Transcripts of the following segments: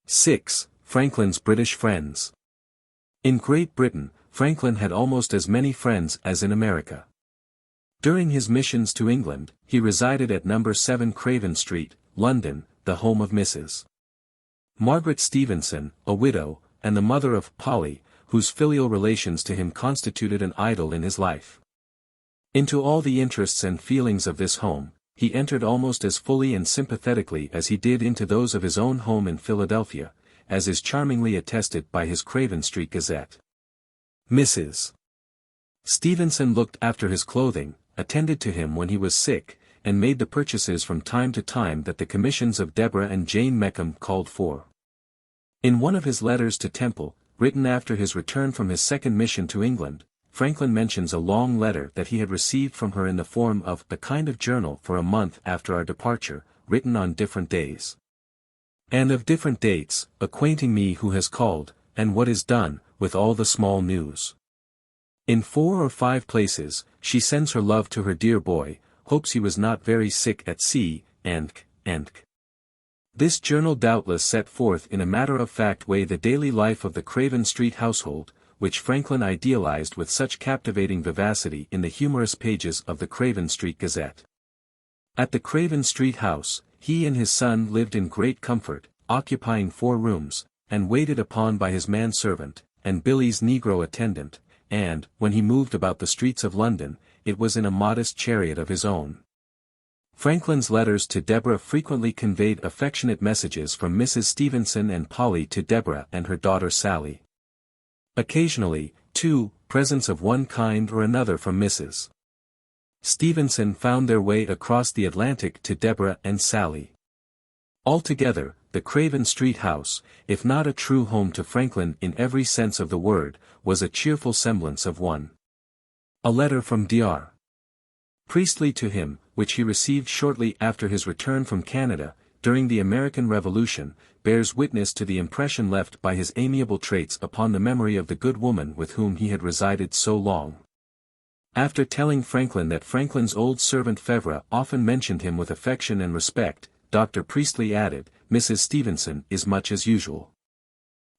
6. Franklin's British friends. In Great Britain, Franklin had almost as many friends as in America. During his missions to England, he resided at No. 7 Craven Street, London, the home of Mrs. Margaret Stevenson, a widow, and the mother of Polly, whose filial relations to him constituted an idol in his life. Into all the interests and feelings of this home, he entered almost as fully and sympathetically as he did into those of his own home in Philadelphia, as is charmingly attested by his Craven Street Gazette. Mrs. Stevenson looked after his clothing, attended to him when he was sick, and made the purchases from time to time that the commissions of Deborah and Jane Meckham called for. In one of his letters to Temple, written after his return from his second mission to England, Franklin mentions a long letter that he had received from her in the form of a kind of journal for a month after our departure, written on different days, and of different dates, acquainting me who has called, and what is done, with all the small news. In 4 or 5 places, she sends her love to her dear boy, hopes he was not very sick at sea, and. This journal doubtless set forth in a matter-of-fact way the daily life of the Craven Street household, which Franklin idealized with such captivating vivacity in the humorous pages of the Craven Street Gazette. At the Craven Street house, he and his son lived in great comfort, occupying 4 rooms, and waited upon by his manservant, and Billy's negro attendant, and, when he moved about the streets of London, it was in a modest chariot of his own. Franklin's letters to Deborah frequently conveyed affectionate messages from Mrs. Stevenson and Polly to Deborah and her daughter Sally. Occasionally, too, presents of one kind or another from Mrs. Stevenson found their way across the Atlantic to Deborah and Sally. Altogether, the Craven Street house, if not a true home to Franklin in every sense of the word, was a cheerful semblance of one. A letter from Dr. Priestley to him, which he received shortly after his return from Canada, during the American Revolution, bears witness to the impression left by his amiable traits upon the memory of the good woman with whom he had resided so long. After telling Franklin that Franklin's old servant Fevre often mentioned him with affection and respect, Dr. Priestley added, "Mrs. Stevenson is much as usual.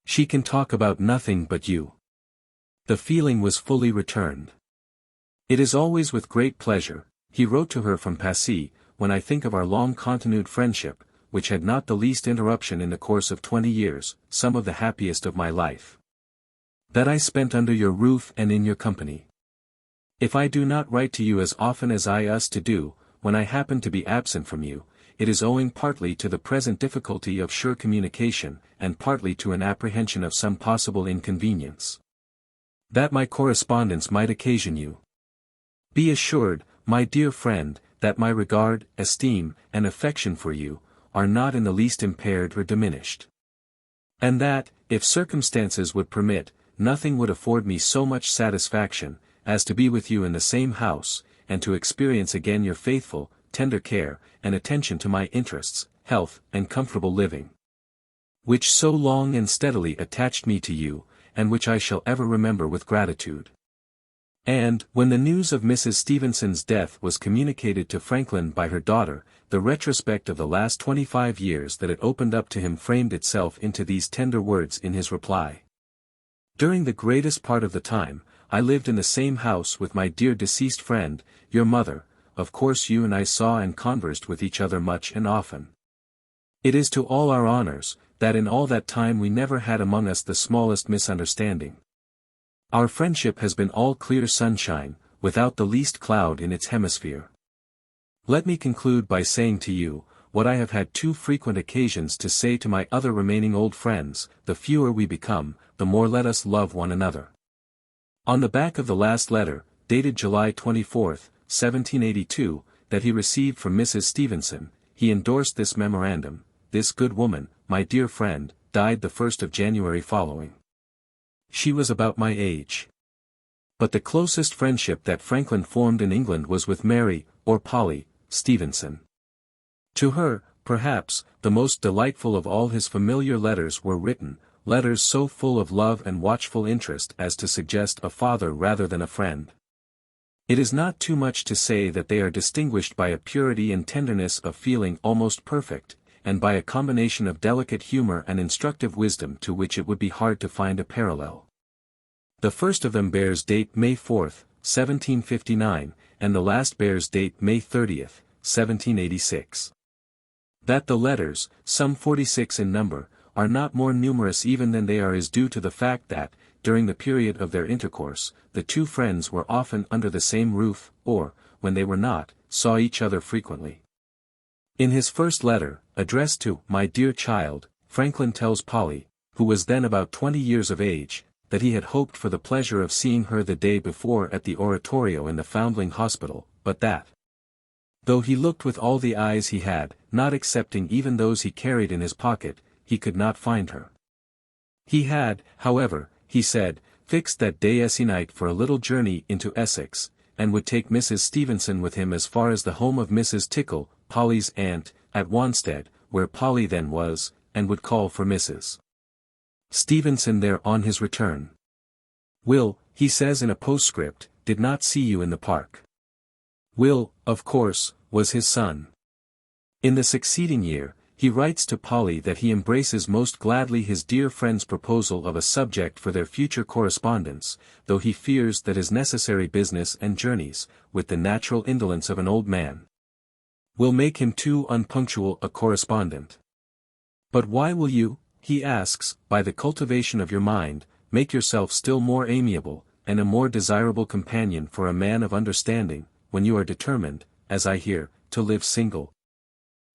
She can talk about nothing but you." The feeling was fully returned. "It is always with great pleasure," he wrote to her from Passy, "when I think of our long-continued friendship, which had not the least interruption in the course of 20 years, some of the happiest of my life, that I spent under your roof and in your company. If I do not write to you as often as I used to do, when I happen to be absent from you, it is owing partly to the present difficulty of sure communication, and partly to an apprehension of some possible inconvenience that my correspondence might occasion you. Be assured, my dear friend, that my regard, esteem, and affection for you, are not in the least impaired or diminished. And that, if circumstances would permit, nothing would afford me so much satisfaction, as to be with you in the same house, and to experience again your faithful, tender care, and attention to my interests, health, and comfortable living, which so long and steadily attached me to you, and which I shall ever remember with gratitude." And, when the news of Mrs. Stevenson's death was communicated to Franklin by her daughter, the retrospect of the last 25 years that it opened up to him framed itself into these tender words in his reply. "During the greatest part of the time, I lived in the same house with my dear deceased friend, your mother. Of course you and I saw and conversed with each other much and often. It is to all our honors, that in all that time we never had among us the smallest misunderstanding. Our friendship has been all clear sunshine, without the least cloud in its hemisphere. Let me conclude by saying to you, what I have had too frequent occasions to say to my other remaining old friends, the fewer we become, the more let us love one another." On the back of the last letter, dated July 24, 1782, that he received from Mrs. Stevenson, he endorsed this memorandum: "This good woman, my dear friend, died the 1st of January following. She was about my age. But the closest friendship that Franklin formed in England was with Mary, or Polly, Stevenson. To her, perhaps, the most delightful of all his familiar letters were written, letters so full of love and watchful interest as to suggest a father rather than a friend. It is not too much to say that they are distinguished by a purity and tenderness of feeling almost perfect, and by a combination of delicate humor and instructive wisdom to which it would be hard to find a parallel. The first of them bears date May 4, 1759, and the last bears date May 30, 1786. That the letters, some 46 in number, are not more numerous even than they are is due to the fact that, during the period of their intercourse, the two friends were often under the same roof, or, when they were not, saw each other frequently. In his first letter, addressed to "My dear child," Franklin tells Polly, who was then about 20 years of age, that he had hoped for the pleasure of seeing her the day before at the oratorio in the Foundling Hospital, but that, though he looked with all the eyes he had, not excepting even those he carried in his pocket, he could not find her. He had, however, he said, fixed that day se'night for a little journey into Essex, and would take Mrs. Stevenson with him as far as the home of Mrs. Tickle, Polly's aunt, at Wanstead, where Polly then was, and would call for Mrs. Stevenson there on his return. Will, he says in a postscript, did not see you in the park. Will, of course, was his son. In the succeeding year, he writes to Polly that he embraces most gladly his dear friend's proposal of a subject for their future correspondence, though he fears that his necessary business and journeys, with the natural indolence of an old man, will make him too unpunctual a correspondent. But why will you, he asks, by the cultivation of your mind, make yourself still more amiable, and a more desirable companion for a man of understanding, when you are determined, as I hear, to live single?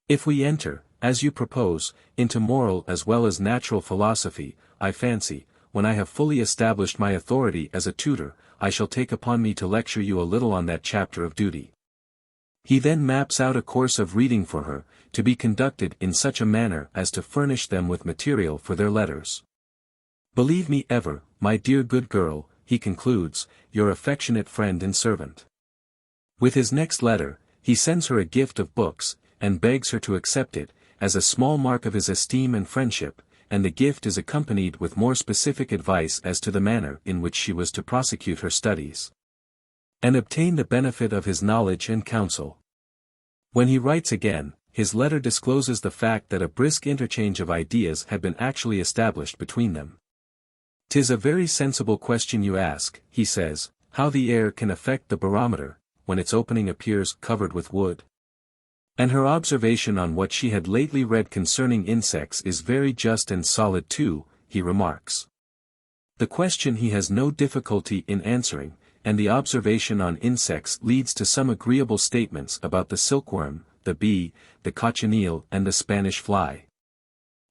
If we enter, as you propose, into moral as well as natural philosophy, I fancy, when I have fully established my authority as a tutor, I shall take upon me to lecture you a little on that chapter of duty. He then maps out a course of reading for her, to be conducted in such a manner as to furnish them with material for their letters. Believe me ever, my dear good girl, he concludes, your affectionate friend and servant. With his next letter, he sends her a gift of books, and begs her to accept it, as a small mark of his esteem and friendship, and the gift is accompanied with more specific advice as to the manner in which she was to prosecute her studies, and obtain the benefit of his knowledge and counsel. When he writes again, his letter discloses the fact that a brisk interchange of ideas had been actually established between them. "'Tis a very sensible question you ask," he says, "how the air can affect the barometer, when its opening appears covered with wood." And her observation on what she had lately read concerning insects is very just and solid too, he remarks. The question he has no difficulty in answering, and the observation on insects leads to some agreeable statements about the silkworm, the bee, the cochineal and the Spanish fly.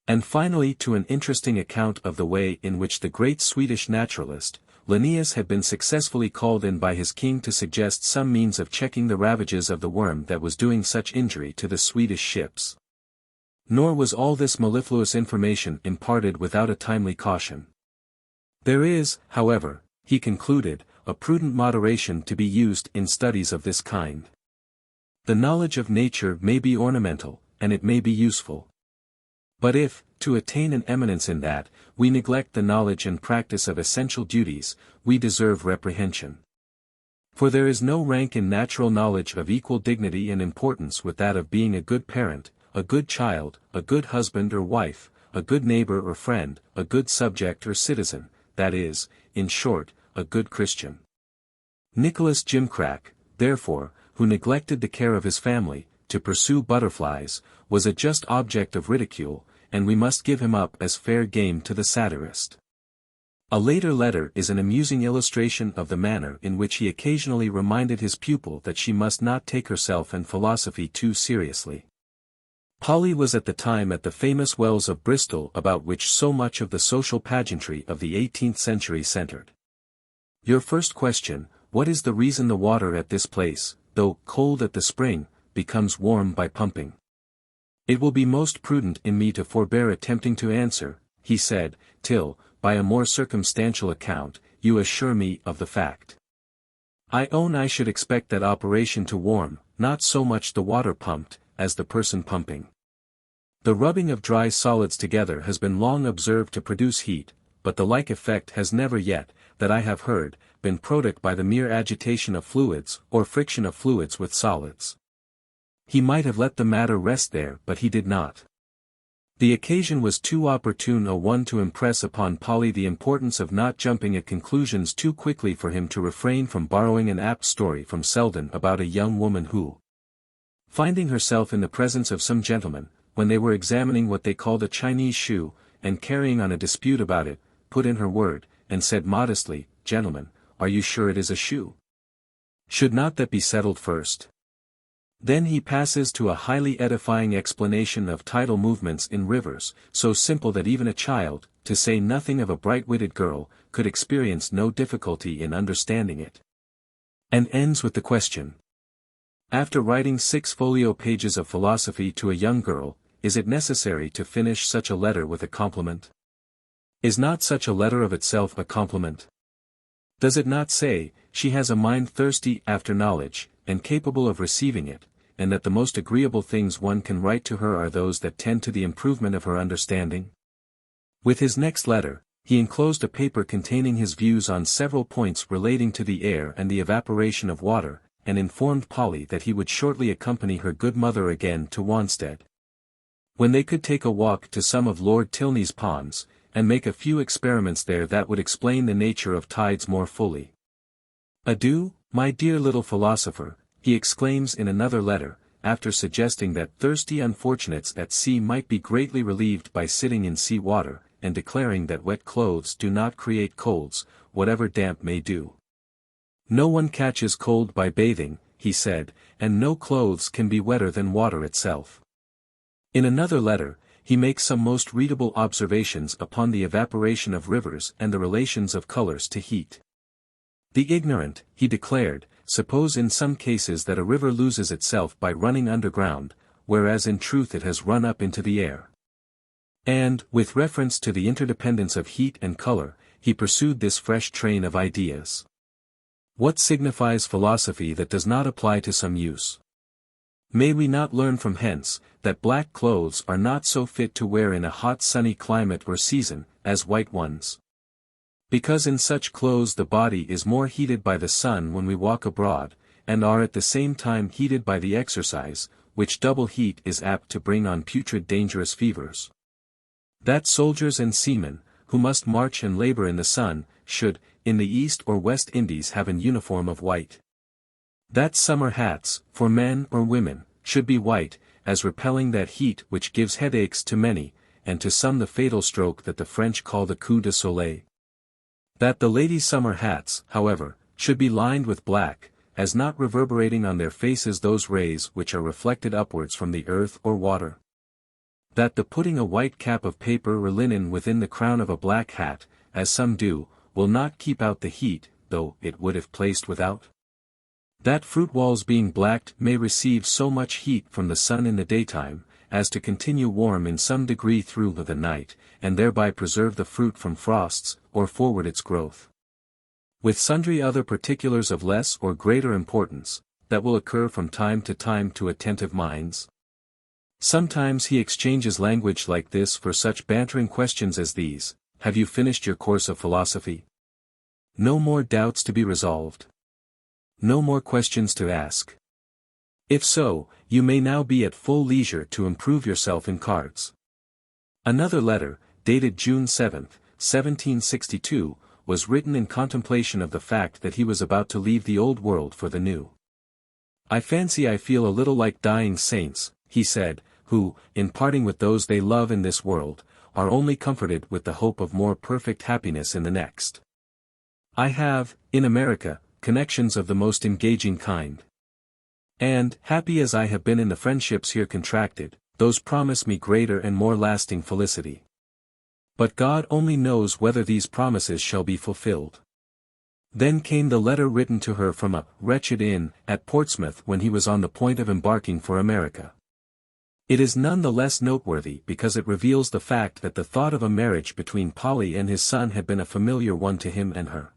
And finally to an interesting account of the way in which the great Swedish naturalist, Linnaeus had been successfully called in by his king to suggest some means of checking the ravages of the worm that was doing such injury to the Swedish ships. Nor was all this mellifluous information imparted without a timely caution. There is, however, he concluded, a prudent moderation to be used in studies of this kind. The knowledge of nature may be ornamental, and it may be useful. But if, to attain an eminence in that, we neglect the knowledge and practice of essential duties, we deserve reprehension. For there is no rank in natural knowledge of equal dignity and importance with that of being a good parent, a good child, a good husband or wife, a good neighbor or friend, a good subject or citizen, that is, in short, a good Christian. Nicholas Gimcrack, therefore, who neglected the care of his family, to pursue butterflies, was a just object of ridicule, and we must give him up as fair game to the satirist. A later letter is an amusing illustration of the manner in which he occasionally reminded his pupil that she must not take herself and philosophy too seriously. Polly was at the time at the famous wells of Bristol about which so much of the social pageantry of the 18th century centered. Your first question, what is the reason the water at this place, though cold at the spring, becomes warm by pumping? It will be most prudent in me to forbear attempting to answer, he said, till, by a more circumstantial account, you assure me of the fact. I own I should expect that operation to warm, not so much the water pumped, as the person pumping. The rubbing of dry solids together has been long observed to produce heat, but the like effect has never yet, that I have heard, been product by the mere agitation of fluids, or friction of fluids with solids. He might have let the matter rest there, but he did not. The occasion was too opportune a one to impress upon Polly the importance of not jumping at conclusions too quickly for him to refrain from borrowing an apt story from Selden about a young woman who, finding herself in the presence of some gentlemen, when they were examining what they called a Chinese shoe, and carrying on a dispute about it, put in her word, and said modestly, "Gentlemen, are you sure it is a shoe? Should not that be settled first?" Then he passes to a highly edifying explanation of tidal movements in rivers, so simple that even a child, to say nothing of a bright-witted girl, could experience no difficulty in understanding it. And ends with the question: after writing 6 folio pages of philosophy to a young girl, is it necessary to finish such a letter with a compliment? Is not such a letter of itself a compliment? Does it not say, she has a mind thirsty after knowledge, and capable of receiving it, and that the most agreeable things one can write to her are those that tend to the improvement of her understanding? With his next letter, he enclosed a paper containing his views on several points relating to the air and the evaporation of water, and informed Polly that he would shortly accompany her good mother again to Wanstead, when they could take a walk to some of Lord Tilney's ponds, and make a few experiments there that would explain the nature of tides more fully. "Adieu, my dear little philosopher," he exclaims in another letter, after suggesting that thirsty unfortunates at sea might be greatly relieved by sitting in sea water, and declaring that wet clothes do not create colds, whatever damp may do. "No one catches cold by bathing," he said, "and no clothes can be wetter than water itself." In another letter, he makes some most readable observations upon the evaporation of rivers and the relations of colors to heat. "The ignorant," he declared, "suppose in some cases that a river loses itself by running underground, whereas in truth it has run up into the air." And, with reference to the interdependence of heat and color, he pursued this fresh train of ideas. "What signifies philosophy that does not apply to some use? May we not learn from hence, that black clothes are not so fit to wear in a hot sunny climate or season, as white ones? Because in such clothes the body is more heated by the sun when we walk abroad, and are at the same time heated by the exercise, which double heat is apt to bring on putrid dangerous fevers. That soldiers and seamen, who must march and labor in the sun, should, in the East or West Indies have an uniform of white. That summer hats, for men or women, should be white, as repelling that heat which gives headaches to many, and to some the fatal stroke that the French call the coup de soleil. That the ladies' summer hats, however, should be lined with black, as not reverberating on their faces those rays which are reflected upwards from the earth or water. That the putting a white cap of paper or linen within the crown of a black hat, as some do, will not keep out the heat, though it would if placed without. That fruit walls being blacked may receive so much heat from the sun in the daytime, as to continue warm in some degree through the night, and thereby preserve the fruit from frosts, or forward its growth. With sundry other particulars of less or greater importance, that will occur from time to attentive minds. Sometimes he exchanges language like this for such bantering questions as these: "Have you finished your course of philosophy? No more doubts to be resolved? No more questions to ask? If so, you may now be at full leisure to improve yourself in cards." Another letter, dated June 7, 1762, was written in contemplation of the fact that he was about to leave the old world for the new. "I fancy I feel a little like dying saints," he said, "who, in parting with those they love in this world, are only comforted with the hope of more perfect happiness in the next. I have, in America, connections of the most engaging kind. And, happy as I have been in the friendships here contracted, those promise me greater and more lasting felicity. But God only knows whether these promises shall be fulfilled." Then came the letter written to her from a wretched inn at Portsmouth when he was on the point of embarking for America. It is none the less noteworthy because it reveals the fact that the thought of a marriage between Polly and his son had been a familiar one to him and her.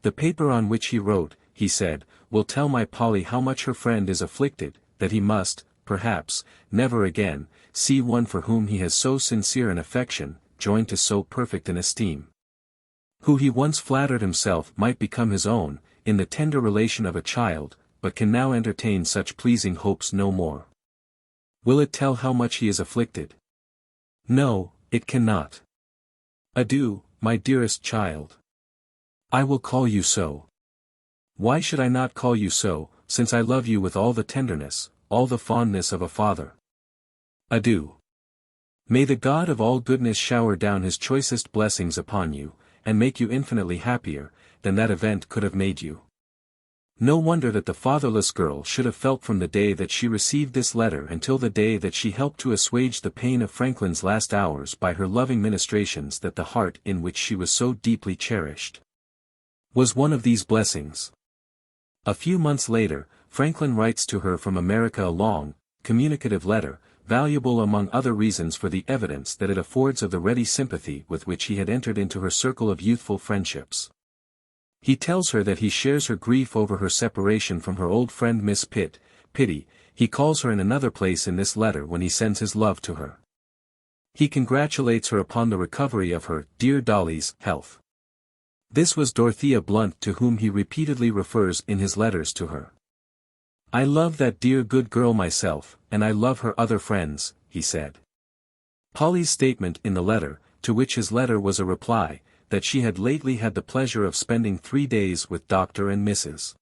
The paper on which he wrote," he said, "will tell my Polly how much her friend is afflicted, that he must, perhaps, never again, see one for whom he has so sincere an affection, joined to so perfect an esteem. Who he once flattered himself might become his own, in the tender relation of a child, but can now entertain such pleasing hopes no more. Will it tell how much he is afflicted? No, it cannot. Adieu, my dearest child. I will call you so. Why should I not call you so, since I love you with all the tenderness, all the fondness of a father? Adieu. May the God of all goodness shower down his choicest blessings upon you, and make you infinitely happier than that event could have made you. No wonder that the fatherless girl should have felt from the day that she received this letter until the day that she helped to assuage the pain of Franklin's last hours by her loving ministrations that the heart in which she was so deeply cherished was one of these blessings. A few months later, Franklin writes to her from America a long, communicative letter, valuable among other reasons for the evidence that it affords of the ready sympathy with which he had entered into her circle of youthful friendships. He tells her that he shares her grief over her separation from her old friend Miss Pitty, he calls her in another place in this letter when he sends his love to her. He congratulates her upon the recovery of her dear Dolly's health. This was Dorothea Blunt to whom he repeatedly refers in his letters to her. I love that dear good girl myself, and I love her other friends, he said. Polly's statement in the letter, to which his letter was a reply, that she had lately had the pleasure of spending 3 days with Dr. and Mrs.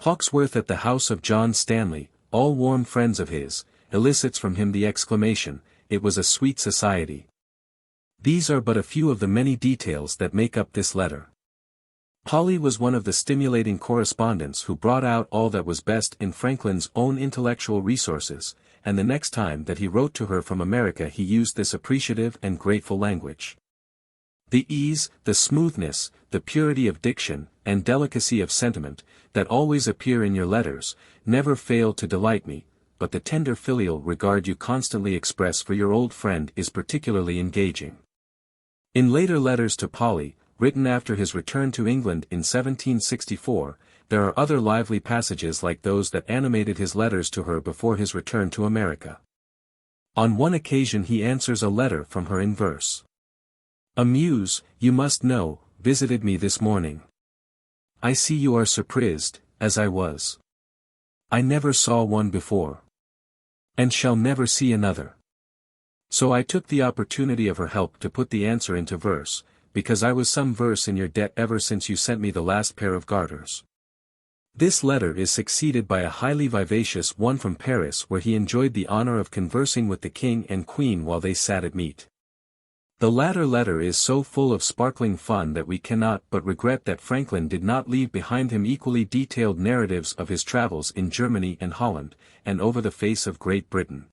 Hawkesworth at the house of John Stanley, all warm friends of his, elicits from him the exclamation, "It was a sweet society." These are but a few of the many details that make up this letter. Polly was one of the stimulating correspondents who brought out all that was best in Franklin's own intellectual resources, and the next time that he wrote to her from America he used this appreciative and grateful language. The ease, the smoothness, the purity of diction, and delicacy of sentiment, that always appear in your letters, never fail to delight me, but the tender filial regard you constantly express for your old friend is particularly engaging. In later letters to Polly, written after his return to England in 1764, there are other lively passages like those that animated his letters to her before his return to America. On one occasion he answers a letter from her in verse. A muse, you must know, visited me this morning. I see you are surprised, as I was. I never saw one before. And shall never see another. So I took the opportunity of her help to put the answer into verse, because I was some verse in your debt ever since you sent me the last pair of garters. This letter is succeeded by a highly vivacious one from Paris where he enjoyed the honor of conversing with the king and queen while they sat at meat. The latter letter is so full of sparkling fun that we cannot but regret that Franklin did not leave behind him equally detailed narratives of his travels in Germany and Holland, and over the face of Great Britain.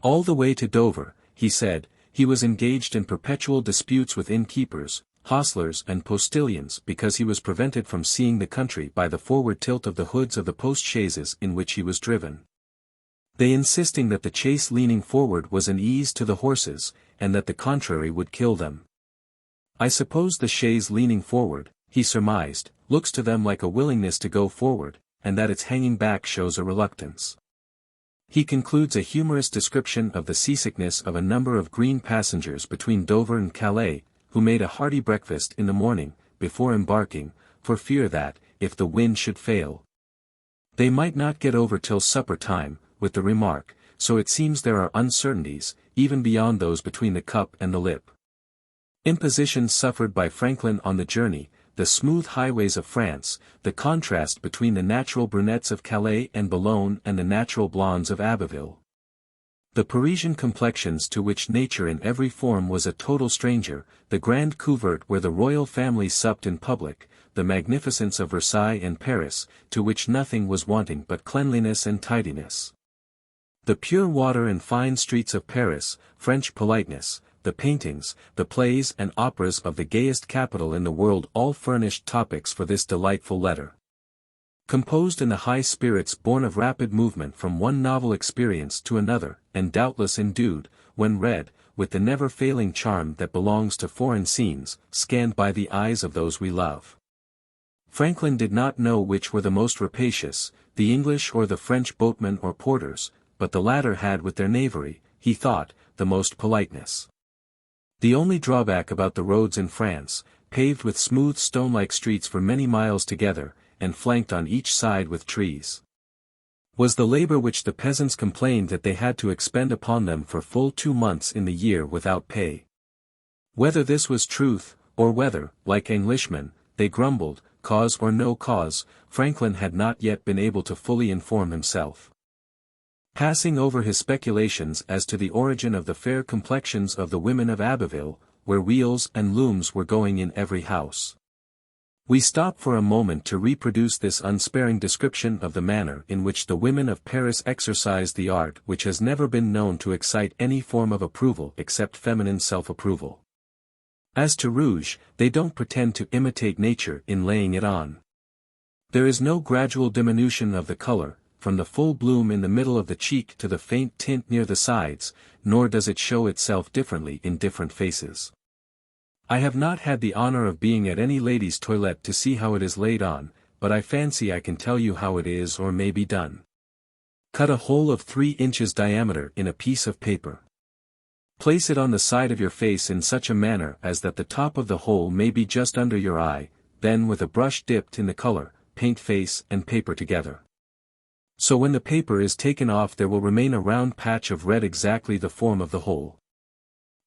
All the way to Dover, he said, he was engaged in perpetual disputes with innkeepers, hostlers and postilions because he was prevented from seeing the country by the forward tilt of the hoods of the post-chaises in which he was driven. They insisting that the chaise leaning forward was an ease to the horses, and that the contrary would kill them. I suppose the chaise leaning forward, he surmised, looks to them like a willingness to go forward, and that its hanging back shows a reluctance. He concludes a humorous description of the seasickness of a number of green passengers between Dover and Calais, who made a hearty breakfast in the morning, before embarking, for fear that, if the wind should fail, they might not get over till supper time, with the remark, so it seems there are uncertainties, even beyond those between the cup and the lip. Impositions suffered by Franklin on the journey, the smooth highways of France, the contrast between the natural brunettes of Calais and Boulogne and the natural blondes of Abbeville. The Parisian complexions to which nature in every form was a total stranger, the grand couvert where the royal family supped in public, the magnificence of Versailles and Paris, to which nothing was wanting but cleanliness and tidiness. The pure water and fine streets of Paris, French politeness, the paintings, the plays and operas of the gayest capital in the world all furnished topics for this delightful letter. Composed in the high spirits born of rapid movement from one novel experience to another, and doubtless endued, when read, with the never-failing charm that belongs to foreign scenes, scanned by the eyes of those we love. Franklin did not know which were the most rapacious, the English or the French boatmen or porters, but the latter had with their knavery, he thought, the most politeness. The only drawback about the roads in France, paved with smooth stone-like streets for many miles together, and flanked on each side with trees, was the labor which the peasants complained that they had to expend upon them for full 2 months in the year without pay. Whether this was truth, or whether, like Englishmen, they grumbled, cause or no cause, Franklin had not yet been able to fully inform himself. Passing over his speculations as to the origin of the fair complexions of the women of Abbeville, where wheels and looms were going in every house, we stop for a moment to reproduce this unsparing description of the manner in which the women of Paris exercised the art which has never been known to excite any form of approval except feminine self-approval. As to rouge, they don't pretend to imitate nature in laying it on. There is no gradual diminution of the color, from the full bloom in the middle of the cheek to the faint tint near the sides, nor does it show itself differently in different faces. I have not had the honor of being at any lady's toilette to see how it is laid on, but I fancy I can tell you how it is or may be done. Cut a hole of 3 inches diameter in a piece of paper. Place it on the side of your face in such a manner as that the top of the hole may be just under your eye, then with a brush dipped in the color, paint face and paper together. So when the paper is taken off there will remain a round patch of red exactly the form of the hole.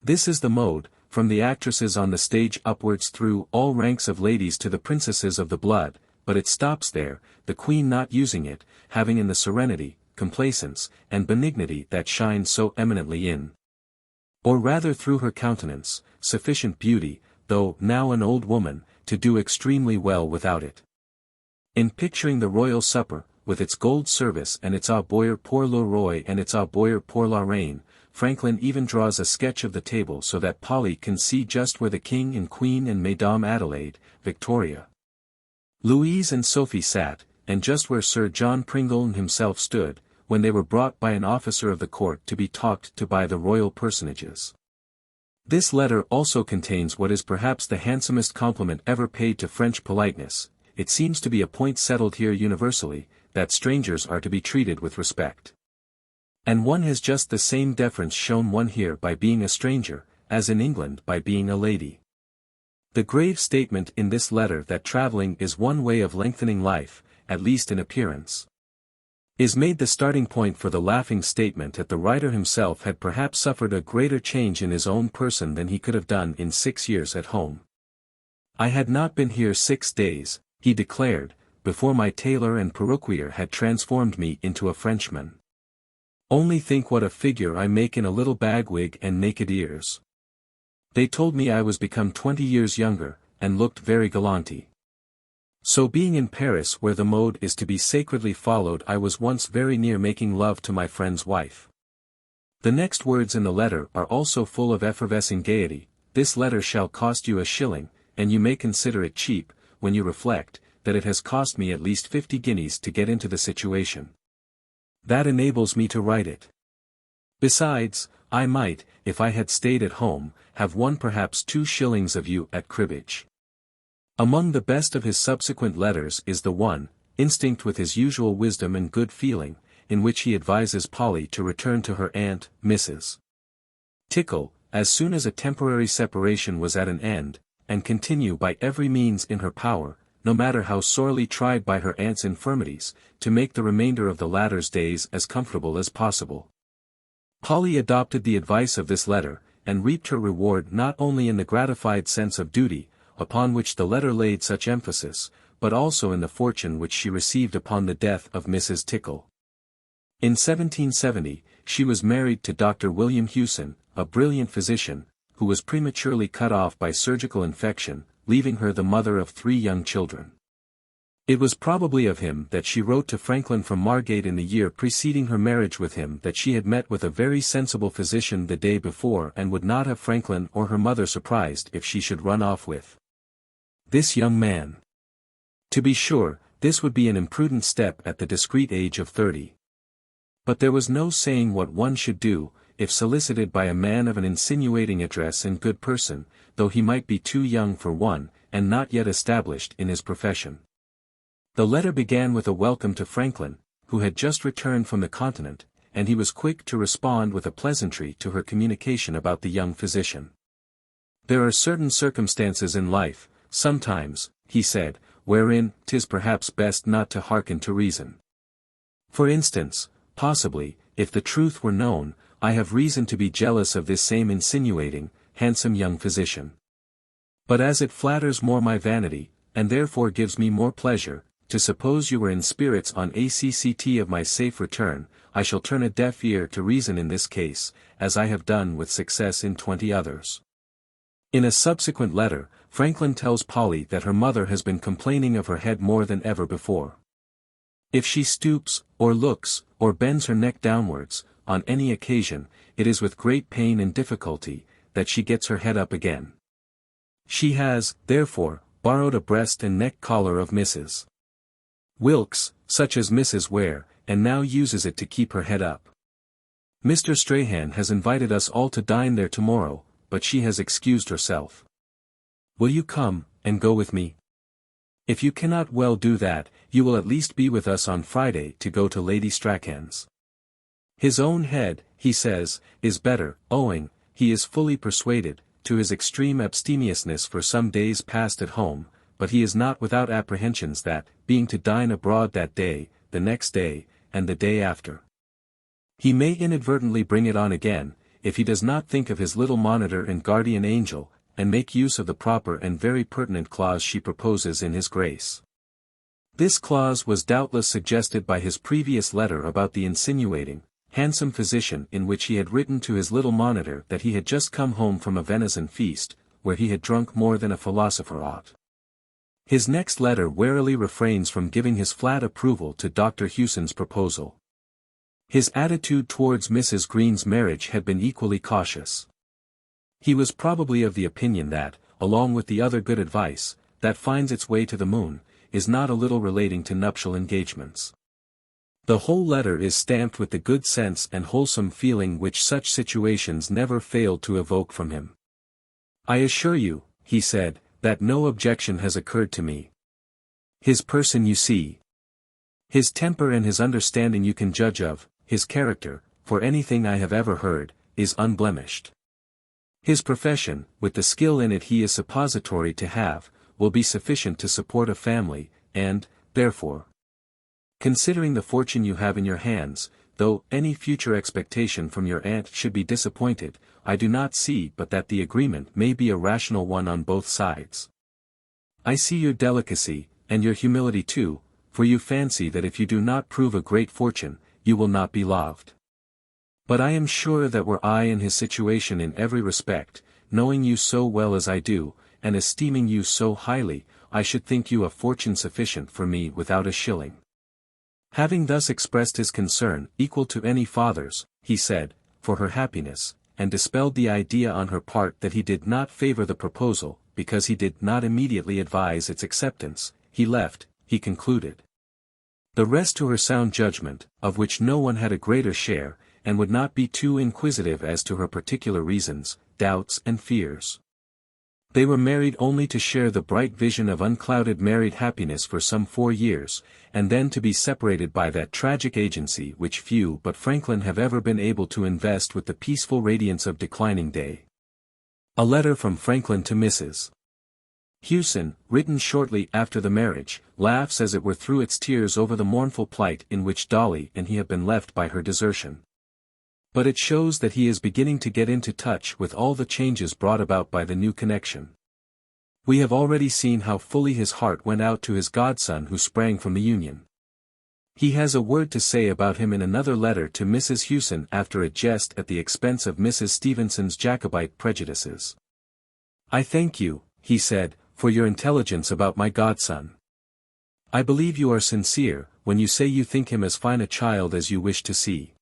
This is the mode, from the actresses on the stage upwards through all ranks of ladies to the princesses of the blood, but it stops there, the queen not using it, having in the serenity, complacence, and benignity that shines so eminently in, or rather through her countenance, sufficient beauty, though now an old woman, to do extremely well without it. In picturing the royal supper, with its gold service and its aboyer pour le roi and its aboyer pour la reine, Franklin even draws a sketch of the table so that Polly can see just where the king and queen and Madame Adelaide, Victoria, Louise and Sophie sat, and just where Sir John Pringle himself stood, when they were brought by an officer of the court to be talked to by the royal personages. This letter also contains what is perhaps the handsomest compliment ever paid to French politeness. It seems to be a point settled here universally, that strangers are to be treated with respect. And one has just the same deference shown one here by being a stranger, as in England by being a lady. The grave statement in this letter that traveling is one way of lengthening life, at least in appearance, is made the starting point for the laughing statement that the writer himself had perhaps suffered a greater change in his own person than he could have done in 6 years at home. I had not been here 6 days, he declared, before my tailor and perruquier had transformed me into a Frenchman. Only think what a figure I make in a little bag wig and naked ears. They told me I was become 20 years younger, and looked very gallanty. So being in Paris where the mode is to be sacredly followed I was once very near making love to my friend's wife. The next words in the letter are also full of effervescing gaiety. This letter shall cost you a shilling, and you may consider it cheap, when you reflect, that it has cost me at least 50 guineas to get into the situation that enables me to write it. Besides, I might, if I had stayed at home, have won perhaps 2 shillings of you at cribbage. Among the best of his subsequent letters is the one, instinct with his usual wisdom and good feeling, in which he advises Polly to return to her aunt, Mrs. Tickle, as soon as a temporary separation was at an end, and continue by every means in her power, no matter how sorely tried by her aunt's infirmities, to make the remainder of the latter's days as comfortable as possible. Polly adopted the advice of this letter, and reaped her reward not only in the gratified sense of duty, upon which the letter laid such emphasis, but also in the fortune which she received upon the death of Mrs. Tickle. In 1770, she was married to Dr. William Hewson, a brilliant physician, who was prematurely cut off by surgical infection, leaving her the mother of 3 young children. It was probably of him that she wrote to Franklin from Margate in the year preceding her marriage with him that she had met with a very sensible physician the day before and would not have Franklin or her mother surprised if she should run off with this young man. To be sure, this would be an imprudent step at the discreet age of 30. But there was no saying what one should do, if solicited by a man of an insinuating address and good person, though he might be too young for one, and not yet established in his profession. The letter began with a welcome to Franklin, who had just returned from the continent, and he was quick to respond with a pleasantry to her communication about the young physician. There are certain circumstances in life, sometimes, he said, wherein 'tis perhaps best not to hearken to reason. For instance, possibly, if the truth were known, I have reason to be jealous of this same insinuating, handsome young physician. But as it flatters more my vanity, and therefore gives me more pleasure, to suppose you were in spirits on accct of my safe return, I shall turn a deaf ear to reason in this case, as I have done with success in 20 others. In a subsequent letter, Franklin tells Polly that her mother has been complaining of her head more than ever before. If she stoops, or looks, or bends her neck downwards, on any occasion, it is with great pain and difficulty, that she gets her head up again. She has, therefore, borrowed a breast and neck collar of Mrs. Wilkes, such as Mrs. wear, and now uses it to keep her head up. Mr. Strahan has invited us all to dine there tomorrow, but she has excused herself. Will you come, and go with me? If you cannot well do that, you will at least be with us on Friday to go to Lady Strahan's. His own head, he says, is better, owing, he is fully persuaded, to his extreme abstemiousness for some days past at home, but he is not without apprehensions that, being to dine abroad that day, the next day, and the day after, he may inadvertently bring it on again, if he does not think of his little monitor and guardian angel, and make use of the proper and very pertinent clause she proposes in his grace. This clause was doubtless suggested by his previous letter about the insinuating, handsome physician in which he had written to his little monitor that he had just come home from a venison feast, where he had drunk more than a philosopher ought. His next letter warily refrains from giving his flat approval to Dr. Hewson's proposal. His attitude towards Mrs. Green's marriage had been equally cautious. He was probably of the opinion that, along with the other good advice, that finds its way to the moon, is not a little relating to nuptial engagements. The whole letter is stamped with the good sense and wholesome feeling which such situations never failed to evoke from him. I assure you, he said, that no objection has occurred to me. His person you see. His temper and his understanding you can judge of, his character, for anything I have ever heard, is unblemished. His profession, with the skill in it he is suppository to have, will be sufficient to support a family, and, therefore, considering the fortune you have in your hands, though any future expectation from your aunt should be disappointed, I do not see but that the agreement may be a rational one on both sides. I see your delicacy, and your humility too, for you fancy that if you do not prove a great fortune, you will not be loved. But I am sure that were I in his situation in every respect, knowing you so well as I do, and esteeming you so highly, I should think you a fortune sufficient for me without a shilling. Having thus expressed his concern, equal to any father's, he said, for her happiness, and dispelled the idea on her part that he did not favor the proposal, because he did not immediately advise its acceptance, he left, he concluded, the rest to her sound judgment, of which no one had a greater share, and would not be too inquisitive as to her particular reasons, doubts and fears. They were married only to share the bright vision of unclouded married happiness for some 4 years, and then to be separated by that tragic agency which few but Franklin have ever been able to invest with the peaceful radiance of declining day. A letter from Franklin to Mrs. Hewson, written shortly after the marriage, laughs as it were through its tears over the mournful plight in which Dolly and he have been left by her desertion. But it shows that he is beginning to get into touch with all the changes brought about by the new connection. We have already seen how fully his heart went out to his godson who sprang from the union. He has a word to say about him in another letter to Mrs. Hewson after a jest at the expense of Mrs. Stevenson's Jacobite prejudices. I thank you, he said, for your intelligence about my godson. I believe you are sincere, when you say you think him as fine a child as you wish to see.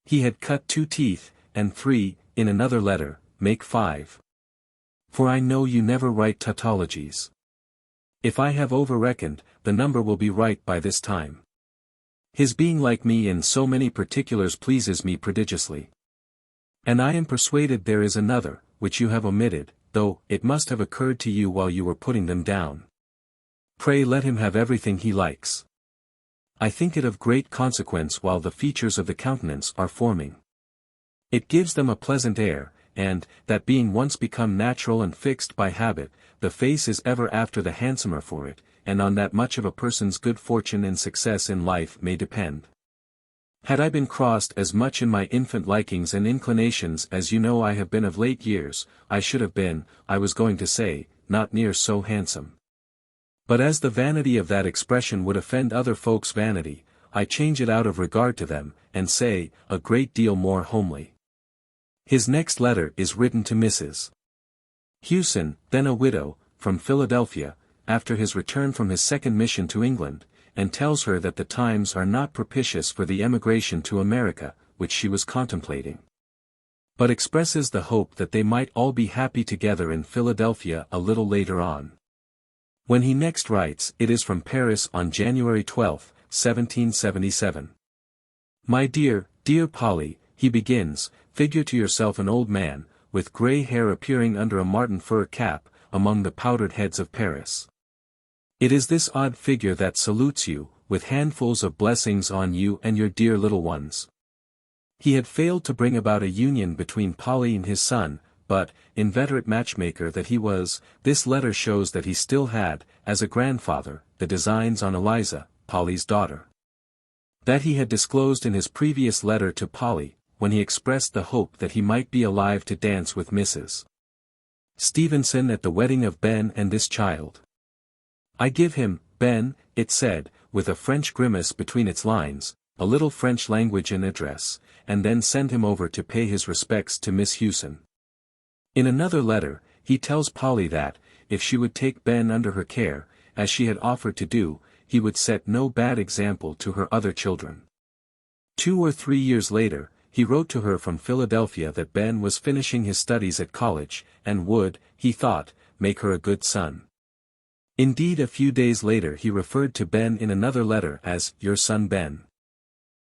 He had cut 2 teeth, and 3, in another letter, make 5. For I know you never write tautologies. If I have over-reckoned, the number will be right by this time. His being like me in so many particulars pleases me prodigiously. And I am persuaded there is another, which you have omitted, though it must have occurred to you while you were putting them down. Pray let him have everything he likes. I think it of great consequence while the features of the countenance are forming. It gives them a pleasant air, and, that being once become natural and fixed by habit, the face is ever after the handsomer for it, and on that much of a person's good fortune and success in life may depend. Had I been crossed as much in my infant likings and inclinations as you know I have been of late years, I should have been, I was going to say, not near so handsome. But as the vanity of that expression would offend other folks' vanity, I change it out of regard to them, and say, a great deal more homely. His next letter is written to Mrs. Hewson, then a widow, from Philadelphia, after his return from his second mission to England, and tells her that the times are not propitious for the emigration to America, which she was contemplating. But expresses the hope that they might all be happy together in Philadelphia a little later on. When he next writes, it is from Paris on January 12, 1777. My dear, dear Polly, he begins, figure to yourself an old man, with grey hair appearing under a marten fur cap, among the powdered heads of Paris. It is this odd figure that salutes you, with handfuls of blessings on you and your dear little ones. He had failed to bring about a union between Polly and his son, but, inveterate matchmaker that he was, this letter shows that he still had, as a grandfather, the designs on Eliza, Polly's daughter. That he had disclosed in his previous letter to Polly, when he expressed the hope that he might be alive to dance with Mrs. Stevenson at the wedding of Ben and this child. I give him, Ben, it said, with a French grimace between its lines, a little French language and address, and then send him over to pay his respects to Miss Hewson. In another letter, he tells Polly that, if she would take Ben under her care, as she had offered to do, he would set no bad example to her other children. 2 or 3 years later, he wrote to her from Philadelphia that Ben was finishing his studies at college, and would, he thought, make her a good son. Indeed, a few days later he referred to Ben in another letter as, your son Ben.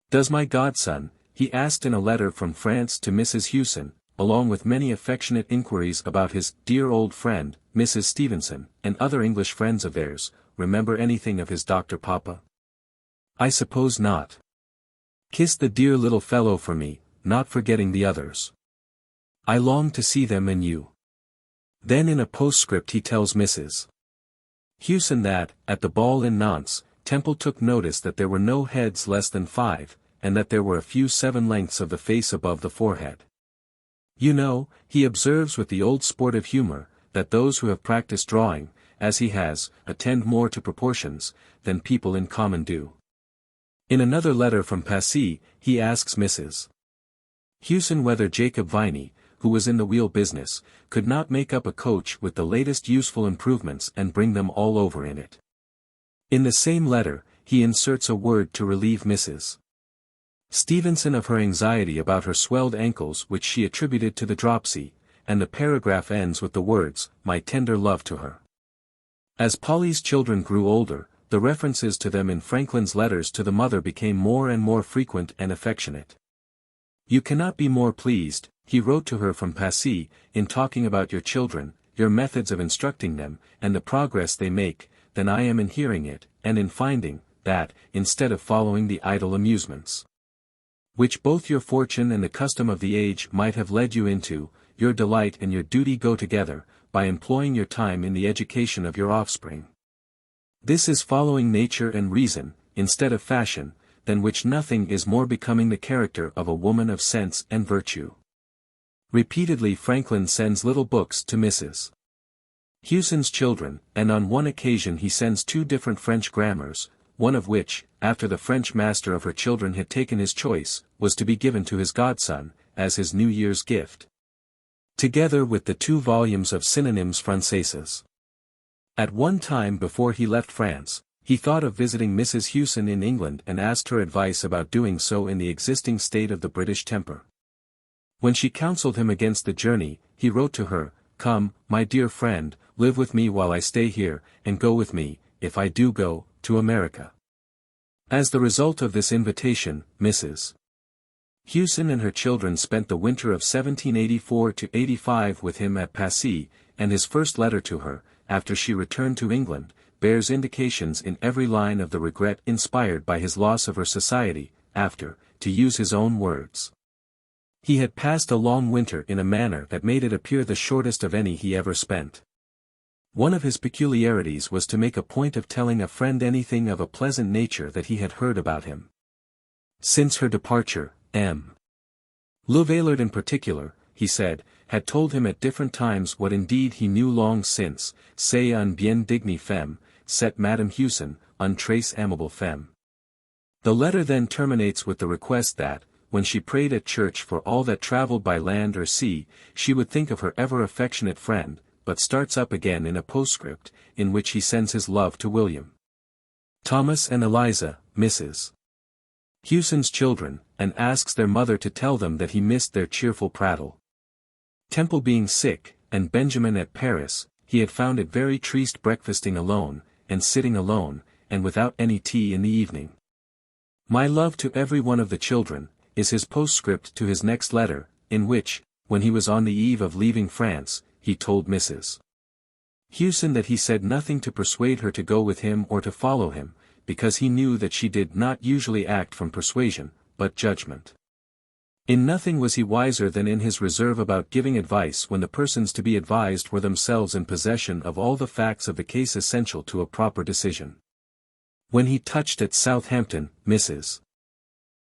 Does my godson, he asked in a letter from France to Mrs. Hewson, along with many affectionate inquiries about his dear old friend, Mrs. Stevenson, and other English friends of theirs, remember anything of his Dr. Papa? I suppose not. Kiss the dear little fellow for me, not forgetting the others. I long to see them and you. Then in a postscript he tells Mrs. Hewson that, at the ball in Nantes, Temple took notice that there were no heads less than 5, and that there were a few 7 lengths of the face above the forehead. You know, he observes with the old sportive humor, that those who have practiced drawing, as he has, attend more to proportions, than people in common do. In another letter from Passy, he asks Mrs. Hewson whether Jacob Viney, who was in the wheel business, could not make up a coach with the latest useful improvements and bring them all over in it. In the same letter, he inserts a word to relieve Mrs. Stevenson of her anxiety about her swelled ankles which she attributed to the dropsy, and the paragraph ends with the words, my tender love to her. As Polly's children grew older, the references to them in Franklin's letters to the mother became more and more frequent and affectionate. You cannot be more pleased, he wrote to her from Passy, in talking about your children, your methods of instructing them, and the progress they make, than I am in hearing it, and in finding, that, instead of following the idle amusements, which both your fortune and the custom of the age might have led you into, your delight and your duty go together, by employing your time in the education of your offspring. This is following nature and reason, instead of fashion, than which nothing is more becoming the character of a woman of sense and virtue. Repeatedly Franklin sends little books to Mrs. Hewson's children, and on one occasion he sends 2 different French grammars, one of which, after the French master of her children had taken his choice, was to be given to his godson, as his New Year's gift, together with the 2 volumes of Synonymes Françaises. At one time before he left France, he thought of visiting Mrs. Hewson in England and asked her advice about doing so in the existing state of the British temper. When she counseled him against the journey, he wrote to her, come, my dear friend, live with me while I stay here, and go with me, if I do go, to America. As the result of this invitation, Mrs. Hewson and her children spent the winter of 1784–85 with him at Passy, and his first letter to her, after she returned to England, bears indications in every line of the regret inspired by his loss of her society, after, to use his own words, he had passed a long winter in a manner that made it appear the shortest of any he ever spent. One of his peculiarities was to make a point of telling a friend anything of a pleasant nature that he had heard about him. Since her departure, M. Levalard in particular, he said, had told him at different times what indeed he knew long since, c'est un bien digne femme, cette Madame Hewson, un très aimable femme. The letter then terminates with the request that, when she prayed at church for all that travelled by land or sea, she would think of her ever affectionate friend, but starts up again in a postscript, in which he sends his love to William, Thomas and Eliza, Mrs. Hewson's children, and asks their mother to tell them that he missed their cheerful prattle. Temple being sick, and Benjamin at Paris, he had found it very triste breakfasting alone, and sitting alone, and without any tea in the evening. My love to every one of the children, is his postscript to his next letter, in which, when he was on the eve of leaving France, he told Mrs. Hewson that he said nothing to persuade her to go with him or to follow him, because he knew that she did not usually act from persuasion, but judgment. In nothing was he wiser than in his reserve about giving advice when the persons to be advised were themselves in possession of all the facts of the case essential to a proper decision. When he touched at Southampton, Mrs.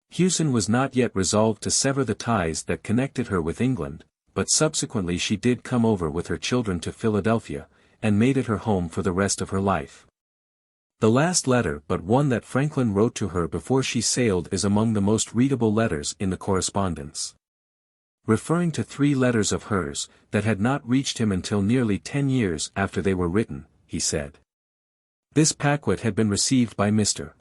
Hewson was not yet resolved to sever the ties that connected her with England, but subsequently she did come over with her children to Philadelphia, and made it her home for the rest of her life. The last letter but one that Franklin wrote to her before she sailed is among the most readable letters in the correspondence. Referring to 3 letters of hers, that had not reached him until nearly 10 years after they were written, he said, "This packet had been received by Mr.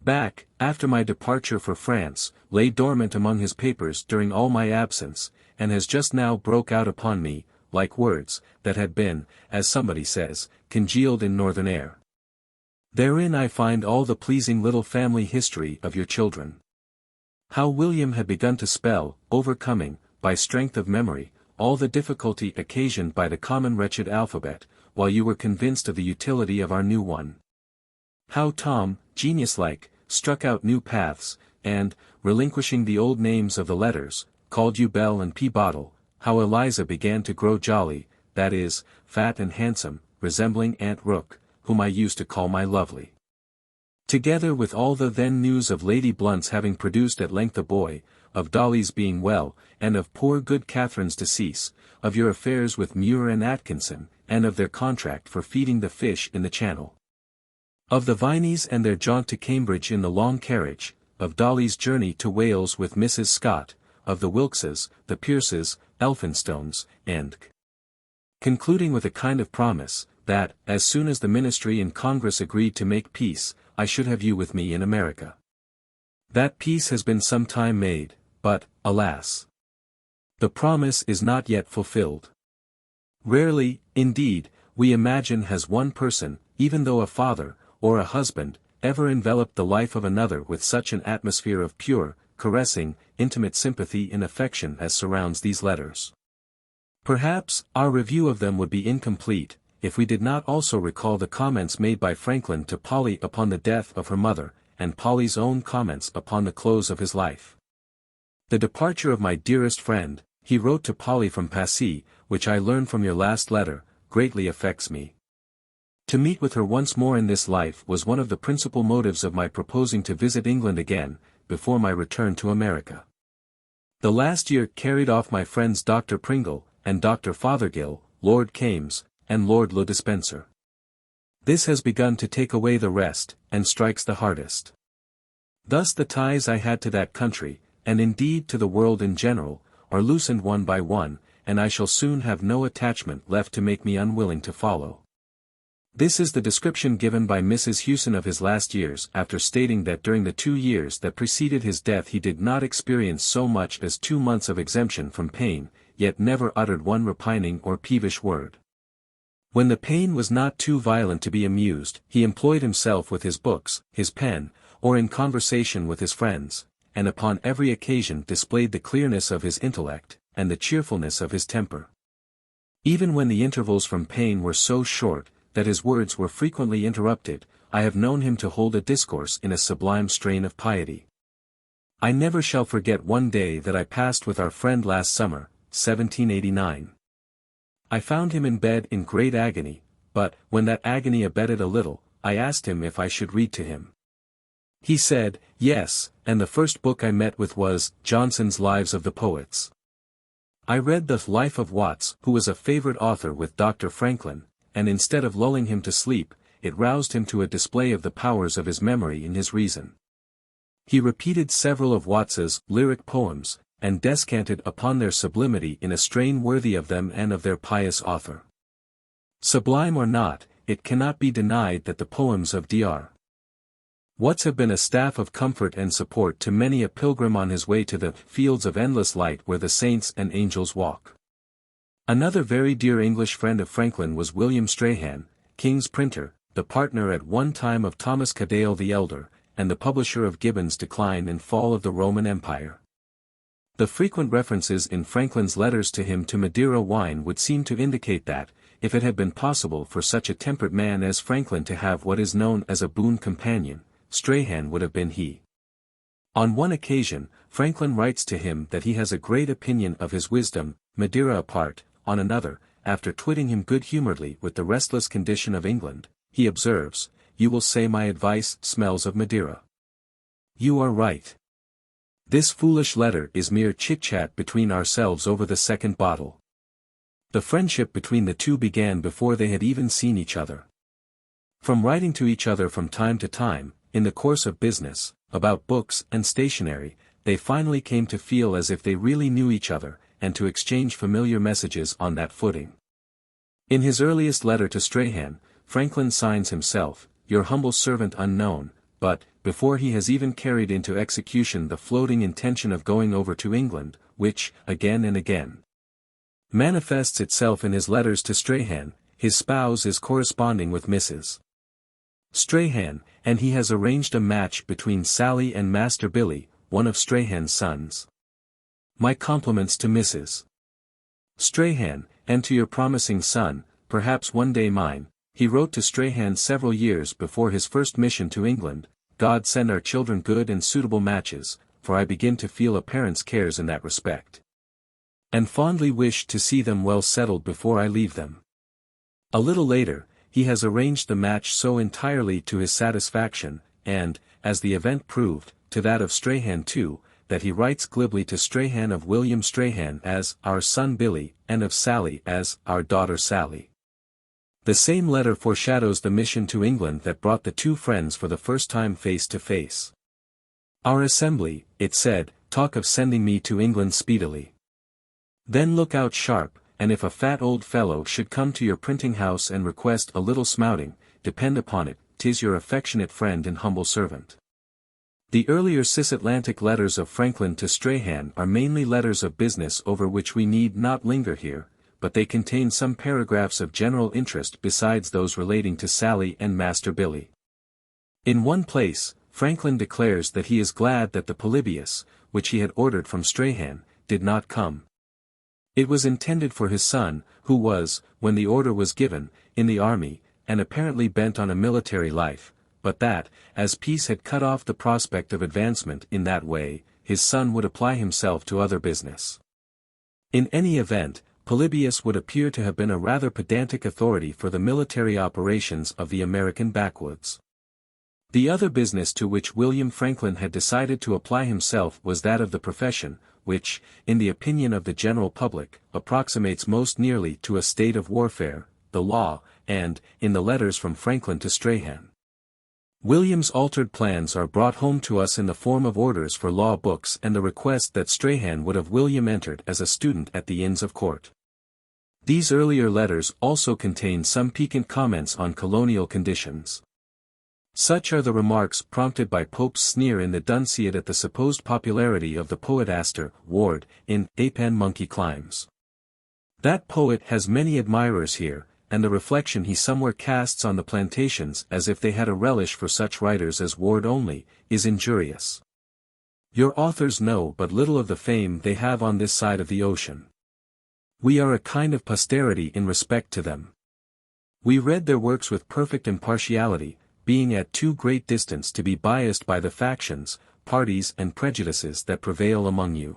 Back, after my departure for France, lay dormant among his papers during all my absence, and has just now broke out upon me, like words, that had been, as somebody says, congealed in northern air. Therein I find all the pleasing little family history of your children. How William had begun to spell, overcoming, by strength of memory, all the difficulty occasioned by the common wretched alphabet, while you were convinced of the utility of our new one. How Tom, genius-like, struck out new paths, and, relinquishing the old names of the letters, called you Bell and Peabottle. How Eliza began to grow jolly, that is, fat and handsome, resembling Aunt Rook, whom I used to call my lovely. Together with all the then news of Lady Blunt's having produced at length a boy, of Dolly's being well, and of poor good Catherine's decease, of your affairs with Muir and Atkinson, and of their contract for feeding the fish in the Channel. Of the Vineys and their jaunt to Cambridge in the long carriage, of Dolly's journey to Wales with Mrs. Scott, of the Wilkses, the Pierces, Elphinstones, and concluding with a kind of promise, that, as soon as the Ministry and Congress agreed to make peace, I should have you with me in America. That peace has been some time made, but, alas! The promise is not yet fulfilled. Rarely, indeed, we imagine has one person, even though a father, or a husband, ever enveloped the life of another with such an atmosphere of pure, caressing, intimate sympathy and affection as surrounds these letters. Perhaps, our review of them would be incomplete, if we did not also recall the comments made by Franklin to Polly upon the death of her mother, and Polly's own comments upon the close of his life. The departure of my dearest friend, he wrote to Polly from Passy, which I learned from your last letter, greatly affects me. To meet with her once more in this life was one of the principal motives of my proposing to visit England again, before my return to America. The last year carried off my friends Dr. Pringle, and Dr. Fothergill, Lord Kames, and Lord Le Despencer. This has begun to take away the rest, and strikes the hardest. Thus the ties I had to that country, and indeed to the world in general, are loosened one by one, and I shall soon have no attachment left to make me unwilling to follow. This is the description given by Mrs. Hewson of his last years, after stating that during the 2 years that preceded his death he did not experience so much as 2 months of exemption from pain, yet never uttered one repining or peevish word. When the pain was not too violent to be amused, he employed himself with his books, his pen, or in conversation with his friends, and upon every occasion displayed the clearness of his intellect, and the cheerfulness of his temper. Even when the intervals from pain were so short, that his words were frequently interrupted, I have known him to hold a discourse in a sublime strain of piety. I never shall forget one day that I passed with our friend last summer, 1789. I found him in bed in great agony, but, when that agony abated a little, I asked him if I should read to him. He said, "Yes, and the first book I met with was Johnson's Lives of the Poets. I read the Life of Watts, who was a favorite author with Dr. Franklin, and instead of lulling him to sleep, it roused him to a display of the powers of his memory and his reason." He repeated several of Watts's lyric poems, and descanted upon their sublimity in a strain worthy of them and of their pious author. Sublime or not, it cannot be denied that the poems of Dr. Watts have been a staff of comfort and support to many a pilgrim on his way to the fields of endless light where the saints and angels walk. Another very dear English friend of Franklin was William Strahan, King's printer, the partner at one time of Thomas Cadell the Elder, and the publisher of Gibbon's Decline and Fall of the Roman Empire. The frequent references in Franklin's letters to him to Madeira wine would seem to indicate that, if it had been possible for such a temperate man as Franklin to have what is known as a boon companion, Strahan would have been he. On one occasion, Franklin writes to him that he has a great opinion of his wisdom, Madeira apart. On another, after twitting him good-humoredly with the restless condition of England, he observes, "You will say my advice smells of Madeira. You are right. This foolish letter is mere chit-chat between ourselves over the second bottle." The friendship between the two began before they had even seen each other. From writing to each other from time to time, in the course of business, about books and stationery, they finally came to feel as if they really knew each other, and to exchange familiar messages on that footing. In his earliest letter to Strahan, Franklin signs himself, "Your humble servant unknown," but, before he has even carried into execution the floating intention of going over to England, which, again and again, manifests itself in his letters to Strahan, his spouse is corresponding with Mrs. Strahan, and he has arranged a match between Sally and Master Billy, one of Strahan's sons. "My compliments to Mrs. Strahan, and to your promising son, perhaps one day mine," he wrote to Strahan several years before his first mission to England. "God send our children good and suitable matches, for I begin to feel a parent's cares in that respect, and fondly wish to see them well settled before I leave them." A little later, he has arranged the match so entirely to his satisfaction, and, as the event proved, to that of Strahan too, that he writes glibly to Strahan of William Strahan as "our son Billy," and of Sally as "our daughter Sally." The same letter foreshadows the mission to England that brought the two friends for the first time face to face. "Our assembly," it said, "talk of sending me to England speedily. Then look out sharp, and if a fat old fellow should come to your printing house and request a little smouting, depend upon it, 'tis your affectionate friend and humble servant." The earlier cisatlantic letters of Franklin to Strahan are mainly letters of business over which we need not linger here, but they contain some paragraphs of general interest besides those relating to Sally and Master Billy. In one place, Franklin declares that he is glad that the Polybius, which he had ordered from Strahan, did not come. It was intended for his son, who was, when the order was given, in the army, and apparently bent on a military life, but that, as peace had cut off the prospect of advancement in that way, his son would apply himself to other business. In any event, Polybius would appear to have been a rather pedantic authority for the military operations of the American backwoods. The other business to which William Franklin had decided to apply himself was that of the profession, which, in the opinion of the general public, approximates most nearly to a state of warfare, the law, and, in the letters from Franklin to Strahan, William's altered plans are brought home to us in the form of orders for law books and the request that Strahan would have William entered as a student at the Inns of Court. These earlier letters also contain some piquant comments on colonial conditions. Such are the remarks prompted by Pope's sneer in the Dunciad at the supposed popularity of the poet Astor Ward, in Apan Monkey Climbs. That poet has many admirers here, and the reflection he somewhere casts on the plantations as if they had a relish for such writers as Ward only, is injurious. Your authors know but little of the fame they have on this side of the ocean. We are a kind of posterity in respect to them. We read their works with perfect impartiality, being at too great distance to be biased by the factions, parties and prejudices that prevail among you.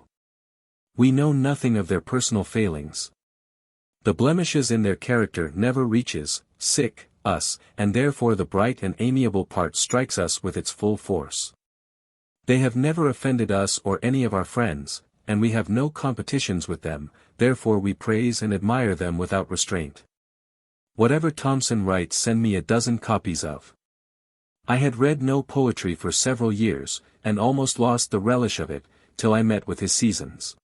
We know nothing of their personal failings. The blemishes in their character never reaches us, and therefore the bright and amiable part strikes us with its full force. They have never offended us or any of our friends, and we have no competitions with them, therefore we praise and admire them without restraint. Whatever Thomson writes send me a dozen copies of. I had read no poetry for several years, and almost lost the relish of it, till I met with his Seasons.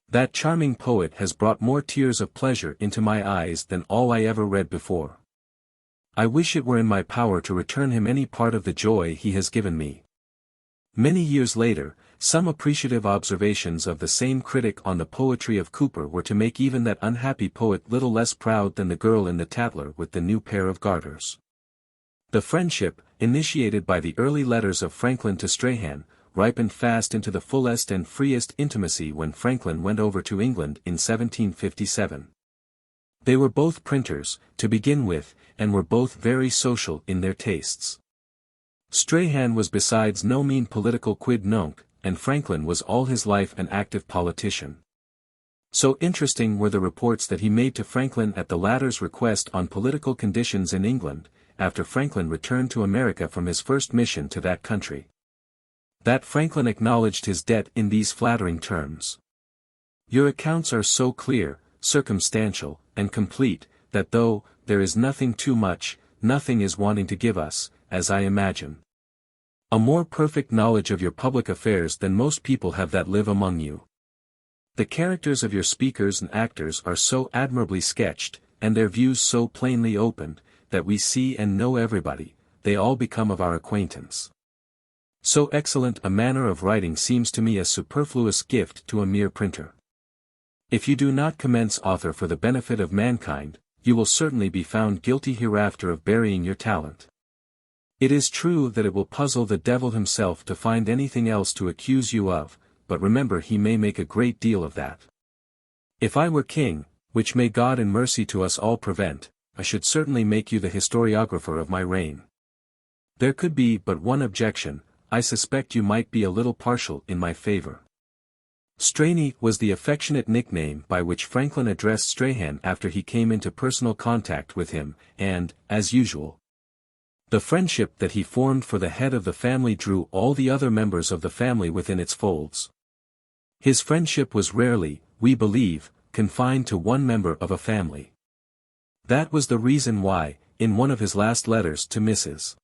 That charming poet has brought more tears of pleasure into my eyes than all I ever read before. I wish it were in my power to return him any part of the joy he has given me. Many years later, some appreciative observations of the same critic on the poetry of Cooper were to make even that unhappy poet little less proud than the girl in the Tatler with the new pair of garters. The friendship, initiated by the early letters of Franklin to Strahan, ripened fast into the fullest and freest intimacy when Franklin went over to England in 1757. They were both printers, to begin with, and were both very social in their tastes. Strahan was besides no mean political quid nunc, and Franklin was all his life an active politician. So interesting were the reports that he made to Franklin at the latter's request on political conditions in England, after Franklin returned to America from his first mission to that country, that Franklin acknowledged his debt in these flattering terms. Your accounts are so clear, circumstantial, and complete, that though there is nothing too much, nothing is wanting to give us, as I imagine, a more perfect knowledge of your public affairs than most people have that live among you. The characters of your speakers and actors are so admirably sketched, and their views so plainly opened, that we see and know everybody, they all become of our acquaintance. So excellent a manner of writing seems to me a superfluous gift to a mere printer. If you do not commence author for the benefit of mankind, you will certainly be found guilty hereafter of burying your talent. It is true that it will puzzle the devil himself to find anything else to accuse you of, but remember he may make a great deal of that. If I were king, which may God in mercy to us all prevent, I should certainly make you the historiographer of my reign. There could be but one objection, I suspect you might be a little partial in my favor. Straney was the affectionate nickname by which Franklin addressed Strahan after he came into personal contact with him, and, as usual, the friendship that he formed for the head of the family drew all the other members of the family within its folds. His friendship was rarely, we believe, confined to one member of a family. That was the reason why, in one of his last letters to Mrs.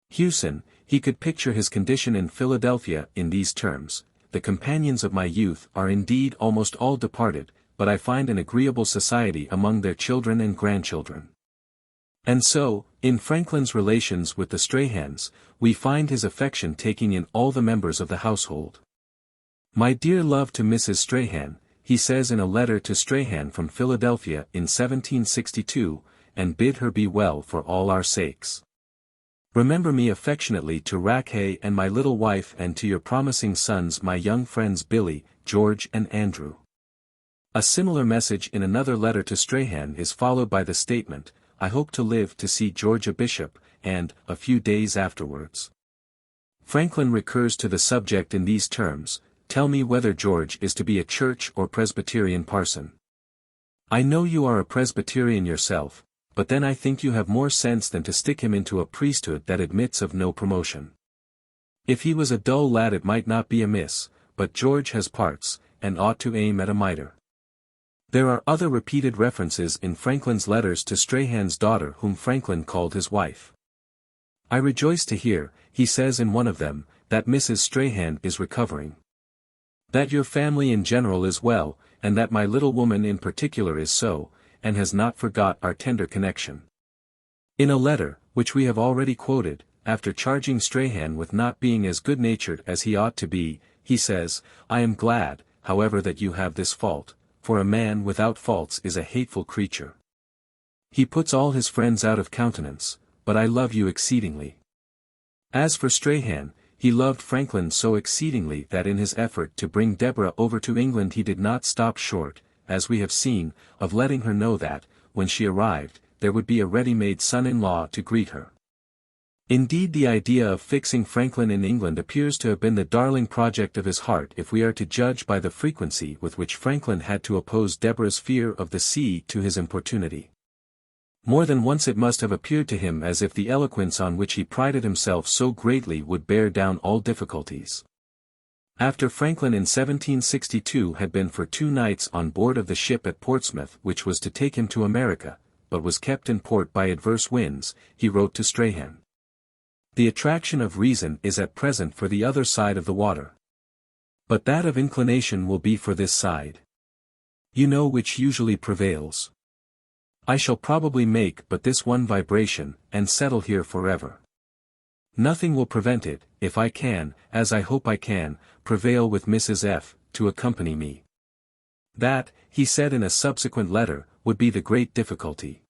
Hewson, he could picture his condition in Philadelphia in these terms: the companions of my youth are indeed almost all departed, but I find an agreeable society among their children and grandchildren. And so, in Franklin's relations with the Strahans, we find his affection taking in all the members of the household. My dear love to Mrs. Strahan, he says in a letter to Strahan from Philadelphia in 1762, and bid her be well for all our sakes. Remember me affectionately to Rackhay and my little wife, and to your promising sons my young friends Billy, George and Andrew. A similar message in another letter to Strahan is followed by the statement, I hope to live to see George a bishop, and, a few days afterwards, Franklin recurs to the subject in these terms, tell me whether George is to be a church or Presbyterian parson. I know you are a Presbyterian yourself, but then I think you have more sense than to stick him into a priesthood that admits of no promotion. If he was a dull lad it might not be amiss, but George has parts, and ought to aim at a mitre. There are other repeated references in Franklin's letters to Strahan's daughter whom Franklin called his wife. I rejoice to hear, he says in one of them, that Mrs. Strahan is recovering. That your family in general is well, and that my little woman in particular is so, and has not forgot our tender connection. In a letter, which we have already quoted, after charging Strahan with not being as good-natured as he ought to be, he says, I am glad, however, that you have this fault, for a man without faults is a hateful creature. He puts all his friends out of countenance, but I love you exceedingly. As for Strahan, he loved Franklin so exceedingly that in his effort to bring Deborah over to England he did not stop short, as we have seen, of letting her know that, when she arrived, there would be a ready-made son-in-law to greet her. Indeed, the idea of fixing Franklin in England appears to have been the darling project of his heart if we are to judge by the frequency with which Franklin had to oppose Deborah's fear of the sea to his importunity. More than once it must have appeared to him as if the eloquence on which he prided himself so greatly would bear down all difficulties. After Franklin in 1762 had been for 2 nights on board of the ship at Portsmouth which was to take him to America, but was kept in port by adverse winds, he wrote to Strahan. The attraction of reason is at present for the other side of the water. But that of inclination will be for this side. You know which usually prevails. I shall probably make but this one vibration, and settle here forever. Nothing will prevent it, if I can, as I hope I can, prevail with Mrs. F. to accompany me. That, he said in a subsequent letter, would be the great difficulty.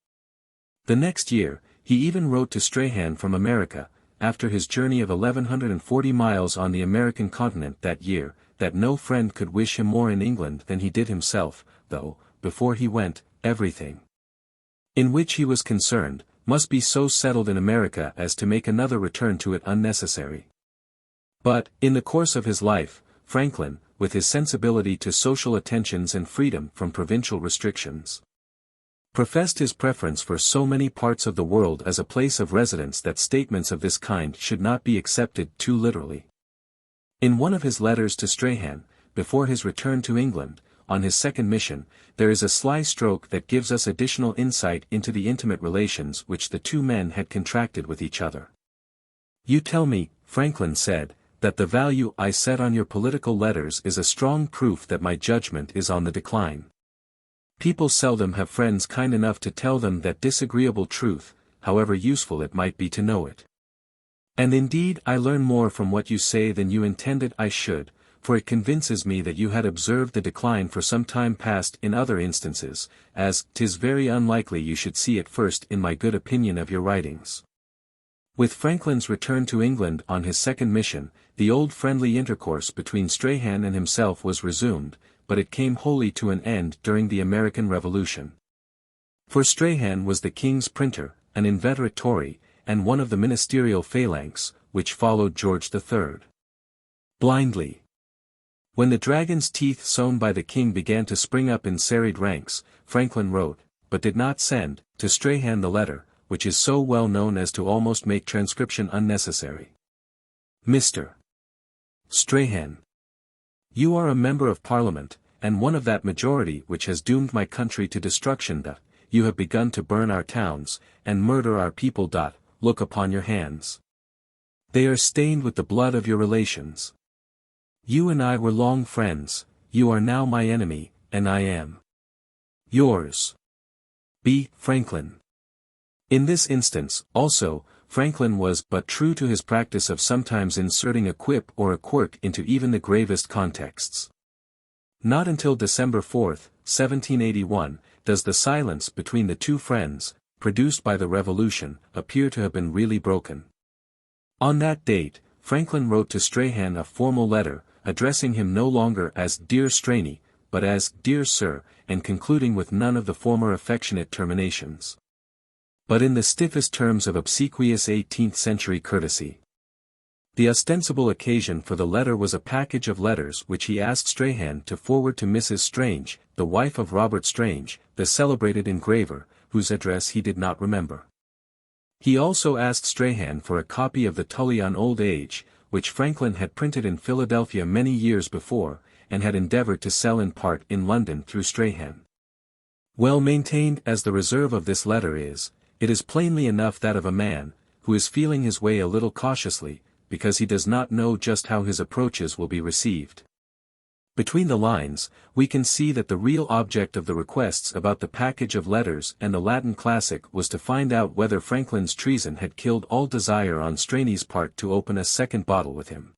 The next year, he even wrote to Strahan from America, after his journey of 1140 miles on the American continent that year, that no friend could wish him more in England than he did himself, though, before he went, everything in which he was concerned, must be so settled in America as to make another return to it unnecessary. But, in the course of his life, Franklin, with his sensibility to social attentions and freedom from provincial restrictions, professed his preference for so many parts of the world as a place of residence that statements of this kind should not be accepted too literally. In one of his letters to Strahan, before his return to England, on his second mission, there is a sly stroke that gives us additional insight into the intimate relations which the 2 men had contracted with each other. You tell me, Franklin said, that the value I set on your political letters is a strong proof that my judgment is on the decline. People seldom have friends kind enough to tell them that disagreeable truth, however useful it might be to know it. And indeed I learn more from what you say than you intended I should, for it convinces me that you had observed the decline for some time past in other instances, as 'tis very unlikely you should see it first in my good opinion of your writings. With Franklin's return to England on his second mission, the old friendly intercourse between Strahan and himself was resumed, but it came wholly to an end during the American Revolution. For Strahan was the king's printer, an inveterate Tory, and one of the ministerial phalanx, which followed George III. blindly. When the dragon's teeth sown by the king began to spring up in serried ranks, Franklin wrote, but did not send, to Strahan the letter, which is so well known as to almost make transcription unnecessary. Mr. Strahan, you are a member of Parliament, and one of that majority which has doomed my country to destruction. You have begun to burn our towns, and murder our people. Look upon your hands. They are stained with the blood of your relations. You and I were long friends, you are now my enemy, and I am yours. B. Franklin. In this instance, also, Franklin was but true to his practice of sometimes inserting a quip or a quirk into even the gravest contexts. Not until December 4, 1781, does the silence between the 2 friends, produced by the Revolution, appear to have been really broken. On that date, Franklin wrote to Strahan a formal letter, addressing him no longer as Dear Straney, but as Dear Sir, and concluding with none of the former affectionate terminations, but in the stiffest terms of obsequious 18th-century courtesy. The ostensible occasion for the letter was a package of letters which he asked Strahan to forward to Mrs. Strange, the wife of Robert Strange, the celebrated engraver, whose address he did not remember. He also asked Strahan for a copy of the Tully on Old Age, which Franklin had printed in Philadelphia many years before, and had endeavored to sell in part in London through Strahan. Well maintained as the reserve of this letter is, it is plainly enough that of a man, who is feeling his way a little cautiously, because he does not know just how his approaches will be received. Between the lines, we can see that the real object of the requests about the package of letters and the Latin classic was to find out whether Franklin's treason had killed all desire on Straney's part to open a second bottle with him.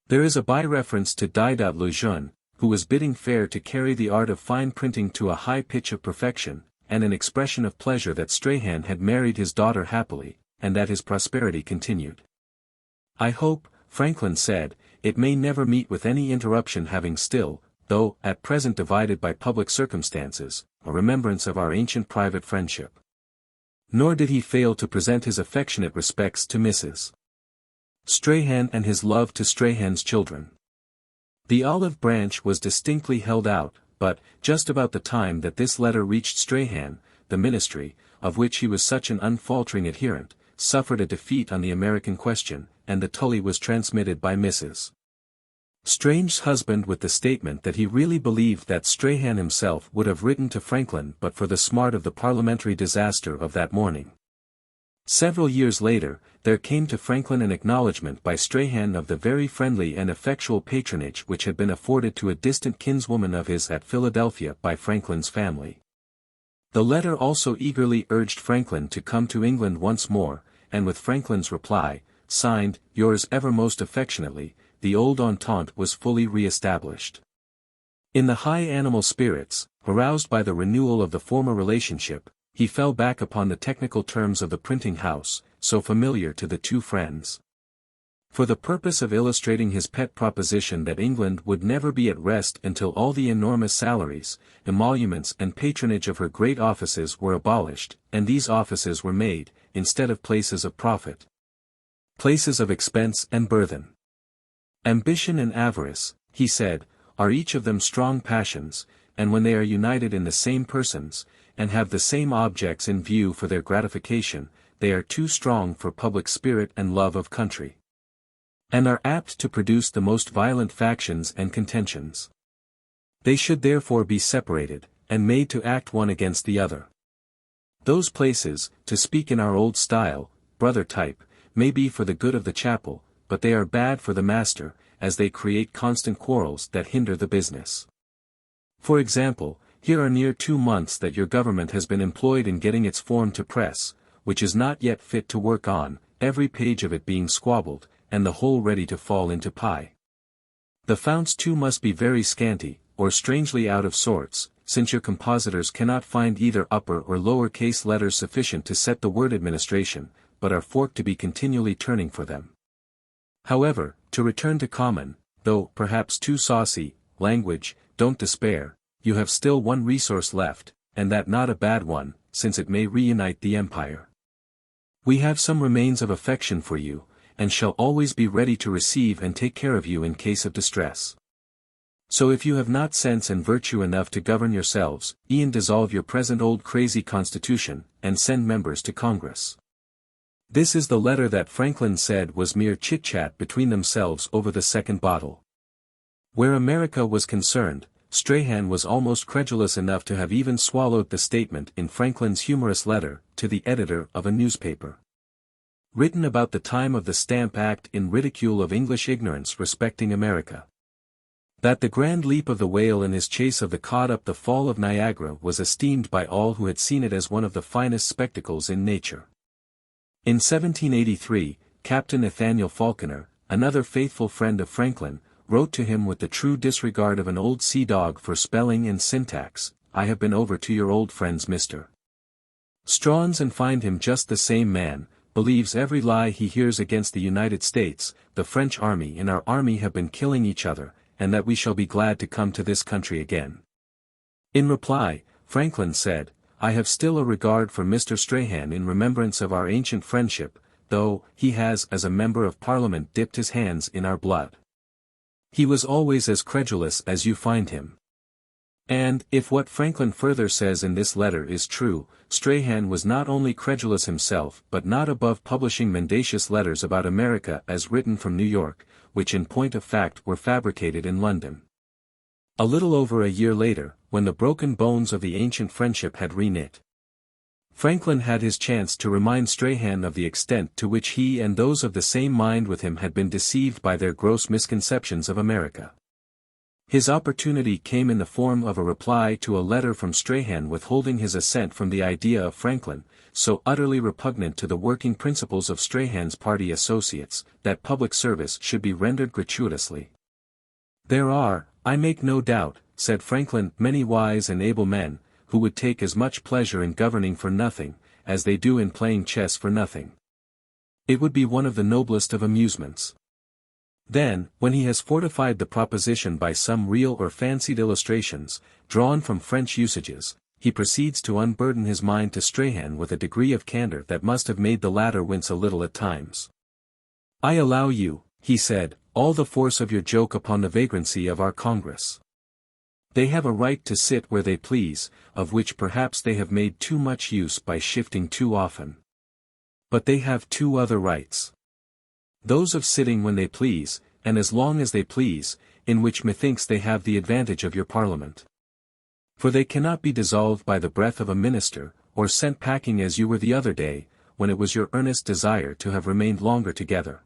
There is a by-reference to Didat Lejeune, who was bidding fair to carry the art of fine printing to a high pitch of perfection, and an expression of pleasure that Strahan had married his daughter happily, and that his prosperity continued. I hope, Franklin said, it may never meet with any interruption, having still, though at present divided by public circumstances, a remembrance of our ancient private friendship. Nor did he fail to present his affectionate respects to Mrs. Strahan and his love to Strahan's children. The olive branch was distinctly held out, but, just about the time that this letter reached Strahan, the ministry, of which he was such an unfaltering adherent, suffered a defeat on the American question, and the Tully was transmitted by Mrs. Strange's husband with the statement that he really believed that Strahan himself would have written to Franklin but for the smart of the parliamentary disaster of that morning. Several years later, there came to Franklin an acknowledgment by Strahan of the very friendly and effectual patronage which had been afforded to a distant kinswoman of his at Philadelphia by Franklin's family. The letter also eagerly urged Franklin to come to England once more, and with Franklin's reply, signed, "Yours ever most affectionately," the old entente was fully re-established. In the high animal spirits, aroused by the renewal of the former relationship, he fell back upon the technical terms of the printing house, so familiar to the two friends. For the purpose of illustrating his pet proposition that England would never be at rest until all the enormous salaries, emoluments and patronage of her great offices were abolished, and these offices were made, instead of places of profit, places of expense and burthen. Ambition and avarice, he said, are each of them strong passions, and when they are united in the same persons, and have the same objects in view for their gratification, they are too strong for public spirit and love of country, and are apt to produce the most violent factions and contentions. They should therefore be separated, and made to act one against the other. Those places, to speak in our old style, brother type, may be for the good of the chapel, but they are bad for the master, as they create constant quarrels that hinder the business. For example, here are near 2 months that your government has been employed in getting its form to press, which is not yet fit to work on, every page of it being squabbled, and the whole ready to fall into pie. The founts too must be very scanty, or strangely out of sorts, since your compositors cannot find either upper or lower case letters sufficient to set the word administration, but are forked to be continually turning for them. However, to return to common, though perhaps too saucy, language, don't despair, you have still one resource left, and that not a bad one, since it may reunite the empire. We have some remains of affection for you, and shall always be ready to receive and take care of you in case of distress. So if you have not sense and virtue enough to govern yourselves, e'en dissolve your present old crazy constitution, and send members to Congress. This is the letter that Franklin said was mere chit-chat between themselves over the second bottle. Where America was concerned, Strahan was almost credulous enough to have even swallowed the statement in Franklin's humorous letter to the editor of a newspaper, written about the time of the Stamp Act in ridicule of English ignorance respecting America, that the grand leap of the whale in his chase of the cod up the fall of Niagara was esteemed by all who had seen it as one of the finest spectacles in nature. In 1783, Captain Nathaniel Falconer, another faithful friend of Franklin, wrote to him with the true disregard of an old sea dog for spelling and syntax, "I have been over to your old friends Mr. Strahan's and find him just the same man, believes every lie he hears against the United States, the French army and our army have been killing each other, and that we shall be glad to come to this country again." In reply, Franklin said, "I have still a regard for Mr. Strahan in remembrance of our ancient friendship, though he has as a member of Parliament dipped his hands in our blood. He was always as credulous as you find him." And, if what Franklin further says in this letter is true, Strahan was not only credulous himself but not above publishing mendacious letters about America as written from New York, which in point of fact were fabricated in London. A little over a year later, when the broken bones of the ancient friendship had reknit, Franklin had his chance to remind Strahan of the extent to which he and those of the same mind with him had been deceived by their gross misconceptions of America. His opportunity came in the form of a reply to a letter from Strahan withholding his assent from the idea of Franklin, so utterly repugnant to the working principles of Strahan's party associates, that public service should be rendered gratuitously. "There are, I make no doubt," said Franklin, "many wise and able men, who would take as much pleasure in governing for nothing, as they do in playing chess for nothing. It would be one of the noblest of amusements." Then, when he has fortified the proposition by some real or fancied illustrations, drawn from French usages, he proceeds to unburden his mind to Strahan with a degree of candor that must have made the latter wince a little at times. "I allow you," he said, "all the force of your joke upon the vagrancy of our Congress. They have a right to sit where they please, of which perhaps they have made too much use by shifting too often. But they have two other rights. Those of sitting when they please, and as long as they please, in which methinks they have the advantage of your parliament. For they cannot be dissolved by the breath of a minister, or sent packing as you were the other day, when it was your earnest desire to have remained longer together.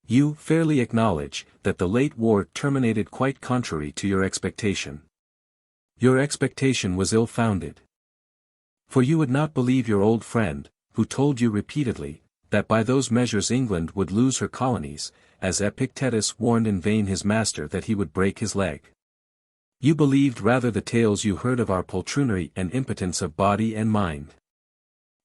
You fairly acknowledge that the late war terminated quite contrary to your expectation. Your expectation was ill-founded. For you would not believe your old friend, who told you repeatedly, that by those measures England would lose her colonies, as Epictetus warned in vain his master that he would break his leg. You believed rather the tales you heard of our poltroonery and impotence of body and mind.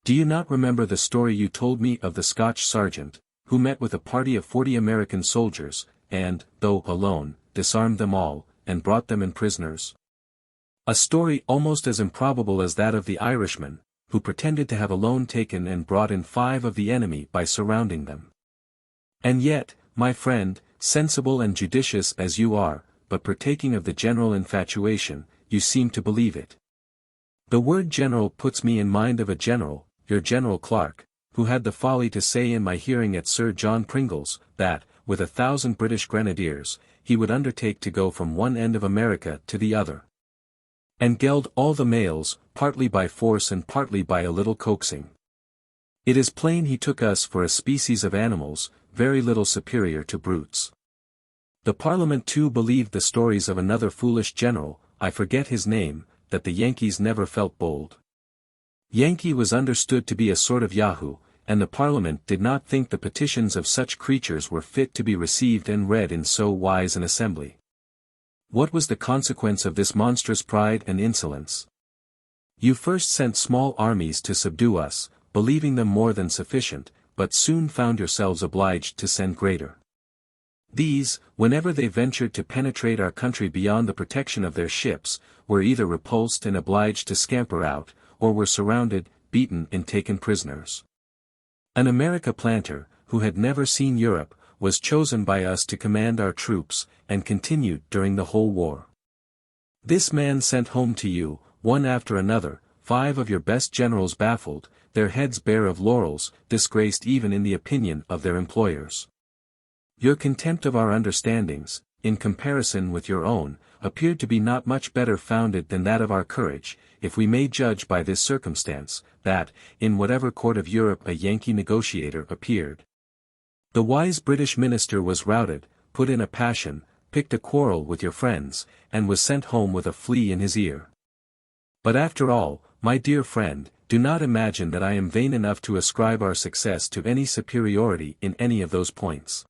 Do you not remember the story you told me of the Scotch sergeant, who met with a party of 40 American soldiers, and, though alone, disarmed them all, and brought them in prisoners? A story almost as improbable as that of the Irishman, who pretended to have alone taken and brought in 5 of the enemy by surrounding them. And yet, my friend, sensible and judicious as you are, but partaking of the general infatuation, you seem to believe it. The word general puts me in mind of a general, your General Clark, who had the folly to say in my hearing at Sir John Pringle's, that, with 1,000 British grenadiers, he would undertake to go from one end of America to the other, and geld all the males, partly by force and partly by a little coaxing. It is plain he took us for a species of animals, very little superior to brutes. The Parliament too believed the stories of another foolish general, I forget his name, that the Yankees never felt bold. Yankee was understood to be a sort of Yahoo, and the Parliament did not think the petitions of such creatures were fit to be received and read in so wise an assembly. What was the consequence of this monstrous pride and insolence? You first sent small armies to subdue us, believing them more than sufficient, but soon found yourselves obliged to send greater. These, whenever they ventured to penetrate our country beyond the protection of their ships, were either repulsed and obliged to scamper out, or were surrounded, beaten and taken prisoners. An America planter, who had never seen Europe, was chosen by us to command our troops, and continued during the whole war. This man sent home to you, one after another, 5 of your best generals baffled, their heads bare of laurels, disgraced even in the opinion of their employers. Your contempt of our understandings, in comparison with your own, appeared to be not much better founded than that of our courage, if we may judge by this circumstance, that, in whatever court of Europe a Yankee negotiator appeared, the wise British minister was routed, put in a passion, picked a quarrel with your friends, and was sent home with a flea in his ear. But after all, my dear friend, do not imagine that I am vain enough to ascribe our success to any superiority in any of those points.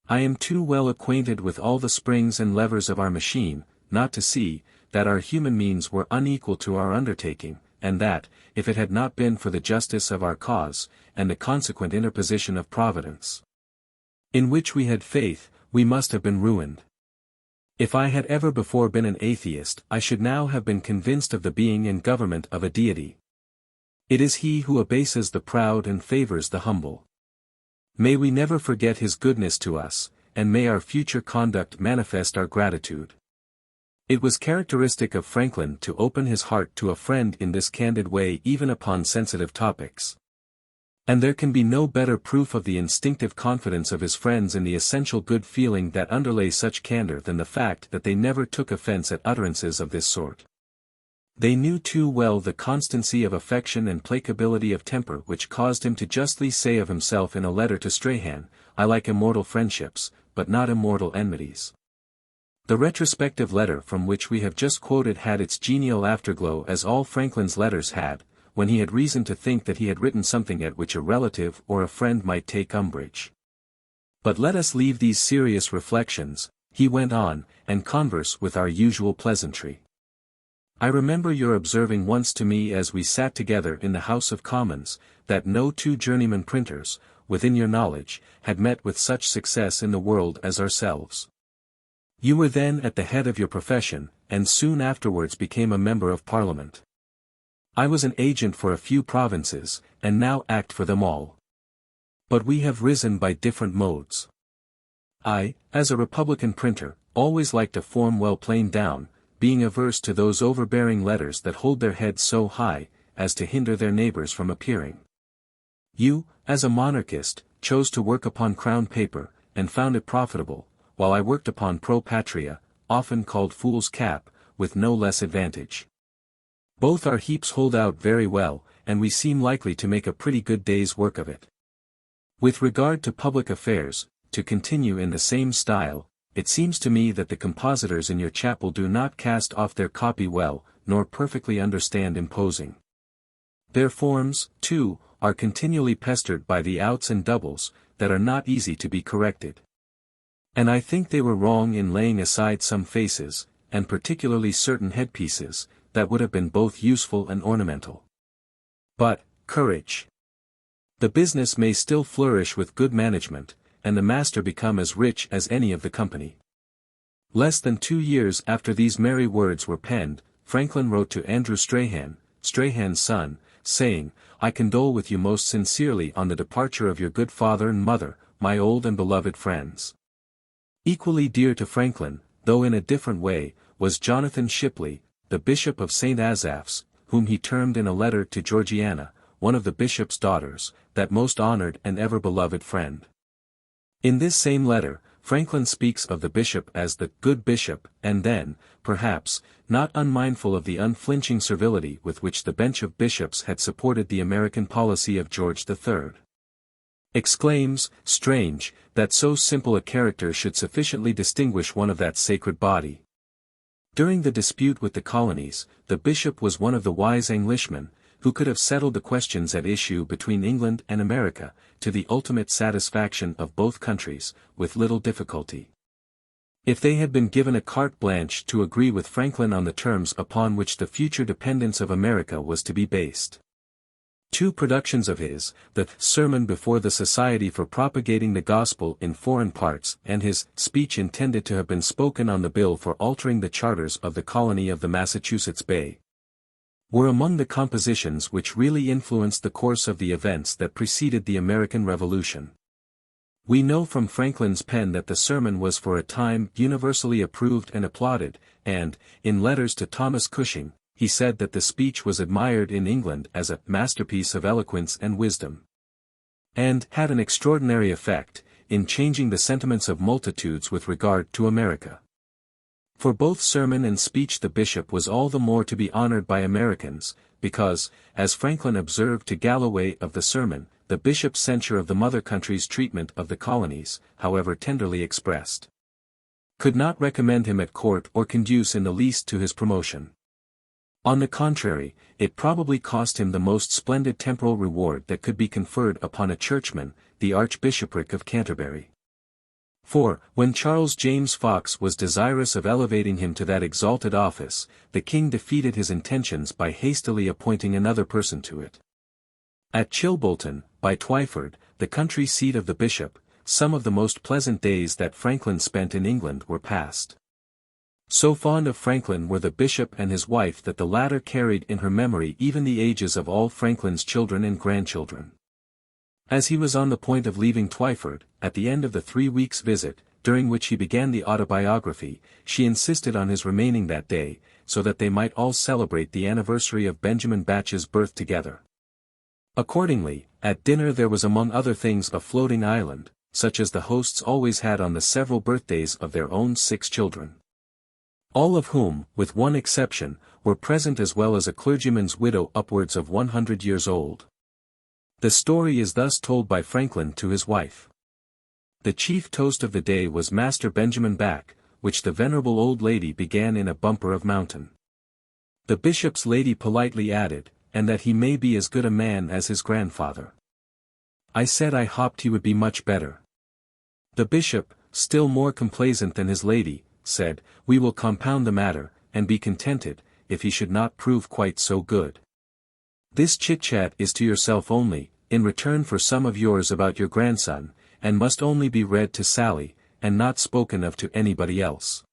I am too well acquainted with all the springs and levers of our machine, not to see, that our human means were unequal to our undertaking, and that, if it had not been for the justice of our cause, and the consequent interposition of Providence, in which we had faith, we must have been ruined. If I had ever before been an atheist, I should now have been convinced of the being and government of a deity. It is he who abases the proud and favors the humble. May we never forget his goodness to us, and may our future conduct manifest our gratitude. It was characteristic of Franklin to open his heart to a friend in this candid way even upon sensitive topics. And there can be no better proof of the instinctive confidence of his friends in the essential good feeling that underlays such candor than the fact that they never took offense at utterances of this sort. They knew too well the constancy of affection and placability of temper which caused him to justly say of himself in a letter to Strahan, "I like immortal friendships, but not immortal enmities." The retrospective letter from which we have just quoted had its genial afterglow as all Franklin's letters had, when he had reason to think that he had written something at which a relative or a friend might take umbrage. But let us leave these serious reflections, he went on, and converse with our usual pleasantry. I remember your observing once to me as we sat together in the House of Commons, that no 2 journeyman printers, within your knowledge, had met with such success in the world as ourselves. You were then at the head of your profession, and soon afterwards became a member of Parliament. I was an agent for a few provinces, and now act for them all. But we have risen by different modes. I, as a Republican printer, always liked a form well planed down, being averse to those overbearing letters that hold their heads so high, as to hinder their neighbors from appearing. You, as a monarchist, chose to work upon crown paper, and found it profitable, while I worked upon pro patria, often called fool's cap, with no less advantage. Both our heaps hold out very well, and we seem likely to make a pretty good day's work of it. With regard to public affairs, to continue in the same style, it seems to me that the compositors in your chapel do not cast off their copy well, nor perfectly understand imposing. Their forms, too, are continually pestered by the outs and doubles, that are not easy to be corrected. And I think they were wrong in laying aside some faces, and particularly certain headpieces, that would have been both useful and ornamental. But, courage! The business may still flourish with good management, and the master become as rich as any of the company. Less than 2 years after these merry words were penned, Franklin wrote to Andrew Strahan, Strahan's son, saying, I condole with you most sincerely on the departure of your good father and mother, my old and beloved friends. Equally dear to Franklin, though in a different way, was Jonathan Shipley, the Bishop of St. Asaph's, whom he termed in a letter to Georgiana, one of the bishop's daughters, that most honored and ever beloved friend. In this same letter, Franklin speaks of the bishop as the good bishop, and then, perhaps, not unmindful of the unflinching servility with which the bench of bishops had supported the American policy of George III. Exclaims, strange, that so simple a character should sufficiently distinguish one of that sacred body. During the dispute with the colonies, the bishop was one of the wise Englishmen, who could have settled the questions at issue between England and America, to the ultimate satisfaction of both countries, with little difficulty. If they had been given a carte blanche to agree with Franklin on the terms upon which the future dependence of America was to be based. 2 productions of his, the Sermon before the Society for Propagating the Gospel in Foreign Parts and his speech intended to have been spoken on the bill for altering the charters of the colony of the Massachusetts Bay, were among the compositions which really influenced the course of the events that preceded the American Revolution. We know from Franklin's pen that the sermon was for a time universally approved and applauded, and, in letters to Thomas Cushing, he said that the speech was admired in England as a masterpiece of eloquence and wisdom, and had an extraordinary effect, in changing the sentiments of multitudes with regard to America. For both sermon and speech the bishop was all the more to be honored by Americans, because, as Franklin observed to Galloway of the sermon, the bishop's censure of the mother country's treatment of the colonies, however tenderly expressed, could not recommend him at court or conduce in the least to his promotion. On the contrary, it probably cost him the most splendid temporal reward that could be conferred upon a churchman, the Archbishopric of Canterbury. For, when Charles James Fox was desirous of elevating him to that exalted office, the king defeated his intentions by hastily appointing another person to it. At Chilbolton, by Twyford, the country seat of the bishop, some of the most pleasant days that Franklin spent in England were passed. So fond of Franklin were the bishop and his wife that the latter carried in her memory even the ages of all Franklin's children and grandchildren. As he was on the point of leaving Twyford, at the end of the 3 weeks' visit, during which he began the Autobiography, she insisted on his remaining that day, so that they might all celebrate the anniversary of Benjamin Batch's birth together. Accordingly, at dinner there was among other things a floating island, such as the hosts always had on the several birthdays of their own 6 children. All of whom, with one exception, were present, as well as a clergyman's widow upwards of 100 years old. The story is thus told by Franklin to his wife. The chief toast of the day was Master Benjamin Back, which the venerable old lady began in a bumper of mountain. The bishop's lady politely added, and that he may be as good a man as his grandfather. I said I hopped he would be much better. The bishop, still more complaisant than his lady, said, we will compound the matter, and be contented, if he should not prove quite so good. This chit-chat is to yourself only, in return for some of yours about your grandson, and must only be read to Sally, and not spoken of to anybody else.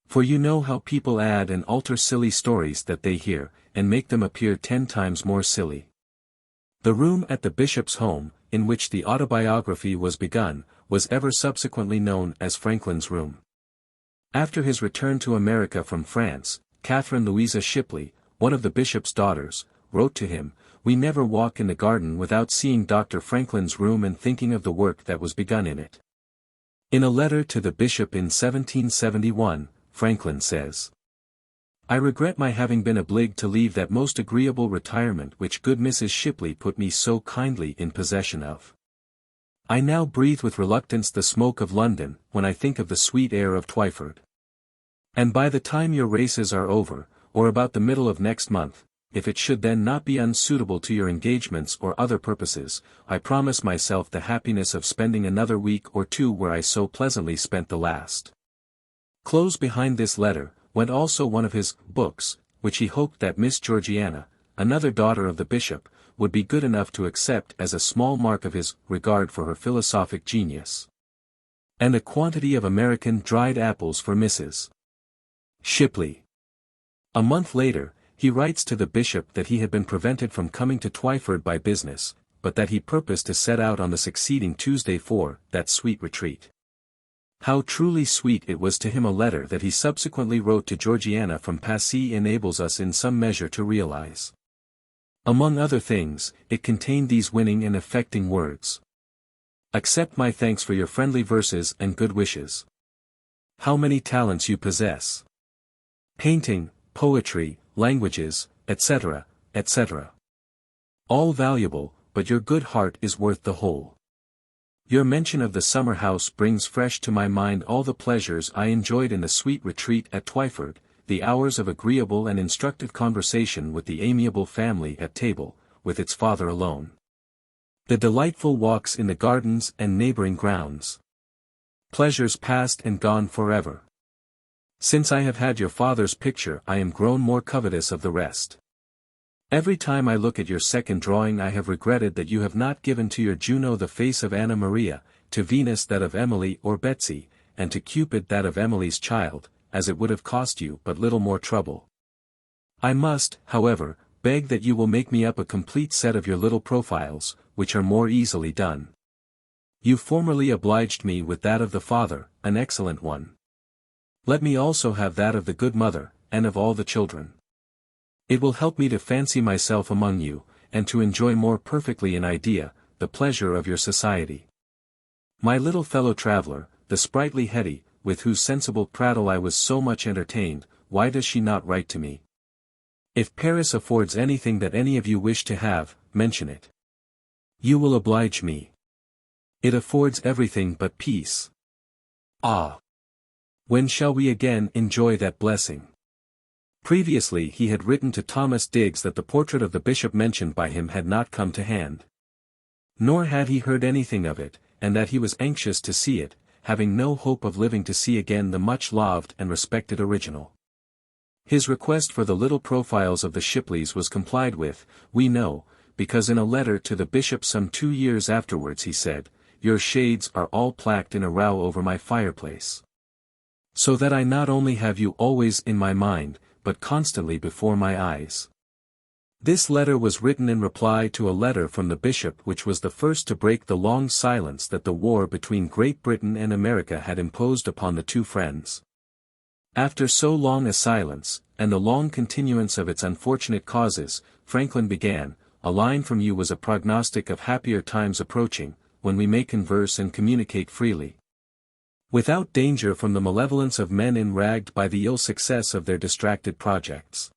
For you know how people add and alter silly stories that they hear, and make them appear 10 times more silly. The room at the bishop's home, in which the Autobiography was begun, was ever subsequently known as Franklin's room. After his return to America from France, Catherine Louisa Shipley, one of the bishop's daughters, wrote to him, "We never walk in the garden without seeing Dr. Franklin's room and thinking of the work that was begun in it." In a letter to the bishop in 1771, Franklin says, "I regret my having been obliged to leave that most agreeable retirement which good Mrs. Shipley put me so kindly in possession of. I now breathe with reluctance the smoke of London, when I think of the sweet air of Twyford. And by the time your races are over, or about the middle of next month, if it should then not be unsuitable to your engagements or other purposes, I promise myself the happiness of spending another week or two where I so pleasantly spent the last." Close behind this letter, went also one of his books, which he hoped that Miss Georgiana, another daughter of the bishop, would be good enough to accept as a small mark of his regard for her philosophic genius. And a quantity of American dried apples for Mrs. Shipley. A month later, he writes to the bishop that he had been prevented from coming to Twyford by business, but that he purposed to set out on the succeeding Tuesday for that sweet retreat. How truly sweet it was to him. A letter that he subsequently wrote to Georgiana from Passy enables us in some measure to realize. Among other things, it contained these winning and affecting words: "Accept my thanks for your friendly verses and good wishes. How many talents you possess! Painting, poetry, languages, etc., etc. All valuable, but your good heart is worth the whole. Your mention of the summer house brings fresh to my mind all the pleasures I enjoyed in the sweet retreat at Twyford, the hours of agreeable and instructive conversation with the amiable family at table, with its father alone. The delightful walks in the gardens and neighboring grounds. Pleasures past and gone forever. Since I have had your father's picture I am grown more covetous of the rest. Every time I look at your second drawing I have regretted that you have not given to your Juno the face of Anna Maria, to Venus that of Emily or Betsy, and to Cupid that of Emily's child, as it would have cost you but little more trouble. I must, however, beg that you will make me up a complete set of your little profiles, which are more easily done. You formerly obliged me with that of the father, an excellent one. Let me also have that of the good mother, and of all the children. It will help me to fancy myself among you, and to enjoy more perfectly in idea, the pleasure of your society. My little fellow traveller, the sprightly Hetty, with whose sensible prattle I was so much entertained, why does she not write to me? If Paris affords anything that any of you wish to have, mention it. You will oblige me. It affords everything but peace. Ah! When shall we again enjoy that blessing? Previously he had written to Thomas Digges that the portrait of the bishop mentioned by him had not come to hand. Nor had he heard anything of it, and that he was anxious to see it, having no hope of living to see again the much-loved and respected original. His request for the little profiles of the Shipleys was complied with, we know, because in a letter to the bishop some 2 years afterwards he said, "Your shades are all plaqued in a row over my fireplace. So that I not only have you always in my mind, but constantly before my eyes." This letter was written in reply to a letter from the bishop which was the first to break the long silence that the war between Great Britain and America had imposed upon the two friends. After so long a silence, and the long continuance of its unfortunate causes, Franklin began, "A line from you was a prognostic of happier times approaching, when we may converse and communicate freely, without danger from the malevolence of men enragged by the ill success of their distracted projects."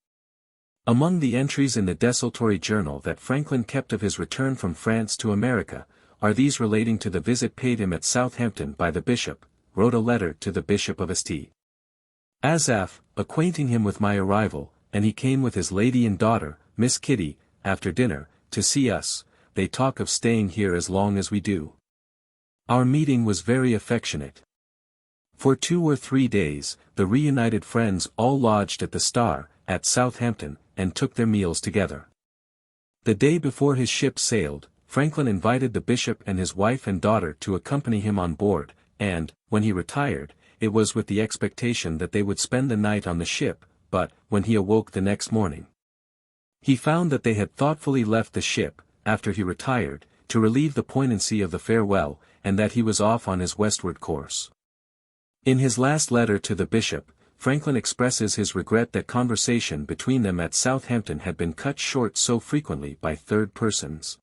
Among the entries in the desultory journal that Franklin kept of his return from France to America, are these relating to the visit paid him at Southampton by the bishop, wrote a letter to the Bishop of St. Asaph, acquainting him with my arrival, and he came with his lady and daughter, Miss Kitty, after dinner, to see us. They talk of staying here as long as we do. Our meeting was very affectionate. For 2 or 3 days, the reunited friends all lodged at the Star, at Southampton, and took their meals together. The day before his ship sailed, Franklin invited the bishop and his wife and daughter to accompany him on board, and, when he retired, it was with the expectation that they would spend the night on the ship, but, when he awoke the next morning, he found that they had thoughtfully left the ship, after he retired, to relieve the poignancy of the farewell, and that he was off on his westward course. In his last letter to the bishop, Franklin expresses his regret that conversation between them at Southampton had been cut short so frequently by third persons,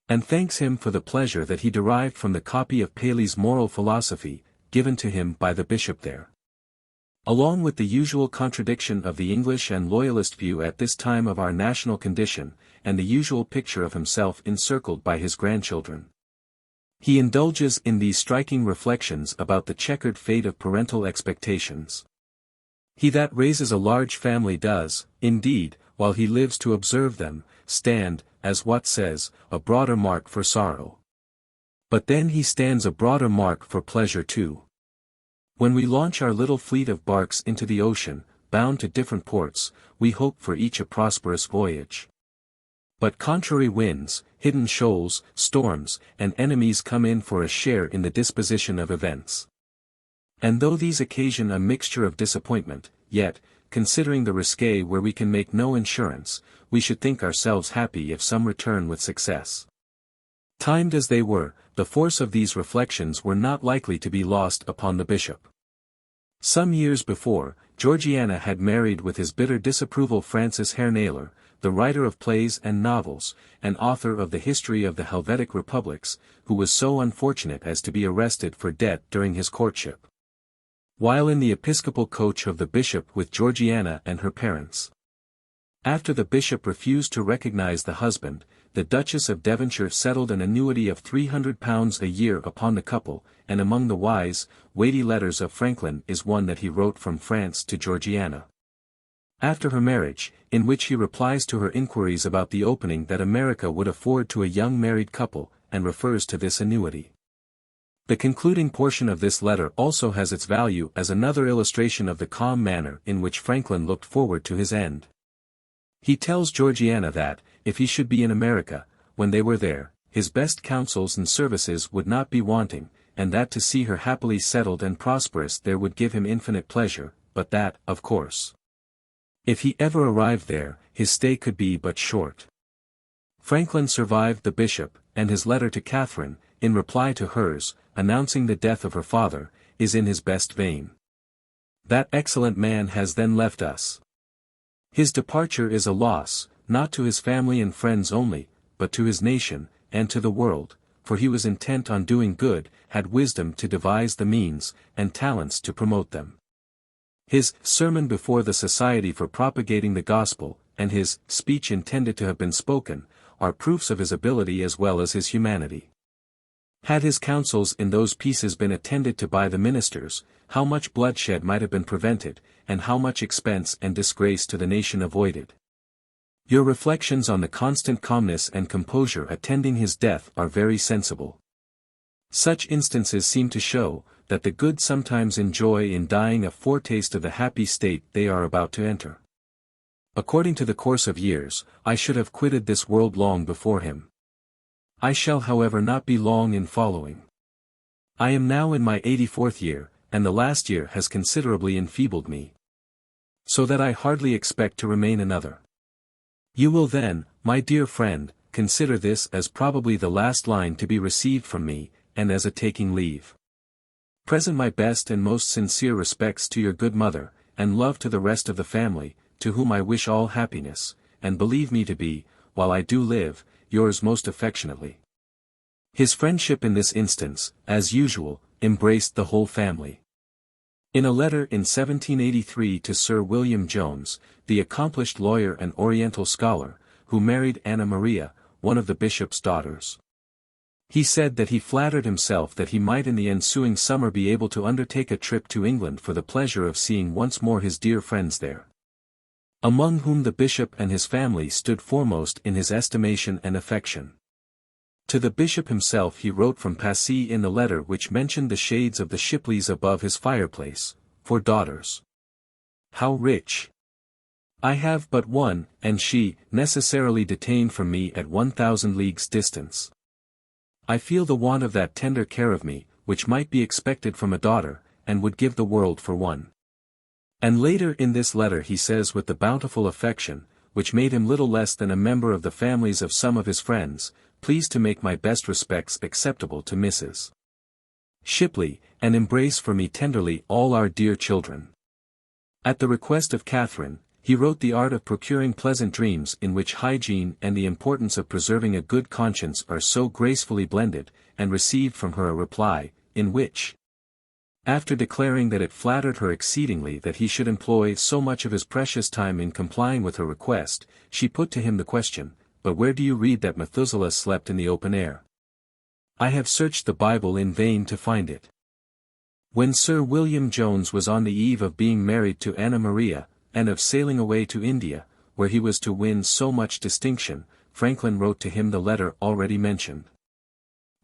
and thanks him for the pleasure that he derived from the copy of Paley's Moral Philosophy, given to him by the bishop there. Along with the usual contradiction of the English and Loyalist view at this time of our national condition, and the usual picture of himself encircled by his grandchildren, he indulges in these striking reflections about the checkered fate of parental expectations. He that raises a large family does, indeed, while he lives to observe them, stand, as Watt says, a broader mark for sorrow. But then he stands a broader mark for pleasure too. When we launch our little fleet of barks into the ocean, bound to different ports, we hope for each a prosperous voyage. But contrary winds, hidden shoals, storms, and enemies come in for a share in the disposition of events. And though these occasion a mixture of disappointment, yet, considering the risque where we can make no insurance, we should think ourselves happy if some return with success. Timed as they were, the force of these reflections were not likely to be lost upon the bishop. Some years before, Georgiana had married with his bitter disapproval Francis Hare Naylor, the writer of plays and novels, and author of the History of the Helvetic Republics, who was so unfortunate as to be arrested for debt during his courtship, while in the episcopal coach of the bishop with Georgiana and her parents. After the bishop refused to recognize the husband, the Duchess of Devonshire settled an annuity of £300 a year upon the couple, and among the wise, weighty letters of Franklin is one that he wrote from France to Georgiana, after her marriage, in which he replies to her inquiries about the opening that America would afford to a young married couple, and refers to this annuity. The concluding portion of this letter also has its value as another illustration of the calm manner in which Franklin looked forward to his end. He tells Georgiana that, if he should be in America, when they were there, his best counsels and services would not be wanting, and that to see her happily settled and prosperous there would give him infinite pleasure, but that, of course, if he ever arrived there, his stay could be but short. Franklin survived the bishop, and his letter to Catherine, in reply to hers, announcing the death of her father, is in his best vein. That excellent man has then left us. His departure is a loss, not to his family and friends only, but to his nation, and to the world, for he was intent on doing good, had wisdom to devise the means, and talents to promote them. His sermon before the Society for Propagating the Gospel, and his speech intended to have been spoken, are proofs of his ability as well as his humanity. Had his counsels in those pieces been attended to by the ministers, how much bloodshed might have been prevented, and how much expense and disgrace to the nation avoided. Your reflections on the constant calmness and composure attending his death are very sensible. Such instances seem to show, that the good sometimes enjoy in dying a foretaste of the happy state they are about to enter. According to the course of years, I should have quitted this world long before him. I shall however not be long in following. I am now in my 84th year, and the last year has considerably enfeebled me, so that I hardly expect to remain another. You will then, my dear friend, consider this as probably the last line to be received from me, and as a taking leave. Present my best and most sincere respects to your good mother, and love to the rest of the family, to whom I wish all happiness, and believe me to be, while I do live, yours most affectionately. His friendship in this instance, as usual, embraced the whole family. In a letter in 1783 to Sir William Jones, the accomplished lawyer and Oriental scholar, who married Anna Maria, one of the bishop's daughters, he said that he flattered himself that he might in the ensuing summer be able to undertake a trip to England for the pleasure of seeing once more his dear friends there, among whom the bishop and his family stood foremost in his estimation and affection. To the bishop himself he wrote from Passy in the letter which mentioned the shades of the Shipleys above his fireplace, for daughters. How rich! I have but one, and she, necessarily detained from me at 1,000 leagues distance. I feel the want of that tender care of me, which might be expected from a daughter, and would give the world for one. And later in this letter he says with the bountiful affection, which made him little less than a member of the families of some of his friends, please to make my best respects acceptable to Mrs. Shipley, and embrace for me tenderly all our dear children. At the request of Catherine, he wrote The Art of Procuring Pleasant Dreams, in which hygiene and the importance of preserving a good conscience are so gracefully blended, and received from her a reply, in which, after declaring that it flattered her exceedingly that he should employ so much of his precious time in complying with her request, she put to him the question, "But where do you read that Methuselah slept in the open air? I have searched the Bible in vain to find it." When Sir William Jones was on the eve of being married to Anna Maria, and of sailing away to India, where he was to win so much distinction, Franklin wrote to him the letter already mentioned,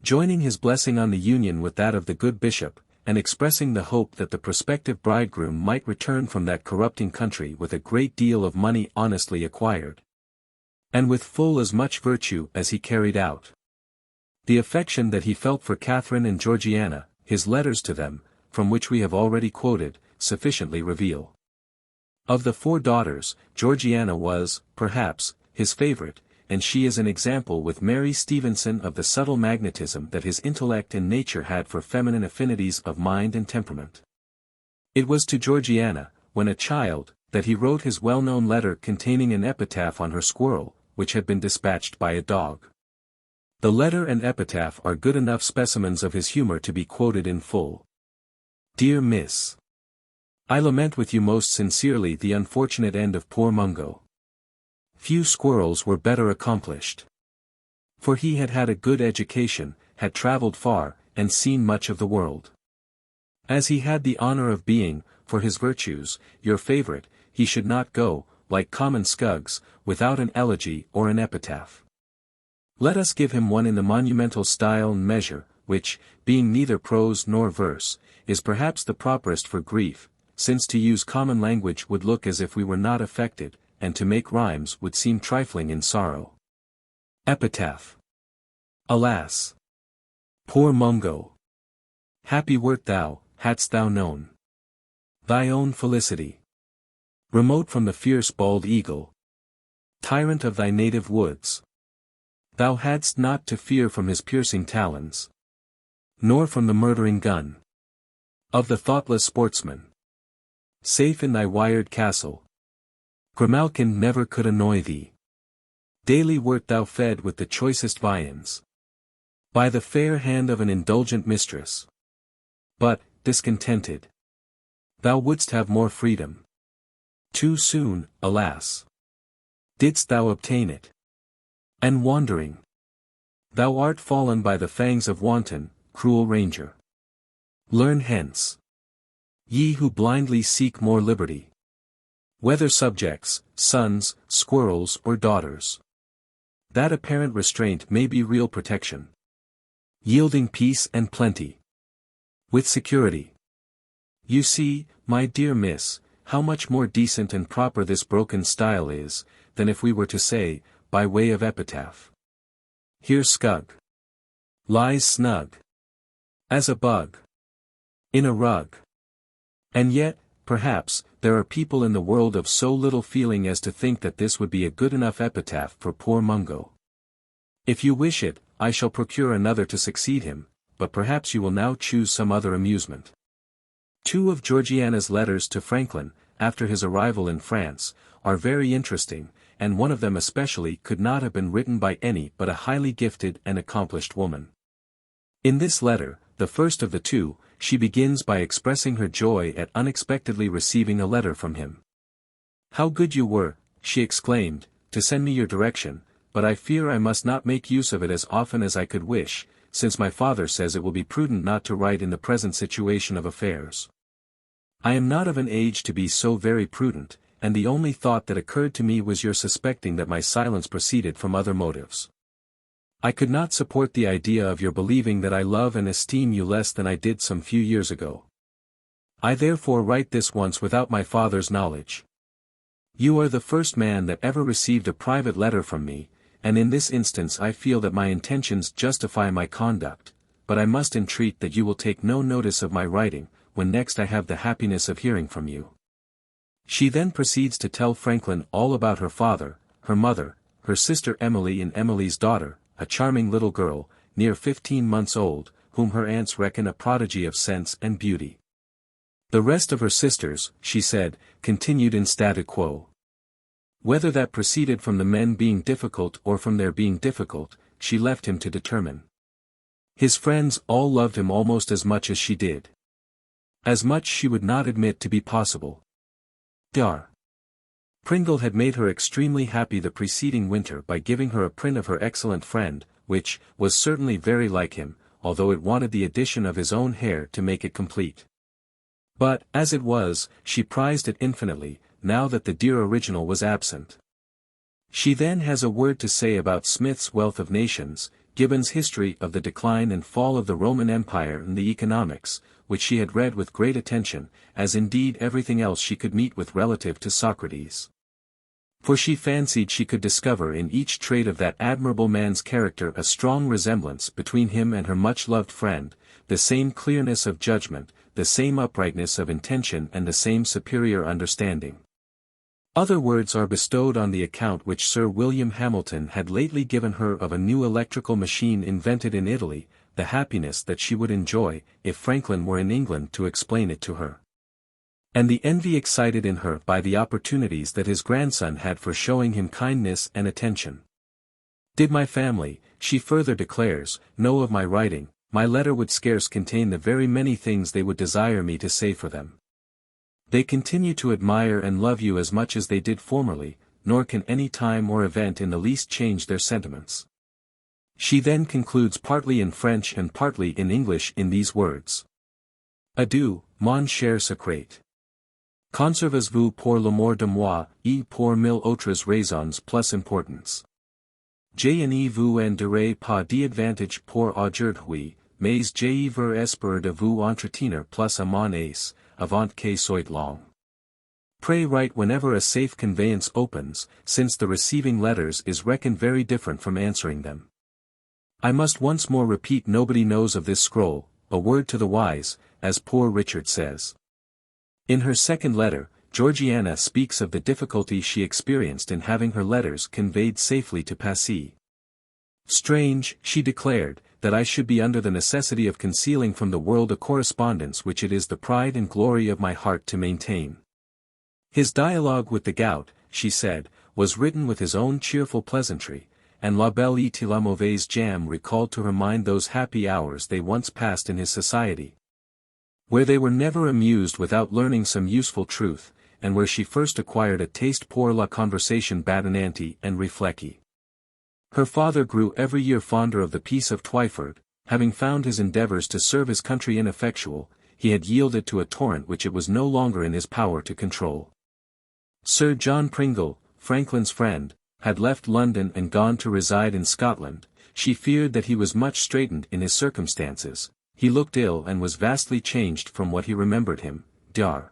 joining his blessing on the union with that of the good bishop, and expressing the hope that the prospective bridegroom might return from that corrupting country with a great deal of money honestly acquired, and with full as much virtue as he carried out. The affection that he felt for Catherine and Georgiana, his letters to them, from which we have already quoted, sufficiently reveal. Of the 4 daughters, Georgiana was, perhaps, his favorite, and she is an example with Mary Stevenson of the subtle magnetism that his intellect and nature had for feminine affinities of mind and temperament. It was to Georgiana, when a child, that he wrote his well-known letter containing an epitaph on her squirrel, which had been dispatched by a dog. The letter and epitaph are good enough specimens of his humor to be quoted in full. Dear Miss, I lament with you most sincerely the unfortunate end of poor Mungo. Few squirrels were better accomplished. For he had had a good education, had travelled far, and seen much of the world. As he had the honour of being, for his virtues, your favourite, he should not go, like common scugs, without an elegy or an epitaph. Let us give him one in the monumental style and measure, which, being neither prose nor verse, is perhaps the properest for grief, since to use common language would look as if we were not affected, and to make rhymes would seem trifling in sorrow. Epitaph. Alas! Poor Mungo! Happy wert thou, hadst thou known thy own felicity. Remote from the fierce bald eagle, tyrant of thy native woods, thou hadst not to fear from his piercing talons, nor from the murdering gun of the thoughtless sportsman. Safe in thy wired castle, grimalkin never could annoy thee. Daily wert thou fed with the choicest viands by the fair hand of an indulgent mistress. But, discontented, thou wouldst have more freedom. Too soon, alas, didst thou obtain it. And wandering, thou art fallen by the fangs of wanton, cruel ranger. Learn hence, ye who blindly seek more liberty, whether subjects, sons, squirrels or daughters, that apparent restraint may be real protection, yielding peace and plenty, with security. You see, my dear miss, how much more decent and proper this broken style is, than if we were to say, by way of epitaph, here Scug lies snug as a bug in a rug. And yet, perhaps, there are people in the world of so little feeling as to think that this would be a good enough epitaph for poor Mungo. If you wish it, I shall procure another to succeed him, but perhaps you will now choose some other amusement. 2 of Georgiana's letters to Franklin, after his arrival in France, are very interesting, and one of them especially could not have been written by any but a highly gifted and accomplished woman. In this letter, the first of the 2, she begins by expressing her joy at unexpectedly receiving a letter from him. How good you were, she exclaimed, to send me your direction, but I fear I must not make use of it as often as I could wish, since my father says it will be prudent not to write in the present situation of affairs. I am not of an age to be so very prudent, and the only thought that occurred to me was your suspecting that my silence proceeded from other motives. I could not support the idea of your believing that I love and esteem you less than I did some few years ago. I therefore write this once without my father's knowledge. You are the first man that ever received a private letter from me, and in this instance I feel that my intentions justify my conduct, but I must entreat that you will take no notice of my writing, when next I have the happiness of hearing from you. She then proceeds to tell Franklin all about her father, her mother, her sister Emily and Emily's daughter, a charming little girl, near 15 months old, whom her aunts reckon a prodigy of sense and beauty. The rest of her sisters, she said, continued in statu quo. Whether that proceeded from the men being difficult or from their being difficult, she left him to determine. His friends all loved him almost as much as she did. As much she would not admit to be possible. Dr. Pringle had made her extremely happy the preceding winter by giving her a print of her excellent friend, which was certainly very like him, although it wanted the addition of his own hair to make it complete. But, as it was, she prized it infinitely, now that the dear original was absent. She then has a word to say about Smith's Wealth of Nations, Gibbon's History of the Decline and Fall of the Roman Empire and the Economics, which she had read with great attention, as indeed everything else she could meet with relative to Socrates. For she fancied she could discover in each trait of that admirable man's character a strong resemblance between him and her much-loved friend, the same clearness of judgment, the same uprightness of intention and the same superior understanding. Other words are bestowed on the account which Sir William Hamilton had lately given her of a new electrical machine invented in Italy, the happiness that she would enjoy, if Franklin were in England to explain it to her. And the envy excited in her by the opportunities that his grandson had for showing him kindness and attention. Did my family, she further declares, know of my writing, my letter would scarce contain the very many things they would desire me to say for them. They continue to admire and love you as much as they did formerly, nor can any time or event in the least change their sentiments. She then concludes partly in French and partly in English in these words. Adieu, mon cher Socrate. Conservez-vous pour l'amour de moi, et pour mille autres raisons plus importantes. Je ne vous en dirai pas d'advantage pour aujourd'hui, mais je veux espérer de vous entretenir plus à mon aise, avant que soit long. Pray write whenever a safe conveyance opens, since the receiving letters is reckoned very different from answering them. I must once more repeat, nobody knows of this scroll, a word to the wise, as poor Richard says. In her second letter, Georgiana speaks of the difficulty she experienced in having her letters conveyed safely to Passy. Strange, she declared, that I should be under the necessity of concealing from the world a correspondence which it is the pride and glory of my heart to maintain. His dialogue with the gout, she said, was written with his own cheerful pleasantry, and La Belle et la Mauvaise Jam recalled to her mind those happy hours they once passed in his society, where they were never amused without learning some useful truth, and where she first acquired a taste pour la conversation badinante and reflecchi. Her father grew every year fonder of the peace of Twyford, having found his endeavours to serve his country ineffectual, he had yielded to a torrent which it was no longer in his power to control. Sir John Pringle, Franklin's friend, had left London and gone to reside in Scotland. She feared that he was much straitened in his circumstances. He looked ill and was vastly changed from what he remembered him. Dr.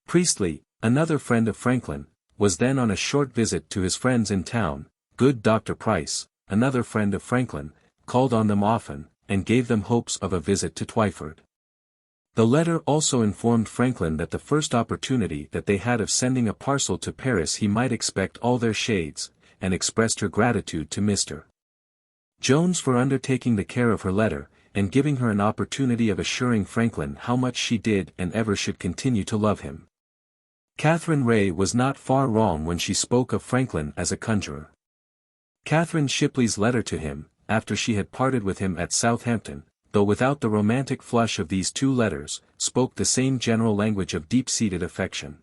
Priestley, another friend of Franklin, was then on a short visit to his friends in town. Good Dr. Price, another friend of Franklin, called on them often, and gave them hopes of a visit to Twyford. The letter also informed Franklin that the first opportunity that they had of sending a parcel to Paris he might expect all their shades, and expressed her gratitude to Mr. Jones for undertaking the care of her letter, and giving her an opportunity of assuring Franklin how much she did and ever should continue to love him. Catherine Ray was not far wrong when she spoke of Franklin as a conjurer. Catherine Shipley's letter to him, after she had parted with him at Southampton, though without the romantic flush of these two letters, spoke the same general language of deep-seated affection.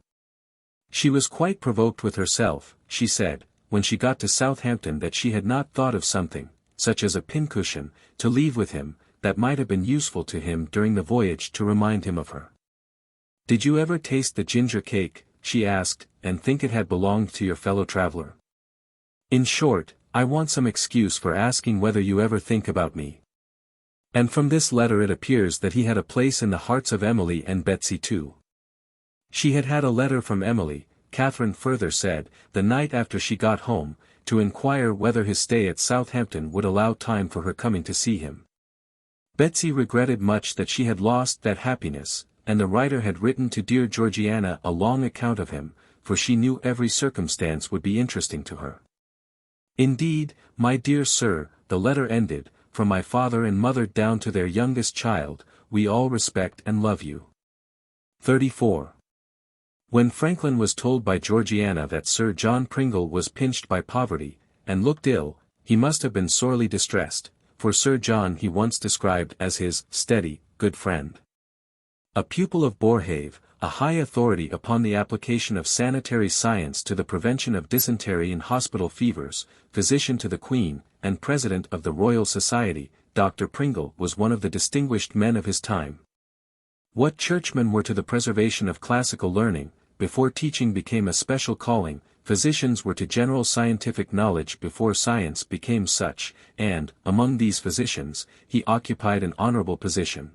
She was quite provoked with herself, she said, when she got to Southampton that she had not thought of something, such as a pincushion, to leave with him, that might have been useful to him during the voyage to remind him of her. Did you ever taste the ginger cake, she asked, and think it had belonged to your fellow traveller? In short, I want some excuse for asking whether you ever think about me. And from this letter it appears that he had a place in the hearts of Emily and Betsy too. She had had a letter from Emily, Catherine further said, the night after she got home, to inquire whether his stay at Southampton would allow time for her coming to see him. Betsy regretted much that she had lost that happiness, and the writer had written to dear Georgiana a long account of him, for she knew every circumstance would be interesting to her. Indeed, my dear sir, the letter ended, from my father and mother down to their youngest child, we all respect and love you. 34. When Franklin was told by Georgiana that Sir John Pringle was pinched by poverty, and looked ill, he must have been sorely distressed, for Sir John he once described as his steady, good friend. A pupil of Boerhaave, a high authority upon the application of sanitary science to the prevention of dysentery and hospital fevers, physician to the Queen, and president of the Royal Society, Dr. Pringle was one of the distinguished men of his time. What churchmen were to the preservation of classical learning, before teaching became a special calling, physicians were to general scientific knowledge before science became such, and, among these physicians, he occupied an honorable position.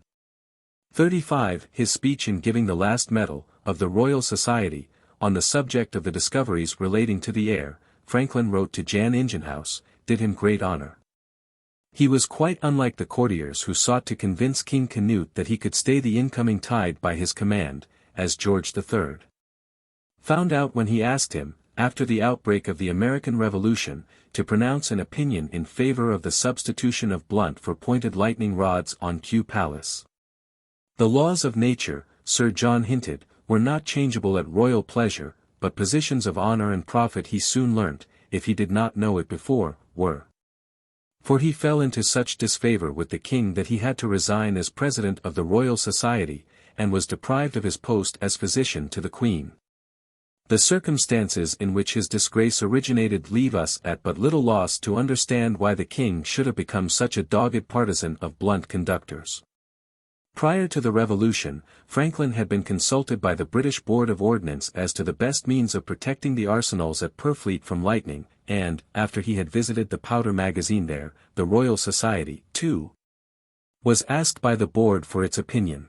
35. His speech in giving the last medal, of the Royal Society, on the subject of the discoveries relating to the air, Franklin wrote to Jan Ingenhouse, did him great honor. He was quite unlike the courtiers who sought to convince King Canute that he could stay the incoming tide by his command, as George III found out when he asked him, after the outbreak of the American Revolution, to pronounce an opinion in favor of the substitution of blunt for pointed lightning rods on Kew Palace. The laws of nature, Sir John hinted, were not changeable at royal pleasure, but positions of honor and profit he soon learnt, if he did not know it before, were. For he fell into such disfavor with the king that he had to resign as president of the Royal Society, and was deprived of his post as physician to the Queen. The circumstances in which his disgrace originated leave us at but little loss to understand why the king should have become such a dogged partisan of blunt conductors. Prior to the Revolution, Franklin had been consulted by the British Board of Ordnance as to the best means of protecting the arsenals at Purfleet from lightning, and, after he had visited the powder magazine there, the Royal Society, too, was asked by the board for its opinion.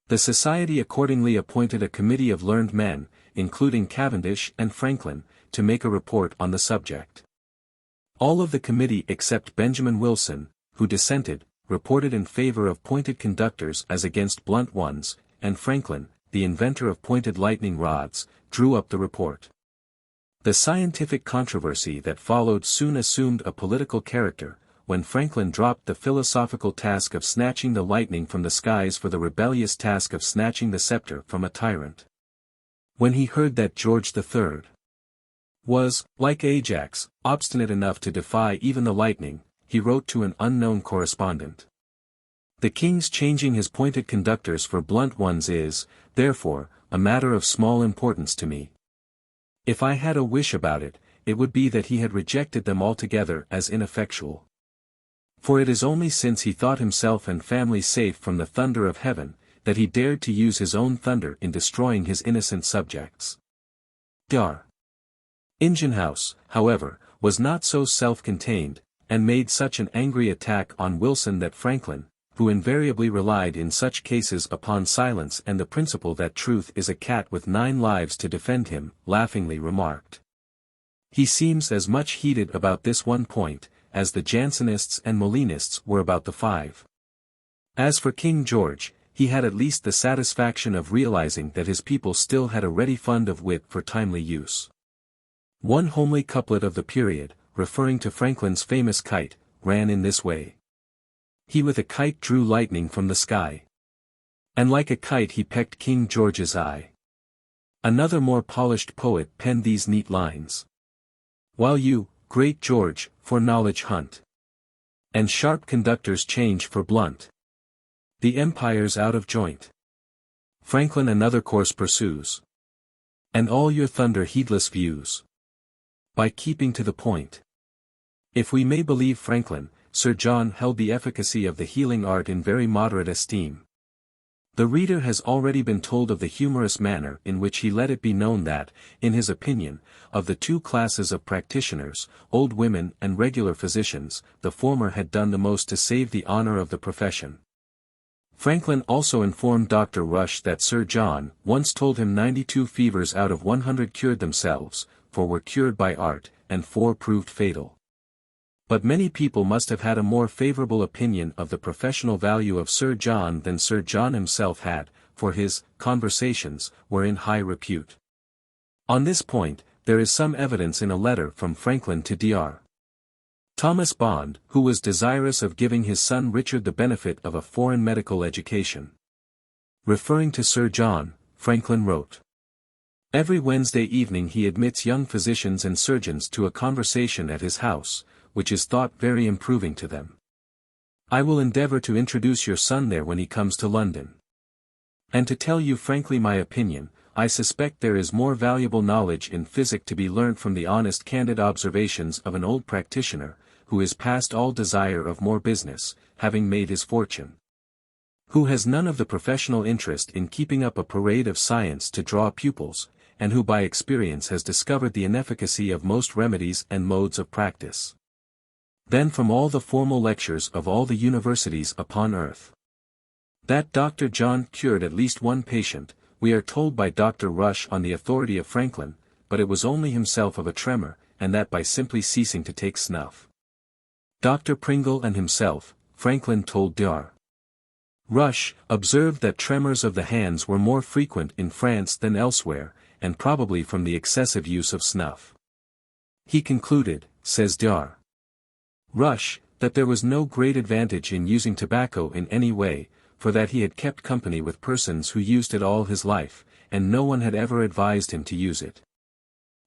The Society accordingly appointed a committee of learned men, including Cavendish and Franklin, to make a report on the subject. All of the committee except Benjamin Wilson, who dissented, reported in favor of pointed conductors as against blunt ones, and Franklin, the inventor of pointed lightning rods, drew up the report. The scientific controversy that followed soon assumed a political character, when Franklin dropped the philosophical task of snatching the lightning from the skies for the rebellious task of snatching the scepter from a tyrant. When he heard that George III was, like Ajax, obstinate enough to defy even the lightning, he wrote to an unknown correspondent. The king's changing his pointed conductors for blunt ones is, therefore, a matter of small importance to me. If I had a wish about it, it would be that he had rejected them altogether as ineffectual. For it is only since he thought himself and family safe from the thunder of heaven, that he dared to use his own thunder in destroying his innocent subjects. Dr. Ingenhouse, however, was not so self-contained, and made such an angry attack on Wilson that Franklin, who invariably relied in such cases upon silence and the principle that truth is a cat with 9 lives to defend him, laughingly remarked. He seems as much heated about this one point, as the Jansenists and Molinists were about the 5. As for King George, he had at least the satisfaction of realizing that his people still had a ready fund of wit for timely use. One homely couplet of the period, referring to Franklin's famous kite, ran in this way. He with a kite drew lightning from the sky, and like a kite he pecked King George's eye. Another more polished poet penned these neat lines. While you, great George, for knowledge hunt, and sharp conductors change for blunt, the empire's out of joint. Franklin another course pursues, and all your thunder heedless views, by keeping to the point. If we may believe Franklin, Sir John held the efficacy of the healing art in very moderate esteem. The reader has already been told of the humorous manner in which he let it be known that, in his opinion, of the 2 classes of practitioners, old women and regular physicians, the former had done the most to save the honor of the profession. Franklin also informed Dr. Rush that Sir John once told him 92 fevers out of 100 cured themselves, for were cured by art, and 4 proved fatal. But many people must have had a more favorable opinion of the professional value of Sir John than Sir John himself had, for his conversations were in high repute. On this point, there is some evidence in a letter from Franklin to Dr. Thomas Bond, who was desirous of giving his son Richard the benefit of a foreign medical education. Referring to Sir John, Franklin wrote, "Every Wednesday evening he admits young physicians and surgeons to a conversation at his house, which is thought very improving to them. I will endeavour to introduce your son there when he comes to London. And to tell you frankly my opinion, I suspect there is more valuable knowledge in physic to be learnt from the honest candid observations of an old practitioner, who is past all desire of more business, having made his fortune. Who has none of the professional interest in keeping up a parade of science to draw pupils, and who by experience has discovered the inefficacy of most remedies and modes of practice. Than from all the formal lectures of all the universities upon earth. That Dr. John cured at least one patient, we are told by Dr. Rush on the authority of Franklin, but it was only himself of a tremor, and that by simply ceasing to take snuff. Dr. Pringle and himself, Franklin told Dr. Rush, observed that tremors of the hands were more frequent in France than elsewhere, and probably from the excessive use of snuff. He concluded, says Dr. Rush, that there was no great advantage in using tobacco in any way, for that he had kept company with persons who used it all his life, and no one had ever advised him to use it.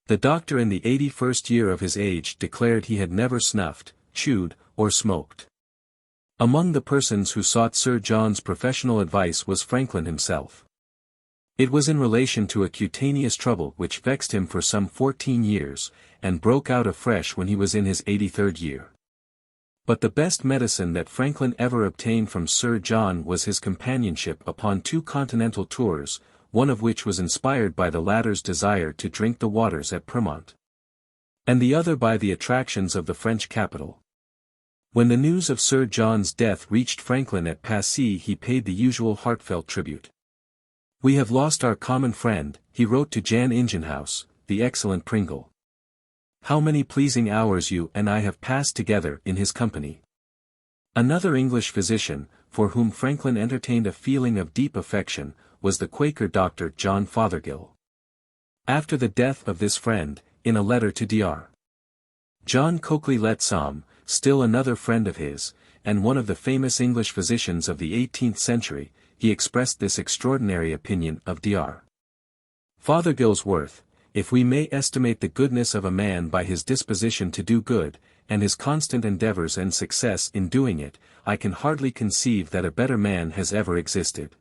The doctor in the 81st year of his age declared he had never snuffed, chewed, or smoked. Among the persons who sought Sir John's professional advice was Franklin himself. It was in relation to a cutaneous trouble which vexed him for some 14 years, and broke out afresh when he was in his 83rd year. But the best medicine that Franklin ever obtained from Sir John was his companionship upon 2 continental tours, one of which was inspired by the latter's desire to drink the waters at Pyrmont, and the other by the attractions of the French capital. When the news of Sir John's death reached Franklin at Passy, he paid the usual heartfelt tribute. "We have lost our common friend," he wrote to Jan Ingenhouse, the excellent Pringle. "How many pleasing hours you and I have passed together in his company." Another English physician, for whom Franklin entertained a feeling of deep affection, was the Quaker Dr. John Fothergill. After the death of this friend, in a letter to Dr. John Coakley Lettsam, still another friend of his, and one of the famous English physicians of the 18th century, he expressed this extraordinary opinion of Dr. Fothergill's worth: "If we may estimate the goodness of a man by his disposition to do good, and his constant endeavours and success in doing it, I can hardly conceive that a better man has ever existed.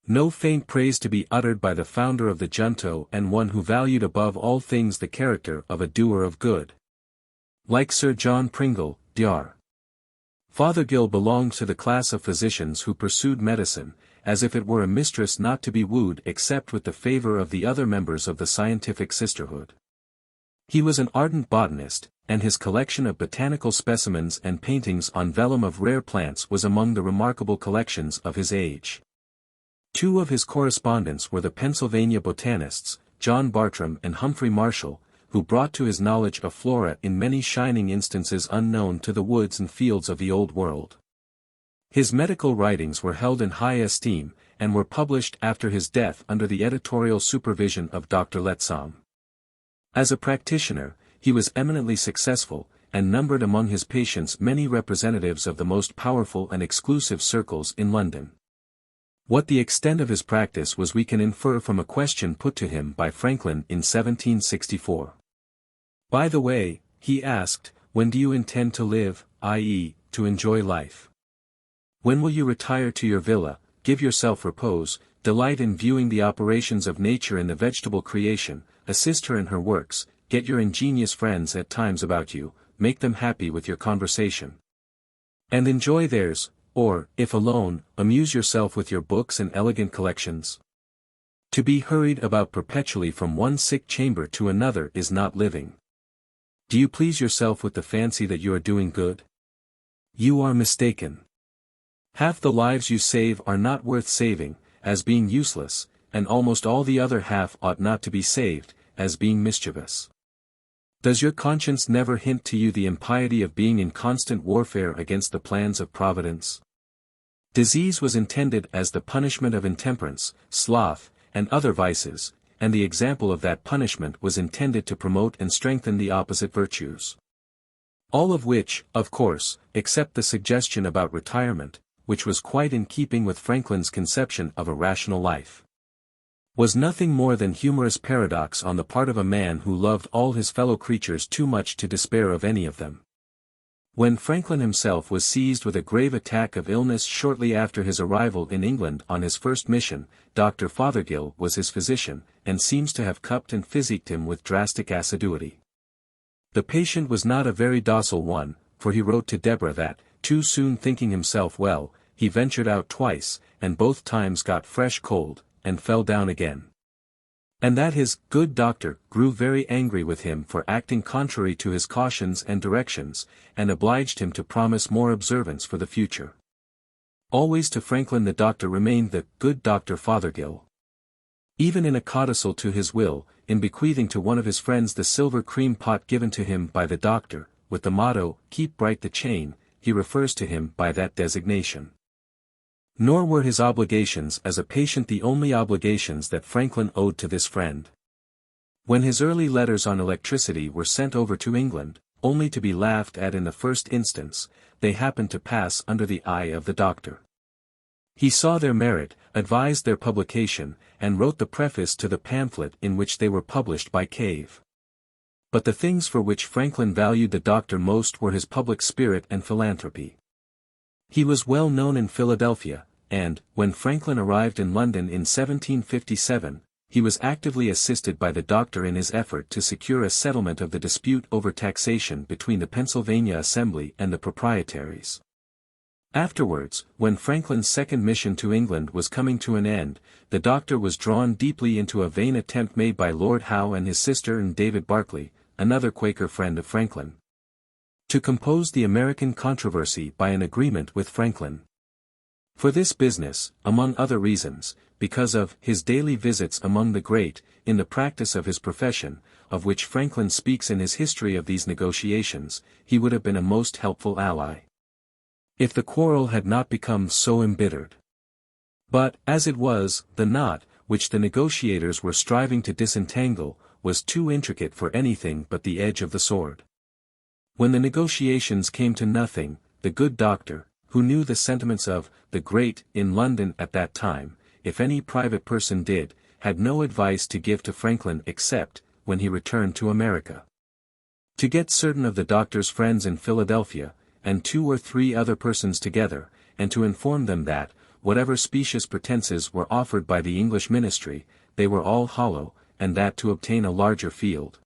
No faint praise to be uttered by the founder of the Junto and one who valued above all things the character of a doer of good." Like Sir John Pringle, Dr. Fothergill belonged to the class of physicians who pursued medicine, as if it were a mistress not to be wooed except with the favour of the other members of the scientific sisterhood. He was an ardent botanist, and his collection of botanical specimens and paintings on vellum of rare plants was among the remarkable collections of his age. 2 of his correspondents were the Pennsylvania botanists, John Bartram and Humphrey Marshall, who brought to his knowledge a flora in many shining instances unknown to the woods and fields of the Old World. His medical writings were held in high esteem, and were published after his death under the editorial supervision of Dr. Lettsam. As a practitioner, he was eminently successful, and numbered among his patients many representatives of the most powerful and exclusive circles in London. What the extent of his practice was we can infer from a question put to him by Franklin in 1764. "By the way," he asked, "when do you intend to live, i.e., to enjoy life? When will you retire to your villa, give yourself repose, delight in viewing the operations of nature in the vegetable creation, assist her in her works, get your ingenious friends at times about you, make them happy with your conversation, and enjoy theirs, or, if alone, amuse yourself with your books and elegant collections? To be hurried about perpetually from one sick chamber to another is not living. Do you please yourself with the fancy that you are doing good? You are mistaken. Half the lives you save are not worth saving, as being useless, and almost all the other half ought not to be saved, as being mischievous. Does your conscience never hint to you the impiety of being in constant warfare against the plans of Providence? Disease was intended as the punishment of intemperance, sloth, and other vices, and the example of that punishment was intended to promote and strengthen the opposite virtues. All of which, of course, except the suggestion about retirement, which was quite in keeping with Franklin's conception of a rational life, was nothing more than humorous paradox on the part of a man who loved all his fellow creatures too much to despair of any of them. When Franklin himself was seized with a grave attack of illness shortly after his arrival in England on his first mission, Dr. Fothergill was his physician, and seems to have cupped and physicked him with drastic assiduity. The patient was not a very docile one, for he wrote to Deborah that, too soon thinking himself well, he ventured out twice, and both times got fresh cold, and fell down again. And that his good doctor grew very angry with him for acting contrary to his cautions and directions, and obliged him to promise more observance for the future. Always to Franklin the doctor remained the good Dr. Fothergill. Even in a codicil to his will, in bequeathing to one of his friends the silver cream pot given to him by the doctor, with the motto, "Keep bright the chain," he refers to him by that designation. Nor were his obligations as a patient the only obligations that Franklin owed to this friend. When his early letters on electricity were sent over to England, only to be laughed at in the first instance, they happened to pass under the eye of the doctor. He saw their merit, advised their publication, and wrote the preface to the pamphlet in which they were published by Cave. But the things for which Franklin valued the doctor most were his public spirit and philanthropy. He was well known in Philadelphia, and, when Franklin arrived in London in 1757, he was actively assisted by the doctor in his effort to secure a settlement of the dispute over taxation between the Pennsylvania Assembly and the proprietaries. Afterwards, when Franklin's second mission to England was coming to an end, the doctor was drawn deeply into a vain attempt made by Lord Howe and his sister and David Berkeley, another Quaker friend of Franklin, to compose the American controversy by an agreement with Franklin. For this business, among other reasons, because of his daily visits among the great, in the practice of his profession, of which Franklin speaks in his history of these negotiations, he would have been a most helpful ally, if the quarrel had not become so embittered. But, as it was, the knot, which the negotiators were striving to disentangle, was too intricate for anything but the edge of the sword. When the negotiations came to nothing, the good doctor, who knew the sentiments of the great in London at that time, if any private person did, had no advice to give to Franklin except, when he returned to America, to get certain of the doctor's friends in Philadelphia, and 2 or 3 other persons together, and to inform them that, whatever specious pretenses were offered by the English ministry, they were all hollow, and that to obtain a larger field,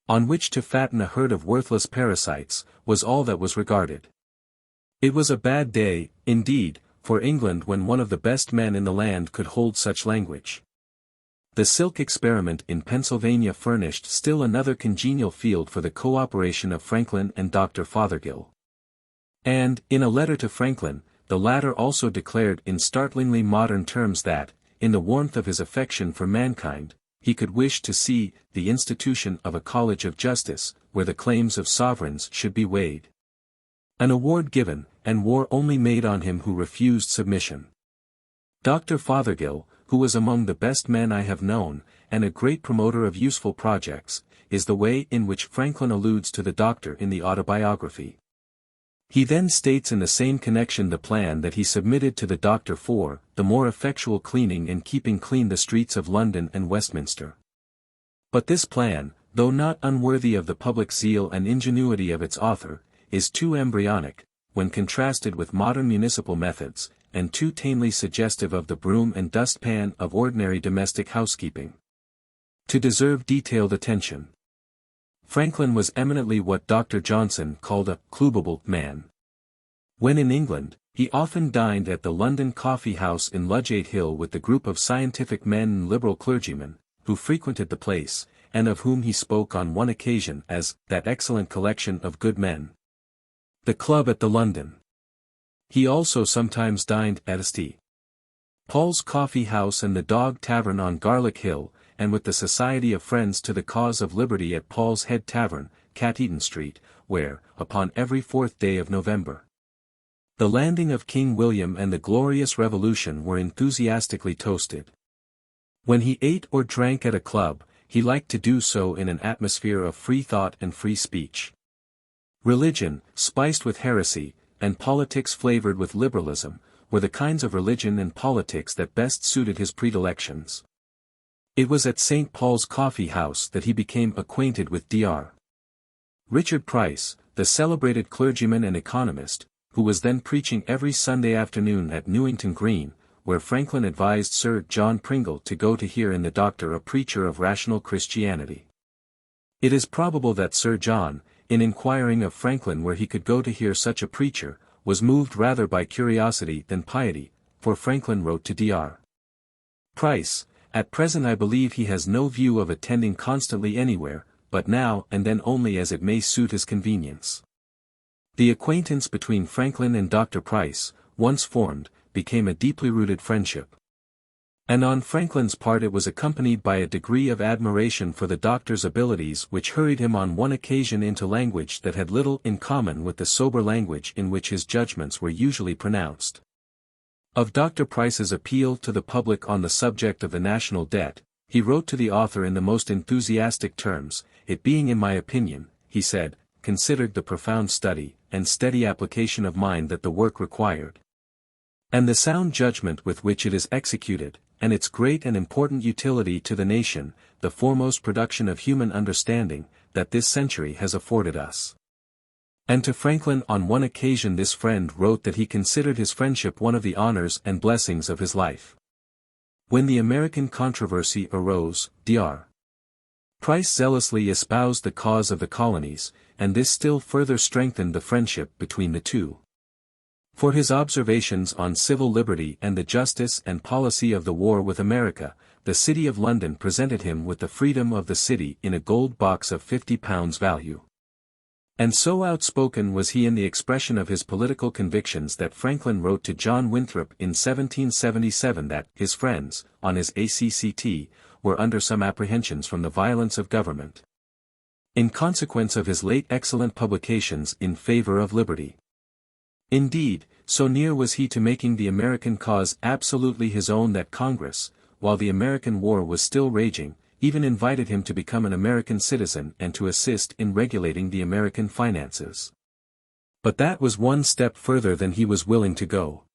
on which to fatten a herd of worthless parasites, was all that was regarded. It was a bad day, indeed, for England when one of the best men in the land could hold such language. The silk experiment in Pennsylvania furnished still another congenial field for the co-operation of Franklin and Dr. Fothergill. And, in a letter to Franklin, the latter also declared in startlingly modern terms that, in the warmth of his affection for mankind, he could wish to see the institution of a college of justice, where the claims of sovereigns should be weighed. An award given, and war only made on him who refused submission. Dr. Fothergill, who was among the best men I have known, and a great promoter of useful projects, is the way in which Franklin alludes to the doctor in the Autobiography. He then states in the same connection the plan that he submitted to the doctor for the more effectual cleaning and keeping clean the streets of London and Westminster. But this plan, though not unworthy of the public zeal and ingenuity of its author, is too embryonic, when contrasted with modern municipal methods, and too tamely suggestive of the broom and dustpan of ordinary domestic housekeeping, to deserve detailed attention. Franklin was eminently what Dr. Johnson called a clubable man. When in England, he often dined at the London Coffee House in Ludgate Hill with the group of scientific men and liberal clergymen, who frequented the place, and of whom he spoke on one occasion as that excellent collection of good men, the club at the London. He also sometimes dined at St. Paul's Coffee House and the Dog Tavern on Garlick Hill, and with the Society of Friends to the Cause of Liberty at Paul's Head Tavern, Cateaton Street, where, upon every 4th day of November, the landing of King William and the glorious Revolution were enthusiastically toasted. When he ate or drank at a club, he liked to do so in an atmosphere of free thought and free speech. Religion, spiced with heresy, and politics flavored with liberalism, were the kinds of religion and politics that best suited his predilections. It was at St. Paul's Coffee House that he became acquainted with Dr. Richard Price, the celebrated clergyman and economist, who was then preaching every Sunday afternoon at Newington Green, where Franklin advised Sir John Pringle to go to hear in the doctor a preacher of rational Christianity. It is probable that Sir John, in inquiring of Franklin where he could go to hear such a preacher, was moved rather by curiosity than piety, for Franklin wrote to Dr. Price, "At present I believe he has no view of attending constantly anywhere, but now and then only as it may suit his convenience." The acquaintance between Franklin and Dr. Price, once formed, became a deeply rooted friendship. And on Franklin's part it was accompanied by a degree of admiration for the doctor's abilities which hurried him on one occasion into language that had little in common with the sober language in which his judgments were usually pronounced. Of Dr. Price's appeal to the public on the subject of the national debt, he wrote to the author in the most enthusiastic terms, "It being in my opinion," he said, "considered the profound study and steady application of mind that the work required, and the sound judgment with which it is executed, and its great and important utility to the nation, the foremost production of human understanding, that this century has afforded us." And to Franklin on one occasion this friend wrote that he considered his friendship one of the honors and blessings of his life. When the American controversy arose, Dr. Price zealously espoused the cause of the colonies, and this still further strengthened the friendship between the two. For his observations on civil liberty and the justice and policy of the war with America, the City of London presented him with the freedom of the city in a gold box of £50 value. And so outspoken was he in the expression of his political convictions that Franklin wrote to John Winthrop in 1777 that his friends, on his ACCT, were under some apprehensions from the violence of government, in consequence of his late excellent publications in favor of liberty. Indeed, so near was he to making the American cause absolutely his own that Congress, while the American war was still raging, even invited him to become an American citizen and to assist in regulating the American finances. But that was one step further than he was willing to go.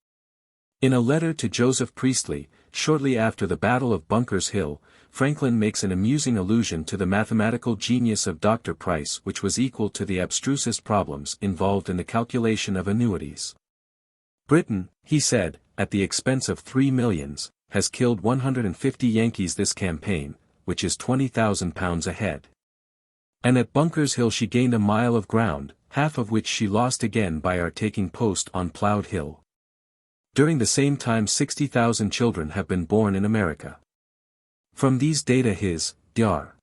In a letter to Joseph Priestley, shortly after the Battle of Bunker's Hill, Franklin makes an amusing allusion to the mathematical genius of Dr. Price which was equal to the abstrusest problems involved in the calculation of annuities. "Britain," he said, "at the expense of 3 millions, has killed 150 Yankees this campaign, which is £20,000 a head. And at Bunker's Hill she gained a mile of ground, half of which she lost again by our taking post on Ploughed Hill. During the same time 60,000 children have been born in America." From these data his, Dr.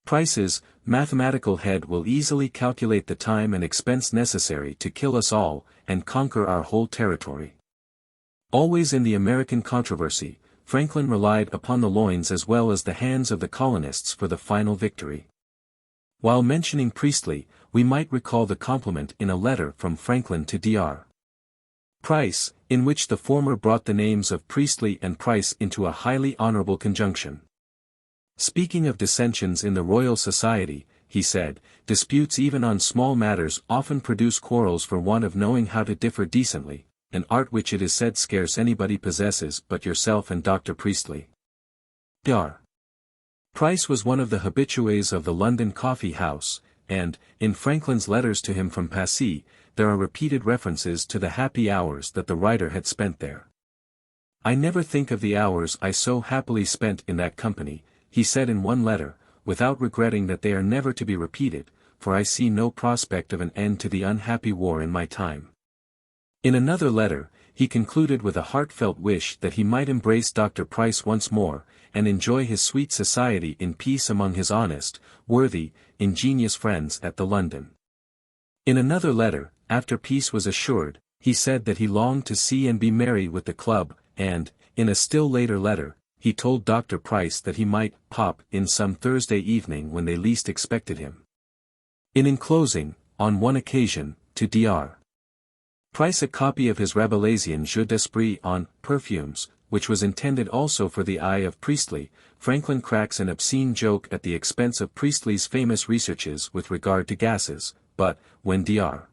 Price's, mathematical head will easily calculate the time and expense necessary to kill us all, and conquer our whole territory. Always in the American controversy, Franklin relied upon the loins as well as the hands of the colonists for the final victory. While mentioning Priestley, we might recall the compliment in a letter from Franklin to Dr. Price, in which the former brought the names of Priestley and Price into a highly honorable conjunction. Speaking of dissensions in the Royal Society, he said, "Disputes even on small matters often produce quarrels for want of knowing how to differ decently, an art which it is said scarce anybody possesses but yourself and Dr. Priestley." Dr. Price was one of the habitués of the London Coffee House, and, in Franklin's letters to him from Passy, there are repeated references to the happy hours that the writer had spent there. "I never think of the hours I so happily spent in that company," he said in one letter, "without regretting that they are never to be repeated, for I see no prospect of an end to the unhappy war in my time." In another letter, he concluded with a heartfelt wish that he might embrace Dr. Price once more, and enjoy his sweet society in peace among his honest, worthy, ingenious friends at the London. In another letter, after peace was assured, he said that he longed to see and be merry with the club, and, in a still later letter, he told Dr. Price that he might "pop" in some Thursday evening when they least expected him. In enclosing, on one occasion, to Dr. Price a copy of his Rabelaisian Jeu d'Esprit on perfumes, which was intended also for the eye of Priestley, Franklin cracks an obscene joke at the expense of Priestley's famous researches with regard to gases, but, when Dr.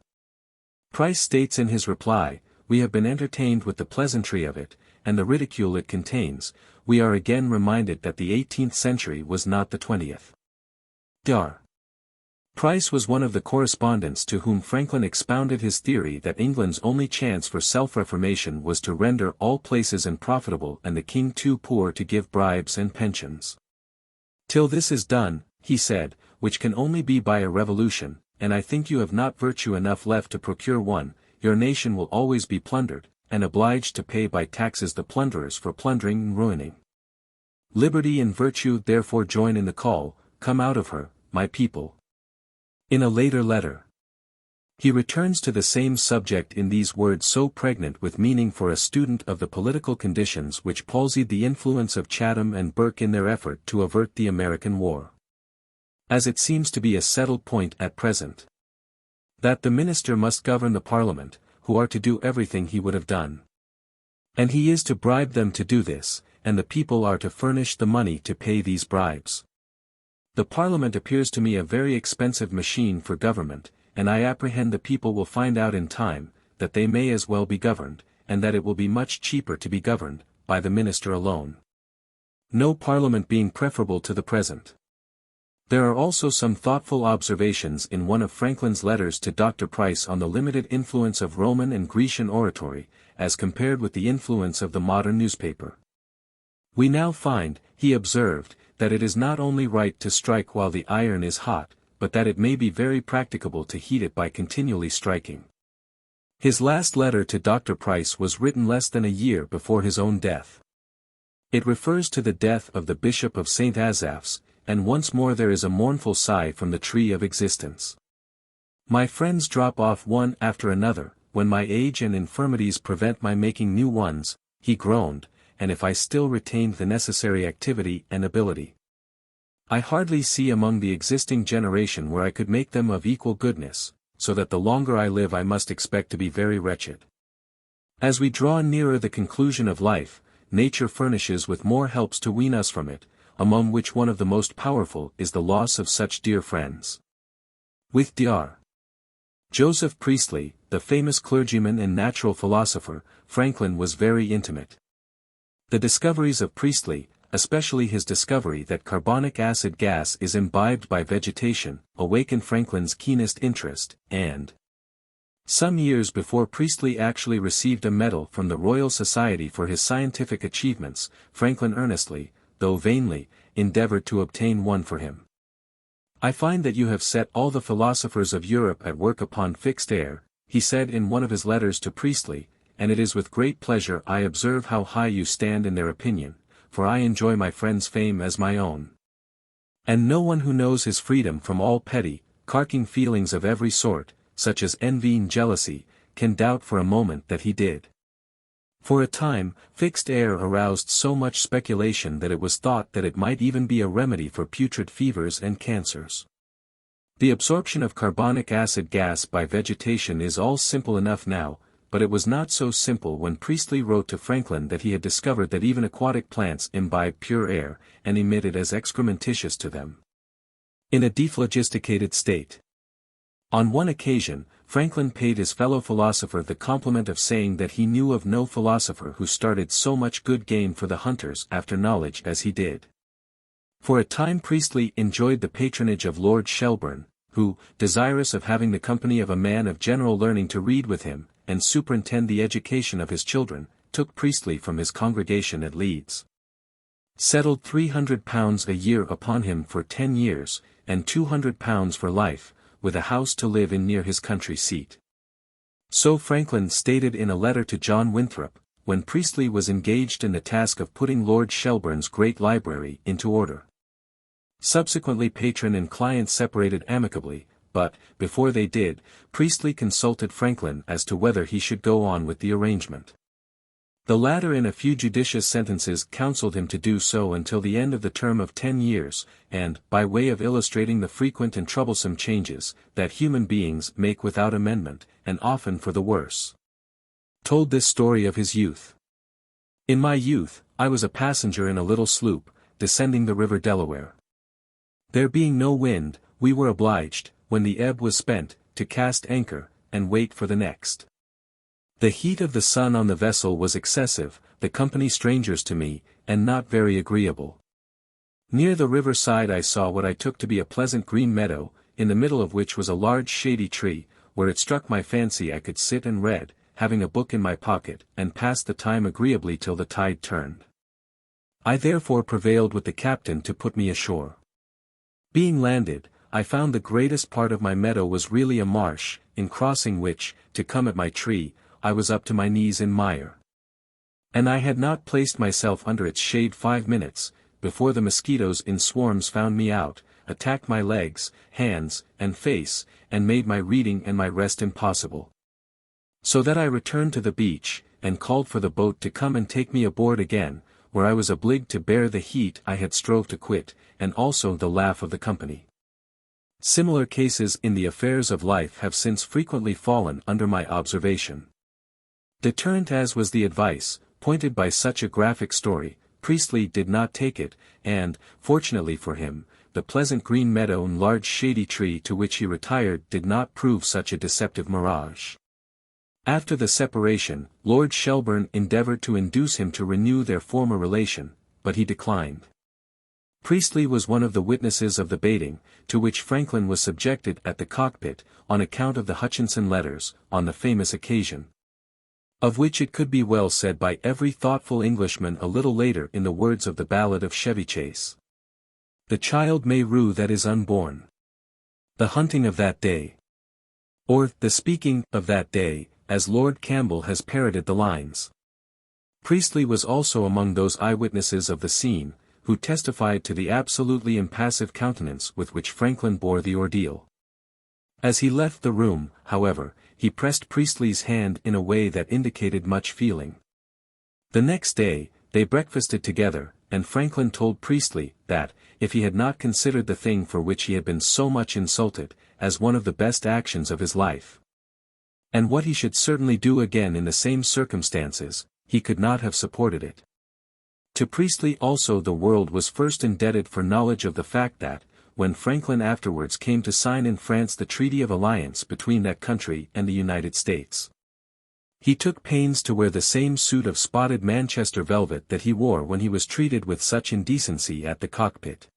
Price states in his reply, "We have been entertained with the pleasantry of it, and the ridicule it contains," we are again reminded that the 18th century was not the 20th. Dr. Price was one of the correspondents to whom Franklin expounded his theory that England's only chance for self-reformation was to render all places unprofitable and the king too poor to give bribes and pensions. "Till this is done," he said, "which can only be by a revolution, and I think you have not virtue enough left to procure one, your nation will always be plundered, and obliged to pay by taxes the plunderers for plundering and ruining. Liberty and virtue therefore join in the call, come out of her, my people." In a later letter, he returns to the same subject in these words so pregnant with meaning for a student of the political conditions which palsied the influence of Chatham and Burke in their effort to avert the American War. "As it seems to be a settled point at present, that the minister must govern the Parliament, who are to do everything he would have done. And he is to bribe them to do this, and the people are to furnish the money to pay these bribes. The Parliament appears to me a very expensive machine for government, and I apprehend the people will find out in time, that they may as well be governed, and that it will be much cheaper to be governed, by the minister alone. No Parliament being preferable to the present." There are also some thoughtful observations in one of Franklin's letters to Dr. Price on the limited influence of Roman and Grecian oratory, as compared with the influence of the modern newspaper. "We now find," he observed, "that it is not only right to strike while the iron is hot, but that it may be very practicable to heat it by continually striking." His last letter to Dr. Price was written less than a year before his own death. It refers to the death of the Bishop of St. Asaph's, and once more there is a mournful sigh from the tree of existence. "My friends drop off one after another, when my age and infirmities prevent my making new ones," he groaned, "and if I still retained the necessary activity and ability, I hardly see among the existing generation where I could make them of equal goodness, so that the longer I live I must expect to be very wretched. As we draw nearer the conclusion of life, nature furnishes with more helps to wean us from it, among which one of the most powerful is the loss of such dear friends." With Dr. Joseph Priestley, the famous clergyman and natural philosopher, Franklin was very intimate. The discoveries of Priestley, especially his discovery that carbonic acid gas is imbibed by vegetation, awakened Franklin's keenest interest, and some years before Priestley actually received a medal from the Royal Society for his scientific achievements, Franklin earnestly, though vainly, endeavored to obtain one for him. "I find that you have set all the philosophers of Europe at work upon fixed air," he said in one of his letters to Priestley, "and it is with great pleasure I observe how high you stand in their opinion, for I enjoy my friend's fame as my own. And no one who knows his freedom from all petty, carking feelings of every sort, such as envy and jealousy, can doubt for a moment that he did. For a time, fixed air aroused so much speculation that it was thought that it might even be a remedy for putrid fevers and cancers. The absorption of carbonic acid gas by vegetation is all simple enough now, but it was not so simple when Priestley wrote to Franklin that he had discovered that even aquatic plants imbibe pure air, and emit it as excrementitious to them, in a dephlogisticated state." On one occasion, Franklin paid his fellow philosopher the compliment of saying that he knew of no philosopher who started so much good game for the hunters after knowledge as he did. For a time Priestley enjoyed the patronage of Lord Shelburne, who, desirous of having the company of a man of general learning to read with him, and superintend the education of his children, took Priestley from his congregation at Leeds, settled £300 a year upon him for 10 years, and £200 for life, with a house to live in near his country seat. So Franklin stated in a letter to John Winthrop, when Priestley was engaged in the task of putting Lord Shelburne's great library into order. Subsequently patron and client separated amicably, but, before they did, Priestley consulted Franklin as to whether he should go on with the arrangement. The latter in a few judicious sentences counseled him to do so until the end of the term of 10 years, and, by way of illustrating the frequent and troublesome changes that human beings make without amendment, and often for the worse, told this story of his youth. "In my youth, I was a passenger in a little sloop, descending the river Delaware. There being no wind, we were obliged, when the ebb was spent, to cast anchor, and wait for the next. The heat of the sun on the vessel was excessive, the company strangers to me, and not very agreeable. Near the river side I saw what I took to be a pleasant green meadow, in the middle of which was a large shady tree, where it struck my fancy I could sit and read, having a book in my pocket, and pass the time agreeably till the tide turned. I therefore prevailed with the captain to put me ashore. Being landed, I found the greatest part of my meadow was really a marsh, in crossing which, to come at my tree, I was up to my knees in mire. And I had not placed myself under its shade 5 minutes, before the mosquitoes in swarms found me out, attacked my legs, hands, and face, and made my reading and my rest impossible. So that I returned to the beach, and called for the boat to come and take me aboard again, where I was obliged to bear the heat I had strove to quit, and also the laugh of the company. Similar cases in the affairs of life have since frequently fallen under my observation. Deterrent as was the advice, pointed by such a graphic story, Priestley did not take it, and, fortunately for him, the pleasant green meadow and large shady tree to which he retired did not prove such a deceptive mirage. After the separation, Lord Shelburne endeavoured to induce him to renew their former relation, but he declined. Priestley was one of the witnesses of the baiting, to which Franklin was subjected at the cockpit, on account of the Hutchinson letters, on the famous occasion. Of which it could be well said by every thoughtful Englishman a little later in the words of the ballad of Chevy Chase. The child may rue that is unborn. The hunting of that day. Or, the speaking of that day, as Lord Campbell has parroted the lines. Priestley was also among those eyewitnesses of the scene, who testified to the absolutely impassive countenance with which Franklin bore the ordeal. As he left the room, however, he pressed Priestley's hand in a way that indicated much feeling. The next day, they breakfasted together, and Franklin told Priestley that, if he had not considered the thing for which he had been so much insulted, as one of the best actions of his life, and what he should certainly do again in the same circumstances, he could not have supported it. To Priestley also the world was first indebted for knowledge of the fact that, when Franklin afterwards came to sign in France the Treaty of Alliance between that country and the United States, he took pains to wear the same suit of spotted Manchester velvet that he wore when he was treated with such indecency at the cockpit.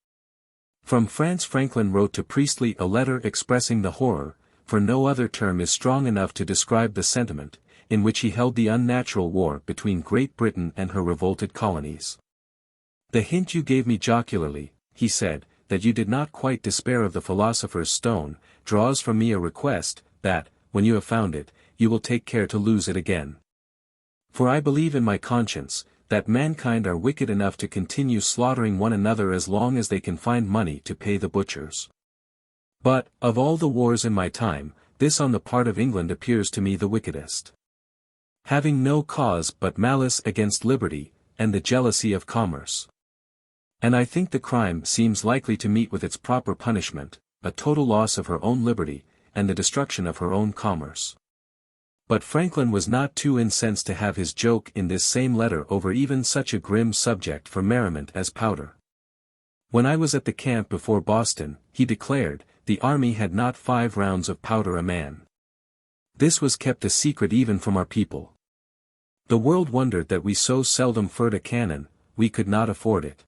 From France Franklin wrote to Priestley a letter expressing the horror, for no other term is strong enough to describe the sentiment, in which he held the unnatural war between Great Britain and her revolted colonies. The hint you gave me jocularly, he said, that you did not quite despair of the philosopher's stone, draws from me a request, that, when you have found it, you will take care to lose it again. For I believe in my conscience, that mankind are wicked enough to continue slaughtering one another as long as they can find money to pay the butchers. But, of all the wars in my time, this on the part of England appears to me the wickedest. Having no cause but malice against liberty, and the jealousy of commerce. And I think the crime seems likely to meet with its proper punishment, a total loss of her own liberty, and the destruction of her own commerce. But Franklin was not too incensed to have his joke in this same letter over even such a grim subject for merriment as powder. When I was at the camp before Boston, he declared, the army had not 5 rounds of powder a man. This was kept a secret even from our people. The world wondered that we so seldom fired a cannon, we could not afford it.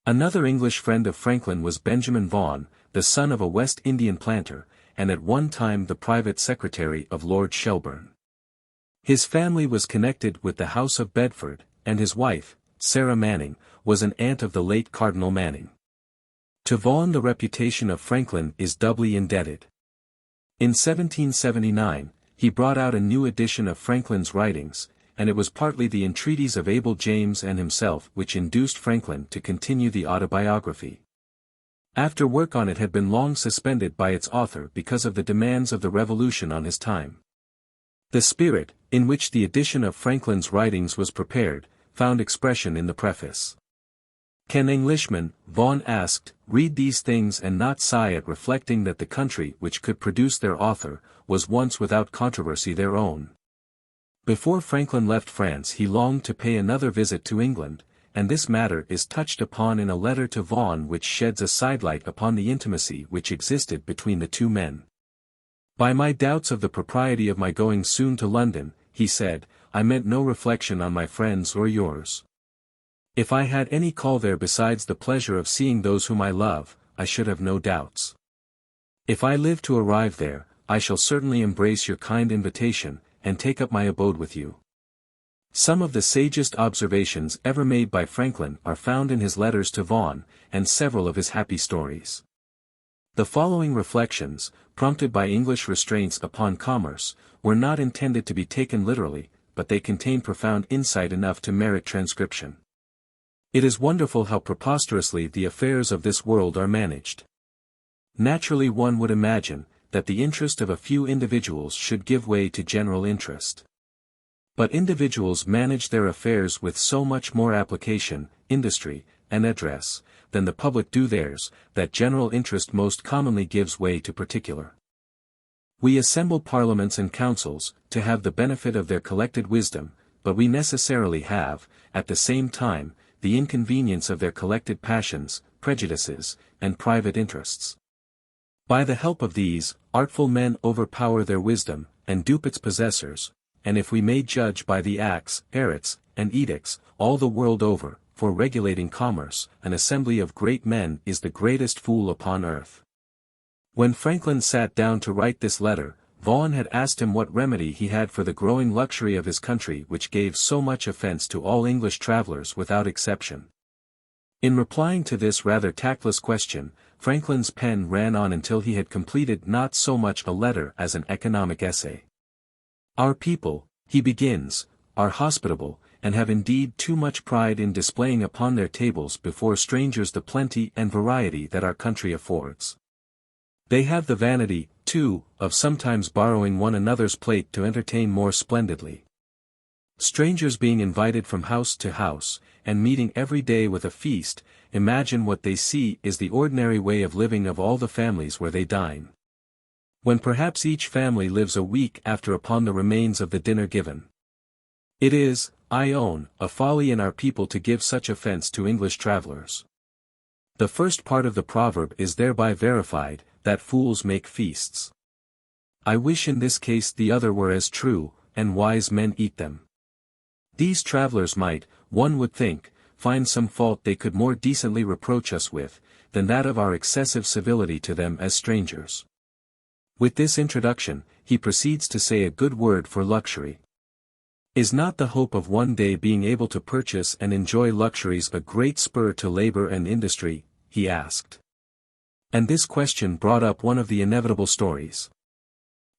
Another English friend of Franklin was Benjamin Vaughan, the son of a West Indian planter, and at one time the private secretary of Lord Shelburne. His family was connected with the House of Bedford, and his wife, Sarah Manning, was an aunt of the late Cardinal Manning. To Vaughan the reputation of Franklin is doubly indebted. In 1779, he brought out a new edition of Franklin's writings, and it was partly the entreaties of Abel James and himself which induced Franklin to continue the Autobiography. After work on it had been long suspended by its author because of the demands of the Revolution on his time. The spirit, in which the edition of Franklin's writings was prepared, found expression in the preface. Can Englishmen, Vaughan asked, read these things and not sigh at reflecting that the country which could produce their author, was once without controversy their own? Before Franklin left France he longed to pay another visit to England, and this matter is touched upon in a letter to Vaughan which sheds a sidelight upon the intimacy which existed between the two men. By my doubts of the propriety of my going soon to London, he said, I meant no reflection on my friends or yours. If I had any call there besides the pleasure of seeing those whom I love, I should have no doubts. If I live to arrive there, I shall certainly embrace your kind invitation, and take up my abode with you. Some of the sagest observations ever made by Franklin are found in his letters to Vaughan, and several of his happy stories. The following reflections, prompted by English restraints upon commerce, were not intended to be taken literally, but they contain profound insight enough to merit transcription. It is wonderful how preposterously the affairs of this world are managed. Naturally one would imagine, that the interest of a few individuals should give way to general interest. But individuals manage their affairs with so much more application, industry, and address, than the public do theirs, that general interest most commonly gives way to particular. We assemble parliaments and councils, to have the benefit of their collected wisdom, but we necessarily have, at the same time, the inconvenience of their collected passions, prejudices, and private interests. By the help of these, artful men overpower their wisdom, and dupe its possessors, and if we may judge by the acts, arrets, and edicts, all the world over, for regulating commerce, an assembly of great men is the greatest fool upon earth. When Franklin sat down to write this letter, Vaughan had asked him what remedy he had for the growing luxury of his country which gave so much offence to all English travellers without exception. In replying to this rather tactless question, Franklin's pen ran on until he had completed not so much a letter as an economic essay. Our people, he begins, are hospitable, and have indeed too much pride in displaying upon their tables before strangers the plenty and variety that our country affords. They have the vanity, too, of sometimes borrowing one another's plate to entertain more splendidly. Strangers being invited from house to house, and meeting every day with a feast, imagine what they see is the ordinary way of living of all the families where they dine. When perhaps each family lives a week after upon the remains of the dinner given. It is, I own, a folly in our people to give such offence to English travellers. The first part of the proverb is thereby verified, that fools make feasts. I wish in this case the other were as true, and wise men eat them. These travellers might, one would think, find some fault they could more decently reproach us with, than that of our excessive civility to them as strangers. With this introduction, he proceeds to say a good word for luxury. Is not the hope of one day being able to purchase and enjoy luxuries a great spur to labor and industry? He asked. And this question brought up one of the inevitable stories.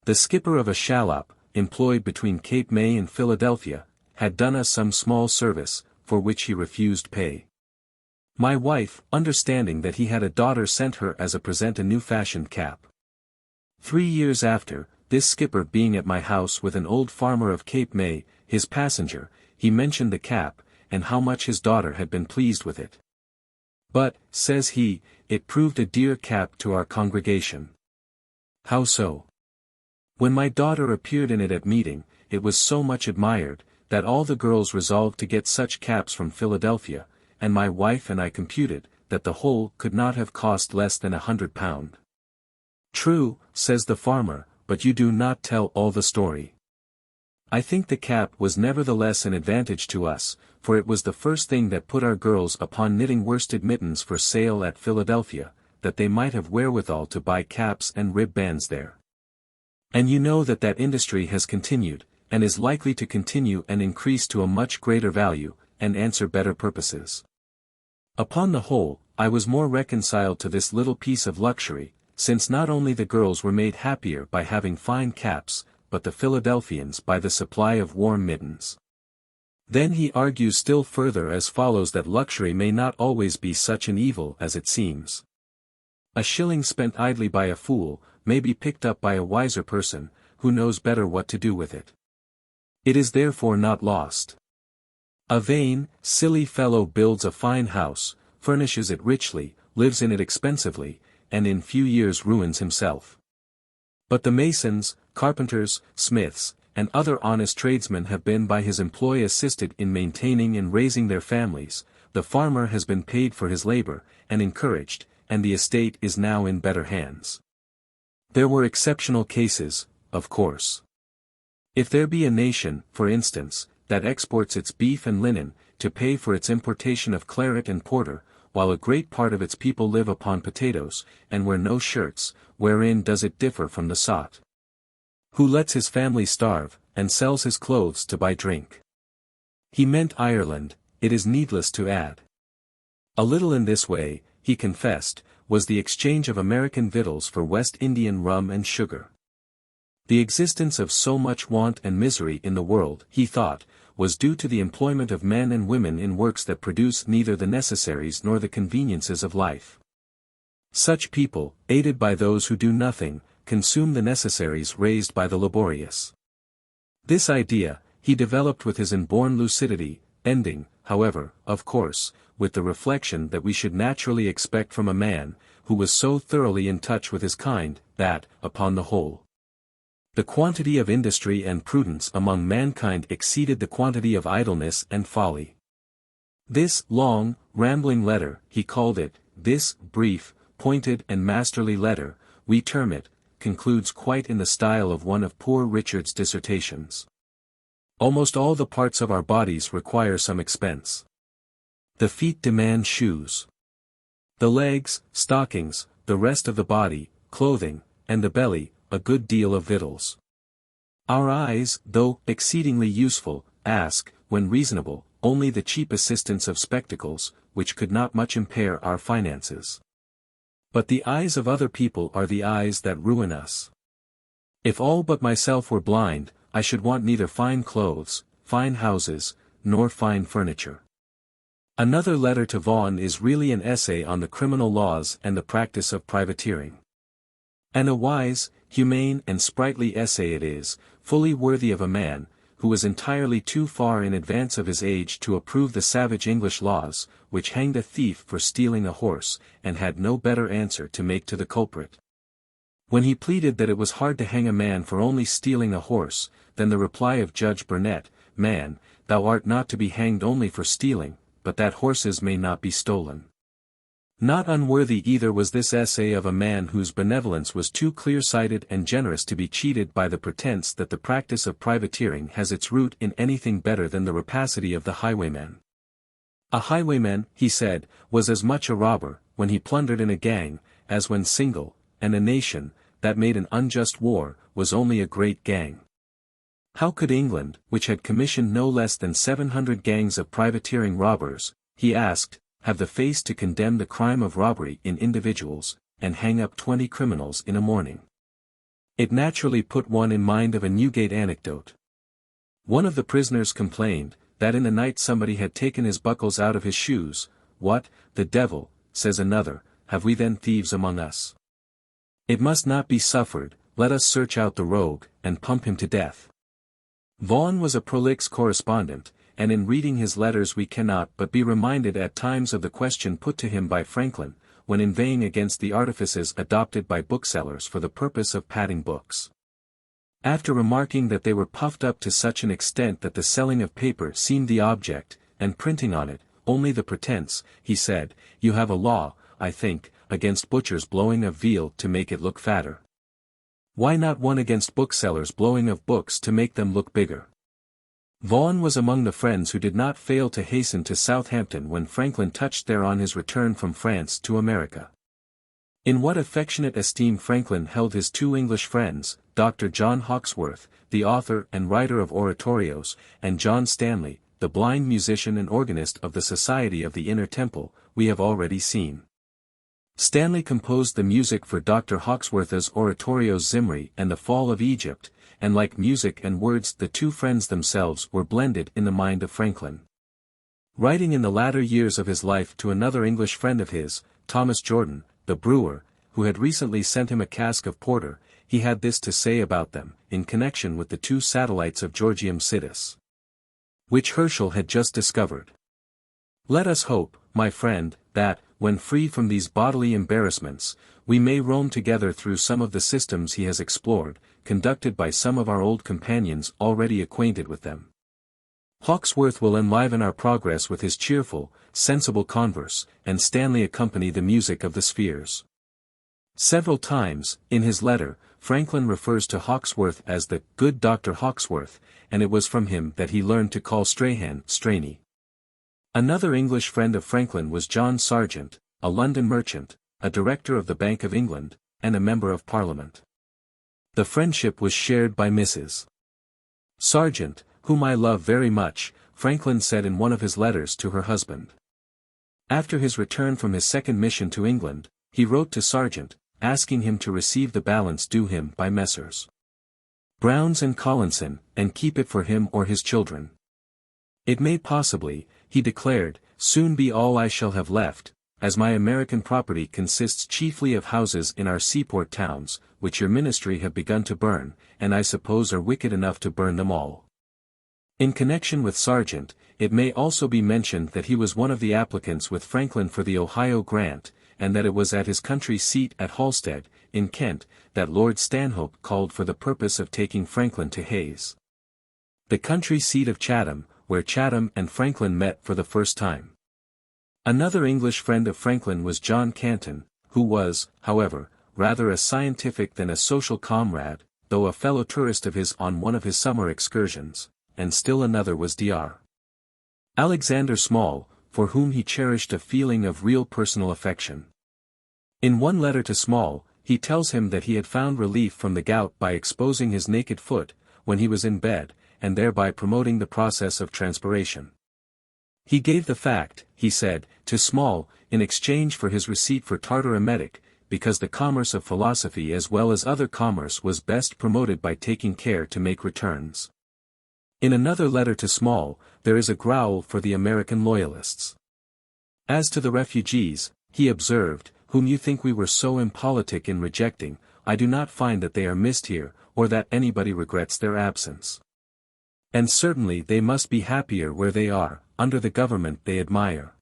The skipper of a shallop, employed between Cape May and Philadelphia, had done us some small service, for which he refused pay. My wife, understanding that he had a daughter, sent her as a present a new-fashioned cap. 3 years after, this skipper being at my house with an old farmer of Cape May, his passenger, he mentioned the cap, and how much his daughter had been pleased with it. But, says he, it proved a dear cap to our congregation. How so? When my daughter appeared in it at meeting, it was so much admired, that all the girls resolved to get such caps from Philadelphia, and my wife and I computed, that the whole could not have cost less than £100. True, says the farmer, but you do not tell all the story. I think the cap was nevertheless an advantage to us, for it was the first thing that put our girls upon knitting worsted mittens for sale at Philadelphia, that they might have wherewithal to buy caps and ribbands there. And you know that that industry has continued, and is likely to continue and increase to a much greater value, and answer better purposes. Upon the whole, I was more reconciled to this little piece of luxury, since not only the girls were made happier by having fine caps, but the Philadelphians by the supply of warm mittens. Then he argues still further as follows, that luxury may not always be such an evil as it seems. A shilling spent idly by a fool, may be picked up by a wiser person, who knows better what to do with it. It is therefore not lost. A vain, silly fellow builds a fine house, furnishes it richly, lives in it expensively, and in few years ruins himself. But the masons, carpenters, smiths, and other honest tradesmen have been by his employ assisted in maintaining and raising their families, the farmer has been paid for his labor, and encouraged, and the estate is now in better hands. There were exceptional cases, of course. If there be a nation, for instance, that exports its beef and linen, to pay for its importation of claret and porter, while a great part of its people live upon potatoes, and wear no shirts, wherein does it differ from the sot? Who lets his family starve, and sells his clothes to buy drink? He meant Ireland, it is needless to add. A little in this way, he confessed, was the exchange of American victuals for West Indian rum and sugar. The existence of so much want and misery in the world, he thought, was due to the employment of men and women in works that produce neither the necessaries nor the conveniences of life. Such people, aided by those who do nothing, consume the necessaries raised by the laborious. This idea, he developed with his inborn lucidity, ending, however, of course, with the reflection that we should naturally expect from a man, who was so thoroughly in touch with his kind, that, upon the whole, the quantity of industry and prudence among mankind exceeded the quantity of idleness and folly. This long, rambling letter, he called it, this brief, pointed and masterly letter, we term it, concludes quite in the style of one of Poor Richard's dissertations. Almost all the parts of our bodies require some expense. The feet demand shoes. The legs, stockings, the rest of the body, clothing, and the belly, a good deal of victuals. Our eyes, though exceedingly useful, ask, when reasonable, only the cheap assistance of spectacles, which could not much impair our finances. But the eyes of other people are the eyes that ruin us. If all but myself were blind, I should want neither fine clothes, fine houses, nor fine furniture. Another letter to Vaughan is really an essay on the criminal laws and the practice of privateering. And a wise, humane and sprightly essay it is, fully worthy of a man, who was entirely too far in advance of his age to approve the savage English laws, which hanged a thief for stealing a horse, and had no better answer to make to the culprit. When he pleaded that it was hard to hang a man for only stealing a horse, then the reply of Judge Burnet, Man, thou art not to be hanged only for stealing, but that horses may not be stolen. Not unworthy either was this essay of a man whose benevolence was too clear-sighted and generous to be cheated by the pretense that the practice of privateering has its root in anything better than the rapacity of the highwayman. A highwayman, he said, was as much a robber, when he plundered in a gang, as when single, and a nation, that made an unjust war, was only a great gang. How could England, which had commissioned no less than 700 gangs of privateering robbers, he asked, have the face to condemn the crime of robbery in individuals, and hang up 20 criminals in a morning? It naturally put one in mind of a Newgate anecdote. One of the prisoners complained, that in the night somebody had taken his buckles out of his shoes. What, the devil, says another, have we then thieves among us? It must not be suffered, let us search out the rogue, and pump him to death. Vaughan was a prolix correspondent, and in reading his letters we cannot but be reminded at times of the question put to him by Franklin, when inveighing against the artifices adopted by booksellers for the purpose of padding books. After remarking that they were puffed up to such an extent that the selling of paper seemed the object, and printing on it, only the pretence, he said, you have a law, I think, against butchers blowing of veal to make it look fatter. Why not one against booksellers blowing of books to make them look bigger? Vaughan was among the friends who did not fail to hasten to Southampton when Franklin touched there on his return from France to America. In what affectionate esteem Franklin held his two English friends, Dr. John Hawkesworth, the author and writer of oratorios, and John Stanley, the blind musician and organist of the Society of the Inner Temple, we have already seen. Stanley composed the music for Dr. Hawkesworth's oratorios Zimri and the Fall of Egypt, and like music and words the two friends themselves were blended in the mind of Franklin. Writing in the latter years of his life to another English friend of his, Thomas Jordan, the brewer, who had recently sent him a cask of porter, he had this to say about them, in connection with the two satellites of Georgium Sidus, which Herschel had just discovered. Let us hope, my friend, that, when free from these bodily embarrassments, we may roam together through some of the systems he has explored, conducted by some of our old companions already acquainted with them. Hawkesworth will enliven our progress with his cheerful, sensible converse, and Stanley accompany the music of the spheres. Several times, in his letter, Franklin refers to Hawkesworth as the good Dr. Hawkesworth, and it was from him that he learned to call Strahan Straney. Another English friend of Franklin was John Sargent, a London merchant, a director of the Bank of England, and a member of Parliament. The friendship was shared by Mrs. Sargent, whom I love very much, Franklin said in one of his letters to her husband. After his return from his second mission to England, he wrote to Sargent, asking him to receive the balance due him by Messrs. Browns and Collinson, and keep it for him or his children. It may possibly, he declared, soon be all I shall have left, as my American property consists chiefly of houses in our seaport towns, which your ministry have begun to burn, and I suppose are wicked enough to burn them all. In connection with Sargent, it may also be mentioned that he was one of the applicants with Franklin for the Ohio grant, and that it was at his country seat at Halstead, in Kent, that Lord Stanhope called for the purpose of taking Franklin to Hayes, the country seat of Chatham, where Chatham and Franklin met for the first time. Another English friend of Franklin was John Canton, who was, however, rather a scientific than a social comrade, though a fellow tourist of his on one of his summer excursions, and still another was Dr. Alexander Small, for whom he cherished a feeling of real personal affection. In one letter to Small, he tells him that he had found relief from the gout by exposing his naked foot, when he was in bed, and thereby promoting the process of transpiration. He gave the fact, he said, to Small, in exchange for his receipt for tartar emetic, because the commerce of philosophy as well as other commerce was best promoted by taking care to make returns. In another letter to Small, there is a growl for the American loyalists. As to the refugees, he observed, whom you think we were so impolitic in rejecting, I do not find that they are missed here, or that anybody regrets their absence. And certainly they must be happier where they are, under the government they admire.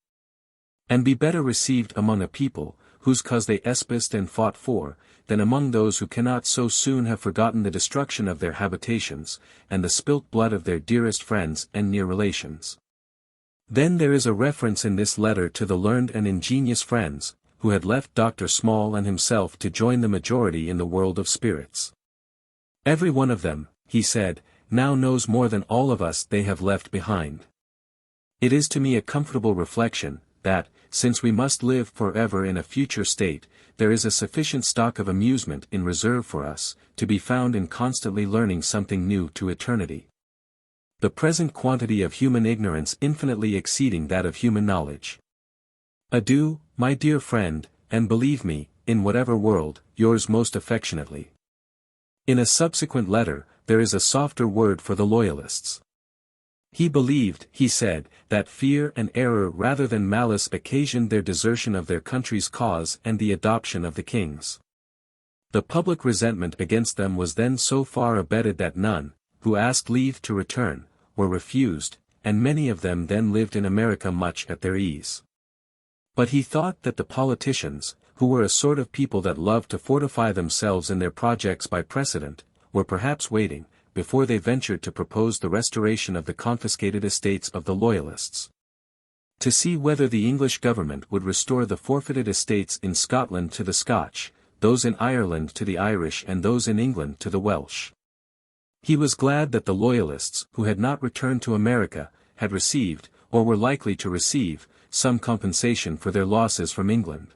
And be better received among a people, whose cause they espoused and fought for, than among those who cannot so soon have forgotten the destruction of their habitations, and the spilt blood of their dearest friends and near relations. Then there is a reference in this letter to the learned and ingenious friends, who had left Dr. Small and himself to join the majority in the world of spirits. Every one of them, he said, now knows more than all of us they have left behind. It is to me a comfortable reflection, that, since we must live forever in a future state, there is a sufficient stock of amusement in reserve for us, to be found in constantly learning something new to eternity. The present quantity of human ignorance infinitely exceeding that of human knowledge. Adieu, my dear friend, and believe me, in whatever world, yours most affectionately. In a subsequent letter, there is a softer word for the loyalists. He believed, he said, that fear and error rather than malice occasioned their desertion of their country's cause and the adoption of the king's. The public resentment against them was then so far abetted that none, who asked leave to return, were refused, and many of them then lived in America much at their ease. But he thought that the politicians, who were a sort of people that loved to fortify themselves in their projects by precedent, were perhaps waiting, before they ventured to propose the restoration of the confiscated estates of the Loyalists, to see whether the English government would restore the forfeited estates in Scotland to the Scotch, those in Ireland to the Irish and those in England to the Welsh. He was glad that the Loyalists, who had not returned to America, had received, or were likely to receive, some compensation for their losses from England.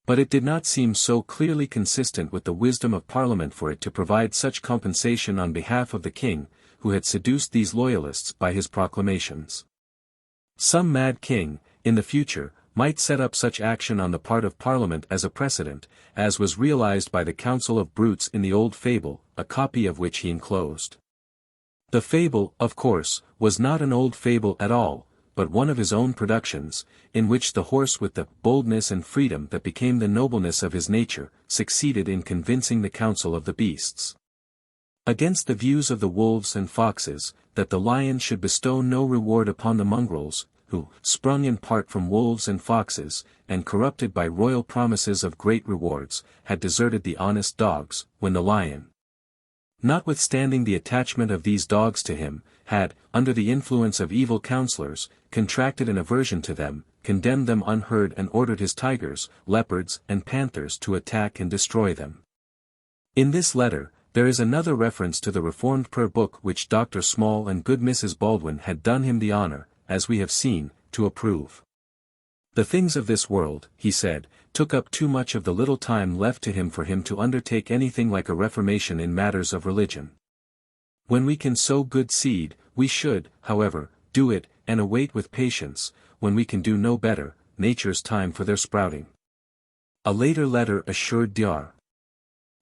But it did not seem so clearly consistent with the wisdom of Parliament for it to provide such compensation on behalf of the king, who had seduced these Loyalists by his proclamations. Some mad king, in the future, might set up such action on the part of Parliament as a precedent, as was realized by the Council of Brutes in the old fable, a copy of which he enclosed. The fable, of course, was not an old fable at all, but one of his own productions, in which the horse with the boldness and freedom that became the nobleness of his nature, succeeded in convincing the council of the beasts, against the views of the wolves and foxes, that the lion should bestow no reward upon the mongrels, who, sprung in part from wolves and foxes, and corrupted by royal promises of great rewards, had deserted the honest dogs, when the lion, notwithstanding the attachment of these dogs to him, had, under the influence of evil counsellors, contracted an aversion to them, condemned them unheard and ordered his tigers, leopards, and panthers to attack and destroy them. In this letter, there is another reference to the reformed prayer book which Dr. Small and good Mrs. Baldwin had done him the honor, as we have seen, to approve. The things of this world, he said, took up too much of the little time left to him for him to undertake anything like a reformation in matters of religion. When we can sow good seed, we should, however, do it, and await with patience, when we can do no better, nature's time for their sprouting. A later letter assured Dr.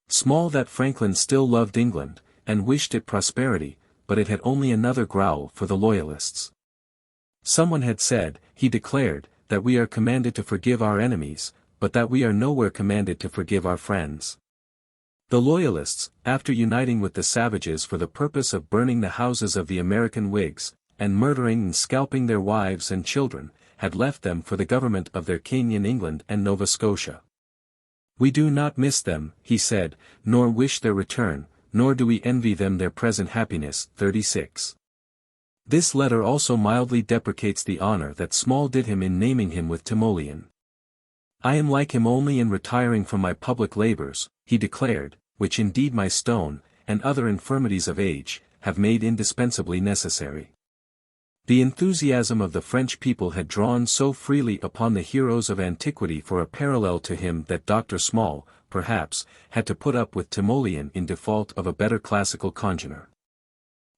Small that Franklin still loved England, and wished it prosperity, but it had only another growl for the Loyalists. Someone had said, he declared, that we are commanded to forgive our enemies, but that we are nowhere commanded to forgive our friends. The Loyalists, after uniting with the savages for the purpose of burning the houses of the American Whigs, and murdering and scalping their wives and children, had left them for the government of their king in England and Nova Scotia. We do not miss them, he said, nor wish their return, nor do we envy them their present happiness. 36. This letter also mildly deprecates the honor that Small did him in naming him with Timoleon. I am like him only in retiring from my public labors, he declared, which indeed my stone, and other infirmities of age, have made indispensably necessary. The enthusiasm of the French people had drawn so freely upon the heroes of antiquity for a parallel to him that Dr. Small, perhaps, had to put up with Timoleon in default of a better classical congener.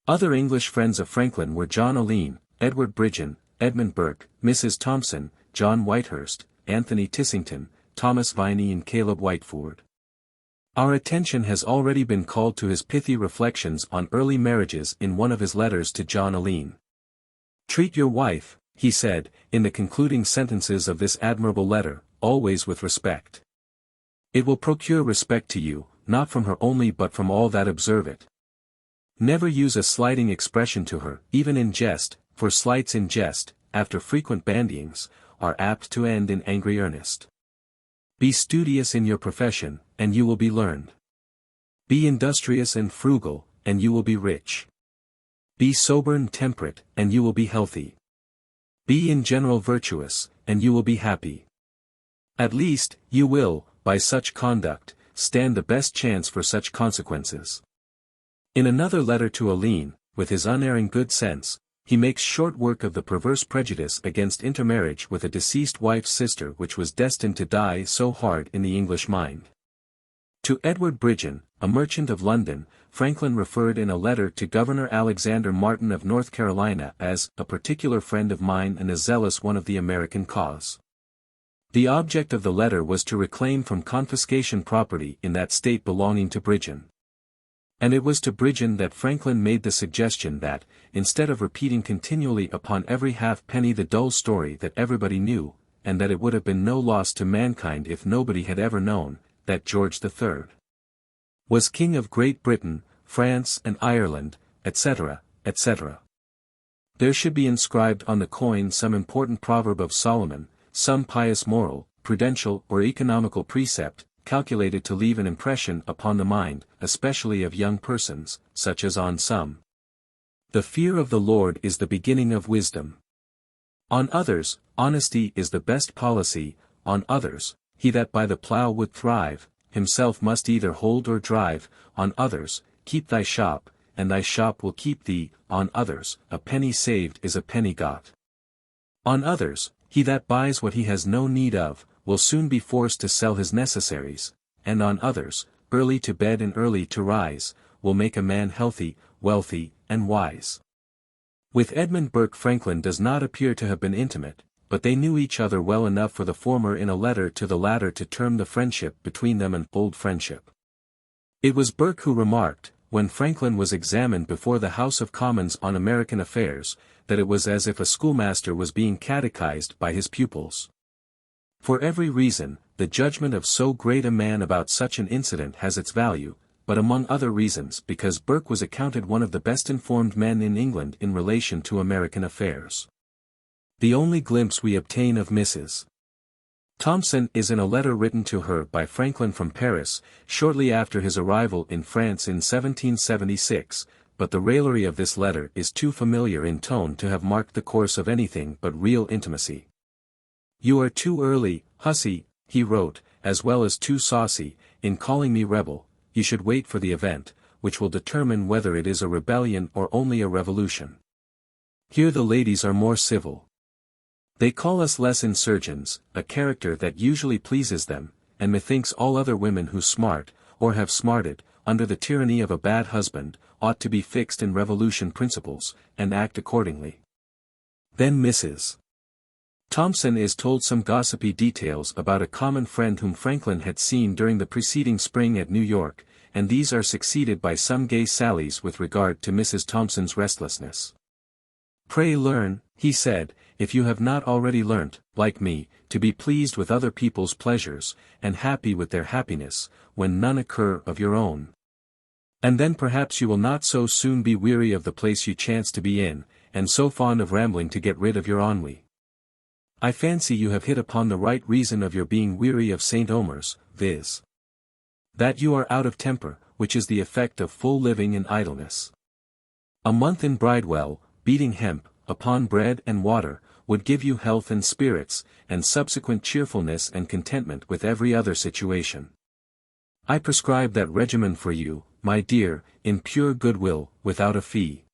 Other English friends of Franklin were John Alleyne, Edward Bridgen, Edmund Burke, Mrs. Thompson, John Whitehurst, Anthony Tissington, Thomas Viney and Caleb Whiteford. Our attention has already been called to his pithy reflections on early marriages in one of his letters to John Alleyne. Treat your wife, he said, in the concluding sentences of this admirable letter, always with respect. It will procure respect to you, not from her only but from all that observe it. Never use a slighting expression to her, even in jest, for slights in jest, after frequent bandyings, are apt to end in angry earnest. Be studious in your profession, and you will be learned. Be industrious and frugal, and you will be rich. Be sober and temperate, and you will be healthy. Be in general virtuous, and you will be happy. At least, you will, by such conduct, stand the best chance for such consequences. In another letter to Alleyne, with his unerring good sense, he makes short work of the perverse prejudice against intermarriage with a deceased wife's sister which was destined to die so hard in the English mind. To Edward Bridgen, a merchant of London, Franklin referred in a letter to Governor Alexander Martin of North Carolina as a particular friend of mine and a zealous one of the American cause. The object of the letter was to reclaim from confiscation property in that state belonging to Bridgen. And it was to Bridgen that Franklin made the suggestion that, instead of repeating continually upon every halfpenny the dull story that everybody knew, and that it would have been no loss to mankind if nobody had ever known, that George III was King of Great Britain, France and Ireland, etc., etc. There should be inscribed on the coin some important proverb of Solomon, some pious moral, prudential or economical precept, calculated to leave an impression upon the mind, especially of young persons, such as on some. The fear of the Lord is the beginning of wisdom. On others, honesty is the best policy, on others, he that by the plough would thrive, himself must either hold or drive, on others, keep thy shop, and thy shop will keep thee, on others, a penny saved is a penny got. On others, he that buys what he has no need of, will soon be forced to sell his necessaries, and on others, early to bed and early to rise, will make a man healthy, wealthy, and wise. With Edmund Burke Franklin does not appear to have been intimate, but they knew each other well enough for the former in a letter to the latter to term the friendship between them an old friendship. It was Burke who remarked, when Franklin was examined before the House of Commons on American affairs, that it was as if a schoolmaster was being catechized by his pupils. For every reason, the judgment of so great a man about such an incident has its value, but among other reasons because Burke was accounted one of the best informed men in England in relation to American affairs. The only glimpse we obtain of Mrs. Thompson is in a letter written to her by Franklin from Paris, shortly after his arrival in France in 1776, but the raillery of this letter is too familiar in tone to have marked the course of anything but real intimacy. You are too early, hussy, he wrote, as well as too saucy, in calling me rebel. You should wait for the event, which will determine whether it is a rebellion or only a revolution. Here the ladies are more civil. They call us less insurgents, a character that usually pleases them, and methinks all other women who smart, or have smarted, under the tyranny of a bad husband, ought to be fixed in revolution principles, and act accordingly. Then Mrs. Thompson is told some gossipy details about a common friend whom Franklin had seen during the preceding spring at New York, and these are succeeded by some gay sallies with regard to Mrs. Thompson's restlessness. Pray learn, he said, if you have not already learnt, like me, to be pleased with other people's pleasures, and happy with their happiness, when none occur of your own. And then perhaps you will not so soon be weary of the place you chance to be in, and so fond of rambling to get rid of your ennui. I fancy you have hit upon the right reason of your being weary of St. Omer's, viz. that you are out of temper, which is the effect of full living in idleness. A month in Bridewell, beating hemp, upon bread and water, would give you health and spirits, and subsequent cheerfulness and contentment with every other situation. I prescribe that regimen for you, my dear, in pure goodwill, without a fee.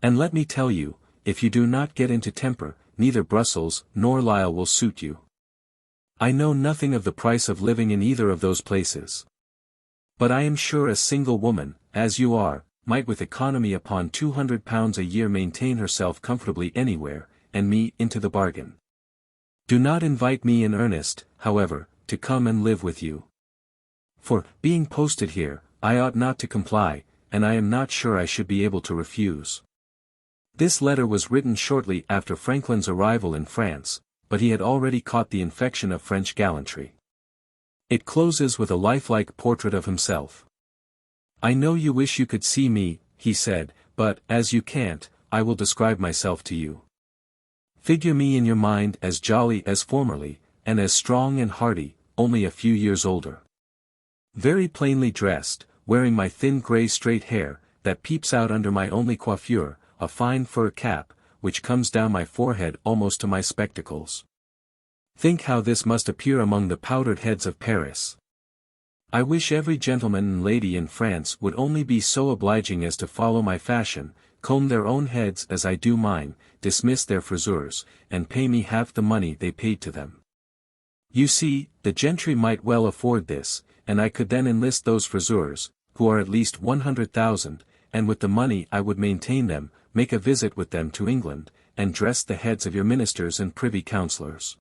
And let me tell you, if you do not get into temper, neither Brussels nor Lisle will suit you. I know nothing of the price of living in either of those places. But I am sure a single woman, as you are, might with economy upon £200 a year maintain herself comfortably anywhere, and me into the bargain. Do not invite me in earnest, however, to come and live with you. For, being posted here, I ought not to comply, and I am not sure I should be able to refuse. This letter was written shortly after Franklin's arrival in France, but he had already caught the infection of French gallantry. It closes with a lifelike portrait of himself. I know you wish you could see me, he said, but, as you can't, I will describe myself to you. Figure me in your mind as jolly as formerly, and as strong and hearty, only a few years older. Very plainly dressed, wearing my thin grey straight hair, that peeps out under my only coiffure, a fine fur cap, which comes down my forehead almost to my spectacles. Think how this must appear among the powdered heads of Paris. I wish every gentleman and lady in France would only be so obliging as to follow my fashion, comb their own heads as I do mine, dismiss their friseurs, and pay me half the money they paid to them. You see, the gentry might well afford this, and I could then enlist those friseurs, who are at least 100,000, and with the money I would maintain them, make a visit with them to England, and dress the heads of your ministers and privy councillors.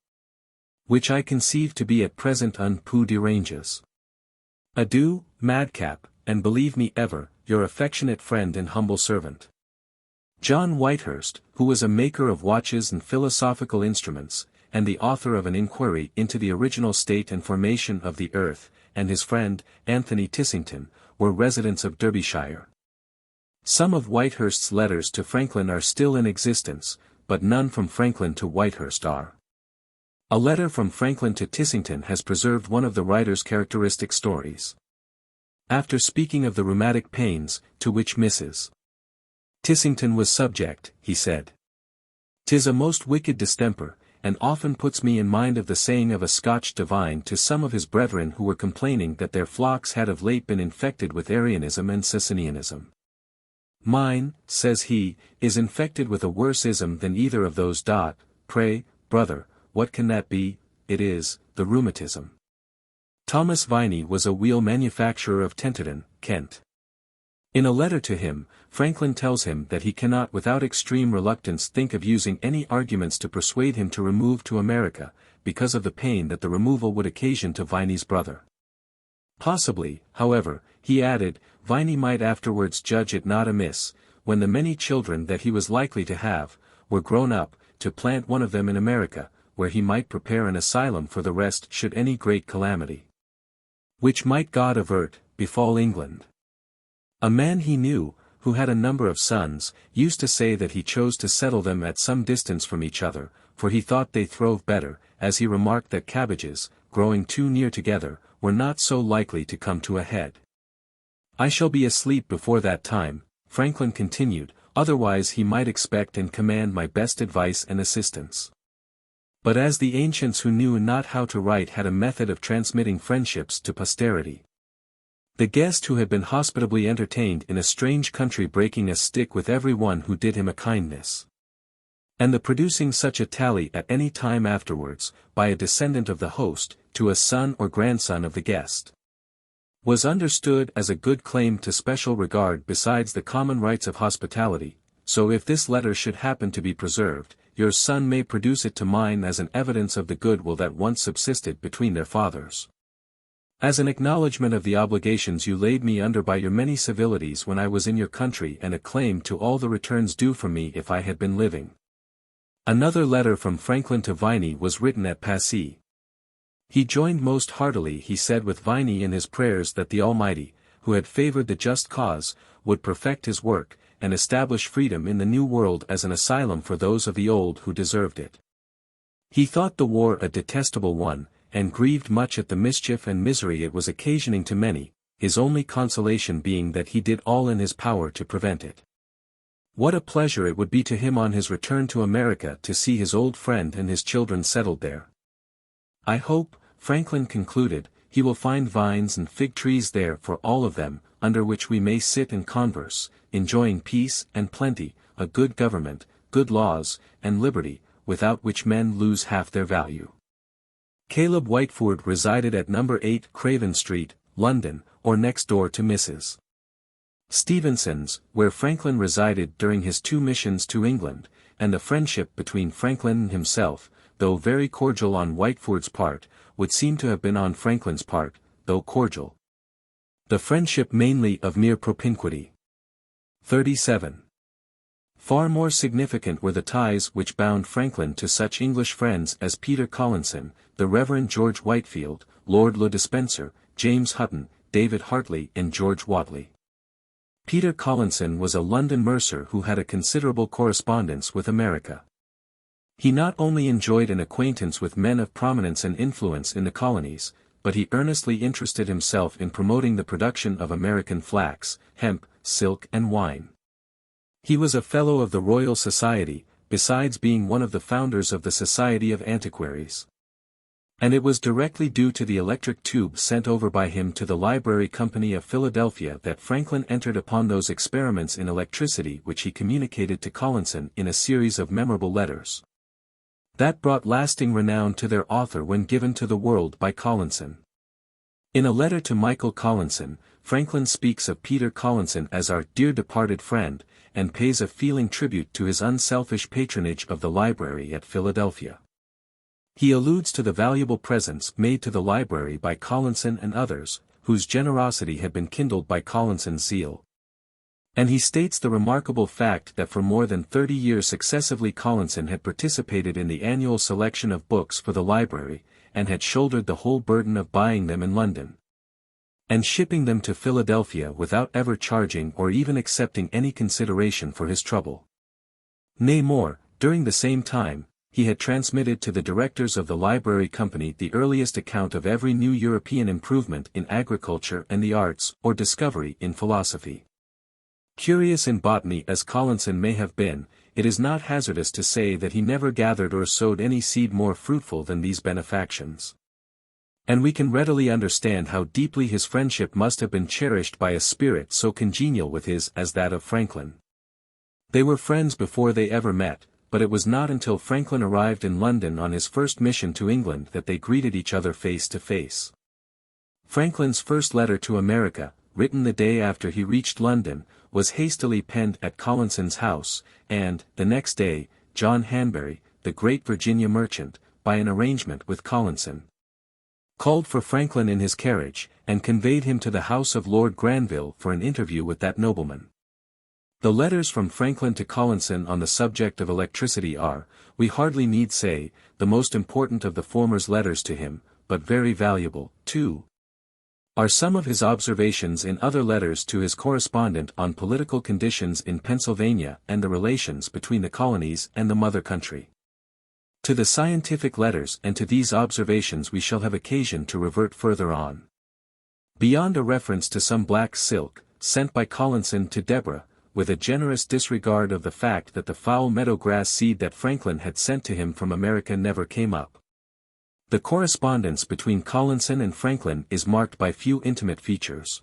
Which I conceive to be at present un peu deranges. Adieu, madcap, and believe me ever, your affectionate friend and humble servant. John Whitehurst, who was a maker of watches and philosophical instruments, and the author of an inquiry into the original state and formation of the earth, and his friend, Anthony Tissington, were residents of Derbyshire. Some of Whitehurst's letters to Franklin are still in existence, but none from Franklin to Whitehurst are. A letter from Franklin to Tissington has preserved one of the writer's characteristic stories. After speaking of the rheumatic pains, to which Mrs. Tissington was subject, he said, "'Tis a most wicked distemper, and often puts me in mind of the saying of a Scotch divine to some of his brethren who were complaining that their flocks had of late been infected with Arianism and Socinianism. Mine, says he, is infected with a worse ism than either of those. Pray, brother, what can that be? It is, the rheumatism." Thomas Viney was a wheel manufacturer of Tenterden, Kent. In a letter to him, Franklin tells him that he cannot without extreme reluctance think of using any arguments to persuade him to remove to America, because of the pain that the removal would occasion to Viney's brother. Possibly, however, he added, Viney might afterwards judge it not amiss, when the many children that he was likely to have, were grown up, to plant one of them in America, where he might prepare an asylum for the rest should any great calamity, which might God avert, befall England. A man he knew, who had a number of sons, used to say that he chose to settle them at some distance from each other, for he thought they throve better, as he remarked that cabbages, growing too near together, were not so likely to come to a head. I shall be asleep before that time, Franklin continued, otherwise he might expect and command my best advice and assistance. But as the ancients who knew not how to write had a method of transmitting friendships to posterity. The guest who had been hospitably entertained in a strange country breaking a stick with every one who did him a kindness. And the producing such a tally at any time afterwards, by a descendant of the host, to a son or grandson of the guest, was understood as a good claim to special regard besides the common rights of hospitality. So if this letter should happen to be preserved, your son may produce it to mine as an evidence of the goodwill that once subsisted between their fathers. As an acknowledgment of the obligations you laid me under by your many civilities when I was in your country and a claim to all the returns due from me if I had been living. Another letter from Franklin to Viney was written at Passy. He joined most heartily, he said, with Viney in his prayers that the Almighty, who had favored the just cause, would perfect his work, and establish freedom in the New World as an asylum for those of the old who deserved it. He thought the war a detestable one, and grieved much at the mischief and misery it was occasioning to many, his only consolation being that he did all in his power to prevent it. What a pleasure it would be to him on his return to America to see his old friend and his children settled there. I hope, Franklin concluded, he will find vines and fig trees there for all of them, under which we may sit and converse, enjoying peace and plenty, a good government, good laws, and liberty, without which men lose half their value. Caleb Whitefoord resided at No. 8 Craven Street, London, or next door to Mrs. Stevenson's, where Franklin resided during his 2 missions to England, and the friendship between Franklin and himself, though very cordial on Whitefoord's part, would seem to have been on Franklin's part, though cordial. The friendship mainly of mere propinquity. 37. Far more significant were the ties which bound Franklin to such English friends as Peter Collinson, the Reverend George Whitefield, Lord Le Despencer, James Hutton, David Hartley and George Whatley. Peter Collinson was a London mercer who had a considerable correspondence with America. He not only enjoyed an acquaintance with men of prominence and influence in the colonies, but he earnestly interested himself in promoting the production of American flax, hemp, silk and wine. He was a Fellow of the Royal Society, besides being one of the founders of the Society of Antiquaries. And it was directly due to the electric tube sent over by him to the Library Company of Philadelphia that Franklin entered upon those experiments in electricity which he communicated to Collinson in a series of memorable letters that brought lasting renown to their author when given to the world by Collinson. In a letter to Michael Collinson, Franklin speaks of Peter Collinson as our dear departed friend, and pays a feeling tribute to his unselfish patronage of the library at Philadelphia. He alludes to the valuable presents made to the library by Collinson and others, whose generosity had been kindled by Collinson's zeal. And he states the remarkable fact that for more than 30 years successively Collinson had participated in the annual selection of books for the library, and had shouldered the whole burden of buying them in London and shipping them to Philadelphia without ever charging or even accepting any consideration for his trouble. Nay more, during the same time, he had transmitted to the directors of the Library Company the earliest account of every new European improvement in agriculture and the arts, or discovery in philosophy. Curious in botany as Collinson may have been, it is not hazardous to say that he never gathered or sowed any seed more fruitful than these benefactions. And we can readily understand how deeply his friendship must have been cherished by a spirit so congenial with his as that of Franklin. They were friends before they ever met, but it was not until Franklin arrived in London on his first mission to England that they greeted each other face to face. Franklin's first letter to America, written the day after he reached London, was hastily penned at Collinson's house, and, the next day, John Hanbury, the great Virginia merchant, by an arrangement with Collinson, called for Franklin in his carriage, and conveyed him to the house of Lord Granville for an interview with that nobleman. The letters from Franklin to Collinson on the subject of electricity are, we hardly need say, the most important of the former's letters to him, but very valuable, too, are some of his observations in other letters to his correspondent on political conditions in Pennsylvania and the relations between the colonies and the mother country. To the scientific letters and to these observations we shall have occasion to revert further on. Beyond a reference to some black silk, sent by Collinson to Deborah, with a generous disregard of the fact that the foul meadowgrass seed that Franklin had sent to him from America never came up. The correspondence between Collinson and Franklin is marked by few intimate features.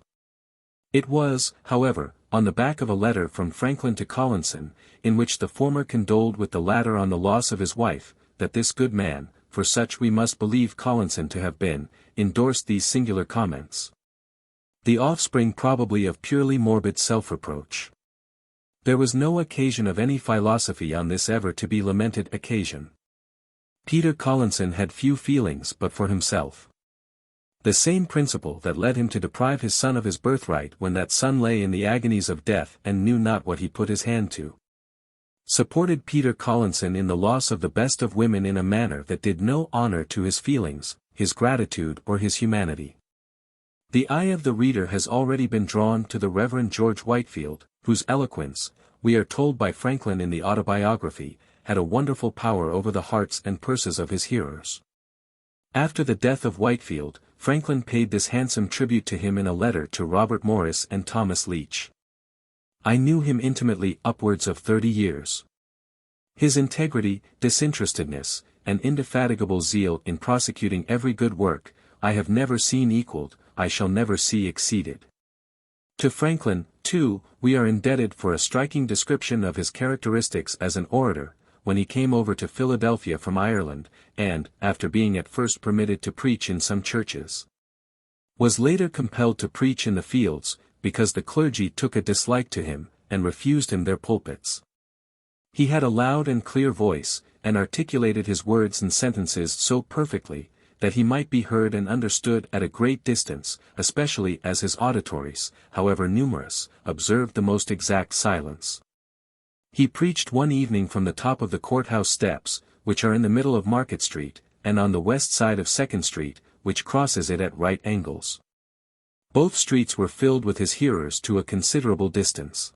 It was, however, on the back of a letter from Franklin to Collinson, in which the former condoled with the latter on the loss of his wife, that this good man, for such we must believe Collinson to have been, endorsed these singular comments. The offspring probably of purely morbid self-reproach. There was no occasion of any philosophy on this ever to be lamented occasion. Peter Collinson had few feelings but for himself. The same principle that led him to deprive his son of his birthright when that son lay in the agonies of death and knew not what he put his hand to, supported Peter Collinson in the loss of the best of women in a manner that did no honor to his feelings, his gratitude or his humanity. The eye of the reader has already been drawn to the Reverend George Whitefield, whose eloquence, we are told by Franklin in the Autobiography, had a wonderful power over the hearts and purses of his hearers. After the death of Whitefield, Franklin paid this handsome tribute to him in a letter to Robert Morris and Thomas Leach. I knew him intimately upwards of 30 years. His integrity, disinterestedness, and indefatigable zeal in prosecuting every good work, I have never seen equaled, I shall never see exceeded. To Franklin, too, we are indebted for a striking description of his characteristics as an orator, when he came over to Philadelphia from Ireland, and, after being at first permitted to preach in some churches, was later compelled to preach in the fields, because the clergy took a dislike to him, and refused him their pulpits. He had a loud and clear voice, and articulated his words and sentences so perfectly, that he might be heard and understood at a great distance, especially as his auditories, however numerous, observed the most exact silence. He preached one evening from the top of the courthouse steps, which are in the middle of Market Street, and on the west side of 2nd Street, which crosses it at right angles. Both streets were filled with his hearers to a considerable distance.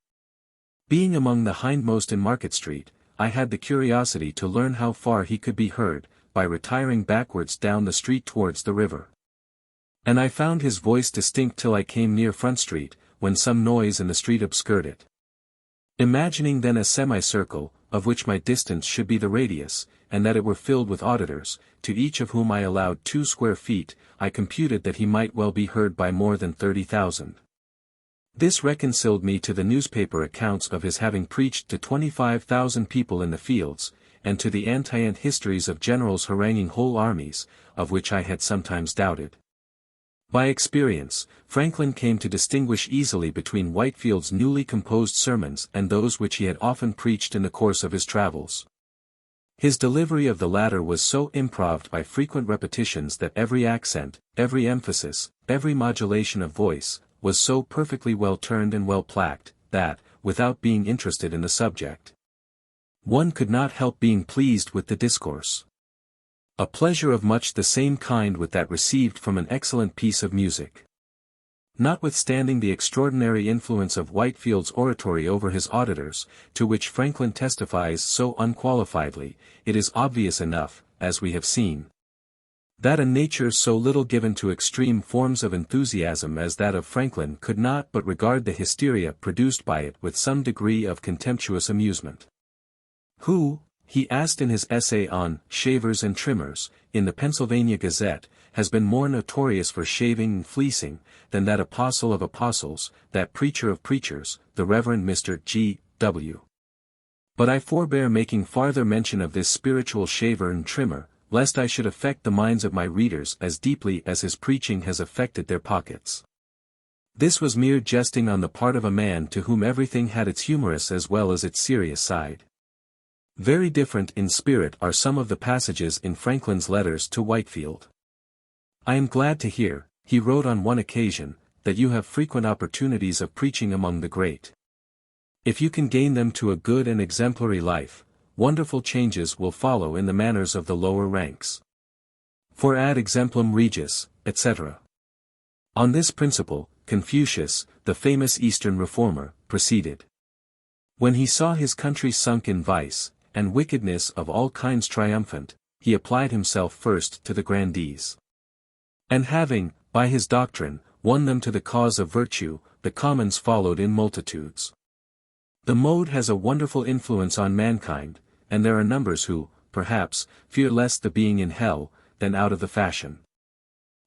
Being among the hindmost in Market Street, I had the curiosity to learn how far he could be heard, by retiring backwards down the street towards the river. And I found his voice distinct till I came near Front Street, when some noise in the street obscured it. Imagining then a semicircle, of which my distance should be the radius, and that it were filled with auditors, to each of whom I allowed 2 square feet, I computed that he might well be heard by more than 30,000. This reconciled me to the newspaper accounts of his having preached to 25,000 people in the fields, and to the antient histories of generals haranguing whole armies, of which I had sometimes doubted. By experience, Franklin came to distinguish easily between Whitefield's newly composed sermons and those which he had often preached in the course of his travels. His delivery of the latter was so improved by frequent repetitions that every accent, every emphasis, every modulation of voice, was so perfectly well turned and well placked, that, without being interested in the subject, one could not help being pleased with the discourse. A pleasure of much the same kind with that received from an excellent piece of music. Notwithstanding the extraordinary influence of Whitefield's oratory over his auditors, to which Franklin testifies so unqualifiedly, it is obvious enough, as we have seen, that a nature so little given to extreme forms of enthusiasm as that of Franklin could not but regard the hysteria produced by it with some degree of contemptuous amusement. Who, he asked in his essay on Shavers and Trimmers, in the Pennsylvania Gazette, has been more notorious for shaving and fleecing, than that apostle of apostles, that preacher of preachers, the Reverend Mr. G. W. But I forbear making farther mention of this spiritual shaver and trimmer, lest I should affect the minds of my readers as deeply as his preaching has affected their pockets. This was mere jesting on the part of a man to whom everything had its humorous as well as its serious side. Very different in spirit are some of the passages in Franklin's letters to Whitefield. I am glad to hear, he wrote on one occasion, that you have frequent opportunities of preaching among the great. If you can gain them to a good and exemplary life, wonderful changes will follow in the manners of the lower ranks. For ad exemplum regis, etc. On this principle, Confucius, the famous Eastern reformer, proceeded. When he saw his country sunk in vice, and wickedness of all kinds triumphant, he applied himself first to the grandees. And having, by his doctrine, won them to the cause of virtue, the commons followed in multitudes. The mode has a wonderful influence on mankind, and there are numbers who, perhaps, fear less the being in hell, than out of the fashion.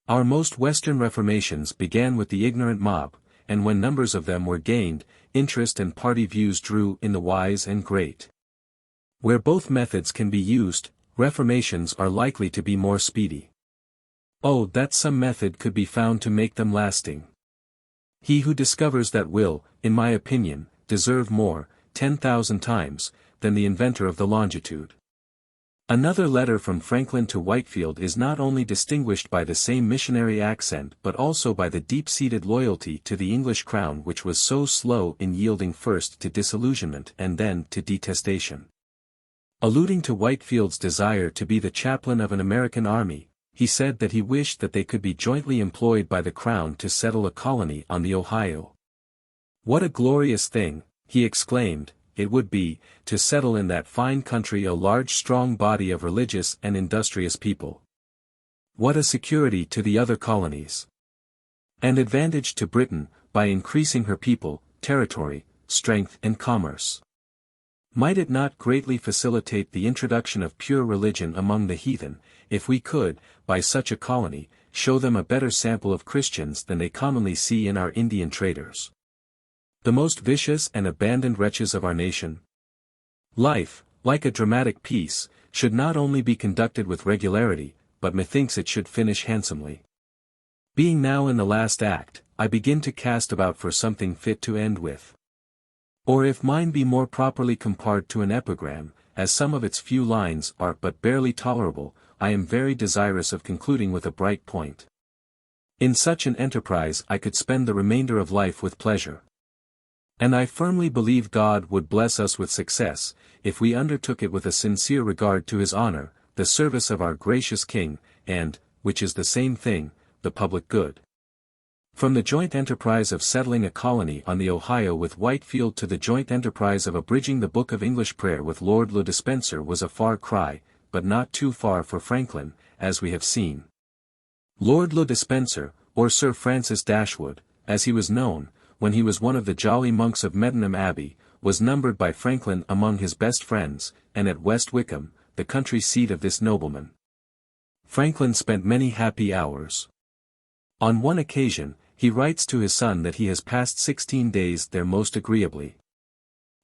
Our most Western reformations began with the ignorant mob, and when numbers of them were gained, interest and party views drew in the wise and great. Where both methods can be used, reformations are likely to be more speedy. Oh, that some method could be found to make them lasting. He who discovers that will, in my opinion, deserve more, 10,000 times, than the inventor of the longitude. Another letter from Franklin to Whitefield is not only distinguished by the same missionary accent but also by the deep-seated loyalty to the English crown which was so slow in yielding first to disillusionment and then to detestation. Alluding to Whitefield's desire to be the chaplain of an American army, he said that he wished that they could be jointly employed by the crown to settle a colony on the Ohio. What a glorious thing, he exclaimed, it would be, to settle in that fine country a large strong body of religious and industrious people. What a security to the other colonies! And advantage to Britain, by increasing her people, territory, strength and commerce. Might it not greatly facilitate the introduction of pure religion among the heathen, if we could, by such a colony, show them a better sample of Christians than they commonly see in our Indian traders? The most vicious and abandoned wretches of our nation? Life, like a dramatic piece, should not only be conducted with regularity, but methinks it should finish handsomely. Being now in the last act, I begin to cast about for something fit to end with. Or if mine be more properly compared to an epigram, as some of its few lines are but barely tolerable, I am very desirous of concluding with a bright point. In such an enterprise I could spend the remainder of life with pleasure. And I firmly believe God would bless us with success, if we undertook it with a sincere regard to His honor, the service of our gracious King, and, which is the same thing, the public good. From the joint enterprise of settling a colony on the Ohio with Whitefield to the joint enterprise of abridging the Book of English Prayer with Lord Le Despencer was a far cry, but not too far for Franklin, as we have seen. Lord Le Despencer, or Sir Francis Dashwood, as he was known, when he was one of the jolly monks of Medmenham Abbey, was numbered by Franklin among his best friends, and at West Wickham, the country seat of this nobleman, Franklin spent many happy hours. On one occasion, he writes to his son that he has passed 16 days there most agreeably.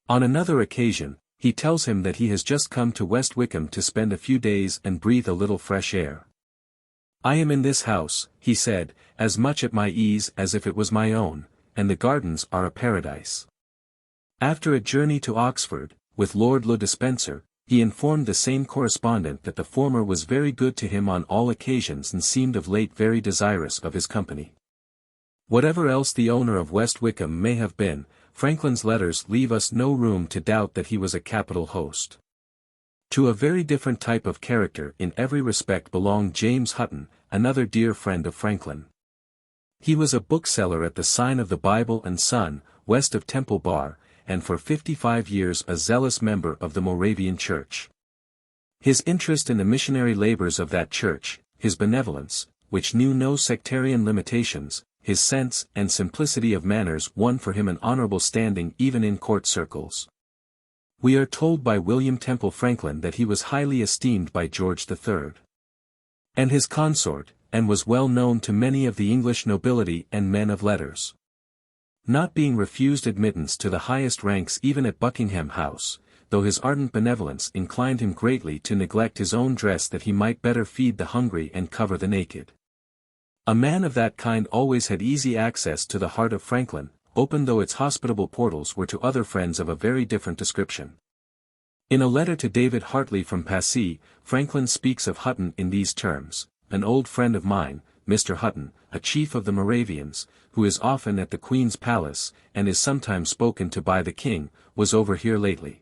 On another occasion, he tells him that he has just come to West Wickham to spend a few days and breathe a little fresh air. I am in this house, he said, as much at my ease as if it was my own, and the gardens are a paradise. After a journey to Oxford, with Lord Le Despencer, he informed the same correspondent that the former was very good to him on all occasions and seemed of late very desirous of his company. Whatever else the owner of West Wickham may have been, Franklin's letters leave us no room to doubt that he was a capital host. To a very different type of character in every respect belonged James Hutton, another dear friend of Franklin. He was a bookseller at the Sign of the Bible and Sun, west of Temple Bar, and for 55 years a zealous member of the Moravian Church. His interest in the missionary labors of that church, his benevolence, which knew no sectarian limitations, his sense and simplicity of manners won for him an honorable standing even in court circles. We are told by William Temple Franklin that he was highly esteemed by George III. and his consort, and was well known to many of the English nobility and men of letters. Not being refused admittance to the highest ranks even at Buckingham House, though his ardent benevolence inclined him greatly to neglect his own dress that he might better feed the hungry and cover the naked. A man of that kind always had easy access to the heart of Franklin, open though its hospitable portals were to other friends of a very different description. In a letter to David Hartley from Passy, Franklin speaks of Hutton in these terms: "An old friend of mine, Mr. Hutton, a chief of the Moravians, who is often at the Queen's palace, and is sometimes spoken to by the King, was over here lately."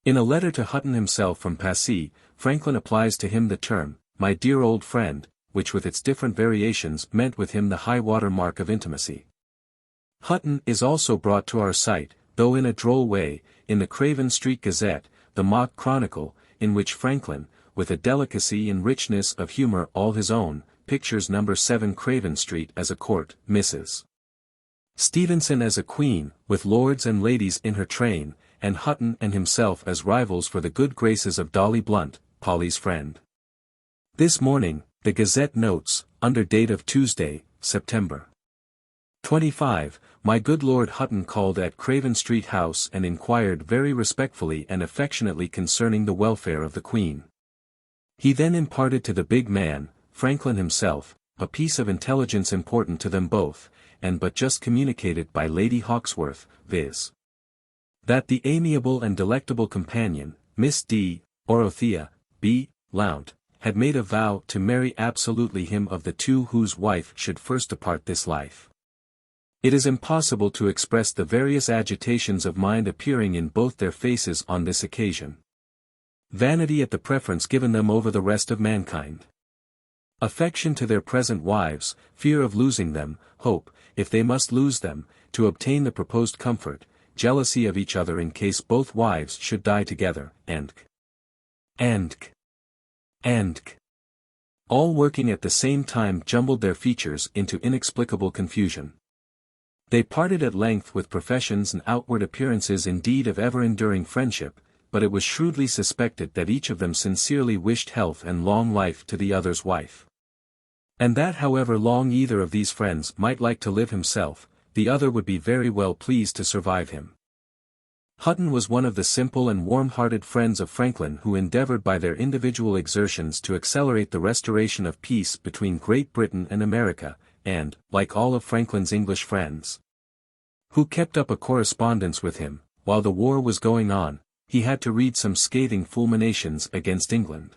In a letter to Hutton himself from Passy, Franklin applies to him the term, "my dear old friend," which with its different variations meant with him the high-water mark of intimacy. Hutton is also brought to our sight, though in a droll way, in the Craven Street Gazette, the Mock Chronicle, in which Franklin, with a delicacy and richness of humor all his own, pictures No. 7 Craven Street as a court, Mrs. Stevenson as a queen, with lords and ladies in her train, and Hutton and himself as rivals for the good graces of Dolly Blunt, Polly's friend. This morning, the Gazette notes, under date of Tuesday, September 25, my good Lord Hutton called at Craven Street House and inquired very respectfully and affectionately concerning the welfare of the Queen. He then imparted to the big man, Franklin himself, a piece of intelligence important to them both, and but just communicated by Lady Hawkesworth, viz. That the amiable and delectable companion, Miss D. Dorothea B. Lount, had made a vow to marry absolutely him of the two whose wife should first depart this life. It is impossible to express the various agitations of mind appearing in both their faces on this occasion. Vanity at the preference given them over the rest of mankind. Affection to their present wives, fear of losing them, hope, if they must lose them, to obtain the proposed comfort, jealousy of each other in case both wives should die together, and all working at the same time jumbled their features into inexplicable confusion. They parted at length with professions and outward appearances indeed of ever-enduring friendship, but it was shrewdly suspected that each of them sincerely wished health and long life to the other's wife. And that however long either of these friends might like to live himself, the other would be very well pleased to survive him. Hutton was one of the simple and warm-hearted friends of Franklin who endeavored by their individual exertions to accelerate the restoration of peace between Great Britain and America, and, like all of Franklin's English friends, who kept up a correspondence with him, while the war was going on, he had to read some scathing fulminations against England.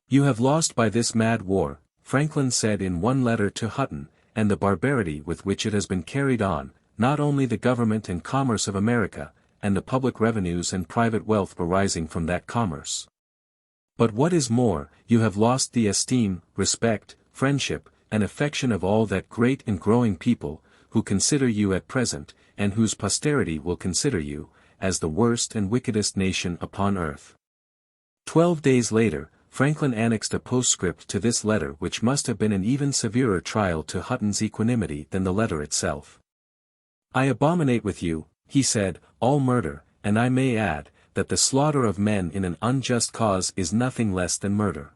"You have lost by this mad war," Franklin said in one letter to Hutton, "and the barbarity with which it has been carried on, not only the government and commerce of America, and the public revenues and private wealth arising from that commerce. But what is more, you have lost the esteem, respect, friendship, and affection of all that great and growing people, who consider you at present, and whose posterity will consider you, as the worst and wickedest nation upon earth." 12 days later, Franklin annexed a postscript to this letter which must have been an even severer trial to Hutton's equanimity than the letter itself. "I abominate with you," he said, "all murder, and I may add, that the slaughter of men in an unjust cause is nothing less than murder.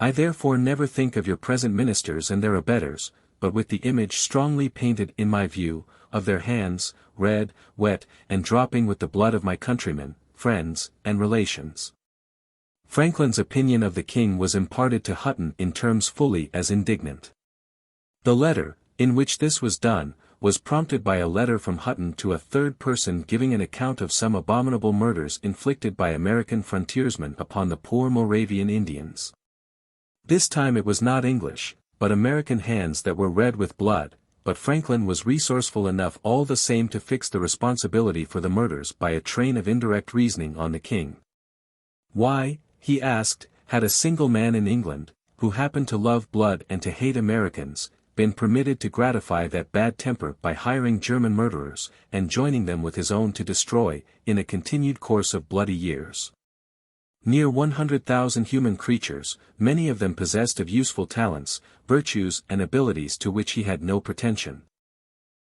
I therefore never think of your present ministers and their abettors, but with the image strongly painted in my view, of their hands, red, wet, and dropping with the blood of my countrymen, friends, and relations." Franklin's opinion of the king was imparted to Hutton in terms fully as indignant. The letter, in which this was done, was prompted by a letter from Hutton to a third person giving an account of some abominable murders inflicted by American frontiersmen upon the poor Moravian Indians. This time it was not English, but American hands that were red with blood, but Franklin was resourceful enough all the same to fix the responsibility for the murders by a train of indirect reasoning on the king. Why, he asked, had a single man in England, who happened to love blood and to hate Americans, been permitted to gratify that bad temper by hiring German murderers, and joining them with his own to destroy, in a continued course of bloody years, near 100,000 human creatures, many of them possessed of useful talents, virtues and abilities to which he had no pretension?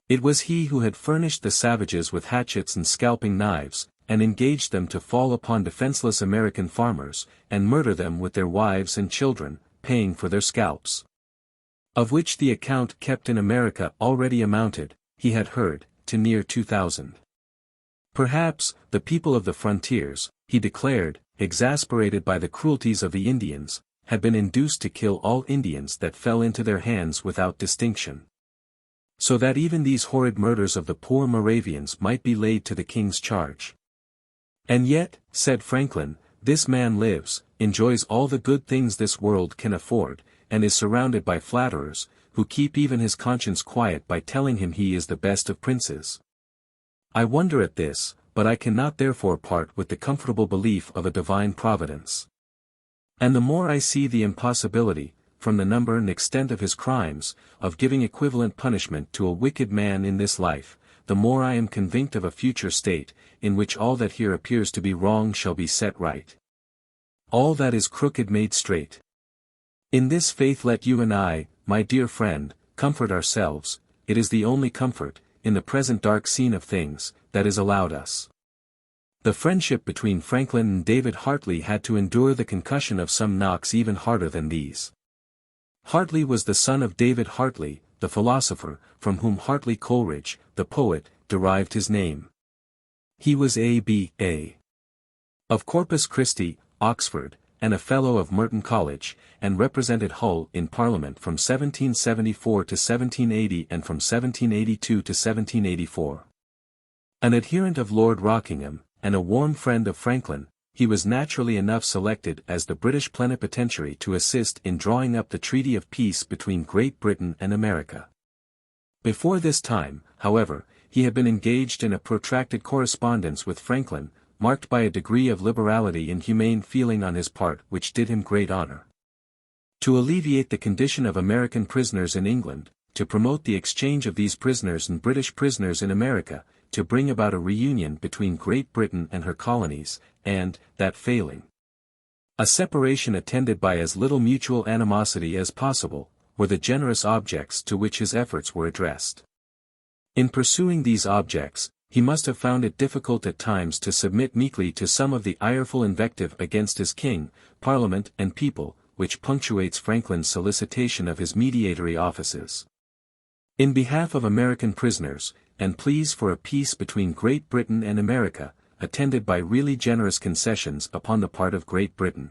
It was he who had furnished the savages with hatchets and scalping knives, and engaged them to fall upon defenseless American farmers, and murder them with their wives and children, paying for their scalps. Of which the account kept in America already amounted, he had heard, to near 2,000. Perhaps, the people of the frontiers, he declared, exasperated by the cruelties of the Indians, had been induced to kill all Indians that fell into their hands without distinction. So that even these horrid murders of the poor Moravians might be laid to the king's charge. "And yet," said Franklin, "this man lives, enjoys all the good things this world can afford, and is surrounded by flatterers, who keep even his conscience quiet by telling him he is the best of princes. I wonder at this, but I cannot therefore part with the comfortable belief of a divine providence. And the more I see the impossibility, from the number and extent of his crimes, of giving equivalent punishment to a wicked man in this life, the more I am convinced of a future state, in which all that here appears to be wrong shall be set right. All that is crooked made straight. In this faith let you and I, my dear friend, comfort ourselves, it is the only comfort, in the present dark scene of things, that is allowed us. The friendship between Franklin and David Hartley had to endure the concussion of some knocks even harder than these. Hartley was the son of David Hartley, the philosopher, from whom Hartley Coleridge, the poet, derived his name. He was A.B.A. of Corpus Christi, Oxford, and a Fellow of Merton College, and represented Hull in Parliament from 1774 to 1780 and from 1782 to 1784. An adherent of Lord Rockingham, and a warm friend of Franklin, he was naturally enough selected as the British plenipotentiary to assist in drawing up the treaty of peace between Great Britain and America. Before this time, however, he had been engaged in a protracted correspondence with Franklin, marked by a degree of liberality and humane feeling on his part which did him great honor. To alleviate the condition of American prisoners in England, to promote the exchange of these prisoners and British prisoners in America, to bring about a reunion between Great Britain and her colonies, and, that failing, a separation attended by as little mutual animosity as possible, were the generous objects to which his efforts were addressed. In pursuing these objects, he must have found it difficult at times to submit meekly to some of the ireful invective against his king, Parliament and people, which punctuates Franklin's solicitation of his mediatory offices. In behalf of American prisoners, and pleas for a peace between Great Britain and America, attended by really generous concessions upon the part of Great Britain.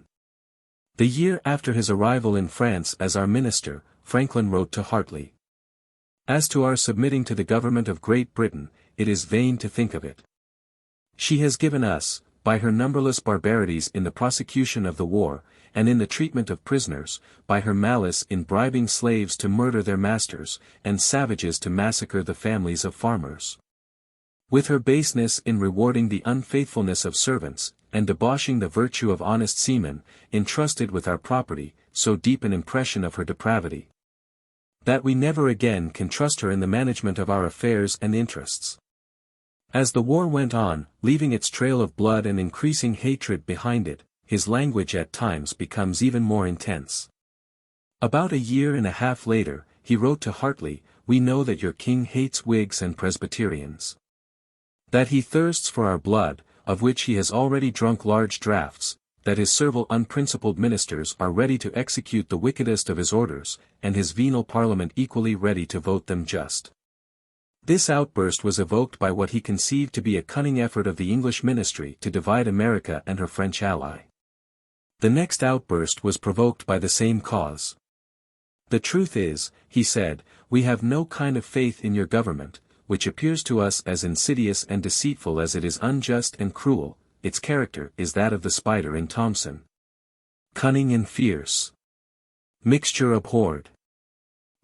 The year after his arrival in France as our minister, Franklin wrote to Hartley. As to our submitting to the government of Great Britain, it is vain to think of it. She has given us, by her numberless barbarities in the prosecution of the war, and in the treatment of prisoners, by her malice in bribing slaves to murder their masters, and savages to massacre the families of farmers. With her baseness in rewarding the unfaithfulness of servants, and debauching the virtue of honest seamen, entrusted with our property, so deep an impression of her depravity, that we never again can trust her in the management of our affairs and interests. As the war went on, leaving its trail of blood and increasing hatred behind it, his language at times becomes even more intense. About a year and a half later, he wrote to Hartley, "We know that your king hates Whigs and Presbyterians. That he thirsts for our blood, of which he has already drunk large draughts, that his servile unprincipled ministers are ready to execute the wickedest of his orders, and his venal parliament equally ready to vote them just." This outburst was evoked by what he conceived to be a cunning effort of the English ministry to divide America and her French ally. The next outburst was provoked by the same cause. "The truth is," he said, "we have no kind of faith in your government, which appears to us as insidious and deceitful as it is unjust and cruel. Its character is that of the spider in Thomson. Cunning and fierce. Mixture abhorred."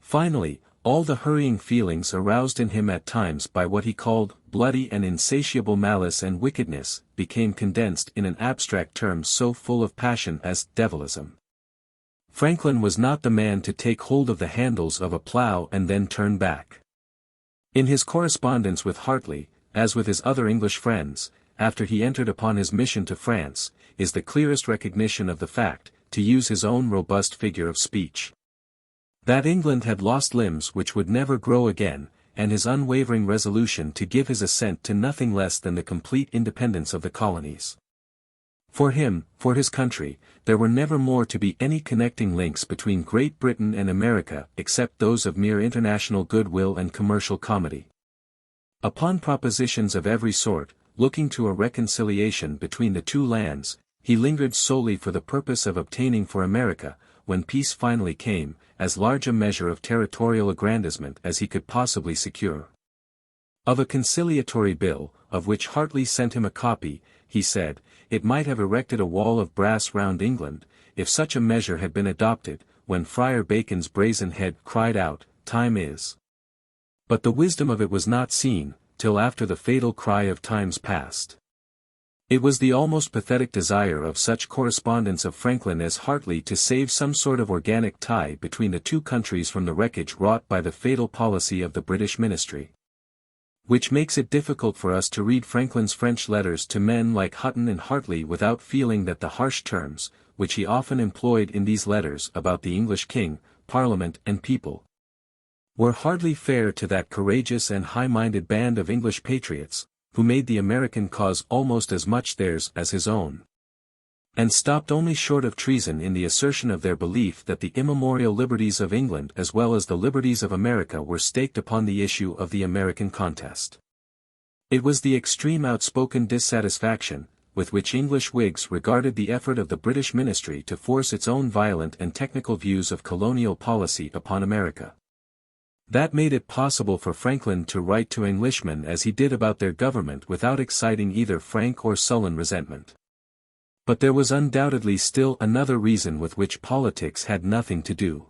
Finally, all the hurrying feelings aroused in him at times by what he called bloody and insatiable malice and wickedness, became condensed in an abstract term so full of passion as devilism. Franklin was not the man to take hold of the handles of a plough and then turn back. In his correspondence with Hartley, as with his other English friends, after he entered upon his mission to France, is the clearest recognition of the fact, to use his own robust figure of speech, that England had lost limbs which would never grow again, and his unwavering resolution to give his assent to nothing less than the complete independence of the colonies. For him, for his country, there were never more to be any connecting links between Great Britain and America except those of mere international goodwill and commercial comity. Upon propositions of every sort, looking to a reconciliation between the two lands, he lingered solely for the purpose of obtaining for America, when peace finally came, as large a measure of territorial aggrandizement as he could possibly secure. Of a conciliatory bill, of which Hartley sent him a copy, he said, "It might have erected a wall of brass round England, if such a measure had been adopted, when Friar Bacon's brazen head cried out, 'Time is.' But the wisdom of it was not seen, till after the fatal cry of times past." It was the almost pathetic desire of such correspondents of Franklin as Hartley to save some sort of organic tie between the two countries from the wreckage wrought by the fatal policy of the British ministry, which makes it difficult for us to read Franklin's French letters to men like Hutton and Hartley without feeling that the harsh terms, which he often employed in these letters about the English king, Parliament and people, were hardly fair to that courageous and high-minded band of English patriots, who made the American cause almost as much theirs as his own, and stopped only short of treason in the assertion of their belief that the immemorial liberties of England as well as the liberties of America were staked upon the issue of the American contest. It was the extreme outspoken dissatisfaction, with which English Whigs regarded the effort of the British ministry to force its own violent and technical views of colonial policy upon America, that made it possible for Franklin to write to Englishmen as he did about their government without exciting either frank or sullen resentment. But there was undoubtedly still another reason with which politics had nothing to do.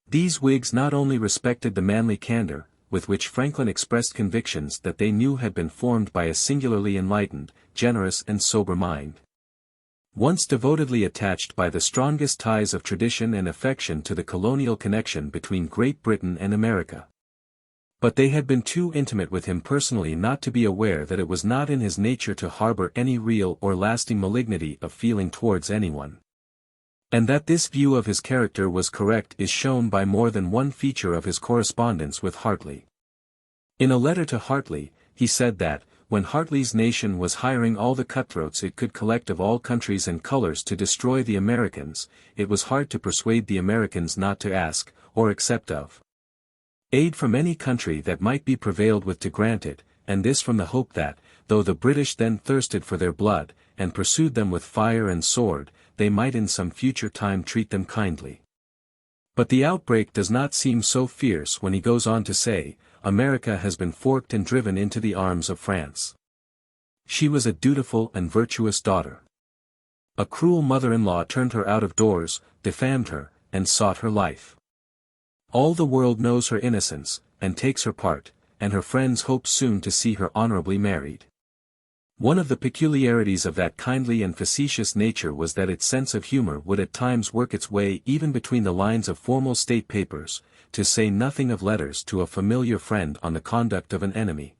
These Whigs not only respected the manly candor, with which Franklin expressed convictions that they knew had been formed by a singularly enlightened, generous and sober mind, once devotedly attached by the strongest ties of tradition and affection to the colonial connection between Great Britain and America, but they had been too intimate with him personally not to be aware that it was not in his nature to harbor any real or lasting malignity of feeling towards anyone. And that this view of his character was correct is shown by more than one feature of his correspondence with Hartley. In a letter to Hartley, he said that, when Hartley's nation was hiring all the cutthroats it could collect of all countries and colors to destroy the Americans, it was hard to persuade the Americans not to ask, or accept of, aid from any country that might be prevailed with to grant it, and this from the hope that, though the British then thirsted for their blood, and pursued them with fire and sword, they might in some future time treat them kindly. But the outbreak does not seem so fierce when he goes on to say, America has been forked and driven into the arms of France. She was a dutiful and virtuous daughter. A cruel mother-in-law turned her out of doors, defamed her, and sought her life. All the world knows her innocence, and takes her part, and her friends hope soon to see her honorably married. One of the peculiarities of that kindly and facetious nature was that its sense of humor would at times work its way even between the lines of formal state papers, to say nothing of letters to a familiar friend on the conduct of an enemy.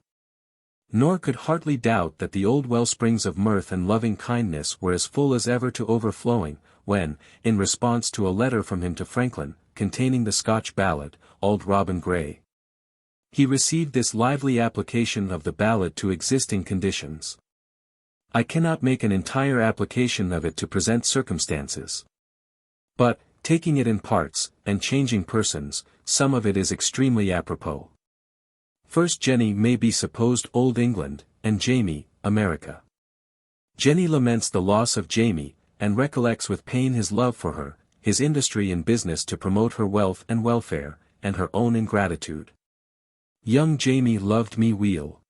Nor could Hartley doubt that the old wellsprings of mirth and loving kindness were as full as ever to overflowing, when, in response to a letter from him to Franklin, containing the Scotch ballad, Auld Robin Grey, he received this lively application of the ballad to existing conditions. I cannot make an entire application of it to present circumstances, but, taking it in parts, and changing persons, some of it is extremely apropos. First Jenny may be supposed Old England, and Jamie, America. Jenny laments the loss of Jamie, and recollects with pain his love for her, his industry in business to promote her wealth and welfare, and her own ingratitude. Young Jamie loved me weel,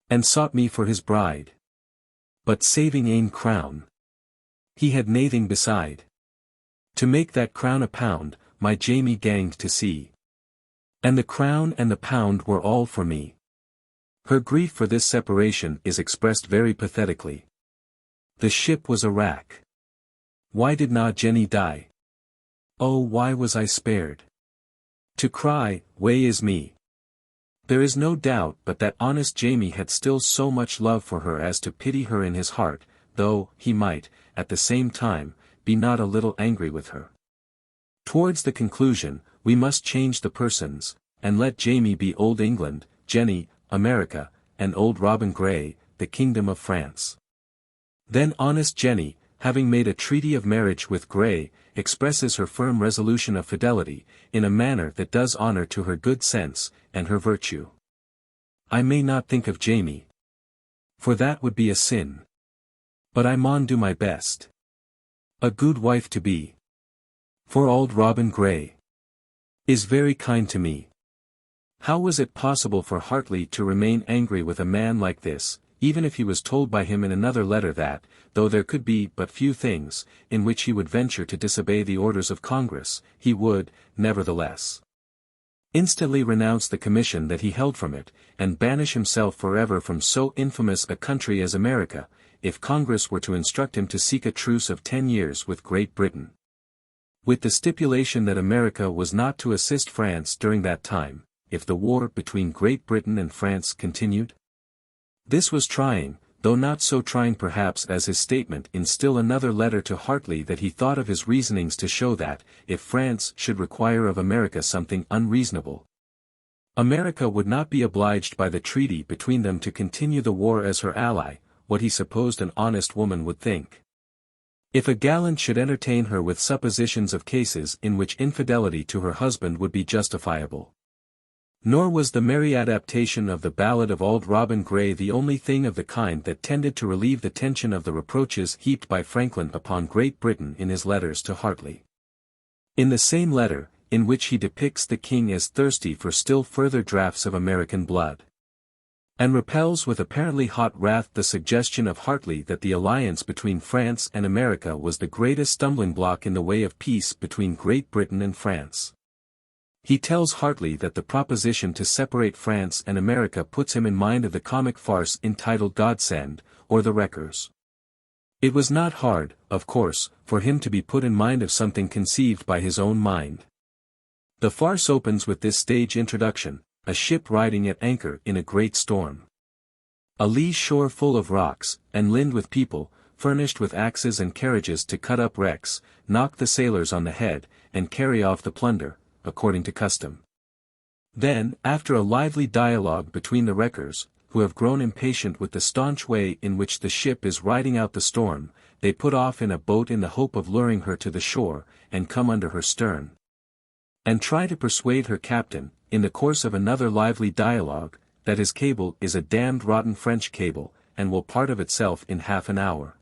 and sought me for his bride. But saving ane crown, he had naething beside. To make that crown a pound, my Jamie ganged to sea. And the crown and the pound were all for me. Her grief for this separation is expressed very pathetically. The ship was a wrack. Why did not Jenny die? Oh, why was I spared? To cry, wae is me. There is no doubt but that honest Jamie had still so much love for her as to pity her in his heart, though, he might, at the same time, be not a little angry with her. Towards the conclusion, we must change the persons, and let Jamie be Old England, Jenny, America, and Old Robin Grey, the Kingdom of France. Then honest Jenny, having made a treaty of marriage with Grey, expresses her firm resolution of fidelity, in a manner that does honor to her good sense, and her virtue. I may not think of Jamie, for that would be a sin. But I maun do my best. A good wife to be. For Auld Robin Grey is very kind to me. How was it possible for Hartley to remain angry with a man like this, even if he was told by him in another letter that, though there could be but few things, in which he would venture to disobey the orders of Congress, he would, nevertheless, instantly renounce the commission that he held from it, and banish himself forever from so infamous a country as America, if Congress were to instruct him to seek a truce of 10 years with Great Britain, with the stipulation that America was not to assist France during that time, if the war between Great Britain and France continued? This was trying, though not so trying perhaps as his statement in still another letter to Hartley that he thought of his reasonings to show that, if France should require of America something unreasonable, America would not be obliged by the treaty between them to continue the war as her ally, what he supposed an honest woman would think. If a gallant should entertain her with suppositions of cases in which infidelity to her husband would be justifiable. Nor was the merry adaptation of the ballad of Auld Robin Gray the only thing of the kind that tended to relieve the tension of the reproaches heaped by Franklin upon Great Britain in his letters to Hartley. In the same letter, in which he depicts the king as thirsty for still further draughts of American blood, and repels with apparently hot wrath the suggestion of Hartley that the alliance between France and America was the greatest stumbling block in the way of peace between Great Britain and France. He tells Hartley that the proposition to separate France and America puts him in mind of the comic farce entitled Godsend, or The Wreckers. It was not hard, of course, for him to be put in mind of something conceived by his own mind. The farce opens with this stage introduction: a ship riding at anchor in a great storm. A lee shore full of rocks, and lined with people, furnished with axes and carriages to cut up wrecks, knock the sailors on the head, and carry off the plunder, according to custom. Then, after a lively dialogue between the wreckers, who have grown impatient with the staunch way in which the ship is riding out the storm, they put off in a boat in the hope of luring her to the shore, and come under her stern, and try to persuade her captain, in the course of another lively dialogue, that his cable is a damned rotten French cable, and will part of itself in half an hour.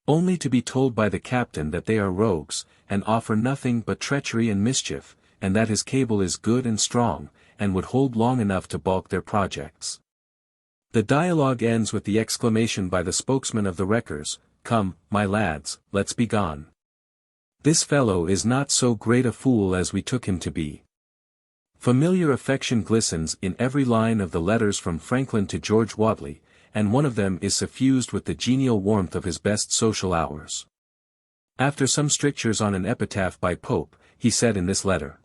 Only to be told by the captain that they are rogues, and offer nothing but treachery and mischief, and that his cable is good and strong, and would hold long enough to balk their projects. The dialogue ends with the exclamation by the spokesman of the wreckers, "Come, my lads, let's be gone. This fellow is not so great a fool as we took him to be." Familiar affection glistens in every line of the letters from Franklin to George Whately, and one of them is suffused with the genial warmth of his best social hours. After some strictures on an epitaph by Pope, he said in this letter: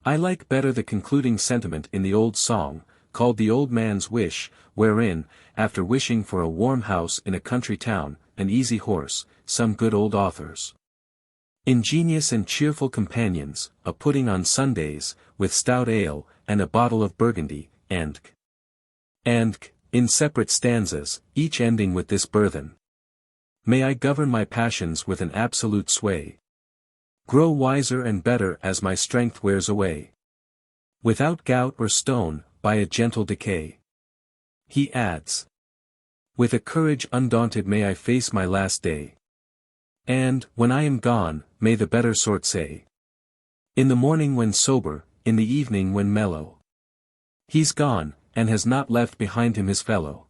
"I like better the concluding sentiment in the old song, called The Old Man's Wish, wherein, after wishing for a warm house in a country town, an easy horse, some good old authors, ingenious and cheerful companions, a pudding on Sundays, with stout ale, and a bottle of Burgundy, and in separate stanzas, each ending with this burthen: May I govern my passions with an absolute sway, grow wiser and better as my strength wears away, without gout or stone, by a gentle decay." He adds, "With a courage undaunted may I face my last day. And, when I am gone, may the better sort say, in the morning when sober, in the evening when mellow, he's gone, and has not left behind him his fellow.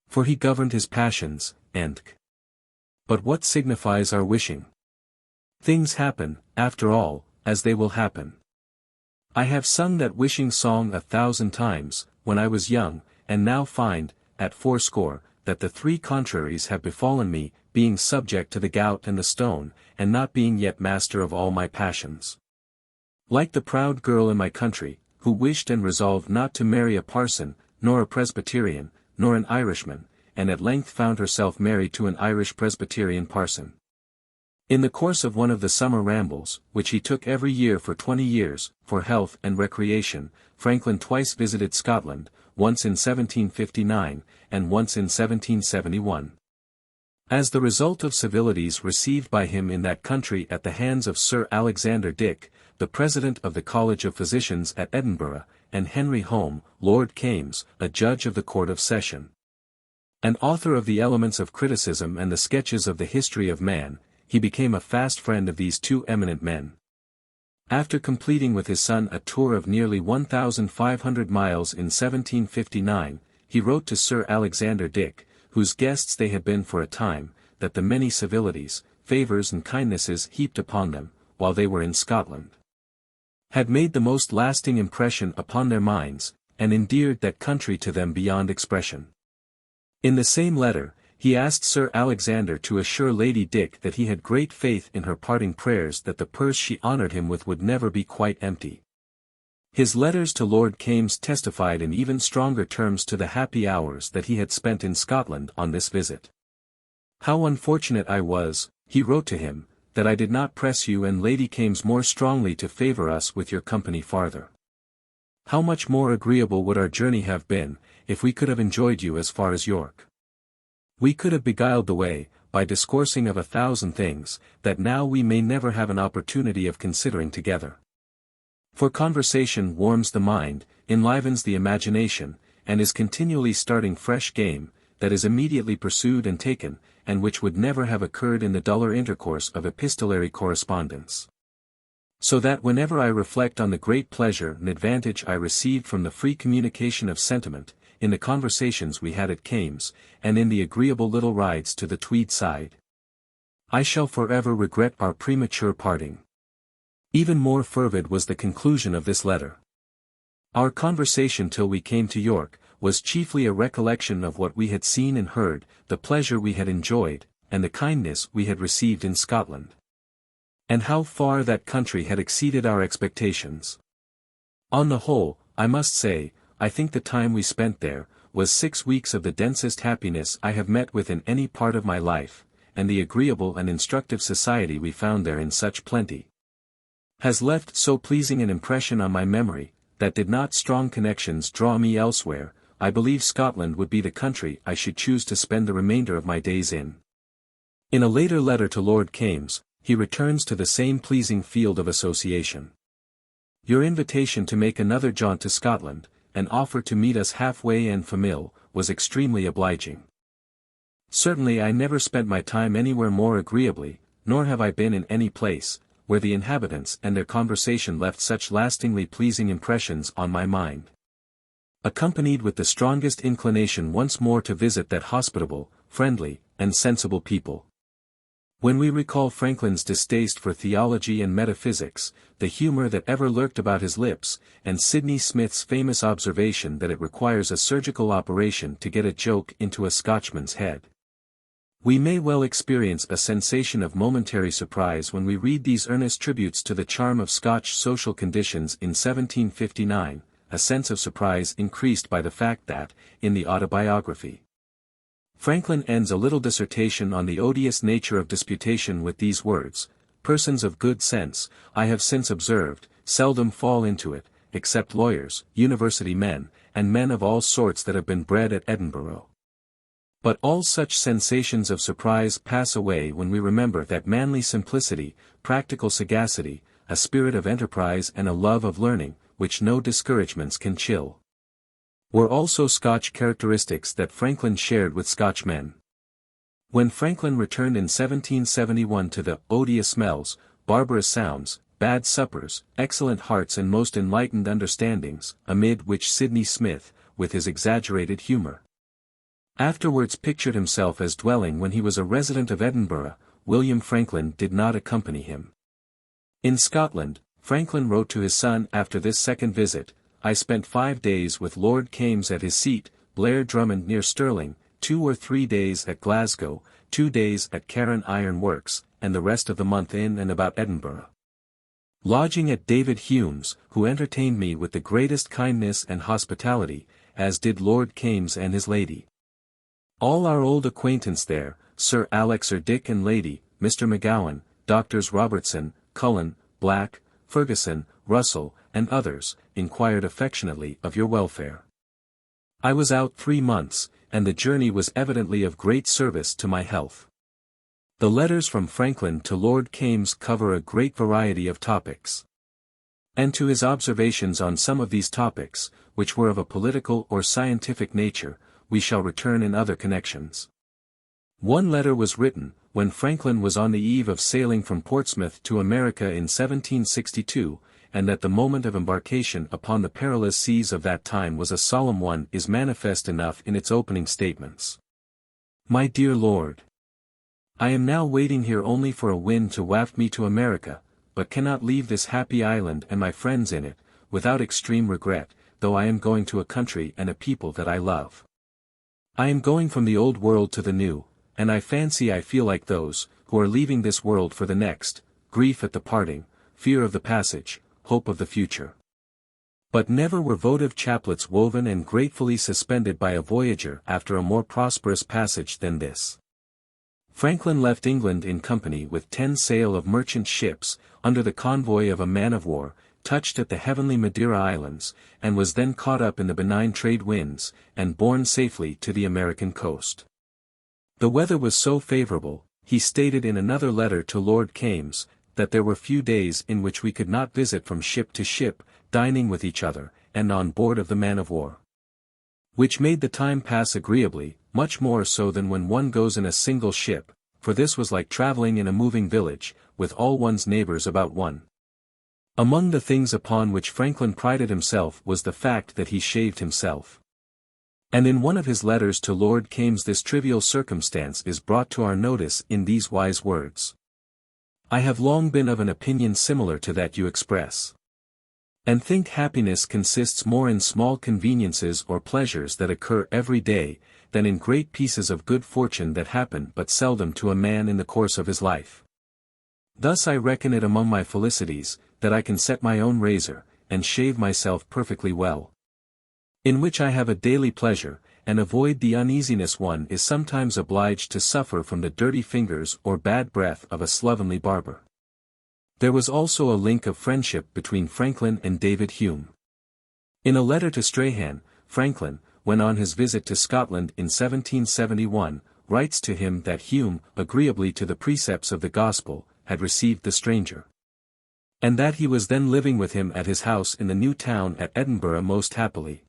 For he governed his passions, and but what signifies our wishing? Things happen, after all, as they will happen. I have sung that wishing song 1,000 times, when I was young, and now find, at 80, that the three contraries have befallen me, being subject to the gout and the stone, and not being yet master of all my passions. Like the proud girl in my country, who wished and resolved not to marry a parson, nor a Presbyterian, nor an Irishman, and at length found herself married to an Irish Presbyterian parson. In the course of one of the summer rambles, which he took every year for 20 years, for health and recreation, Franklin twice visited Scotland, once in 1759, and once in 1771. As the result of civilities received by him in that country at the hands of Sir Alexander Dick, the President of the College of Physicians at Edinburgh, and Henry Home, Lord Kames, a judge of the Court of Session, an author of the Elements of Criticism and the Sketches of the History of Man, he became a fast friend of these two eminent men. After completing with his son a tour of nearly 1,500 miles in 1759, he wrote to Sir Alexander Dick, whose guests they had been for a time, that the many civilities, favours and kindnesses heaped upon them, while they were in Scotland, had made the most lasting impression upon their minds, and endeared that country to them beyond expression. In the same letter, he asked Sir Alexander to assure Lady Dick that he had great faith in her parting prayers that the purse she honoured him with would never be quite empty. His letters to Lord Kames testified in even stronger terms to the happy hours that he had spent in Scotland on this visit. "How unfortunate I was," he wrote to him, "that I did not press you and Lady Kames more strongly to favour us with your company farther. How much more agreeable would our journey have been, if we could have enjoyed you as far as York. We could have beguiled the way, by discoursing of 1,000 things, that now we may never have an opportunity of considering together. For conversation warms the mind, enlivens the imagination, and is continually starting fresh game, that is immediately pursued and taken, and which would never have occurred in the duller intercourse of epistolary correspondence. So that whenever I reflect on the great pleasure and advantage I received from the free communication of sentiment, in the conversations we had at Kames, and in the agreeable little rides to the Tweed side, I shall forever regret our premature parting. Even more fervid was the conclusion of this letter. Our conversation till we came to York, was chiefly a recollection of what we had seen and heard, the pleasure we had enjoyed, and the kindness we had received in Scotland. And how far that country had exceeded our expectations. On the whole, I must say, I think the time we spent there, was 6 weeks of the densest happiness I have met with in any part of my life, and the agreeable and instructive society we found there in such plenty has left so pleasing an impression on my memory, that did not strong connections draw me elsewhere, I believe Scotland would be the country I should choose to spend the remainder of my days in. In a later letter to Lord Kames, he returns to the same pleasing field of association. Your invitation to make another jaunt to Scotland, and offer to meet us halfway en famille, was extremely obliging. Certainly I never spent my time anywhere more agreeably, nor have I been in any place, where the inhabitants and their conversation left such lastingly pleasing impressions on my mind. Accompanied with the strongest inclination once more to visit that hospitable, friendly, and sensible people. When we recall Franklin's distaste for theology and metaphysics, the humor that ever lurked about his lips, and Sidney Smith's famous observation that it requires a surgical operation to get a joke into a Scotchman's head, we may well experience a sensation of momentary surprise when we read these earnest tributes to the charm of Scotch social conditions in 1759, a sense of surprise increased by the fact that, in the Autobiography, Franklin ends a little dissertation on the odious nature of disputation with these words: persons of good sense, I have since observed, seldom fall into it, except lawyers, university men, and men of all sorts that have been bred at Edinburgh. But all such sensations of surprise pass away when we remember that manly simplicity, practical sagacity, a spirit of enterprise and a love of learning, which no discouragements can chill, were also Scotch characteristics that Franklin shared with Scotchmen. When Franklin returned in 1771 to the odious smells, barbarous sounds, bad suppers, excellent hearts and most enlightened understandings, amid which Sidney Smith, with his exaggerated humour, afterwards pictured himself as dwelling when he was a resident of Edinburgh, William Franklin did not accompany him. In Scotland, Franklin wrote to his son after this second visit, I spent 5 days with Lord Kames at his seat, Blair Drummond near Stirling, 2 or 3 days at Glasgow, 2 days at Carron Iron Works, and the rest of the month in and about Edinburgh, lodging at David Hume's, who entertained me with the greatest kindness and hospitality, as did Lord Kames and his lady. All our old acquaintance there, Sir Alex Dick and Lady, Mr. McGowan, Doctors Robertson, Cullen, Black, Ferguson, Russell, and others, inquired affectionately of your welfare. I was out 3 months, and the journey was evidently of great service to my health. The letters from Franklin to Lord Kames cover a great variety of topics. And to his observations on some of these topics, which were of a political or scientific nature, we shall return in other connections. One letter was written, when Franklin was on the eve of sailing from Portsmouth to America in 1762, and that the moment of embarkation upon the perilous seas of that time was a solemn one is manifest enough in its opening statements. My dear Lord, I am now waiting here only for a wind to waft me to America, but cannot leave this happy island and my friends in it, without extreme regret, though I am going to a country and a people that I love. I am going from the old world to the new, and I fancy I feel like those, who are leaving this world for the next, grief at the parting, fear of the passage, hope of the future. But never were votive chaplets woven and gratefully suspended by a voyager after a more prosperous passage than this. Franklin left England in company with 10 sail of merchant ships, under the convoy of a man-of-war, touched at the heavenly Madeira Islands, and was then caught up in the benign trade winds, and borne safely to the American coast. The weather was so favorable, he stated in another letter to Lord Kames, that there were few days in which we could not visit from ship to ship, dining with each other, and on board of the man-of-war. Which made the time pass agreeably, much more so than when one goes in a single ship, for this was like travelling in a moving village, with all one's neighbours about one. Among the things upon which Franklin prided himself was the fact that he shaved himself. And in one of his letters to Lord Kames this trivial circumstance is brought to our notice in these wise words. I have long been of an opinion similar to that you express. And think happiness consists more in small conveniences or pleasures that occur every day, than in great pieces of good fortune that happen but seldom to a man in the course of his life. Thus I reckon it among my felicities, that I can set my own razor, and shave myself perfectly well. In which I have a daily pleasure, and avoid the uneasiness one is sometimes obliged to suffer from the dirty fingers or bad breath of a slovenly barber. There was also a link of friendship between Franklin and David Hume. In a letter to Strahan, Franklin, when on his visit to Scotland in 1771, writes to him that Hume, agreeably to the precepts of the gospel, had received the stranger. And that he was then living with him at his house in the new town at Edinburgh most happily.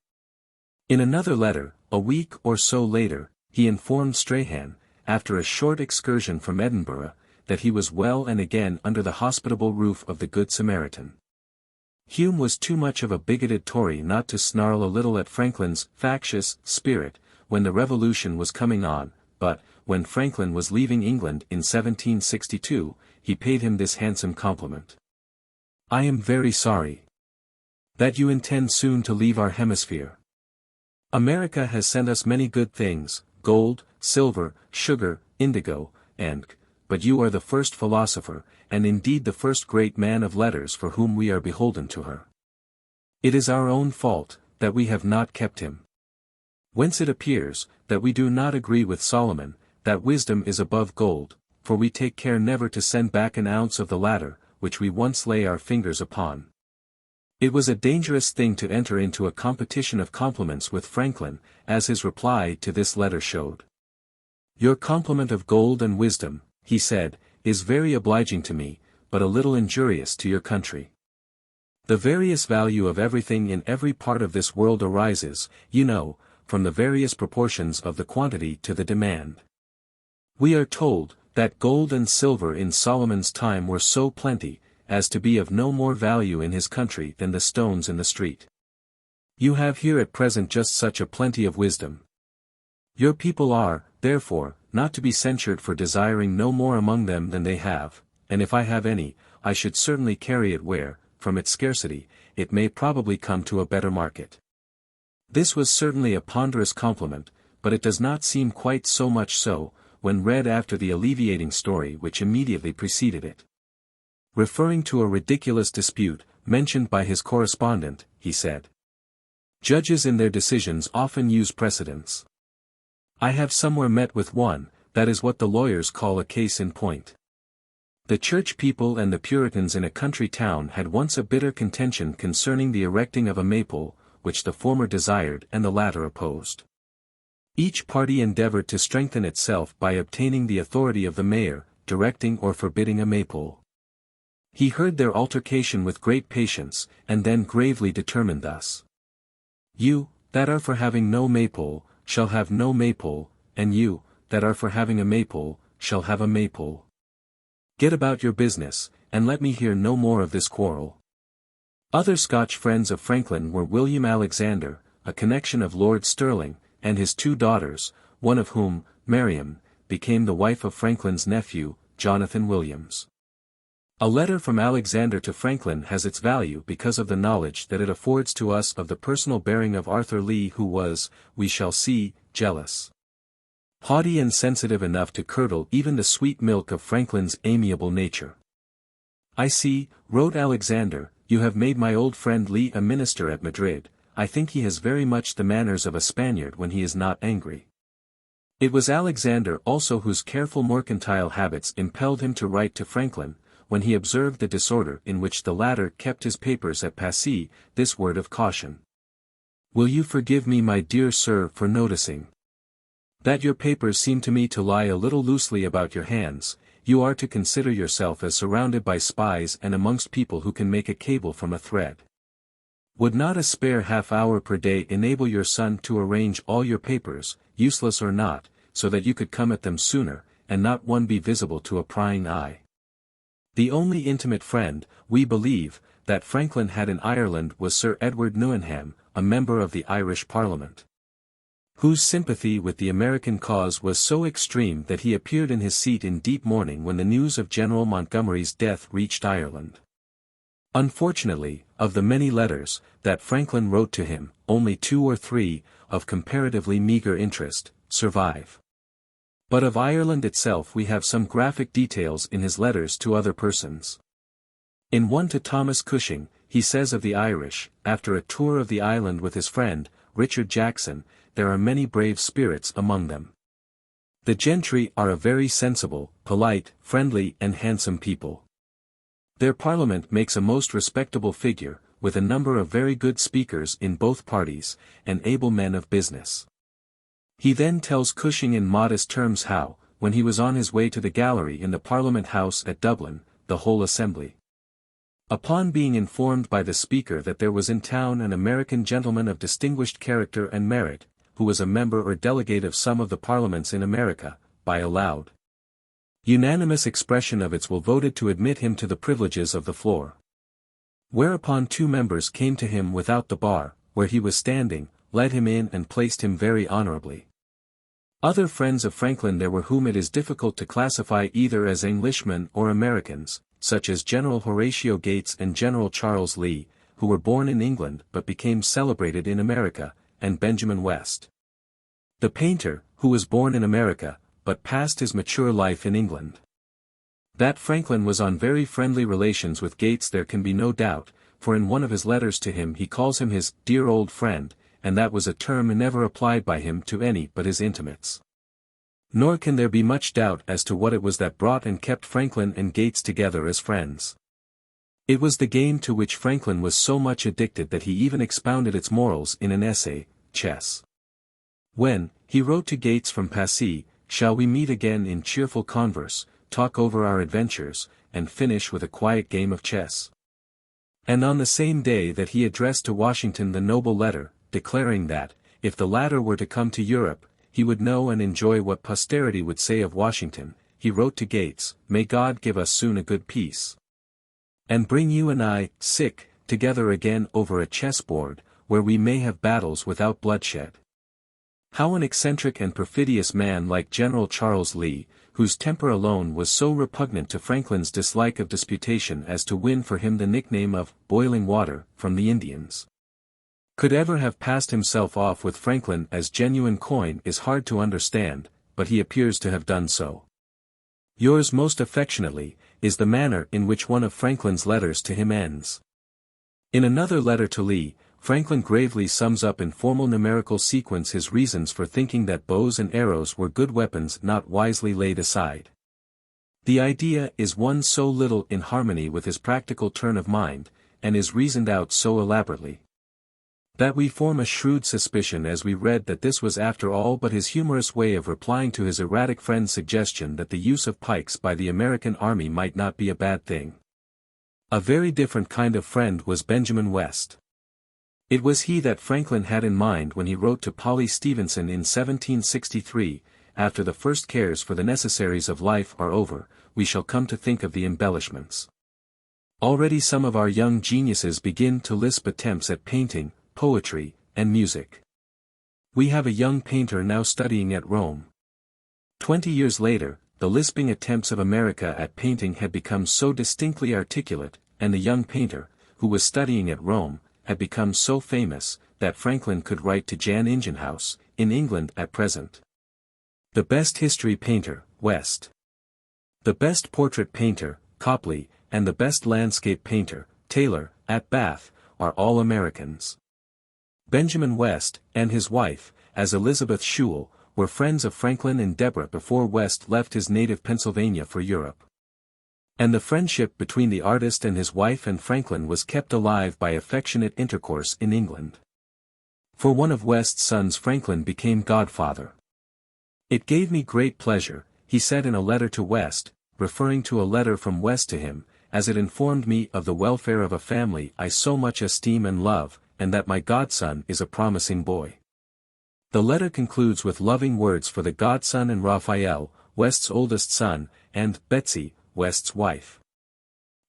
In another letter, a week or so later, he informed Strahan, after a short excursion from Edinburgh, that he was well and again under the hospitable roof of the Good Samaritan. Hume was too much of a bigoted Tory not to snarl a little at Franklin's factious spirit, when the Revolution was coming on, but, when Franklin was leaving England in 1762, he paid him this handsome compliment. I am very sorry that you intend soon to leave our hemisphere. America has sent us many good things, gold, silver, sugar, indigo, but you are the first philosopher, and indeed the first great man of letters for whom we are beholden to her. It is our own fault, that we have not kept him. Whence it appears, that we do not agree with Solomon, that wisdom is above gold, for we take care never to send back an ounce of the latter, which we once lay our fingers upon. It was a dangerous thing to enter into a competition of compliments with Franklin, as his reply to this letter showed. Your compliment of gold and wisdom, he said, is very obliging to me, but a little injurious to your country. The various value of everything in every part of this world arises, you know, from the various proportions of the quantity to the demand. We are told, that gold and silver in Solomon's time were so plenty, as to be of no more value in his country than the stones in the street. You have here at present just such a plenty of wisdom. Your people are, therefore, not to be censured for desiring no more among them than they have, and if I have any, I should certainly carry it where, from its scarcity, it may probably come to a better market. This was certainly a ponderous compliment, but it does not seem quite so much so, when read after the alleviating story which immediately preceded it. Referring to a ridiculous dispute, mentioned by his correspondent, he said, Judges in their decisions often use precedents. I have somewhere met with one, that is what the lawyers call a case in point. The church people and the Puritans in a country town had once a bitter contention concerning the erecting of a maypole, which the former desired and the latter opposed. Each party endeavored to strengthen itself by obtaining the authority of the mayor, directing or forbidding a maypole. He heard their altercation with great patience, and then gravely determined thus. You, that are for having no maypole, shall have no maypole, and you, that are for having a maypole, shall have a maypole. Get about your business, and let me hear no more of this quarrel. Other Scotch friends of Franklin were William Alexander, a connection of Lord Stirling, and his two daughters, one of whom, Miriam, became the wife of Franklin's nephew, Jonathan Williams. A letter from Alexander to Franklin has its value because of the knowledge that it affords to us of the personal bearing of Arthur Lee, who was, we shall see, jealous, haughty and sensitive enough to curdle even the sweet milk of Franklin's amiable nature. I see, wrote Alexander, you have made my old friend Lee a minister at Madrid. I think he has very much the manners of a Spaniard when he is not angry. It was Alexander also whose careful mercantile habits impelled him to write to Franklin, when he observed the disorder in which the latter kept his papers at Passy, this word of caution. "Will you forgive me, my dear sir, for noticing that your papers seem to me to lie a little loosely about your hands? You are to consider yourself as surrounded by spies and amongst people who can make a cable from a thread. Would not a spare half-hour per day enable your son to arrange all your papers, useless or not, so that you could come at them sooner, and not one be visible to a prying eye?" The only intimate friend, we believe, that Franklin had in Ireland was Sir Edward Newenham, a member of the Irish Parliament, whose sympathy with the American cause was so extreme that he appeared in his seat in deep mourning when the news of General Montgomery's death reached Ireland. Unfortunately, of the many letters that Franklin wrote to him, only 2 or 3, of comparatively meager interest, survive. But of Ireland itself we have some graphic details in his letters to other persons. In one to Thomas Cushing, he says of the Irish, after a tour of the island with his friend, Richard Jackson, "There are many brave spirits among them. The gentry are a very sensible, polite, friendly and handsome people. Their parliament makes a most respectable figure, with a number of very good speakers in both parties, and able men of business." He then tells Cushing in modest terms how, when he was on his way to the gallery in the Parliament House at Dublin, the whole assembly, upon being informed by the speaker that there was in town an American gentleman of distinguished character and merit, who was a member or delegate of some of the parliaments in America, by a loud, unanimous expression of its will voted to admit him to the privileges of the floor. Whereupon 2 members came to him without the bar, where he was standing, led him in and placed him very honorably. Other friends of Franklin there were whom it is difficult to classify either as Englishmen or Americans, such as General Horatio Gates and General Charles Lee, who were born in England but became celebrated in America, and Benjamin West, the painter, who was born in America, but passed his mature life in England. That Franklin was on very friendly relations with Gates there can be no doubt, for in one of his letters to him he calls him his "dear old friend," and that was a term never applied by him to any but his intimates. Nor can there be much doubt as to what it was that brought and kept Franklin and Gates together as friends. It was the game to which Franklin was so much addicted that he even expounded its morals in an essay, Chess. When, he wrote to Gates from Passy, "Shall we meet again in cheerful converse, talk over our adventures, and finish with a quiet game of chess?" And on the same day that he addressed to Washington the noble letter, declaring that, if the latter were to come to Europe, he would know and enjoy what posterity would say of Washington, he wrote to Gates, "May God give us soon a good peace, and bring you and I, together again over a chessboard, where we may have battles without bloodshed." How an eccentric and perfidious man like General Charles Lee, whose temper alone was so repugnant to Franklin's dislike of disputation as to win for him the nickname of "boiling water" from the Indians, could ever have passed himself off with Franklin as genuine coin is hard to understand, but he appears to have done so. "Yours most affectionately," is the manner in which one of Franklin's letters to him ends. In another letter to Lee, Franklin gravely sums up in formal numerical sequence his reasons for thinking that bows and arrows were good weapons not wisely laid aside. The idea is one so little in harmony with his practical turn of mind, and is reasoned out so elaborately, that we form a shrewd suspicion as we read that this was after all but his humorous way of replying to his erratic friend's suggestion that the use of pikes by the American army might not be a bad thing. A very different kind of friend was Benjamin West. It was he that Franklin had in mind when he wrote to Polly Stephenson in 1763, "After the first cares for the necessaries of life are over, we shall come to think of the embellishments. Already some of our young geniuses begin to lisp attempts at painting, poetry, and music. We have a young painter now studying at Rome." 20 years later, the lisping attempts of America at painting had become so distinctly articulate, and the young painter, who was studying at Rome, had become so famous, that Franklin could write to Jan Ingenhouse, in England at present: "The best history painter, West. The best portrait painter, Copley, and the best landscape painter, Taylor, at Bath, are all Americans." Benjamin West, and his wife, as Elizabeth Shule, were friends of Franklin and Deborah before West left his native Pennsylvania for Europe. And the friendship between the artist and his wife and Franklin was kept alive by affectionate intercourse in England. For one of West's sons Franklin became godfather. "It gave me great pleasure," he said in a letter to West, referring to a letter from West to him, "as it informed me of the welfare of a family I so much esteem and love, and that my godson is a promising boy." The letter concludes with loving words for the godson and Raphael, West's oldest son, and Betsy, West's wife.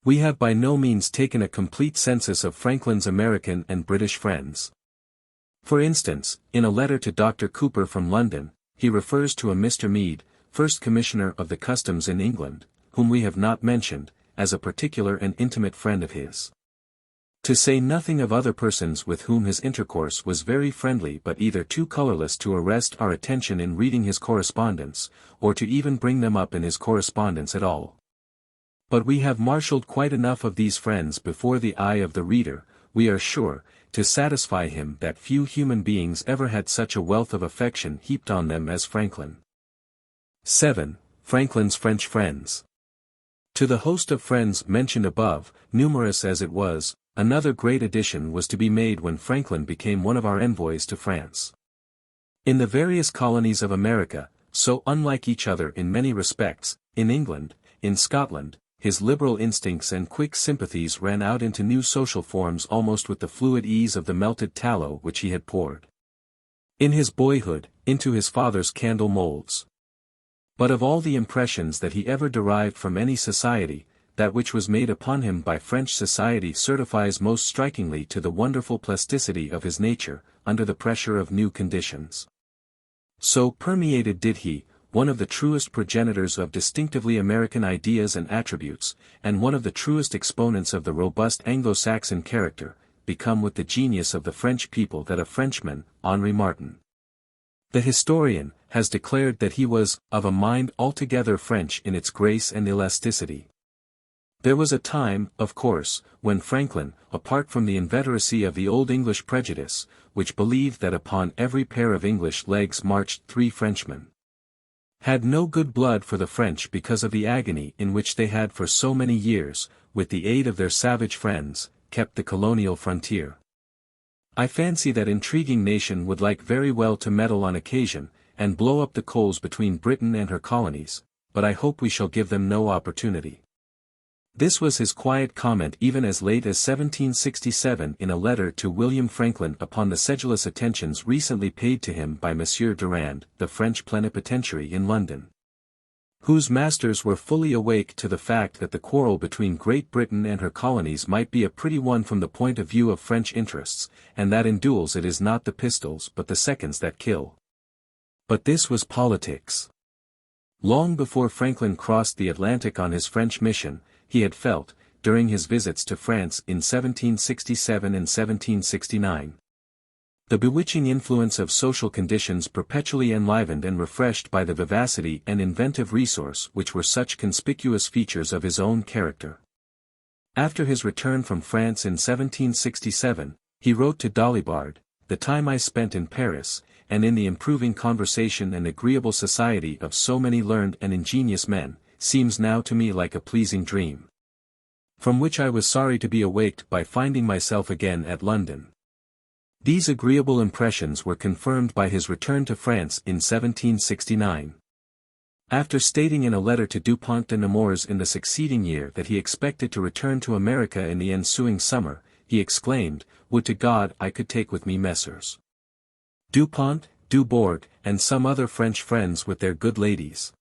We have by no means taken a complete census of Franklin's American and British friends. For instance, in a letter to Dr. Cooper from London, he refers to a Mr. Mead, first Commissioner of the Customs in England, whom we have not mentioned, as a particular and intimate friend of his. To say nothing of other persons with whom his intercourse was very friendly but either too colorless to arrest our attention in reading his correspondence, or to even bring them up in his correspondence at all. But we have marshaled quite enough of these friends before the eye of the reader, we are sure, to satisfy him that few human beings ever had such a wealth of affection heaped on them as Franklin. 7. Franklin's French friends. To the host of friends mentioned above, numerous as it was, another great addition was to be made when Franklin became one of our envoys to France. In the various colonies of America, so unlike each other in many respects, in England, in Scotland, his liberal instincts and quick sympathies ran out into new social forms almost with the fluid ease of the melted tallow which he had poured, in his boyhood, into his father's candle molds. But of all the impressions that he ever derived from any society, that which was made upon him by French society certifies most strikingly to the wonderful plasticity of his nature, under the pressure of new conditions. So permeated did he, one of the truest progenitors of distinctively American ideas and attributes, and one of the truest exponents of the robust Anglo-Saxon character, become with the genius of the French people that a Frenchman, Henri Martin, the historian, has declared that he was of a mind altogether French in its grace and elasticity. There was a time, of course, when Franklin, apart from the inveteracy of the old English prejudice, which believed that upon every pair of English legs marched 3 Frenchmen, had no good blood for the French because of the agony in which they had for so many years, with the aid of their savage friends, kept the colonial frontier. I fancy that intriguing nation would like very well to meddle on occasion, and blow up the coals between Britain and her colonies, but I hope we shall give them no opportunity. This was his quiet comment even as late as 1767 in a letter to William Franklin upon the sedulous attentions recently paid to him by Monsieur Durand, the French plenipotentiary in London, whose masters were fully awake to the fact that the quarrel between Great Britain and her colonies might be a pretty one from the point of view of French interests, and that in duels it is not the pistols but the seconds that kill. But this was politics. Long before Franklin crossed the Atlantic on his French mission, he had felt, during his visits to France in 1767 and 1769, the bewitching influence of social conditions perpetually enlivened and refreshed by the vivacity and inventive resource which were such conspicuous features of his own character. After his return from France in 1767, he wrote to Dalibard, "The time I spent in Paris, and in the improving conversation and agreeable society of so many learned and ingenious men, seems now to me like a pleasing dream, from which I was sorry to be awaked by finding myself again at London." These agreeable impressions were confirmed by his return to France in 1769. After stating in a letter to Dupont de Nemours in the succeeding year that he expected to return to America in the ensuing summer, he exclaimed, "Would to God I could take with me Messrs. Dupont, Dubourg, and some other French friends with their good ladies.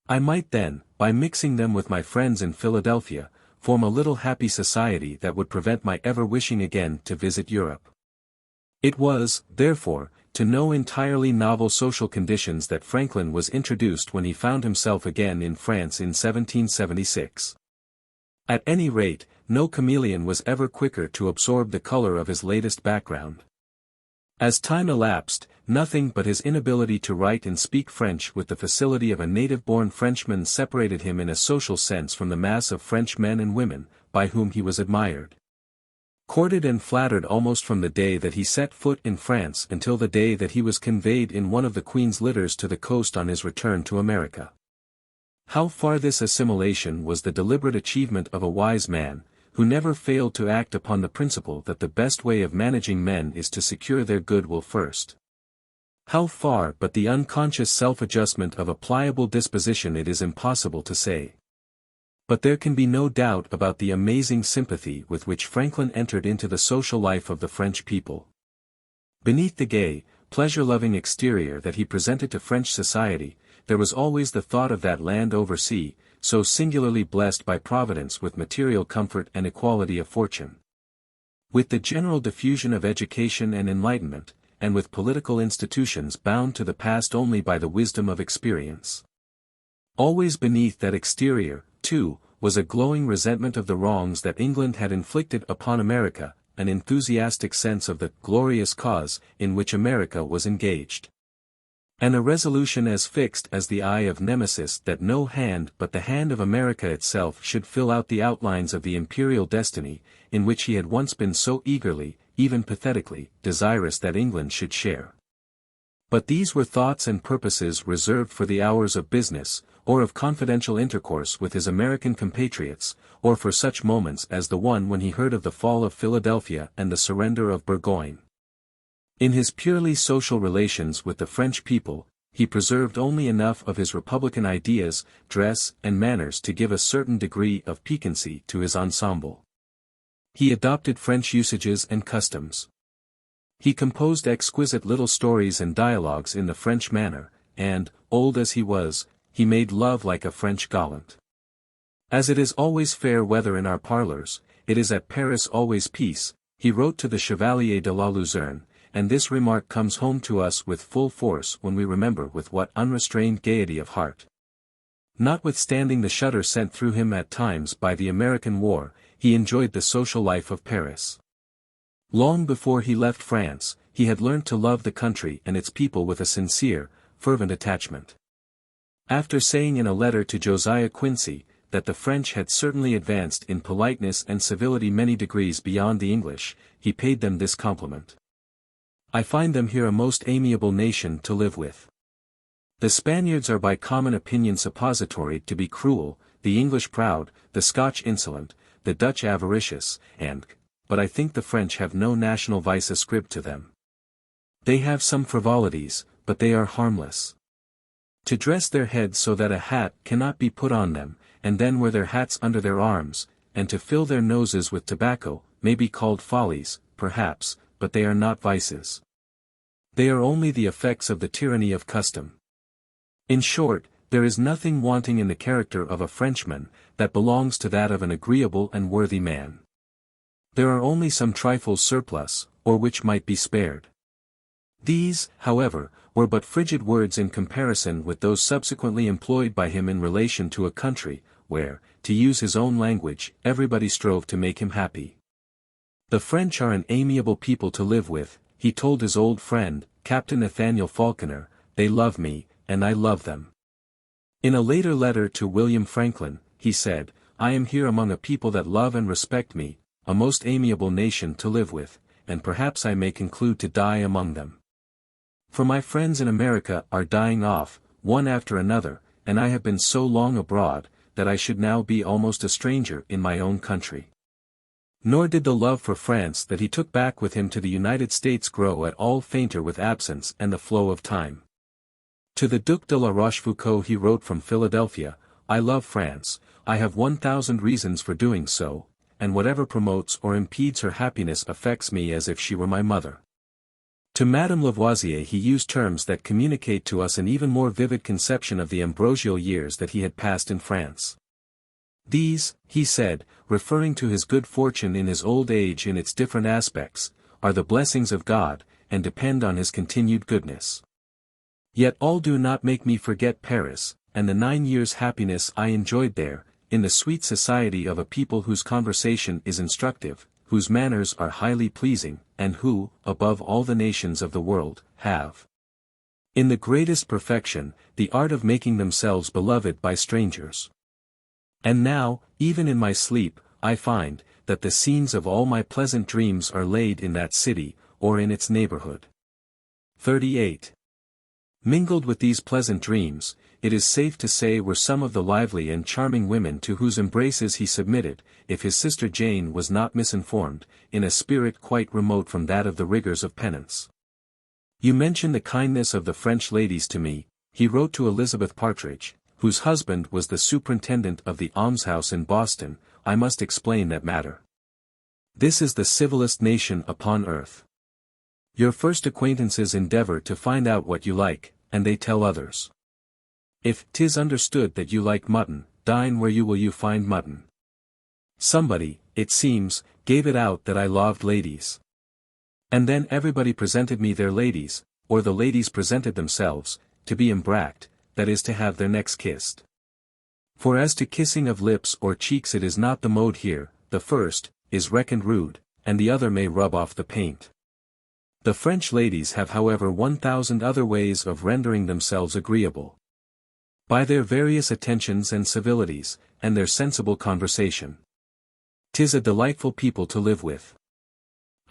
I might then, by mixing them with my friends in Philadelphia, form a little happy society that would prevent my ever wishing again to visit Europe." It was, therefore, to no entirely novel social conditions that Franklin was introduced when he found himself again in France in 1776. At any rate, no chameleon was ever quicker to absorb the color of his latest background. As time elapsed, nothing but his inability to write and speak French with the facility of a native-born Frenchman separated him in a social sense from the mass of French men and women, by whom he was admired, courted and flattered almost from the day that he set foot in France until the day that he was conveyed in one of the Queen's litters to the coast on his return to America. How far this assimilation was the deliberate achievement of a wise man, who never failed to act upon the principle that the best way of managing men is to secure their goodwill first. How far but the unconscious self-adjustment of a pliable disposition it is impossible to say. But there can be no doubt about the amazing sympathy with which Franklin entered into the social life of the French people. Beneath the gay, pleasure-loving exterior that he presented to French society, there was always the thought of that land oversea, so singularly blessed by Providence with material comfort and equality of fortune. With the general diffusion of education and enlightenment, and with political institutions bound to the past only by the wisdom of experience. Always beneath that exterior, too, was a glowing resentment of the wrongs that England had inflicted upon America, an enthusiastic sense of the glorious cause in which America was engaged. And a resolution as fixed as the eye of Nemesis that no hand but the hand of America itself should fill out the outlines of the imperial destiny, in which he had once been so eagerly, even pathetically, desirous that England should share. But these were thoughts and purposes reserved for the hours of business, or of confidential intercourse with his American compatriots, or for such moments as the one when he heard of the fall of Philadelphia and the surrender of Burgoyne. In his purely social relations with the French people, he preserved only enough of his republican ideas, dress, and manners to give a certain degree of piquancy to his ensemble. He adopted French usages and customs. He composed exquisite little stories and dialogues in the French manner, and, old as he was, he made love like a French gallant. As it is always fair weather in our parlors, it is at Paris always peace, he wrote to the Chevalier de la Luzerne, and this remark comes home to us with full force when we remember with what unrestrained gaiety of heart. Notwithstanding the shudder sent through him at times by the American War, he enjoyed the social life of Paris. Long before he left France, he had learnt to love the country and its people with a sincere, fervent attachment. After saying in a letter to Josiah Quincy, that the French had certainly advanced in politeness and civility many degrees beyond the English, he paid them this compliment. I find them here a most amiable nation to live with. The Spaniards are by common opinion suppository to be cruel, the English proud, the Scotch insolent, the Dutch avaricious, but I think the French have no national vice ascribed to them. They have some frivolities, but they are harmless. To dress their heads so that a hat cannot be put on them, and then wear their hats under their arms, and to fill their noses with tobacco, may be called follies, perhaps, but they are not vices. They are only the effects of the tyranny of custom. In short, there is nothing wanting in the character of a Frenchman, that belongs to that of an agreeable and worthy man. There are only some trifles surplus, or which might be spared. These, however, were but frigid words in comparison with those subsequently employed by him in relation to a country, where, to use his own language, everybody strove to make him happy. The French are an amiable people to live with, he told his old friend, Captain Nathaniel Falconer, they love me, and I love them. In a later letter to William Franklin, he said, I am here among a people that love and respect me, a most amiable nation to live with, and perhaps I may conclude to die among them. For my friends in America are dying off, one after another, and I have been so long abroad, that I should now be almost a stranger in my own country. Nor did the love for France that he took back with him to the United States grow at all fainter with absence and the flow of time. To the Duc de la Rochefoucauld he wrote from Philadelphia, I love France, I have 1,000 reasons for doing so, and whatever promotes or impedes her happiness affects me as if she were my mother. To Madame Lavoisier he used terms that communicate to us an even more vivid conception of the ambrosial years that he had passed in France. These, he said, referring to his good fortune in his old age in its different aspects, are the blessings of God, and depend on his continued goodness. Yet all do not make me forget Paris, and the 9 years' happiness I enjoyed there, in the sweet society of a people whose conversation is instructive, whose manners are highly pleasing, and who, above all the nations of the world, have, in the greatest perfection, the art of making themselves beloved by strangers. And now, even in my sleep, I find, that the scenes of all my pleasant dreams are laid in that city, or in its neighborhood. 38. Mingled with these pleasant dreams, it is safe to say were some of the lively and charming women to whose embraces he submitted, if his sister Jane was not misinformed, in a spirit quite remote from that of the rigors of penance. You mention the kindness of the French ladies to me, he wrote to Elizabeth Partridge, whose husband was the superintendent of the almshouse in Boston. I must explain that matter. This is the civilest nation upon earth. Your first acquaintances endeavor to find out what you like, and they tell others. If 'tis understood that you like mutton, dine where you will you find mutton. Somebody, it seems, gave it out that I loved ladies. And then everybody presented me their ladies, or the ladies presented themselves, to be embracked, that is to have their necks kissed. For as to kissing of lips or cheeks, it is not the mode here, the first, is reckoned rude, and the other may rub off the paint. The French ladies have however 1,000 other ways of rendering themselves agreeable. By their various attentions and civilities, and their sensible conversation. 'Tis a delightful people to live with.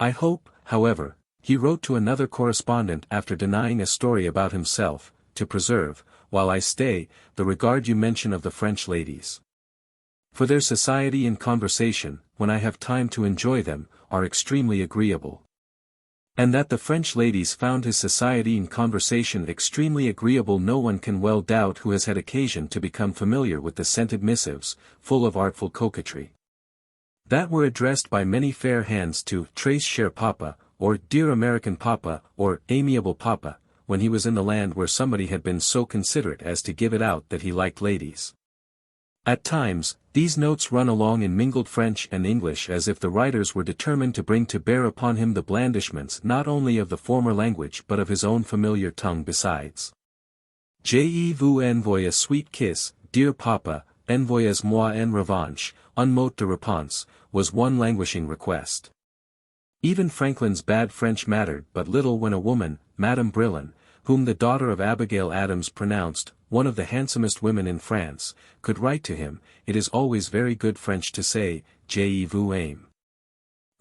I hope, however, he wrote to another correspondent after denying a story about himself, to preserve, while I stay, the regard you mention of the French ladies. For their society and conversation, when I have time to enjoy them, are extremely agreeable. And that the French ladies found his society and conversation extremely agreeable no one can well doubt who has had occasion to become familiar with the scented missives, full of artful coquetry, that were addressed by many fair hands to Très cher Papa, or Dear American Papa, or Amiable Papa, when he was in the land where somebody had been so considerate as to give it out that he liked ladies. At times, these notes run along in mingled French and English as if the writers were determined to bring to bear upon him the blandishments not only of the former language but of his own familiar tongue besides. Je vous envoie a sweet kiss, dear Papa, envoyez-moi en revanche, un mot de réponse, was one languishing request. Even Franklin's bad French mattered but little when a woman, Madame Brillon, whom the daughter of Abigail Adams pronounced one of the handsomest women in France, could write to him. It is always very good French to say, Je vous aime.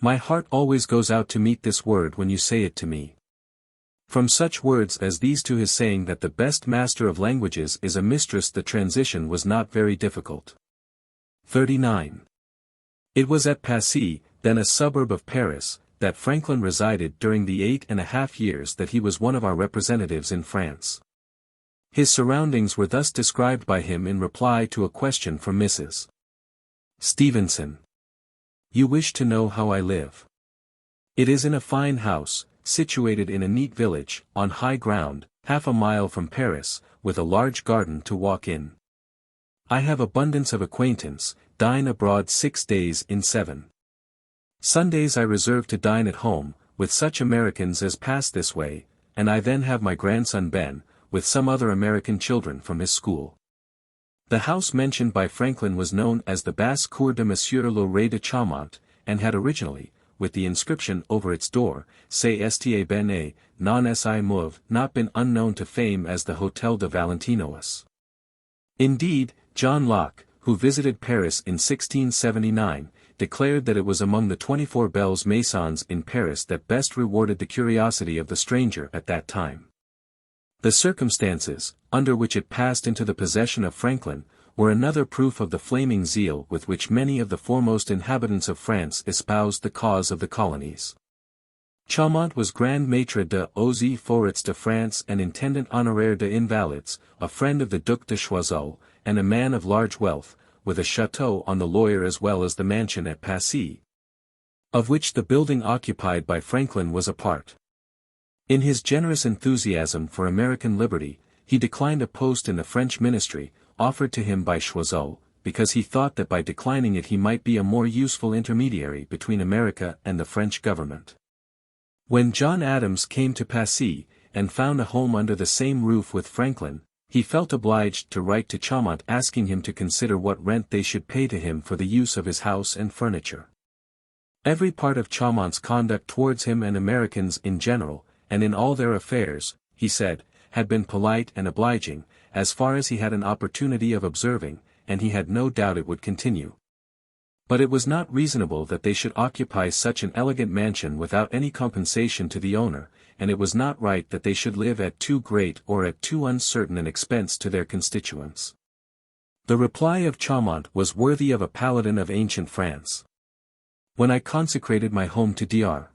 My heart always goes out to meet this word when you say it to me. From such words as these to his saying that the best master of languages is a mistress, the transition was not very difficult. 39. It was at Passy, then a suburb of Paris, that Franklin resided during the 8.5 years that he was one of our representatives in France. His surroundings were thus described by him in reply to a question from Mrs. Stevenson. You wish to know how I live. It is in a fine house, situated in a neat village, on high ground, half a mile from Paris, with a large garden to walk in. I have abundance of acquaintance, dine abroad 6 days in 7. Sundays I reserve to dine at home, with such Americans as pass this way, and I then have my grandson Ben, with some other American children from his school. The house mentioned by Franklin was known as the Basse Cour de Monsieur le Roi de Chaumont, and had originally, with the inscription over its door, C'est esta bene, non si mauve, not been unknown to fame as the Hôtel de Valentinois. Indeed, John Locke, who visited Paris in 1679, declared that it was among the 24 belles maisons in Paris that best rewarded the curiosity of the stranger at that time. The circumstances, under which it passed into the possession of Franklin, were another proof of the flaming zeal with which many of the foremost inhabitants of France espoused the cause of the colonies. Chaumont was Grand Maître des Eaux et Forêts de France and Intendant Honoraire des Invalides, a friend of the Duc de Choiseul, and a man of large wealth, with a château on the Loire as well as the mansion at Passy, of which the building occupied by Franklin was a part. In his generous enthusiasm for American liberty, he declined a post in the French ministry, offered to him by Choiseul, because he thought that by declining it he might be a more useful intermediary between America and the French government. When John Adams came to Passy, and found a home under the same roof with Franklin, he felt obliged to write to Chaumont asking him to consider what rent they should pay to him for the use of his house and furniture. Every part of Chaumont's conduct towards him and Americans in general, and in all their affairs, he said, had been polite and obliging, as far as he had an opportunity of observing, and he had no doubt it would continue. But it was not reasonable that they should occupy such an elegant mansion without any compensation to the owner, and it was not right that they should live at too great or at too uncertain an expense to their constituents. The reply of Chaumont was worthy of a paladin of ancient France. When I consecrated my home to Dr.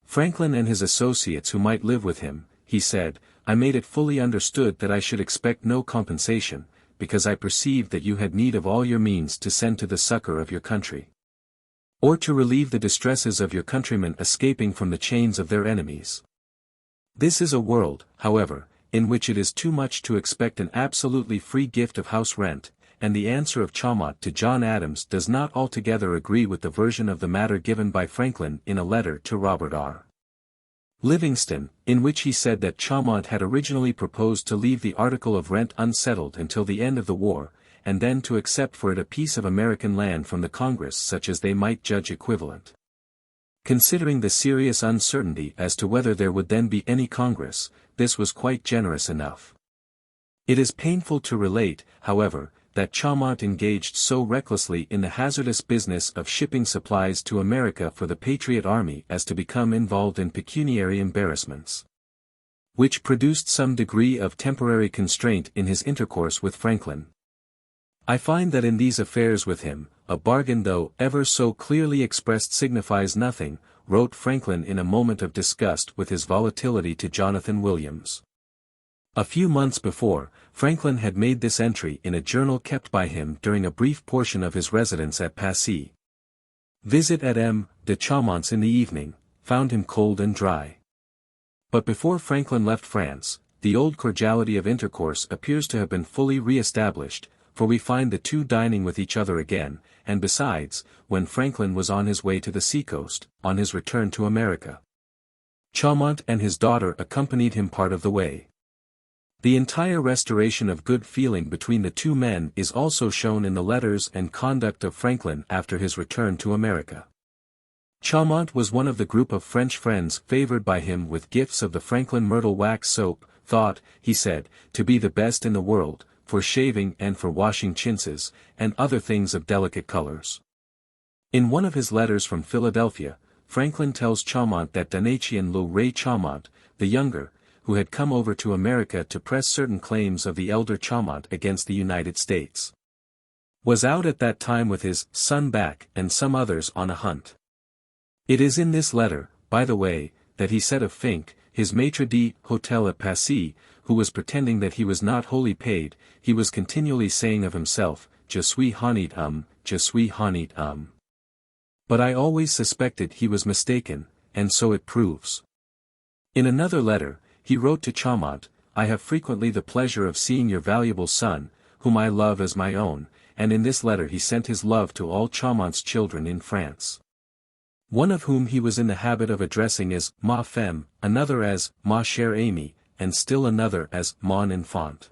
Franklin and his associates who might live with him, he said, I made it fully understood that I should expect no compensation, because I perceived that you had need of all your means to send to the succor of your country, or to relieve the distresses of your countrymen escaping from the chains of their enemies. This is a world, however, in which it is too much to expect an absolutely free gift of house rent, and the answer of Chaumont to John Adams does not altogether agree with the version of the matter given by Franklin in a letter to Robert R. Livingston, in which he said that Chaumont had originally proposed to leave the article of rent unsettled until the end of the war, and then to accept for it a piece of American land from the Congress such as they might judge equivalent. Considering the serious uncertainty as to whether there would then be any Congress, this was quite generous enough. It is painful to relate, however, that Chaumont engaged so recklessly in the hazardous business of shipping supplies to America for the Patriot Army as to become involved in pecuniary embarrassments, which produced some degree of temporary constraint in his intercourse with Franklin. I find that in these affairs with him, a bargain though ever so clearly expressed signifies nothing, wrote Franklin in a moment of disgust with his volatility to Jonathan Williams. A few months before, Franklin had made this entry in a journal kept by him during a brief portion of his residence at Passy. Visit at M. de Chaumont's in the evening, found him cold and dry. But before Franklin left France, the old cordiality of intercourse appears to have been fully re-established, for we find the two dining with each other again, and besides, when Franklin was on his way to the seacoast, on his return to America, Chaumont and his daughter accompanied him part of the way. The entire restoration of good feeling between the two men is also shown in the letters and conduct of Franklin after his return to America. Chaumont was one of the group of French friends favored by him with gifts of the Franklin myrtle wax soap, thought, he said, to be the best in the world, for shaving and for washing chintzes, and other things of delicate colors. In one of his letters from Philadelphia, Franklin tells Chaumont that Donatien Le Ray Chaumont, the younger, who had come over to America to press certain claims of the elder Chaumont against the United States, was out at that time with his son back and some others on a hunt. It is in this letter, by the way, that he said of Fink, his maitre d'hôtel at Passy, who was pretending that he was not wholly paid, he was continually saying of himself, Je suis honnête je suis honnête But I always suspected he was mistaken, and so it proves. In another letter, he wrote to Chaumont, I have frequently the pleasure of seeing your valuable son, whom I love as my own, and in this letter he sent his love to all Chaumont's children in France, one of whom he was in the habit of addressing as ma femme, another as ma chère amie, and still another as mon enfant.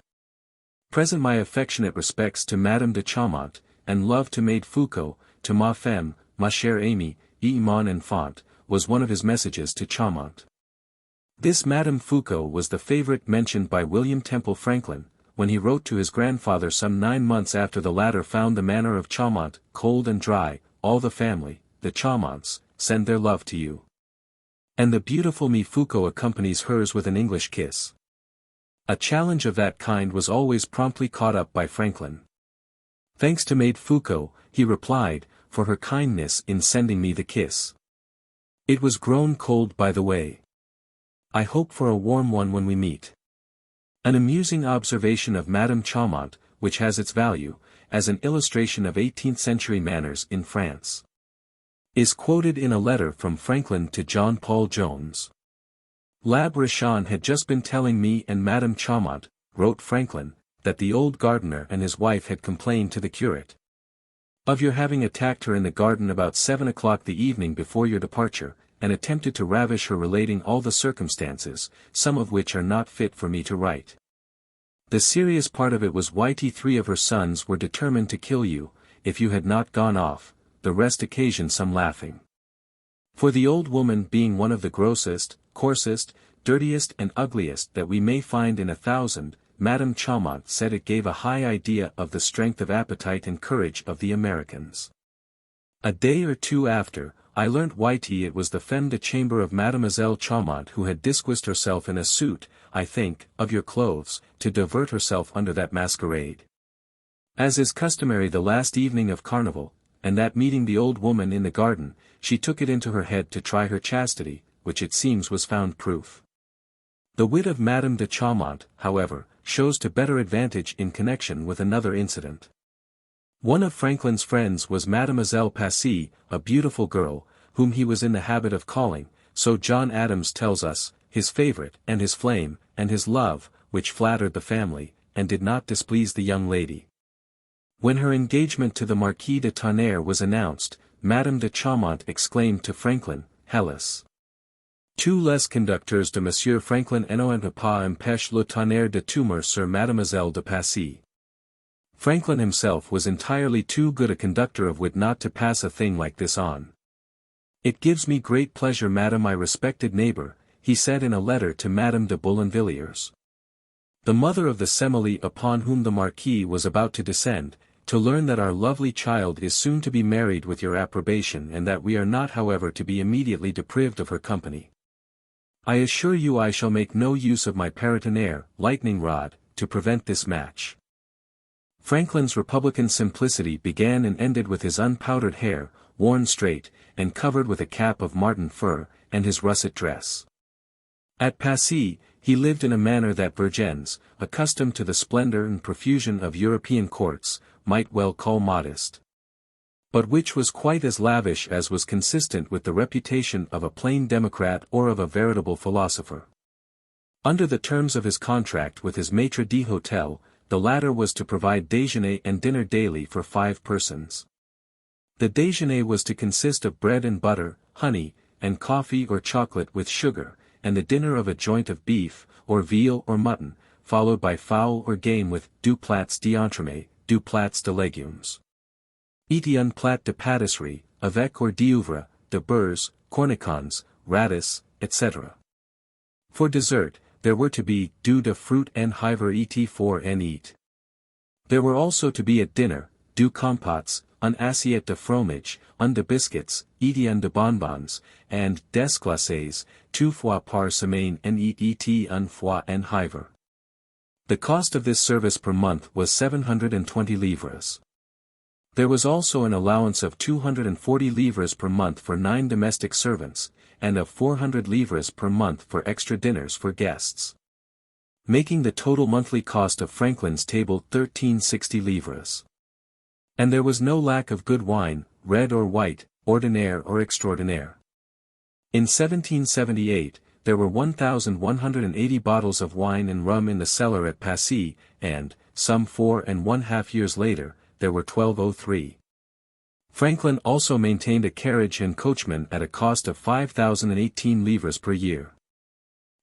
Present my affectionate respects to Madame de Chaumont, and love to Maid Foucault, to ma femme, ma chère amie, et mon enfant, was one of his messages to Chaumont. This Madame Foucault was the favorite mentioned by William Temple Franklin, when he wrote to his grandfather some 9 months after the latter found the manner of Chaumont cold and dry, all the family, the Chaumonts, send their love to you. And the beautiful Miss Foucault accompanies hers with an English kiss. A challenge of that kind was always promptly caught up by Franklin. Thanks to Maid Foucault, he replied, for her kindness in sending me the kiss. It was grown cold by the way. I hope for a warm one when we meet. An amusing observation of Madame Chaumont, which has its value, as an illustration of 18th-century manners in France, is quoted in a letter from Franklin to John Paul Jones. L'Abbé Richon had just been telling me and Madame Chaumont, wrote Franklin, that the old gardener and his wife had complained to the curate of your having attacked her in the garden about 7 o'clock the evening before your departure, and attempted to ravish her, relating all the circumstances, some of which are not fit for me to write. The serious part of it was why 3 of her sons were determined to kill you, if you had not gone off, the rest occasioned some laughing. For the old woman being one of the grossest, coarsest, dirtiest and ugliest that we may find in 1,000, Madame Chaumont said it gave a high idea of the strength of appetite and courage of the Americans. A day or two after, I learnt it was the femme de chambre of Mademoiselle Chaumont who had disguised herself in a suit, I think, of your clothes, to divert herself under that masquerade. As is customary the last evening of carnival, and that meeting the old woman in the garden, she took it into her head to try her chastity, which it seems was found proof. The wit of Madame de Chaumont, however, shows to better advantage in connection with another incident. One of Franklin's friends was Mademoiselle Passy, a beautiful girl, whom he was in the habit of calling, so John Adams tells us, his favorite, and his flame, and his love, which flattered the family, and did not displease the young lady. When her engagement to the Marquis de Tonnerre was announced, Madame de Chaumont exclaimed to Franklin, Hélas! Tous les conducteurs de Monsieur Franklin n'ont pas empêché le tonnerre de tomber sur Mademoiselle de Passy. Franklin himself was entirely too good a conductor of wit not to pass a thing like this on. It gives me great pleasure, Madame, my respected neighbor, he said in a letter to Madame de Boulainvilliers, the mother of the Semele upon whom the Marquis was about to descend, to learn that our lovely child is soon to be married with your approbation, and that we are not however to be immediately deprived of her company. I assure you I shall make no use of my paratonnerre, lightning rod, to prevent this match. Franklin's republican simplicity began and ended with his unpowdered hair, worn straight, and covered with a cap of marten fur, and his russet dress. At Passy, he lived in a manner that virgins, accustomed to the splendor and profusion of European courts, might well call modest, but which was quite as lavish as was consistent with the reputation of a plain democrat or of a veritable philosopher. Under the terms of his contract with his maître d'hôtel, the latter was to provide déjeuner and dinner daily for 5 persons. The déjeuner was to consist of bread and butter, honey, and coffee or chocolate with sugar, and the dinner of a joint of beef, or veal or mutton, followed by fowl or game with deux plats d'entremets, deux plats de légumes. Et un plat de pâtisserie, avec or d'oeuvre, de beurres, cornichons, radish, etc. For dessert, there were to be deux de fruit and hiver et for and eat. There were also to be at dinner, deux compotes, un assiette de fromage, un de biscuits, et un de bonbons, and des glaces, 2 fois par semaine and et un fois en hiver. The cost of this service per month was 720 livres. There was also an allowance of 240 livres per month for 9 domestic servants, and of 400 livres per month for extra dinners for guests, making the total monthly cost of Franklin's table 1360 livres. And there was no lack of good wine, red or white, ordinaire or extraordinaire. In 1778, there were 1,180 bottles of wine and rum in the cellar at Passy, and, some 4½ years later, there were 1,203. Franklin also maintained a carriage and coachman at a cost of 5,018 livres per year.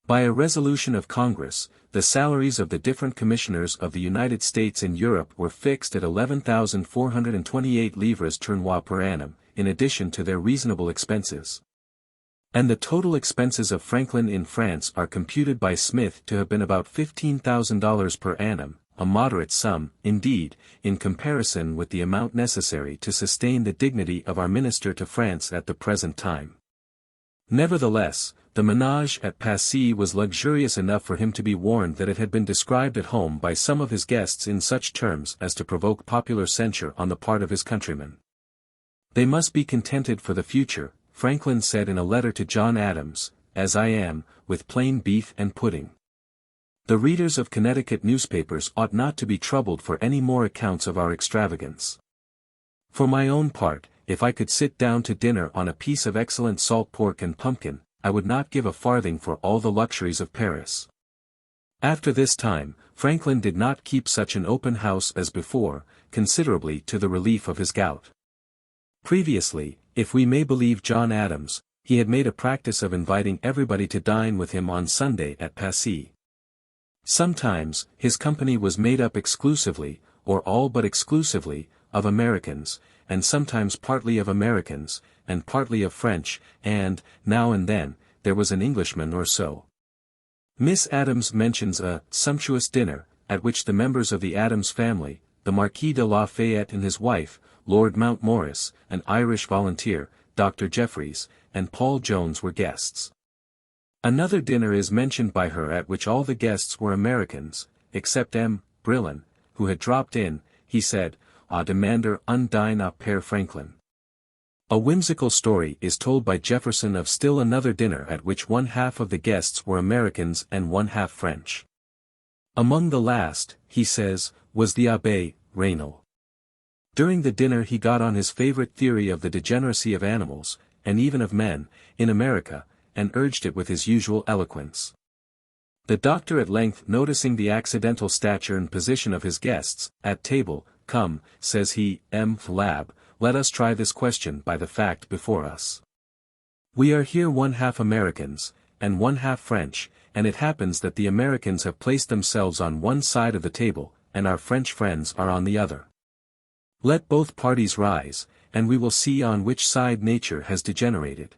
By a resolution of Congress, the salaries of the different commissioners of the United States in Europe were fixed at 11,428 livres tournois per annum, in addition to their reasonable expenses. And the total expenses of Franklin in France are computed by Smith to have been about $15,000 per annum, a moderate sum, indeed, in comparison with the amount necessary to sustain the dignity of our minister to France at the present time. Nevertheless, the menage at Passy was luxurious enough for him to be warned that it had been described at home by some of his guests in such terms as to provoke popular censure on the part of his countrymen. They must be contented for the future, Franklin said in a letter to John Adams, as I am, with plain beef and pudding. The readers of Connecticut newspapers ought not to be troubled for any more accounts of our extravagance. For my own part, if I could sit down to dinner on a piece of excellent salt pork and pumpkin, I would not give a farthing for all the luxuries of Paris. After this time, Franklin did not keep such an open house as before, considerably to the relief of his gout. Previously, if we may believe John Adams, he had made a practice of inviting everybody to dine with him on Sunday at Passy. Sometimes, his company was made up exclusively, or all but exclusively, of Americans, and sometimes partly of Americans, and partly of French, and, now and then, there was an Englishman or so. Miss Adams mentions a sumptuous dinner, at which the members of the Adams family, the Marquis de Lafayette and his wife, Lord Mountmorris, an Irish volunteer, Dr. Jeffreys, and Paul Jones were guests. Another dinner is mentioned by her at which all the guests were Americans, except M. Brillen, who had dropped in. He said, "A demander un dine à Père Franklin." A whimsical story is told by Jefferson of still another dinner at which one half of the guests were Americans and one half French. Among the last, he says, was the Abbé Raynal. During the dinner he got on his favorite theory of the degeneracy of animals, and even of men, in America, and urged it with his usual eloquence. The doctor at length noticing the accidental stature and position of his guests, at table, "Come," says he, "M. Lab, let us try this question by the fact before us. We are here one half Americans, and one half French, and it happens that the Americans have placed themselves on one side of the table, and our French friends are on the other. Let both parties rise, and we will see on which side nature has degenerated."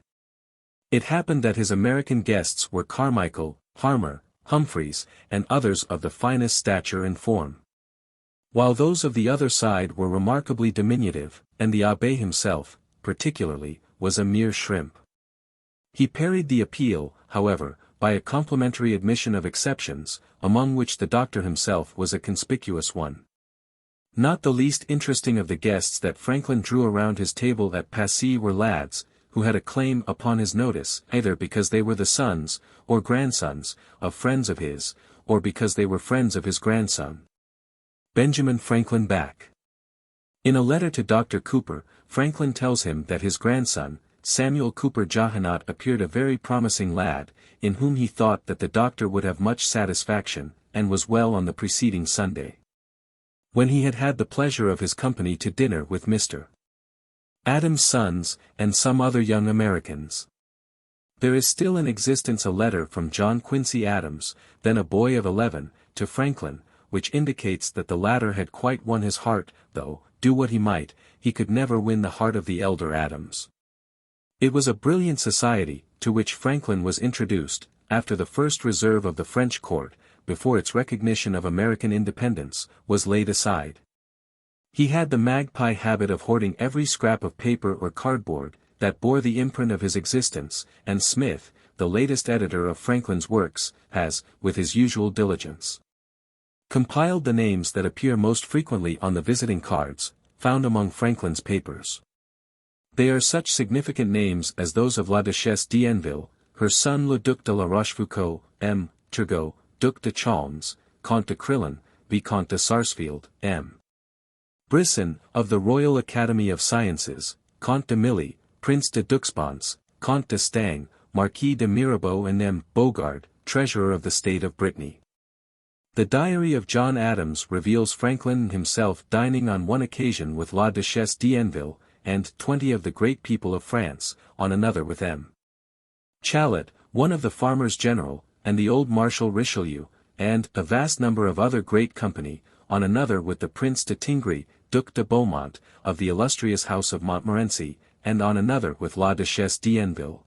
It happened that his American guests were Carmichael, Harmer, Humphreys, and others of the finest stature and form. While those of the other side were remarkably diminutive, and the abbé himself, particularly, was a mere shrimp. He parried the appeal, however, by a complimentary admission of exceptions, among which the doctor himself was a conspicuous one. Not the least interesting of the guests that Franklin drew around his table at Passy were lads, who had a claim upon his notice either because they were the sons, or grandsons, of friends of his, or because they were friends of his grandson. Benjamin Franklin back. In a letter to Dr. Cooper, Franklin tells him that his grandson, Samuel Cooper Johanot, appeared a very promising lad, in whom he thought that the doctor would have much satisfaction, and was well on the preceding Sunday, when he had had the pleasure of his company to dinner with Mr. Adams' sons, and some other young Americans. There is still in existence a letter from John Quincy Adams, then a boy of 11, to Franklin, which indicates that the latter had quite won his heart, though, do what he might, he could never win the heart of the elder Adams. It was a brilliant society, to which Franklin was introduced, after the first reserve of the French court, before its recognition of American independence, was laid aside. He had the magpie habit of hoarding every scrap of paper or cardboard that bore the imprint of his existence, and Smith, the latest editor of Franklin's works, has, with his usual diligence, compiled the names that appear most frequently on the visiting cards, found among Franklin's papers. They are such significant names as those of La Duchesse d'Enville, her son le Duc de la Rochefoucauld, M. Turgot, Duc de Chalms, Comte de Crillon, Vicomte de Sarsfield, M. Brisson, of the Royal Academy of Sciences, Comte de Milly, Prince de Duxbons, Comte de Stang, Marquis de Mirabeau, and M. Bogard, Treasurer of the State of Brittany. The diary of John Adams reveals Franklin himself dining on one occasion with La Duchesse d'Enville, and 20 of the great people of France, on another with M. Chalet, one of the farmers general, and the old Marshal Richelieu, and a vast number of other great company, on another with the Prince de Tingry, Duc de Beaumont, of the illustrious house of Montmorency, and on another with La Duchesse d'Enville,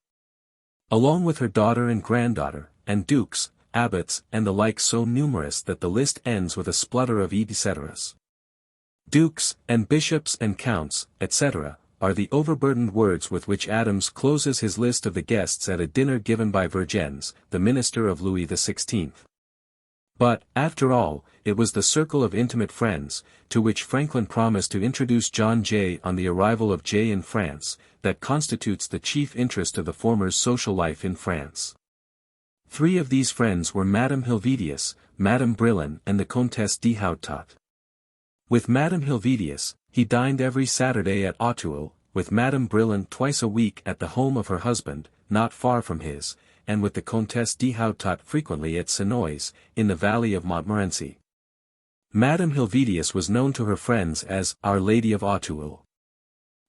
along with her daughter and granddaughter, and dukes, abbots, and the like, so numerous that the list ends with a splutter of et. Dukes, and bishops and counts, etc., are the overburdened words with which Adams closes his list of the guests at a dinner given by Vergennes, the minister of Louis XVI. But, after all, it was the circle of intimate friends, to which Franklin promised to introduce John Jay on the arrival of Jay in France, that constitutes the chief interest of the former's social life in France. 3 of these friends were Madame Helvetius, Madame Brillen, and the Comtesse de Houtot. With Madame Helvetius, he dined every Saturday at Auteuil, with Madame Brillen twice a week at the home of her husband, not far from his, and with the Comtesse de Houtot frequently at Senoise, in the valley of Montmorency. Madame Helvetius was known to her friends as Our Lady of Auteuil.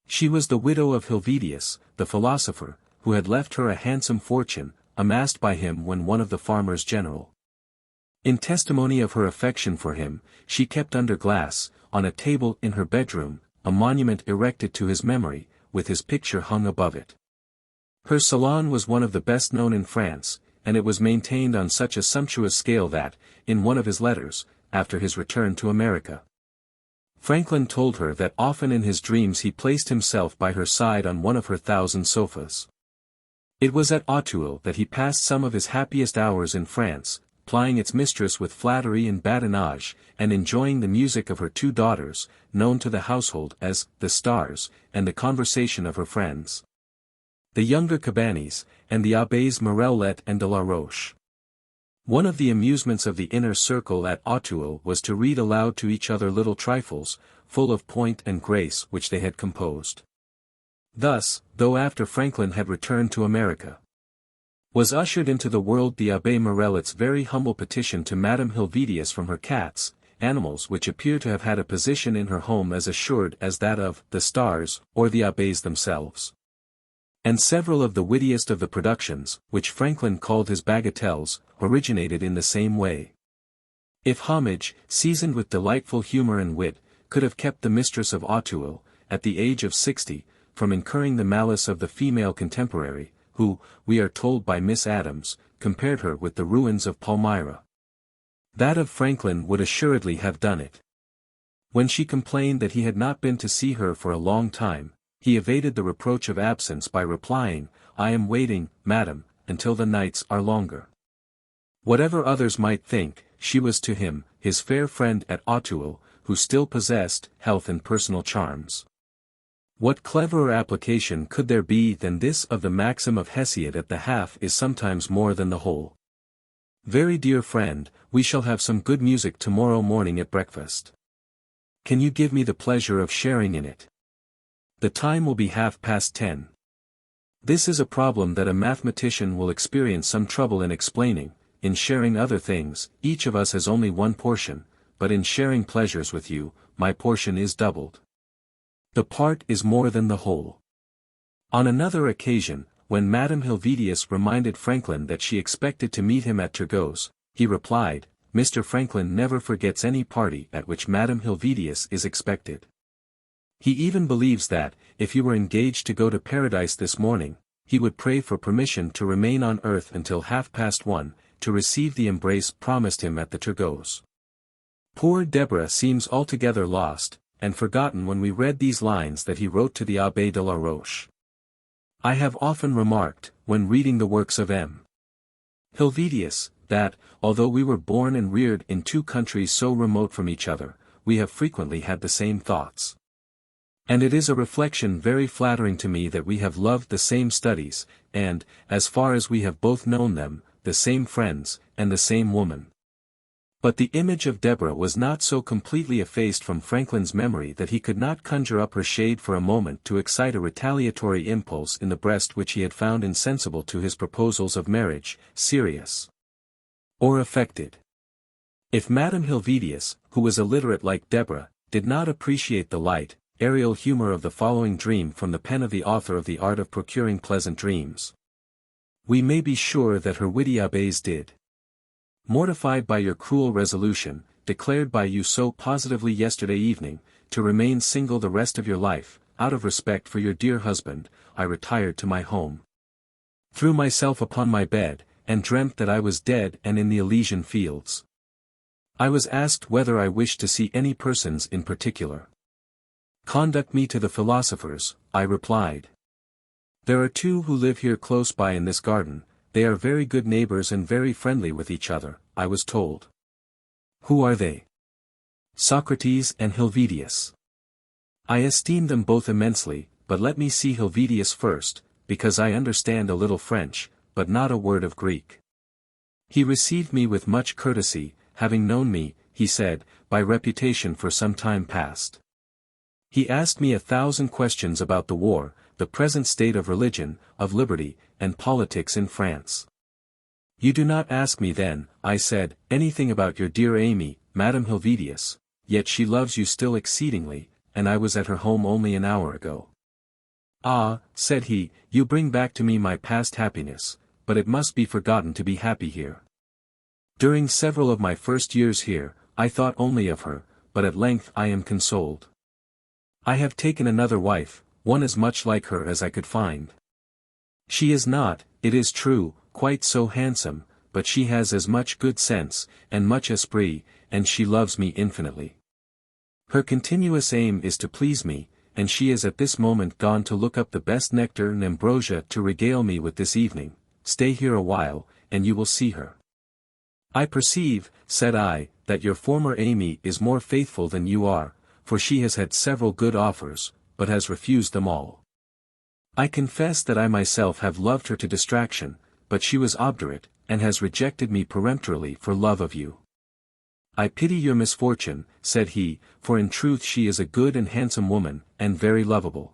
She was the widow of Helvetius, the philosopher, who had left her a handsome fortune, amassed by him when one of the farmers general. In testimony of her affection for him, she kept under glass, on a table in her bedroom, a monument erected to his memory, with his picture hung above it. Her salon was one of the best known in France, and it was maintained on such a sumptuous scale that, in one of his letters, after his return to America, Franklin told her that often in his dreams he placed himself by her side on one of her 1,000 sofas. It was at Auteuil that he passed some of his happiest hours in France, plying its mistress with flattery and badinage, and enjoying the music of her 2 daughters, known to the household as the stars, and the conversation of her friends, the younger Cabanis, and the Abbés Morellet and de la Roche. One of the amusements of the inner circle at Auteuil was to read aloud to each other little trifles, full of point and grace which they had composed. Thus, though after Franklin had returned to America, was ushered into the world the Abbé Morellet's very humble petition to Madame Helvetius from her cats, animals which appear to have had a position in her home as assured as that of the stars, or the Abbés themselves. And several of the wittiest of the productions, which Franklin called his bagatelles, originated in the same way. If homage, seasoned with delightful humor and wit, could have kept the mistress of Auteuil, at the age of 60, from incurring the malice of the female contemporary, who, we are told by Miss Adams, compared her with the ruins of Palmyra, that of Franklin would assuredly have done it. When she complained that he had not been to see her for a long time, he evaded the reproach of absence by replying, "I am waiting, madam, until the nights are longer." Whatever others might think, she was to him, his fair friend at Auteuil, who still possessed health and personal charms. What cleverer application could there be than this of the maxim of Hesiod that the half is sometimes more than the whole? Very dear friend, we shall have some good music tomorrow morning at breakfast. Can you give me the pleasure of sharing in it? The time will be 10:30. This is a problem that a mathematician will experience some trouble in explaining. In sharing other things, each of us has only one portion, but in sharing pleasures with you, my portion is doubled. The part is more than the whole. On another occasion, when Madame Helvetius reminded Franklin that she expected to meet him at Turgot's, he replied, "Mr. Franklin never forgets any party at which Madame Helvetius is expected. He even believes that, if you were engaged to go to paradise this morning, he would pray for permission to remain on earth until 1:30, to receive the embrace promised him at the Turgot's." Poor Deborah seems altogether lost, and forgotten when we read these lines that he wrote to the Abbé de la Roche. I have often remarked, when reading the works of M. Helvetius, that, although we were born and reared in 2 countries so remote from each other, we have frequently had the same thoughts. And it is a reflection very flattering to me that we have loved the same studies, and, as far as we have both known them, the same friends, and the same woman. But the image of Deborah was not so completely effaced from Franklin's memory that he could not conjure up her shade for a moment to excite a retaliatory impulse in the breast which he had found insensible to his proposals of marriage, serious or affected. If Madame Helvetius, who was illiterate like Deborah, did not appreciate the light, aerial humor of the following dream from the pen of the author of The Art of Procuring Pleasant Dreams, we may be sure that her witty abbés did. Mortified by your cruel resolution, declared by you so positively yesterday evening, to remain single the rest of your life, out of respect for your dear husband, I retired to my home. Threw myself upon my bed, and dreamt that I was dead and in the Elysian fields. I was asked whether I wished to see any persons in particular. Conduct me to the philosophers, I replied. There are 2 who live here close by in this garden. They are very good neighbors and very friendly with each other, I was told. Who are they? Socrates and Helvetius. I esteem them both immensely, but let me see Helvetius first, because I understand a little French, but not a word of Greek. He received me with much courtesy, having known me, he said, by reputation for some time past. He asked me 1,000 questions about the war, the present state of religion, of liberty, and politics in France. You do not ask me then, I said, anything about your dear Amy, Madame Helvetius, yet she loves you still exceedingly, and I was at her home only an hour ago. Ah, said he, you bring back to me my past happiness, but it must be forgotten to be happy here. During several of my first years here, I thought only of her, but at length I am consoled. I have taken another wife, one as much like her as I could find. She is not, it is true, quite so handsome, but she has as much good sense, and much esprit, and she loves me infinitely. Her continuous aim is to please me, and she is at this moment gone to look up the best nectar and ambrosia to regale me with this evening. Stay here a while, and you will see her. I perceive, said I, that your former Amy is more faithful than you are, for she has had several good offers, but has refused them all. I confess that I myself have loved her to distraction, but she was obdurate, and has rejected me peremptorily for love of you. I pity your misfortune, said he, for in truth she is a good and handsome woman, and very lovable.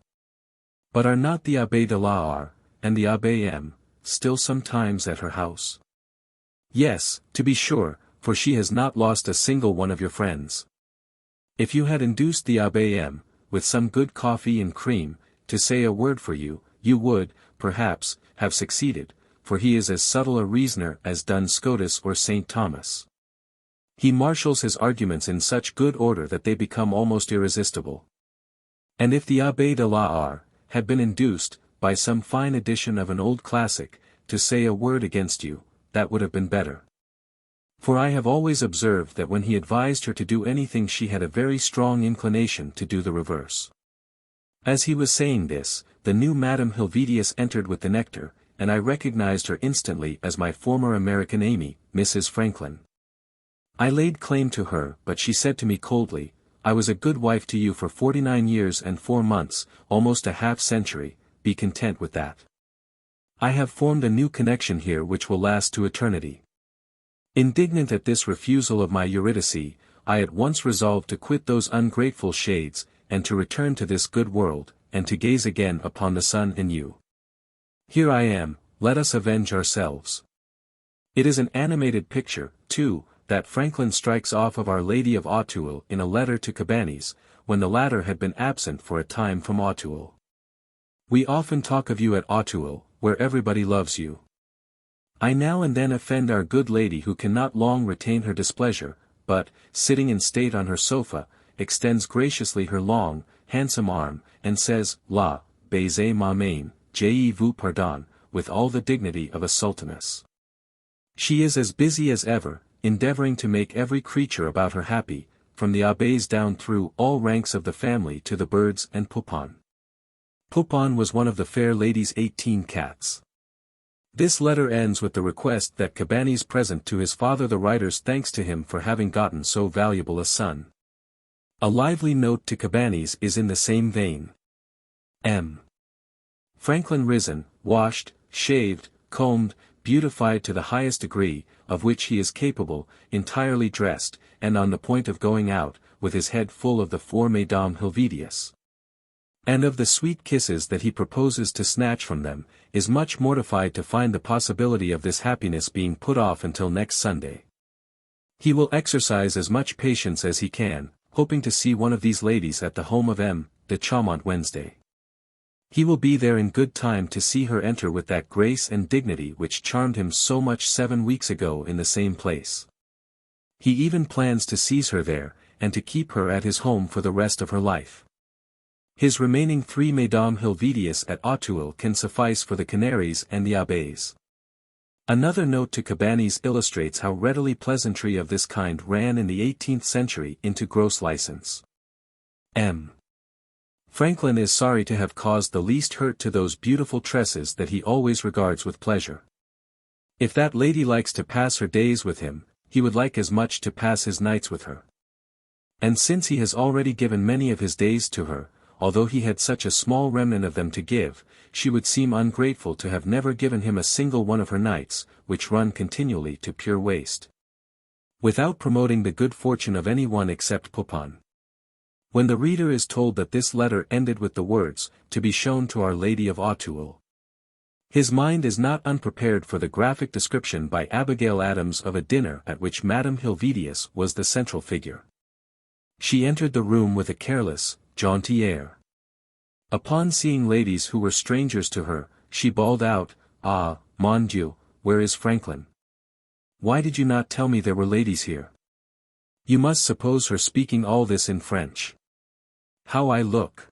But are not the Abbé de la R, and the Abbé M, still sometimes at her house? Yes, to be sure, for she has not lost a single one of your friends. If you had induced the Abbé M, with some good coffee and cream, to say a word for you, you would, perhaps, have succeeded, for he is as subtle a reasoner as Duns Scotus or St. Thomas. He marshals his arguments in such good order that they become almost irresistible. And if the Abbé de la R had been induced, by some fine edition of an old classic, to say a word against you, that would have been better. For I have always observed that when he advised her to do anything she had a very strong inclination to do the reverse. As he was saying this, the new Madame Helvetius entered with the nectar, and I recognized her instantly as my former American Amy, Mrs. Franklin. I laid claim to her, but she said to me coldly, I was a good wife to you for 49 years and 4 months, almost a half-century, be content with that. I have formed a new connection here which will last to eternity. Indignant at this refusal of my Eurydice, I at once resolved to quit those ungrateful shades, and to return to this good world, and to gaze again upon the sun and you. Here I am, let us avenge ourselves. It is an animated picture, too, that Franklin strikes off of Our Lady of Auteuil in a letter to Cabanis, when the latter had been absent for a time from Auteuil. We often talk of you at Auteuil, where everybody loves you. I now and then offend our good lady who cannot long retain her displeasure, but, sitting in state on her sofa, extends graciously her long, handsome arm, and says, La, baisez ma main, je vous pardonne, with all the dignity of a sultaness. She is as busy as ever, endeavoring to make every creature about her happy, from the abbés down through all ranks of the family to the birds and Poupon. Poupon was one of the fair lady's 18 cats. This letter ends with the request that Cabanis present to his father the writer's thanks to him for having gotten so valuable a son. A lively note to Cabanis is in the same vein. M. Franklin risen, washed, shaved, combed, beautified to the highest degree, of which he is capable, entirely dressed, and on the point of going out, with his head full of the 4 Mesdames Helvetius. And of the sweet kisses that he proposes to snatch from them, is much mortified to find the possibility of this happiness being put off until next Sunday. He will exercise as much patience as he can, hoping to see one of these ladies at the home of M. de Chaumont Wednesday. He will be there in good time to see her enter with that grace and dignity which charmed him so much 7 weeks ago in the same place. He even plans to seize her there, and to keep her at his home for the rest of her life. His remaining 3 Mesdames Helvetius at Auteuil can suffice for the Canaries and the Abbés. Another note to Cabanis illustrates how readily pleasantry of this kind ran in the 18th century into gross license. M. Franklin is sorry to have caused the least hurt to those beautiful tresses that he always regards with pleasure. If that lady likes to pass her days with him, he would like as much to pass his nights with her. And since he has already given many of his days to her, although he had such a small remnant of them to give, she would seem ungrateful to have never given him a single one of her nights, which run continually to pure waste. Without promoting the good fortune of any one except Poupon. When the reader is told that this letter ended with the words, to be shown to Our Lady of Auteuil, his mind is not unprepared for the graphic description by Abigail Adams of a dinner at which Madame Helvetius was the central figure. She entered the room with a careless, jaunty air. Upon seeing ladies who were strangers to her, she bawled out, Ah, mon Dieu, where is Franklin? Why did you not tell me there were ladies here? You must suppose her speaking all this in French. How I look!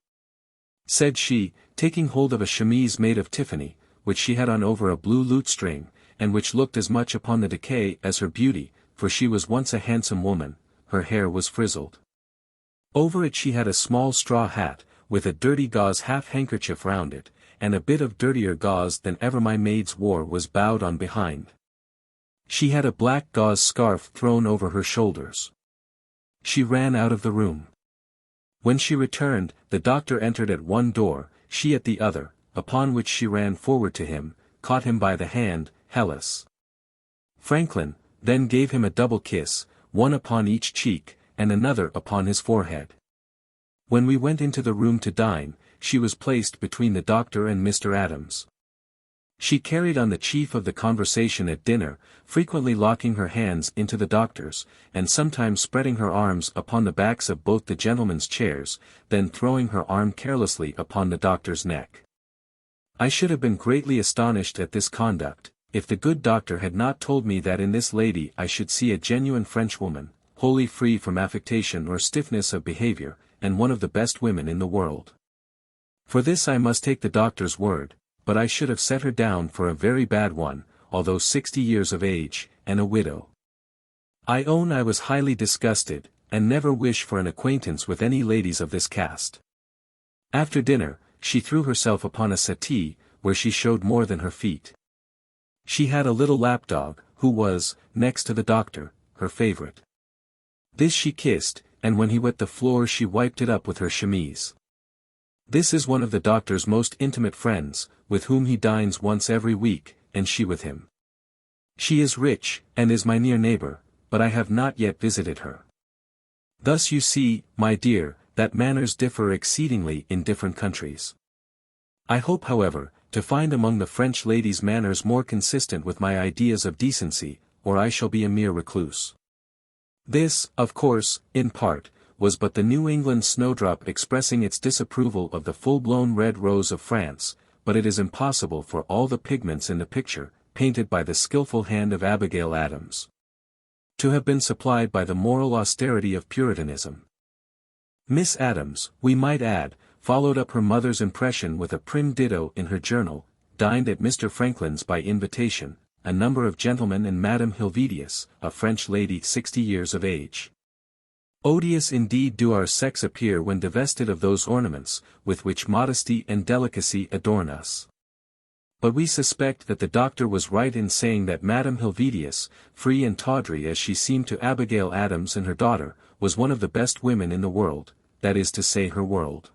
Said she, taking hold of a chemise made of Tiffany, which she had on over a blue lute-string, and which looked as much upon the decay as her beauty, for she was once a handsome woman, her hair was frizzled. Over it she had a small straw hat, with a dirty gauze half-handkerchief round it, and a bit of dirtier gauze than ever my maids wore was bowed on behind. She had a black gauze scarf thrown over her shoulders. She ran out of the room. When she returned, the doctor entered at one door, she at the other, upon which she ran forward to him, caught him by the hand, Hellas. Franklin then gave him a double kiss, one upon each cheek, and another upon his forehead. When we went into the room to dine, she was placed between the doctor and Mr. Adams. She carried on the chief of the conversation at dinner, frequently locking her hands into the doctor's, and sometimes spreading her arms upon the backs of both the gentlemen's chairs, then throwing her arm carelessly upon the doctor's neck. I should have been greatly astonished at this conduct, if the good doctor had not told me that in this lady I should see a genuine Frenchwoman, wholly free from affectation or stiffness of behavior, and one of the best women in the world. For this I must take the doctor's word, but I should have set her down for a very bad one, although 60 years of age, and a widow. I own I was highly disgusted, and never wish for an acquaintance with any ladies of this cast. After dinner, she threw herself upon a settee, where she showed more than her feet. She had a little lapdog, who was, next to the doctor, her favorite. This she kissed, and when he wet the floor she wiped it up with her chemise. This is one of the doctor's most intimate friends, with whom he dines once every week, and she with him. She is rich, and is my near neighbor, but I have not yet visited her. Thus you see, my dear, that manners differ exceedingly in different countries. I hope, however, to find among the French ladies manners more consistent with my ideas of decency, or I shall be a mere recluse. This, of course, in part, was but the New England snowdrop expressing its disapproval of the full-blown red rose of France, but it is impossible for all the pigments in the picture, painted by the skilful hand of Abigail Adams, to have been supplied by the moral austerity of Puritanism. Miss Adams, we might add, followed up her mother's impression with a prim ditto in her journal, dined at Mr. Franklin's by invitation, a number of gentlemen and Madame Helvetius, a French lady 60 years of age. Odious indeed do our sex appear when divested of those ornaments, with which modesty and delicacy adorn us. But we suspect that the doctor was right in saying that Madame Helvetius, free and tawdry as she seemed to Abigail Adams and her daughter, was one of the best women in the world, that is to say her world.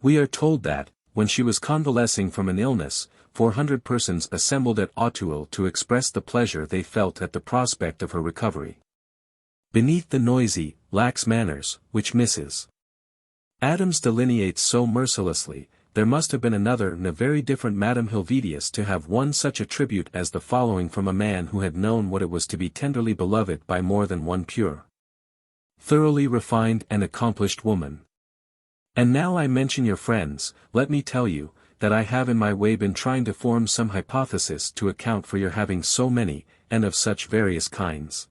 We are told that, when she was convalescing from an illness, 400 persons assembled at Auteuil to express the pleasure they felt at the prospect of her recovery. Beneath the noisy, lax manners, which Mrs. Adams delineates so mercilessly, there must have been another and a very different Madame Helvetius to have won such a tribute as the following from a man who had known what it was to be tenderly beloved by more than one pure, thoroughly refined and accomplished woman. And now I mention your friends, let me tell you, that I have in my way been trying to form some hypothesis to account for your having so many, and of such various kinds.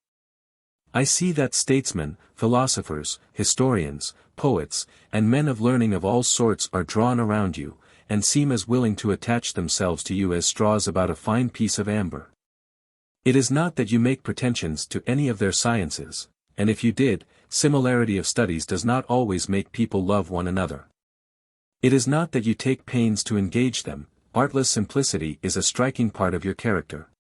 I see that statesmen, philosophers, historians, poets, and men of learning of all sorts are drawn around you, and seem as willing to attach themselves to you as straws about a fine piece of amber. It is not that you make pretensions to any of their sciences, and if you did, similarity of studies does not always make people love one another. It is not that you take pains to engage them, artless simplicity is a striking part of your character.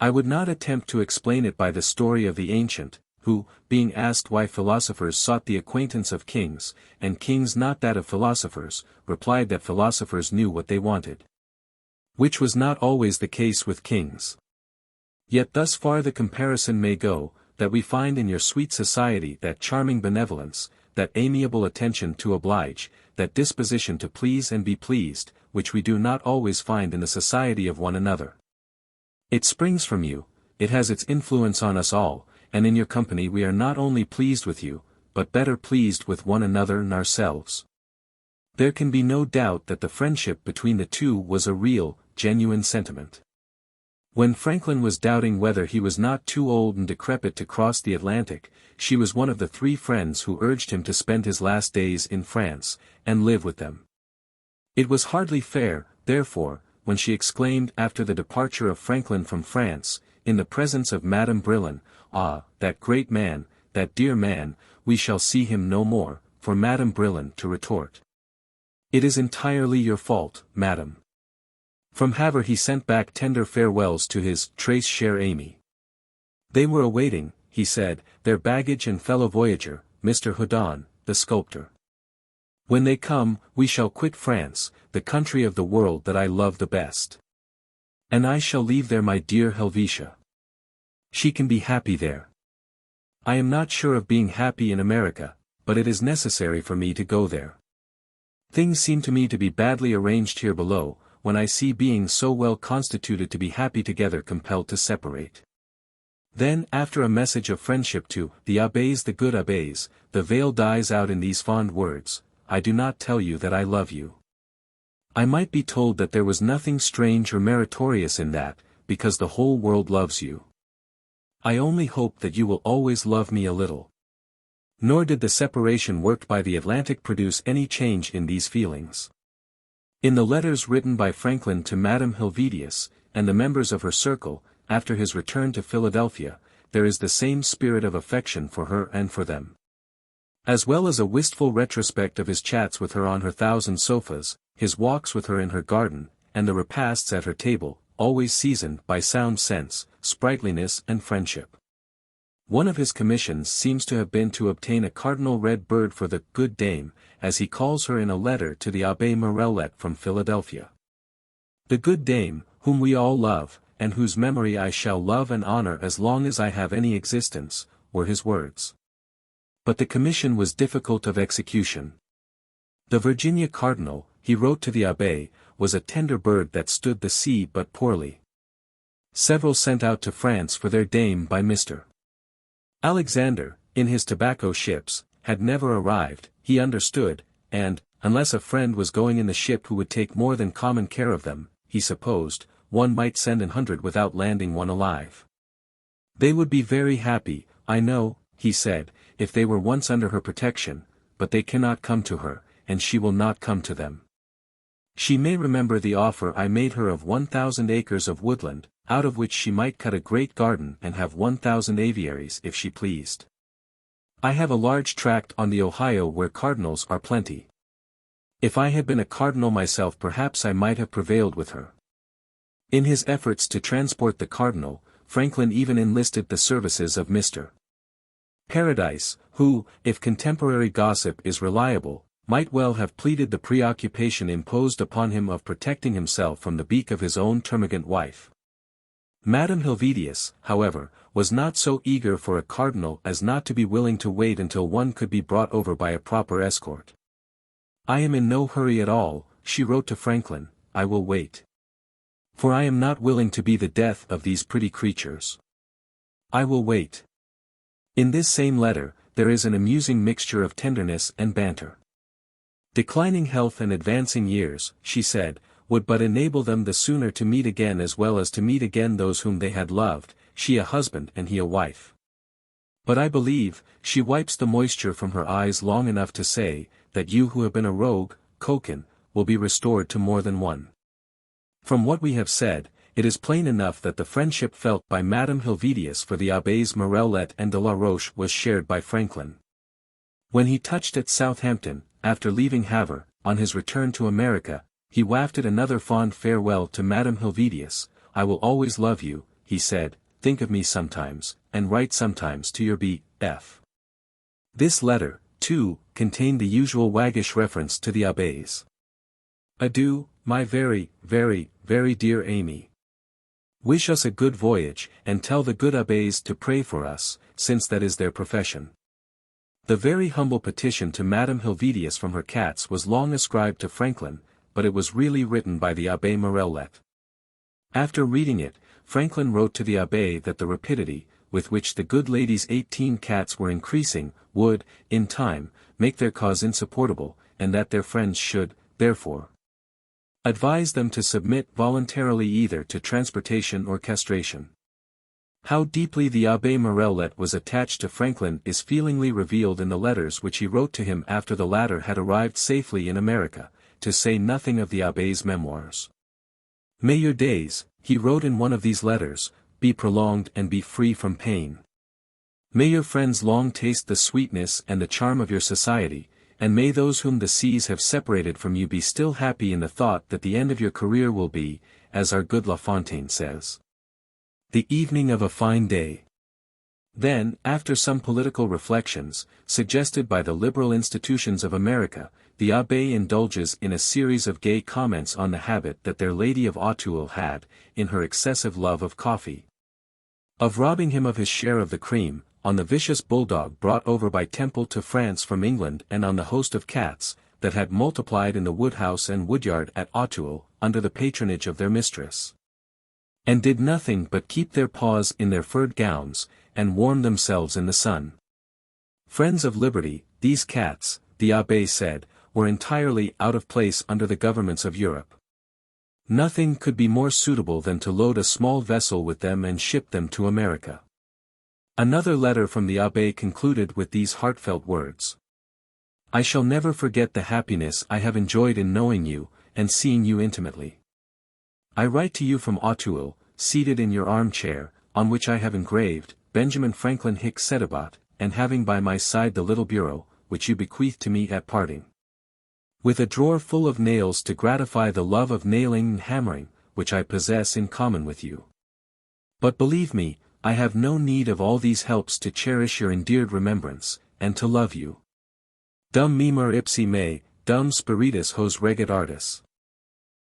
I would not attempt to explain it by the story of the ancient, who, being asked why philosophers sought the acquaintance of kings, and kings not that of philosophers, replied that philosophers knew what they wanted. Which was not always the case with kings. Yet thus far the comparison may go, that we find in your sweet society that charming benevolence, that amiable attention to oblige, that disposition to please and be pleased, which we do not always find in the society of one another. It springs from you, it has its influence on us all, and in your company we are not only pleased with you, but better pleased with one another and ourselves. There can be no doubt that the friendship between the two was a real, genuine sentiment. When Franklin was doubting whether he was not too old and decrepit to cross the Atlantic, she was one of the 3 friends who urged him to spend his last days in France, and live with them. It was hardly fair, therefore, when she exclaimed after the departure of Franklin from France, in the presence of Madame Brillon, "Ah, that great man, that dear man, we shall see him no more, for Madame Brillon to retort. It is entirely your fault, madam. From Havre he sent back tender farewells to his très chère Amy. They were awaiting, he said, their baggage and fellow voyager, Mr. Houdon, the sculptor. When they come, we shall quit France, the country of the world that I love the best. And I shall leave there my dear Helvetia. She can be happy there. I am not sure of being happy in America, but it is necessary for me to go there. Things seem to me to be badly arranged here below, when I see beings so well constituted to be happy together compelled to separate. Then, after a message of friendship to the abbés, the good abbés, the veil dies out in these fond words, I do not tell you that I love you. I might be told that there was nothing strange or meritorious in that, because the whole world loves you. I only hope that you will always love me a little. Nor did the separation worked by the Atlantic produce any change in these feelings. In the letters written by Franklin to Madame Helvetius, and the members of her circle, after his return to Philadelphia, there is the same spirit of affection for her and for them. As well as a wistful retrospect of his chats with her on her thousand sofas, his walks with her in her garden, and the repasts at her table, always seasoned by sound sense, sprightliness and friendship. One of his commissions seems to have been to obtain a cardinal red bird for the good dame, as he calls her in a letter to the Abbé Morellet from Philadelphia. The good dame, whom we all love, and whose memory I shall love and honor as long as I have any existence, were his words. But the commission was difficult of execution. The Virginia cardinal, he wrote to the abbé, was a tender bird that stood the sea but poorly. Several sent out to France for their dame by Mr. Alexander, in his tobacco ships, had never arrived, he understood, and, unless a friend was going in the ship who would take more than common care of them, he supposed, one might send 100 without landing one alive. They would be very happy, I know, he said, if they were once under her protection, but they cannot come to her, and she will not come to them. She may remember the offer I made her of 1,000 acres of woodland, out of which she might cut a great garden and have 1,000 aviaries if she pleased. I have a large tract on the Ohio where cardinals are plenty. If I had been a cardinal myself perhaps I might have prevailed with her. In his efforts to transport the cardinal, Franklin even enlisted the services of Mr. Paradise, who, if contemporary gossip is reliable, might well have pleaded the preoccupation imposed upon him of protecting himself from the beak of his own termagant wife. Madame Helvetius, however, was not so eager for a cardinal as not to be willing to wait until one could be brought over by a proper escort. I am in no hurry at all, she wrote to Franklin, I will wait. For I am not willing to be the death of these pretty creatures. I will wait. In this same letter, there is an amusing mixture of tenderness and banter. Declining health and advancing years, she said, would but enable them the sooner to meet again as well as to meet again those whom they had loved, she a husband and he a wife. But I believe, she wipes the moisture from her eyes long enough to say, that you who have been a rogue, coquin, will be restored to more than one. From what we have said, it is plain enough that the friendship felt by Madame Helvetius for the Abbés Morellet and de la Roche was shared by Franklin. When he touched at Southampton, after leaving Havre, on his return to America, he wafted another fond farewell to Madame Helvetius. I will always love you, he said, think of me sometimes, and write sometimes to your B.F. This letter, too, contained the usual waggish reference to the abbés. Adieu, my very, very, very dear Amy. Wish us a good voyage, and tell the good abbés to pray for us, since that is their profession. The very humble petition to Madame Helvetius from her cats was long ascribed to Franklin, but it was really written by the Abbé Morellet. After reading it, Franklin wrote to the abbé that the rapidity, with which the good lady's 18 cats were increasing, would, in time, make their cause insupportable, and that their friends should, therefore, advise them to submit voluntarily either to transportation or castration. How deeply the Abbé Morellet was attached to Franklin is feelingly revealed in the letters which he wrote to him after the latter had arrived safely in America, to say nothing of the abbé's memoirs. May your days, he wrote in one of these letters, be prolonged and be free from pain. May your friends long taste the sweetness and the charm of your society, and may those whom the seas have separated from you be still happy in the thought that the end of your career will be, as our good La Fontaine says, the evening of a fine day. Then, after some political reflections, suggested by the liberal institutions of America, the Abbé indulges in a series of gay comments on the habit that their Lady of Auteuil had, in her excessive love of coffee, of robbing him of his share of the cream, on the vicious bulldog brought over by Temple to France from England, and on the host of cats, that had multiplied in the woodhouse and woodyard at Auteuil, under the patronage of their mistress, and did nothing but keep their paws in their furred gowns, and warm themselves in the sun. Friends of liberty, these cats, the Abbé said, were entirely out of place under the governments of Europe. Nothing could be more suitable than to load a small vessel with them and ship them to America. Another letter from the Abbé concluded with these heartfelt words. I shall never forget the happiness I have enjoyed in knowing you, and seeing you intimately. I write to you from Auteuil, seated in your armchair, on which I have engraved, Benjamin Franklin Hic Sedebat, and having by my side the little bureau, which you bequeathed to me at parting, with a drawer full of nails to gratify the love of nailing and hammering, which I possess in common with you. But believe me, I have no need of all these helps to cherish your endeared remembrance, and to love you. Dum memor ipsi me, dum spiritus hos regit artis.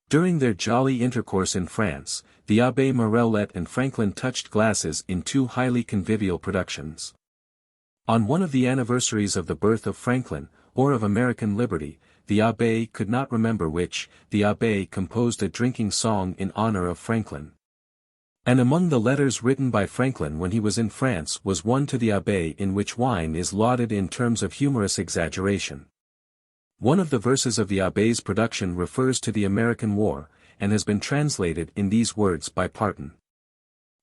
During their jolly intercourse in France, the Abbé Morellet and Franklin touched glasses in two highly convivial productions. On one of the anniversaries of the birth of Franklin, or of American liberty, the Abbé could not remember which, the Abbé composed a drinking song in honor of Franklin. And among the letters written by Franklin when he was in France was one to the Abbé in which wine is lauded in terms of humorous exaggeration. One of the verses of the Abbé's production refers to the American War, and has been translated in these words by Parton.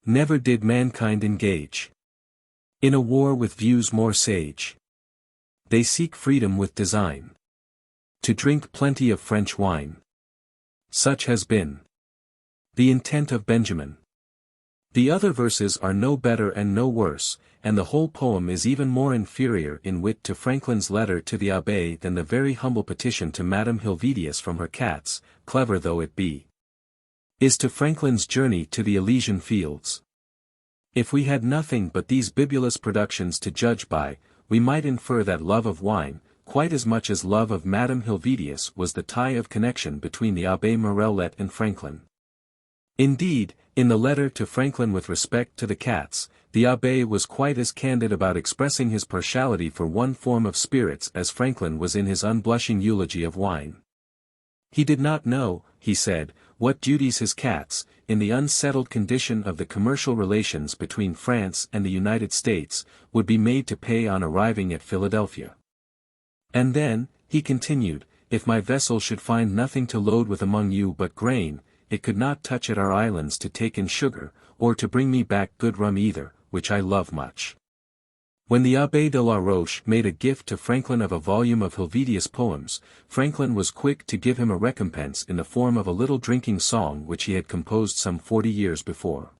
Never did mankind engage in a war with views more sage. They seek freedom with design, to drink plenty of French wine. Such has been the intent of Benjamin. The other verses are no better and no worse, and the whole poem is even more inferior in wit to Franklin's letter to the Abbé than the very humble petition to Madame Helvetius from her cats, clever though it be, is to Franklin's journey to the Elysian fields. If we had nothing but these bibulous productions to judge by, we might infer that love of wine, quite as much as love of Madame Helvetius, was the tie of connection between the Abbé Morellet and Franklin. Indeed, in the letter to Franklin with respect to the cats, the Abbé was quite as candid about expressing his partiality for one form of spirits as Franklin was in his unblushing eulogy of wine. He did not know, he said, what duties his cats, in the unsettled condition of the commercial relations between France and the United States, would be made to pay on arriving at Philadelphia. And then, he continued, if my vessel should find nothing to load with among you but grain, it could not touch at our islands to take in sugar, or to bring me back good rum either, which I love much. When the Abbé de la Roche made a gift to Franklin of a volume of Helvetius poems, Franklin was quick to give him a recompense in the form of a little drinking song which he had composed some 40 years before.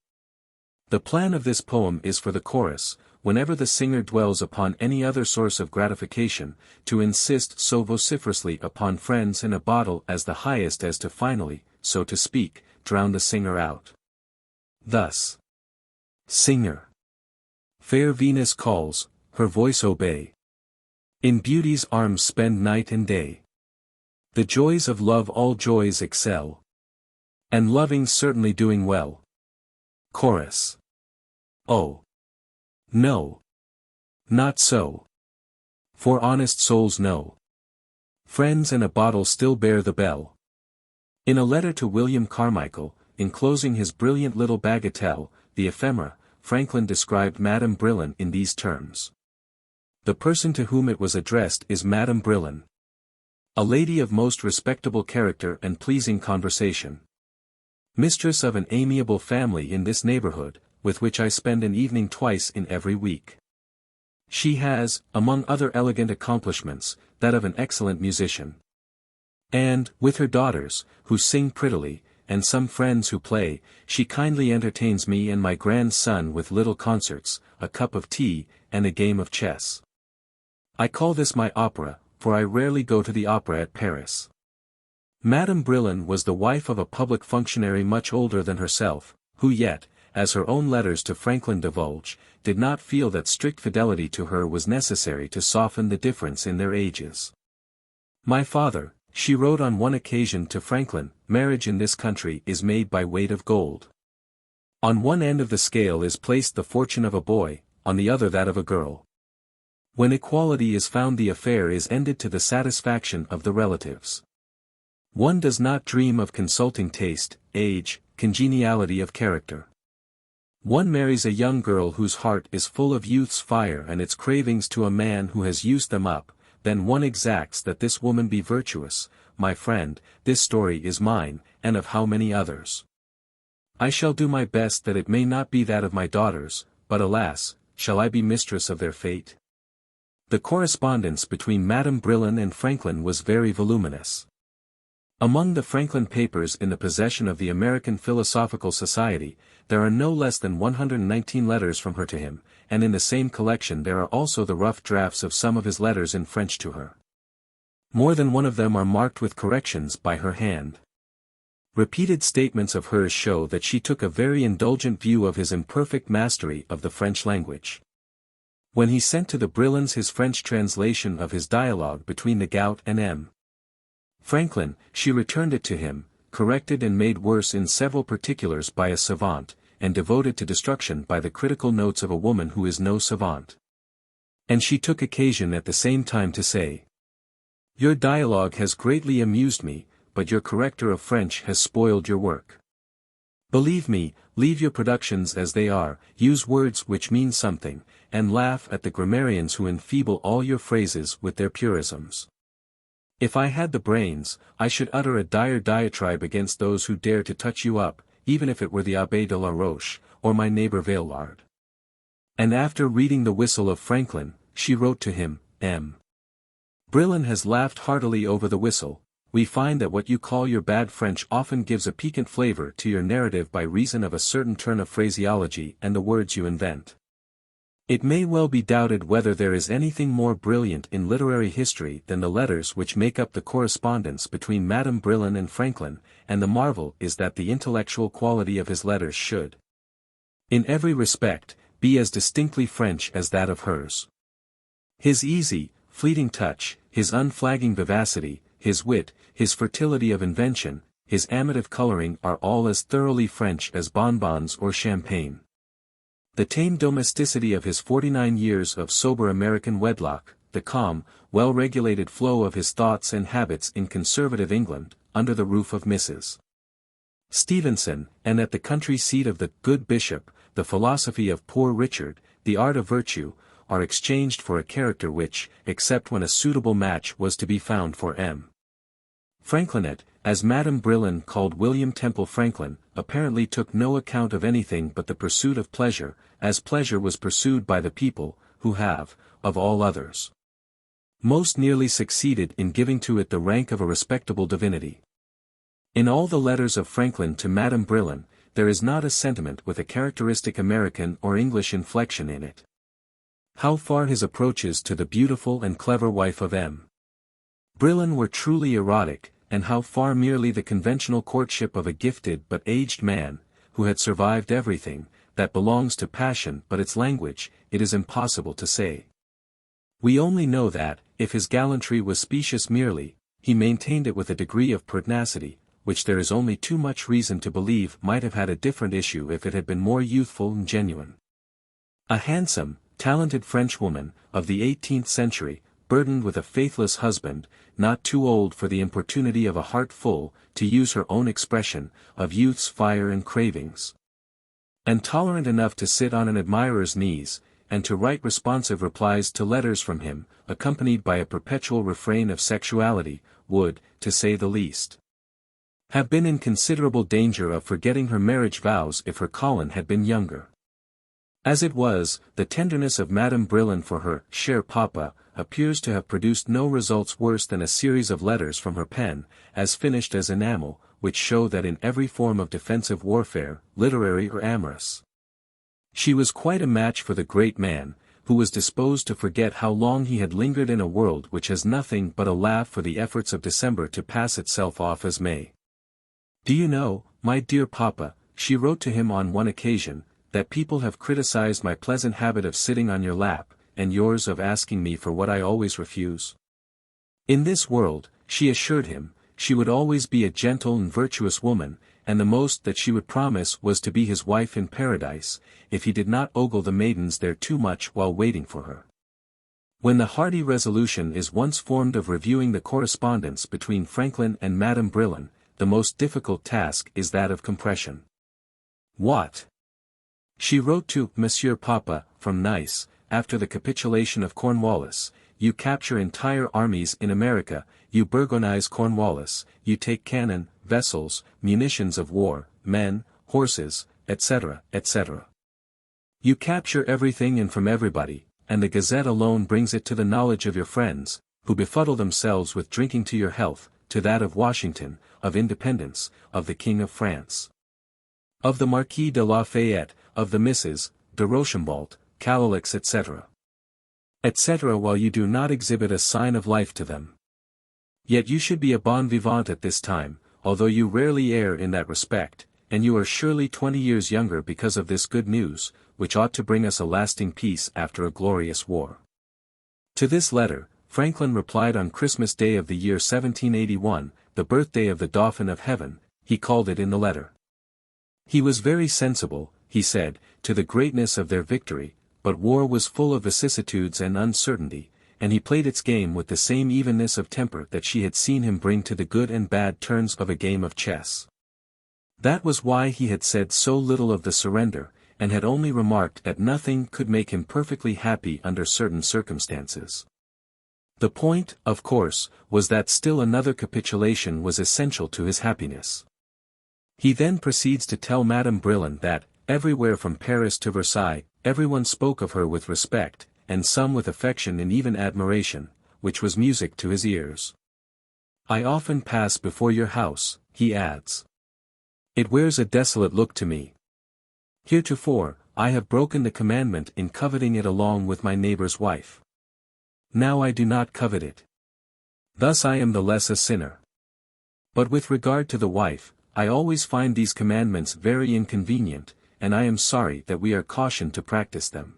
The plan of this poem is for the chorus, whenever the singer dwells upon any other source of gratification, to insist so vociferously upon friends and a bottle as the highest as to finally, so to speak, drown the singer out. Thus. Singer. Fair Venus calls, her voice obey. In beauty's arms spend night and day. The joys of love all joys excel. And loving certainly doing well. Chorus. Oh. No. Not so. For honest souls know. Friends and a bottle still bear the bell. In a letter to William Carmichael, enclosing his brilliant little bagatelle, the Ephemera, Franklin described Madame Brillon in these terms. The person to whom it was addressed is Madame Brillon, a lady of most respectable character and pleasing conversation, mistress of an amiable family in this neighborhood, with which I spend an evening twice in every week. She has, among other elegant accomplishments, that of an excellent musician. And, with her daughters, who sing prettily, and some friends who play, she kindly entertains me and my grandson with little concerts, a cup of tea, and a game of chess. I call this my opera, for I rarely go to the opera at Paris. Madame Brillon was the wife of a public functionary much older than herself, who yet, as her own letters to Franklin divulge, did not feel that strict fidelity to her was necessary to soften the difference in their ages. My father, she wrote on one occasion to Franklin, marriage in this country is made by weight of gold. On one end of the scale is placed the fortune of a boy, on the other that of a girl. When equality is found the affair is ended to the satisfaction of the relatives. One does not dream of consulting taste, age, congeniality of character. One marries a young girl whose heart is full of youth's fire and its cravings to a man who has used them up, then one exacts that this woman be virtuous. My friend, this story is mine, and of how many others. I shall do my best that it may not be that of my daughters, but alas, shall I be mistress of their fate? The correspondence between Madame Brillon and Franklin was very voluminous. Among the Franklin papers in the possession of the American Philosophical Society, there are no less than 119 letters from her to him, and in the same collection there are also the rough drafts of some of his letters in French to her. More than one of them are marked with corrections by her hand. Repeated statements of hers show that she took a very indulgent view of his imperfect mastery of the French language. When he sent to the Brillons his French translation of his dialogue between the gout and M. Franklin, she returned it to him, corrected and made worse in several particulars by a savant, and devoted to destruction by the critical notes of a woman who is no savant. And she took occasion at the same time to say, "Your dialogue has greatly amused me, but your corrector of French has spoiled your work. Believe me, leave your productions as they are, use words which mean something, and laugh at the grammarians who enfeeble all your phrases with their purisms. If I had the brains, I should utter a dire diatribe against those who dare to touch you up, even if it were the Abbé de la Roche, or my neighbor Vaillard." And after reading the Whistle of Franklin, she wrote to him, M. Brillon has laughed heartily over the Whistle. We find that what you call your bad French often gives a piquant flavor to your narrative by reason of a certain turn of phraseology and the words you invent. It may well be doubted whether there is anything more brilliant in literary history than the letters which make up the correspondence between Madame Brillon and Franklin, and the marvel is that the intellectual quality of his letters should, in every respect, be as distinctly French as that of hers. His easy, fleeting touch, his unflagging vivacity, his wit, his fertility of invention, his amative coloring are all as thoroughly French as bonbons or champagne. The tame domesticity of his 49 years of sober American wedlock, the calm, well-regulated flow of his thoughts and habits in conservative England, under the roof of Mrs. Stevenson, and at the country seat of the good bishop, the philosophy of Poor Richard, the art of virtue, are exchanged for a character which, except when a suitable match was to be found for M. Franklinet, as Madame Brillon called William Temple Franklin, apparently took no account of anything but the pursuit of pleasure, as pleasure was pursued by the people, who have, of all others, most nearly succeeded in giving to it the rank of a respectable divinity. In all the letters of Franklin to Madame Brillon, there is not a sentiment with a characteristic American or English inflection in it. How far his approaches to the beautiful and clever wife of M. Brillon were truly erotic, and how far merely the conventional courtship of a gifted but aged man, who had survived everything, that belongs to passion but its language, it is impossible to say. We only know that, if his gallantry was specious merely, he maintained it with a degree of pertinacity, which there is only too much reason to believe might have had a different issue if it had been more youthful and genuine. A handsome, talented Frenchwoman, of the 18th century, burdened with a faithless husband, not too old for the importunity of a heart full, to use her own expression, of youth's fire and cravings, and tolerant enough to sit on an admirer's knees, and to write responsive replies to letters from him, accompanied by a perpetual refrain of sexuality, would, to say the least, have been in considerable danger of forgetting her marriage vows if her Colin had been younger. As it was, the tenderness of Madame Brillon for her cher papa appears to have produced no results worse than a series of letters from her pen, as finished as enamel, which show that in every form of defensive warfare, literary or amorous, she was quite a match for the great man, who was disposed to forget how long he had lingered in a world which has nothing but a laugh for the efforts of December to pass itself off as May. "Do you know, my dear papa," she wrote to him on one occasion, "that people have criticized my pleasant habit of sitting on your lap, and yours of asking me for what I always refuse?" In this world, she assured him, she would always be a gentle and virtuous woman, and the most that she would promise was to be his wife in paradise, if he did not ogle the maidens there too much while waiting for her. When the hearty resolution is once formed of reviewing the correspondence between Franklin and Madame Brillon, the most difficult task is that of compression. What? She wrote to Monsieur Papa, from Nice, after the capitulation of Cornwallis: "You capture entire armies in America, you Bourgonese Cornwallis, you take cannon, vessels, munitions of war, men, horses, etc., etc. You capture everything and from everybody, and the Gazette alone brings it to the knowledge of your friends, who befuddle themselves with drinking to your health, to that of Washington, of independence, of the King of France, of the Marquis de Lafayette, of the Misses de Rochambeau, Calalix, etc. etc. while you do not exhibit a sign of life to them. Yet you should be a bon vivant at this time, although you rarely err in that respect, and you are surely 20 years younger because of this good news, which ought to bring us a lasting peace after a glorious war." To this letter, Franklin replied on Christmas Day of the year 1781, the birthday of the Dauphin of Heaven, he called it in the letter. He was very sensible, he said, to the greatness of their victory, but war was full of vicissitudes and uncertainty, and he played its game with the same evenness of temper that she had seen him bring to the good and bad turns of a game of chess. That was why he had said so little of the surrender, and had only remarked that nothing could make him perfectly happy under certain circumstances. The point, of course, was that still another capitulation was essential to his happiness. He then proceeds to tell Madame Brillon that, everywhere from Paris to Versailles, everyone spoke of her with respect, and some with affection and even admiration, which was music to his ears. "I often pass before your house," he adds. "It wears a desolate look to me. Heretofore, I have broken the commandment in coveting it along with my neighbor's wife. Now I do not covet it. Thus I am the less a sinner. But with regard to the wife, I always find these commandments very inconvenient, and I am sorry that we are cautioned to practice them.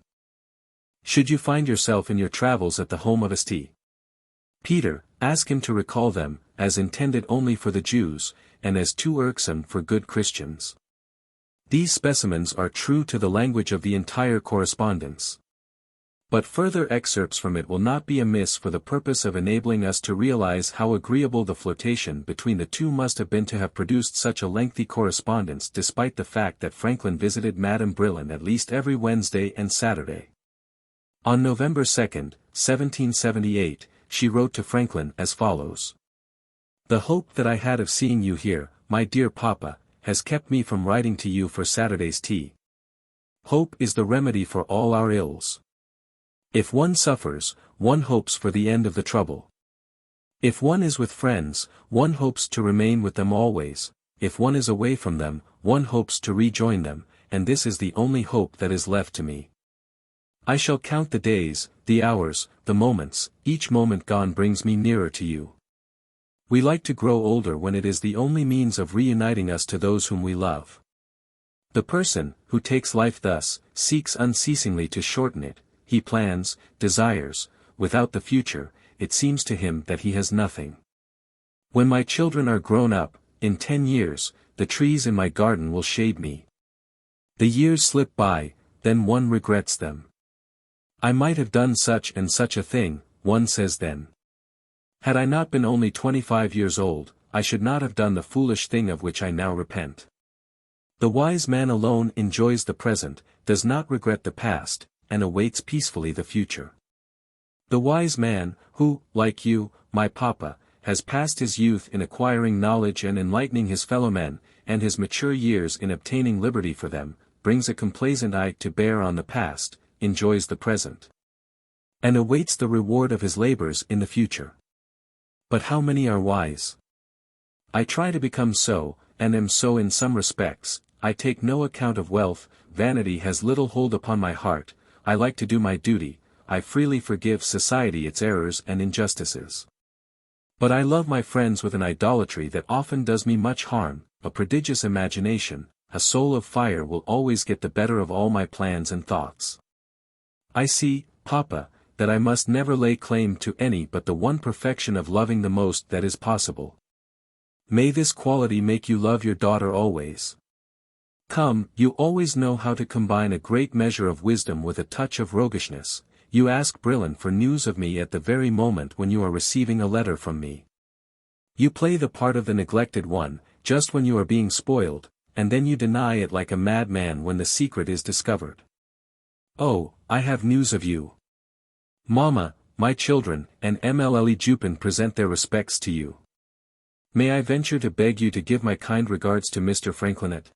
Should you find yourself in your travels at the home of St. Peter, ask him to recall them, as intended only for the Jews, and as too irksome for good Christians." These specimens are true to the language of the entire correspondence. But further excerpts from it will not be amiss for the purpose of enabling us to realize how agreeable the flirtation between the two must have been to have produced such a lengthy correspondence, despite the fact that Franklin visited Madame Brillon at least every Wednesday and Saturday. On November 2, 1778, she wrote to Franklin as follows: "The hope that I had of seeing you here, my dear papa, has kept me from writing to you for Saturday's tea. Hope is the remedy for all our ills. If one suffers, one hopes for the end of the trouble. If one is with friends, one hopes to remain with them always, if one is away from them, one hopes to rejoin them, and this is the only hope that is left to me. I shall count the days, the hours, the moments, each moment gone brings me nearer to you. We like to grow older when it is the only means of reuniting us to those whom we love. The person, who takes life thus, seeks unceasingly to shorten it. He plans, desires, without the future, it seems to him that he has nothing. When my children are grown up, in 10 years, the trees in my garden will shade me. The years slip by, then one regrets them. I might have done such and such a thing, one says then. Had I not been only 25 years old, I should not have done the foolish thing of which I now repent. The wise man alone enjoys the present, does not regret the past, and awaits peacefully the future. The wise man, who, like you, my papa, has passed his youth in acquiring knowledge and enlightening his fellowmen, and his mature years in obtaining liberty for them, brings a complacent eye to bear on the past, enjoys the present, and awaits the reward of his labors in the future. But how many are wise? I try to become so, and am so in some respects. I take no account of wealth, vanity has little hold upon my heart, I like to do my duty, I freely forgive society its errors and injustices. But I love my friends with an idolatry that often does me much harm, a prodigious imagination, a soul of fire will always get the better of all my plans and thoughts. I see, Papa, that I must never lay claim to any but the one perfection of loving the most that is possible. May this quality make you love your daughter always. Come, you always know how to combine a great measure of wisdom with a touch of roguishness. You ask Brillen for news of me at the very moment when you are receiving a letter from me. You play the part of the neglected one, just when you are being spoiled, and then you deny it like a madman when the secret is discovered. Oh, I have news of you. Mamma, my children, and Mlle Jupin present their respects to you. May I venture to beg you to give my kind regards to Mr. Franklinet?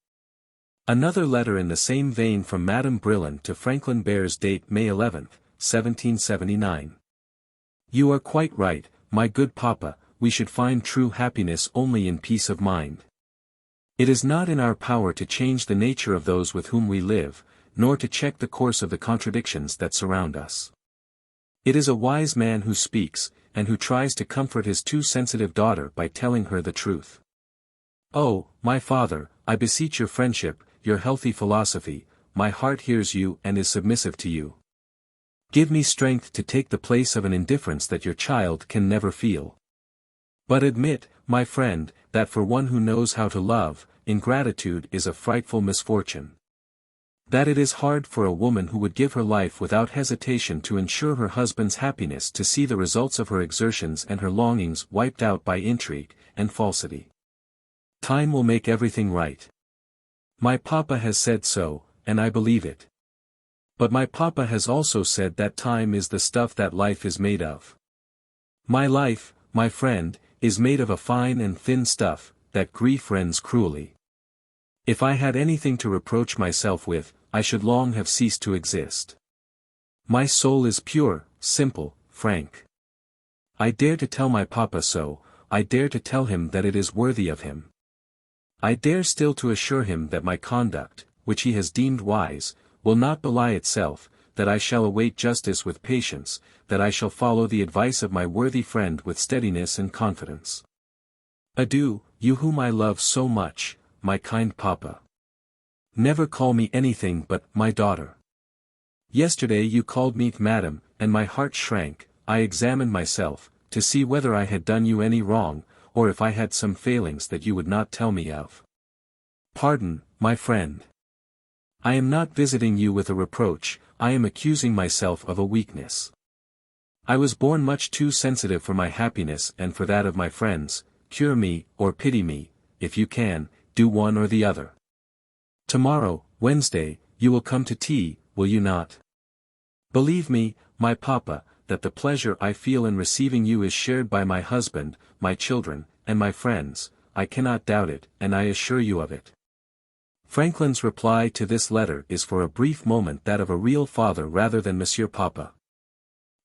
Another letter in the same vein from Madame Brillen to Franklin bears date May 11, 1779. You are quite right, my good Papa, we should find true happiness only in peace of mind. It is not in our power to change the nature of those with whom we live, nor to check the course of the contradictions that surround us. It is a wise man who speaks, and who tries to comfort his too sensitive daughter by telling her the truth. Oh, my father, I beseech your friendship, your healthy philosophy, my heart hears you and is submissive to you. Give me strength to take the place of an indifference that your child can never feel. But admit, my friend, that for one who knows how to love, ingratitude is a frightful misfortune. That it is hard for a woman who would give her life without hesitation to ensure her husband's happiness to see the results of her exertions and her longings wiped out by intrigue and falsity. Time will make everything right. My Papa has said so, and I believe it. But my Papa has also said that time is the stuff that life is made of. My life, my friend, is made of a fine and thin stuff, that grief rends cruelly. If I had anything to reproach myself with, I should long have ceased to exist. My soul is pure, simple, frank. I dare to tell my Papa so, I dare to tell him that it is worthy of him. I dare still to assure him that my conduct, which he has deemed wise, will not belie itself, that I shall await justice with patience, that I shall follow the advice of my worthy friend with steadiness and confidence. Adieu, you whom I love so much, my kind Papa. Never call me anything but my daughter. Yesterday you called me madam, and my heart shrank. I examined myself, to see whether I had done you any wrong, or if I had some failings that you would not tell me of. Pardon, my friend. I am not visiting you with a reproach, I am accusing myself of a weakness. I was born much too sensitive for my happiness and for that of my friends. Cure me, or pity me, if you can, do one or the other. Tomorrow, Wednesday, you will come to tea, will you not? Believe me, my Papa, that the pleasure I feel in receiving you is shared by my husband, my children, and my friends. I cannot doubt it, and I assure you of it. Franklin's reply to this letter is for a brief moment that of a real father rather than Monsieur Papa.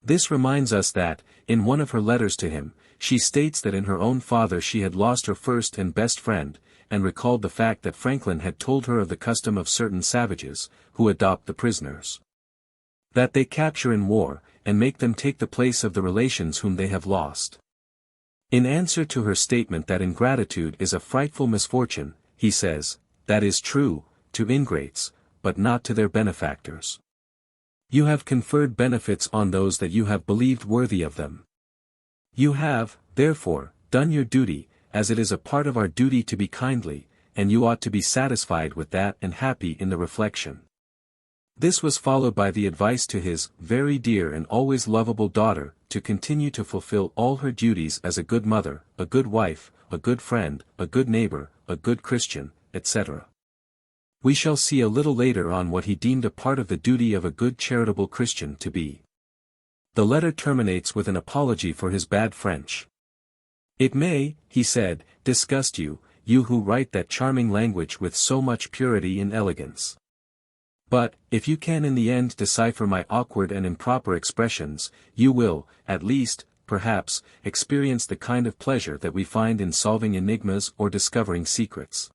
This reminds us that, in one of her letters to him, she states that in her own father she had lost her first and best friend, and recalled the fact that Franklin had told her of the custom of certain savages, who adopt the prisoners. That they capture in war, and make them take the place of the relations whom they have lost. In answer to her statement that ingratitude is a frightful misfortune, he says, that is true, to ingrates, but not to their benefactors. You have conferred benefits on those that you have believed worthy of them. You have, therefore, done your duty, as it is a part of our duty to be kindly, and you ought to be satisfied with that and happy in the reflection. This was followed by the advice to his very dear and always lovable daughter, to continue to fulfill all her duties as a good mother, a good wife, a good friend, a good neighbor, a good Christian, etc. We shall see a little later on what he deemed a part of the duty of a good charitable Christian to be. The letter terminates with an apology for his bad French. It may, he said, disgust you, you who write that charming language with so much purity and elegance. But, if you can in the end decipher my awkward and improper expressions, you will, at least, perhaps, experienced the kind of pleasure that we find in solving enigmas or discovering secrets.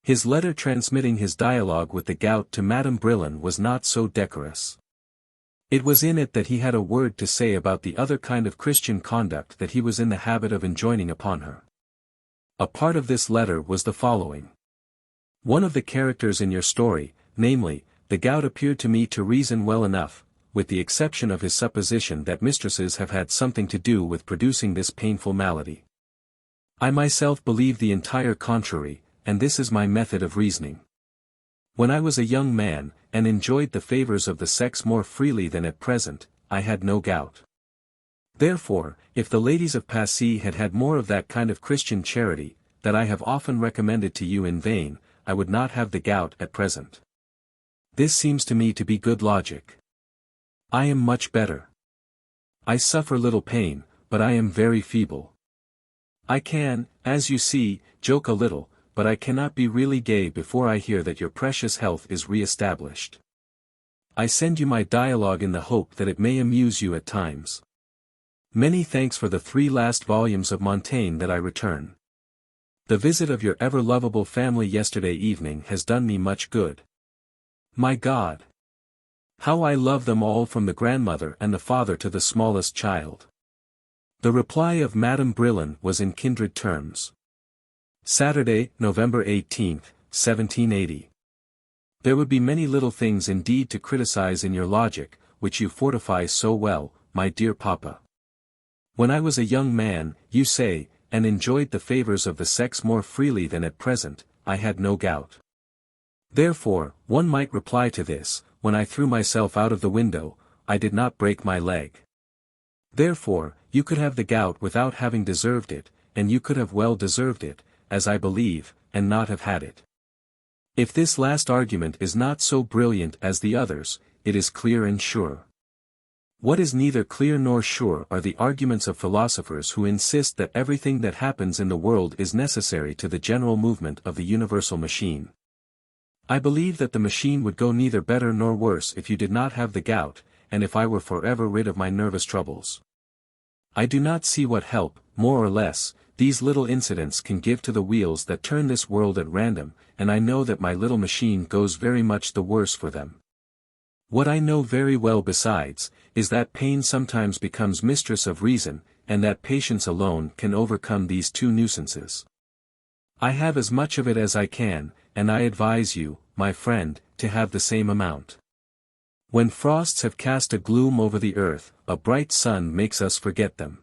His letter transmitting his dialogue with the gout to Madame Brillon was not so decorous. It was in it that he had a word to say about the other kind of Christian conduct that he was in the habit of enjoining upon her. A part of this letter was the following. One of the characters in your story, namely, the gout, appeared to me to reason well enough, with the exception of his supposition that mistresses have had something to do with producing this painful malady. I myself believe the entire contrary, and this is my method of reasoning. When I was a young man, and enjoyed the favors of the sex more freely than at present, I had no gout. Therefore, if the ladies of Passy had had more of that kind of Christian charity, that I have often recommended to you in vain, I would not have the gout at present. This seems to me to be good logic. I am much better. I suffer little pain, but I am very feeble. I can, as you see, joke a little, but I cannot be really gay before I hear that your precious health is re-established. I send you my dialogue in the hope that it may amuse you at times. Many thanks for the 3 last volumes of Montaigne that I return. The visit of your ever-lovable family yesterday evening has done me much good. My God! How I love them all, from the grandmother and the father to the smallest child. The reply of Madame Brillon was in kindred terms. Saturday, November 18, 1780. There would be many little things indeed to criticize in your logic, which you fortify so well, my dear papa. When I was a young man, you say, and enjoyed the favors of the sex more freely than at present, I had no gout. Therefore, one might reply to this, when I threw myself out of the window, I did not break my leg. Therefore, you could have the gout without having deserved it, and you could have well deserved it, as I believe, and not have had it. If this last argument is not so brilliant as the others, it is clear and sure. What is neither clear nor sure are the arguments of philosophers who insist that everything that happens in the world is necessary to the general movement of the universal machine. I believe that the machine would go neither better nor worse if you did not have the gout, and if I were forever rid of my nervous troubles. I do not see what help, more or less, these little incidents can give to the wheels that turn this world at random, and I know that my little machine goes very much the worse for them. What I know very well besides, is that pain sometimes becomes mistress of reason, and that patience alone can overcome these 2 nuisances. I have as much of it as I can, and I advise you, my friend, to have the same amount. When frosts have cast a gloom over the earth, a bright sun makes us forget them.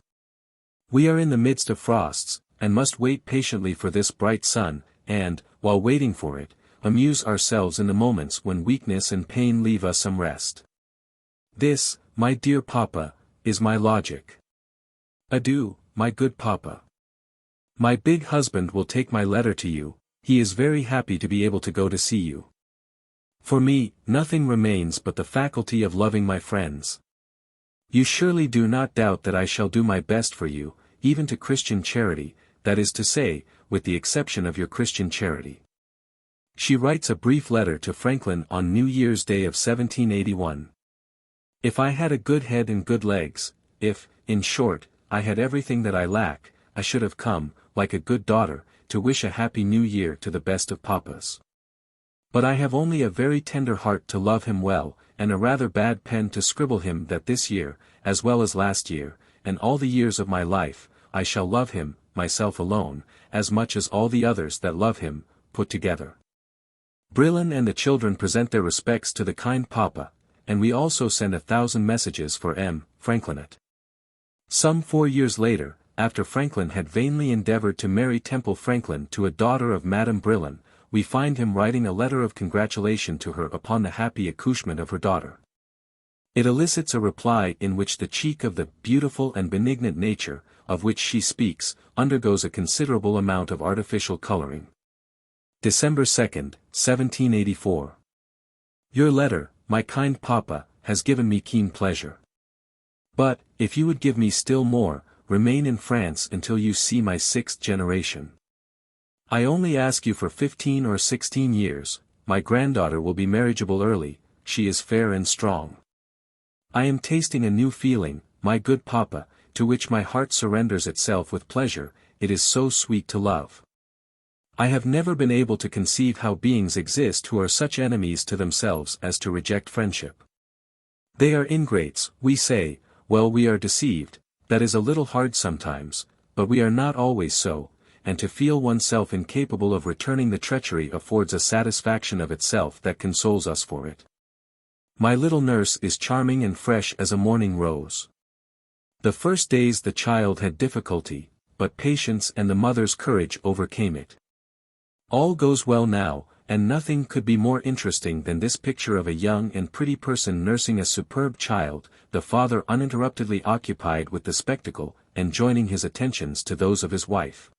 We are in the midst of frosts, and must wait patiently for this bright sun, and, while waiting for it, amuse ourselves in the moments when weakness and pain leave us some rest. This, my dear papa, is my logic. Adieu, my good papa. My big husband will take my letter to you, he is very happy to be able to go to see you. For me, nothing remains but the faculty of loving my friends. You surely do not doubt that I shall do my best for you, even to Christian charity, that is to say, with the exception of your Christian charity. She writes a brief letter to Franklin on New Year's Day of 1781. If I had a good head and good legs, if, in short, I had everything that I lack, I should have come, like a good daughter, to wish a happy new year to the best of papas. But I have only a very tender heart to love him well, and a rather bad pen to scribble him that this year, as well as last year, and all the years of my life, I shall love him, myself alone, as much as all the others that love him, put together. Brillon and the children present their respects to the kind papa, and we also send 1,000 messages for M. Franklinet. Some 4 years later, after Franklin had vainly endeavored to marry Temple Franklin to a daughter of Madame Brillon, we find him writing a letter of congratulation to her upon the happy accouchement of her daughter. It elicits a reply in which the cheek of the beautiful and benignant nature, of which she speaks, undergoes a considerable amount of artificial coloring. December 2, 1784. Your letter, my kind papa, has given me keen pleasure. But, if you would give me still more, remain in France until you see my 6th generation. I only ask you for 15 or 16 years, my granddaughter will be marriageable early, she is fair and strong. I am tasting a new feeling, my good papa, to which my heart surrenders itself with pleasure, it is so sweet to love. I have never been able to conceive how beings exist who are such enemies to themselves as to reject friendship. They are ingrates, we say. Well, we are deceived, that is a little hard sometimes, but we are not always so, and to feel oneself incapable of returning the treachery affords a satisfaction of itself that consoles us for it. My little nurse is charming and fresh as a morning rose. The first days the child had difficulty, but patience and the mother's courage overcame it. All goes well now, and nothing could be more interesting than this picture of a young and pretty person nursing a superb child, the father uninterruptedly occupied with the spectacle, and joining his attentions to those of his wife.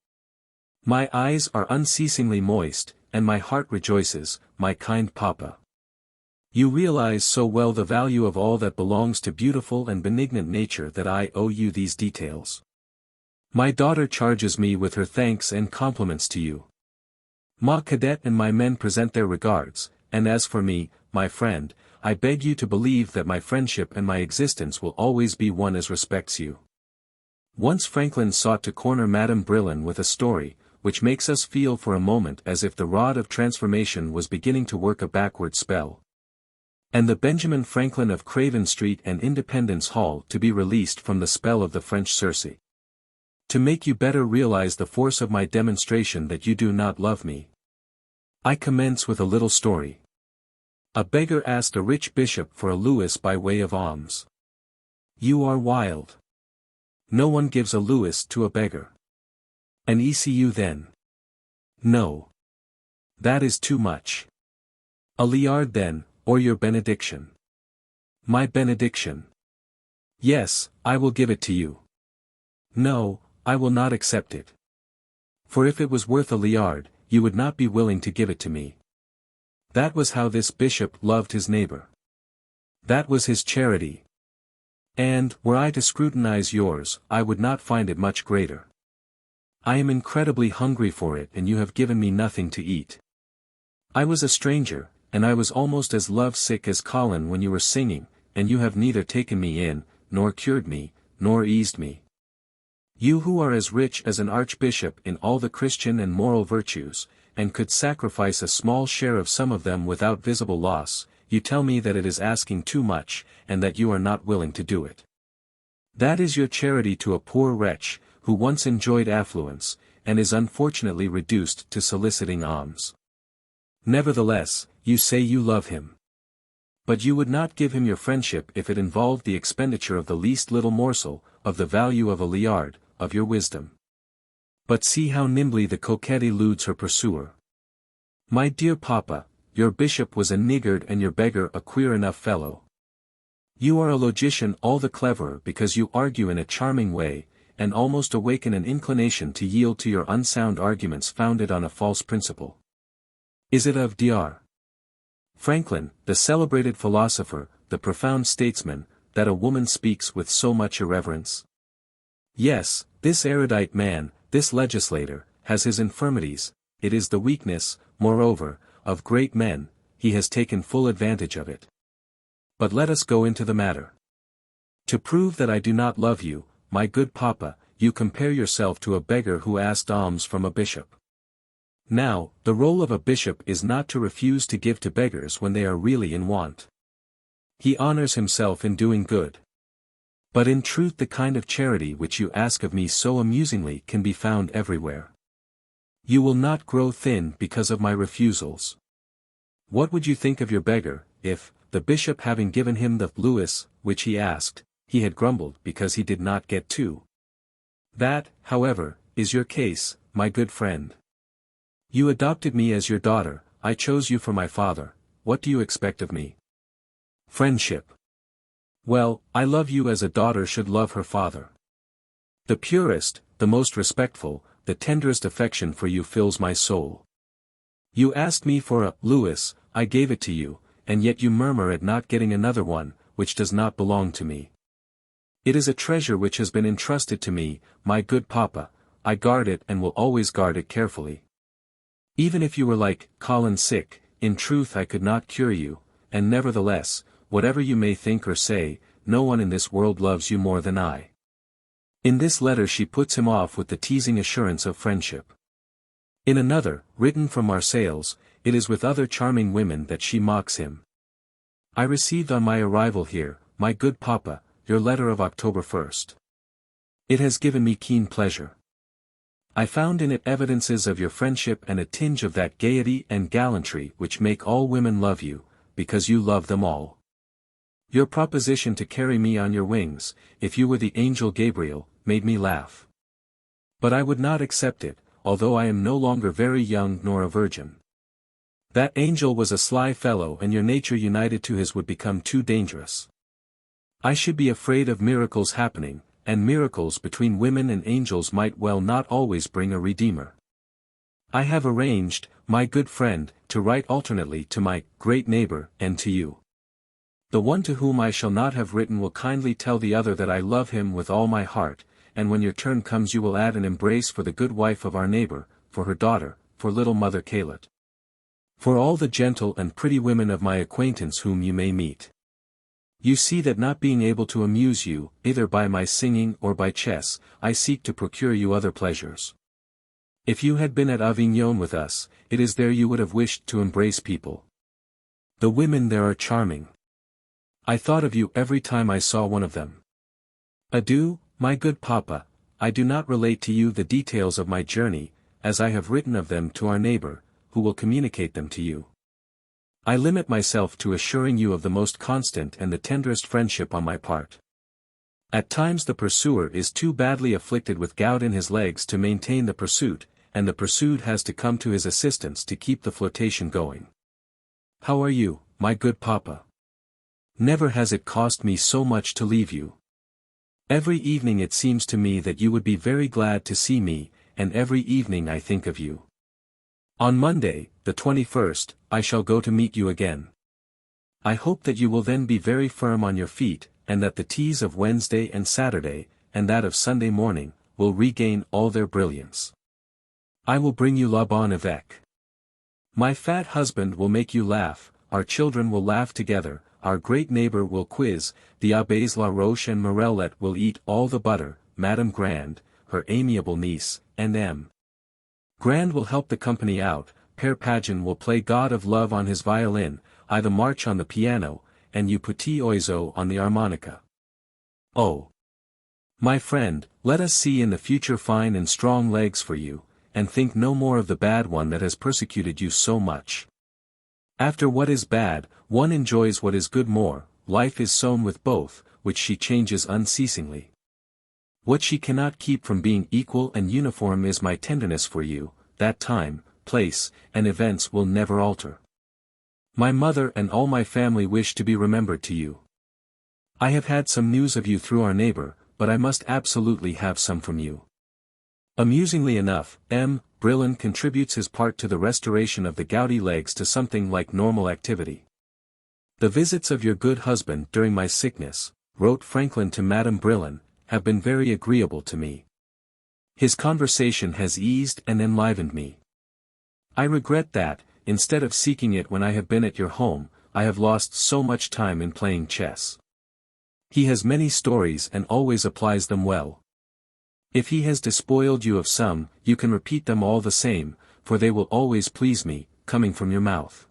My eyes are unceasingly moist, and my heart rejoices, my kind papa. You realize so well the value of all that belongs to beautiful and benignant nature that I owe you these details. My daughter charges me with her thanks and compliments to you. Ma Cadet and my men present their regards, and as for me, my friend, I beg you to believe that my friendship and my existence will always be one as respects you. Once Franklin sought to corner Madame Brillon with a story, which makes us feel for a moment as if the rod of transformation was beginning to work a backward spell. And the Benjamin Franklin of Craven Street and Independence Hall to be released from the spell of the French Circe. To make you better realize the force of my demonstration that you do not love me, I commence with a little story. A beggar asked a rich bishop for a louis by way of alms. You are wild. No one gives a louis to a beggar. An ECU then? No. That is too much. A liard then, or your benediction. My benediction. Yes, I will give it to you. No, I will not accept it. For if it was worth a liard, you would not be willing to give it to me. That was how this bishop loved his neighbor. That was his charity. And, were I to scrutinize yours, I would not find it much greater. I am incredibly hungry for it and you have given me nothing to eat. I was a stranger, and I was almost as love-sick as Colin when you were singing, and you have neither taken me in, nor cured me, nor eased me. You who are as rich as an archbishop in all the Christian and moral virtues, and could sacrifice a small share of some of them without visible loss, you tell me that it is asking too much, and that you are not willing to do it. That is your charity to a poor wretch, who once enjoyed affluence, and is unfortunately reduced to soliciting alms. Nevertheless, you say you love him. But you would not give him your friendship if it involved the expenditure of the least little morsel, of the value of a liard, of your wisdom. But see how nimbly the coquette eludes her pursuer. My dear papa, your bishop was a niggard and your beggar a queer enough fellow. You are a logician all the cleverer because you argue in a charming way, and almost awaken an inclination to yield to your unsound arguments founded on a false principle. Is it of Dr. Franklin, the celebrated philosopher, the profound statesman, that a woman speaks with so much irreverence? Yes, this erudite man, this legislator, has his infirmities, it is the weakness, moreover, of great men, he has taken full advantage of it. But let us go into the matter. To prove that I do not love you, my good papa, you compare yourself to a beggar who asked alms from a bishop. Now, the role of a bishop is not to refuse to give to beggars when they are really in want. He honors himself in doing good. But in truth the kind of charity which you ask of me so amusingly can be found everywhere. You will not grow thin because of my refusals. What would you think of your beggar, if, the bishop having given him the louis, which he asked, he had grumbled because he did not get two? That, however, is your case, my good friend. You adopted me as your daughter, I chose you for my father, what do you expect of me? Friendship. Well, I love you as a daughter should love her father. The purest, the most respectful, the tenderest affection for you fills my soul. You asked me for a louis, I gave it to you, and yet you murmur at not getting another one, which does not belong to me. It is a treasure which has been entrusted to me, my good papa, I guard it and will always guard it carefully. Even if you were like Colin sick, in truth I could not cure you, and nevertheless, whatever you may think or say, no one in this world loves you more than I. In this letter she puts him off with the teasing assurance of friendship. In another, written from Marseilles, it is with other charming women that she mocks him. I received on my arrival here, my good papa, your letter of October 1st. It has given me keen pleasure. I found in it evidences of your friendship and a tinge of that gaiety and gallantry which make all women love you, because you love them all. Your proposition to carry me on your wings, if you were the angel Gabriel, made me laugh. But I would not accept it, although I am no longer very young nor a virgin. That angel was a sly fellow, and your nature united to his would become too dangerous. I should be afraid of miracles happening, and miracles between women and angels might well not always bring a redeemer. I have arranged, my good friend, to write alternately to my great neighbor and to you. The one to whom I shall not have written will kindly tell the other that I love him with all my heart, and when your turn comes you will add an embrace for the good wife of our neighbor, for her daughter, for little Mother Calet. For all the gentle and pretty women of my acquaintance whom you may meet. You see that not being able to amuse you, either by my singing or by chess, I seek to procure you other pleasures. If you had been at Avignon with us, it is there you would have wished to embrace people. The women there are charming. I thought of you every time I saw one of them. Adieu, my good papa, I do not relate to you the details of my journey, as I have written of them to our neighbor, who will communicate them to you. I limit myself to assuring you of the most constant and the tenderest friendship on my part. At times the pursuer is too badly afflicted with gout in his legs to maintain the pursuit, and the pursued has to come to his assistance to keep the flirtation going. How are you, my good papa? Never has it cost me so much to leave you. Every evening it seems to me that you would be very glad to see me, and every evening I think of you. On Monday, the 21st, I shall go to meet you again. I hope that you will then be very firm on your feet, and that the teas of Wednesday and Saturday, and that of Sunday morning, will regain all their brilliance. I will bring you la bonne évêque. My fat husband will make you laugh, our children will laugh together, our great neighbor will quiz, the Abbés La Roche and Morellet will eat all the butter, Madame Grand, her amiable niece, and M. Grand will help the company out, Père Pageon will play God of Love on his violin, I the march on the piano, and you petit oiseau on the harmonica. Oh! My friend, let us see in the future fine and strong legs for you, and think no more of the bad one that has persecuted you so much. After what is bad, one enjoys what is good more, life is sown with both, which she changes unceasingly. What she cannot keep from being equal and uniform is my tenderness for you, that time, place, and events will never alter. My mother and all my family wish to be remembered to you. I have had some news of you through our neighbor, but I must absolutely have some from you. Amusingly enough, M. Brillen contributes his part to the restoration of the gouty legs to something like normal activity. The visits of your good husband during my sickness, wrote Franklin to Madame Brillen, have been very agreeable to me. His conversation has eased and enlivened me. I regret that, instead of seeking it when I have been at your home, I have lost so much time in playing chess. He has many stories and always applies them well. If he has despoiled you of some, you can repeat them all the same, for they will always please me, coming from your mouth.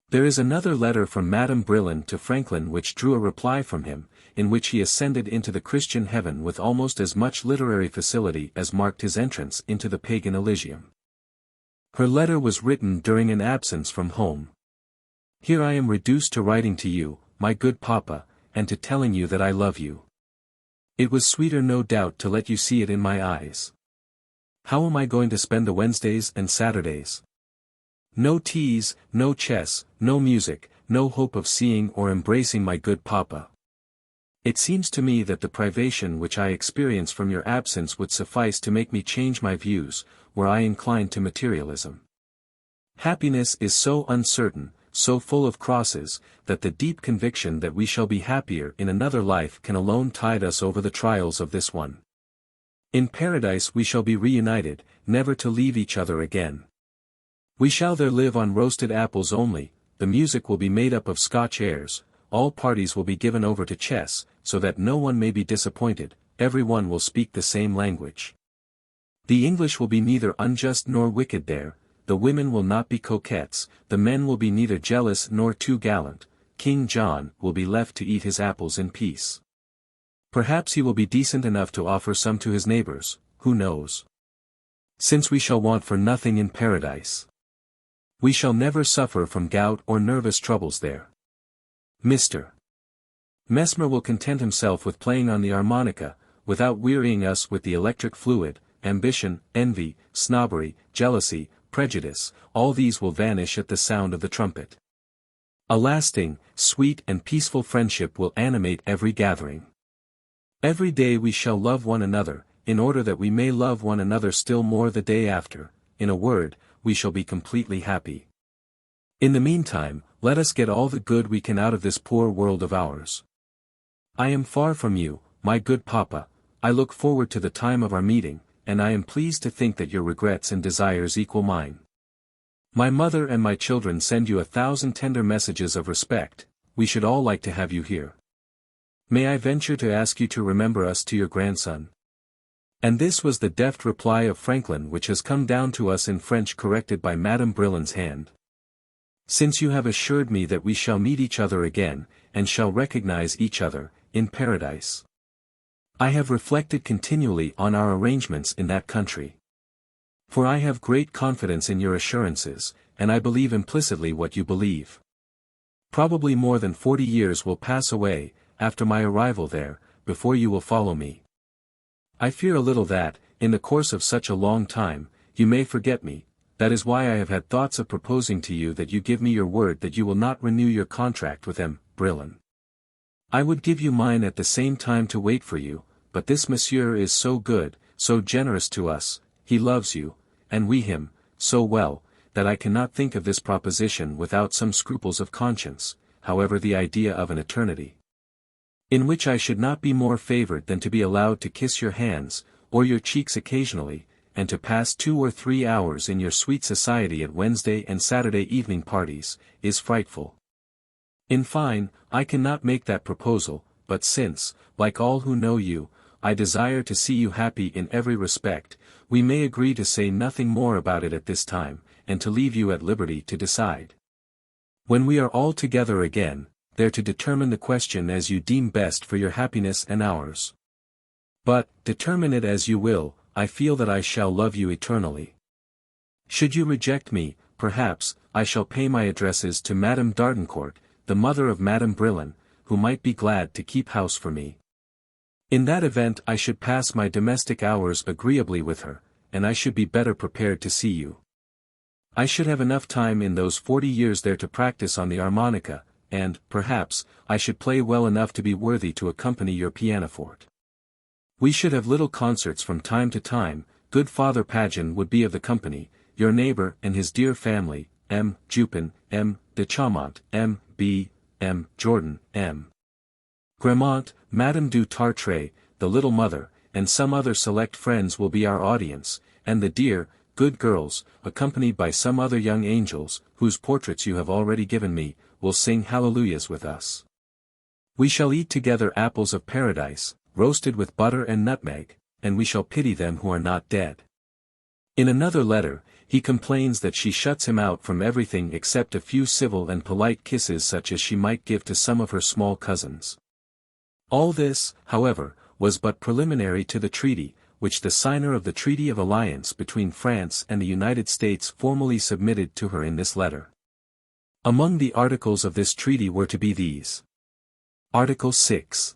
There is another letter from Madame Brillen to Franklin which drew a reply from him, in which he ascended into the Christian heaven with almost as much literary facility as marked his entrance into the pagan Elysium. Her letter was written during an absence from home. Here I am reduced to writing to you, my good papa, and to telling you that I love you. It was sweeter no doubt to let you see it in my eyes. How am I going to spend the Wednesdays and Saturdays? No teas, no chess, no music, no hope of seeing or embracing my good papa. It seems to me that the privation which I experience from your absence would suffice to make me change my views, were I inclined to materialism. Happiness is so uncertain, so full of crosses, that the deep conviction that we shall be happier in another life can alone tide us over the trials of this one. In paradise we shall be reunited, never to leave each other again. We shall there live on roasted apples only, the music will be made up of Scotch airs, all parties will be given over to chess, so that no one may be disappointed, every one will speak the same language. The English will be neither unjust nor wicked there, the women will not be coquettes, the men will be neither jealous nor too gallant, King John will be left to eat his apples in peace. Perhaps he will be decent enough to offer some to his neighbors, who knows? Since we shall want for nothing in paradise. We shall never suffer from gout or nervous troubles there. Mr. Mesmer will content himself with playing on the harmonica, without wearying us with the electric fluid. Ambition, envy, snobbery, jealousy, prejudice, all these will vanish at the sound of the trumpet. A lasting, sweet and peaceful friendship will animate every gathering. Every day we shall love one another, in order that we may love one another still more the day after. In a word, we shall be completely happy. In the meantime, let us get all the good we can out of this poor world of ours. I am far from you, my good papa. I look forward to the time of our meeting, and I am pleased to think that your regrets and desires equal mine. My mother and my children send you 1,000 tender messages of respect. We should all like to have you here. May I venture to ask you to remember us to your grandson? And this was the deft reply of Franklin, which has come down to us in French, corrected by Madame Brillan's hand. Since you have assured me that we shall meet each other again, and shall recognize each other, in paradise. I have reflected continually on our arrangements in that country. For I have great confidence in your assurances, and I believe implicitly what you believe. Probably more than 40 years will pass away, after my arrival there, before you will follow me. I fear a little that, in the course of such a long time, you may forget me. That is why I have had thoughts of proposing to you that you give me your word that you will not renew your contract with M. Brillan. I would give you mine at the same time to wait for you, but this monsieur is so good, so generous to us, he loves you, and we him, so well, that I cannot think of this proposition without some scruples of conscience, however the idea of an eternity, in which I should not be more favored than to be allowed to kiss your hands, or your cheeks occasionally, and to pass 2 or 3 hours in your sweet society at Wednesday and Saturday evening parties, is frightful. In fine, I cannot make that proposal, but since, like all who know you, I desire to see you happy in every respect, we may agree to say nothing more about it at this time, and to leave you at liberty to decide. When we are all together again, there to determine the question as you deem best for your happiness and ours. But, determine it as you will, I feel that I shall love you eternally. Should you reject me, perhaps, I shall pay my addresses to Madame d'Ardencourt, the mother of Madame Brillan, who might be glad to keep house for me. In that event I should pass my domestic hours agreeably with her, and I should be better prepared to see you. I should have enough time in those 40 years there to practice on the harmonica, and, perhaps, I should play well enough to be worthy to accompany your pianoforte. We should have little concerts from time to time. Good Father Pageon would be of the company, your neighbor and his dear family, M. Jupin, M. de Chaumont, M. B. M. Jordan, M. Gramont, Madame du Tartret, the little mother, and some other select friends will be our audience, and the dear, good girls, accompanied by some other young angels, whose portraits you have already given me, will sing hallelujahs with us. We shall eat together apples of paradise, roasted with butter and nutmeg, and we shall pity them who are not dead. In another letter, he complains that she shuts him out from everything except a few civil and polite kisses such as she might give to some of her small cousins. All this, however, was but preliminary to the treaty, which the signer of the Treaty of Alliance between France and the United States formally submitted to her in this letter. Among the articles of this treaty were to be these. Article 6.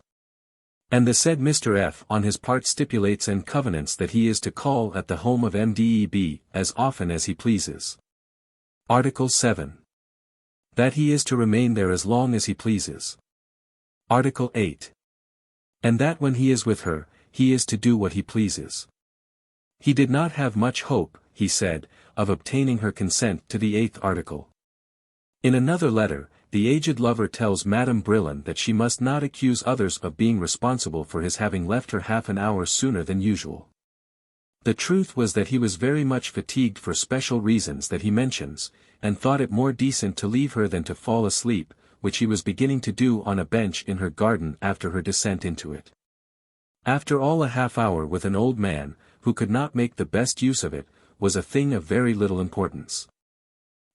And the said Mr. F. on his part stipulates and covenants that he is to call at the home of MDEB as often as he pleases. Article 7. That he is to remain there as long as he pleases. Article 8. And that when he is with her, he is to do what he pleases. He did not have much hope, he said, of obtaining her consent to the 8th article. In another letter, the aged lover tells Madame Brillan that she must not accuse others of being responsible for his having left her half an hour sooner than usual. The truth was that he was very much fatigued for special reasons that he mentions, and thought it more decent to leave her than to fall asleep, which he was beginning to do on a bench in her garden after her descent into it. After all, a half-hour with an old man, who could not make the best use of it, was a thing of very little importance.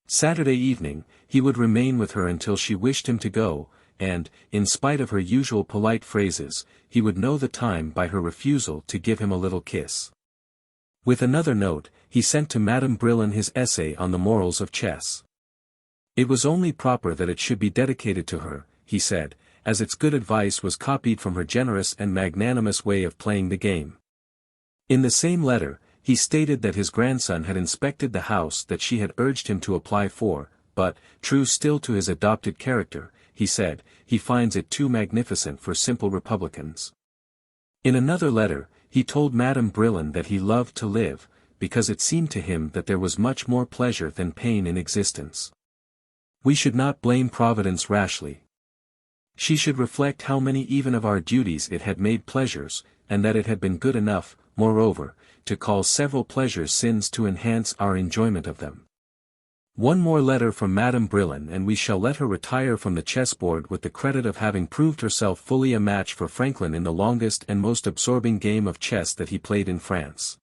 Saturday evening, he would remain with her until she wished him to go, and, in spite of her usual polite phrases, he would know the time by her refusal to give him a little kiss. With another note, he sent to Madame Brillon his essay on the morals of chess. It was only proper that it should be dedicated to her, he said, as its good advice was copied from her generous and magnanimous way of playing the game. In the same letter, he stated that his grandson had inspected the house that she had urged him to apply for, but, true still to his adopted character, he said, he finds it too magnificent for simple republicans. In another letter, he told Madame Brillon that he loved to live, because it seemed to him that there was much more pleasure than pain in existence. We should not blame Providence rashly. She should reflect how many even of our duties it had made pleasures, and that it had been good enough, moreover, to call several pleasures sins to enhance our enjoyment of them. One more letter from Madame Brillon and we shall let her retire from the chessboard with the credit of having proved herself fully a match for Franklin in the longest and most absorbing game of chess that he played in France.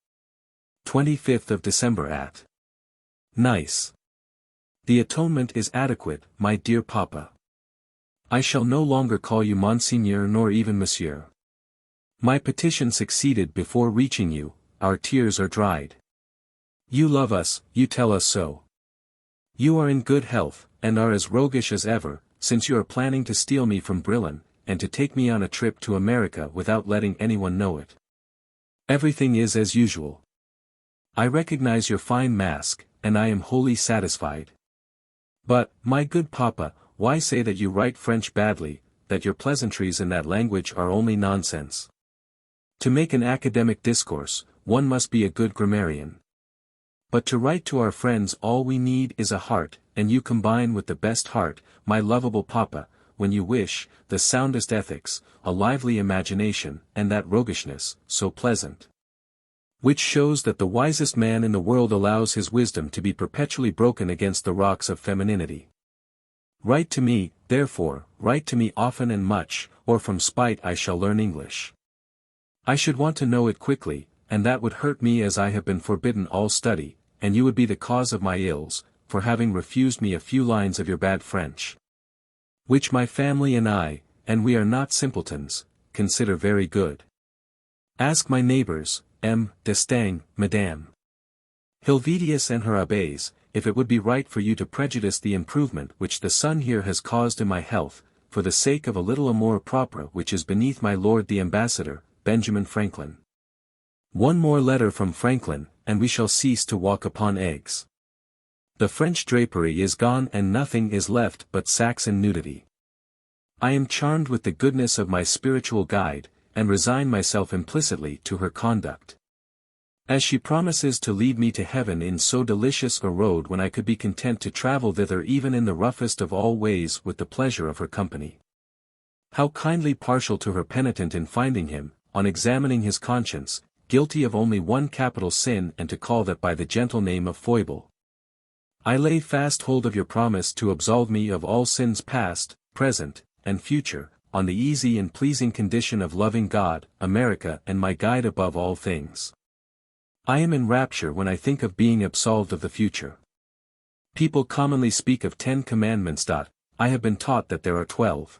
25th of December at Nice. The atonement is adequate, my dear Papa. I shall no longer call you Monseigneur nor even Monsieur. My petition succeeded before reaching you, our tears are dried. You love us, you tell us so. You are in good health, and are as roguish as ever, since you are planning to steal me from Brillon, and to take me on a trip to America without letting anyone know it. Everything is as usual. I recognize your fine mask, and I am wholly satisfied. But, my good Papa, why say that you write French badly, that your pleasantries in that language are only nonsense? To make an academic discourse, one must be a good grammarian. But to write to our friends all we need is a heart, and you combine with the best heart, my lovable Papa, when you wish, the soundest ethics, a lively imagination, and that roguishness, so pleasant. Which shows that the wisest man in the world allows his wisdom to be perpetually broken against the rocks of femininity. Write to me, therefore, write to me often and much, or from spite I shall learn English. I should want to know it quickly, and that would hurt me as I have been forbidden all study, and you would be the cause of my ills, for having refused me a few lines of your bad French. Which my family and we are not simpletons, consider very good. Ask my neighbors, M. d'Estaing, Madame Helvetius and her abbés, if it would be right for you to prejudice the improvement which the sun here has caused in my health, for the sake of a little amour propre which is beneath my lord the ambassador, Benjamin Franklin. One more letter from Franklin, and we shall cease to walk upon eggs. The French drapery is gone and nothing is left but Saxon nudity. I am charmed with the goodness of my spiritual guide, and resign myself implicitly to her conduct. As she promises to lead me to heaven in so delicious a road when I could be content to travel thither even in the roughest of all ways with the pleasure of her company. How kindly partial to her penitent in finding him, on examining his conscience, guilty of only one capital sin and to call that by the gentle name of foible. I lay fast hold of your promise to absolve me of all sins past, present, and future, on the easy and pleasing condition of loving God, America and my guide above all things. I am in rapture when I think of being absolved of the future. People commonly speak of 10 commandments. I have been taught that there are 12.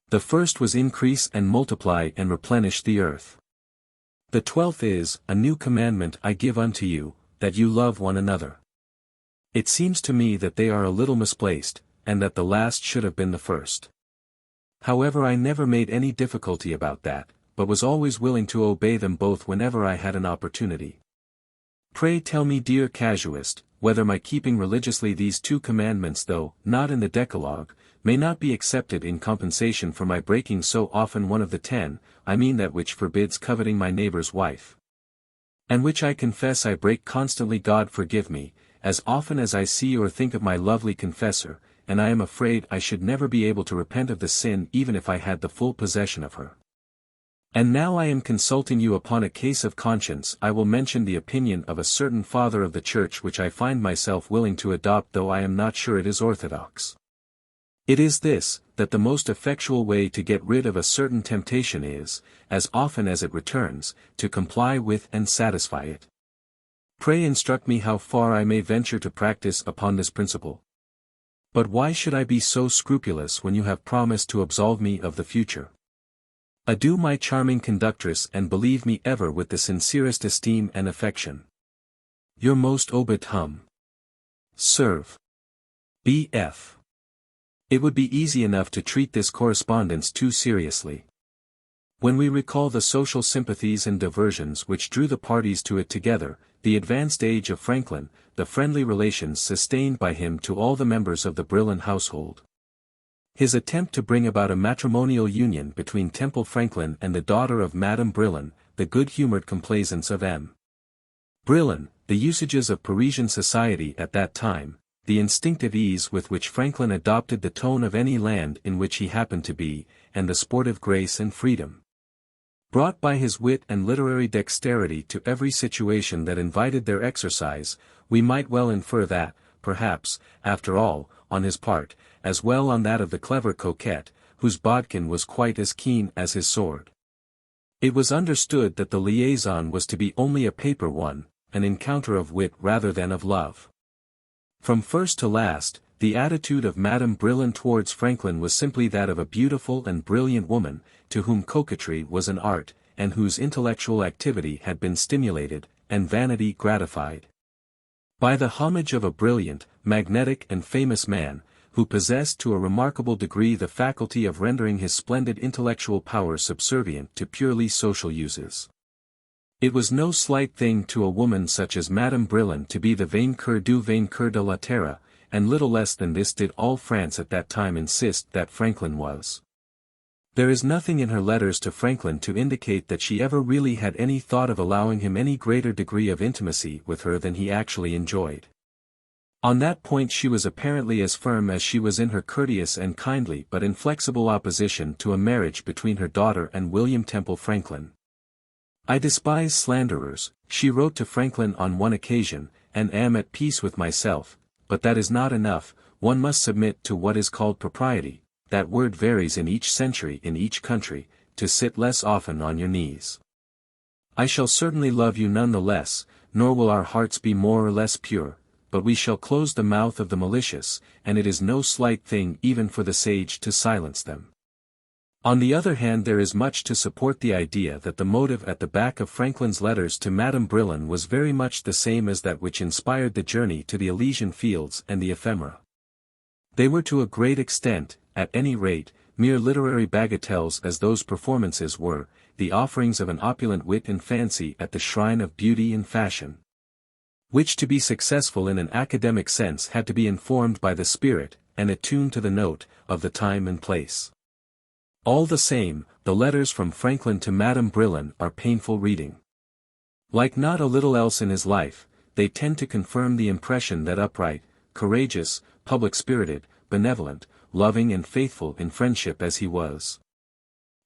The first was increase and multiply and replenish the earth. The 12th is, a new commandment I give unto you, that you love one another. It seems to me that they are a little misplaced, and that the last should have been the first. However, I never made any difficulty about that, but was always willing to obey them both whenever I had an opportunity. Pray tell me, dear casuist, whether my keeping religiously these 2 commandments, though not in the Decalogue, may not be accepted in compensation for my breaking so often one of the 10, I mean that which forbids coveting my neighbor's wife. And which I confess I break constantly. God forgive me, as often as I see or think of my lovely confessor, and I am afraid I should never be able to repent of the sin even if I had the full possession of her. And now I am consulting you upon a case of conscience. I will mention the opinion of a certain father of the Church which I find myself willing to adopt, though I am not sure it is orthodox. It is this, that the most effectual way to get rid of a certain temptation is, as often as it returns, to comply with and satisfy it. Pray instruct me how far I may venture to practice upon this principle. But why should I be so scrupulous when you have promised to absolve me of the future? Adieu, my charming conductress, and believe me ever with the sincerest esteem and affection. Your most obit hum. Serve. B.F. It would be easy enough to treat this correspondence too seriously. When we recall the social sympathies and diversions which drew the parties to it together, the advanced age of Franklin, the friendly relations sustained by him to all the members of the Brillon household, his attempt to bring about a matrimonial union between Temple Franklin and the daughter of Madame Brillon, the good-humored complaisance of M. Brillon, the usages of Parisian society at that time, the instinctive ease with which Franklin adopted the tone of any land in which he happened to be, and the sportive grace and freedom brought by his wit and literary dexterity to every situation that invited their exercise, we might well infer that, perhaps, after all, on his part, as well on that of the clever coquette, whose bodkin was quite as keen as his sword, it was understood that the liaison was to be only a paper one, an encounter of wit rather than of love. From first to last, the attitude of Madame Brillon towards Franklin was simply that of a beautiful and brilliant woman, to whom coquetry was an art, and whose intellectual activity had been stimulated, and vanity gratified, by the homage of a brilliant, magnetic and famous man, who possessed to a remarkable degree the faculty of rendering his splendid intellectual powers subservient to purely social uses. It was no slight thing to a woman such as Madame Brillon to be the vainqueur de la terre, and little less than this did all France at that time insist that Franklin was. There is nothing in her letters to Franklin to indicate that she ever really had any thought of allowing him any greater degree of intimacy with her than he actually enjoyed. On that point she was apparently as firm as she was in her courteous and kindly but inflexible opposition to a marriage between her daughter and William Temple Franklin. I despise slanderers, she wrote to Franklin on one occasion, and am at peace with myself, but that is not enough, one must submit to what is called propriety, that word varies in each century in each country, to sit less often on your knees. I shall certainly love you none the less, nor will our hearts be more or less pure, but we shall close the mouth of the malicious, and it is no slight thing even for the sage to silence them. On the other hand, there is much to support the idea that the motive at the back of Franklin's letters to Madame Brillon was very much the same as that which inspired the journey to the Elysian fields and the ephemera. They were to a great extent, at any rate, mere literary bagatelles, as those performances were, the offerings of an opulent wit and fancy at the shrine of beauty and fashion, which to be successful in an academic sense had to be informed by the spirit, and attuned to the note, of the time and place. All the same, the letters from Franklin to Madame Brillon are painful reading. Like not a little else in his life, they tend to confirm the impression that upright, courageous, public-spirited, benevolent, loving and faithful in friendship as he was,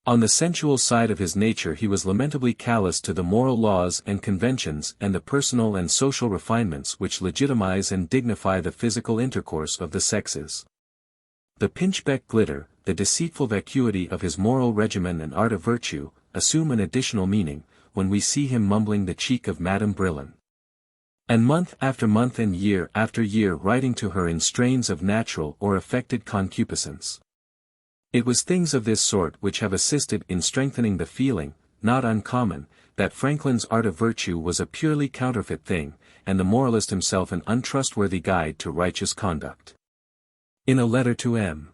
on the sensual side of his nature he was lamentably callous to the moral laws and conventions and the personal and social refinements which legitimize and dignify the physical intercourse of the sexes. The pinchbeck glitter, the deceitful vacuity of his moral regimen and art of virtue, assume an additional meaning, when we see him mumbling the cheek of Madame Brillon, and month after month and year after year writing to her in strains of natural or affected concupiscence. It was things of this sort which have assisted in strengthening the feeling, not uncommon, that Franklin's art of virtue was a purely counterfeit thing, and the moralist himself an untrustworthy guide to righteous conduct. In a letter to M.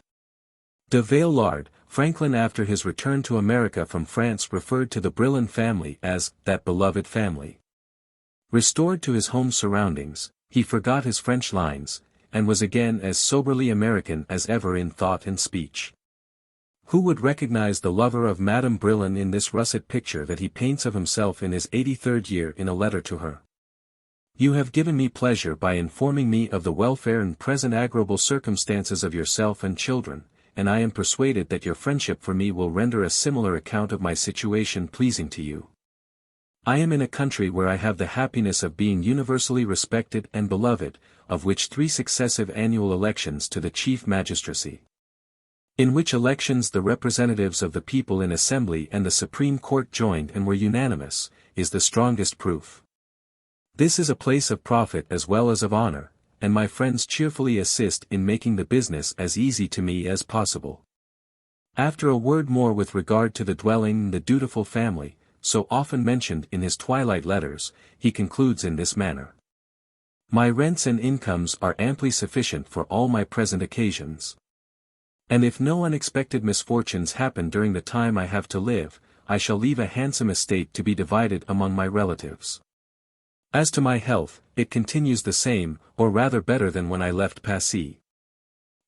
de Vaillard, Franklin after his return to America from France referred to the Brillon family as that beloved family. Restored to his home surroundings, he forgot his French lines, and was again as soberly American as ever in thought and speech. Who would recognize the lover of Madame Brillon in this russet picture that he paints of himself in his 83rd year in a letter to her? You have given me pleasure by informing me of the welfare and present agreeable circumstances of yourself and children, and I am persuaded that your friendship for me will render a similar account of my situation pleasing to you. I am in a country where I have the happiness of being universally respected and beloved, of which 3 successive annual elections to the chief magistracy, In which elections the representatives of the people in assembly and the Supreme Court joined and were unanimous, is the strongest proof. This is a place of profit as well as of honor, and my friends cheerfully assist in making the business as easy to me as possible. After a word more with regard to the dwelling in the dutiful family, so often mentioned in his twilight letters, he concludes in this manner. My rents and incomes are amply sufficient for all my present occasions. And if no unexpected misfortunes happen during the time I have to live, I shall leave a handsome estate to be divided among my relatives. As to my health, it continues the same, or rather better than when I left Passy.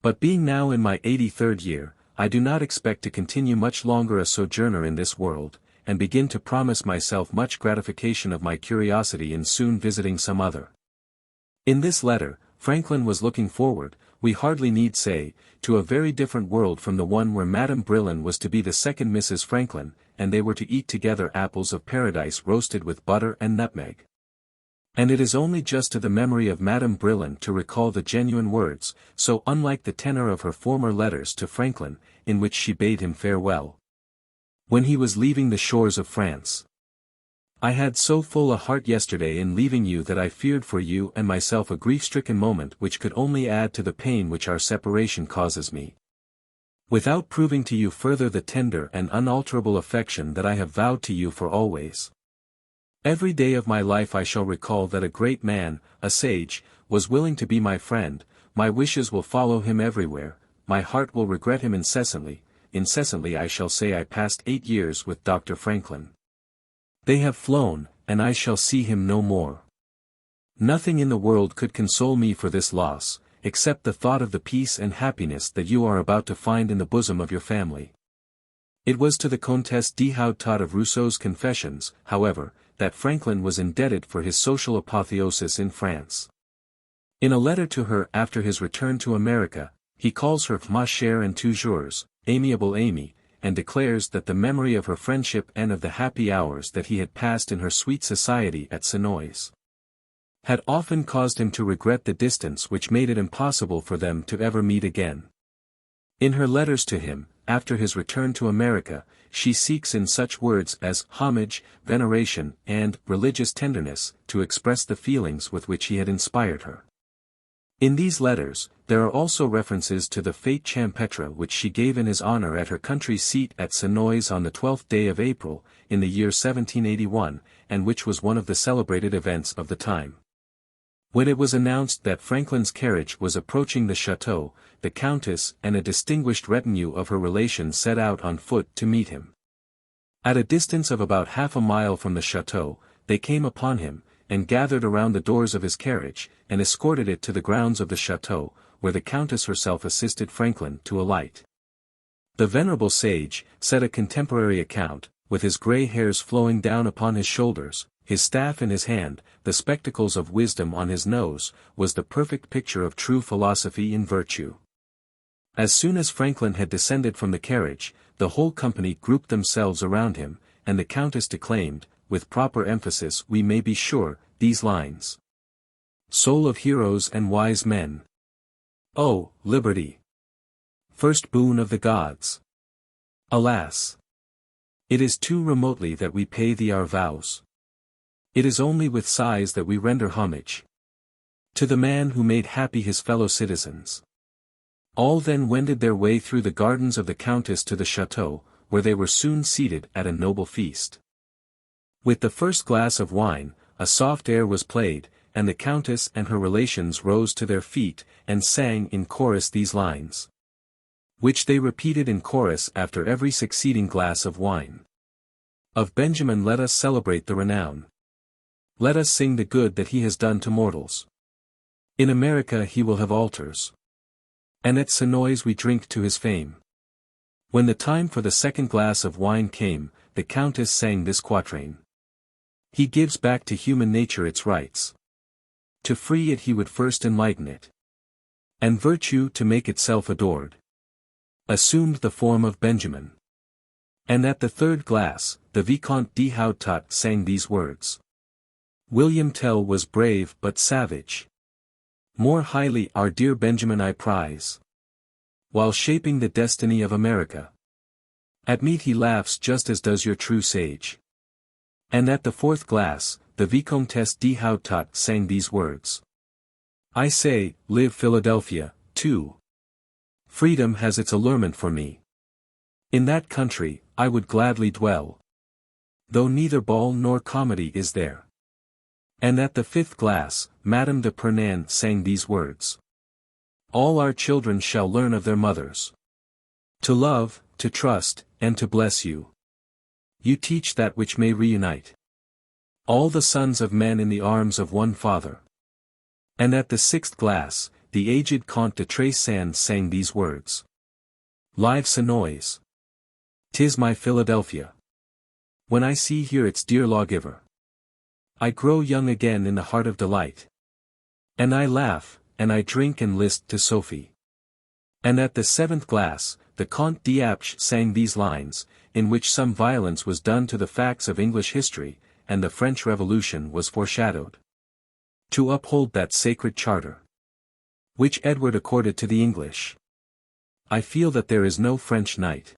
But being now in my 83rd year, I do not expect to continue much longer a sojourner in this world, and begin to promise myself much gratification of my curiosity in soon visiting some other. In this letter, Franklin was looking forward, we hardly need say, to a very different world from the one where Madame Brillon was to be the second Mrs. Franklin, and they were to eat together apples of paradise roasted with butter and nutmeg. And it is only just to the memory of Madame Brillon to recall the genuine words, so unlike the tenor of her former letters to Franklin, in which she bade him farewell. When he was leaving the shores of France. I had so full a heart yesterday in leaving you that I feared for you and myself a grief-stricken moment which could only add to the pain which our separation causes me. Without proving to you further the tender and unalterable affection that I have vowed to you for always. Every day of my life I shall recall that a great man, a sage, was willing to be my friend, my wishes will follow him everywhere, my heart will regret him incessantly I shall say I passed 8 years with Dr. Franklin. They have flown, and I shall see him no more. Nothing in the world could console me for this loss, except the thought of the peace and happiness that you are about to find in the bosom of your family. It was to the Comtesse de Houdetot of Rousseau's Confessions, however, that Franklin was indebted for his social apotheosis in France. In a letter to her after his return to America, he calls her ma chère and toujours, amiable Amy, and declares that the memory of her friendship and of the happy hours that he had passed in her sweet society at Senoise had often caused him to regret the distance which made it impossible for them to ever meet again. In her letters to him, after his return to America, she seeks in such words as homage, veneration, and religious tenderness, to express the feelings with which he had inspired her. In these letters, there are also references to the fête champêtre which she gave in his honor at her country seat at Senoise on the 12th day of April, in the year 1781, and which was one of the celebrated events of the time. When it was announced that Franklin's carriage was approaching the chateau, the Countess and a distinguished retinue of her relations set out on foot to meet him. At a distance of about half a mile from the chateau, they came upon him, and gathered around the doors of his carriage, and escorted it to the grounds of the chateau, where the Countess herself assisted Franklin to alight. The venerable sage, said a contemporary account, with his grey hairs flowing down upon his shoulders, his staff in his hand, the spectacles of wisdom on his nose, was the perfect picture of true philosophy in virtue. As soon as Franklin had descended from the carriage, the whole company grouped themselves around him, and the Countess declaimed, with proper emphasis we may be sure, these lines. Soul of heroes and wise men. Oh, liberty! First boon of the gods! Alas! It is too remotely that we pay thee our vows. It is only with sighs that we render homage to the man who made happy his fellow citizens. All then wended their way through the gardens of the Countess to the chateau, where they were soon seated at a noble feast. With the first glass of wine, a soft air was played, and the Countess and her relations rose to their feet, and sang in chorus these lines, which they repeated in chorus after every succeeding glass of wine. Of Benjamin let us celebrate the renown. Let us sing the good that he has done to mortals. In America he will have altars. And at Senoise we drink to his fame. When the time for the second glass of wine came, the Countess sang this quatrain. He gives back to human nature its rights. To free it he would first enlighten it. And virtue to make itself adored. Assumed the form of Benjamin. And at the third glass, the Vicomte de Houdetot sang these words. William Tell was brave but savage. More highly our dear Benjamin I prize. while shaping the destiny of America. At meat he laughs just as does your true sage. And at the fourth glass, the Vicomtesse de Houtot sang these words. I say, live Philadelphia, too. Freedom has its allurement for me. In that country, I would gladly dwell. Though neither ball nor comedy is there. And at the fifth glass, Madame de Pernan sang these words. All our children shall learn of their mothers. To love, to trust, and to bless you. You teach that which may reunite all the sons of men in the arms of one father. And at the sixth glass, the aged Comte de Tressan sang these words. Live Senoise. 'Tis my Philadelphia. When I see here its dear lawgiver, I grow young again in the heart of delight. And I laugh, and I drink and list to Sophie. And at the seventh glass, the Comte d'Apche sang these lines, in which some violence was done to the facts of English history, and the French Revolution was foreshadowed. To uphold that sacred charter, which Edward accorded to the English, I feel that there is no French knight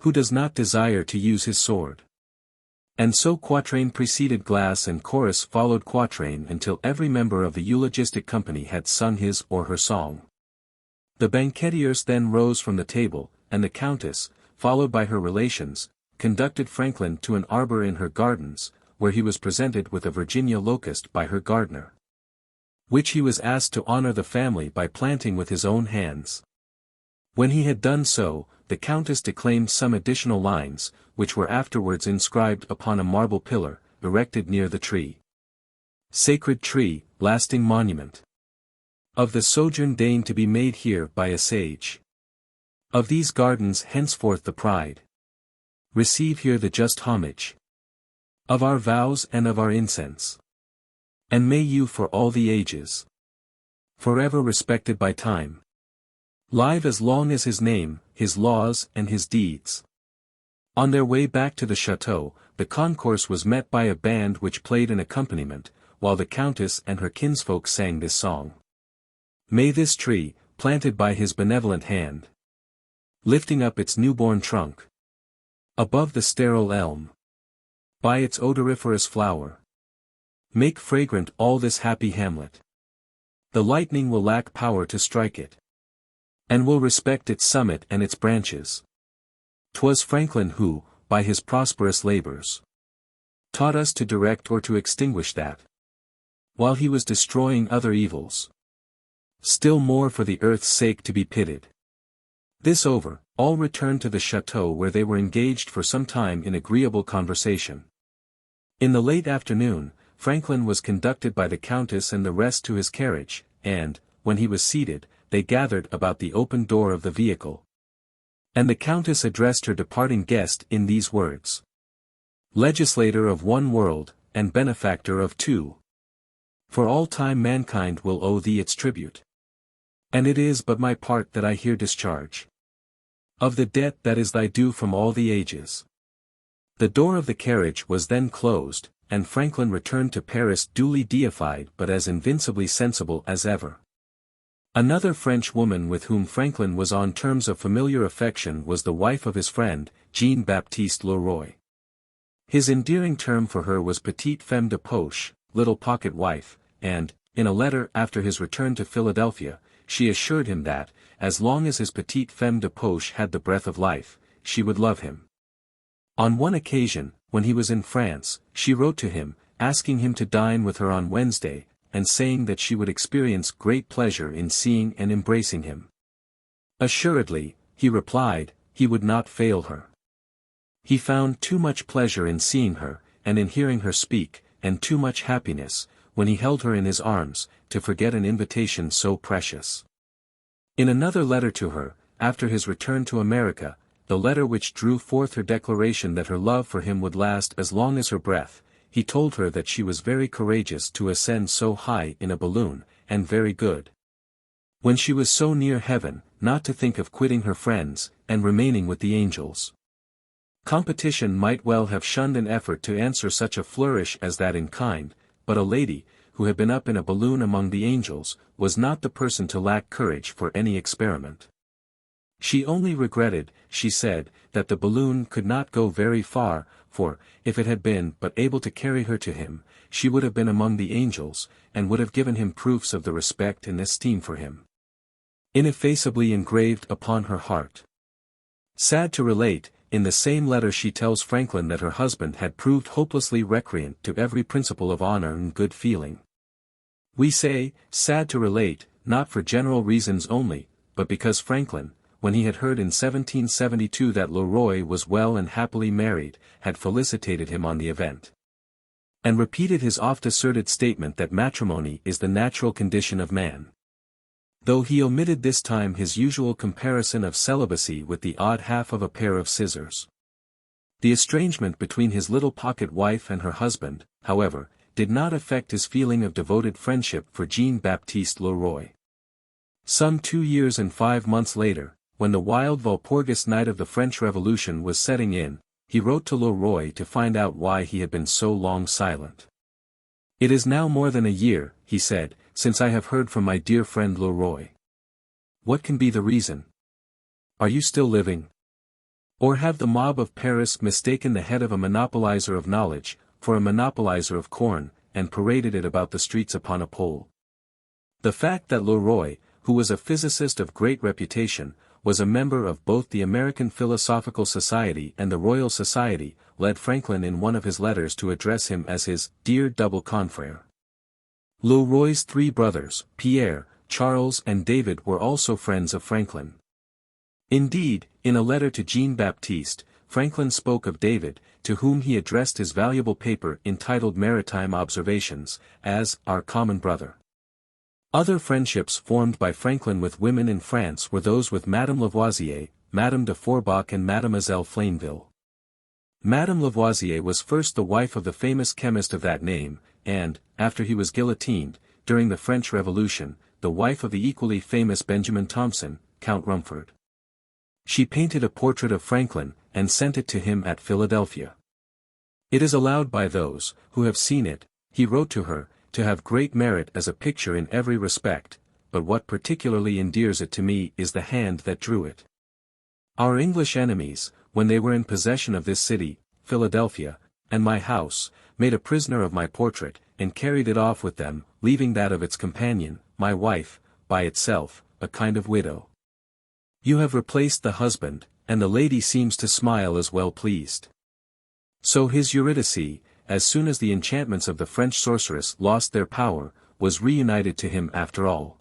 who does not desire to use his sword. And so quatrain preceded glass and chorus followed quatrain until every member of the eulogistic company had sung his or her song. The banquetiers then rose from the table, and the Countess, followed by her relations, conducted Franklin to an arbor in her gardens, where he was presented with a Virginia locust by her gardener, which he was asked to honor the family by planting with his own hands. When he had done so, the Countess declaimed some additional lines, which were afterwards inscribed upon a marble pillar, erected near the tree. Sacred tree, lasting monument of the sojourn deigned to be made here by a sage. Of these gardens henceforth the pride. Receive here the just homage of our vows and of our incense. And may you for all the ages, forever respected by time, live as long as his name, his laws and his deeds. On their way back to the chateau, the concourse was met by a band which played an accompaniment, while the Countess and her kinsfolk sang this song. May this tree, planted by his benevolent hand, lifting up its newborn trunk above the sterile elm, by its odoriferous flower, make fragrant all this happy hamlet. The lightning will lack power to strike it, and will respect its summit and its branches. 'Twas Franklin who, by his prosperous labors, taught us to direct or to extinguish that, while he was destroying other evils, still more for the earth's sake to be pitied. This over, all returned to the chateau where they were engaged for some time in agreeable conversation. In the late afternoon, Franklin was conducted by the Countess and the rest to his carriage, and, when he was seated, they gathered about the open door of the vehicle. And the Countess addressed her departing guest in these words. Legislator of one world, and benefactor of two. For all time mankind will owe thee its tribute. And it is but my part that I here discharge of the debt that is thy due from all the ages. The door of the carriage was then closed, and Franklin returned to Paris duly deified but as invincibly sensible as ever. Another French woman with whom Franklin was on terms of familiar affection was the wife of his friend, Jean-Baptiste Leroy. His endearing term for her was petite femme de poche, little pocket wife, and, in a letter after his return to Philadelphia, she assured him that, as long as his petite femme de poche had the breath of life, she would love him. On one occasion, when he was in France, she wrote to him, asking him to dine with her on Wednesday, and saying that she would experience great pleasure in seeing and embracing him. Assuredly, he replied, he would not fail her. He found too much pleasure in seeing her, and in hearing her speak, and too much happiness, when he held her in his arms, to forget an invitation so precious. In another letter to her, after his return to America, the letter which drew forth her declaration that her love for him would last as long as her breath, he told her that she was very courageous to ascend so high in a balloon, and very good, when she was so near heaven, not to think of quitting her friends, and remaining with the angels. Competition might well have shunned an effort to answer such a flourish as that in kind, but a lady, who had been up in a balloon among the angels, was not the person to lack courage for any experiment. She only regretted, she said, that the balloon could not go very far, for, if it had been but able to carry her to him, she would have been among the angels, and would have given him proofs of the respect and esteem for him ineffaceably engraved upon her heart. Sad to relate, in the same letter she tells Franklin that her husband had proved hopelessly recreant to every principle of honor and good feeling. We say, sad to relate, not for general reasons only, but because Franklin, when he had heard in 1772 that Leroy was well and happily married, had felicitated him on the event, and repeated his oft-asserted statement that matrimony is the natural condition of man. Though he omitted this time his usual comparison of celibacy with the odd half of a pair of scissors. The estrangement between his little pocket wife and her husband, however, did not affect his feeling of devoted friendship for Jean-Baptiste Leroy. Some 2 years and 5 months later, when the wild Walpurgis night of the French Revolution was setting in, he wrote to Leroy to find out why he had been so long silent. "It is now more than a year," he said, "since I have heard from my dear friend Leroy. What can be the reason? Are you still living? Or have the mob of Paris mistaken the head of a monopolizer of knowledge, for a monopolizer of corn, and paraded it about the streets upon a pole?" The fact that Leroy, who was a physicist of great reputation, was a member of both the American Philosophical Society and the Royal Society, led Franklin in one of his letters to address him as his dear double confrère. Leroy's 3 brothers, Pierre, Charles and David, were also friends of Franklin. Indeed, in a letter to Jean-Baptiste, Franklin spoke of David, to whom he addressed his valuable paper entitled Maritime Observations, as our common brother. Other friendships formed by Franklin with women in France were those with Madame Lavoisier, Madame de Forbach and Mademoiselle Flainville. Madame Lavoisier was first the wife of the famous chemist of that name, and, after he was guillotined, during the French Revolution, the wife of the equally famous Benjamin Thompson, Count Rumford. She painted a portrait of Franklin, and sent it to him at Philadelphia. "It is allowed by those, who have seen it," he wrote to her, "to have great merit as a picture in every respect, but what particularly endears it to me is the hand that drew it." Our English enemies, when they were in possession of this city, Philadelphia, and my house, made a prisoner of my portrait, and carried it off with them, leaving that of its companion, my wife, by itself, a kind of widow. You have replaced the husband, and the lady seems to smile as well pleased. So his Eurydice, as soon as the enchantments of the French sorceress lost their power, was reunited to him after all.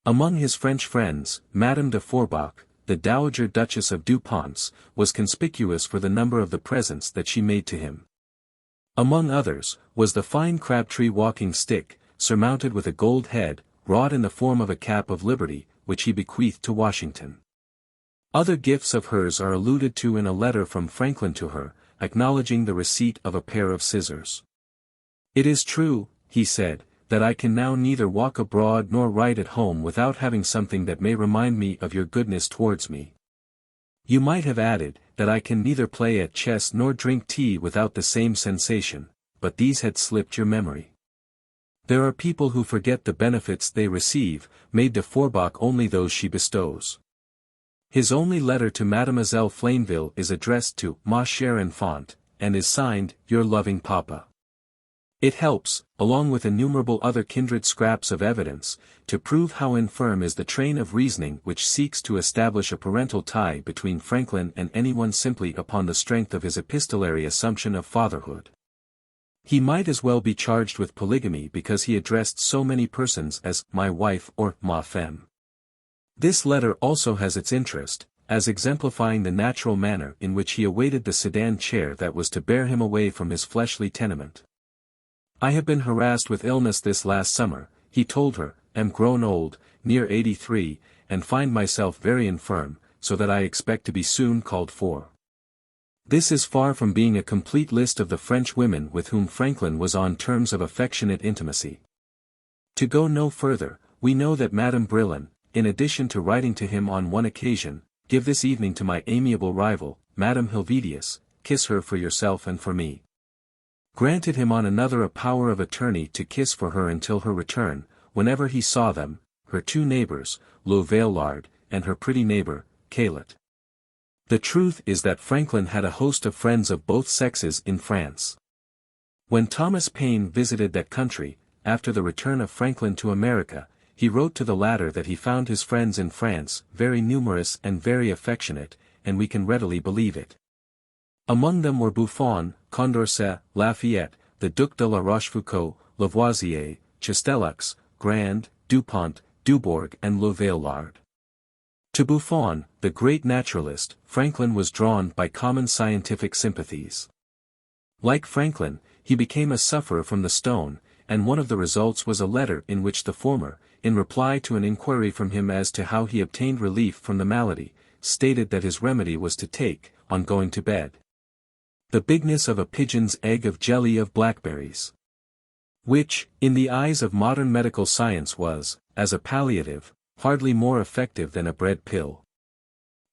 Among his French friends, Madame de Forbach, the Dowager Duchess of Dupont, was conspicuous for the number of the presents that she made to him. Among others, was the fine crabtree walking stick, surmounted with a gold head, wrought in the form of a cap of liberty, which he bequeathed to Washington. Other gifts of hers are alluded to in a letter from Franklin to her, acknowledging the receipt of a pair of scissors. "It is true," he said, "that I can now neither walk abroad nor write at home without having something that may remind me of your goodness towards me." You might have added, that I can neither play at chess nor drink tea without the same sensation, but these had slipped your memory. There are people who forget the benefits they receive, Maid de Forbach only those she bestows. His only letter to Mademoiselle Flainville is addressed to Ma chère enfant, and is signed, Your loving Papa. It helps, along with innumerable other kindred scraps of evidence, to prove how infirm is the train of reasoning which seeks to establish a parental tie between Franklin and anyone simply upon the strength of his epistolary assumption of fatherhood. He might as well be charged with polygamy because he addressed so many persons as my wife or ma femme. This letter also has its interest, as exemplifying the natural manner in which he awaited the sedan chair that was to bear him away from his fleshly tenement. "I have been harassed with illness this last summer," he told her, "am grown old, near 83, and find myself very infirm, so that I expect to be soon called for." This is far from being a complete list of the French women with whom Franklin was on terms of affectionate intimacy. To go no further, we know that Madame Brillon, in addition to writing to him on one occasion, "Give this evening to my amiable rival, Madame Helvetius, kiss her for yourself and for me," granted him on another a power of attorney to kiss for her until her return, whenever he saw them, her 2 neighbors, Le Vaillard, and her pretty neighbor, Caillet. The truth is that Franklin had a host of friends of both sexes in France. When Thomas Paine visited that country, after the return of Franklin to America, he wrote to the latter that he found his friends in France very numerous and very affectionate, and we can readily believe it. Among them were Buffon, Condorcet, Lafayette, the Duc de la Rochefoucauld, Lavoisier, Chastellux, Grand, Dupont, Dubourg and Le Vaillard. To Buffon, the great naturalist, Franklin was drawn by common scientific sympathies. Like Franklin, he became a sufferer from the stone, and one of the results was a letter in which the former, in reply to an inquiry from him as to how he obtained relief from the malady, stated that his remedy was to take, on going to bed, the bigness of a pigeon's egg of jelly of blackberries. Which, in the eyes of modern medical science was, as a palliative, hardly more effective than a bread pill.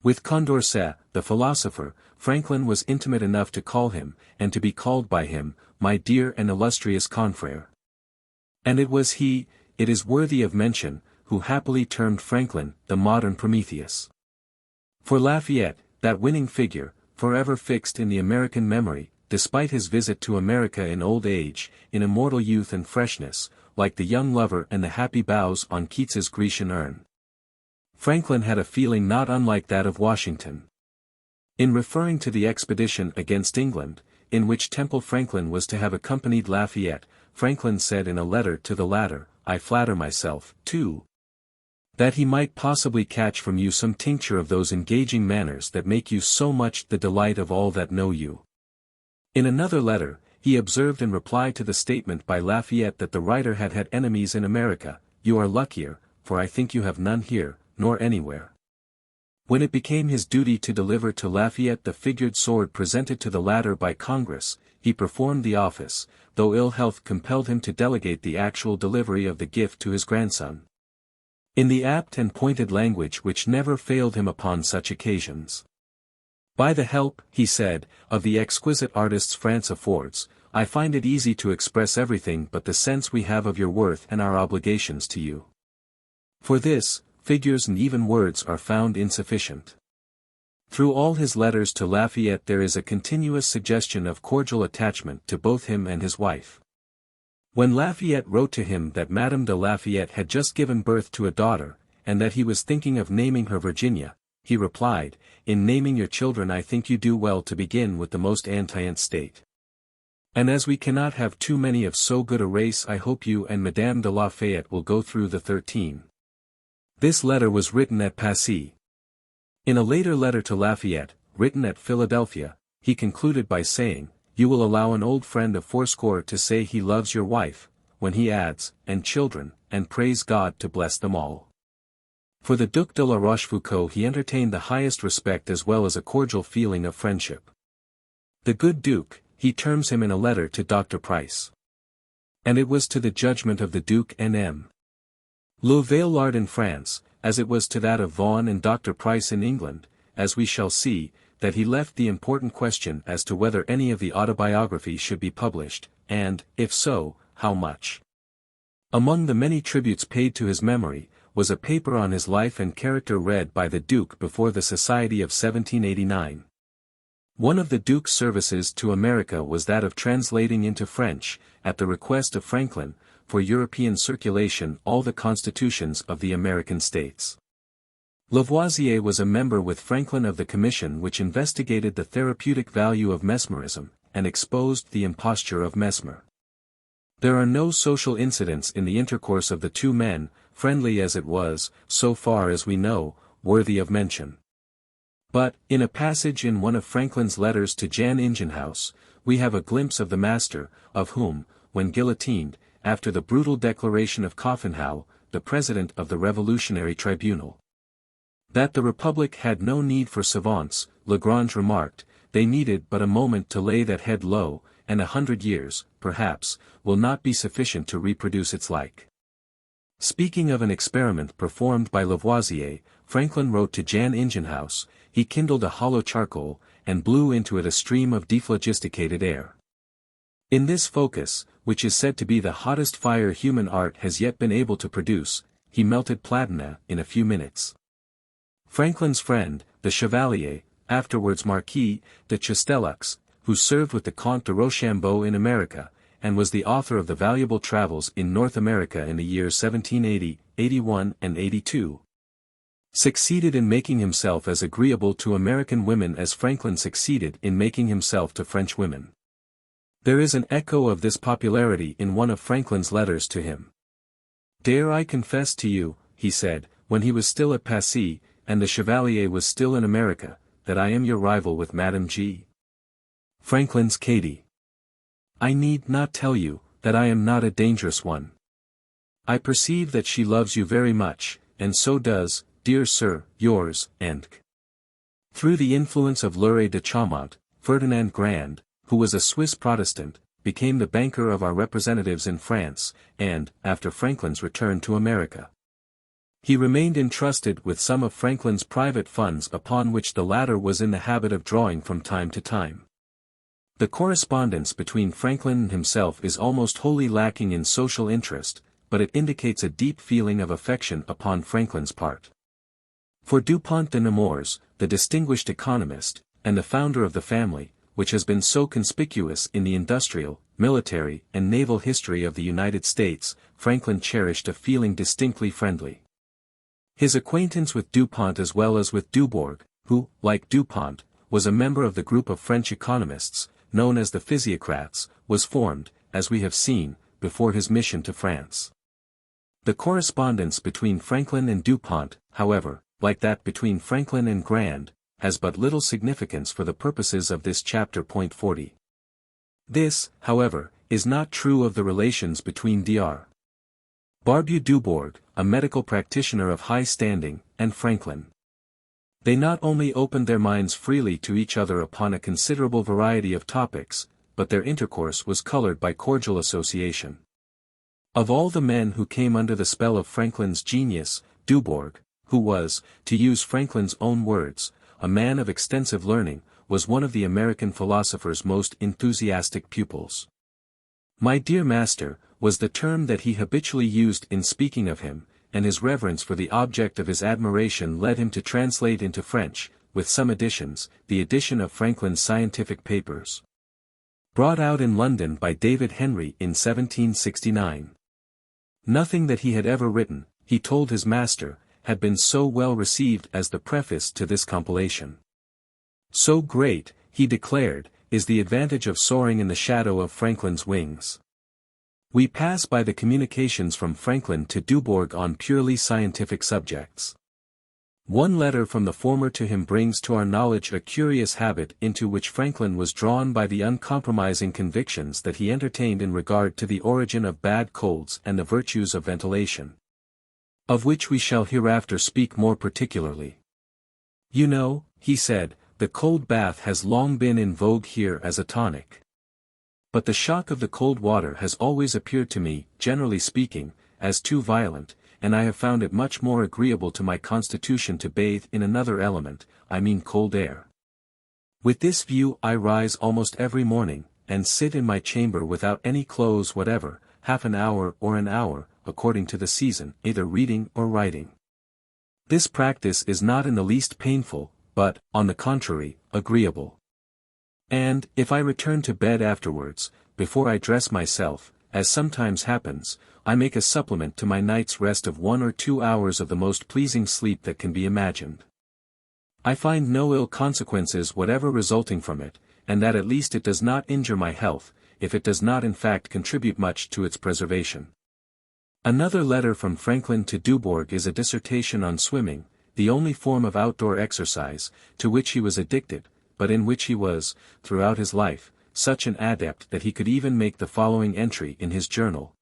With Condorcet, the philosopher, Franklin was intimate enough to call him, and to be called by him, my dear and illustrious confrère. And it was he, it is worthy of mention, who happily termed Franklin the modern Prometheus. For Lafayette, that winning figure, forever fixed in the American memory, despite his visit to America in old age, in immortal youth and freshness, like the young lover and the happy bows on Keats's Grecian urn. Franklin had a feeling not unlike that of Washington. In referring to the expedition against England, in which Temple Franklin was to have accompanied Lafayette, Franklin said in a letter to the latter, I flatter myself, too, that he might possibly catch from you some tincture of those engaging manners that make you so much the delight of all that know you. In another letter, he observed in reply to the statement by Lafayette that the writer had had enemies in America, you are luckier, for I think you have none here, nor anywhere. When it became his duty to deliver to Lafayette the figured sword presented to the latter by Congress, he performed the office, though ill health compelled him to delegate the actual delivery of the gift to his grandson. In the apt and pointed language which never failed him upon such occasions. By the help, he said, of the exquisite artists France affords, I find it easy to express everything but the sense we have of your worth and our obligations to you. For this, figures and even words are found insufficient. Through all his letters to Lafayette there is a continuous suggestion of cordial attachment to both him and his wife. When Lafayette wrote to him that Madame de Lafayette had just given birth to a daughter, and that he was thinking of naming her Virginia, he replied, in naming your children I think you do well to begin with the most antient state. And as we cannot have too many of so good a race I hope you and Madame de Lafayette will go through the 13. This letter was written at Passy. In a later letter to Lafayette, written at Philadelphia, he concluded by saying, you will allow an old friend of fourscore to say he loves your wife, when he adds, and children, and prays God to bless them all. For the Duc de la Rochefoucauld he entertained the highest respect as well as a cordial feeling of friendship. The good Duke, he terms him in a letter to Dr. Price. And it was to the judgment of the Duke N.M. Le Vaillard in France, as it was to that of Vaughan and Dr. Price in England, as we shall see, that he left the important question as to whether any of the Autobiography should be published, and, if so, how much. Among the many tributes paid to his memory, was a paper on his life and character read by the Duke before the Society of 1789. One of the Duke's services to America was that of translating into French, at the request of Franklin, for European circulation all the constitutions of the American states. Lavoisier was a member with Franklin of the commission which investigated the therapeutic value of mesmerism, and exposed the imposture of Mesmer. There are no social incidents in the intercourse of the two men, friendly as it was, so far as we know, worthy of mention. But, in a passage in one of Franklin's letters to Jan Ingenhouse, we have a glimpse of the master, of whom, when guillotined, after the brutal declaration of Coffenhau, the president of the Revolutionary Tribunal, that the Republic had no need for savants, Lagrange remarked, they needed but a moment to lay that head low, and 100 years, perhaps, will not be sufficient to reproduce its like. Speaking of an experiment performed by Lavoisier, Franklin wrote to Jan Ingenhouse, he kindled a hollow charcoal, and blew into it a stream of dephlogisticated air. In this focus, which is said to be the hottest fire human art has yet been able to produce, he melted platina in a few minutes. Franklin's friend, the Chevalier, afterwards Marquis de Chastellux, who served with the Comte de Rochambeau in America, and was the author of the valuable travels in North America in the years 1780, 81 and 82. Succeeded in making himself as agreeable to American women as Franklin succeeded in making himself to French women. There is an echo of this popularity in one of Franklin's letters to him. "Dare I confess to you," he said, when he was still at Passy, and the Chevalier was still in America, "that I am your rival with Madame G. Franklin's Katie. I need not tell you, that I am not a dangerous one. I perceive that she loves you very much, and so does, dear sir, yours, and through the influence of Leray de Chaumont, Ferdinand Grand, who was a Swiss Protestant, became the banker of our representatives in France, and, after Franklin's return to America, he remained entrusted with some of Franklin's private funds upon which the latter was in the habit of drawing from time to time. The correspondence between Franklin and himself is almost wholly lacking in social interest, but it indicates a deep feeling of affection upon Franklin's part. For Dupont de Nemours, the distinguished economist, and the founder of the family, which has been so conspicuous in the industrial, military, and naval history of the United States, Franklin cherished a feeling distinctly friendly. His acquaintance with Dupont as well as with Dubourg, who, like Dupont, was a member of the group of French economists, known as the physiocrats, was formed, as we have seen, before his mission to France. The correspondence between Franklin and Dupont, however, like that between Franklin and Grand, has but little significance for the purposes of this chapter. 40. This, however, is not true of the relations between Dr. Barbeau Dubourg, a medical practitioner of high standing, and Franklin. They not only opened their minds freely to each other upon a considerable variety of topics, but their intercourse was colored by cordial association. Of all the men who came under the spell of Franklin's genius, Dubourg, who was, to use Franklin's own words, a man of extensive learning, was one of the American philosopher's most enthusiastic pupils. "My dear master," was the term that he habitually used in speaking of him, and his reverence for the object of his admiration led him to translate into French, with some additions, the edition of Franklin's scientific papers, brought out in London by David Henry in 1769. Nothing that he had ever written, he told his master, had been so well received as the preface to this compilation. So great, he declared, is the advantage of soaring in the shadow of Franklin's wings. We pass by the communications from Franklin to Dubourg on purely scientific subjects. One letter from the former to him brings to our knowledge a curious habit into which Franklin was drawn by the uncompromising convictions that he entertained in regard to the origin of bad colds and the virtues of ventilation, of which we shall hereafter speak more particularly. "You know," he said, "the cold bath has long been in vogue here as a tonic. But the shock of the cold water has always appeared to me, generally speaking, as too violent, and I have found it much more agreeable to my constitution to bathe in another element, I mean cold air. With this view I rise almost every morning, and sit in my chamber without any clothes whatever, half an hour or an hour, according to the season, either reading or writing. This practice is not in the least painful, but, on the contrary, agreeable. And, if I return to bed afterwards, before I dress myself, as sometimes happens, I make a supplement to my night's rest of 1 or 2 hours of the most pleasing sleep that can be imagined. I find no ill consequences whatever resulting from it, and that at least it does not injure my health, if it does not in fact contribute much to its preservation." Another letter from Franklin to Dubourg is a dissertation on swimming, the only form of outdoor exercise, to which he was addicted, but in which he was, throughout his life, such an adept that he could even make the following entry in his journal.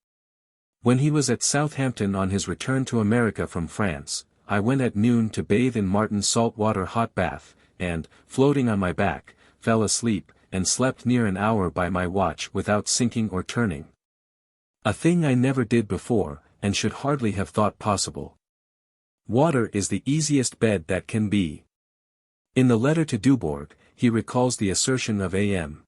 "When he was at Southampton on his return to America from France, I went at noon to bathe in Martin's saltwater hot bath, and, floating on my back, fell asleep, and slept near an hour by my watch without sinking or turning. A thing I never did before, and should hardly have thought possible. Water is the easiest bed that can be." In the letter to Dubourg, he recalls the assertion of A.M.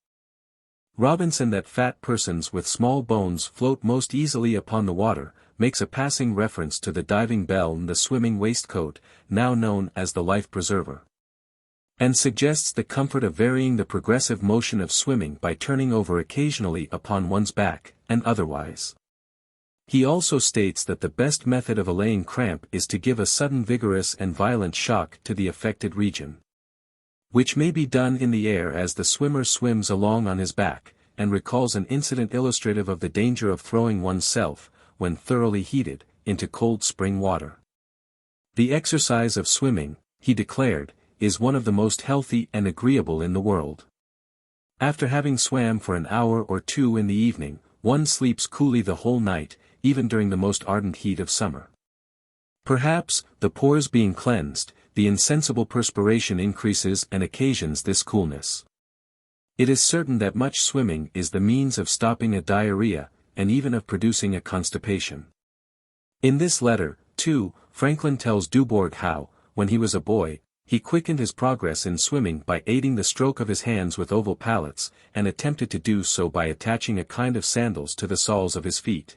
Robinson that fat persons with small bones float most easily upon the water, makes a passing reference to the diving bell and the swimming waistcoat, now known as the life preserver, and suggests the comfort of varying the progressive motion of swimming by turning over occasionally upon one's back, and otherwise. He also states that the best method of allaying cramp is to give a sudden vigorous and violent shock to the affected region, which may be done in the air as the swimmer swims along on his back, and recalls an incident illustrative of the danger of throwing oneself, when thoroughly heated, into cold spring water. The exercise of swimming, he declared, is one of the most healthy and agreeable in the world. After having swam for an hour or two in the evening, one sleeps coolly the whole night, even during the most ardent heat of summer. Perhaps, the pores being cleansed, the insensible perspiration increases and occasions this coolness. It is certain that much swimming is the means of stopping a diarrhea, and even of producing a constipation. In this letter, too, Franklin tells Dubourg how, when he was a boy, he quickened his progress in swimming by aiding the stroke of his hands with oval pallets, and attempted to do so by attaching a kind of sandals to the soles of his feet.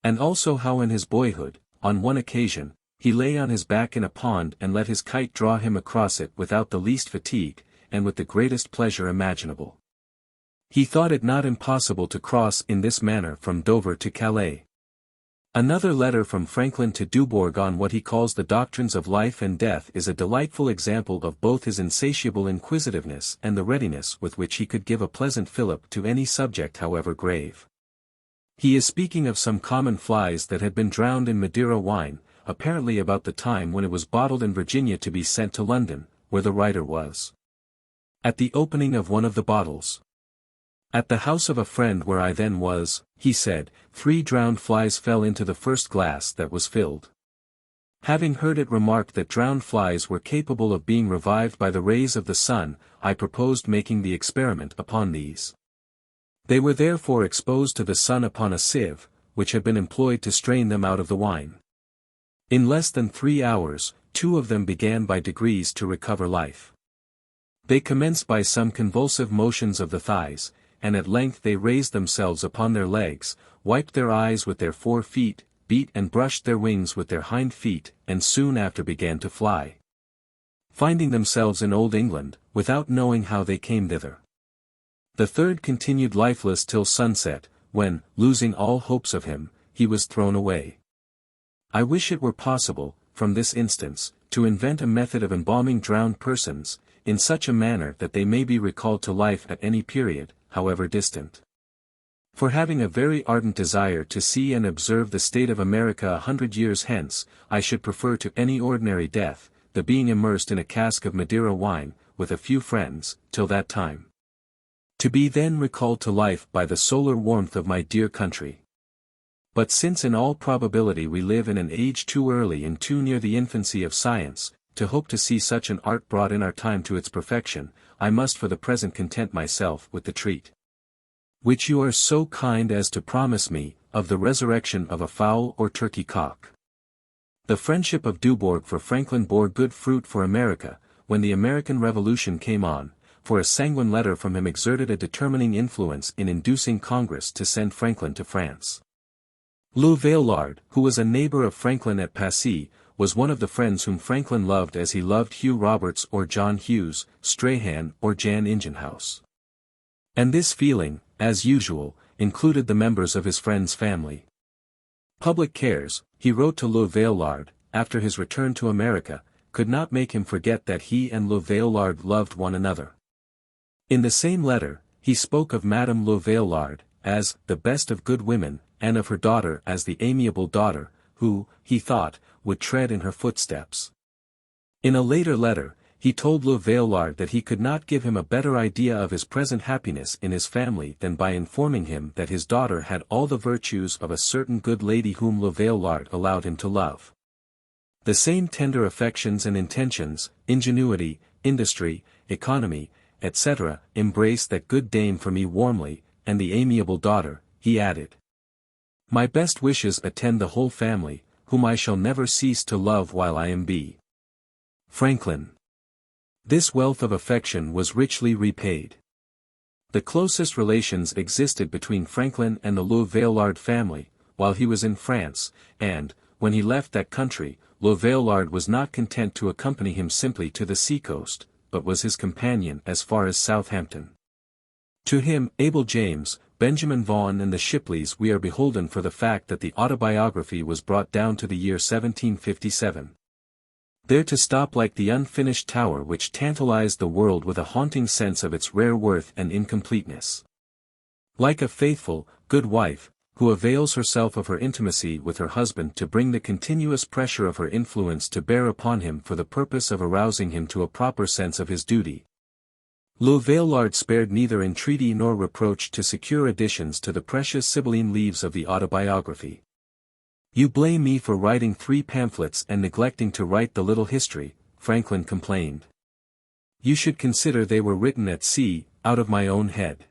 And also how in his boyhood, on one occasion, he lay on his back in a pond and let his kite draw him across it without the least fatigue, and with the greatest pleasure imaginable. He thought it not impossible to cross in this manner from Dover to Calais. Another letter from Franklin to Dubourg on what he calls the doctrines of life and death is a delightful example of both his insatiable inquisitiveness and the readiness with which he could give a pleasant fillip to any subject however grave. He is speaking of some common flies that had been drowned in Madeira wine, apparently about the time when it was bottled in Virginia to be sent to London, where the writer was. At the opening of one of the bottles, "At the house of a friend where I then was," he said, 3 drowned flies fell into the first glass that was filled. Having heard it remarked that drowned flies were capable of being revived by the rays of the sun, I proposed making the experiment upon these. They were therefore exposed to the sun upon a sieve, which had been employed to strain them out of the wine. In less than 3 hours, 2 of them began by degrees to recover life. They commenced by some convulsive motions of the thighs, and at length they raised themselves upon their legs, wiped their eyes with their 4 feet, beat and brushed their wings with their hind feet, and soon after began to fly, finding themselves in Old England, without knowing how they came thither. The third continued lifeless till sunset, when, losing all hopes of him, he was thrown away. I wish it were possible, from this instance, to invent a method of embalming drowned persons, in such a manner that they may be recalled to life at any period, however distant. For having a very ardent desire to see and observe the state of America 100 years hence, I should prefer to any ordinary death, the being immersed in a cask of Madeira wine, with a few friends, till that time. To be then recalled to life by the solar warmth of my dear country. But since in all probability we live in an age too early and too near the infancy of science, to hope to see such an art brought in our time to its perfection, I must for the present content myself with the treat, which you are so kind as to promise me, of the resurrection of a fowl or turkey cock. The friendship of Dubourg for Franklin bore good fruit for America, when the American Revolution came on, for a sanguine letter from him exerted a determining influence in inducing Congress to send Franklin to France. Lou Vaillard, who was a neighbor of Franklin at Passy, was one of the friends whom Franklin loved as he loved Hugh Roberts or John Hughes, Strahan or Jan Ingenhouse. And this feeling, as usual, included the members of his friend's family. Public cares, he wrote to Lou Vaillard, after his return to America, could not make him forget that he and Lou Vaillard loved one another. In the same letter, he spoke of Madame Lou Vaillard, as the best of good women, and of her daughter as the amiable daughter, who, he thought, would tread in her footsteps. In a later letter, he told Lou Vaillard that he could not give him a better idea of his present happiness in his family than by informing him that his daughter had all the virtues of a certain good lady whom Lou Vaillard allowed him to love. The same tender affections and intentions, ingenuity, industry, economy, etc., embrace that good dame for me warmly, and the amiable daughter, he added. My best wishes attend the whole family, whom I shall never cease to love while I am B. Franklin. This wealth of affection was richly repaid. The closest relations existed between Franklin and the Lou Vaillard family, while he was in France, and, when he left that country, Vaillard was not content to accompany him simply to the seacoast, but was his companion as far as Southampton. To him, Abel James, Benjamin Vaughan and the Shipleys we are beholden for the fact that the Autobiography was brought down to the year 1757. There to stop like the unfinished tower which tantalized the world with a haunting sense of its rare worth and incompleteness. Like a faithful, good wife, who avails herself of her intimacy with her husband to bring the continuous pressure of her influence to bear upon him for the purpose of arousing him to a proper sense of his duty. Vaillard spared neither entreaty nor reproach to secure additions to the precious Sibylline leaves of the Autobiography. "You blame me for writing 3 pamphlets and neglecting to write the little history," Franklin complained. "You should consider they were written at sea, out of my own head.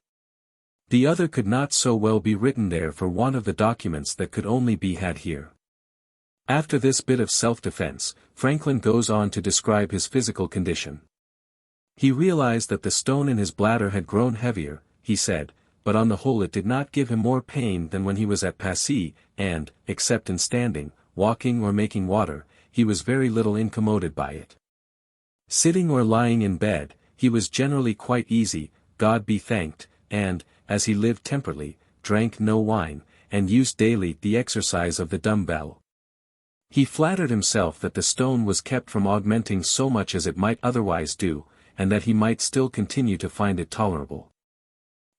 The other could not so well be written there for want of the documents that could only be had here." After this bit of self-defense, Franklin goes on to describe his physical condition. He realized that the stone in his bladder had grown heavier, he said, but on the whole it did not give him more pain than when he was at Passy, and, except in standing, walking or making water, he was very little incommoded by it. Sitting or lying in bed, he was generally quite easy, God be thanked, and, as he lived temperately, drank no wine, and used daily the exercise of the dumbbell. He flattered himself that the stone was kept from augmenting so much as it might otherwise do, and that he might still continue to find it tolerable.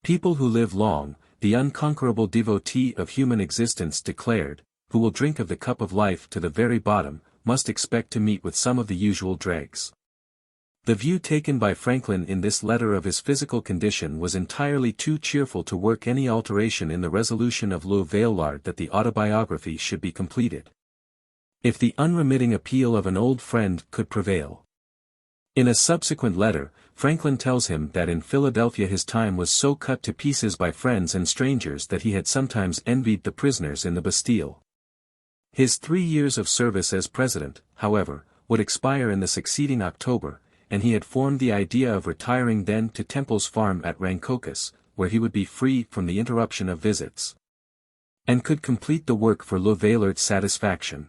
People who live long, the unconquerable devotee of human existence declared, who will drink of the cup of life to the very bottom, must expect to meet with some of the usual dregs. The view taken by Franklin in this letter of his physical condition was entirely too cheerful to work any alteration in the resolution of Vaillard that the Autobiography should be completed. If the unremitting appeal of an old friend could prevail. In a subsequent letter, Franklin tells him that in Philadelphia his time was so cut to pieces by friends and strangers that he had sometimes envied the prisoners in the Bastille. His 3 years of service as president, however, would expire in the succeeding October, and he had formed the idea of retiring then to Temple's farm at Rancocas, where he would be free from the interruption of visits, and could complete the work for Vaillard's satisfaction.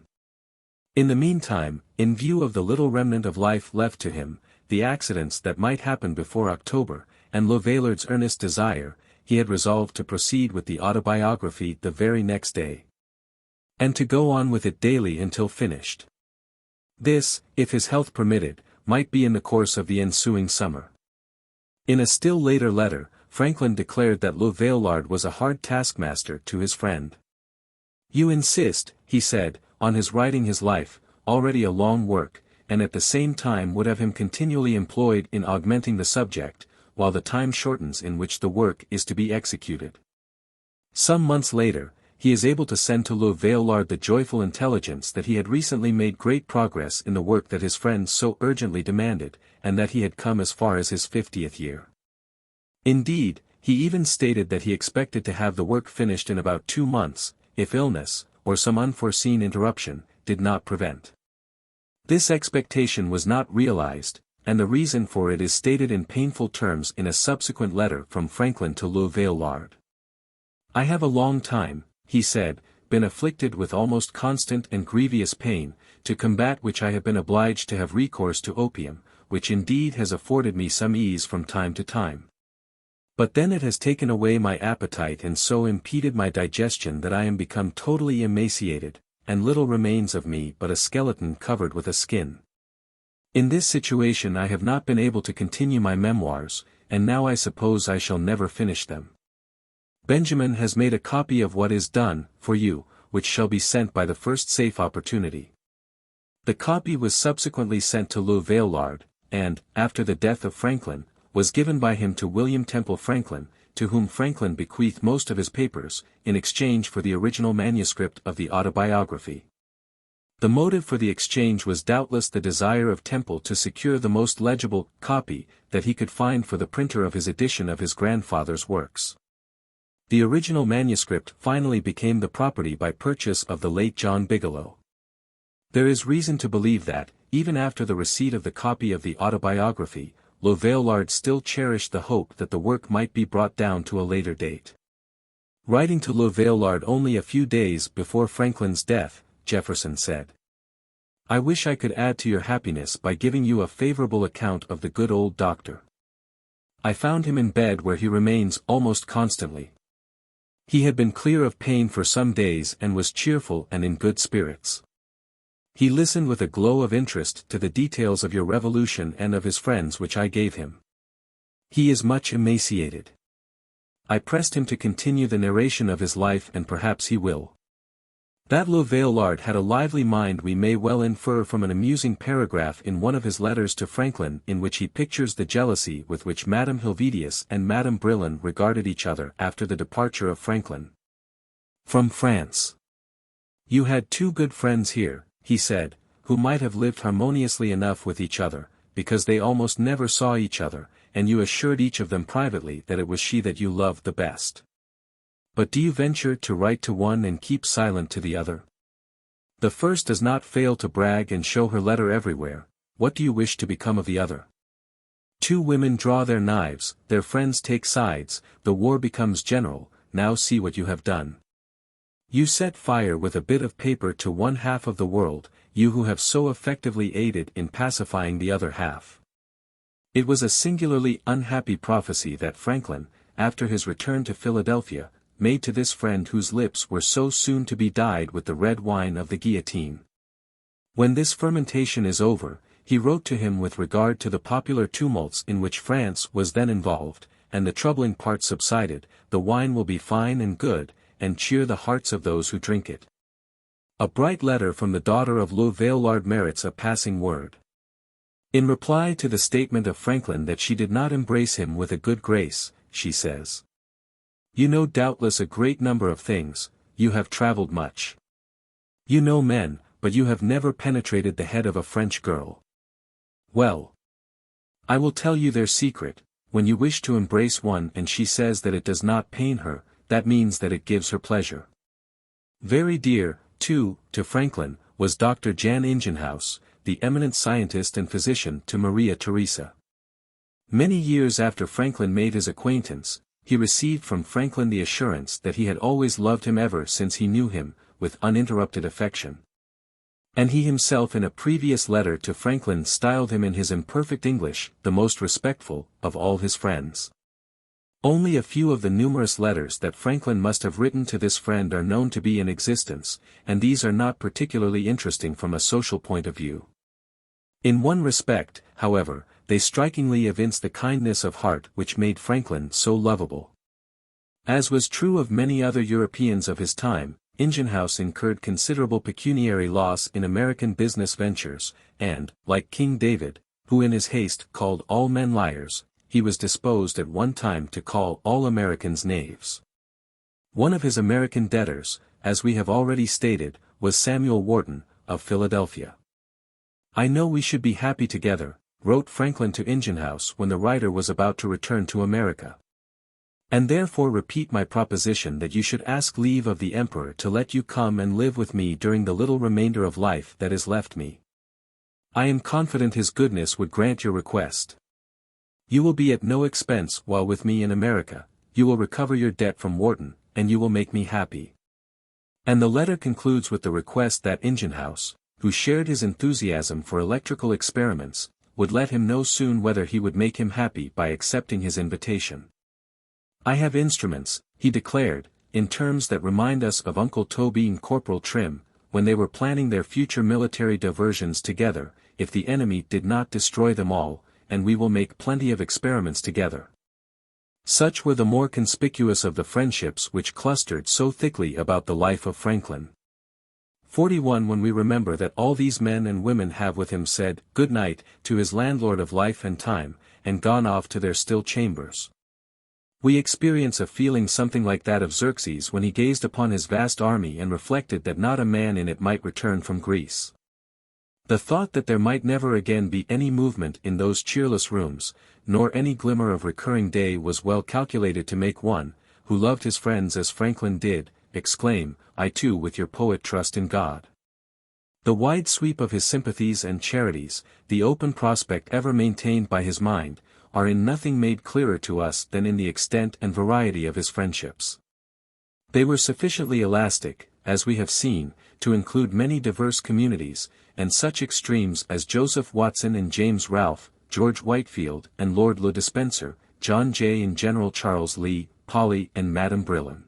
In the meantime, in view of the little remnant of life left to him, the accidents that might happen before October, and Vaillard's earnest desire, he had resolved to proceed with the Autobiography the very next day, and to go on with it daily until finished. This, if his health permitted, might be in the course of the ensuing summer. In a still later letter, Franklin declared that Vaillard was a hard taskmaster to his friend. "You insist," he said, "on his writing his life, already a long work, and at the same time would have him continually employed in augmenting the subject, while the time shortens in which the work is to be executed." Some months later, he is able to send to Vaillard the joyful intelligence that he had recently made great progress in the work that his friends so urgently demanded, and that he had come as far as his 50th year. Indeed, he even stated that he expected to have the work finished in about 2 months, if illness, or some unforeseen interruption, did not prevent. This expectation was not realized, and the reason for it is stated in painful terms in a subsequent letter from Franklin to Vaillard. "I have a long time," he said, "been afflicted with almost constant and grievous pain, to combat which I have been obliged to have recourse to opium, which indeed has afforded me some ease from time to time. But then it has taken away my appetite and so impeded my digestion that I am become totally emaciated, and little remains of me but a skeleton covered with a skin. In this situation I have not been able to continue my memoirs, and now I suppose I shall never finish them. Benjamin has made a copy of what is done, for you, which shall be sent by the first safe opportunity." The copy was subsequently sent to Vaillard, and, after the death of Franklin, was given by him to William Temple Franklin, to whom Franklin bequeathed most of his papers, in exchange for the original manuscript of the Autobiography. The motive for the exchange was doubtless the desire of Temple to secure the most legible copy that he could find for the printer of his edition of his grandfather's works. The original manuscript finally became the property by purchase of the late John Bigelow. There is reason to believe that, even after the receipt of the copy of the Autobiography, Vaillard still cherished the hope that the work might be brought down to a later date. Writing to Le Vaillard only a few days before Franklin's death, Jefferson said, "I wish I could add to your happiness by giving you a favorable account of the good old doctor. I found him in bed where he remains almost constantly. He had been clear of pain for some days and was cheerful and in good spirits. He listened with a glow of interest to the details of your revolution and of his friends which I gave him. He is much emaciated. I pressed him to continue the narration of his life and perhaps he will." That Le Vaillard had a lively mind we may well infer from an amusing paragraph in one of his letters to Franklin in which he pictures the jealousy with which Madame Helvetius and Madame Brillon regarded each other after the departure of Franklin. From France. "You had two good friends here," he said, "who might have lived harmoniously enough with each other, because they almost never saw each other, and you assured each of them privately that it was she that you loved the best. But do you venture to write to one and keep silent to the other? The first does not fail to brag and show her letter everywhere. What do you wish to become of the other? Two women draw their knives, their friends take sides, the war becomes general, now see what you have done. You set fire with a bit of paper to one half of the world, you who have so effectively aided in pacifying the other half." It was a singularly unhappy prophecy that Franklin, after his return to Philadelphia, made to this friend whose lips were so soon to be dyed with the red wine of the guillotine. When this fermentation is over, he wrote to him with regard to the popular tumults in which France was then involved, and the troubling part subsided, the wine will be fine and good, and cheer the hearts of those who drink it. A bright letter from the daughter of Le Vaillard merits a passing word. In reply to the statement of Franklin that she did not embrace him with a good grace, she says, "You know doubtless a great number of things, you have traveled much. You know men, but you have never penetrated the head of a French girl. Well, I will tell you their secret. When you wish to embrace one and she says that it does not pain her, that means that it gives her pleasure." Very dear, too, to Franklin, was Dr. Jan Ingenhouse, the eminent scientist and physician to Maria Theresa. Many years after Franklin made his acquaintance, he received from Franklin the assurance that he had always loved him ever since he knew him, with uninterrupted affection. And he himself in a previous letter to Franklin styled him in his imperfect English, the most respectful of all his friends. Only a few of the numerous letters that Franklin must have written to this friend are known to be in existence, and these are not particularly interesting from a social point of view. In one respect, however, they strikingly evince the kindness of heart which made Franklin so lovable. As was true of many other Europeans of his time, Ingenhouse incurred considerable pecuniary loss in American business ventures, and, like King David, who in his haste called all men liars, he was disposed at one time to call all Americans knaves. One of his American debtors, as we have already stated, was Samuel Wharton, of Philadelphia. "I know we should be happy together," wrote Franklin to Ingenhouse when the writer was about to return to America. "And therefore repeat my proposition that you should ask leave of the Emperor to let you come and live with me during the little remainder of life that is left me. I am confident his goodness would grant your request. You will be at no expense while with me in America, you will recover your debt from Wharton, and you will make me happy." And the letter concludes with the request that Ingenhouse, who shared his enthusiasm for electrical experiments, would let him know soon whether he would make him happy by accepting his invitation. "I have instruments," he declared, in terms that remind us of Uncle Toby and Corporal Trim, when they were planning their future military diversions together, "if the enemy did not destroy them all, and we will make plenty of experiments together." Such were the more conspicuous of the friendships which clustered so thickly about the life of Franklin. 41 When we remember that all these men and women have with him said, "Good night," to his landlord of life and time, and gone off to their still chambers, we experience a feeling something like that of Xerxes when he gazed upon his vast army and reflected that not a man in it might return from Greece. The thought that there might never again be any movement in those cheerless rooms, nor any glimmer of recurring day was well calculated to make one, who loved his friends as Franklin did, exclaim, "I too with your poet trust in God." The wide sweep of his sympathies and charities, the open prospect ever maintained by his mind, are in nothing made clearer to us than in the extent and variety of his friendships. They were sufficiently elastic, as we have seen, to include many diverse communities, and such extremes as Joseph Watson and James Ralph, George Whitefield and Lord Le Despencer, John Jay and General Charles Lee, Polly and Madame Brillon.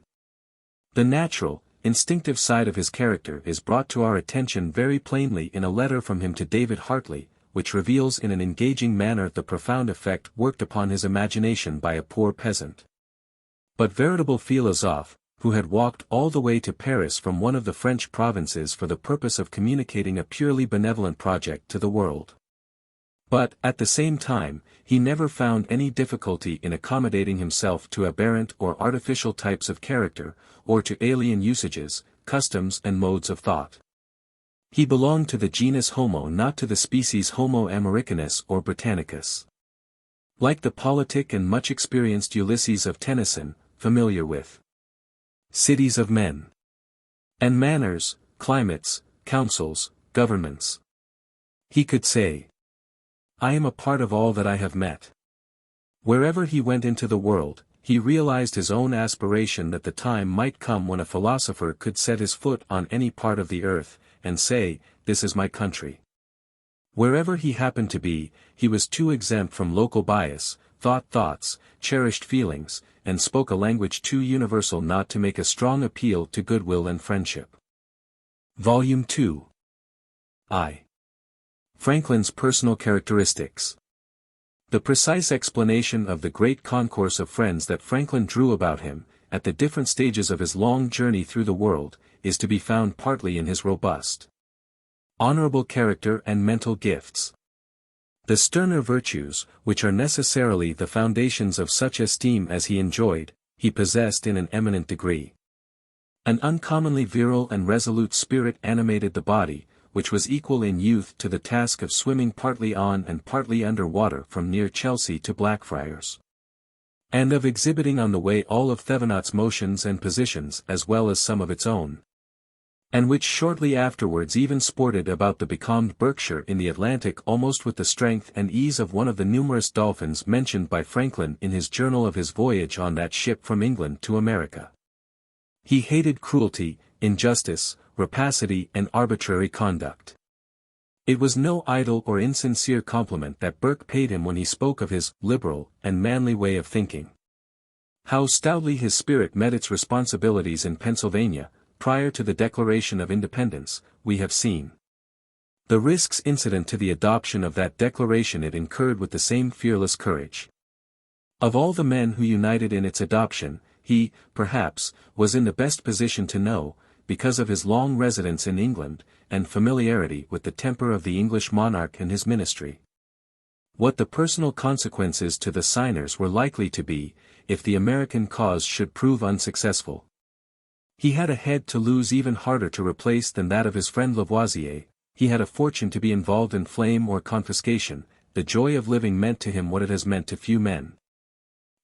The natural, instinctive side of his character is brought to our attention very plainly in a letter from him to David Hartley, which reveals in an engaging manner the profound effect worked upon his imagination by a poor peasant, but veritable philosophe, who had walked all the way to Paris from one of the French provinces for the purpose of communicating a purely benevolent project to the world. But, at the same time, he never found any difficulty in accommodating himself to aberrant or artificial types of character, or to alien usages, customs and modes of thought. He belonged to the genus Homo, not to the species Homo americanus or Britannicus. Like the politic and much experienced Ulysses of Tennyson, familiar with cities of men, and manners, climates, councils, governments, he could say, I am a part of all that I have met. Wherever he went into the world, he realized his own aspiration that the time might come when a philosopher could set his foot on any part of the earth, and say, this is my country. Wherever he happened to be, he was too exempt from local bias, thought thoughts, cherished feelings, and spoke a language too universal not to make a strong appeal to goodwill and friendship. Volume 2. I. Franklin's personal characteristics. The precise explanation of the great concourse of friends that Franklin drew about him, at the different stages of his long journey through the world, is to be found partly in his robust, honorable character and mental gifts. The sterner virtues, which are necessarily the foundations of such esteem as he enjoyed, he possessed in an eminent degree. An uncommonly virile and resolute spirit animated the body, which was equal in youth to the task of swimming partly on and partly under water from near Chelsea to Blackfriars, and of exhibiting on the way all of Thevenot's motions and positions as well as some of its own, and which shortly afterwards even sported about the becalmed Berkshire in the Atlantic almost with the strength and ease of one of the numerous dolphins mentioned by Franklin in his journal of his voyage on that ship from England to America. He hated cruelty, injustice, rapacity and arbitrary conduct. It was no idle or insincere compliment that Burke paid him when he spoke of his liberal and manly way of thinking. How stoutly his spirit met its responsibilities in Pennsylvania, prior to the Declaration of Independence, we have seen. The risks incident to the adoption of that declaration it incurred with the same fearless courage. Of all the men who united in its adoption, he, perhaps, was in the best position to know, because of his long residence in England, and familiarity with the temper of the English monarch and his ministry, what the personal consequences to the signers were likely to be, if the American cause should prove unsuccessful. He had a head to lose even harder to replace than that of his friend Lavoisier, he had a fortune to be involved in flame or confiscation, the joy of living meant to him what it has meant to few men.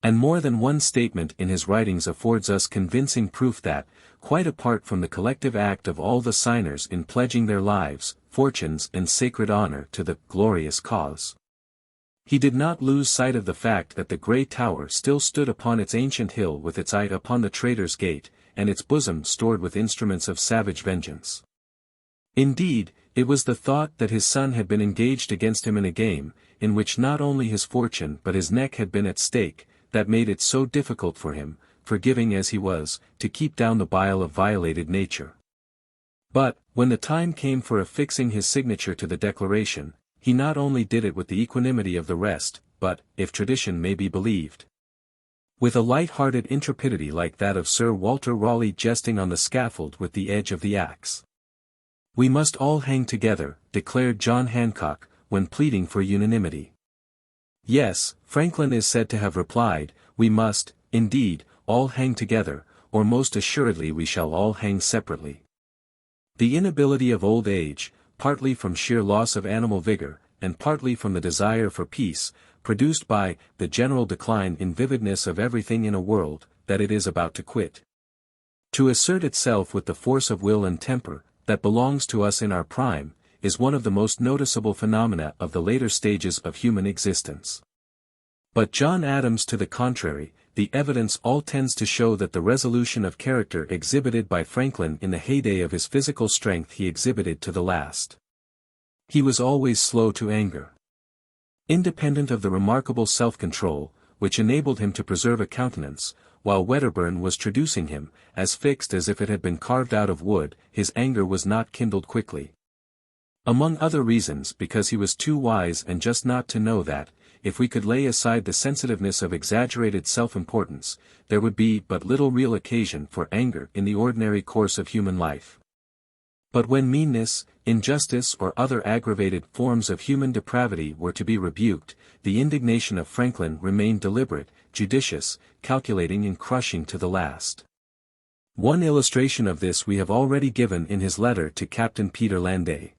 And more than one statement in his writings affords us convincing proof that, quite apart from the collective act of all the signers in pledging their lives, fortunes and sacred honor to the glorious cause, he did not lose sight of the fact that the Grey Tower still stood upon its ancient hill with its eye upon the Traitor's Gate, and its bosom stored with instruments of savage vengeance. Indeed, it was the thought that his son had been engaged against him in a game, in which not only his fortune but his neck had been at stake, that made it so difficult for him, forgiving as he was, to keep down the bile of violated nature. But, when the time came for affixing his signature to the declaration, he not only did it with the equanimity of the rest, but, if tradition may be believed, with a light-hearted intrepidity like that of Sir Walter Raleigh jesting on the scaffold with the edge of the axe. We must all hang together, declared John Hancock, when pleading for unanimity. Yes, Franklin is said to have replied, we must, indeed, all hang together, or most assuredly we shall all hang separately. The inability of old age, partly from sheer loss of animal vigor, and partly from the desire for peace, produced by the general decline in vividness of everything in a world that it is about to quit, to assert itself with the force of will and temper that belongs to us in our prime, is one of the most noticeable phenomena of the later stages of human existence. But John Adams to the contrary, the evidence all tends to show that the resolution of character exhibited by Franklin in the heyday of his physical strength he exhibited to the last. He was always slow to anger. Independent of the remarkable self-control, which enabled him to preserve a countenance, while Wedderburn was traducing him, as fixed as if it had been carved out of wood, his anger was not kindled quickly. Among other reasons because he was too wise and just not to know that, if we could lay aside the sensitiveness of exaggerated self-importance, there would be but little real occasion for anger in the ordinary course of human life. But when meanness, injustice or other aggravated forms of human depravity were to be rebuked, the indignation of Franklin remained deliberate, judicious, calculating and crushing to the last. One illustration of this we have already given in his letter to Captain Peter Landais.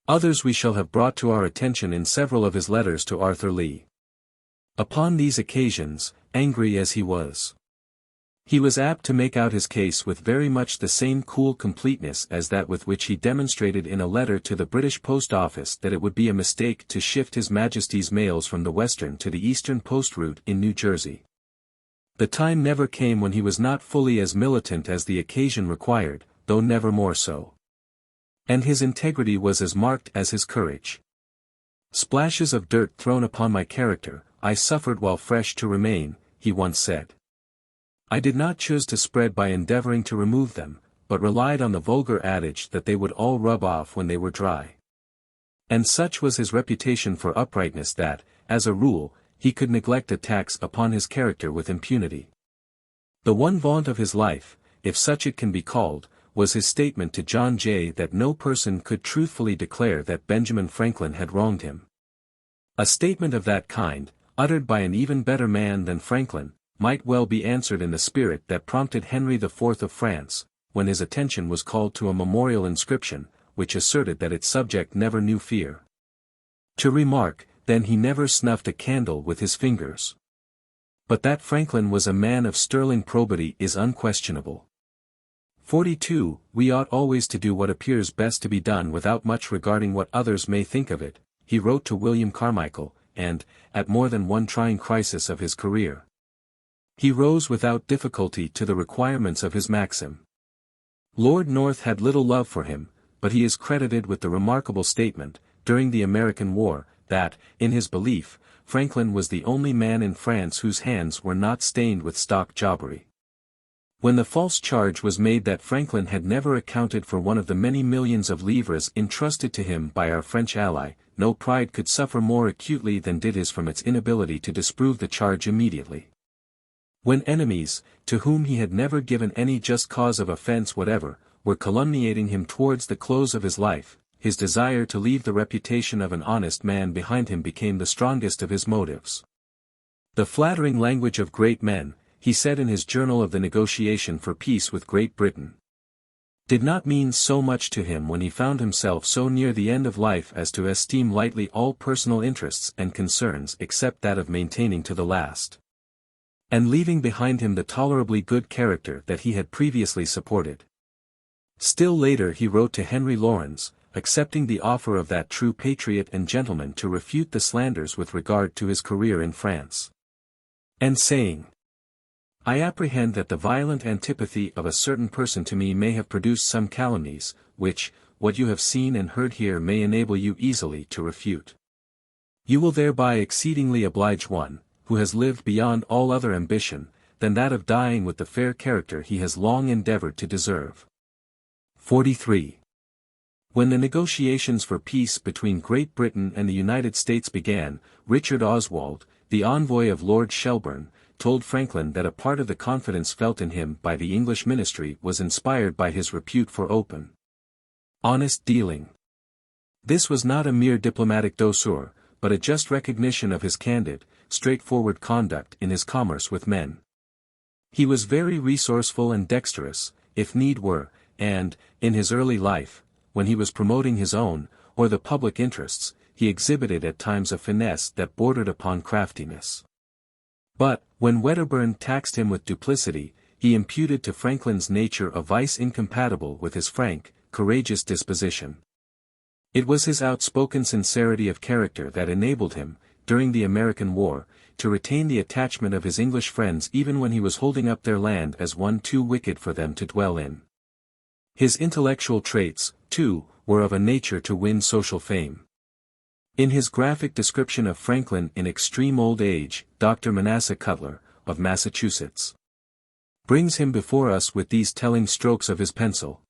Others we shall have brought to our attention in several of his letters to Arthur Lee. Upon these occasions, angry as he was apt to make out his case with very much the same cool completeness as that with which he demonstrated in a letter to the British Post Office that it would be a mistake to shift His Majesty's mails from the western to the eastern post route in New Jersey. The time never came when he was not fully as militant as the occasion required, though never more so. And his integrity was as marked as his courage. Splashes of dirt thrown upon my character, I suffered while fresh to remain, he once said. I did not choose to spread by endeavoring to remove them, but relied on the vulgar adage that they would all rub off when they were dry. And such was his reputation for uprightness that, as a rule, he could neglect attacks upon his character with impunity. The one vaunt of his life, if such it can be called, was his statement to John Jay that no person could truthfully declare that Benjamin Franklin had wronged him. A statement of that kind, uttered by an even better man than Franklin, might well be answered in the spirit that prompted Henry IV of France, when his attention was called to a memorial inscription, which asserted that its subject never knew fear. To remark, then he never snuffed a candle with his fingers. But that Franklin was a man of sterling probity is unquestionable. 42. We ought always to do what appears best to be done without much regarding what others may think of it, he wrote to William Carmichael, and, at more than one trying crisis of his career, he rose without difficulty to the requirements of his maxim. Lord North had little love for him, but he is credited with the remarkable statement, during the American War, that, in his belief, Franklin was the only man in France whose hands were not stained with stock jobbery. When the false charge was made that Franklin had never accounted for one of the many millions of livres entrusted to him by our French ally, no pride could suffer more acutely than did his from its inability to disprove the charge immediately. When enemies, to whom he had never given any just cause of offense whatever, were calumniating him towards the close of his life, his desire to leave the reputation of an honest man behind him became the strongest of his motives. The flattering language of great men, he said in his journal of the negotiation for peace with Great Britain, did not mean so much to him when he found himself so near the end of life as to esteem lightly all personal interests and concerns except that of maintaining to the last, and leaving behind him the tolerably good character that he had previously supported. Still later he wrote to Henry Laurens, accepting the offer of that true patriot and gentleman to refute the slanders with regard to his career in France, and saying, I apprehend that the violent antipathy of a certain person to me may have produced some calumnies, which, what you have seen and heard here may enable you easily to refute. You will thereby exceedingly oblige one, who has lived beyond all other ambition, than that of dying with the fair character he has long endeavored to deserve. 43. When the negotiations for peace between Great Britain and the United States began, Richard Oswald, the envoy of Lord Shelburne, told Franklin that a part of the confidence felt in him by the English ministry was inspired by his repute for open, honest dealing. This was not a mere diplomatic douceur, but a just recognition of his candid, straightforward conduct in his commerce with men. He was very resourceful and dexterous, if need were, and, in his early life, when he was promoting his own, or the public interests, he exhibited at times a finesse that bordered upon craftiness. But, when Wedderburn taxed him with duplicity, he imputed to Franklin's nature a vice incompatible with his frank, courageous disposition. It was his outspoken sincerity of character that enabled him, during the American War, to retain the attachment of his English friends even when he was holding up their land as one too wicked for them to dwell in. His intellectual traits, too, were of a nature to win social fame. In his graphic description of Franklin in extreme old age, Dr. Manasseh Cutler, of Massachusetts, brings him before us with these telling strokes of his pencil.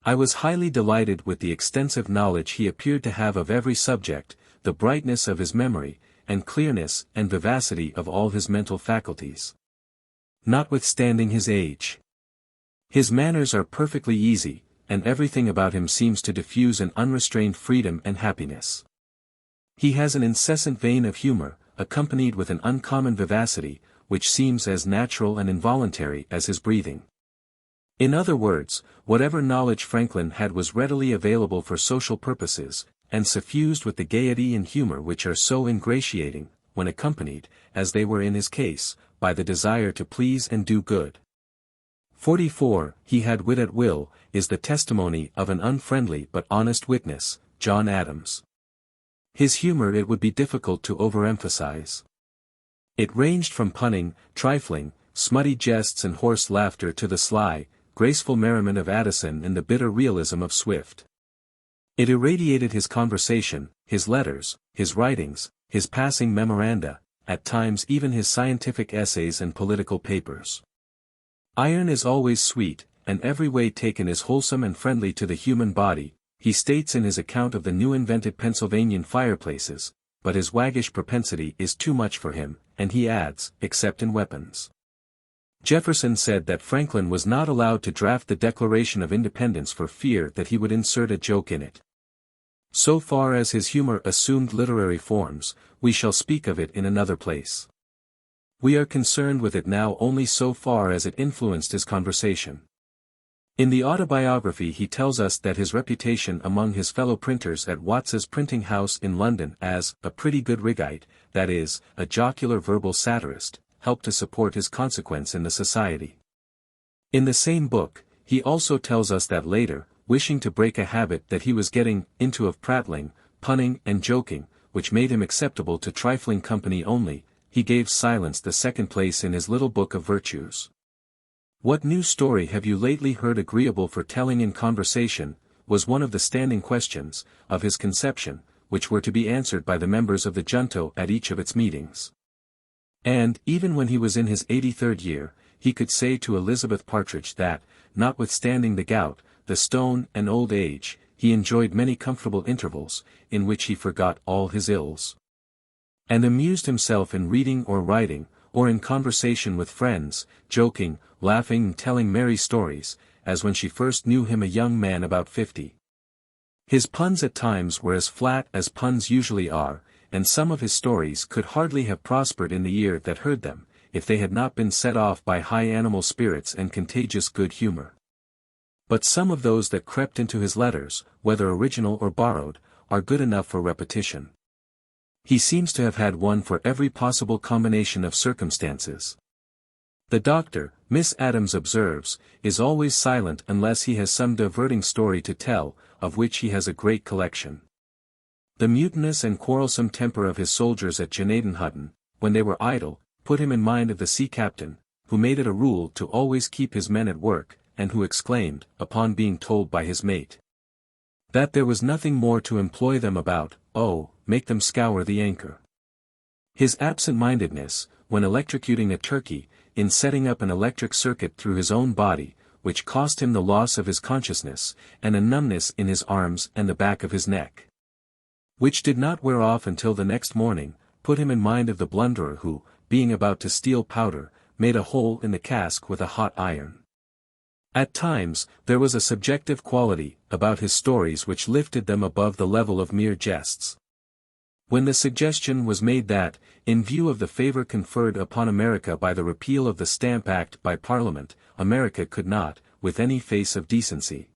I was highly delighted with the extensive knowledge he appeared to have of every subject, the brightness of his memory, and clearness and vivacity of all his mental faculties. Notwithstanding his age, his manners are perfectly easy, and everything about him seems to diffuse an unrestrained freedom and happiness. He has an incessant vein of humor, accompanied with an uncommon vivacity, which seems as natural and involuntary as his breathing. In other words, whatever knowledge Franklin had was readily available for social purposes, and suffused with the gaiety and humor which are so ingratiating, when accompanied, as they were in his case, by the desire to please and do good. 44. He had wit at will, is the testimony of an unfriendly but honest witness, John Adams. His humor it would be difficult to overemphasize. It ranged from punning, trifling, smutty jests and hoarse laughter to the sly, graceful merriment of Addison and the bitter realism of Swift. It irradiated his conversation, his letters, his writings, his passing memoranda, at times even his scientific essays and political papers. Iron is always sweet, and every way taken is wholesome and friendly to the human body, he states in his account of the new invented Pennsylvanian fireplaces, but his waggish propensity is too much for him, and he adds, except in weapons. Jefferson said that Franklin was not allowed to draft the Declaration of Independence for fear that he would insert a joke in it. So far as his humor assumed literary forms, we shall speak of it in another place. We are concerned with it now only so far as it influenced his conversation. In the Autobiography he tells us that his reputation among his fellow printers at Watts's printing house in London as a pretty good Riggite, that is, a jocular verbal satirist, helped to support his consequence in the society. In the same book, he also tells us that later, wishing to break a habit that he was getting into of prattling, punning and joking, which made him acceptable to trifling company only, he gave silence the second place in his little book of virtues. What new story have you lately heard agreeable for telling in conversation, was one of the standing questions, of his conception, which were to be answered by the members of the junto at each of its meetings. And, even when he was in his 83rd year, he could say to Elizabeth Partridge that, notwithstanding the gout, the stone and old age, he enjoyed many comfortable intervals, in which he forgot all his ills, and amused himself in reading or writing, or in conversation with friends, joking, laughing and telling merry stories, as when she first knew him a young man about 50. His puns at times were as flat as puns usually are, and some of his stories could hardly have prospered in the ear that heard them, if they had not been set off by high animal spirits and contagious good humor. But some of those that crept into his letters, whether original or borrowed, are good enough for repetition. He seems to have had one for every possible combination of circumstances. The doctor, Miss Adams observes, is always silent unless he has some diverting story to tell, of which he has a great collection. The mutinous and quarrelsome temper of his soldiers at Gnadenhutten, when they were idle, put him in mind of the sea captain, who made it a rule to always keep his men at work, and who exclaimed, upon being told by his mate, that there was nothing more to employ them about, oh, make them scour the anchor. His absent-mindedness, when electrocuting a turkey, in setting up an electric circuit through his own body, which cost him the loss of his consciousness, and a numbness in his arms and the back of his neck, which did not wear off until the next morning, put him in mind of the blunderer who, being about to steal powder, made a hole in the cask with a hot iron. At times, there was a subjective quality about his stories which lifted them above the level of mere jests. When the suggestion was made that, in view of the favor conferred upon America by the repeal of the Stamp Act by Parliament, America could not, with any face of decency,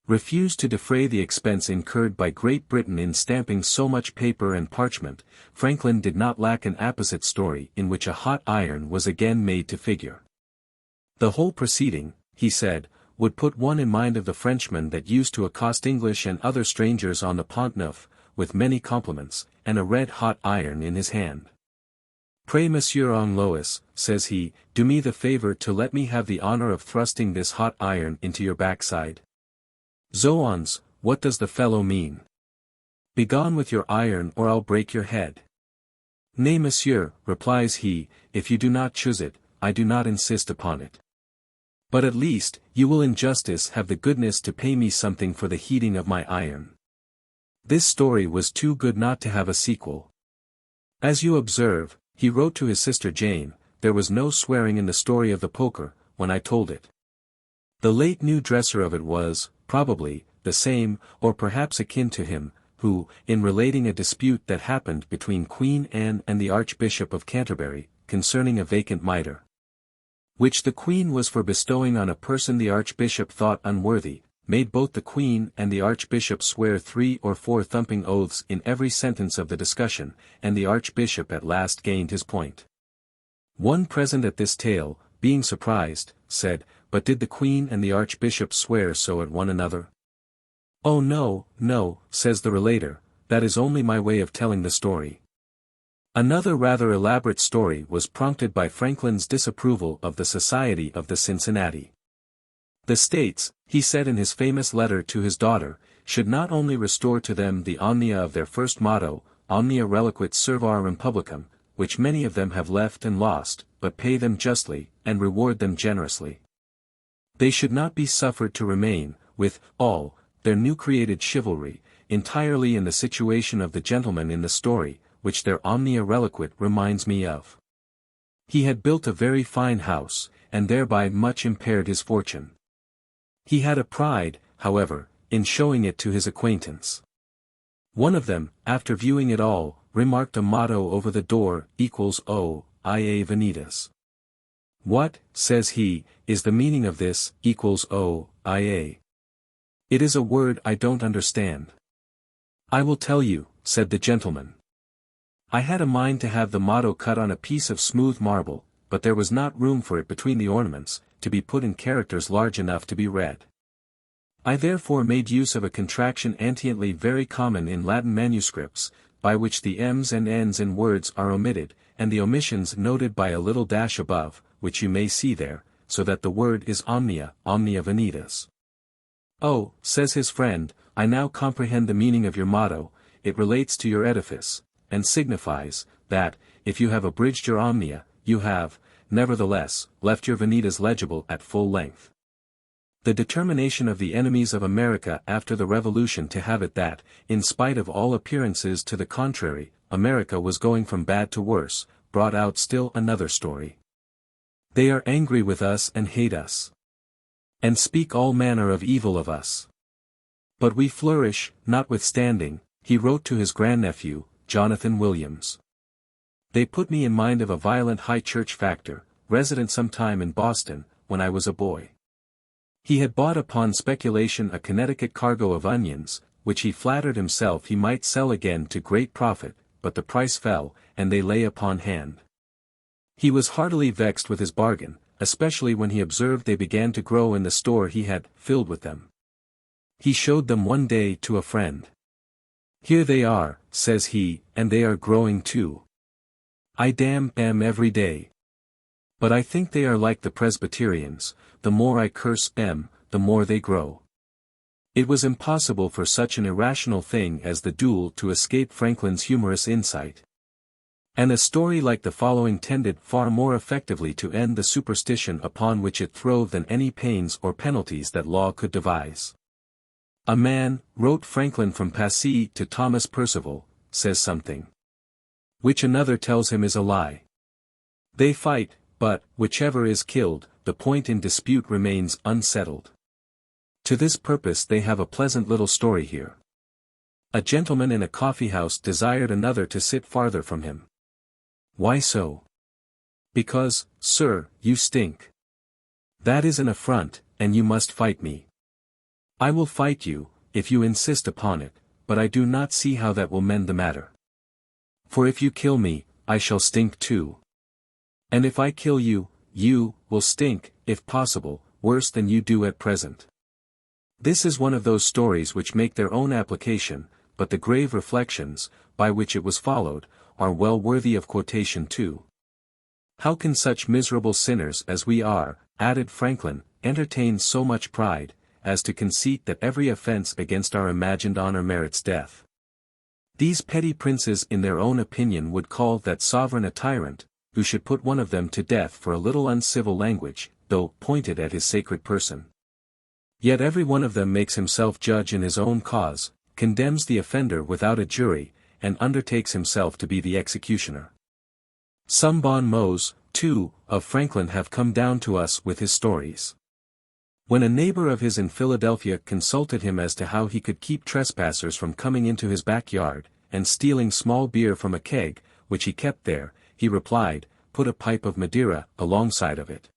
refuse to defray the expense incurred by Great Britain in stamping so much paper and parchment, Franklin did not lack an apposite story in which a hot iron was again made to figure. The whole proceeding, he said, would put one in mind of the Frenchman that used to accost English and other strangers on the Pont Neuf, with many compliments, and a red-hot iron in his hand. Pray Monsieur Anglois, says he, do me the favor to let me have the honor of thrusting this hot iron into your backside. Zoons, what does the fellow mean? Begone with your iron or I'll break your head. Nay monsieur, replies he, if you do not choose it, I do not insist upon it. But at least, you will in justice have the goodness to pay me something for the heating of my iron. This story was too good not to have a sequel. As you observe, he wrote to his sister Jane, there was no swearing in the story of the poker, when I told it. The late new dresser of it was, probably, the same, or perhaps akin to him, who, in relating a dispute that happened between Queen Anne and the Archbishop of Canterbury, concerning a vacant mitre, which the Queen was for bestowing on a person the Archbishop thought unworthy, made both the Queen and the Archbishop swear 3 or 4 thumping oaths in every sentence of the discussion, and the Archbishop at last gained his point. One present at this tale, being surprised, said, but did the Queen and the Archbishop swear so at one another? Oh no, no, says the relator, that is only my way of telling the story. Another rather elaborate story was prompted by Franklin's disapproval of the Society of the Cincinnati. The states, he said in his famous letter to his daughter, should not only restore to them the omnia of their first motto, omnia reliquit servar republicum, which many of them have left and lost, but pay them justly, and reward them generously. They should not be suffered to remain, with all their new created chivalry, entirely in the situation of the gentleman in the story, which their omnia reliquit reminds me of. He had built a very fine house, and thereby much impaired his fortune. He had a pride, however, in showing it to his acquaintance. One of them, after viewing it all, remarked a motto over the door, equals O, ia vanitas. What, says he, is the meaning of this, equals O, ia? It is a word I don't understand. I will tell you, said the gentleman. I had a mind to have the motto cut on a piece of smooth marble, but there was not room for it between the ornaments, to be put in characters large enough to be read. I therefore made use of a contraction antiently very common in Latin manuscripts, by which the m's and n's in words are omitted, and the omissions noted by a little dash above, which you may see there, so that the word is omnia, omnia vanitas. Oh, says his friend, I now comprehend the meaning of your motto, it relates to your edifice, and signifies, that, if you have abridged your omnia, you have, nevertheless, left your vanitas legible at full length. The determination of the enemies of America after the Revolution to have it that, in spite of all appearances to the contrary, America was going from bad to worse, brought out still another story. They are angry with us and hate us, and speak all manner of evil of us. But we flourish, notwithstanding, he wrote to his grandnephew, Jonathan Williams. They put me in mind of a violent high church factor, resident some time in Boston, when I was a boy. He had bought upon speculation a Connecticut cargo of onions, which he flattered himself he might sell again to great profit, but the price fell, and they lay upon hand. He was heartily vexed with his bargain, especially when he observed they began to grow in the store he had filled with them. He showed them one day to a friend. Here they are, says he, and they are growing too. I damn them every day. But I think they are like the Presbyterians, the more I curse them, the more they grow. It was impossible for such an irrational thing as the duel to escape Franklin's humorous insight. And a story like the following tended far more effectively to end the superstition upon which it throve than any pains or penalties that law could devise. A man, wrote Franklin from Passy to Thomas Percival, says something which another tells him is a lie. They fight, but, whichever is killed, the point in dispute remains unsettled. To this purpose they have a pleasant little story here. A gentleman in a coffee-house desired another to sit farther from him. Why so? Because, sir, you stink. That is an affront, and you must fight me. I will fight you, if you insist upon it, but I do not see how that will mend the matter. For if you kill me, I shall stink too. And if I kill you, you will stink, if possible, worse than you do at present. This is one of those stories which make their own application, but the grave reflections, by which it was followed, are well worthy of quotation too. How can such miserable sinners as we are, added Franklin, entertain so much pride, as to conceit that every offense against our imagined honor merits death? These petty princes in their own opinion would call that sovereign a tyrant, who should put one of them to death for a little uncivil language, though pointed at his sacred person. Yet every one of them makes himself judge in his own cause, condemns the offender without a jury, and undertakes himself to be the executioner. Some bon mots, too, of Franklin have come down to us with his stories. When a neighbor of his in Philadelphia consulted him as to how he could keep trespassers from coming into his backyard, and stealing small beer from a keg, which he kept there, he replied, "Put a pipe of Madeira alongside of it."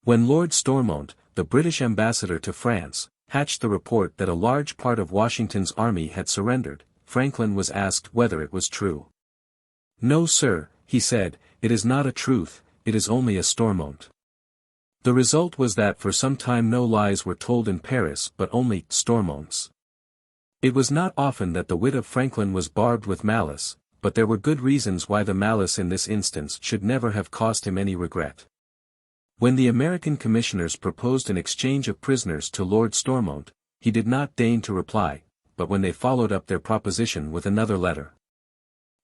When Lord Stormont, the British ambassador to France, hatched the report that a large part of Washington's army had surrendered, Franklin was asked whether it was true. "No, sir," he said, "it is not a truth, it is only a Stormont." The result was that for some time no lies were told in Paris but only Stormonts. It was not often that the wit of Franklin was barbed with malice, but there were good reasons why the malice in this instance should never have caused him any regret. When the American commissioners proposed an exchange of prisoners to Lord Stormont, he did not deign to reply, but when they followed up their proposition with another letter,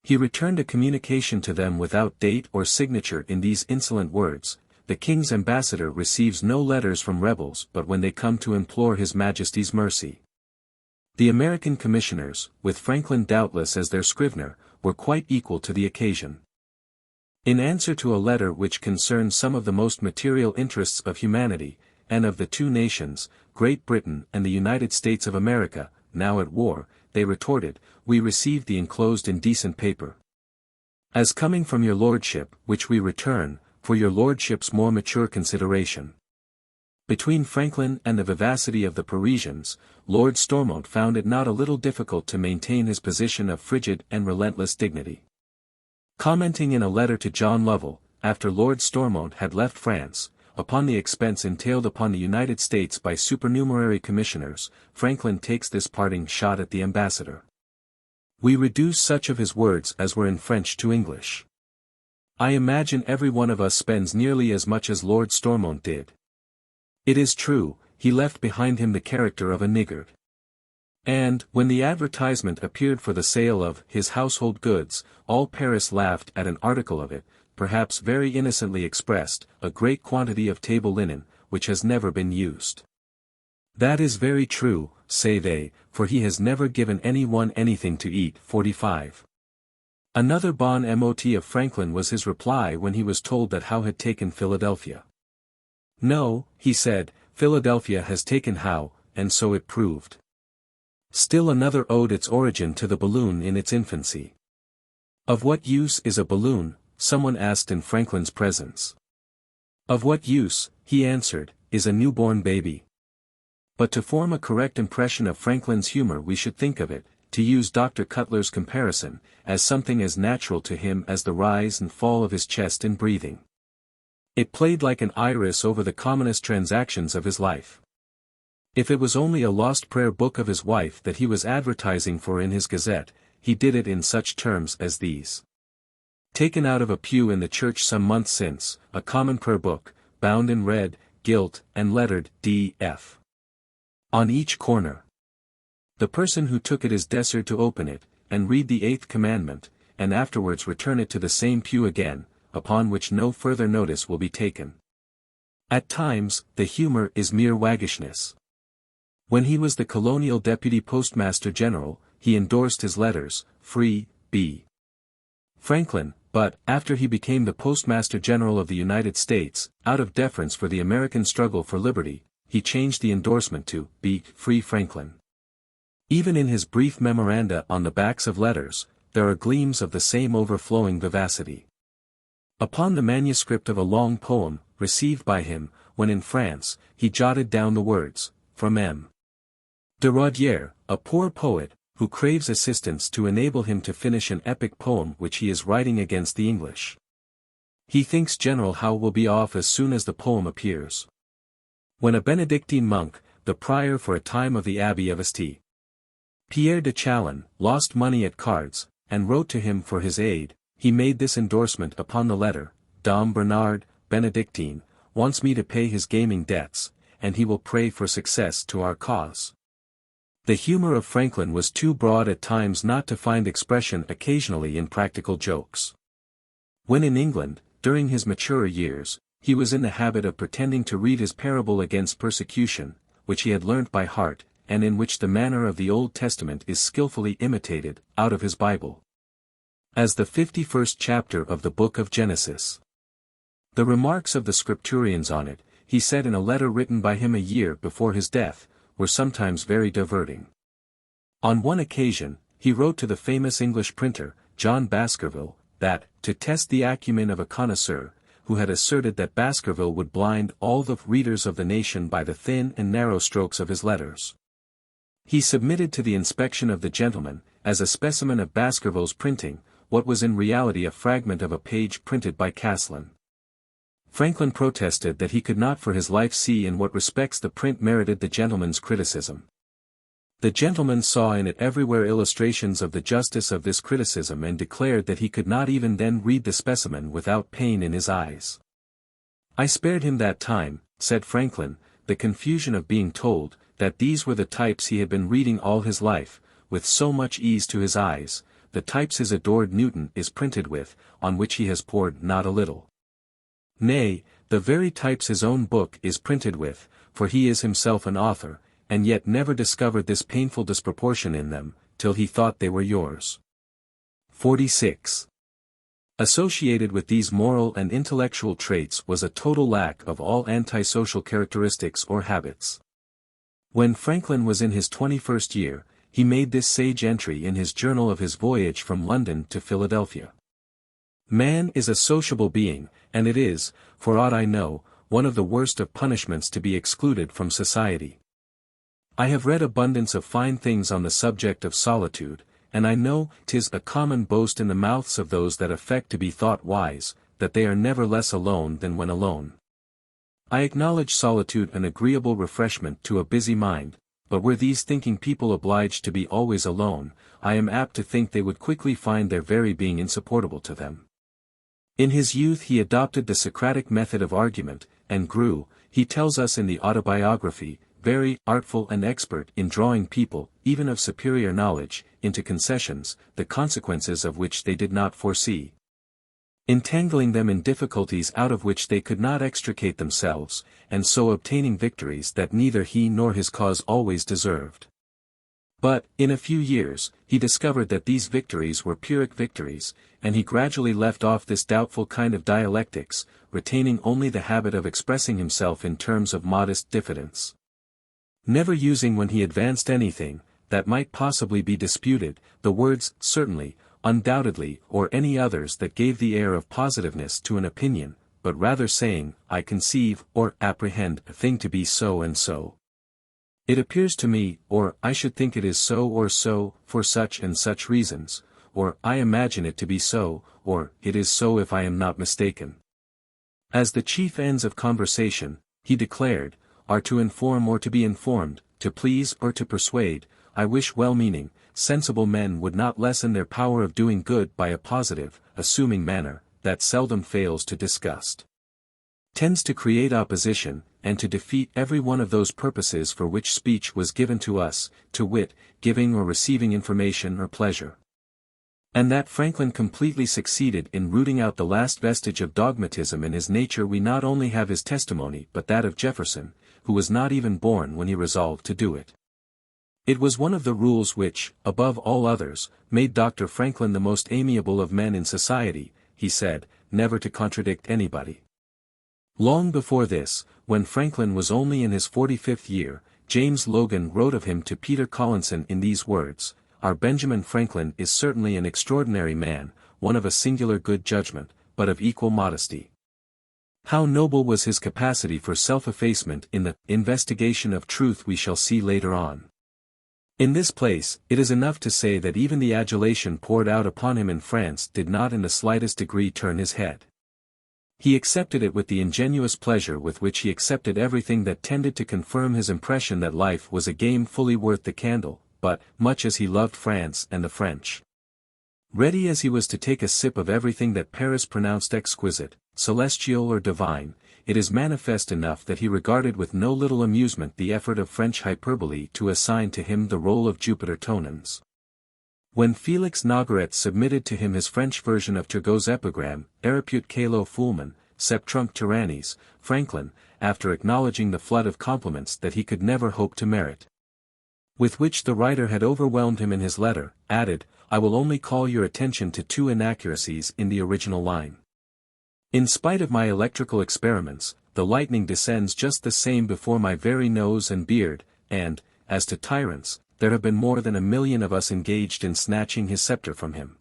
he returned a communication to them without date or signature in these insolent words: "The King's ambassador receives no letters from rebels but when they come to implore His Majesty's mercy." The American commissioners, with Franklin doubtless as their scrivener, were quite equal to the occasion. In answer to a letter which concerned some of the most material interests of humanity, and of the two nations, Great Britain and the United States of America, now at war, they retorted, "We received the enclosed indecent paper, as coming from your lordship, which we return, for your lordship's more mature consideration." Between Franklin and the vivacity of the Parisians, Lord Stormont found it not a little difficult to maintain his position of frigid and relentless dignity. Commenting in a letter to John Lovell, after Lord Stormont had left France, upon the expense entailed upon the United States by supernumerary commissioners, Franklin takes this parting shot at the ambassador. "We reduce such of his words as were in French to English. I imagine every one of us spends nearly as much as Lord Stormont did. It is true, he left behind him the character of a niggard. And, when the advertisement appeared for the sale of his household goods, all Paris laughed at an article of it, perhaps very innocently expressed, a great quantity of table linen, which has never been used. That is very true, say they, for he has never given any one anything to eat. 45. Another bon mot of Franklin was his reply when he was told that Howe had taken Philadelphia. "No," he said, "Philadelphia has taken Howe, and so it proved." Still another owed its origin to the balloon in its infancy. "Of what use is a balloon?" someone asked in Franklin's presence. "Of what use," he answered, "is a newborn baby?" But to form a correct impression of Franklin's humor we should think of it, to use Dr. Cutler's comparison, as something as natural to him as the rise and fall of his chest in breathing. It played like an iris over the commonest transactions of his life. If it was only a lost prayer book of his wife that he was advertising for in his gazette, he did it in such terms as these. Taken out of a pew in the church some months since, a common prayer book, bound in red, gilt, and lettered D.F. on each corner. The person who took it is destined to open it, and read the 8th commandment, and afterwards return it to the same pew again, upon which no further notice will be taken. At times, the humor is mere waggishness. When he was the colonial deputy postmaster general, he endorsed his letters, "Free, B. Franklin," but, after he became the postmaster general of the United States, out of deference for the American struggle for liberty, he changed the endorsement to, "B. Free Franklin." Even in his brief memoranda on the backs of letters, there are gleams of the same overflowing vivacity. Upon the manuscript of a long poem, received by him, when in France, he jotted down the words, "From M. de Rodier, a poor poet, who craves assistance to enable him to finish an epic poem which he is writing against the English. He thinks General Howe will be off as soon as the poem appears." When a Benedictine monk, the prior for a time of the Abbey of St. Pierre de Chalon, lost money at cards, and wrote to him for his aid, he made this endorsement upon the letter, Dom Bernard, Benedictine, wants me to pay his gaming debts, and he will pray for success to our cause. The humor of Franklin was too broad at times not to find expression occasionally in practical jokes. When in England, during his maturer years, he was in the habit of pretending to read his parable against persecution, which he had learnt by heart, and in which the manner of the Old Testament is skillfully imitated, out of his Bible. As the 51st chapter of the book of Genesis. The remarks of the scripturians on it, he said in a letter written by him a year before his death, were sometimes very diverting. On one occasion, he wrote to the famous English printer, John Baskerville, that, to test the acumen of a connoisseur, who had asserted that Baskerville would blind all the readers of the nation by the thin and narrow strokes of his letters. He submitted to the inspection of the gentleman, as a specimen of Baskerville's printing, what was in reality a fragment of a page printed by Caslin. Franklin protested that he could not for his life see in what respects the print merited the gentleman's criticism. The gentleman saw in it everywhere illustrations of the justice of this criticism and declared that he could not even then read the specimen without pain in his eyes. I spared him that time, said Franklin, the confusion of being told, that these were the types he had been reading all his life, with so much ease to his eyes, the types his adored Newton is printed with, on which he has pored not a little. Nay, the very types his own book is printed with, for he is himself an author, and yet never discovered this painful disproportion in them, till he thought they were yours. 46. Associated with these moral and intellectual traits was a total lack of all antisocial characteristics or habits. When Franklin was in his 21st year, he made this sage entry in his journal of his voyage from London to Philadelphia. Man is a sociable being, and it is, for aught I know, one of the worst of punishments to be excluded from society. I have read abundance of fine things on the subject of solitude, and I know 'tis a common boast in the mouths of those that affect to be thought wise, that they are never less alone than when alone. I acknowledge solitude an agreeable refreshment to a busy mind, but were these thinking people obliged to be always alone, I am apt to think they would quickly find their very being insupportable to them. In his youth he adopted the Socratic method of argument, and grew, he tells us in the Autobiography, very artful and expert in drawing people, even of superior knowledge, into concessions, the consequences of which they did not foresee. Entangling them in difficulties out of which they could not extricate themselves, and so obtaining victories that neither he nor his cause always deserved. But, in a few years, he discovered that these victories were Pyrrhic victories, and he gradually left off this doubtful kind of dialectics, retaining only the habit of expressing himself in terms of modest diffidence. Never using when he advanced anything, that might possibly be disputed, the words, certainly, undoubtedly, or any others that gave the air of positiveness to an opinion, but rather saying, I conceive, or apprehend a thing to be so and so. It appears to me, or I should think it is so or so, for such and such reasons, or I imagine it to be so, or it is so if I am not mistaken. As the chief ends of conversation, he declared, are to inform or to be informed, to please or to persuade, I wish well-meaning, sensible men would not lessen their power of doing good by a positive, assuming manner, that seldom fails to disgust. Tends to create opposition, and to defeat every one of those purposes for which speech was given to us, to wit, giving or receiving information or pleasure. And that Franklin completely succeeded in rooting out the last vestige of dogmatism in his nature we not only have his testimony but that of Jefferson, who was not even born when he resolved to do it. It was one of the rules which, above all others, made Dr. Franklin the most amiable of men in society, he said, never to contradict anybody. Long before this, when Franklin was only in his 45th year, James Logan wrote of him to Peter Collinson in these words, Our Benjamin Franklin is certainly an extraordinary man, one of a singular good judgment, but of equal modesty. How noble was his capacity for self-effacement in the investigation of truth we shall see later on. In this place, it is enough to say that even the adulation poured out upon him in France did not in the slightest degree turn his head. He accepted it with the ingenuous pleasure with which he accepted everything that tended to confirm his impression that life was a game fully worth the candle, but, much as he loved France and the French, Ready as he was to take a sip of everything that Paris pronounced exquisite, celestial or divine, it is manifest enough that he regarded with no little amusement the effort of French hyperbole to assign to him the role of Jupiter Tonans. When Félix Nogaret submitted to him his French version of Turgot's epigram, Erepute Calo Fulman, Sep Trunc Tyrannis, Franklin, after acknowledging the flood of compliments that he could never hope to merit, with which the writer had overwhelmed him in his letter, added, "I will only call your attention to 2 inaccuracies in the original line. In spite of my electrical experiments, the lightning descends just the same before my very nose and beard, and, as to tyrants, there have been more than 1,000,000 of us engaged in snatching his scepter from him."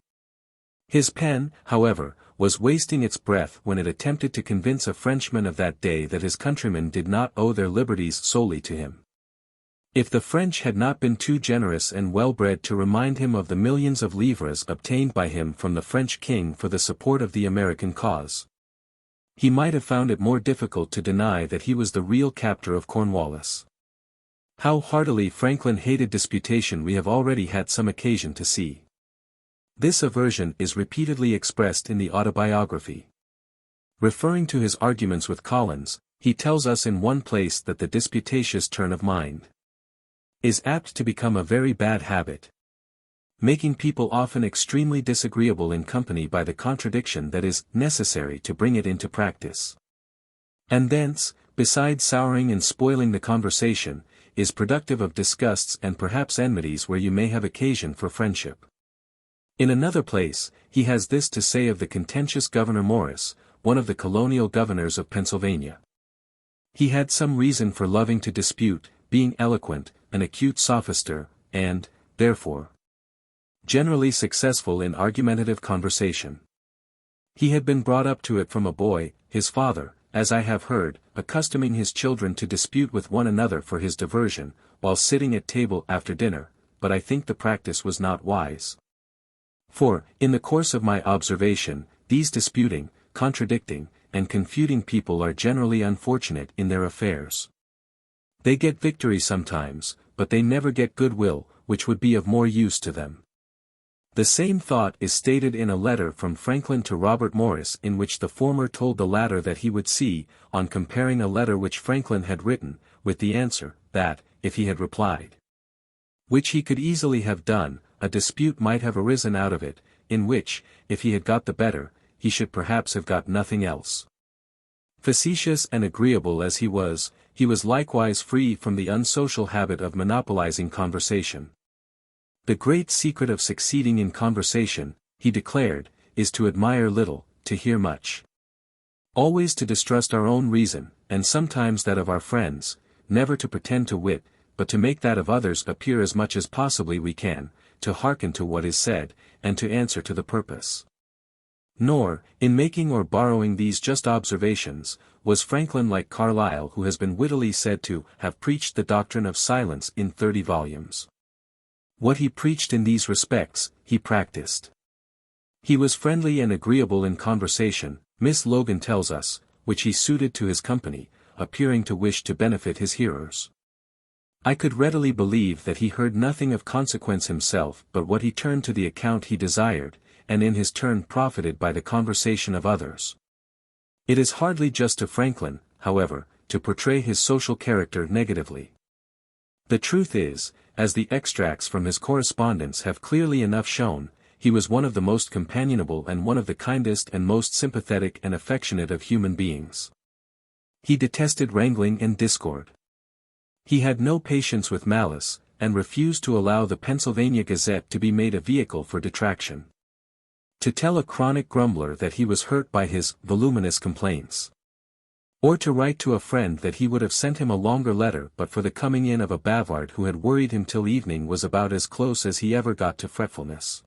His pen, however, was wasting its breath when it attempted to convince a Frenchman of that day that his countrymen did not owe their liberties solely to him. If the French had not been too generous and well-bred to remind him of the millions of livres obtained by him from the French king for the support of the American cause, he might have found it more difficult to deny that he was the real captor of Cornwallis. How heartily Franklin hated disputation we have already had some occasion to see. This aversion is repeatedly expressed in the Autobiography. Referring to his arguments with Collins, he tells us in one place that the disputatious turn of mind is apt to become a very bad habit, making people often extremely disagreeable in company by the contradiction that is necessary to bring it into practice. And thence, besides souring and spoiling the conversation, is productive of disgusts and perhaps enmities where you may have occasion for friendship. In another place, he has this to say of the contentious Governor Morris, one of the colonial governors of Pennsylvania. He had some reason for loving to dispute, being eloquent, an acute sophister, and, therefore, generally successful in argumentative conversation. He had been brought up to it from a boy, his father, as I have heard, accustoming his children to dispute with one another for his diversion, while sitting at table after dinner, but I think the practice was not wise. For, in the course of my observation, these disputing, contradicting, and confuting people are generally unfortunate in their affairs. They get victory sometimes, but they never get goodwill, which would be of more use to them. The same thought is stated in a letter from Franklin to Robert Morris in which the former told the latter that he would see, on comparing a letter which Franklin had written, with the answer, that, if he had replied, which he could easily have done, a dispute might have arisen out of it, in which, if he had got the better, he should perhaps have got nothing else. Facetious and agreeable as he was likewise free from the unsocial habit of monopolizing conversation. The great secret of succeeding in conversation, he declared, is to admire little, to hear much. Always to distrust our own reason, and sometimes that of our friends, never to pretend to wit, but to make that of others appear as much as possibly we can, to hearken to what is said, and to answer to the purpose. Nor, in making or borrowing these just observations, was Franklin like Carlyle, who has been wittily said to have preached the doctrine of silence in 30 volumes. What he preached in these respects, he practiced. He was friendly and agreeable in conversation, Miss Logan tells us, which he suited to his company, appearing to wish to benefit his hearers. I could readily believe that he heard nothing of consequence himself but what he turned to the account he desired, and in his turn profited by the conversation of others. It is hardly just to Franklin, however, to portray his social character negatively. The truth is, as the extracts from his correspondence have clearly enough shown, he was one of the most companionable and one of the kindest and most sympathetic and affectionate of human beings. He detested wrangling and discord. He had no patience with malice, and refused to allow the Pennsylvania Gazette to be made a vehicle for detraction. To tell a chronic grumbler that he was hurt by his voluminous complaints, or to write to a friend that he would have sent him a longer letter but for the coming in of a Bavard who had worried him till evening, was about as close as he ever got to fretfulness.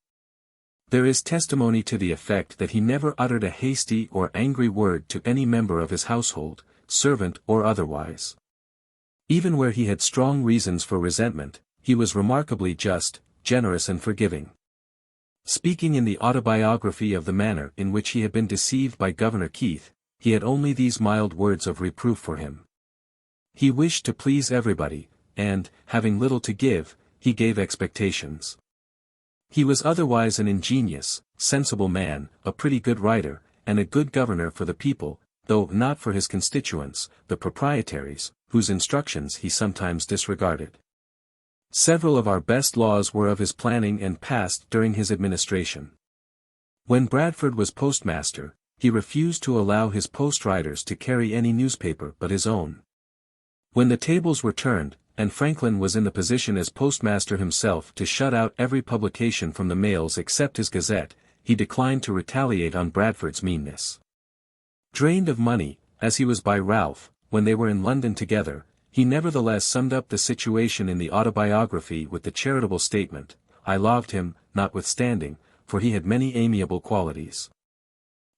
There is testimony to the effect that he never uttered a hasty or angry word to any member of his household, servant or otherwise. Even where he had strong reasons for resentment, he was remarkably just, generous and forgiving. Speaking in the Autobiography of the manner in which he had been deceived by Governor Keith, he had only these mild words of reproof for him. He wished to please everybody, and, having little to give, he gave expectations. He was otherwise an ingenious, sensible man, a pretty good writer, and a good governor for the people, though not for his constituents, the proprietaries, whose instructions he sometimes disregarded. Several of our best laws were of his planning and passed during his administration. When Bradford was postmaster, he refused to allow his post-riders to carry any newspaper but his own. When the tables were turned, and Franklin was in the position as postmaster himself to shut out every publication from the mails except his Gazette, he declined to retaliate on Bradford's meanness. Drained of money, as he was by Ralph, when they were in London together, he nevertheless summed up the situation in the Autobiography with the charitable statement, "I loved him, notwithstanding, for he had many amiable qualities."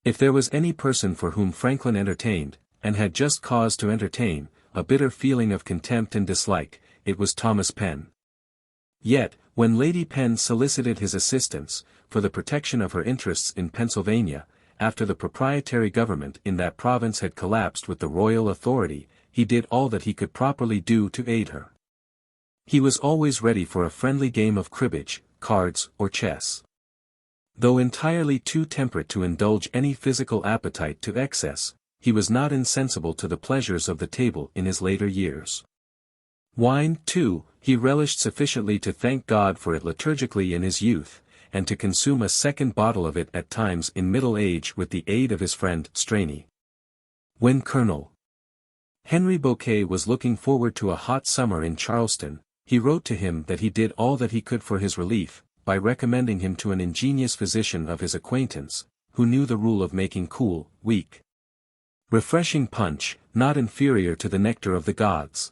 If there was any person for whom Franklin entertained, and had just cause to entertain, a bitter feeling of contempt and dislike, it was Thomas Penn. Yet, when Lady Penn solicited his assistance, for the protection of her interests in Pennsylvania, after the proprietary government in that province had collapsed with the royal authority, he did all that he could properly do to aid her. He was always ready for a friendly game of cribbage, cards, or chess. Though entirely too temperate to indulge any physical appetite to excess, he was not insensible to the pleasures of the table in his later years. Wine, too, he relished sufficiently to thank God for it liturgically in his youth, and to consume a second bottle of it at times in middle age with the aid of his friend Straney. When Colonel Henry Bouquet was looking forward to a hot summer in Charleston, he wrote to him that he did all that he could for his relief, by recommending him to an ingenious physician of his acquaintance, who knew the rule of making cool, weak, refreshing punch, not inferior to the nectar of the gods.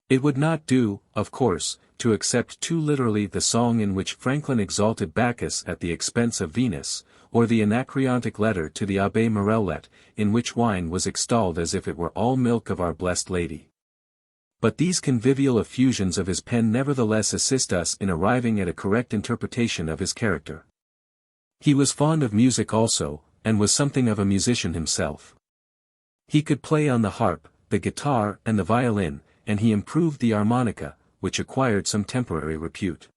It would not do, of course, to accept too literally the song in which Franklin exalted Bacchus at the expense of Venus, or the Anacreontic letter to the Abbé Morellet, in which wine was extolled as if it were all milk of our blessed Lady. But these convivial effusions of his pen nevertheless assist us in arriving at a correct interpretation of his character. He was fond of music also, and was something of a musician himself. He could play on the harp, the guitar and the violin, and he improved the harmonica, which acquired some temporary repute.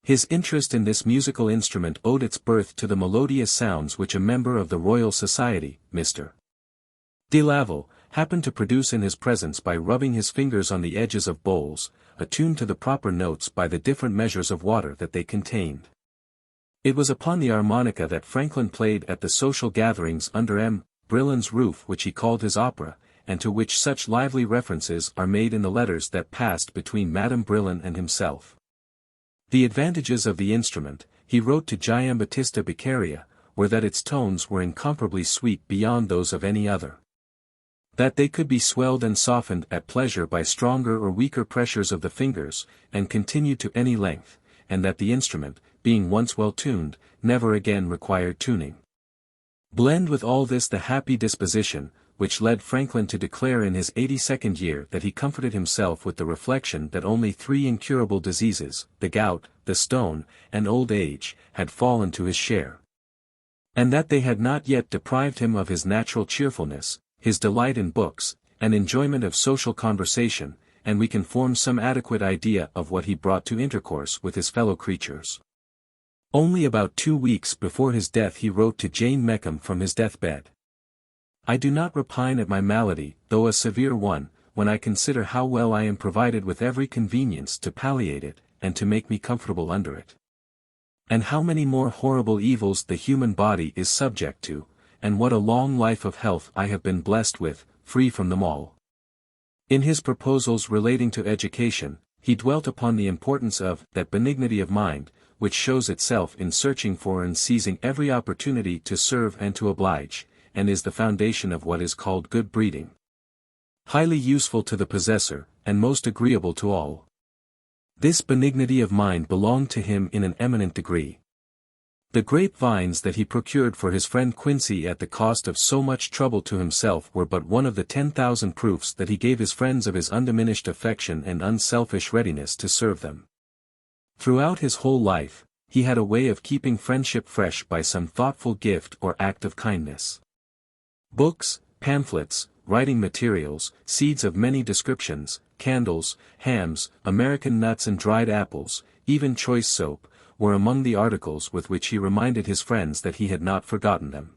His interest in this musical instrument owed its birth to the melodious sounds which a member of the Royal Society, Mr. de Laval, happened to produce in his presence by rubbing his fingers on the edges of bowls, attuned to the proper notes by the different measures of water that they contained. It was upon the harmonica that Franklin played at the social gatherings under M. Brillan's roof which he called his opera, and to which such lively references are made in the letters that passed between Madame Brillan and himself. The advantages of the instrument, he wrote to Giambattista Beccaria, were that its tones were incomparably sweet beyond those of any other. That they could be swelled and softened at pleasure by stronger or weaker pressures of the fingers, and continued to any length, and that the instrument, being once well tuned, never again required tuning. Blend with all this the happy disposition, which led Franklin to declare in his 82nd year that he comforted himself with the reflection that only 3 incurable diseases, the gout, the stone, and old age, had fallen to his share. And that they had not yet deprived him of his natural cheerfulness, his delight in books, and enjoyment of social conversation, and we can form some adequate idea of what he brought to intercourse with his fellow creatures. Only about 2 weeks before his death he wrote to Jane Meckham from his deathbed. "I do not repine at my malady, though a severe one, when I consider how well I am provided with every convenience to palliate it, and to make me comfortable under it. And how many more horrible evils the human body is subject to, and what a long life of health I have been blessed with, free from them all." In his proposals relating to education, he dwelt upon the importance of that benignity of mind, which shows itself in searching for and seizing every opportunity to serve and to oblige, and is the foundation of what is called good breeding. Highly useful to the possessor, and most agreeable to all. This benignity of mind belonged to him in an eminent degree. The grapevines that he procured for his friend Quincy at the cost of so much trouble to himself were but one of the 10,000 proofs that he gave his friends of his undiminished affection and unselfish readiness to serve them. Throughout his whole life, he had a way of keeping friendship fresh by some thoughtful gift or act of kindness. Books, pamphlets, writing materials, seeds of many descriptions, candles, hams, American nuts and dried apples, even choice soap, were among the articles with which he reminded his friends that he had not forgotten them.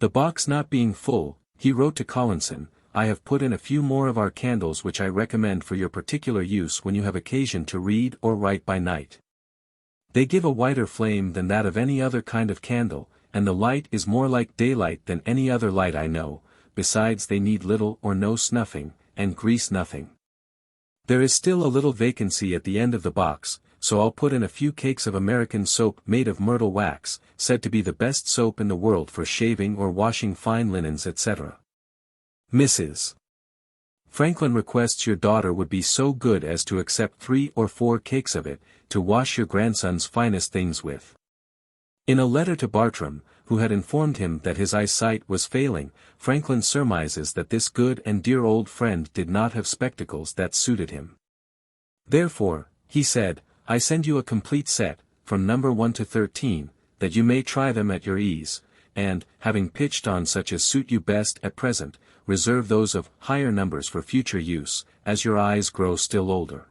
The box not being full, he wrote to Collinson, "I have put in a few more of our candles which I recommend for your particular use when you have occasion to read or write by night. They give a whiter flame than that of any other kind of candle, and the light is more like daylight than any other light I know, besides they need little or no snuffing, and grease nothing. There is still a little vacancy at the end of the box, so I'll put in a few cakes of American soap made of myrtle wax, said to be the best soap in the world for shaving or washing fine linens etc. Mrs. Franklin requests your daughter would be so good as to accept 3 or 4 cakes of it, to wash your grandson's finest things with." In a letter to Bartram, who had informed him that his eyesight was failing, Franklin surmises that this good and dear old friend did not have spectacles that suited him. "Therefore," he said, "I send you a complete set, from number 1 to 13, that you may try them at your ease, and, having pitched on such as suit you best at present, reserve those of higher numbers for future use, as your eyes grow still older.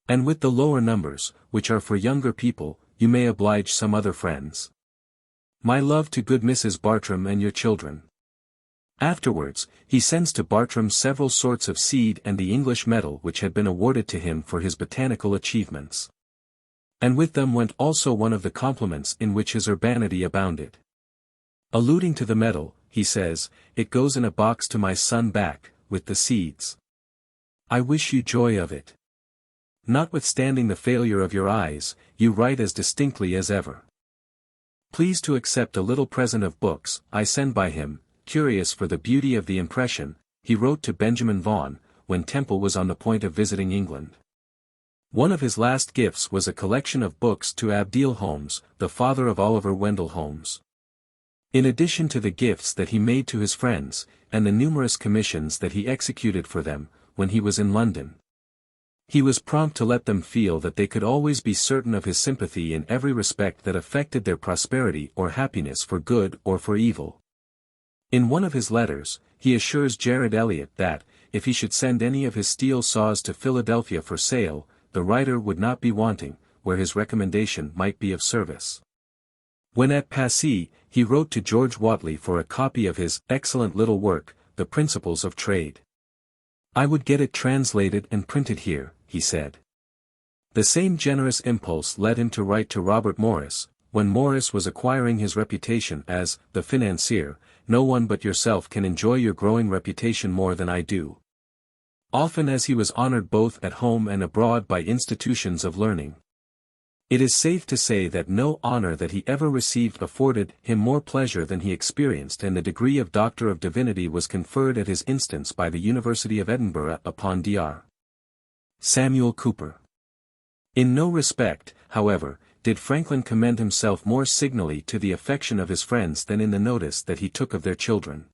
And with the lower numbers, which are for younger people, you may oblige some other friends. My love to good Mrs. Bartram and your children." Afterwards, he sends to Bartram several sorts of seed and the English medal which had been awarded to him for his botanical achievements. And with them went also one of the compliments in which his urbanity abounded. Alluding to the medal, he says, "It goes in a box to my son back, with the seeds. I wish you joy of it. Notwithstanding the failure of your eyes, you write as distinctly as ever. Please to accept a little present of books I send by him." Curious for the beauty of the impression, he wrote to Benjamin Vaughan, when Temple was on the point of visiting England. One of his last gifts was a collection of books to Abdiel Holmes, the father of Oliver Wendell Holmes. In addition to the gifts that he made to his friends, and the numerous commissions that he executed for them, when he was in London, he was prompt to let them feel that they could always be certain of his sympathy in every respect that affected their prosperity or happiness for good or for evil. In one of his letters, he assures Jared Eliot that, if he should send any of his steel saws to Philadelphia for sale, the writer would not be wanting, where his recommendation might be of service. When at Passy, he wrote to George Whatley for a copy of his excellent little work, The Principles of Trade. "I would get it translated and printed here," he said. The same generous impulse led him to write to Robert Morris, when Morris was acquiring his reputation as the financier. "No one but yourself can enjoy your growing reputation more than I do." Often as he was honored both at home and abroad by institutions of learning, it is safe to say that no honor that he ever received afforded him more pleasure than he experienced, and the degree of Doctor of Divinity was conferred at his instance by the University of Edinburgh upon Dr. Samuel Cooper. In no respect, however, did Franklin commend himself more signally to the affection of his friends than in the notice that he took of their children.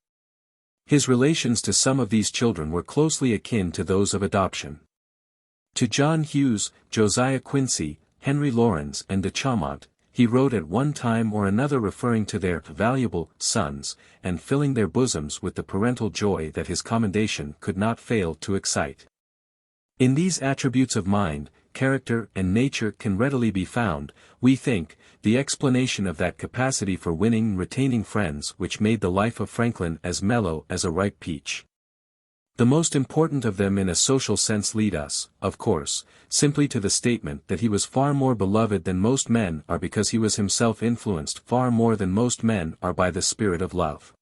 His relations to some of these children were closely akin to those of adoption. To John Hughes, Josiah Quincy, Henry Laurens and de Chaumont, he wrote at one time or another referring to their valuable sons, and filling their bosoms with the parental joy that his commendation could not fail to excite. In these attributes of mind, character and nature can readily be found, we think, the explanation of that capacity for winning and retaining friends which made the life of Franklin as mellow as a ripe peach. The most important of them in a social sense lead us, of course, simply to the statement that he was far more beloved than most men are because he was himself influenced far more than most men are by the spirit of love.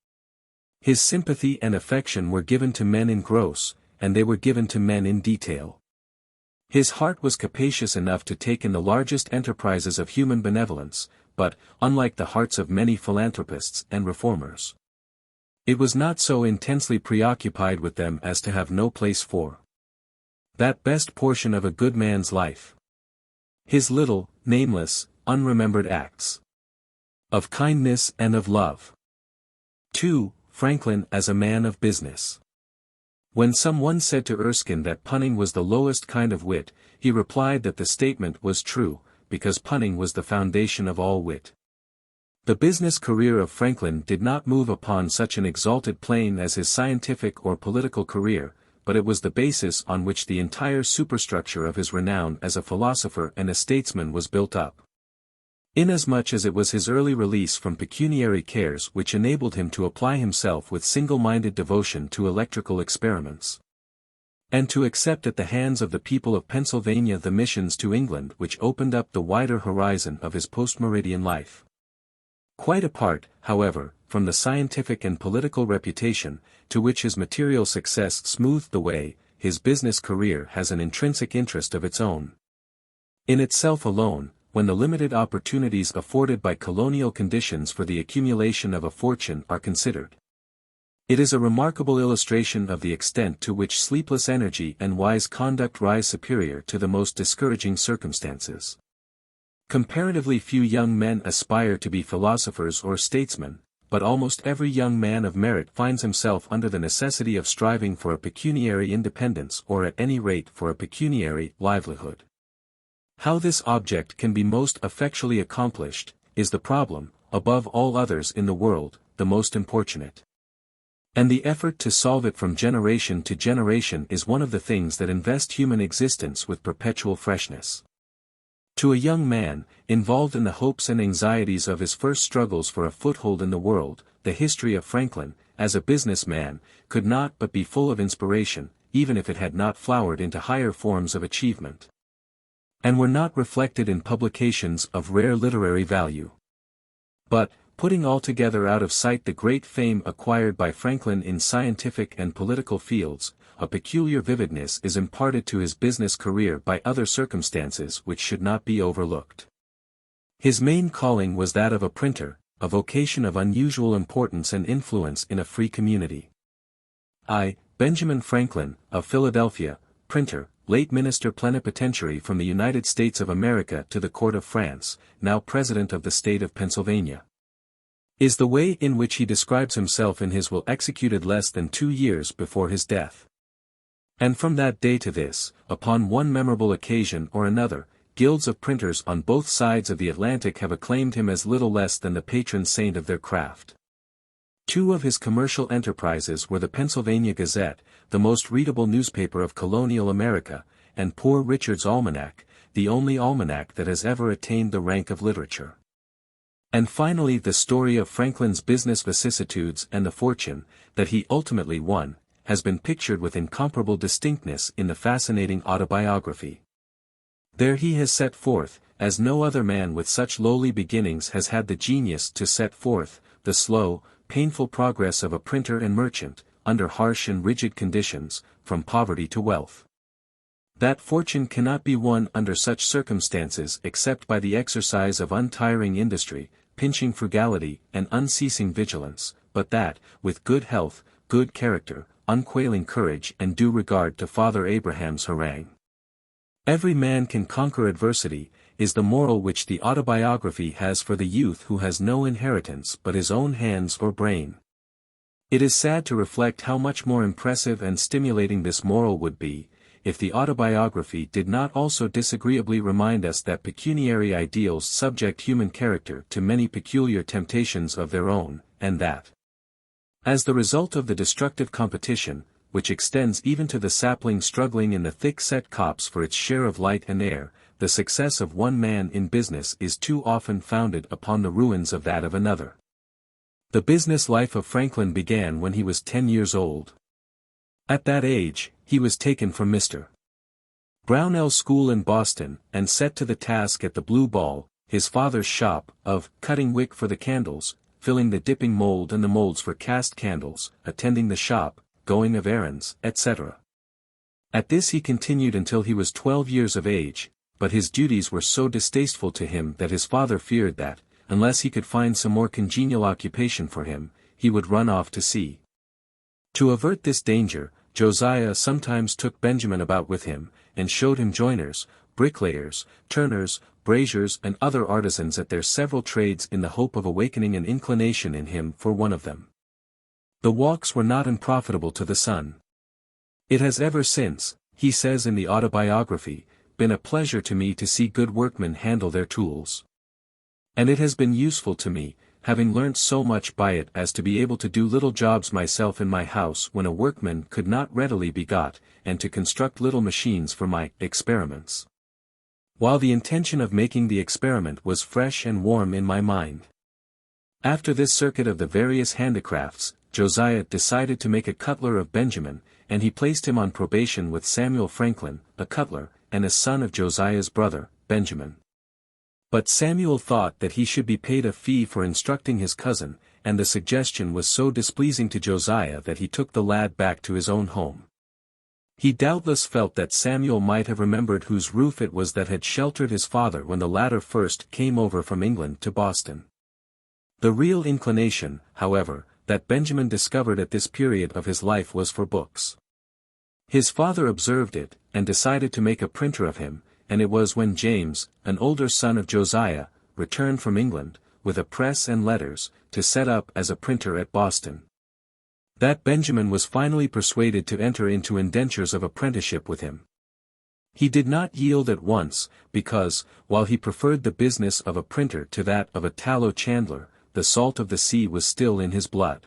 His sympathy and affection were given to men in gross, and they were given to men in detail. His heart was capacious enough to take in the largest enterprises of human benevolence, but, unlike the hearts of many philanthropists and reformers, it was not so intensely preoccupied with them as to have no place for that best portion of a good man's life. His little, nameless, unremembered acts of kindness and of love. 2. Franklin as a man of business. When someone said to Erskine that punning was the lowest kind of wit, he replied that the statement was true, because punning was the foundation of all wit. The business career of Franklin did not move upon such an exalted plane as his scientific or political career, but it was the basis on which the entire superstructure of his renown as a philosopher and a statesman was built up. inasmuch as it was his early release from pecuniary cares which enabled him to apply himself with single-minded devotion to electrical experiments, and to accept at the hands of the people of Pennsylvania the missions to England which opened up the wider horizon of his post-Meridian life. Quite apart, however, from the scientific and political reputation, to which his material success smoothed the way, his business career has an intrinsic interest of its own. In itself alone, when the limited opportunities afforded by colonial conditions for the accumulation of a fortune are considered, it is a remarkable illustration of the extent to which sleepless energy and wise conduct rise superior to the most discouraging circumstances. Comparatively few young men aspire to be philosophers or statesmen, but almost every young man of merit finds himself under the necessity of striving for a pecuniary independence or at any rate for a pecuniary livelihood. How this object can be most effectually accomplished, is the problem, above all others in the world, the most importunate. And the effort to solve it from generation to generation is one of the things that invest human existence with perpetual freshness. To a young man, involved in the hopes and anxieties of his first struggles for a foothold in the world, the history of Franklin, as a businessman, could not but be full of inspiration, even if it had not flowered into higher forms of achievement, and were not reflected in publications of rare literary value. But, putting altogether out of sight the great fame acquired by Franklin in scientific and political fields, a peculiar vividness is imparted to his business career by other circumstances which should not be overlooked. His main calling was that of a printer, a vocation of unusual importance and influence in a free community. Benjamin Franklin, of Philadelphia, printer, late Minister Plenipotentiary from the United States of America to the Court of France, now President of the State of Pennsylvania, is the way in which he describes himself in his will executed less than 2 years before his death. And from that day to this, upon one memorable occasion or another, guilds of printers on both sides of the Atlantic have acclaimed him as little less than the patron saint of their craft. 2 of his commercial enterprises were the Pennsylvania Gazette, the most readable newspaper of colonial America, and Poor Richard's Almanac, the only almanac that has ever attained the rank of literature. And finally the story of Franklin's business vicissitudes and the fortune that he ultimately won, has been pictured with incomparable distinctness in the fascinating Autobiography. There he has set forth, as no other man with such lowly beginnings has had the genius to set forth, the slow, painful progress of a printer and merchant, under harsh and rigid conditions, from poverty to wealth. That fortune cannot be won under such circumstances except by the exercise of untiring industry, pinching frugality, and unceasing vigilance, but that, with good health, good character, unquailing courage and due regard to Father Abraham's harangue, every man can conquer adversity, is the moral which the Autobiography has for the youth who has no inheritance but his own hands or brain. It is sad to reflect how much more impressive and stimulating this moral would be, if the Autobiography did not also disagreeably remind us that pecuniary ideals subject human character to many peculiar temptations of their own, and that, as the result of the destructive competition, which extends even to the sapling struggling in the thick-set copse for its share of light and air, the success of one man in business is too often founded upon the ruins of that of another. The business life of Franklin began when he was 10 years old. At that age, he was taken from Mr. Brownell's school in Boston, and set to the task at the Blue Ball, his father's shop, of cutting wick for the candles, filling the dipping mold and the molds for cast candles, attending the shop, going of errands, etc. At this he continued until he was 12 years of age, but his duties were so distasteful to him that his father feared that, unless he could find some more congenial occupation for him, he would run off to sea. To avert this danger, Josiah sometimes took Benjamin about with him, and showed him joiners, bricklayers, turners, braziers and other artisans at their several trades in the hope of awakening an inclination in him for one of them. The walks were not unprofitable to the son. It has ever since, he says in the Autobiography, been a pleasure to me to see good workmen handle their tools. And it has been useful to me, having learnt so much by it as to be able to do little jobs myself in my house when a workman could not readily be got, and to construct little machines for my experiments. while the intention of making the experiment was fresh and warm in my mind. After this circuit of the various handicrafts, Josiah decided to make a cutler of Benjamin, and he placed him on probation with Samuel Franklin, a cutler, and a son of Josiah's brother, Benjamin. But Samuel thought that he should be paid a fee for instructing his cousin, and the suggestion was so displeasing to Josiah that he took the lad back to his own home. He doubtless felt that Samuel might have remembered whose roof it was that had sheltered his father when the latter first came over from England to Boston. The real inclination, however, that Benjamin discovered at this period of his life was for books. His father observed it, and decided to make a printer of him, and it was when James, an older son of Josiah, returned from England, with a press and letters, to set up as a printer at Boston, that Benjamin was finally persuaded to enter into indentures of apprenticeship with him. He did not yield at once, because, while he preferred the business of a printer to that of a tallow chandler, the salt of the sea was still in his blood.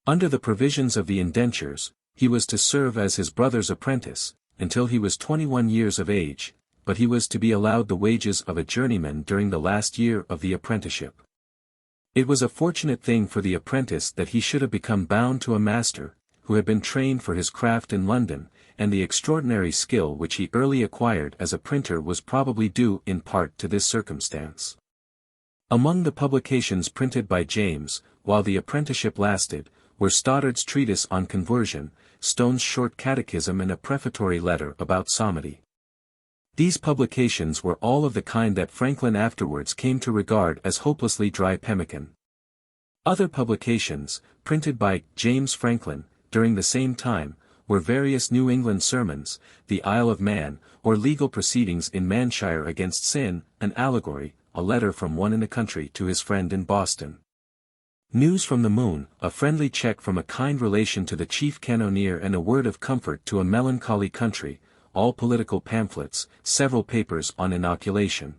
Under the provisions of the indentures, he was to serve as his brother's apprentice, until he was 21 years of age, but he was to be allowed the wages of a journeyman during the last year of the apprenticeship. It was a fortunate thing for the apprentice that he should have become bound to a master, who had been trained for his craft in London, and the extraordinary skill which he early acquired as a printer was probably due in part to this circumstance. Among the publications printed by James, while the apprenticeship lasted, were Stoddard's treatise on conversion, Stone's short catechism and a prefatory letter about psalmody. These publications were all of the kind that Franklin afterwards came to regard as hopelessly dry pemmican. Other publications, printed by James Franklin, during the same time, were various New England sermons, the Isle of Man, or legal proceedings in Manshire against sin, an allegory, a letter from one in the country to his friend in Boston. News from the Moon, a friendly check from a kind relation to the chief cannoneer and a word of comfort to a melancholy country, all political pamphlets, several papers on inoculation,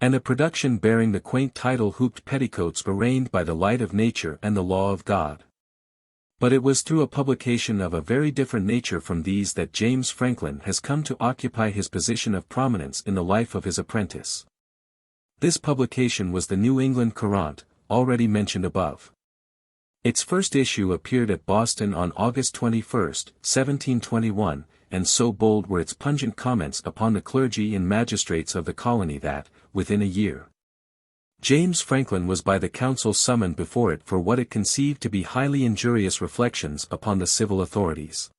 and a production bearing the quaint title Hooped Petticoats Arraigned by the Light of Nature and the Law of God. But it was through a publication of a very different nature from these that James Franklin has come to occupy his position of prominence in the life of his apprentice. This publication was the New England Courant, already mentioned above. Its first issue appeared at Boston on August 21, 1721, and so bold were its pungent comments upon the clergy and magistrates of the colony that, within a year, James Franklin was by the council summoned before it for what it conceived to be highly injurious reflections upon the civil authorities.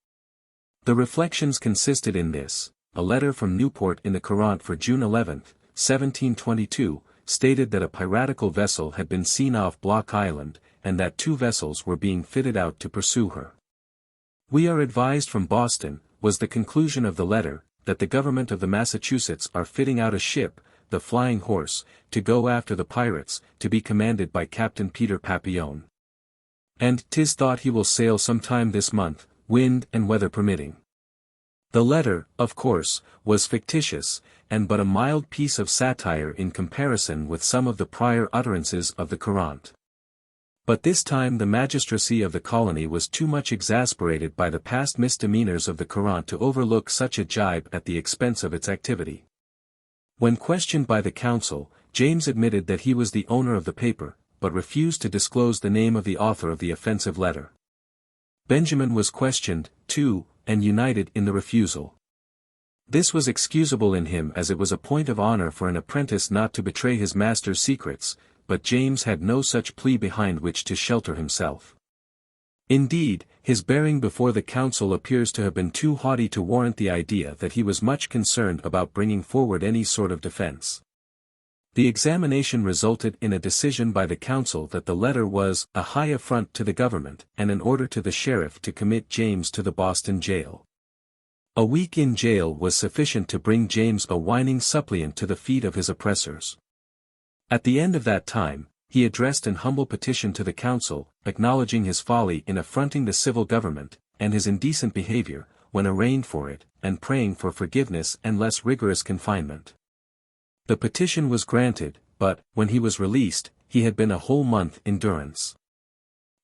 The reflections consisted in this: a letter from Newport in the Courant for June 11, 1722, stated that a piratical vessel had been seen off Block Island, and that 2 vessels were being fitted out to pursue her. "We are advised from Boston," was the conclusion of the letter, "that the government of the Massachusetts are fitting out a ship, the Flying Horse, to go after the pirates, to be commanded by Captain Peter Papillon. And 'tis thought he will sail some time this month, wind and weather permitting." The letter, of course, was fictitious, and but a mild piece of satire in comparison with some of the prior utterances of the Courant. But this time the magistracy of the colony was too much exasperated by the past misdemeanors of the Courant to overlook such a jibe at the expense of its activity. When questioned by the council, James admitted that he was the owner of the paper, but refused to disclose the name of the author of the offensive letter. Benjamin was questioned, too, and united in the refusal. This was excusable in him, as it was a point of honor for an apprentice not to betray his master's secrets, but James had no such plea behind which to shelter himself. Indeed, his bearing before the council appears to have been too haughty to warrant the idea that he was much concerned about bringing forward any sort of defense. The examination resulted in a decision by the council that the letter was a high affront to the government, and an order to the sheriff to commit James to the Boston jail. A week in jail was sufficient to bring James a whining suppliant to the feet of his oppressors. At the end of that time, he addressed an humble petition to the council, acknowledging his folly in affronting the civil government, and his indecent behavior, when arraigned for it, and praying for forgiveness and less rigorous confinement. The petition was granted, but, when he was released, he had been a whole month in durance.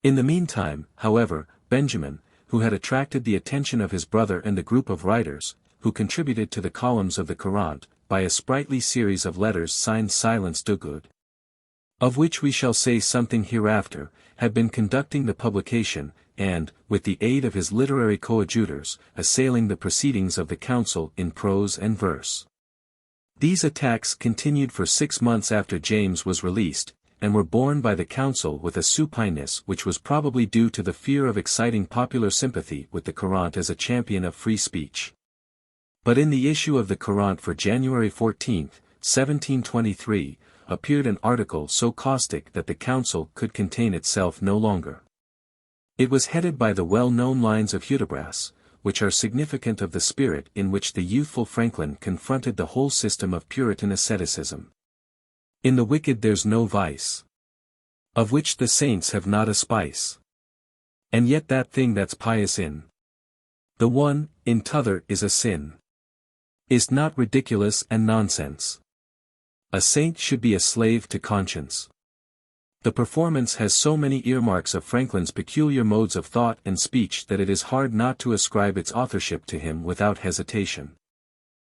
In the meantime, however, Benjamin, who had attracted the attention of his brother and the group of writers, who contributed to the columns of the Courant, by a sprightly series of letters signed Silence Dogood, of which we shall say something hereafter, had been conducting the publication, and, with the aid of his literary coadjutors, assailing the proceedings of the council in prose and verse. These attacks continued for 6 months after James was released, and were borne by the council with a supineness which was probably due to the fear of exciting popular sympathy with the Courant as a champion of free speech. But in the issue of the Courant for January 14, 1723, appeared an article so caustic that the council could contain itself no longer. It was headed by the well-known lines of Hudibras, which are significant of the spirit in which the youthful Franklin confronted the whole system of Puritan asceticism. In the wicked there's no vice, of which the saints have not a spice. And yet that thing that's pious in the one, in t'other is a sin. Is't not ridiculous and nonsense? A saint should be a slave to conscience. The performance has so many earmarks of Franklin's peculiar modes of thought and speech that it is hard not to ascribe its authorship to him without hesitation.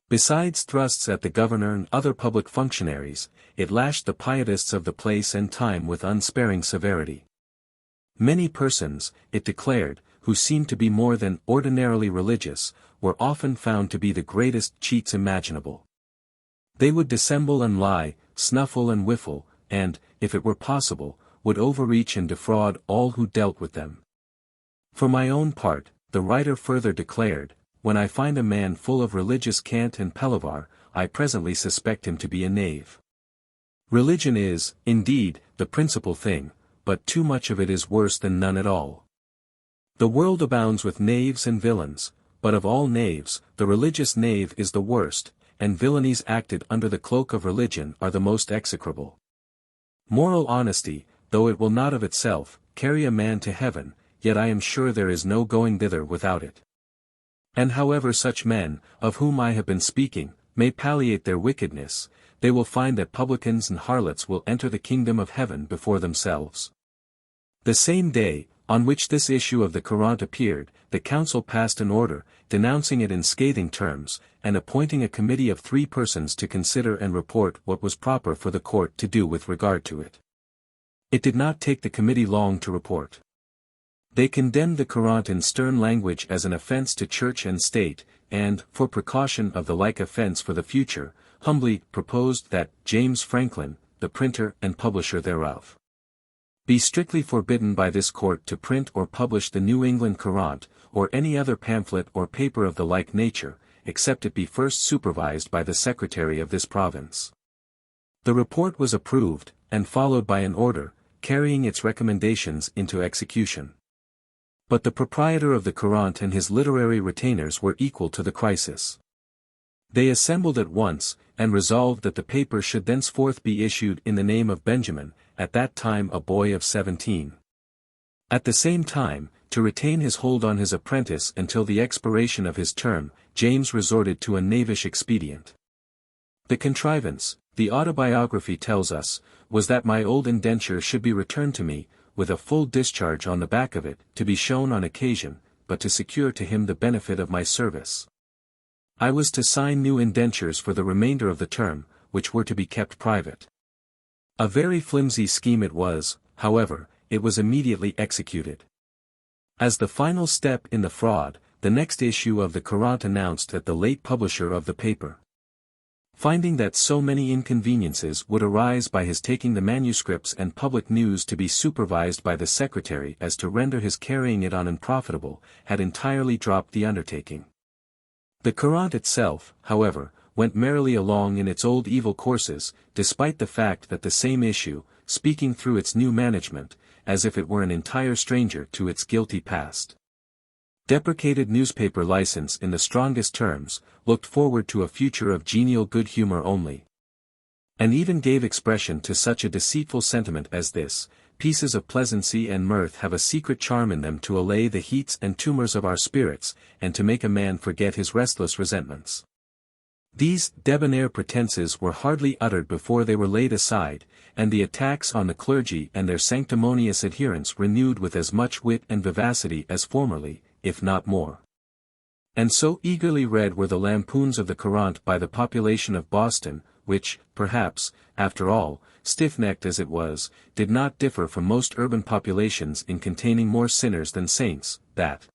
Besides thrusts at the governor and other public functionaries, it lashed the pietists of the place and time with unsparing severity. Many persons, it declared, who seemed to be more than ordinarily religious, were often found to be the greatest cheats imaginable. They would dissemble and lie, snuffle and whiffle, and, if it were possible, would overreach and defraud all who dealt with them. For my own part, the writer further declared, when I find a man full of religious cant and palaver, I presently suspect him to be a knave. Religion is, indeed, the principal thing, but too much of it is worse than none at all. The world abounds with knaves and villains, but of all knaves, the religious knave is the worst, and villainies acted under the cloak of religion are the most execrable. Moral honesty, though it will not of itself carry a man to heaven, yet I am sure there is no going thither without it. And however such men, of whom I have been speaking, may palliate their wickedness, they will find that publicans and harlots will enter the kingdom of heaven before themselves. The same day, on which this issue of the Courant appeared, the council passed an order, denouncing it in scathing terms, and appointing a committee of 3 persons to consider and report what was proper for the court to do with regard to it. It did not take the committee long to report. They condemned the Courant in stern language as an offense to church and state, and, for precaution of the like offense for the future, humbly proposed that James Franklin, the printer and publisher thereof, be strictly forbidden by this court to print or publish the New England Courant, or any other pamphlet or paper of the like nature, except it be first supervised by the secretary of this province. The report was approved, and followed by an order, carrying its recommendations into execution. But the proprietor of the Courant and his literary retainers were equal to the crisis. They assembled at once, and resolved that the paper should thenceforth be issued in the name of Benjamin, at that time a boy of 17. At the same time, to retain his hold on his apprentice until the expiration of his term, James resorted to a knavish expedient. The contrivance, the Autobiography tells us, was that my old indenture should be returned to me, with a full discharge on the back of it, to be shown on occasion, but to secure to him the benefit of my service. I was to sign new indentures for the remainder of the term, which were to be kept private. A very flimsy scheme it was, however, it was immediately executed. As the final step in the fraud, the next issue of the Courant announced that the late publisher of the paper, finding that so many inconveniences would arise by his taking the manuscripts and public news to be supervised by the secretary as to render his carrying it on unprofitable, had entirely dropped the undertaking. The Courant itself, however, went merrily along in its old evil courses, despite the fact that the same issue, speaking through its new management, as if it were an entire stranger to its guilty past, deprecated newspaper license in the strongest terms, looked forward to a future of genial good humor only, and even gave expression to such a deceitful sentiment as this: pieces of pleasancy and mirth have a secret charm in them to allay the heats and tumors of our spirits, and to make a man forget his restless resentments. These debonair pretenses were hardly uttered before they were laid aside, and the attacks on the clergy and their sanctimonious adherents renewed with as much wit and vivacity as formerly, if not more. And so eagerly read were the lampoons of the Courant by the population of Boston, which, perhaps, after all, stiff-necked as it was, did not differ from most urban populations in containing more sinners than saints, that,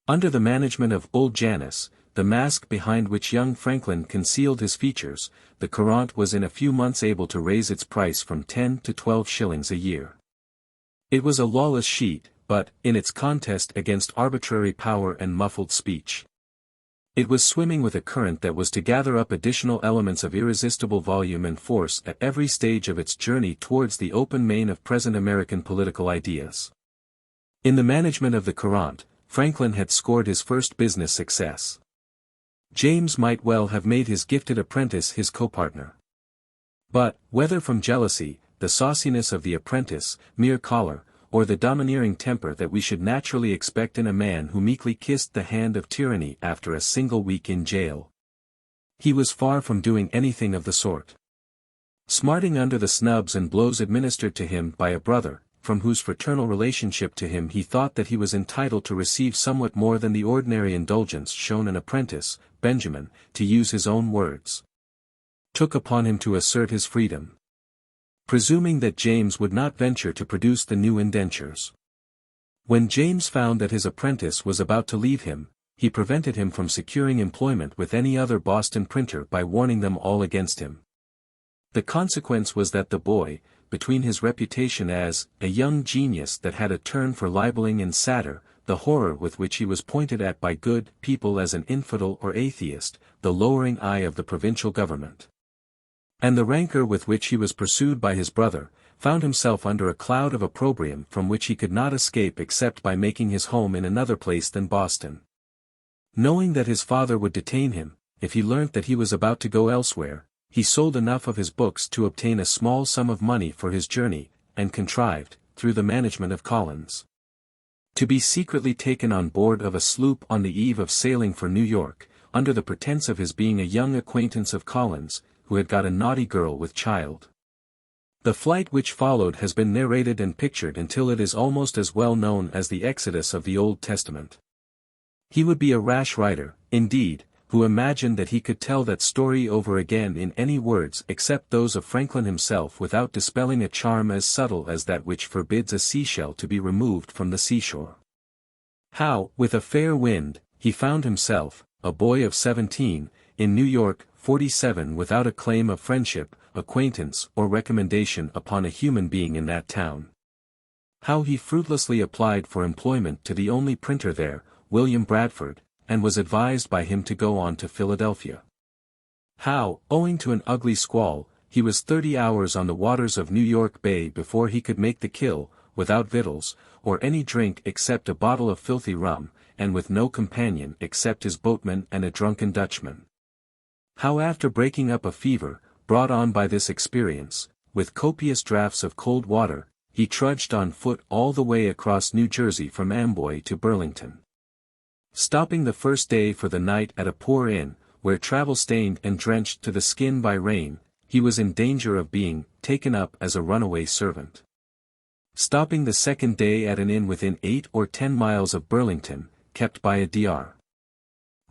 under the management of old Janus, the mask behind which young Franklin concealed his features, the Courant was in a few months able to raise its price from 10 to 12 shillings a year. It was a lawless sheet, but, in its contest against arbitrary power and muffled speech, it was swimming with a current that was to gather up additional elements of irresistible volume and force at every stage of its journey towards the open main of present American political ideas. In the management of the Courant, Franklin had scored his first business success. James might well have made his gifted apprentice his co-partner. But, whether from jealousy, the sauciness of the apprentice, mere choler, or the domineering temper that we should naturally expect in a man who meekly kissed the hand of tyranny after a single week in jail, he was far from doing anything of the sort. Smarting under the snubs and blows administered to him by a brother, from whose fraternal relationship to him he thought that he was entitled to receive somewhat more than the ordinary indulgence shown an apprentice, Benjamin, to use his own words, took upon him to assert his freedom, presuming that James would not venture to produce the new indentures. When James found that his apprentice was about to leave him, he prevented him from securing employment with any other Boston printer by warning them all against him. The consequence was that the boy, between his reputation as a young genius that had a turn for libeling and satire, the horror with which he was pointed at by good people as an infidel or atheist, the lowering eye of the provincial government, and the rancor with which he was pursued by his brother, found himself under a cloud of opprobrium from which he could not escape except by making his home in another place than Boston. Knowing that his father would detain him, if he learnt that he was about to go elsewhere, he sold enough of his books to obtain a small sum of money for his journey, and contrived, through the management of Collins, to be secretly taken on board of a sloop on the eve of sailing for New York, under the pretense of his being a young acquaintance of Collins, who had got a naughty girl with child. The flight which followed has been narrated and pictured until it is almost as well known as the Exodus of the Old Testament. He would be a rash writer, indeed, who imagined that he could tell that story over again in any words except those of Franklin himself without dispelling a charm as subtle as that which forbids a seashell to be removed from the seashore. How, with a fair wind, he found himself, a boy of 17, in New York, 47 without a claim of friendship, acquaintance or recommendation upon a human being in that town. How he fruitlessly applied for employment to the only printer there, William Bradford, and was advised by him to go on to Philadelphia. How, owing to an ugly squall, he was 30 hours on the waters of New York Bay before he could make the kill, without victuals, or any drink except a bottle of filthy rum, and with no companion except his boatman and a drunken Dutchman. How after breaking up a fever, brought on by this experience, with copious draughts of cold water, he trudged on foot all the way across New Jersey from Amboy to Burlington, stopping the first day for the night at a poor inn, where travel-stained and drenched to the skin by rain, he was in danger of being taken up as a runaway servant. Stopping the second day at an inn within 8 or 10 miles of Burlington, kept by a Dr.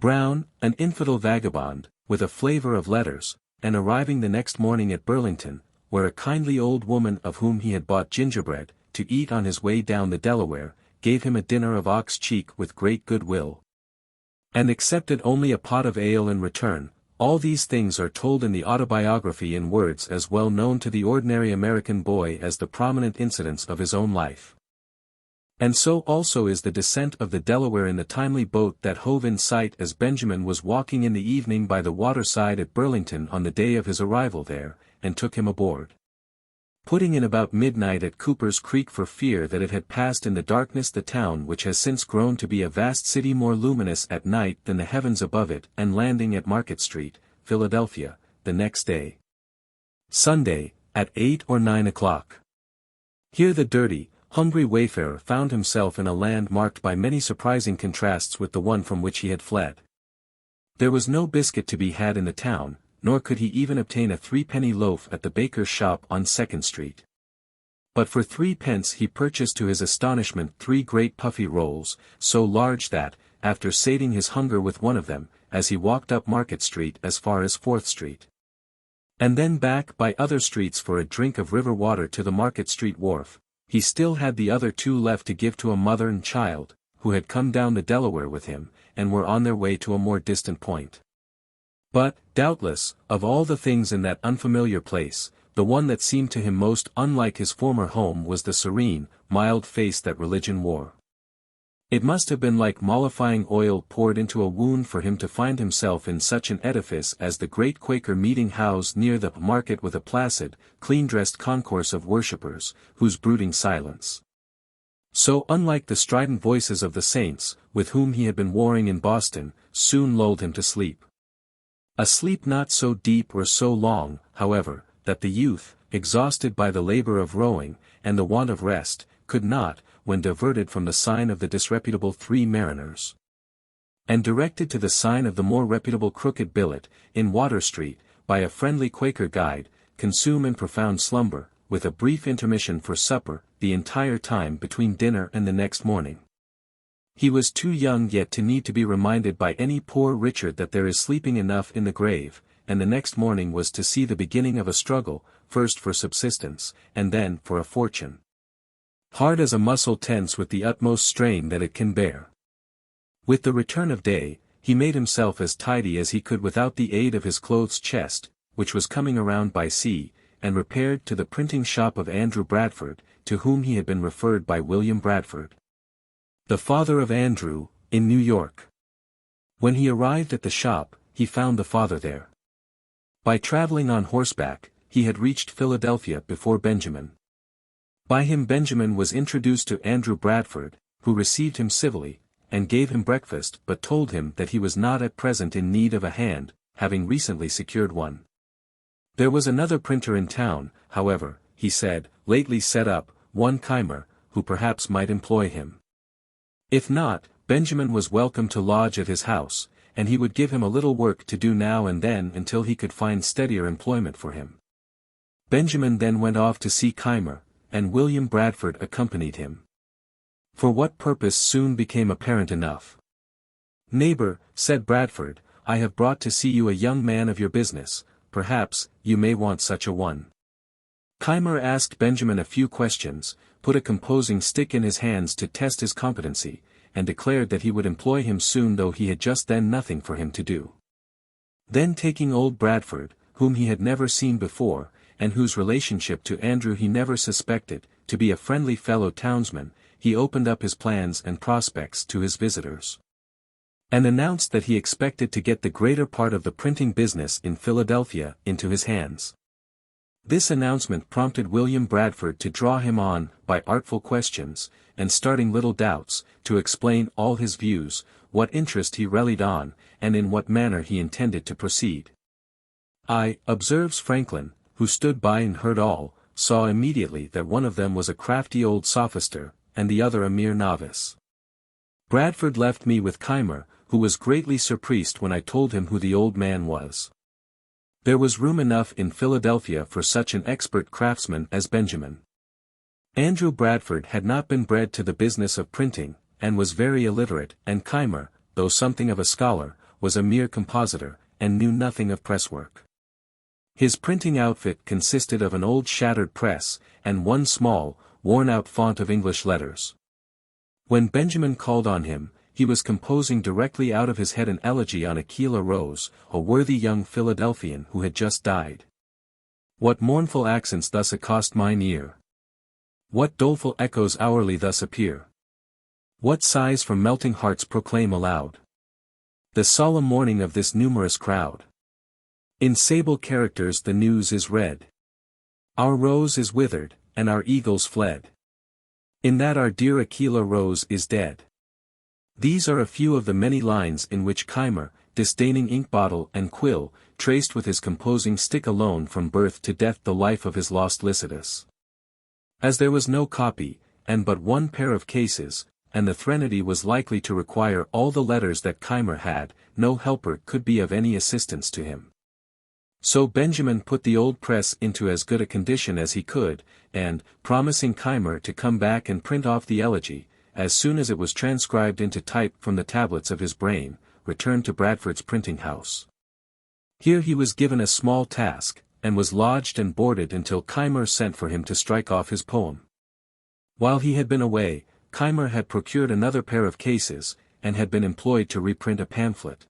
Brown, an infidel vagabond, with a flavor of letters, and arriving the next morning at Burlington, where a kindly old woman of whom he had bought gingerbread, to eat on his way down the Delaware, gave him a dinner of ox cheek with great good will, and accepted only a pot of ale in return. All these things are told in the Autobiography in words as well known to the ordinary American boy as the prominent incidents of his own life. And so also is the descent of the Delaware in the timely boat that hove in sight as Benjamin was walking in the evening by the waterside at Burlington on the day of his arrival there, and took him aboard, putting in about midnight at Cooper's Creek for fear that it had passed in the darkness the town which has since grown to be a vast city more luminous at night than the heavens above it, and landing at Market Street, Philadelphia, the next day, Sunday, at 8 or 9 o'clock. Here the dirty, hungry wayfarer found himself in a land marked by many surprising contrasts with the one from which he had fled. There was no biscuit to be had in the town, nor could he even obtain a 3-penny loaf at the baker's shop on 2nd Street. But for 3 pence he purchased to his astonishment 3 great puffy rolls, so large that, after sating his hunger with one of them, as he walked up Market Street as far as 4th Street. And then back by other streets for a drink of river water to the Market Street wharf. He still had the other 2 left to give to a mother and child, who had come down the Delaware with him, and were on their way to a more distant point. But, doubtless, of all the things in that unfamiliar place, the one that seemed to him most unlike his former home was the serene, mild face that religion wore. It must have been like mollifying oil poured into a wound for him to find himself in such an edifice as the great Quaker meeting house near the market with a placid, clean-dressed concourse of worshippers, whose brooding silence, so unlike the strident voices of the saints, with whom he had been warring in Boston, soon lulled him to sleep. A sleep not so deep or so long, however, that the youth, exhausted by the labor of rowing, and the want of rest, could not, when diverted from the sign of the disreputable Three Mariners, and directed to the sign of the more reputable Crooked Billet, in Water Street, by a friendly Quaker guide, consume in profound slumber, with a brief intermission for supper, the entire time between dinner and the next morning. He was too young yet to need to be reminded by any poor Richard that there is sleeping enough in the grave, and the next morning was to see the beginning of a struggle, first for subsistence, and then for a fortune. Hard as a muscle tense with the utmost strain that it can bear. With the return of day, he made himself as tidy as he could without the aid of his clothes chest, which was coming around by sea, and repaired to the printing shop of Andrew Bradford, to whom he had been referred by William Bradford, the father of Andrew, in New York. When he arrived at the shop, he found the father there. By traveling on horseback, he had reached Philadelphia before Benjamin. By him Benjamin was introduced to Andrew Bradford, who received him civilly, and gave him breakfast but told him that he was not at present in need of a hand, having recently secured one. There was another printer in town, however, he said, lately set up, one Keimer, who perhaps might employ him. If not, Benjamin was welcome to lodge at his house, and he would give him a little work to do now and then until he could find steadier employment for him. Benjamin then went off to see Keimer, and William Bradford accompanied him. For what purpose soon became apparent enough. "Neighbor," said Bradford, "I have brought to see you a young man of your business, perhaps, you may want such a one." Keimer asked Benjamin a few questions, put a composing stick in his hands to test his competency, and declared that he would employ him soon though he had just then nothing for him to do. Then taking old Bradford, whom he had never seen before, and whose relationship to Andrew he never suspected, to be a friendly fellow townsman, he opened up his plans and prospects to his visitors, and announced that he expected to get the greater part of the printing business in Philadelphia into his hands. This announcement prompted William Bradford to draw him on, by artful questions, and starting little doubts, to explain all his views, what interest he relied on, and in what manner he intended to proceed. "I," observes Franklin, who stood by and heard all, "saw immediately that one of them was a crafty old sophister, and the other a mere novice." Bradford left me with Keimer, who was greatly surprised when I told him who the old man was. There was room enough in Philadelphia for such an expert craftsman as Benjamin. Andrew Bradford had not been bred to the business of printing, and was very illiterate, and Keimer, though something of a scholar, was a mere compositor, and knew nothing of presswork. His printing outfit consisted of an old shattered press, and one small, worn-out font of English letters. When Benjamin called on him, he was composing directly out of his head an elegy on Aquila Rose, a worthy young Philadelphian who had just died. What mournful accents thus accost mine ear! What doleful echoes hourly thus appear! What sighs from melting hearts proclaim aloud the solemn mourning of this numerous crowd! In sable characters the news is read. Our rose is withered, and our eagles fled. In that our dear Aquila Rose is dead. These are a few of the many lines in which Keimer, disdaining ink bottle and quill, traced with his composing stick alone from birth to death the life of his lost Lycidas. As there was no copy, and but one pair of cases, and the threnody was likely to require all the letters that Keimer had, no helper could be of any assistance to him. So Benjamin put the old press into as good a condition as he could, and, promising Keimer to come back and print off the elegy, as soon as it was transcribed into type from the tablets of his brain, returned to Bradford's printing house. Here he was given a small task, and was lodged and boarded until Keimer sent for him to strike off his poem. While he had been away, Keimer had procured another pair of cases, and had been employed to reprint a pamphlet.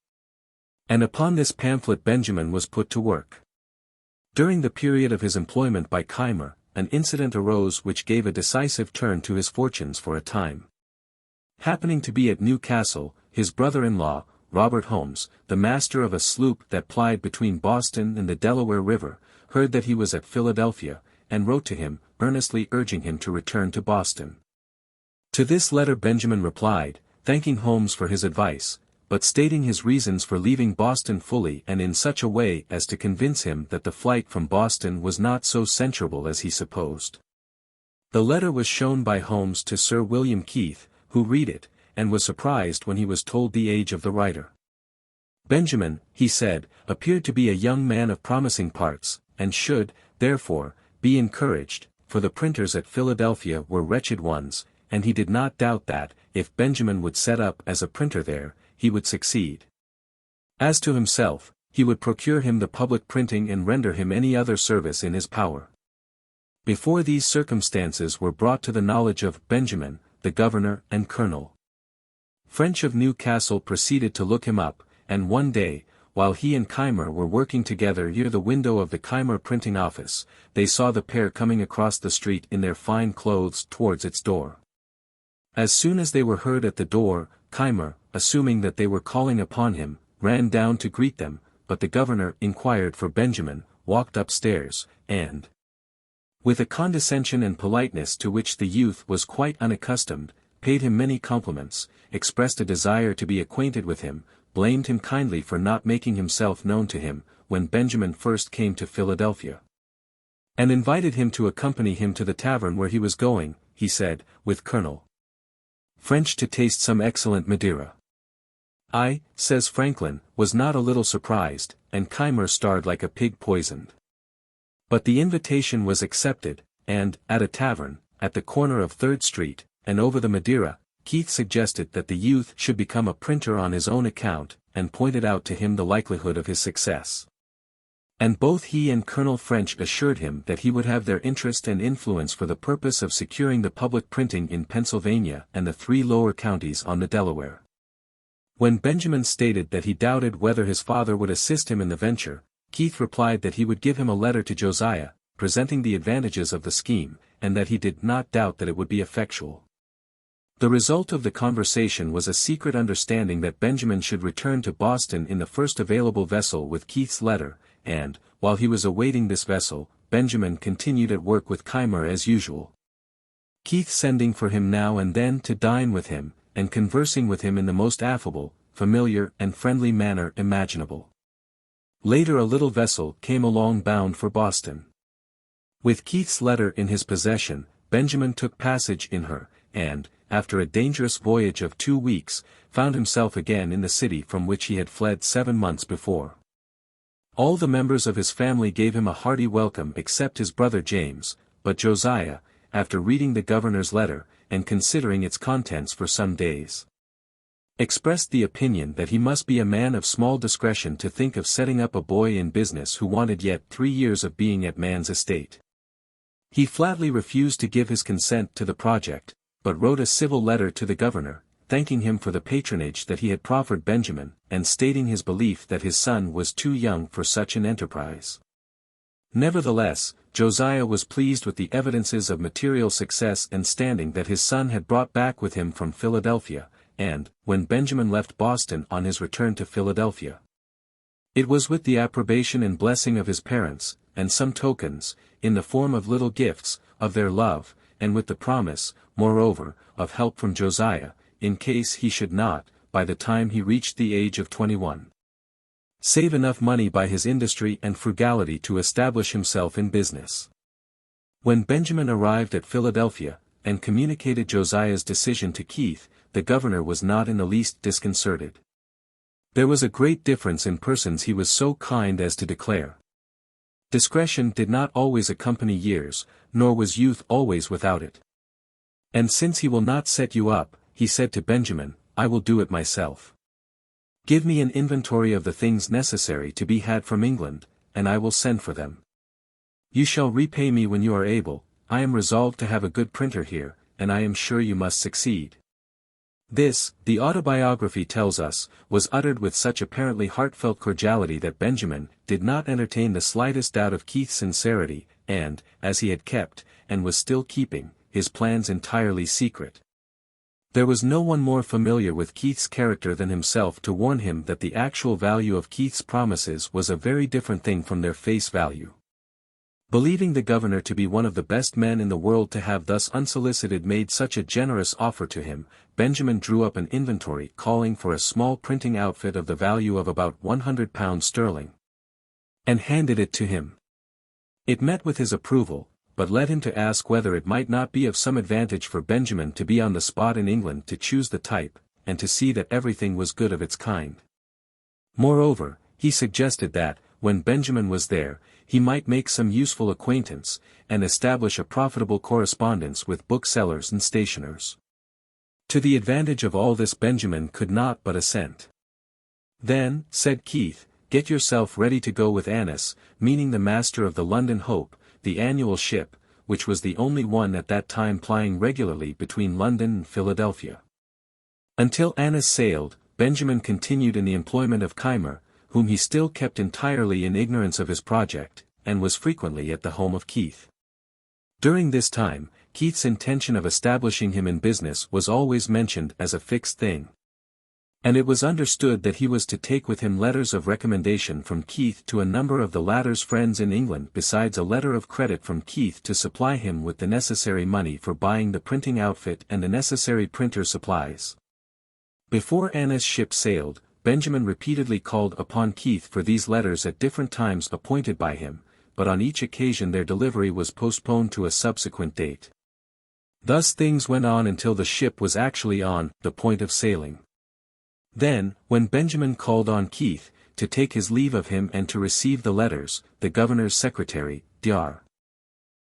And upon this pamphlet Benjamin was put to work. During the period of his employment by Keimer, an incident arose which gave a decisive turn to his fortunes for a time. Happening to be at Newcastle, his brother-in-law, Robert Holmes, the master of a sloop that plied between Boston and the Delaware River, heard that he was at Philadelphia, and wrote to him, earnestly urging him to return to Boston. To this letter Benjamin replied, thanking Holmes for his advice, but stating his reasons for leaving Boston fully and in such a way as to convince him that the flight from Boston was not so censurable as he supposed. The letter was shown by Holmes to Sir William Keith, who read it, and was surprised when he was told the age of the writer. Benjamin, he said, appeared to be a young man of promising parts, and should, therefore, be encouraged, for the printers at Philadelphia were wretched ones, and he did not doubt that, if Benjamin would set up as a printer there, he would succeed. As to himself, he would procure him the public printing and render him any other service in his power. Before these circumstances were brought to the knowledge of Benjamin, the governor and colonel, French of Newcastle proceeded to look him up, and one day, while he and Keimer were working together near the window of the Keimer printing office, they saw the pair coming across the street in their fine clothes towards its door. As soon as they were heard at the door, Keimer, assuming that they were calling upon him, ran down to greet them, but the governor inquired for Benjamin, walked upstairs, and, with a condescension and politeness to which the youth was quite unaccustomed, paid him many compliments, expressed a desire to be acquainted with him, blamed him kindly for not making himself known to him, when Benjamin first came to Philadelphia, and invited him to accompany him to the tavern where he was going, he said, with Colonel French to taste some excellent Madeira. I, says Franklin, was not a little surprised, and Keimer starred like a pig poisoned. But the invitation was accepted, and, at a tavern, at the corner of 3rd Street, and over the Madeira, Keith suggested that the youth should become a printer on his own account, and pointed out to him the likelihood of his success. And both he and Colonel French assured him that he would have their interest and influence for the purpose of securing the public printing in Pennsylvania and the 3 lower counties on the Delaware. When Benjamin stated that he doubted whether his father would assist him in the venture, Keith replied that he would give him a letter to Josiah, presenting the advantages of the scheme, and that he did not doubt that it would be effectual. The result of the conversation was a secret understanding that Benjamin should return to Boston in the first available vessel with Keith's letter, and, while he was awaiting this vessel, Benjamin continued at work with Keimer as usual. Keith sending for him now and then to dine with him, and conversing with him in the most affable, familiar and friendly manner imaginable. Later a little vessel came along bound for Boston. With Keith's letter in his possession, Benjamin took passage in her, and, after a dangerous voyage of 2 weeks, found himself again in the city from which he had fled 7 months before. All the members of his family gave him a hearty welcome except his brother James, but Josiah, after reading the governor's letter, and considering its contents for some days, expressed the opinion that he must be a man of small discretion to think of setting up a boy in business who wanted yet 3 years of being at man's estate. He flatly refused to give his consent to the project, but wrote a civil letter to the governor, thanking him for the patronage that he had proffered Benjamin, and stating his belief that his son was too young for such an enterprise. Nevertheless, Josiah was pleased with the evidences of material success and standing that his son had brought back with him from Philadelphia, and, when Benjamin left Boston on his return to Philadelphia, it was with the approbation and blessing of his parents, and some tokens, in the form of little gifts, of their love, and with the promise, moreover, of help from Josiah, in case he should not, by the time he reached the age of 21, save enough money by his industry and frugality to establish himself in business. When Benjamin arrived at Philadelphia, and communicated Josiah's decision to Keith, the governor was not in the least disconcerted. There was a great difference in persons, he was so kind as to declare. Discretion did not always accompany years, nor was youth always without it. And since he will not set you up, he said to Benjamin, I will do it myself. Give me an inventory of the things necessary to be had from England, and I will send for them. You shall repay me when you are able. I am resolved to have a good printer here, and I am sure you must succeed. This, the Autobiography tells us, was uttered with such apparently heartfelt cordiality that Benjamin did not entertain the slightest doubt of Keith's sincerity, and, as he had kept, and was still keeping, his plans entirely secret. There was no one more familiar with Keith's character than himself to warn him that the actual value of Keith's promises was a very different thing from their face value. Believing the governor to be one of the best men in the world to have thus unsolicited made such a generous offer to him, Benjamin drew up an inventory calling for a small printing outfit of the value of about £100 sterling. And handed it to him. It met with his approval, but led him to ask whether it might not be of some advantage for Benjamin to be on the spot in England to choose the type, and to see that everything was good of its kind. Moreover, he suggested that, when Benjamin was there, he might make some useful acquaintance, and establish a profitable correspondence with booksellers and stationers. To the advantage of all this Benjamin could not but assent. Then, said Keith, get yourself ready to go with Annis, meaning the master of the London Hope, the annual ship, which was the only one at that time plying regularly between London and Philadelphia. Until Annis sailed, Benjamin continued in the employment of Keimer, whom he still kept entirely in ignorance of his project, and was frequently at the home of Keith. During this time, Keith's intention of establishing him in business was always mentioned as a fixed thing. And it was understood that he was to take with him letters of recommendation from Keith to a number of the latter's friends in England besides a letter of credit from Keith to supply him with the necessary money for buying the printing outfit and the necessary printer supplies. Before Annis' ship sailed, Benjamin repeatedly called upon Keith for these letters at different times appointed by him, but on each occasion their delivery was postponed to a subsequent date. Thus things went on until the ship was actually on the point of sailing. Then, when Benjamin called on Keith, to take his leave of him and to receive the letters, the governor's secretary, Dr.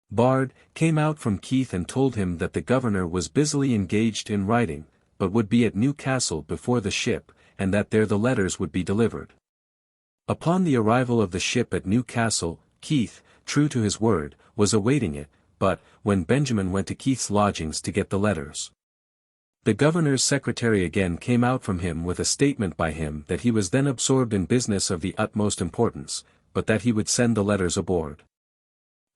Bard, came out from Keith and told him that the governor was busily engaged in writing, but would be at Newcastle before the ship, and that there the letters would be delivered. Upon the arrival of the ship at Newcastle, Keith, true to his word, was awaiting it, but, when Benjamin went to Keith's lodgings to get the letters, the governor's secretary again came out from him with a statement by him that he was then absorbed in business of the utmost importance, but that he would send the letters aboard.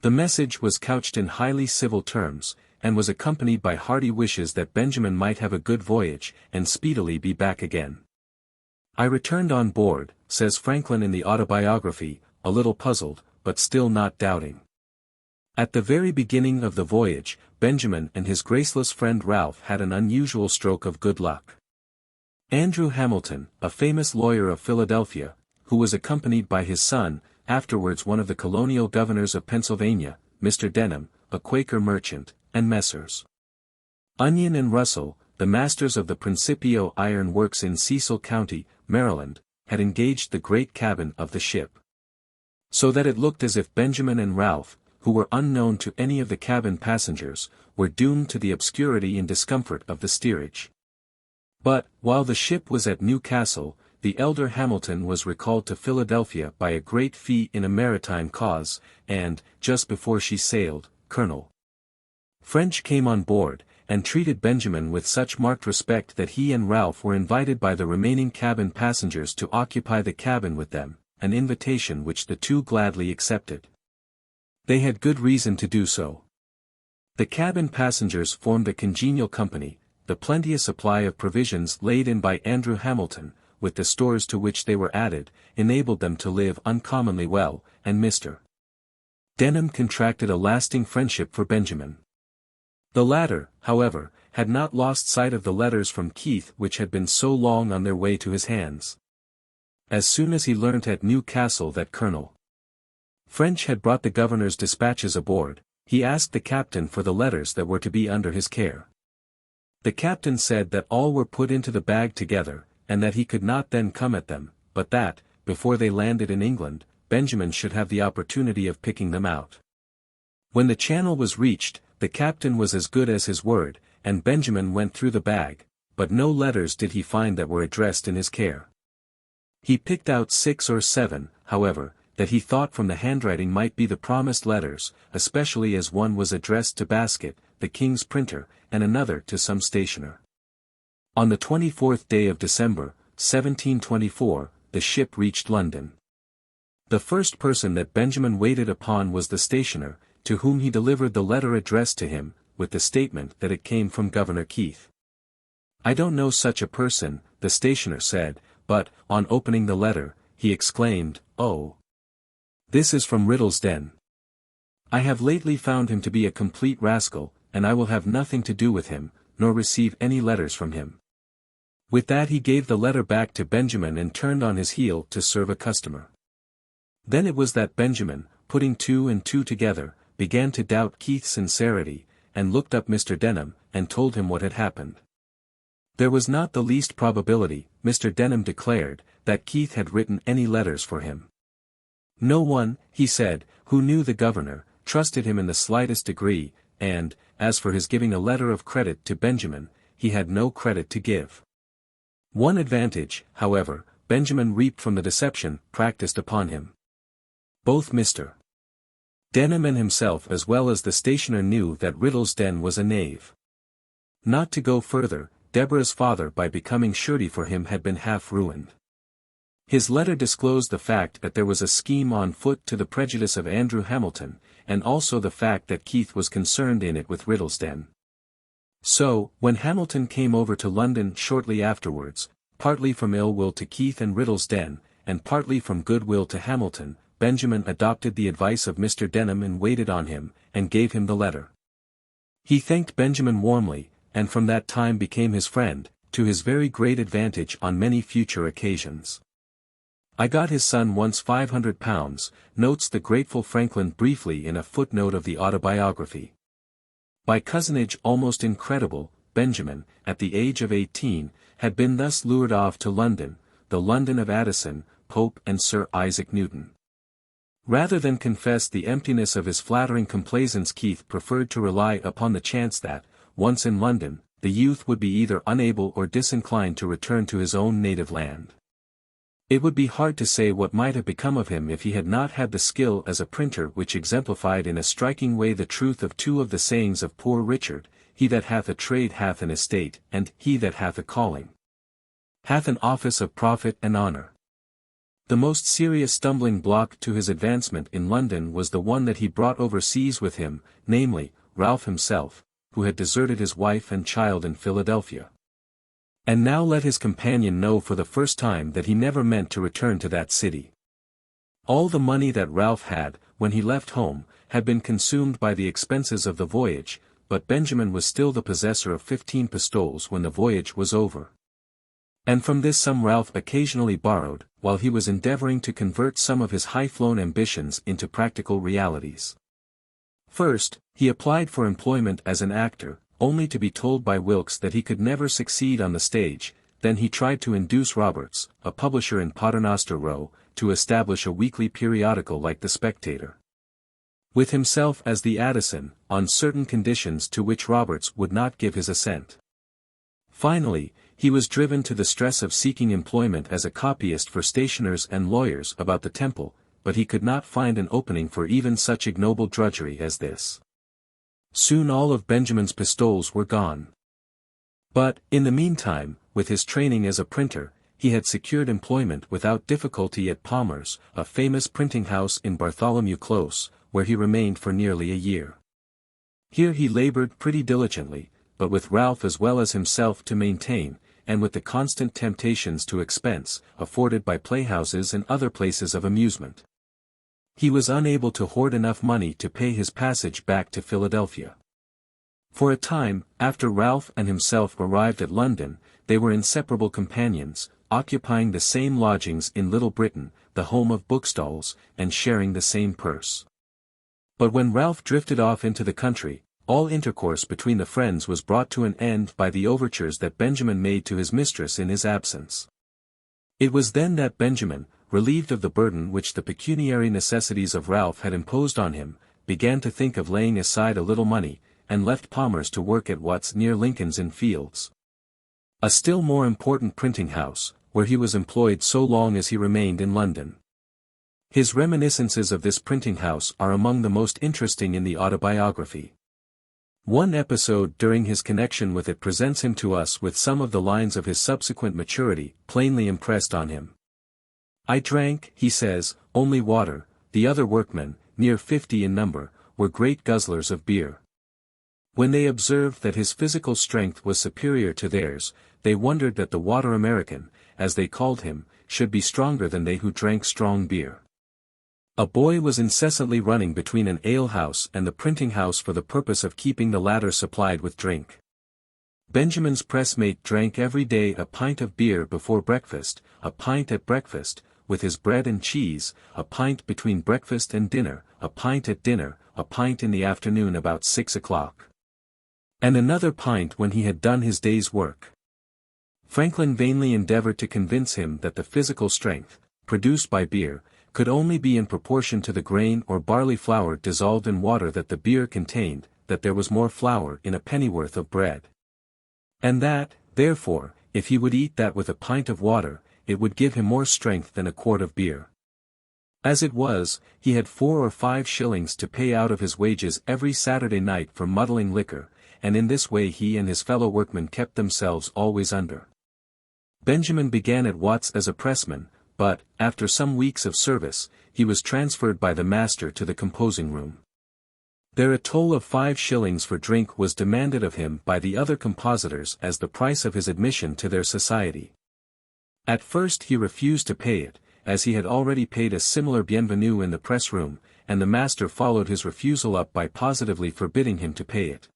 The message was couched in highly civil terms, and was accompanied by hearty wishes that Benjamin might have a good voyage, and speedily be back again. I returned on board, says Franklin in the Autobiography, a little puzzled, but still not doubting. At the very beginning of the voyage, Benjamin and his graceless friend Ralph had an unusual stroke of good luck. Andrew Hamilton, a famous lawyer of Philadelphia, who was accompanied by his son, afterwards one of the colonial governors of Pennsylvania, Mr. Denham, a Quaker merchant, and Messrs. Onion and Russell, the masters of the Principio Iron Works in Cecil County, Maryland, had engaged the great cabin of the ship. So that it looked as if Benjamin and Ralph, who were unknown to any of the cabin passengers, were doomed to the obscurity and discomfort of the steerage. But, while the ship was at Newcastle, the elder Hamilton was recalled to Philadelphia by a great fee in a maritime cause, and, just before she sailed, Colonel French came on board, and treated Benjamin with such marked respect that he and Ralph were invited by the remaining cabin passengers to occupy the cabin with them, an invitation which the two gladly accepted. They had good reason to do so. The cabin passengers formed a congenial company, the plenteous supply of provisions laid in by Andrew Hamilton, with the stores to which they were added, enabled them to live uncommonly well, and Mr. Denham contracted a lasting friendship for Benjamin. The latter, however, had not lost sight of the letters from Keith which had been so long on their way to his hands. As soon as he learnt at Newcastle that Colonel French had brought the governor's dispatches aboard, he asked the captain for the letters that were to be under his care. The captain said that all were put into the bag together, and that he could not then come at them, but that, before they landed in England, Benjamin should have the opportunity of picking them out. When the Channel was reached, the captain was as good as his word, and Benjamin went through the bag, but no letters did he find that were addressed in his care. He picked out 6 or 7, however, that he thought from the handwriting might be the promised letters, especially as one was addressed to Basket, the king's printer, and another to some stationer. On the 24th day of December, 1724, the ship reached London. The first person that Benjamin waited upon was the stationer, to whom he delivered the letter addressed to him, with the statement that it came from Governor Keith. "I don't know such a person," the stationer said, but, on opening the letter, he exclaimed, "Oh! This is from Riddlesden. I have lately found him to be a complete rascal, and I will have nothing to do with him, nor receive any letters from him." With that he gave the letter back to Benjamin and turned on his heel to serve a customer. Then it was that Benjamin, putting 2 and 2 together, began to doubt Keith's sincerity, and looked up Mr. Denham, and told him what had happened. There was not the least probability, Mr. Denham declared, that Keith had written any letters for him. No one, he said, who knew the governor, trusted him in the slightest degree, and, as for his giving a letter of credit to Benjamin, he had no credit to give. One advantage, however, Benjamin reaped from the deception practiced upon him. Both Mr. Denham and himself as well as the stationer knew that Riddlesden was a knave. Not to go further, Deborah's father by becoming surety for him had been half ruined. His letter disclosed the fact that there was a scheme on foot to the prejudice of Andrew Hamilton, and also the fact that Keith was concerned in it with Riddlesden. So, when Hamilton came over to London shortly afterwards, partly from ill will to Keith and Riddlesden, and partly from good will to Hamilton, Benjamin adopted the advice of Mr. Denham and waited on him, and gave him the letter. He thanked Benjamin warmly, and from that time became his friend, to his very great advantage on many future occasions. "I got his son once £500, notes the grateful Franklin briefly in a footnote of the Autobiography. By cousinage almost incredible, Benjamin, at the age of 18, had been thus lured off to London, the London of Addison, Pope and Sir Isaac Newton. Rather than confess the emptiness of his flattering complaisance, Keith preferred to rely upon the chance that, once in London, the youth would be either unable or disinclined to return to his own native land. It would be hard to say what might have become of him if he had not had the skill as a printer which exemplified in a striking way the truth of 2 of the sayings of Poor Richard, "He that hath a trade hath an estate, and he that hath a calling hath an office of profit and honor." The most serious stumbling block to his advancement in London was the one that he brought overseas with him, namely, Ralph himself, who had deserted his wife and child in Philadelphia. And now let his companion know for the first time that he never meant to return to that city. All the money that Ralph had, when he left home, had been consumed by the expenses of the voyage, but Benjamin was still the possessor of 15 pistoles when the voyage was over. And from this sum Ralph occasionally borrowed, while he was endeavoring to convert some of his high-flown ambitions into practical realities. First, he applied for employment as an actor, only to be told by Wilkes that he could never succeed on the stage. Then he tried to induce Roberts, a publisher in Paternoster Row, to establish a weekly periodical like The Spectator, with himself as the Addison, on certain conditions to which Roberts would not give his assent. Finally, he was driven to the stress of seeking employment as a copyist for stationers and lawyers about the Temple, but he could not find an opening for even such ignoble drudgery as this. Soon all of Benjamin's pistoles were gone. But, in the meantime, with his training as a printer, he had secured employment without difficulty at Palmer's, a famous printing house in Bartholomew Close, where he remained for nearly a year. Here he labored pretty diligently, but with Ralph as well as himself to maintain, and with the constant temptations to expense, afforded by playhouses and other places of amusement. He was unable to hoard enough money to pay his passage back to Philadelphia. For a time, after Ralph and himself arrived at London, they were inseparable companions, occupying the same lodgings in Little Britain, the home of bookstalls, and sharing the same purse. But when Ralph drifted off into the country, all intercourse between the friends was brought to an end by the overtures that Benjamin made to his mistress in his absence. It was then that Benjamin, relieved of the burden which the pecuniary necessities of Ralph had imposed on him, began to think of laying aside a little money, and left Palmer's to work at what's near Lincoln's Inn Fields. A still more important printing house, where he was employed so long as he remained in London. His reminiscences of this printing house are among the most interesting in the Autobiography. One episode during his connection with it presents him to us with some of the lines of his subsequent maturity, plainly impressed on him. "I drank," he says, "only water. The other workmen, near 50 in number, were great guzzlers of beer. When they observed that his physical strength was superior to theirs, they wondered that the water American, as they called him, should be stronger than they who drank strong beer." A boy was incessantly running between an ale-house and the printing house for the purpose of keeping the latter supplied with drink. Benjamin's pressmate drank every day a pint of beer before breakfast, a pint at breakfast, with his bread and cheese, a pint between breakfast and dinner, a pint at dinner, a pint in the afternoon about 6 o'clock. And another pint when he had done his day's work. Franklin vainly endeavored to convince him that the physical strength, produced by beer, could only be in proportion to the grain or barley flour dissolved in water that the beer contained, that there was more flour in a pennyworth of bread. And that, therefore, if he would eat that with a pint of water, it would give him more strength than a quart of beer. As it was, he had 4 or 5 shillings to pay out of his wages every Saturday night for muddling liquor, and in this way he and his fellow workmen kept themselves always under. Benjamin began at Watts as a pressman, but, after some weeks of service, he was transferred by the master to the composing room. There a toll of 5 shillings for drink was demanded of him by the other compositors as the price of his admission to their society. At first he refused to pay it, as he had already paid a similar bienvenue in the press room, and the master followed his refusal up by positively forbidding him to pay it.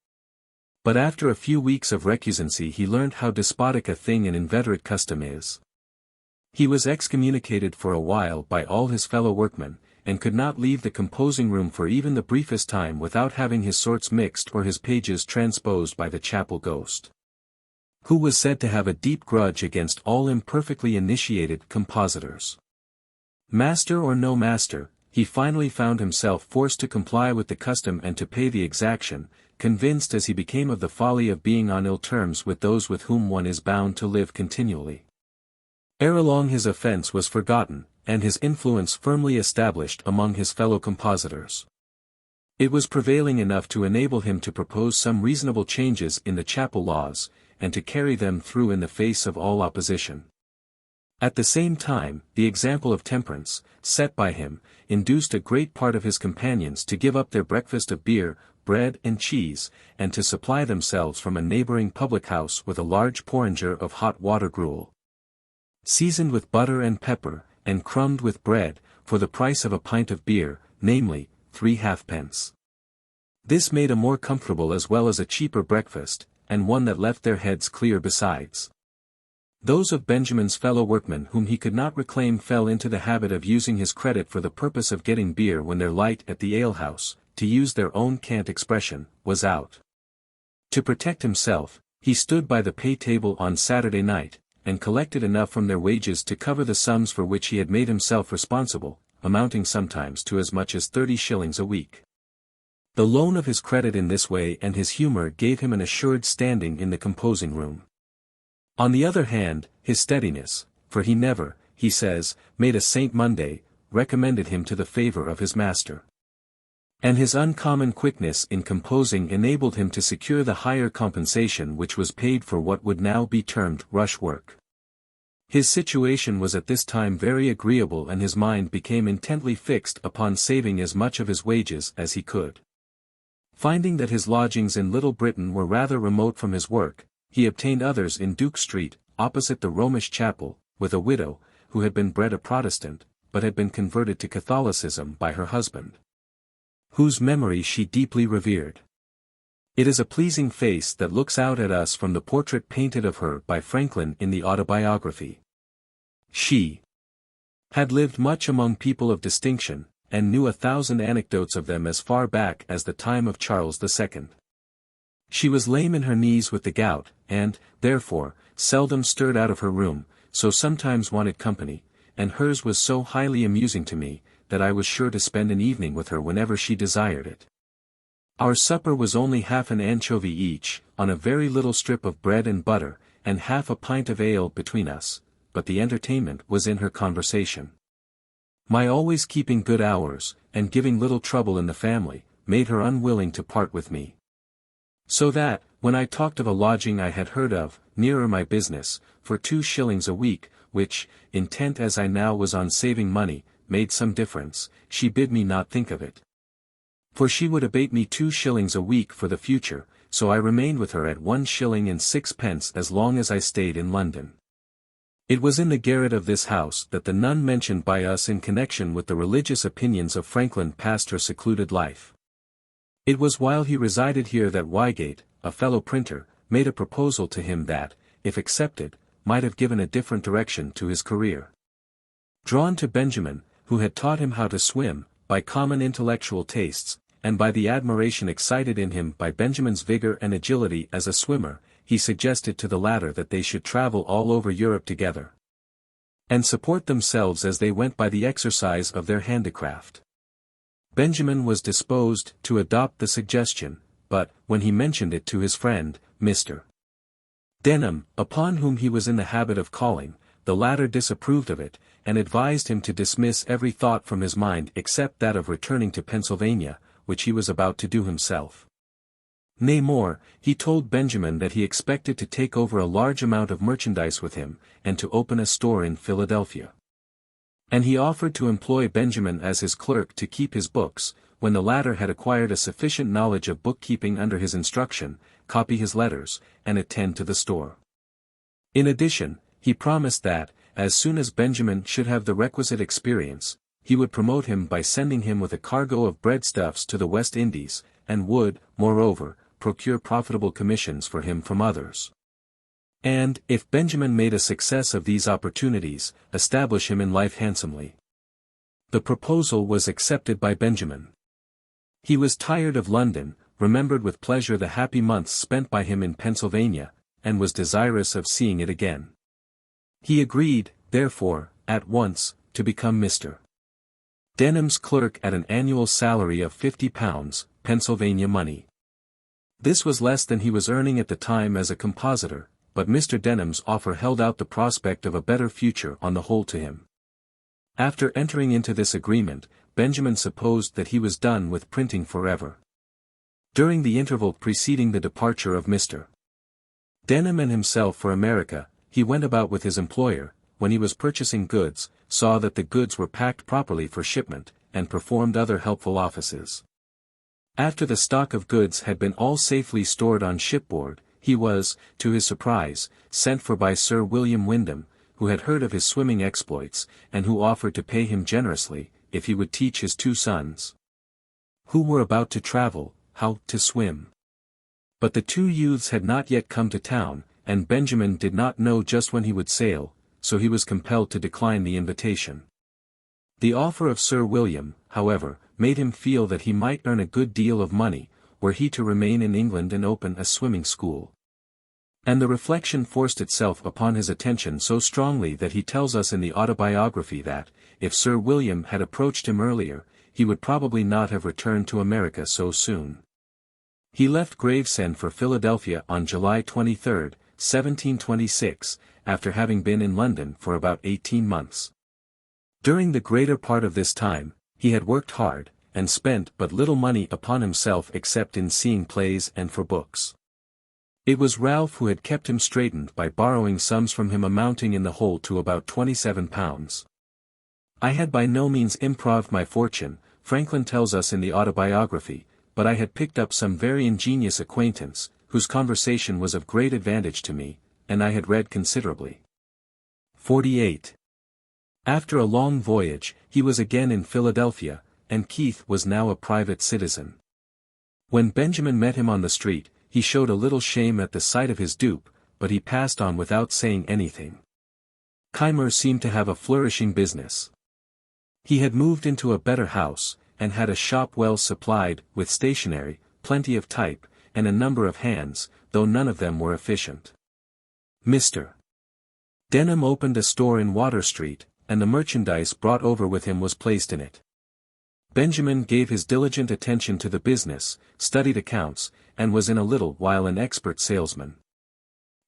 But after a few weeks of recusancy he learned how despotic a thing an inveterate custom is. He was excommunicated for a while by all his fellow workmen, and could not leave the composing room for even the briefest time without having his sorts mixed or his pages transposed by the chapel ghost, who was said to have a deep grudge against all imperfectly initiated compositors. Master or no master, he finally found himself forced to comply with the custom and to pay the exaction, convinced as he became of the folly of being on ill terms with those with whom one is bound to live continually. Ere long his offense was forgotten, and his influence firmly established among his fellow compositors. It was prevailing enough to enable him to propose some reasonable changes in the chapel laws, and to carry them through in the face of all opposition. At the same time, the example of temperance, set by him, induced a great part of his companions to give up their breakfast of beer, bread and cheese, and to supply themselves from a neighboring public-house with a large porringer of hot water gruel, seasoned with butter and pepper, and crumbed with bread, for the price of a pint of beer, namely, 3 halfpence. This made a more comfortable as well as a cheaper breakfast, and one that left their heads clear besides. Those of Benjamin's fellow workmen whom he could not reclaim fell into the habit of using his credit for the purpose of getting beer when their light at the alehouse, to use their own cant expression, was out. To protect himself, he stood by the pay table on Saturday night, and collected enough from their wages to cover the sums for which he had made himself responsible, amounting sometimes to as much as 30 shillings a week. The loan of his credit in this way and his humor gave him an assured standing in the composing room. On the other hand, his steadiness, for he never, he says, made a Saint Monday, recommended him to the favor of his master. And his uncommon quickness in composing enabled him to secure the higher compensation which was paid for what would now be termed rush work. His situation was at this time very agreeable and his mind became intently fixed upon saving as much of his wages as he could. Finding that his lodgings in Little Britain were rather remote from his work, he obtained others in Duke Street, opposite the Romish Chapel, with a widow, who had been bred a Protestant, but had been converted to Catholicism by her husband, whose memory she deeply revered. It is a pleasing face that looks out at us from the portrait painted of her by Franklin in the Autobiography. She had lived much among people of distinction, and knew 1,000 anecdotes of them as far back as the time of Charles II. She was lame in her knees with the gout, and, therefore, seldom stirred out of her room, so sometimes wanted company, and hers was so highly amusing to me, that I was sure to spend an evening with her whenever she desired it. Our supper was only half an anchovy each, on a very little strip of bread and butter, and half a pint of ale between us, but the entertainment was in her conversation. My always keeping good hours, and giving little trouble in the family, made her unwilling to part with me. So that, when I talked of a lodging I had heard of, nearer my business, for 2 shillings a week, which, intent as I now was on saving money, made some difference, she bid me not think of it. For she would abate me 2 shillings a week for the future, so I remained with her at 1 shilling and 6 pence as long as I stayed in London. It was in the garret of this house that the nun mentioned by us in connection with the religious opinions of Franklin passed her secluded life. It was while he resided here that Wygate, a fellow printer, made a proposal to him that, if accepted, might have given a different direction to his career. Drawn to Benjamin, who had taught him how to swim, by common intellectual tastes, and by the admiration excited in him by Benjamin's vigor and agility as a swimmer, he suggested to the latter that they should travel all over Europe together, and support themselves as they went by the exercise of their handicraft. Benjamin was disposed to adopt the suggestion, but, when he mentioned it to his friend, Mr. Denham, upon whom he was in the habit of calling, the latter disapproved of it, and advised him to dismiss every thought from his mind except that of returning to Pennsylvania, which he was about to do himself. Nay more, he told Benjamin that he expected to take over a large amount of merchandise with him, and to open a store in Philadelphia. And he offered to employ Benjamin as his clerk to keep his books, when the latter had acquired a sufficient knowledge of bookkeeping under his instruction, copy his letters, and attend to the store. In addition, he promised that, as soon as Benjamin should have the requisite experience, he would promote him by sending him with a cargo of breadstuffs to the West Indies, and would, moreover, procure profitable commissions for him from others. And, if Benjamin made a success of these opportunities, establish him in life handsomely. The proposal was accepted by Benjamin. He was tired of London, remembered with pleasure the happy months spent by him in Pennsylvania, and was desirous of seeing it again. He agreed, therefore, at once, to become Mr. Denham's clerk at an annual salary of £50, Pennsylvania money. This was less than he was earning at the time as a compositor, but Mr. Denham's offer held out the prospect of a better future on the whole to him. After entering into this agreement, Benjamin supposed that he was done with printing forever. During the interval preceding the departure of Mr. Denham and himself for America, he went about with his employer, when he was purchasing goods, saw that the goods were packed properly for shipment, and performed other helpful offices. After the stock of goods had been all safely stored on shipboard, he was, to his surprise, sent for by Sir William Wyndham, who had heard of his swimming exploits, and who offered to pay him generously, if he would teach his 2 sons, who were about to travel, how to swim. But the 2 youths had not yet come to town, and Benjamin did not know just when he would sail, so he was compelled to decline the invitation. The offer of Sir William, however, made him feel that he might earn a good deal of money, were he to remain in England and open a swimming school. And the reflection forced itself upon his attention so strongly that he tells us in the Autobiography that, if Sir William had approached him earlier, he would probably not have returned to America so soon. He left Gravesend for Philadelphia on July 23, 1726, after having been in London for about 18 months. During the greater part of this time, he had worked hard, and spent but little money upon himself except in seeing plays and for books. It was Ralph who had kept him straightened by borrowing sums from him amounting in the whole to about £27. I had by no means improved my fortune, Franklin tells us in the Autobiography, but I had picked up some very ingenious acquaintance, whose conversation was of great advantage to me, and I had read considerably. 48. After a long voyage, he was again in Philadelphia, and Keith was now a private citizen. When Benjamin met him on the street, he showed a little shame at the sight of his dupe, but he passed on without saying anything. Keimer seemed to have a flourishing business. He had moved into a better house, and had a shop well supplied with stationery, plenty of type, and a number of hands, though none of them were efficient. Mr. Denham opened a store in Water Street, and the merchandise brought over with him was placed in it. Benjamin gave his diligent attention to the business, studied accounts, and was in a little while an expert salesman.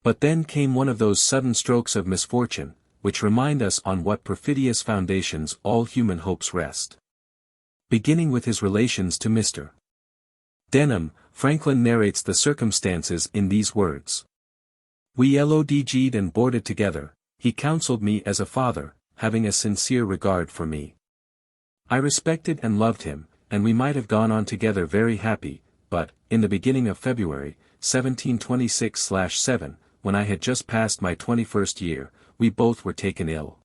But then came one of those sudden strokes of misfortune, which remind us on what perfidious foundations all human hopes rest. Beginning with his relations to Mr. Denham, Franklin narrates the circumstances in these words. "We LODG'd and boarded together, he counseled me as a father, having a sincere regard for me. I respected and loved him, and we might have gone on together very happy, but, in the beginning of February, 1726/7, when I had just passed my 21st year, we both were taken ill.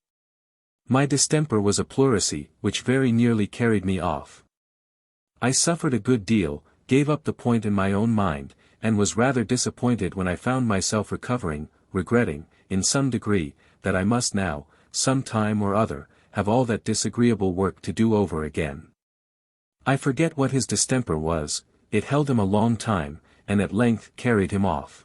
My distemper was a pleurisy, which very nearly carried me off. I suffered a good deal, gave up the point in my own mind, and was rather disappointed when I found myself recovering, regretting, in some degree, that I must now, some time or other, have all that disagreeable work to do over again. I forget what his distemper was, it held him a long time, and at length carried him off.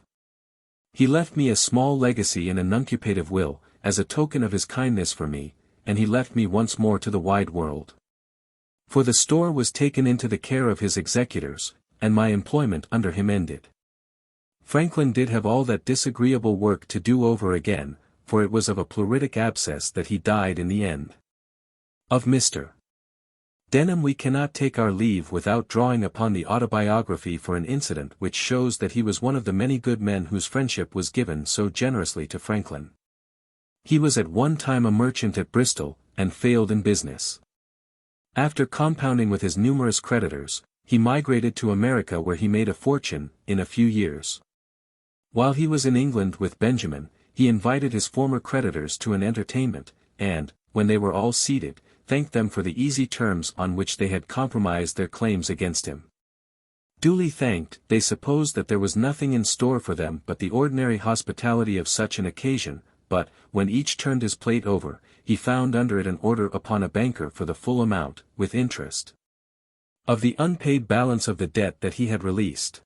He left me a small legacy in a nuncupative will, as a token of his kindness for me, and he left me once more to the wide world. For the store was taken into the care of his executors, and my employment under him ended. Franklin did have all that disagreeable work to do over again, for it was of a pleuritic abscess that he died in the end. Of Mr. Denham we cannot take our leave without drawing upon the Autobiography for an incident which shows that he was one of the many good men whose friendship was given so generously to Franklin. He was at one time a merchant at Bristol, and failed in business. After compounding with his numerous creditors, he migrated to America where he made a fortune, in a few years. While he was in England with Benjamin, he invited his former creditors to an entertainment, and, when they were all seated, thanked them for the easy terms on which they had compromised their claims against him. Duly thanked, they supposed that there was nothing in store for them but the ordinary hospitality of such an occasion, but, when each turned his plate over, he found under it an order upon a banker for the full amount, with interest, of the unpaid balance of the debt that he had released.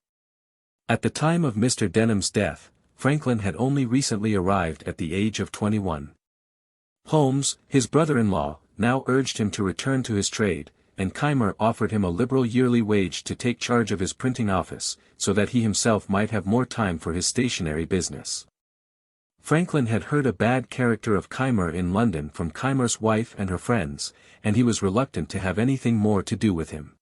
At the time of Mr. Denham's death, Franklin had only recently arrived at the age of 21. Holmes, his brother-in-law, now urged him to return to his trade, and Keimer offered him a liberal yearly wage to take charge of his printing office, so that he himself might have more time for his stationery business. Franklin had heard a bad character of Keimer in London from Keimer's wife and her friends, and he was reluctant to have anything more to do with him.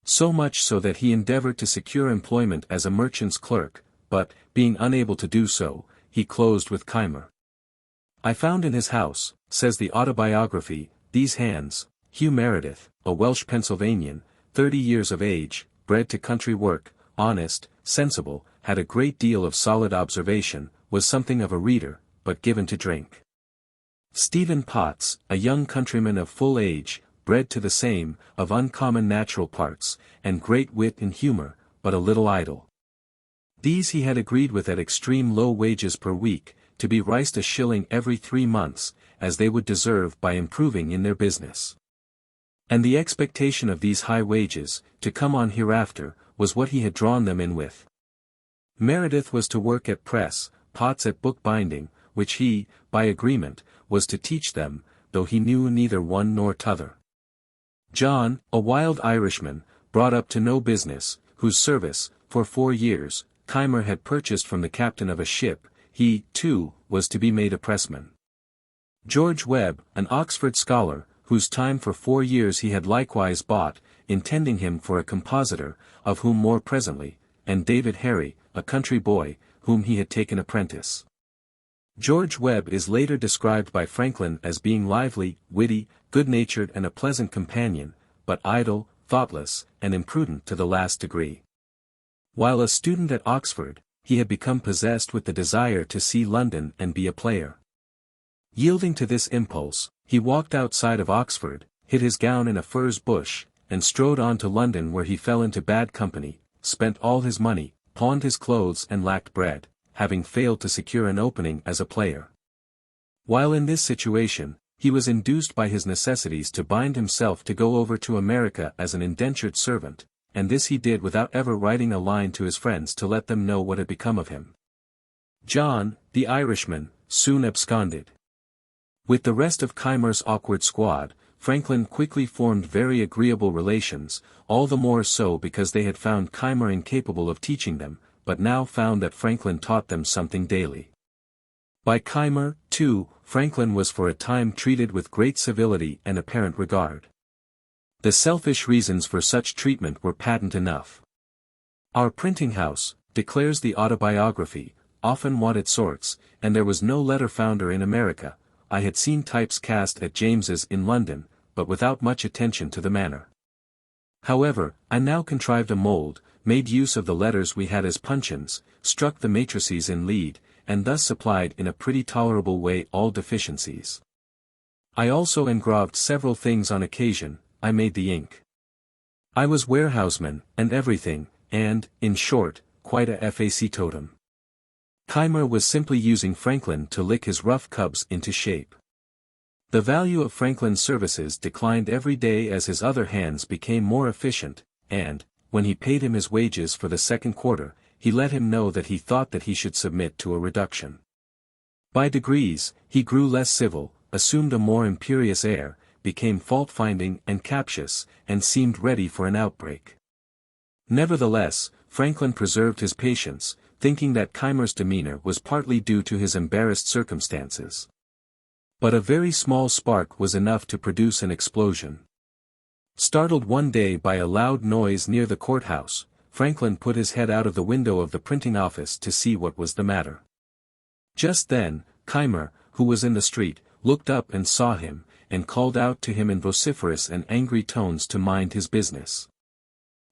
So much so that he endeavored to secure employment as a merchant's clerk, but, being unable to do so, he closed with Keimer. I found in his house, says the Autobiography, these hands, Hugh Meredith, a Welsh Pennsylvanian, 30 years of age, bred to country work, honest, sensible, had a great deal of solid observation, was something of a reader, but given to drink. Stephen Potts, a young countryman of full age, bred to the same, of uncommon natural parts, and great wit and humour, but a little idle. These he had agreed with at extreme low wages per week, to be riced a shilling every 3 months, as they would deserve by improving in their business. And the expectation of these high wages, to come on hereafter, was what he had drawn them in with. Meredith was to work at press, Potts at book binding, which he, by agreement, was to teach them, though he knew neither one nor t'other. John, a wild Irishman, brought up to no business, whose service, for 4 years, Keimer had purchased from the captain of a ship, he, too, was to be made a pressman. George Webb, an Oxford scholar, whose time for 4 years he had likewise bought, intending him for a compositor, of whom more presently, and David Harry, a country boy, whom he had taken apprentice. George Webb is later described by Franklin as being lively, witty, good-natured and a pleasant companion, but idle, thoughtless, and imprudent to the last degree. While a student at Oxford, he had become possessed with the desire to see London and be a player. Yielding to this impulse, he walked outside of Oxford, hid his gown in a furze bush, and strode on to London, where he fell into bad company, spent all his money, pawned his clothes and lacked bread, having failed to secure an opening as a player. While in this situation, he was induced by his necessities to bind himself to go over to America as an indentured servant, and this he did without ever writing a line to his friends to let them know what had become of him. John, the Irishman, soon absconded. With the rest of Keimer's awkward squad, Franklin quickly formed very agreeable relations, all the more so because they had found Keimer incapable of teaching them, but now found that Franklin taught them something daily. By Keimer, too, Franklin was for a time treated with great civility and apparent regard. The selfish reasons for such treatment were patent enough. "Our printing house," declares the Autobiography, "often wanted sorts, and there was no letter founder in America. I had seen types cast at James's in London, but without much attention to the manner. However, I now contrived a mould, made use of the letters we had as puncheons, struck the matrices in lead, and thus supplied in a pretty tolerable way all deficiencies. I also engraved several things on occasion, I made the ink. I was warehouseman, and everything, and, in short, quite a factotum." Keimer was simply using Franklin to lick his rough cubs into shape. The value of Franklin's services declined every day as his other hands became more efficient, and, when he paid him his wages for the second quarter, he let him know that he thought that he should submit to a reduction. By degrees, he grew less civil, assumed a more imperious air, became fault-finding and captious, and seemed ready for an outbreak. Nevertheless, Franklin preserved his patience, thinking that Keimer's demeanor was partly due to his embarrassed circumstances. But a very small spark was enough to produce an explosion. Startled one day by a loud noise near the courthouse, Franklin put his head out of the window of the printing office to see what was the matter. Just then, Keimer, who was in the street, looked up and saw him, and called out to him in vociferous and angry tones to mind his business,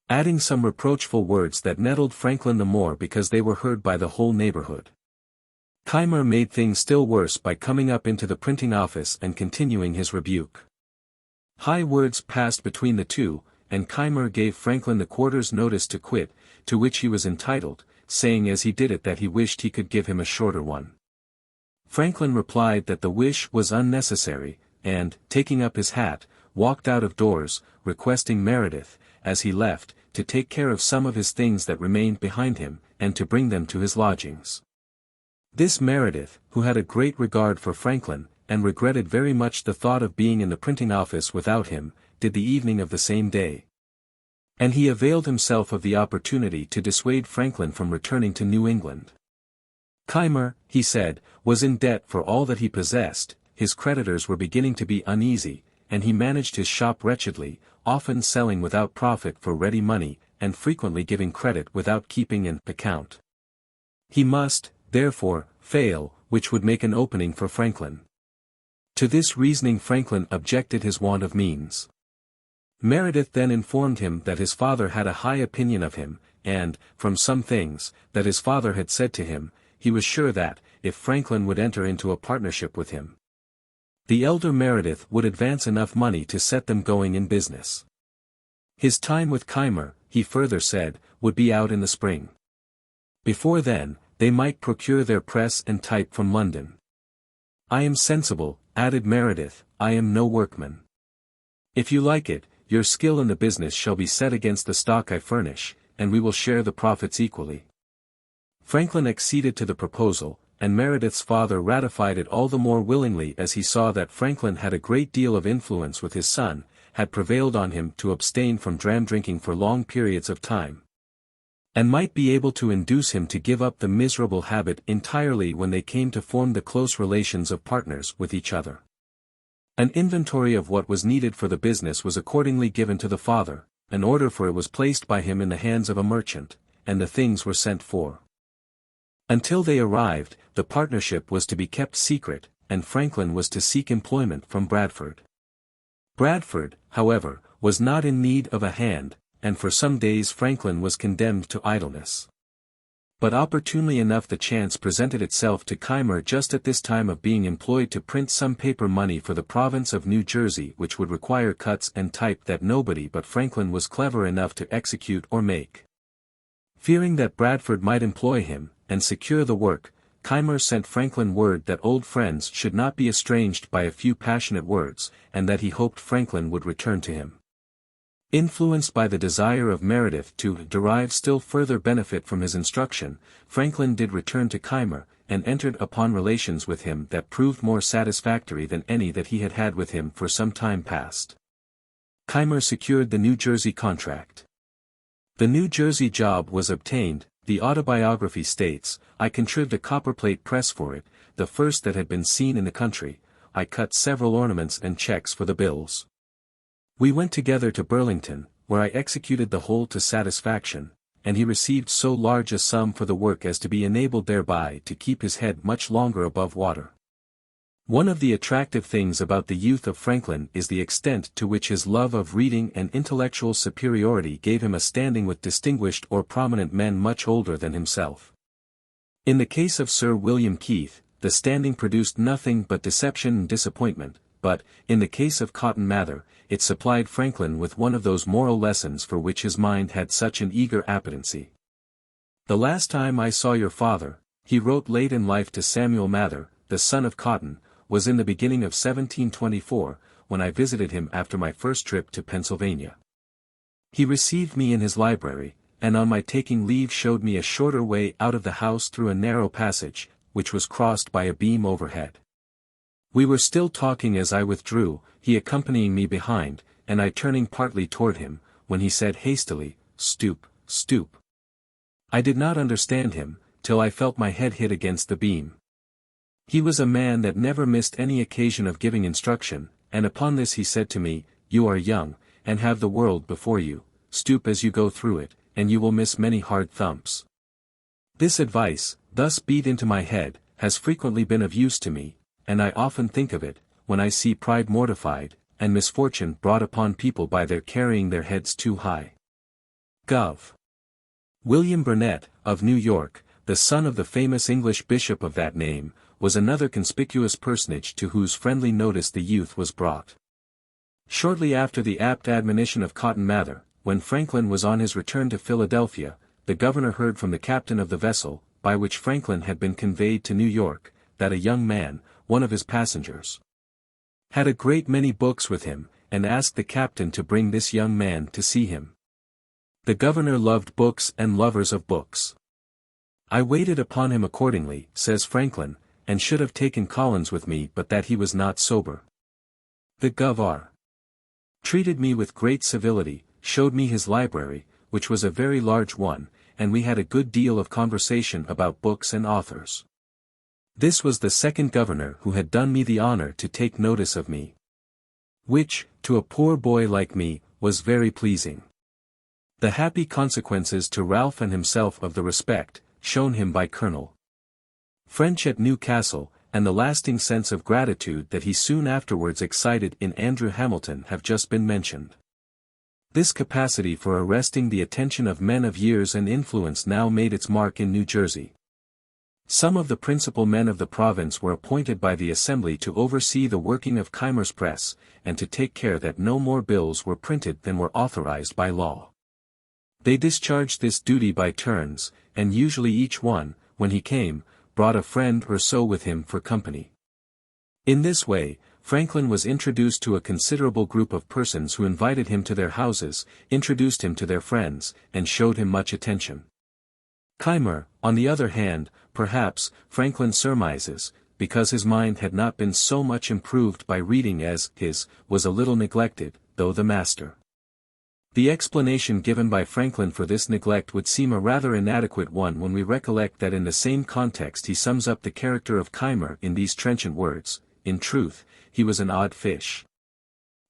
adding some reproachful words that nettled Franklin the more because they were heard by the whole neighborhood. Keimer made things still worse by coming up into the printing office and continuing his rebuke. High words passed between the two, and Keimer gave Franklin the quarter's notice to quit, to which he was entitled, saying as he did it that he wished he could give him a shorter one. Franklin replied that the wish was unnecessary, and, taking up his hat, walked out of doors, requesting Meredith, as he left, to take care of some of his things that remained behind him, and to bring them to his lodgings. This Meredith, who had a great regard for Franklin, and regretted very much the thought of being in the printing office without him, did the evening of the same day. And he availed himself of the opportunity to dissuade Franklin from returning to New England. Keimer, he said, was in debt for all that he possessed, his creditors were beginning to be uneasy, and he managed his shop wretchedly, often selling without profit for ready money, and frequently giving credit without keeping an account. He must, therefore, fail, which would make an opening for Franklin. To this reasoning Franklin objected his want of means. Meredith then informed him that his father had a high opinion of him, and, from some things, that his father had said to him, he was sure that, if Franklin would enter into a partnership with him, the elder Meredith would advance enough money to set them going in business. His time with Keimer, he further said, would be out in the spring. Before then, they might procure their press and type from London. "I am sensible," added Meredith, "I am no workman. If you like it, your skill in the business shall be set against the stock I furnish, and we will share the profits equally." Franklin acceded to the proposal, and Meredith's father ratified it all the more willingly as he saw that Franklin had a great deal of influence with his son, had prevailed on him to abstain from dram drinking for long periods of time, and might be able to induce him to give up the miserable habit entirely when they came to form the close relations of partners with each other. An inventory of what was needed for the business was accordingly given to the father, an order for it was placed by him in the hands of a merchant, and the things were sent for. Until they arrived, the partnership was to be kept secret, and Franklin was to seek employment from Bradford. Bradford, however, was not in need of a hand, and for some days Franklin was condemned to idleness. But opportunely enough the chance presented itself to Keimer just at this time of being employed to print some paper money for the province of New Jersey which would require cuts and type that nobody but Franklin was clever enough to execute or make. Fearing that Bradford might employ him, and secure the work, Keimer sent Franklin word that old friends should not be estranged by a few passionate words, and that he hoped Franklin would return to him. Influenced by the desire of Meredith to derive still further benefit from his instruction, Franklin did return to Keimer, and entered upon relations with him that proved more satisfactory than any that he had had with him for some time past. Keimer secured the New Jersey contract. The New Jersey job was obtained, the Autobiography states. I contrived a copperplate press for it, the first that had been seen in the country. I cut several ornaments and checks for the bills. We went together to Burlington, where I executed the whole to satisfaction, and he received so large a sum for the work as to be enabled thereby to keep his head much longer above water. One of the attractive things about the youth of Franklin is the extent to which his love of reading and intellectual superiority gave him a standing with distinguished or prominent men much older than himself. In the case of Sir William Keith, the standing produced nothing but deception and disappointment, but, in the case of Cotton Mather, it supplied Franklin with one of those moral lessons for which his mind had such an eager appetency. "The last time I saw your father," he wrote late in life to Samuel Mather, the son of Cotton, was in the beginning of 1724, when I visited him after my first trip to Pennsylvania. He received me in his library, and on my taking leave showed me a shorter way out of the house through a narrow passage, which was crossed by a beam overhead. We were still talking as I withdrew, he accompanying me behind, and I turning partly toward him, when he said hastily, "Stoop, stoop." I did not understand him, till I felt my head hit against the beam. He was a man that never missed any occasion of giving instruction, and upon this he said to me, "You are young, and have the world before you, stoop as you go through it, and you will miss many hard thumps." This advice, thus beat into my head, has frequently been of use to me, and I often think of it, when I see pride mortified, and misfortune brought upon people by their carrying their heads too high. Gov. William Burnet, of New York, the son of the famous English bishop of that name, was another conspicuous personage to whose friendly notice the youth was brought. Shortly after the apt admonition of Cotton Mather, when Franklin was on his return to Philadelphia, the governor heard from the captain of the vessel, by which Franklin had been conveyed to New York, that a young man, one of his passengers, had a great many books with him, and asked the captain to bring this young man to see him. The governor loved books and lovers of books. "I waited upon him accordingly," says Franklin, "and should have taken Collins with me but that he was not sober. The Gov.R. treated me with great civility, showed me his library, which was a very large one, and we had a good deal of conversation about books and authors. This was the second governor who had done me the honor to take notice of me, which, to a poor boy like me, was very pleasing. The happy consequences to Ralph and himself of the respect, shown him by Colonel French at Newcastle, and the lasting sense of gratitude that he soon afterwards excited in Andrew Hamilton have just been mentioned. This capacity for arresting the attention of men of years and influence now made its mark in New Jersey. Some of the principal men of the province were appointed by the Assembly to oversee the working of Keimer's press, and to take care that no more bills were printed than were authorized by law. They discharged this duty by turns, and usually each one, when he came, brought a friend or so with him for company. In this way, Franklin was introduced to a considerable group of persons who invited him to their houses, introduced him to their friends, and showed him much attention. Keimer, on the other hand, perhaps, Franklin surmises, because his mind had not been so much improved by reading as his, was a little neglected, though the master. The explanation given by Franklin for this neglect would seem a rather inadequate one when we recollect that in the same context he sums up the character of Keimer in these trenchant words: "In truth, he was an odd fish.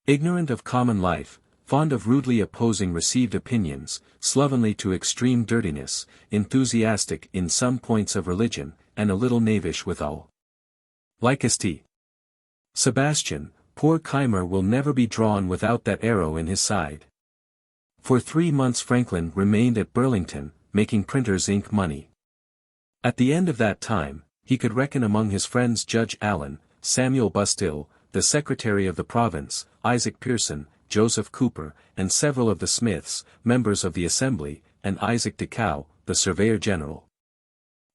Ignorant of common life, fond of rudely opposing received opinions, slovenly to extreme dirtiness, enthusiastic in some points of religion, and a little knavish withal. Likest Sebastian, poor Keimer will never be drawn without that arrow in his side." For 3 months Franklin remained at Burlington, making printer's ink money. At the end of that time, he could reckon among his friends Judge Allen, Samuel Bustill, the Secretary of the Province, Isaac Pearson, Joseph Cooper, and several of the Smiths, members of the Assembly, and Isaac Decow, the Surveyor General.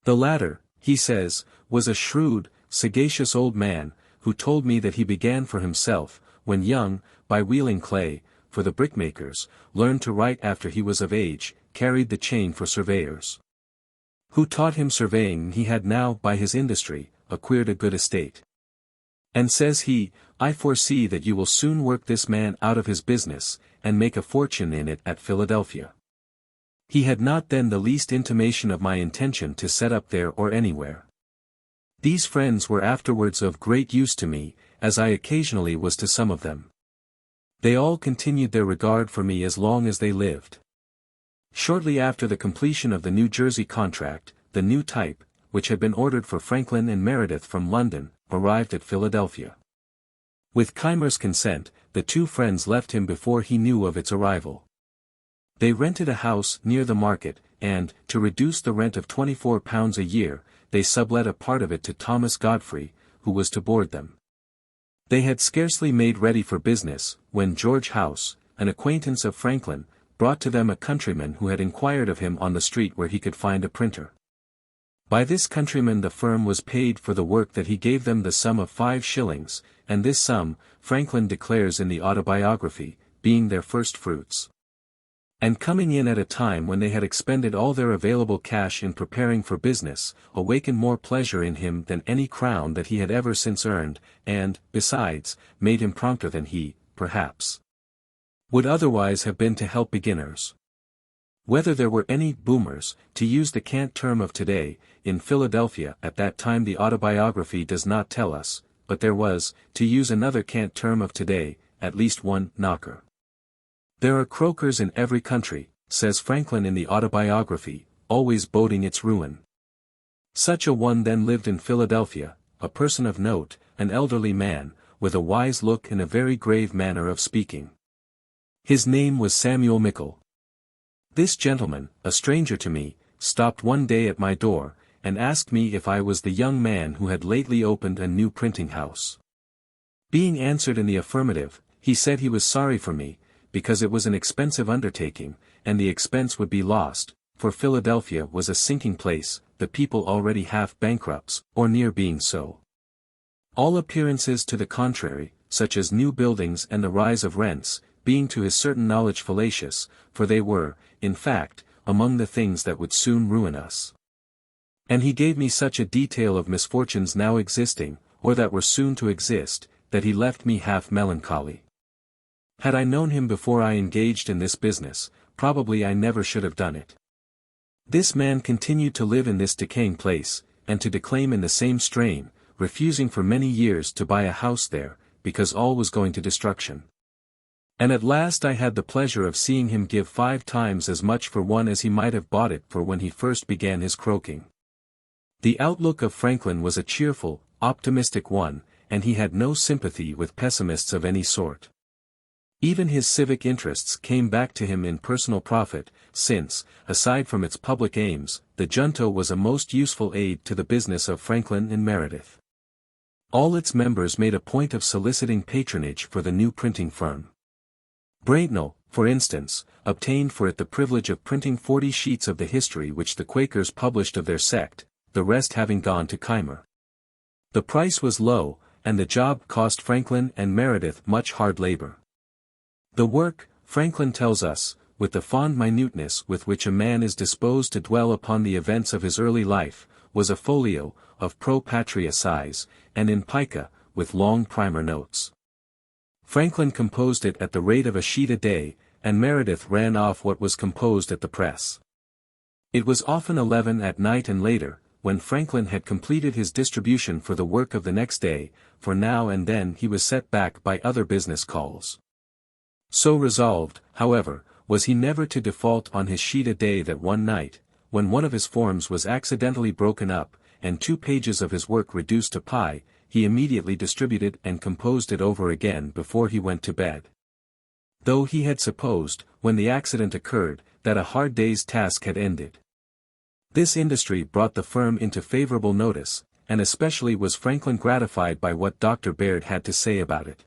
The latter, he says, was a shrewd, sagacious old man, who told me that he began for himself, when young, by wheeling clay, for the brickmakers, learned to write after he was of age, carried the chain for surveyors. who taught him surveying. He had now, by his industry, acquired a good estate. And says he, I foresee that you will soon work this man out of his business, and make a fortune in it at Philadelphia. He had not then the least intimation of my intention to set up there or anywhere. These friends were afterwards of great use to me, as I occasionally was to some of them. They all continued their regard for me as long as they lived. Shortly after the completion of the New Jersey contract, the new type, which had been ordered for Franklin and Meredith from London, arrived at Philadelphia. With Keimer's consent, the two friends left him before he knew of its arrival. They rented a house near the market, and, to reduce the rent of £24 a year, they sublet a part of it to Thomas Godfrey, who was to board them. They had scarcely made ready for business, when George House, an acquaintance of Franklin, brought to them a countryman who had inquired of him on the street where he could find a printer. By this countryman the firm was paid for the work that he gave them the sum of 5 shillings, and this sum, Franklin declares in the Autobiography, being their first fruits. And coming in at a time when they had expended all their available cash in preparing for business, awakened more pleasure in him than any crown that he had ever since earned, and, besides, made him prompter than he, perhaps, would otherwise have been to help beginners. Whether there were any boomers, to use the cant term of today, in Philadelphia at that time the Autobiography does not tell us, but there was, to use another cant term of today, at least one knocker. There are croakers in every country, says Franklin in the Autobiography, always boding its ruin. Such a one then lived in Philadelphia, a person of note, an elderly man, with a wise look and a very grave manner of speaking. His name was Samuel Mickle. This gentleman, a stranger to me, stopped one day at my door, and asked me if I was the young man who had lately opened a new printing house. Being answered in the affirmative, he said he was sorry for me, because it was an expensive undertaking, and the expense would be lost, for Philadelphia was a sinking place, the people already half bankrupts, or near being so. All appearances to the contrary, such as new buildings and the rise of rents, being to his certain knowledge fallacious, for they were, in fact, among the things that would soon ruin us. And he gave me such a detail of misfortunes now existing, or that were soon to exist, that he left me half melancholy. Had I known him before I engaged in this business, probably I never should have done it. This man continued to live in this decaying place, and to declaim in the same strain, refusing for many years to buy a house there, because all was going to destruction. And at last I had the pleasure of seeing him give 5 times as much for one as he might have bought it for when he first began his croaking. The outlook of Franklin was a cheerful, optimistic one, and he had no sympathy with pessimists of any sort. Even his civic interests came back to him in personal profit, since, aside from its public aims, the junto was a most useful aid to the business of Franklin and Meredith. All its members made a point of soliciting patronage for the new printing firm. Braintnell, for instance, obtained for it the privilege of printing 40 sheets of the history which the Quakers published of their sect, the rest having gone to Keimer. The price was low, and the job cost Franklin and Meredith much hard labor. The work, Franklin tells us, with the fond minuteness with which a man is disposed to dwell upon the events of his early life, was a folio, of pro patria size, and in pica, with long primer notes. Franklin composed it at the rate of a sheet a day, and Meredith ran off what was composed at the press. It was often 11 at night and later, when Franklin had completed his distribution for the work of the next day, for now and then he was set back by other business calls. So resolved, however, was he never to default on his sheet a day that one night, when one of his forms was accidentally broken up, and 2 pages of his work reduced to pi, he immediately distributed and composed it over again before he went to bed. Though he had supposed, when the accident occurred, that a hard day's task had ended. This industry brought the firm into favorable notice, and especially was Franklin gratified by what Dr. Baird had to say about it.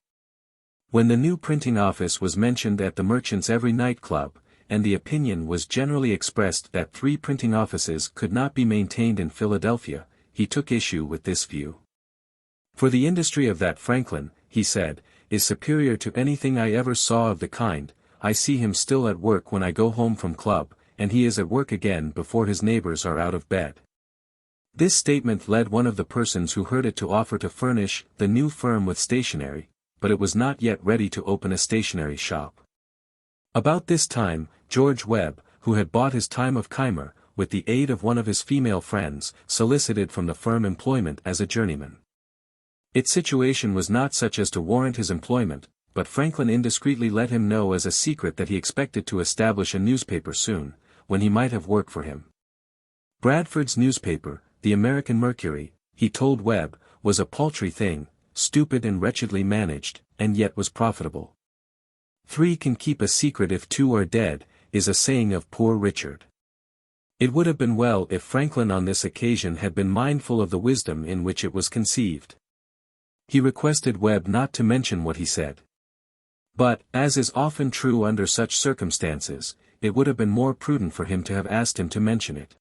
When the new printing office was mentioned at the Merchants' Every Night Club, and the opinion was generally expressed that 3 printing offices could not be maintained in Philadelphia, he took issue with this view. For the industry of that Franklin, he said, is superior to anything I ever saw of the kind. I see him still at work when I go home from club, and he is at work again before his neighbors are out of bed. This statement led one of the persons who heard it to offer to furnish the new firm with stationery, but it was not yet ready to open a stationery shop. About this time, George Webb, who had bought his time of Keimer, with the aid of one of his female friends, solicited from the firm employment as a journeyman. Its situation was not such as to warrant his employment, but Franklin indiscreetly let him know as a secret that he expected to establish a newspaper soon, when he might have work for him. Bradford's newspaper, the American Mercury, he told Webb, was a paltry thing, stupid and wretchedly managed, and yet was profitable. 3 can keep a secret if 2 are dead, is a saying of Poor Richard. It would have been well if Franklin on this occasion had been mindful of the wisdom in which it was conceived. He requested Webb not to mention what he said. But, as is often true under such circumstances, it would have been more prudent for him to have asked him to mention it.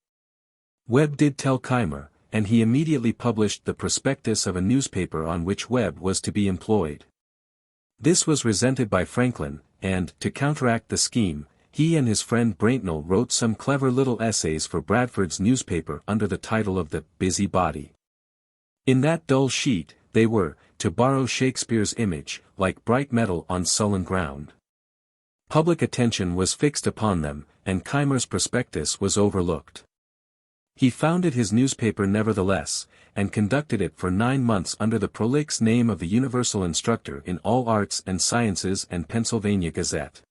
Webb did tell Keimer, and he immediately published the prospectus of a newspaper on which Webb was to be employed. This was resented by Franklin, and, to counteract the scheme, he and his friend Braintnell wrote some clever little essays for Bradford's newspaper under the title of the Busy Body. In that dull sheet, they were, to borrow Shakespeare's image, like bright metal on sullen ground. Public attention was fixed upon them, and Keimer's prospectus was overlooked. He founded his newspaper nevertheless, and conducted it for 9 months under the prolix name of the Universal Instructor in All Arts and Sciences and Pennsylvania Gazette.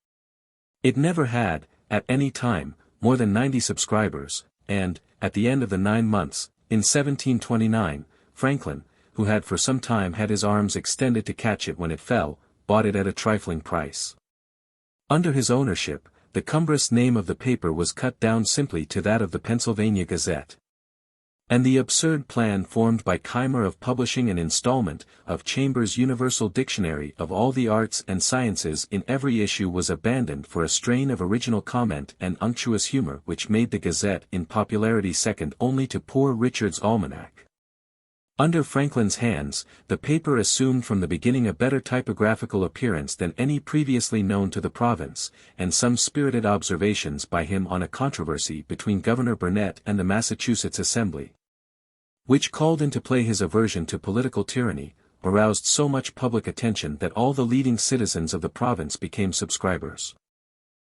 It never had, at any time, more than 90 subscribers, and, at the end of the 9 months, in 1729, Franklin, who had for some time had his arms extended to catch it when it fell, bought it at a trifling price. Under his ownership, the cumbrous name of the paper was cut down simply to that of the Pennsylvania Gazette. And the absurd plan formed by Keimer of publishing an installment of Chambers' Universal Dictionary of all the arts and sciences in every issue was abandoned for a strain of original comment and unctuous humor which made the Gazette in popularity second only to Poor Richard's Almanac. Under Franklin's hands, the paper assumed from the beginning a better typographical appearance than any previously known to the province, and some spirited observations by him on a controversy between Governor Burnet and the Massachusetts Assembly, which called into play his aversion to political tyranny, aroused so much public attention that all the leading citizens of the province became subscribers.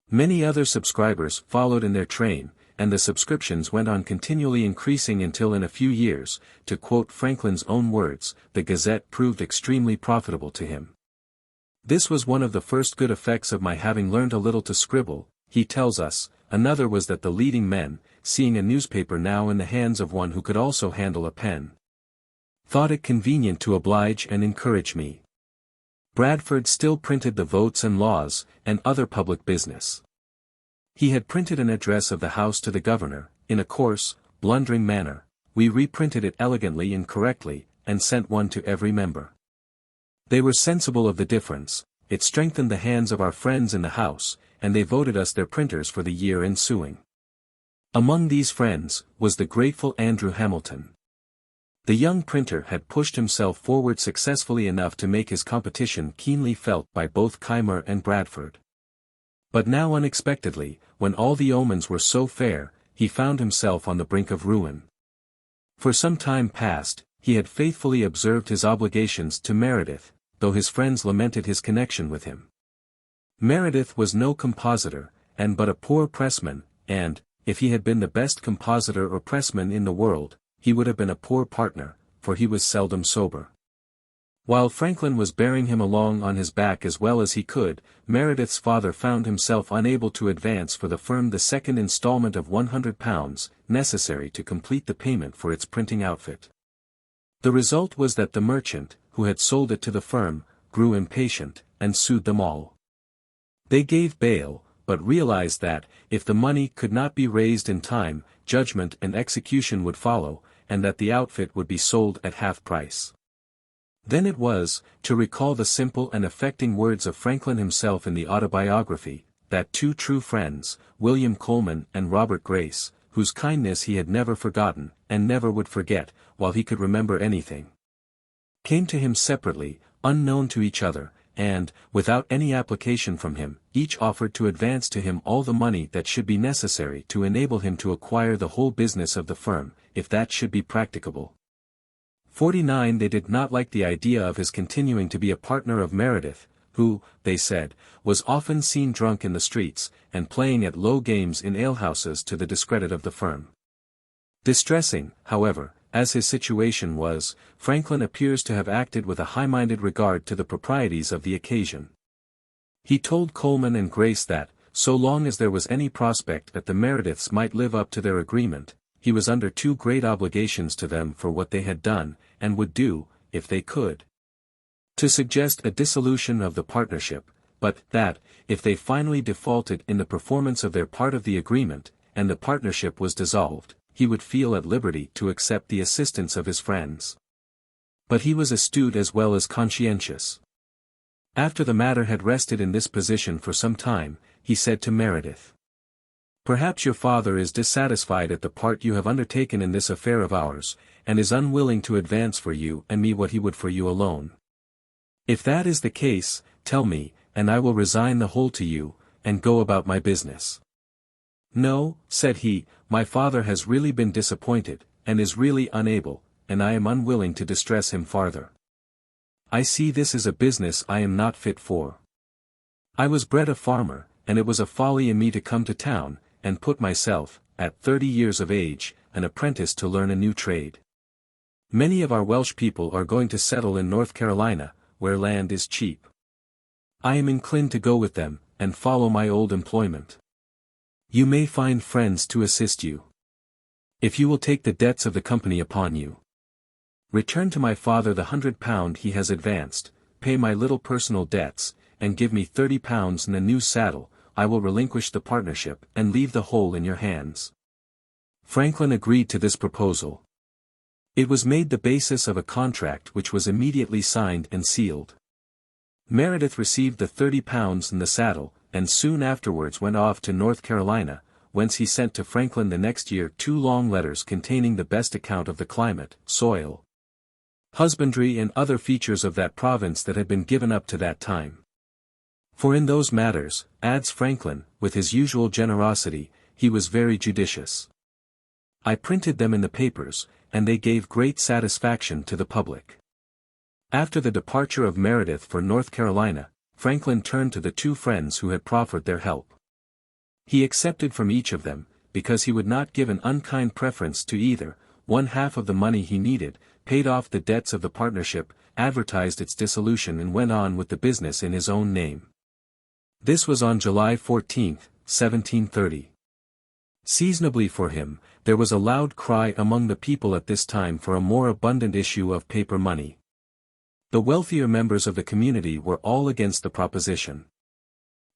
Many other subscribers followed in their train, and the subscriptions went on continually increasing until in a few years, to quote Franklin's own words, the Gazette proved extremely profitable to him. This was one of the first good effects of my having learned a little to scribble, he tells us. Another was that the leading men, seeing a newspaper now in the hands of one who could also handle a pen, thought it convenient to oblige and encourage me. Bradford still printed the Votes and Laws, and other public business. He had printed an address of the House to the Governor, in a coarse, blundering manner. We reprinted it elegantly and correctly, and sent one to every member. They were sensible of the difference, it strengthened the hands of our friends in the House, and they voted us their printers for the year ensuing. Among these friends, was the grateful Andrew Hamilton. The young printer had pushed himself forward successfully enough to make his competition keenly felt by both Keimer and Bradford. But now unexpectedly, when all the omens were so fair, he found himself on the brink of ruin. For some time past, he had faithfully observed his obligations to Meredith, though his friends lamented his connection with him. Meredith was no compositor, and but a poor pressman, and, if he had been the best compositor or pressman in the world, he would have been a poor partner, for he was seldom sober. While Franklin was bearing him along on his back as well as he could, Meredith's father found himself unable to advance for the firm the second installment of £100, necessary to complete the payment for its printing outfit. The result was that the merchant, who had sold it to the firm, grew impatient, and sued them all. They gave bail, but realized that, if the money could not be raised in time, judgment and execution would follow, and that the outfit would be sold at half price. Then it was, to recall the simple and affecting words of Franklin himself in the Autobiography, that 2 true friends, William Coleman and Robert Grace, whose kindness he had never forgotten, and never would forget, while he could remember anything, came to him separately, unknown to each other, and, without any application from him, each offered to advance to him all the money that should be necessary to enable him to acquire the whole business of the firm, if that should be practicable. 49 They did not like the idea of his continuing to be a partner of Meredith, who, they said, was often seen drunk in the streets, and playing at low games in alehouses to the discredit of the firm. Distressing, however, as his situation was, Franklin appears to have acted with a high-minded regard to the proprieties of the occasion. He told Coleman and Grace that, so long as there was any prospect that the Merediths might live up to their agreement, he was under too great obligations to them for what they had done, and would do, if they could, to suggest a dissolution of the partnership, but that, if they finally defaulted in the performance of their part of the agreement, and the partnership was dissolved, he would feel at liberty to accept the assistance of his friends. But he was astute as well as conscientious. After the matter had rested in this position for some time, he said to Meredith, "Perhaps your father is dissatisfied at the part you have undertaken in this affair of ours, and is unwilling to advance for you and me what he would for you alone. If that is the case, tell me, and I will resign the whole to you, and go about my business." "No," said he, "my father has really been disappointed, and is really unable, and I am unwilling to distress him farther. I see this is a business I am not fit for. I was bred a farmer, and it was a folly in me to come to town, and put myself, at 30 years of age, an apprentice to learn a new trade. Many of our Welsh people are going to settle in North Carolina, where land is cheap. I am inclined to go with them, and follow my old employment. You may find friends to assist you. If you will take the debts of the company upon you. Return to my father the £100 he has advanced, pay my little personal debts, and give me £30 and a new saddle, I will relinquish the partnership and leave the whole in your hands." Franklin agreed to this proposal. It was made the basis of a contract which was immediately signed and sealed. Meredith received the £30 and the saddle, and soon afterwards went off to North Carolina, whence he sent to Franklin the next year 2 long letters containing the best account of the climate, soil, husbandry and other features of that province that had been given up to that time. For in those matters, adds Franklin, with his usual generosity, he was very judicious. I printed them in the papers, and they gave great satisfaction to the public. After the departure of Meredith for North Carolina, Franklin turned to the 2 friends who had proffered their help. He accepted from each of them, because he would not give an unkind preference to either, 1/2 of the money he needed, paid off the debts of the partnership, advertised its dissolution and went on with the business in his own name. This was on July 14, 1730. Seasonably for him, there was a loud cry among the people at this time for a more abundant issue of paper money. The wealthier members of the community were all against the proposition.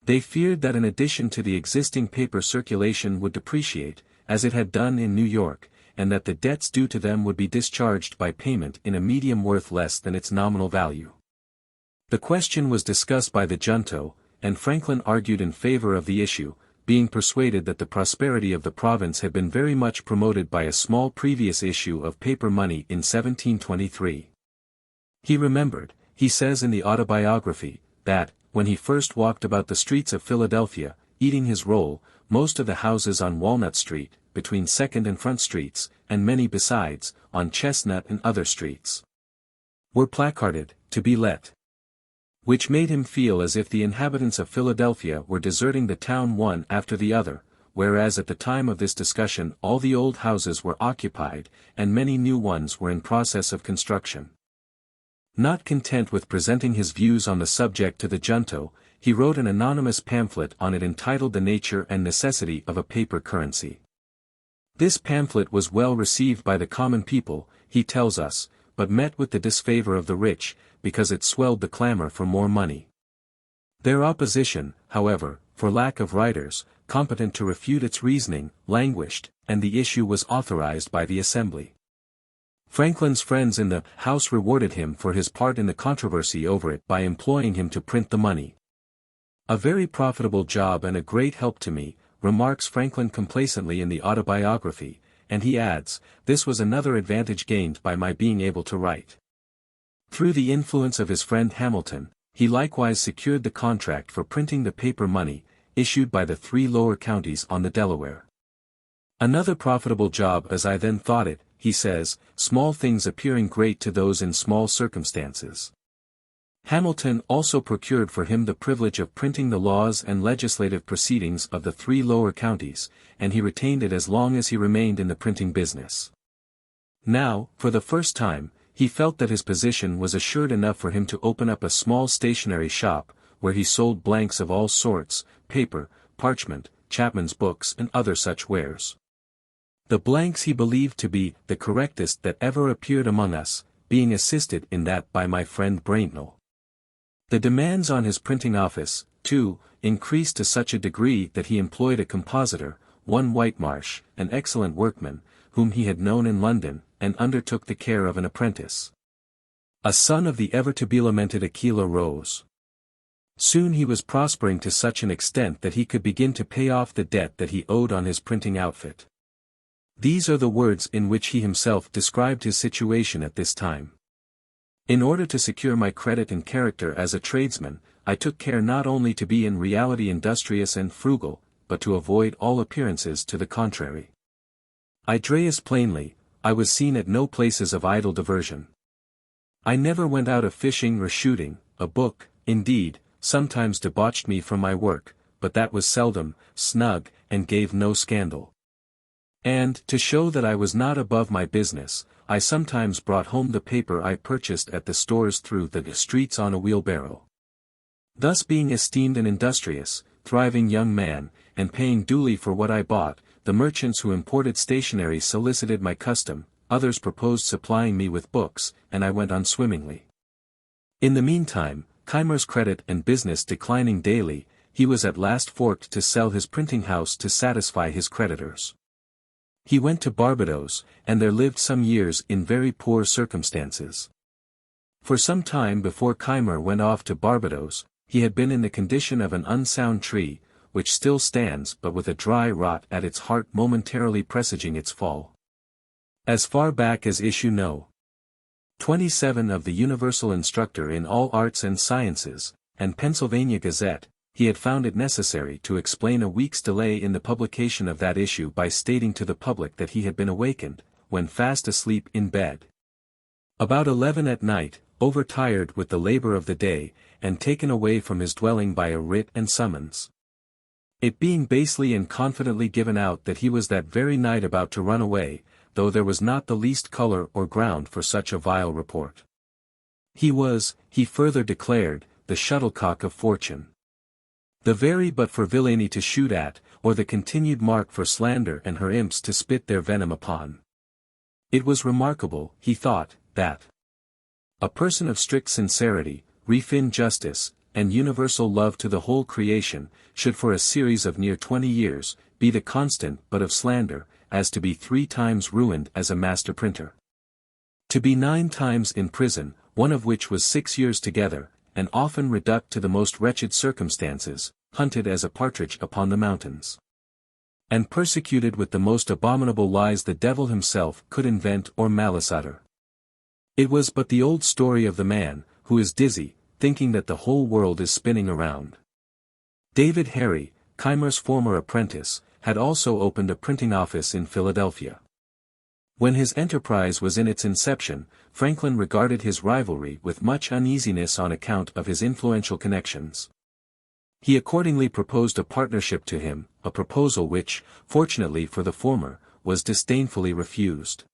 They feared that an addition to the existing paper circulation would depreciate, as it had done in New York, and that the debts due to them would be discharged by payment in a medium worth less than its nominal value. The question was discussed by the junto, and Franklin argued in favor of the issue, being persuaded that the prosperity of the province had been very much promoted by a small previous issue of paper money in 1723. He remembered, he says in the Autobiography, that, when he first walked about the streets of Philadelphia, eating his roll, most of the houses on Walnut Street, between Second and Front Streets, and many besides, on Chestnut and other streets, were placarded, to be let. Which made him feel as if the inhabitants of Philadelphia were deserting the town one after the other, whereas at the time of this discussion all the old houses were occupied, and many new ones were in process of construction. Not content with presenting his views on the subject to the junto, he wrote an anonymous pamphlet on it entitled The Nature and Necessity of a Paper Currency. This pamphlet was well received by the common people, he tells us, but met with the disfavor of the rich, because it swelled the clamor for more money. Their opposition, however, for lack of writers, competent to refute its reasoning, languished, and the issue was authorized by the Assembly. Franklin's friends in the House rewarded him for his part in the controversy over it by employing him to print the money. "A very profitable job and a great help to me," remarks Franklin complacently in the Autobiography, and he adds, "This was another advantage gained by my being able to write." Through the influence of his friend Hamilton, he likewise secured the contract for printing the paper money, issued by the 3 lower counties on the Delaware. Another profitable job as I then thought it, he says, small things appearing great to those in small circumstances. Hamilton also procured for him the privilege of printing the laws and legislative proceedings of the 3 lower counties, and he retained it as long as he remained in the printing business. Now, for the first time, he felt that his position was assured enough for him to open up a small stationery shop, where he sold blanks of all sorts, paper, parchment, chapman's books and other such wares. The blanks he believed to be the correctest that ever appeared among us, being assisted in that by my friend Braintnell. The demands on his printing office, too, increased to such a degree that he employed a compositor, one Whitemarsh, an excellent workman, whom he had known in London, and undertook the care of an apprentice. A son of the ever-to-be-lamented Aquila Rose. Soon he was prospering to such an extent that he could begin to pay off the debt that he owed on his printing outfit. These are the words in which he himself described his situation at this time. In order to secure my credit and character as a tradesman, I took care not only to be in reality industrious and frugal, but to avoid all appearances to the contrary. I dressed plainly, I was seen at no places of idle diversion. I never went out a fishing or shooting, a book, indeed, sometimes debauched me from my work, but that was seldom, snug, and gave no scandal. And, to show that I was not above my business, I sometimes brought home the paper I purchased at the stores through the streets on a wheelbarrow. Thus being esteemed an industrious, thriving young man, and paying duly for what I bought, the merchants who imported stationery solicited my custom, others proposed supplying me with books, and I went on swimmingly. In the meantime, Keimer's credit and business declining daily, he was at last forced to sell his printing house to satisfy his creditors. He went to Barbados, and there lived some years in very poor circumstances. For some time before Keimer went off to Barbados, he had been in the condition of an unsound tree, which still stands but with a dry rot at its heart momentarily presaging its fall. As far back as issue No. 27 of the Universal Instructor in All Arts and Sciences, and Pennsylvania Gazette, he had found it necessary to explain a week's delay in the publication of that issue by stating to the public that he had been awakened, when fast asleep in bed, about 11 at night, overtired with the labor of the day, and taken away from his dwelling by a writ and summons. It being basely and confidently given out that he was that very night about to run away, though there was not the least color or ground for such a vile report. He was, he further declared, the shuttlecock of fortune. The very but for villainy to shoot at, or the continued mark for slander and her imps to spit their venom upon. It was remarkable, he thought, that a person of strict sincerity, refined justice, and universal love to the whole creation, should for a series of near 20 years, be the constant but of slander, as to be 3 times ruined as a master printer. To be 9 times in prison, one of which was 6 years together, and often reduced to the most wretched circumstances, hunted as a partridge upon the mountains, and persecuted with the most abominable lies the devil himself could invent or malice utter. It was but the old story of the man, who is dizzy, thinking that the whole world is spinning around. David Harry, Keimer's former apprentice, had also opened a printing office in Philadelphia. When his enterprise was in its inception, Franklin regarded his rivalry with much uneasiness on account of his influential connections. He accordingly proposed a partnership to him, a proposal which, fortunately for the former, was disdainfully refused.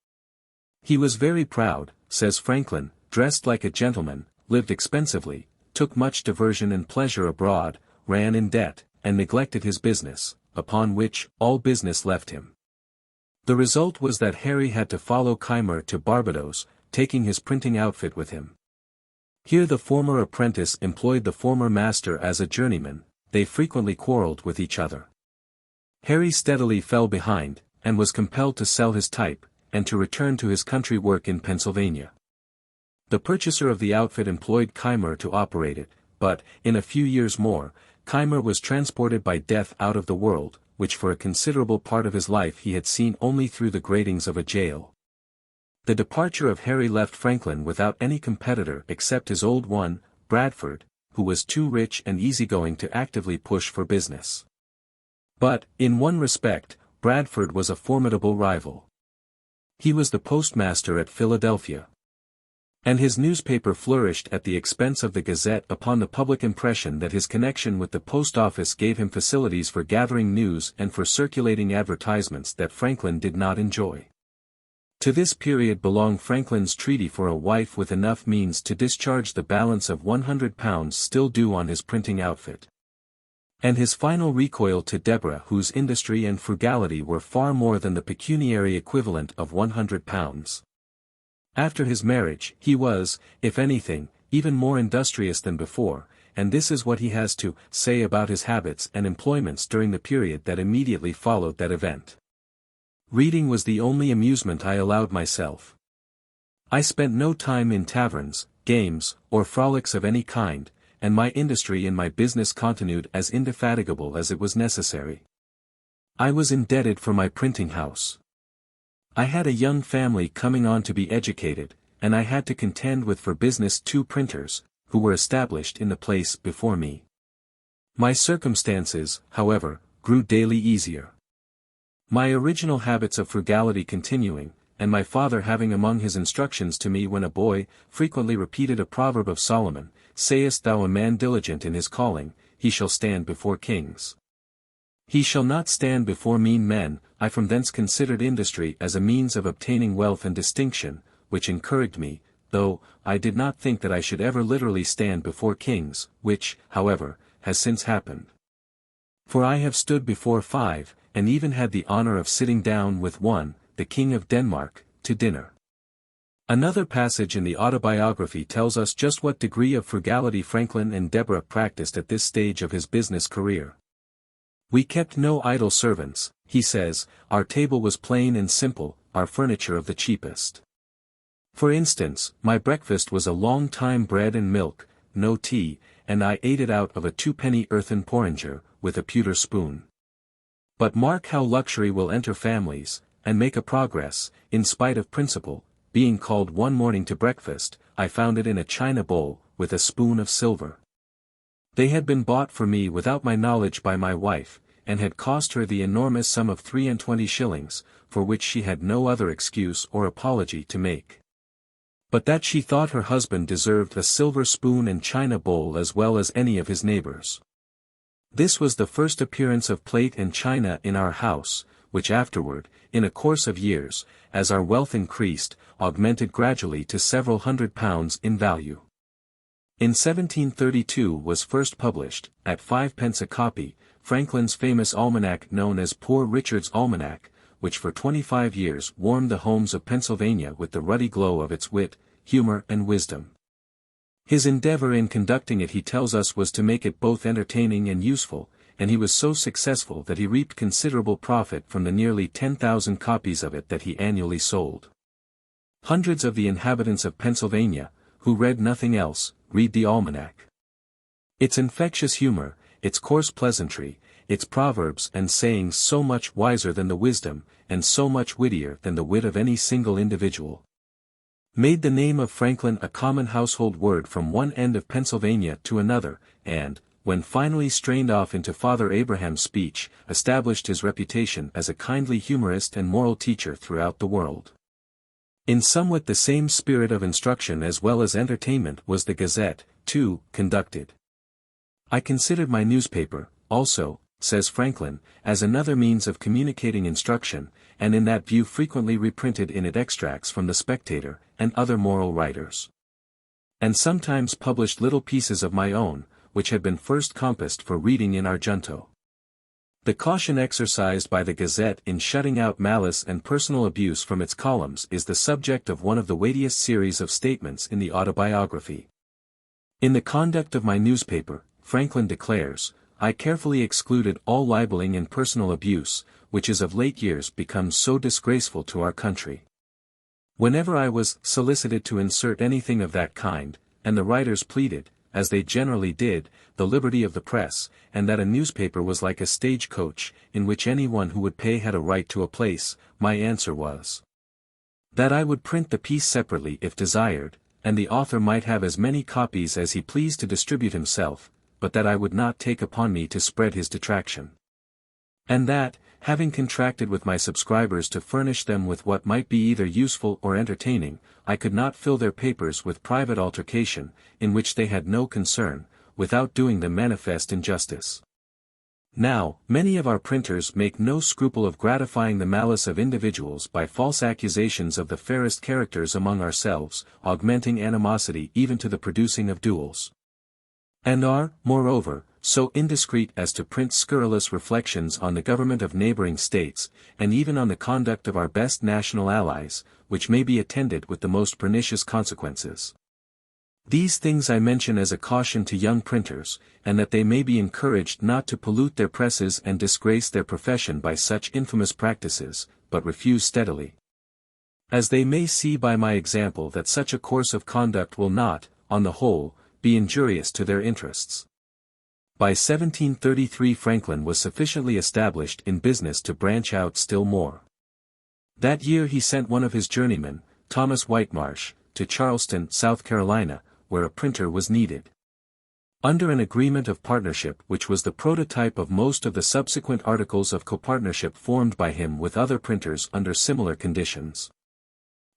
He was very proud, says Franklin, dressed like a gentleman, lived expensively, took much diversion and pleasure abroad, ran in debt, and neglected his business, upon which all business left him. The result was that Harry had to follow Keimer to Barbados, taking his printing outfit with him. Here the former apprentice employed the former master as a journeyman, they frequently quarreled with each other. Harry steadily fell behind, and was compelled to sell his type, and to return to his country work in Pennsylvania. The purchaser of the outfit employed Keimer to operate it, but, in a few years more, Keimer was transported by death out of the world, which for a considerable part of his life he had seen only through the gratings of a jail. The departure of Harry left Franklin without any competitor except his old one, Bradford, who was too rich and easygoing to actively push for business. But, in one respect, Bradford was a formidable rival. He was the postmaster at Philadelphia. And his newspaper flourished at the expense of the Gazette upon the public impression that his connection with the post office gave him facilities for gathering news and for circulating advertisements that Franklin did not enjoy. To this period belonged Franklin's treaty for a wife with enough means to discharge the balance of £100 still due on his printing outfit. And his final recoil to Deborah, whose industry and frugality were far more than the pecuniary equivalent of £100. After his marriage, he was, if anything, even more industrious than before, and this is what he has to say about his habits and employments during the period that immediately followed that event. Reading was the only amusement I allowed myself. I spent no time in taverns, games, or frolics of any kind, and my industry in my business continued as indefatigable as it was necessary. I was indebted for my printing house. I had a young family coming on to be educated, and I had to contend with for business 2 printers, who were established in the place before me. My circumstances, however, grew daily easier. My original habits of frugality continuing, and my father having among his instructions to me when a boy, frequently repeated a proverb of Solomon, "Sayest thou a man diligent in his calling, he shall stand before kings. He shall not stand before mean men." I from thence considered industry as a means of obtaining wealth and distinction, which encouraged me, though I did not think that I should ever literally stand before kings, which, however, has since happened. For I have stood before 5, and even had the honor of sitting down with one, the King of Denmark, to dinner. Another passage in the Autobiography tells us just what degree of frugality Franklin and Deborah practiced at this stage of his business career. "We kept no idle servants," he says, "our table was plain and simple, our furniture of the cheapest. For instance, my breakfast was a long time bread and milk, no tea, and I ate it out of a 2-penny earthen porringer, with a pewter spoon. But mark how luxury will enter families, and make a progress, in spite of principle. Being called one morning to breakfast, I found it in a china bowl, with a spoon of silver. They had been bought for me without my knowledge by my wife, and had cost her the enormous sum of 23 shillings, for which she had no other excuse or apology to make. But that she thought her husband deserved a silver spoon and china bowl as well as any of his neighbors. This was the first appearance of plate and china in our house, which afterward, in a course of years, as our wealth increased, augmented gradually to several £100 in value. In 1732 was first published, at 5 pence a copy, Franklin's famous almanac known as Poor Richard's Almanac, which for 25 years warmed the homes of Pennsylvania with the ruddy glow of its wit, humor and wisdom. His endeavor in conducting it, he tells us, was to make it both entertaining and useful, and he was so successful that he reaped considerable profit from the nearly 10,000 copies of it that he annually sold. Hundreds of the inhabitants of Pennsylvania, who read nothing else, read the almanac. Its infectious humor, its coarse pleasantry, its proverbs and sayings so much wiser than the wisdom, and so much wittier than the wit of any single individual, made the name of Franklin a common household word from one end of Pennsylvania to another, and, when finally strained off into Father Abraham's speech, established his reputation as a kindly humorist and moral teacher throughout the world. In somewhat the same spirit of instruction as well as entertainment was the Gazette, too, conducted. "I considered my newspaper, also," says Franklin, "as another means of communicating instruction, and in that view frequently reprinted in it extracts from the Spectator, and other moral writers. And sometimes published little pieces of my own, which had been first compassed for reading in Argento." The caution exercised by the Gazette in shutting out malice and personal abuse from its columns is the subject of one of the weightiest series of statements in the Autobiography. "In the conduct of my newspaper," Franklin declares, "I carefully excluded all libeling and personal abuse, which is of late years become so disgraceful to our country. Whenever I was solicited to insert anything of that kind, and the writers pleaded, as they generally did, the liberty of the press, and that a newspaper was like a stage-coach, in which anyone who would pay had a right to a place, my answer was, that I would print the piece separately if desired, and the author might have as many copies as he pleased to distribute himself, but that I would not take upon me to spread his detraction. And that, having contracted with my subscribers to furnish them with what might be either useful or entertaining, I could not fill their papers with private altercation, in which they had no concern, without doing them manifest injustice. Now, many of our printers make no scruple of gratifying the malice of individuals by false accusations of the fairest characters among ourselves, augmenting animosity even to the producing of duels. And are, moreover, so indiscreet as to print scurrilous reflections on the government of neighboring states, and even on the conduct of our best national allies, which may be attended with the most pernicious consequences. These things I mention as a caution to young printers, and that they may be encouraged not to pollute their presses and disgrace their profession by such infamous practices, but refuse steadily. As they may see by my example that such a course of conduct will not, on the whole, be injurious to their interests. By 1733 Franklin was sufficiently established in business to branch out still more. That year he sent one of his journeymen, Thomas Whitemarsh, to Charleston, South Carolina, where a printer was needed. Under an agreement of partnership which was the prototype of most of the subsequent articles of copartnership formed by him with other printers under similar conditions.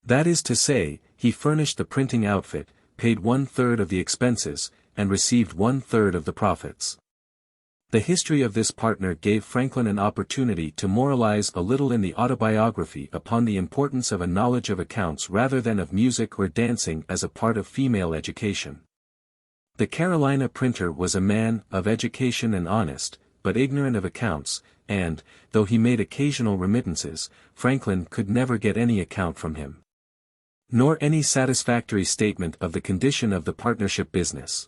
That is to say, he furnished the printing outfit, paid 1/3 of the expenses, and received 1/3 of the profits. The history of this partner gave Franklin an opportunity to moralize a little in the Autobiography upon the importance of a knowledge of accounts rather than of music or dancing as a part of female education. The Carolina printer was a man of education and honest, but ignorant of accounts, and, though he made occasional remittances, Franklin could never get any account from him, nor any satisfactory statement of the condition of the partnership business.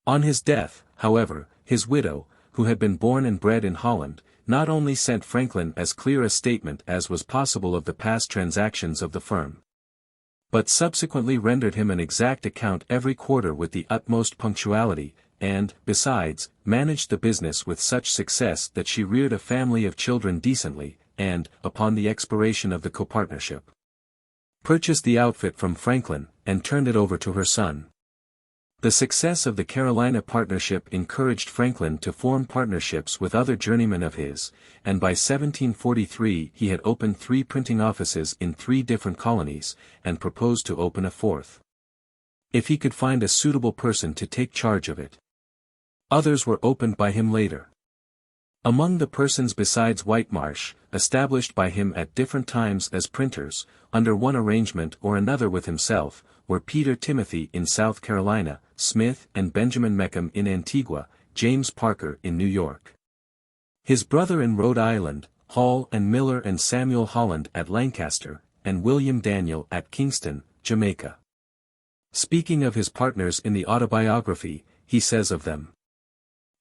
On his death, however, his widow, who had been born and bred in Holland, not only sent Franklin as clear a statement as was possible of the past transactions of the firm, but subsequently rendered him an exact account every quarter with the utmost punctuality, and, besides, managed the business with such success that she reared a family of children decently, and, upon the expiration of the copartnership, purchased the outfit from Franklin, and turned it over to her son. The success of the Carolina partnership encouraged Franklin to form partnerships with other journeymen of his, and by 1743 he had opened 3 printing offices in 3 different colonies, and proposed to open a 4th, if he could find a suitable person to take charge of it. Others were opened by him later. Among the persons besides Whitemarsh, established by him at different times as printers, under one arrangement or another with himself, were Peter Timothy in South Carolina, Smith and Benjamin Meckham in Antigua, James Parker in New York, his brother in Rhode Island, Hall and Miller and Samuel Holland at Lancaster, and William Daniel at Kingston, Jamaica. Speaking of his partners in the Autobiography, he says of them,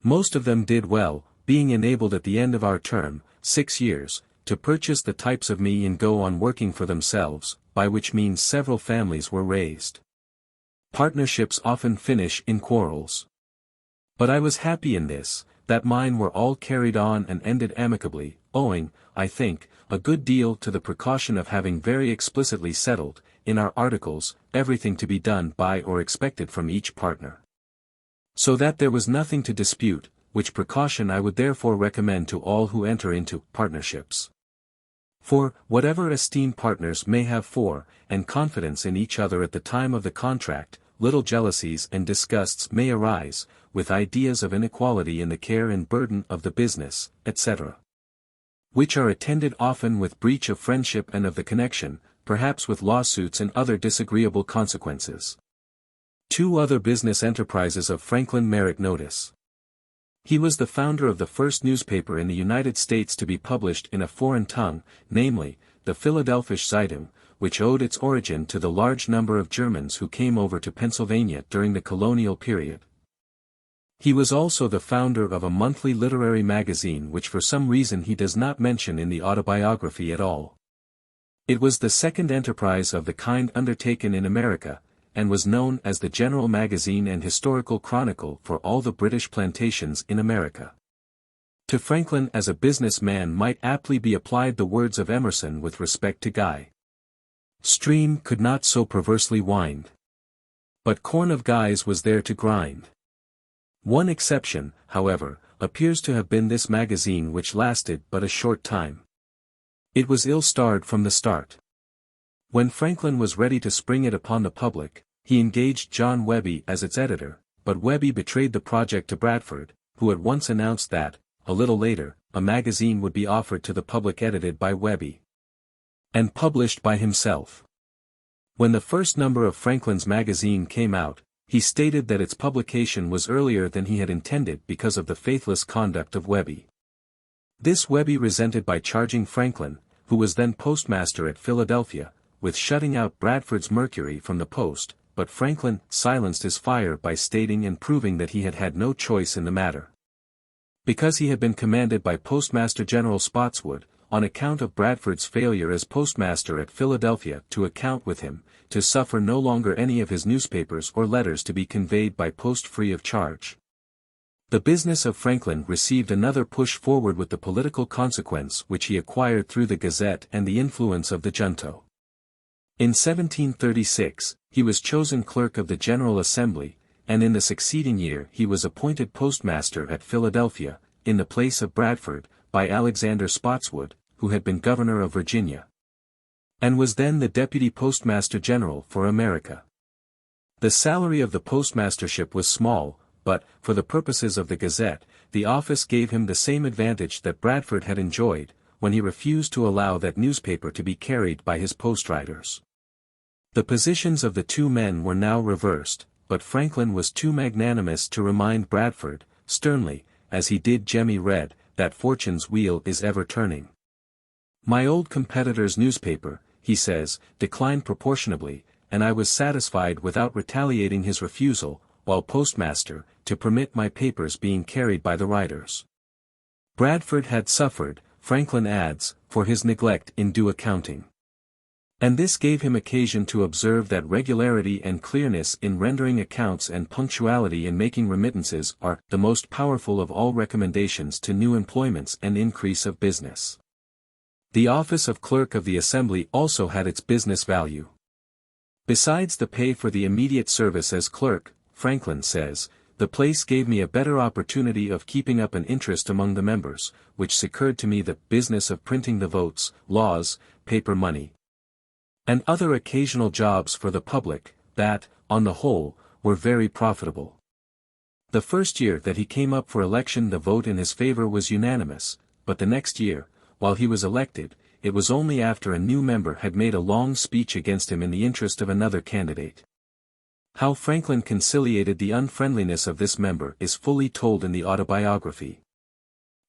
"Most of them did well, being enabled at the end of our term, 6 years, to purchase the types of me and go on working for themselves, by which means several families were raised. Partnerships often finish in quarrels. But I was happy in this, that mine were all carried on and ended amicably, owing, I think, a good deal to the precaution of having very explicitly settled, in our articles, everything to be done by or expected from each partner. So that there was nothing to dispute, which precaution I would therefore recommend to all who enter into partnerships. For, whatever esteem partners may have for, and confidence in each other at the time of the contract, little jealousies and disgusts may arise, with ideas of inequality in the care and burden of the business, etc., which are attended often with breach of friendship and of the connection, perhaps with lawsuits and other disagreeable consequences. 2 other business enterprises of Franklin merit notice. He was the founder of the first newspaper in the United States to be published in a foreign tongue, namely, the Philadelphische Zeitung, which owed its origin to the large number of Germans who came over to Pennsylvania during the colonial period. He was also the founder of a monthly literary magazine which for some reason he does not mention in the Autobiography at all. It was the second enterprise of the kind undertaken in America, and was known as the General Magazine and Historical Chronicle for all the British plantations in America. To Franklin as a businessman might aptly be applied the words of Emerson with respect to Guy. Stream could not so perversely wind. But corn of guys was there to grind. One exception, however, appears to have been this magazine, which lasted but a short time. It was ill-starred from the start. When Franklin was ready to spring it upon the public, he engaged John Webby as its editor, but Webby betrayed the project to Bradford, who at once announced that, a little later, a magazine would be offered to the public edited by Webby and published by himself. When the first number of Franklin's magazine came out, he stated that its publication was earlier than he had intended because of the faithless conduct of Webby. This Webby resented by charging Franklin, who was then postmaster at Philadelphia, with shutting out Bradford's Mercury from the post, but Franklin silenced his fire by stating and proving that he had had no choice in the matter. Because he had been commanded by Postmaster General Spotswood, on account of Bradford's failure as postmaster at Philadelphia to account with him, to suffer no longer any of his newspapers or letters to be conveyed by post free of charge. The business of Franklin received another push forward with the political consequence which he acquired through the Gazette and the influence of the junto. In 1736, he was chosen clerk of the General Assembly, and in the succeeding year he was appointed postmaster at Philadelphia, in the place of Bradford, by Alexander Spotswood, who had been governor of Virginia, and was then the deputy postmaster general for America. The salary of the postmastership was small, but, for the purposes of the Gazette, the office gave him the same advantage that Bradford had enjoyed, when he refused to allow that newspaper to be carried by his postriders. The positions of the two men were now reversed, but Franklin was too magnanimous to remind Bradford, sternly, as he did Jemmy Red, that fortune's wheel is ever turning. My old competitor's newspaper, he says, declined proportionably, and I was satisfied without retaliating his refusal, while postmaster, to permit my papers being carried by the writers. Bradford had suffered, Franklin adds, for his neglect in due accounting. And this gave him occasion to observe that regularity and clearness in rendering accounts and punctuality in making remittances are the most powerful of all recommendations to new employments and increase of business. The office of Clerk of the Assembly also had its business value. Besides the pay for the immediate service as clerk, Franklin says, the place gave me a better opportunity of keeping up an interest among the members, which secured to me the business of printing the votes, laws, paper money, and other occasional jobs for the public, that, on the whole, were very profitable. The first year that he came up for election the vote in his favor was unanimous, but the next year, while he was elected, it was only after a new member had made a long speech against him in the interest of another candidate. How Franklin conciliated the unfriendliness of this member is fully told in the Autobiography.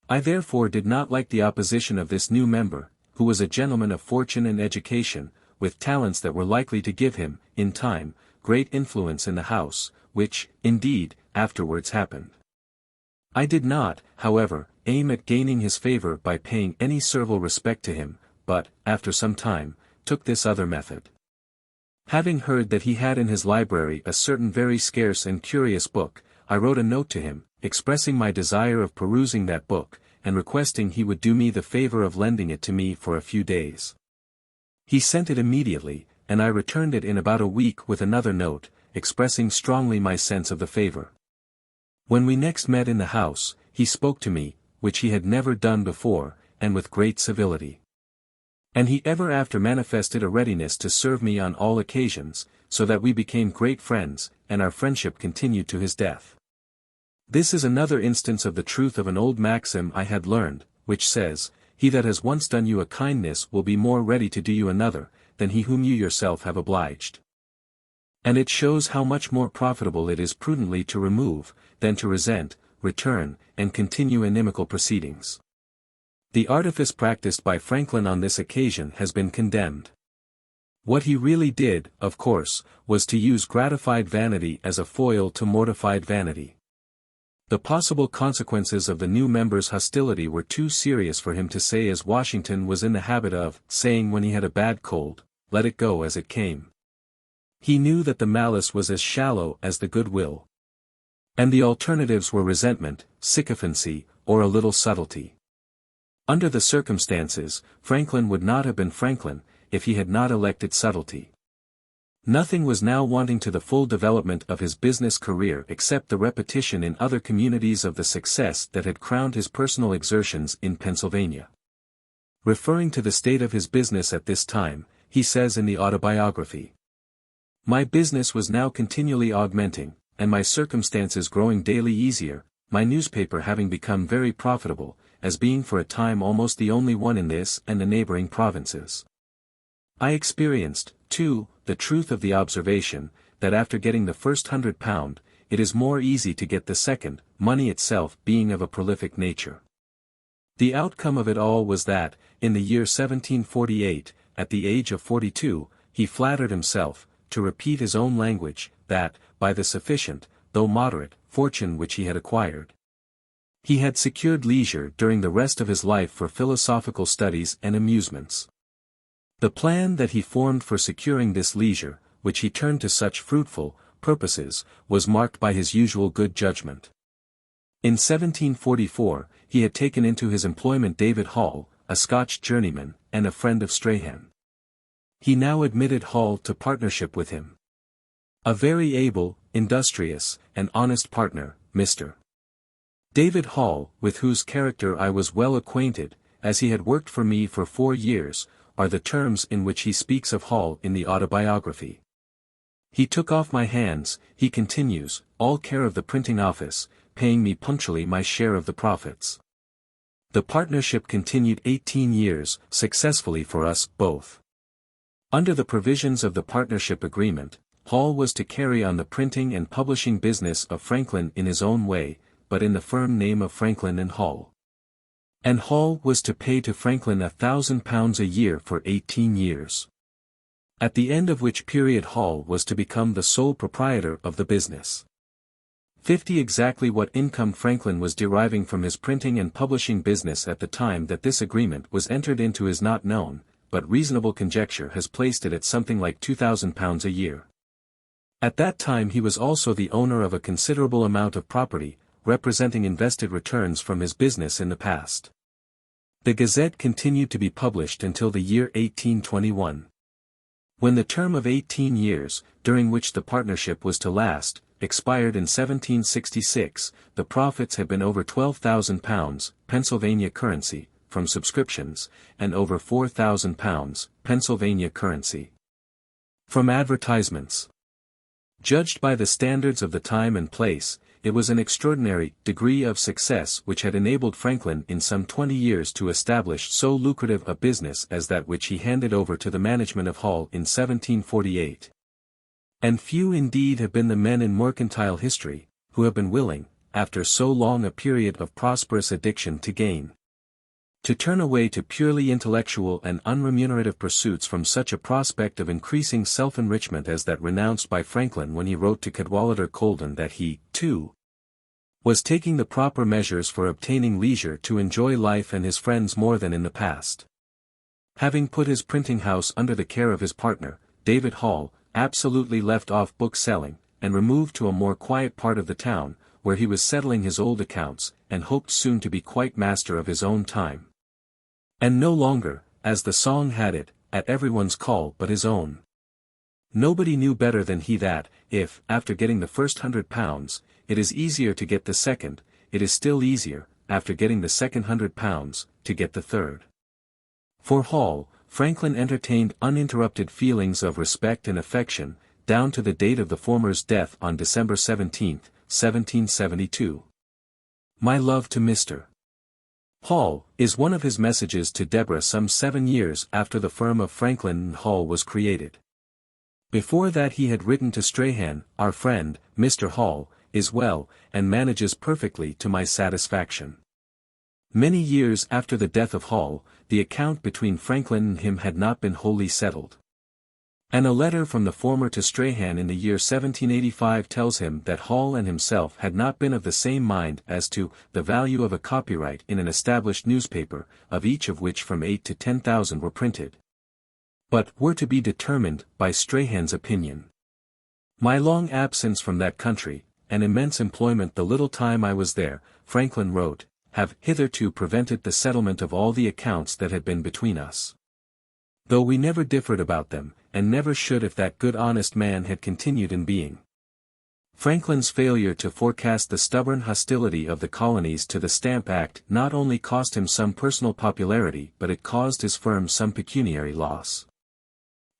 I therefore did not like the opposition of this new member, who was a gentleman of fortune and education, with talents that were likely to give him, in time, great influence in the House, which, indeed, afterwards happened. I did not, however, aim at gaining his favor by paying any servile respect to him, but, after some time, took this other method. Having heard that he had in his library a certain very scarce and curious book, I wrote a note to him, expressing my desire of perusing that book, and requesting he would do me the favor of lending it to me for a few days. He sent it immediately, and I returned it in about a week with another note, expressing strongly my sense of the favor. When we next met in the house, he spoke to me, which he had never done before, and with great civility. And he ever after manifested a readiness to serve me on all occasions, so that we became great friends, and our friendship continued to his death. This is another instance of the truth of an old maxim I had learned, which says, he that has once done you a kindness will be more ready to do you another, than he whom you yourself have obliged. And it shows how much more profitable it is prudently to remove, than to resent, return, and continue inimical proceedings. The artifice practiced by Franklin on this occasion has been condemned. What he really did, of course, was to use gratified vanity as a foil to mortified vanity. The possible consequences of the new member's hostility were too serious for him to say, as Washington was in the habit of saying when he had a bad cold, let it go as it came. He knew that the malice was as shallow as the good will. And the alternatives were resentment, sycophancy, or a little subtlety. Under the circumstances, Franklin would not have been Franklin, if he had not elected subtlety. Nothing was now wanting to the full development of his business career except the repetition in other communities of the success that had crowned his personal exertions in Pennsylvania. Referring to the state of his business at this time, he says in the Autobiography, "My business was now continually augmenting, and my circumstances growing daily easier, my newspaper having become very profitable, as being for a time almost the only one in this and the neighboring provinces. I experienced, too, the truth of the observation, that after getting the first £100, it is more easy to get the second, money itself being of a prolific nature. The outcome of it all was that, in the year 1748, at the age of 42, he flattered himself, to repeat his own language, that, by the sufficient, though moderate, fortune which he had acquired, he had secured leisure during the rest of his life for philosophical studies and amusements. The plan that he formed for securing this leisure, which he turned to such fruitful purposes, was marked by his usual good judgment. In 1744, he had taken into his employment David Hall, a Scotch journeyman, and a friend of Strahan. He now admitted Hall to partnership with him. A very able, industrious, and honest partner, Mr. David Hall, with whose character I was well acquainted, as he had worked for me for 4 years, are the terms in which he speaks of Hall in the Autobiography. He took off my hands, he continues, all care of the printing office, paying me punctually my share of the profits. The partnership continued 18 years, successfully for us both. Under the provisions of the partnership agreement, Hall was to carry on the printing and publishing business of Franklin in his own way, but in the firm name of Franklin and Hall. And Hall was to pay to Franklin £1,000 a year for 18 years. At the end of which period Hall was to become the sole proprietor of the business. 50 Exactly what income Franklin was deriving from his printing and publishing business at the time that this agreement was entered into is not known, but reasonable conjecture has placed it at something like £2,000 a year. At that time he was also the owner of a considerable amount of property, representing invested returns from his business in the past. The Gazette continued to be published until the year 1821. When the term of 18 years, during which the partnership was to last, expired in 1766, the profits had been over £12,000, Pennsylvania currency, from subscriptions, and over £4,000, Pennsylvania currency, from advertisements. Judged by the standards of the time and place, it was an extraordinary degree of success which had enabled Franklin in some 20 years to establish so lucrative a business as that which he handed over to the management of Hall in 1748. And few indeed have been the men in mercantile history, who have been willing, after so long a period of prosperous addiction to gain, to turn away to purely intellectual and unremunerative pursuits from such a prospect of increasing self-enrichment as that renounced by Franklin when he wrote to Cadwallader Colden that he, too, was taking the proper measures for obtaining leisure to enjoy life and his friends more than in the past. Having put his printing house under the care of his partner, David Hall, absolutely left off book selling, and removed to a more quiet part of the town, where he was settling his old accounts, and hoped soon to be quite master of his own time. And no longer, as the song had it, at everyone's call but his own. Nobody knew better than he that, if, after getting the first £100, it is easier to get the second, it is still easier, after getting the second £100, to get the third. For Hall, Franklin entertained uninterrupted feelings of respect and affection, down to the date of the former's death on December 17, 1772. My love to Mr. Hall, is one of his messages to Deborah some 7 years after the firm of Franklin and Hall was created. Before that he had written to Strahan, our friend, Mr. Hall, is well, and manages perfectly to my satisfaction. Many years after the death of Hall, the account between Franklin and him had not been wholly settled. And a letter from the former to Strahan in the year 1785 tells him that Hall and himself had not been of the same mind as to the value of a copyright in an established newspaper, of each of which from 8 to 10,000 were printed, but were to be determined by Strahan's opinion. My long absence from that country, and immense employment the little time I was there, Franklin wrote, have hitherto prevented the settlement of all the accounts that had been between us. Though we never differed about them, and never should if that good honest man had continued in being. Franklin's failure to forecast the stubborn hostility of the colonies to the Stamp Act not only cost him some personal popularity but it caused his firm some pecuniary loss.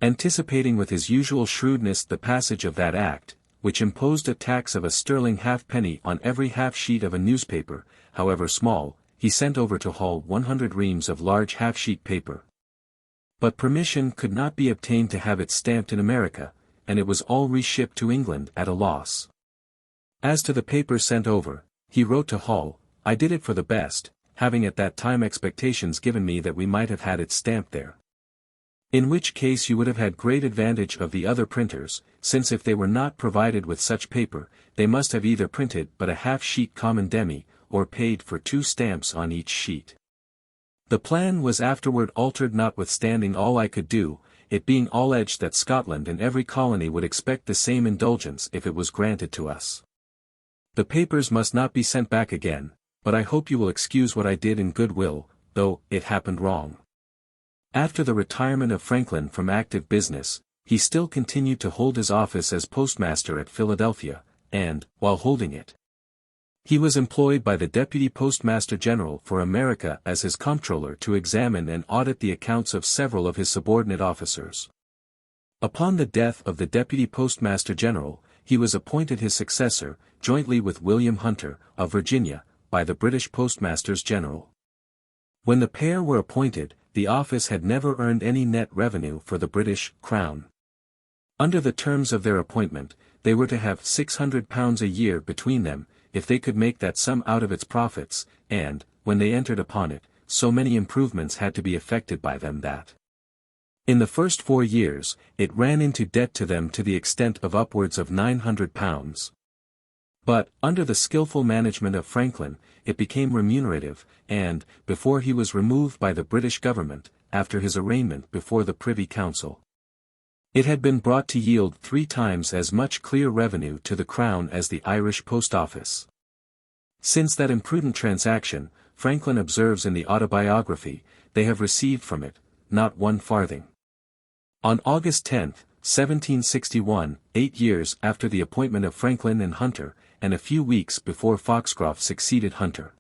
Anticipating with his usual shrewdness the passage of that act, which imposed a tax of a sterling halfpenny on every half-sheet of a newspaper, however small, he sent over to Hull 100 reams of large half-sheet paper. But permission could not be obtained to have it stamped in America, and it was all reshipped to England at a loss. As to the paper sent over, he wrote to Hull, "I did it for the best, having at that time expectations given me that we might have had it stamped there. In which case you would have had great advantage of the other printers, since if they were not provided with such paper, they must have either printed but a half-sheet common demi, or paid for 2 stamps on each sheet." The plan was afterward altered notwithstanding all I could do, it being alleged that Scotland and every colony would expect the same indulgence if it was granted to us. The papers must not be sent back again, but I hope you will excuse what I did in good will, though it happened wrong. After the retirement of Franklin from active business, he still continued to hold his office as postmaster at Philadelphia, and, while holding it, he was employed by the Deputy Postmaster General for America as his comptroller to examine and audit the accounts of several of his subordinate officers. Upon the death of the Deputy Postmaster General, he was appointed his successor, jointly with William Hunter, of Virginia, by the British Postmasters General. When the pair were appointed, the office had never earned any net revenue for the British Crown. Under the terms of their appointment, they were to have £600 a year between them, if they could make that sum out of its profits, and, when they entered upon it, so many improvements had to be effected by them that, in the first 4 years, it ran into debt to them to the extent of upwards of £900. But, under the skillful management of Franklin, it became remunerative, and, before he was removed by the British government, after his arraignment before the Privy Council, it had been brought to yield 3 times as much clear revenue to the Crown as the Irish Post Office. Since that imprudent transaction, Franklin observes in the Autobiography, they have received from it, not 1 farthing. On August 10, 1761, 8 years after the appointment of Franklin and Hunter, and a few weeks before Foxcroft succeeded Hunter,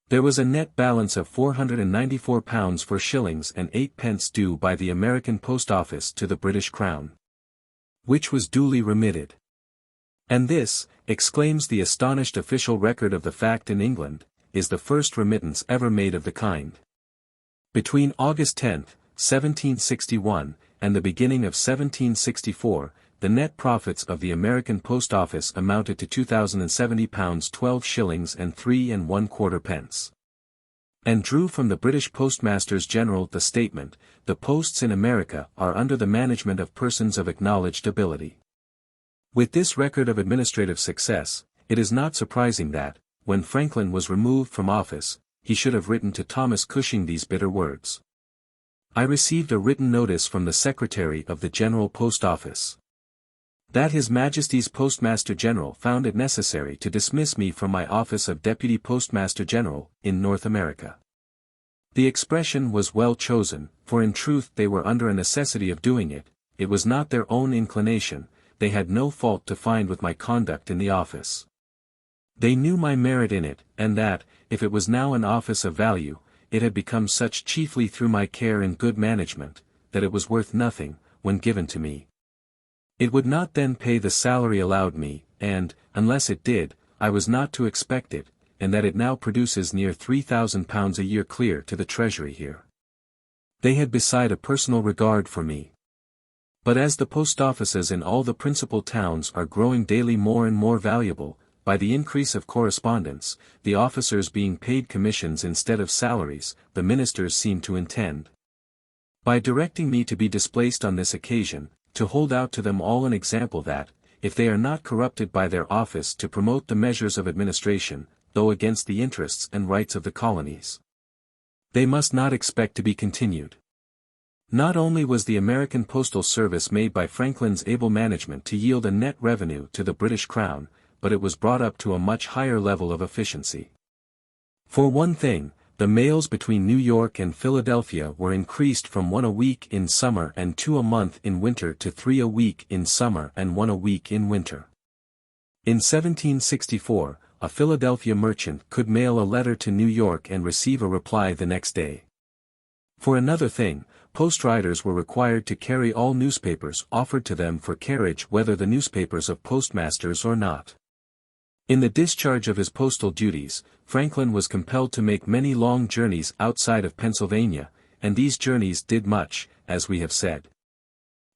there was a net balance of £494 4 shillings and 8 pence due by the American Post Office to the British Crown, which was duly remitted. And this, exclaims the astonished official record of the fact in England, is the first remittance ever made of the kind. Between August 10, 1761, and the beginning of 1764, the net profits of the American Post Office amounted to £2,070 12 shillings and 3 1/4 pence. And drew from the British Postmasters General the statement, "The posts in America are under the management of persons of acknowledged ability." With this record of administrative success, it is not surprising that, when Franklin was removed from office, he should have written to Thomas Cushing these bitter words. "I received a written notice from the Secretary of the General Post Office, that His Majesty's Postmaster General found it necessary to dismiss me from my office of Deputy Postmaster General, in North America." The expression was well chosen, for in truth they were under a necessity of doing it, it was not their own inclination, they had no fault to find with my conduct in the office. They knew my merit in it, and that, if it was now an office of value, it had become such chiefly through my care and good management, that it was worth nothing, when given to me. It would not then pay the salary allowed me, and, unless it did, I was not to expect it, and that it now produces near £3,000 a year clear to the Treasury here. They had beside a personal regard for me. But as the post offices in all the principal towns are growing daily more and more valuable, by the increase of correspondence, the officers being paid commissions instead of salaries, the ministers seem to intend, by directing me to be displaced on this occasion, to hold out to them all an example that, if they are not corrupted by their office to promote the measures of administration, though against the interests and rights of the colonies, they must not expect to be continued. Not only was the American Postal Service made by Franklin's able management to yield a net revenue to the British Crown, but it was brought up to a much higher level of efficiency. For one thing, the mails between New York and Philadelphia were increased from 1 a week in summer and 2 a month in winter to 3 a week in summer and 1 a week in winter. In 1764, a Philadelphia merchant could mail a letter to New York and receive a reply the next day. For another thing, postriders were required to carry all newspapers offered to them for carriage, whether the newspapers of postmasters or not. In the discharge of his postal duties, Franklin was compelled to make many long journeys outside of Pennsylvania, and these journeys did much, as we have said,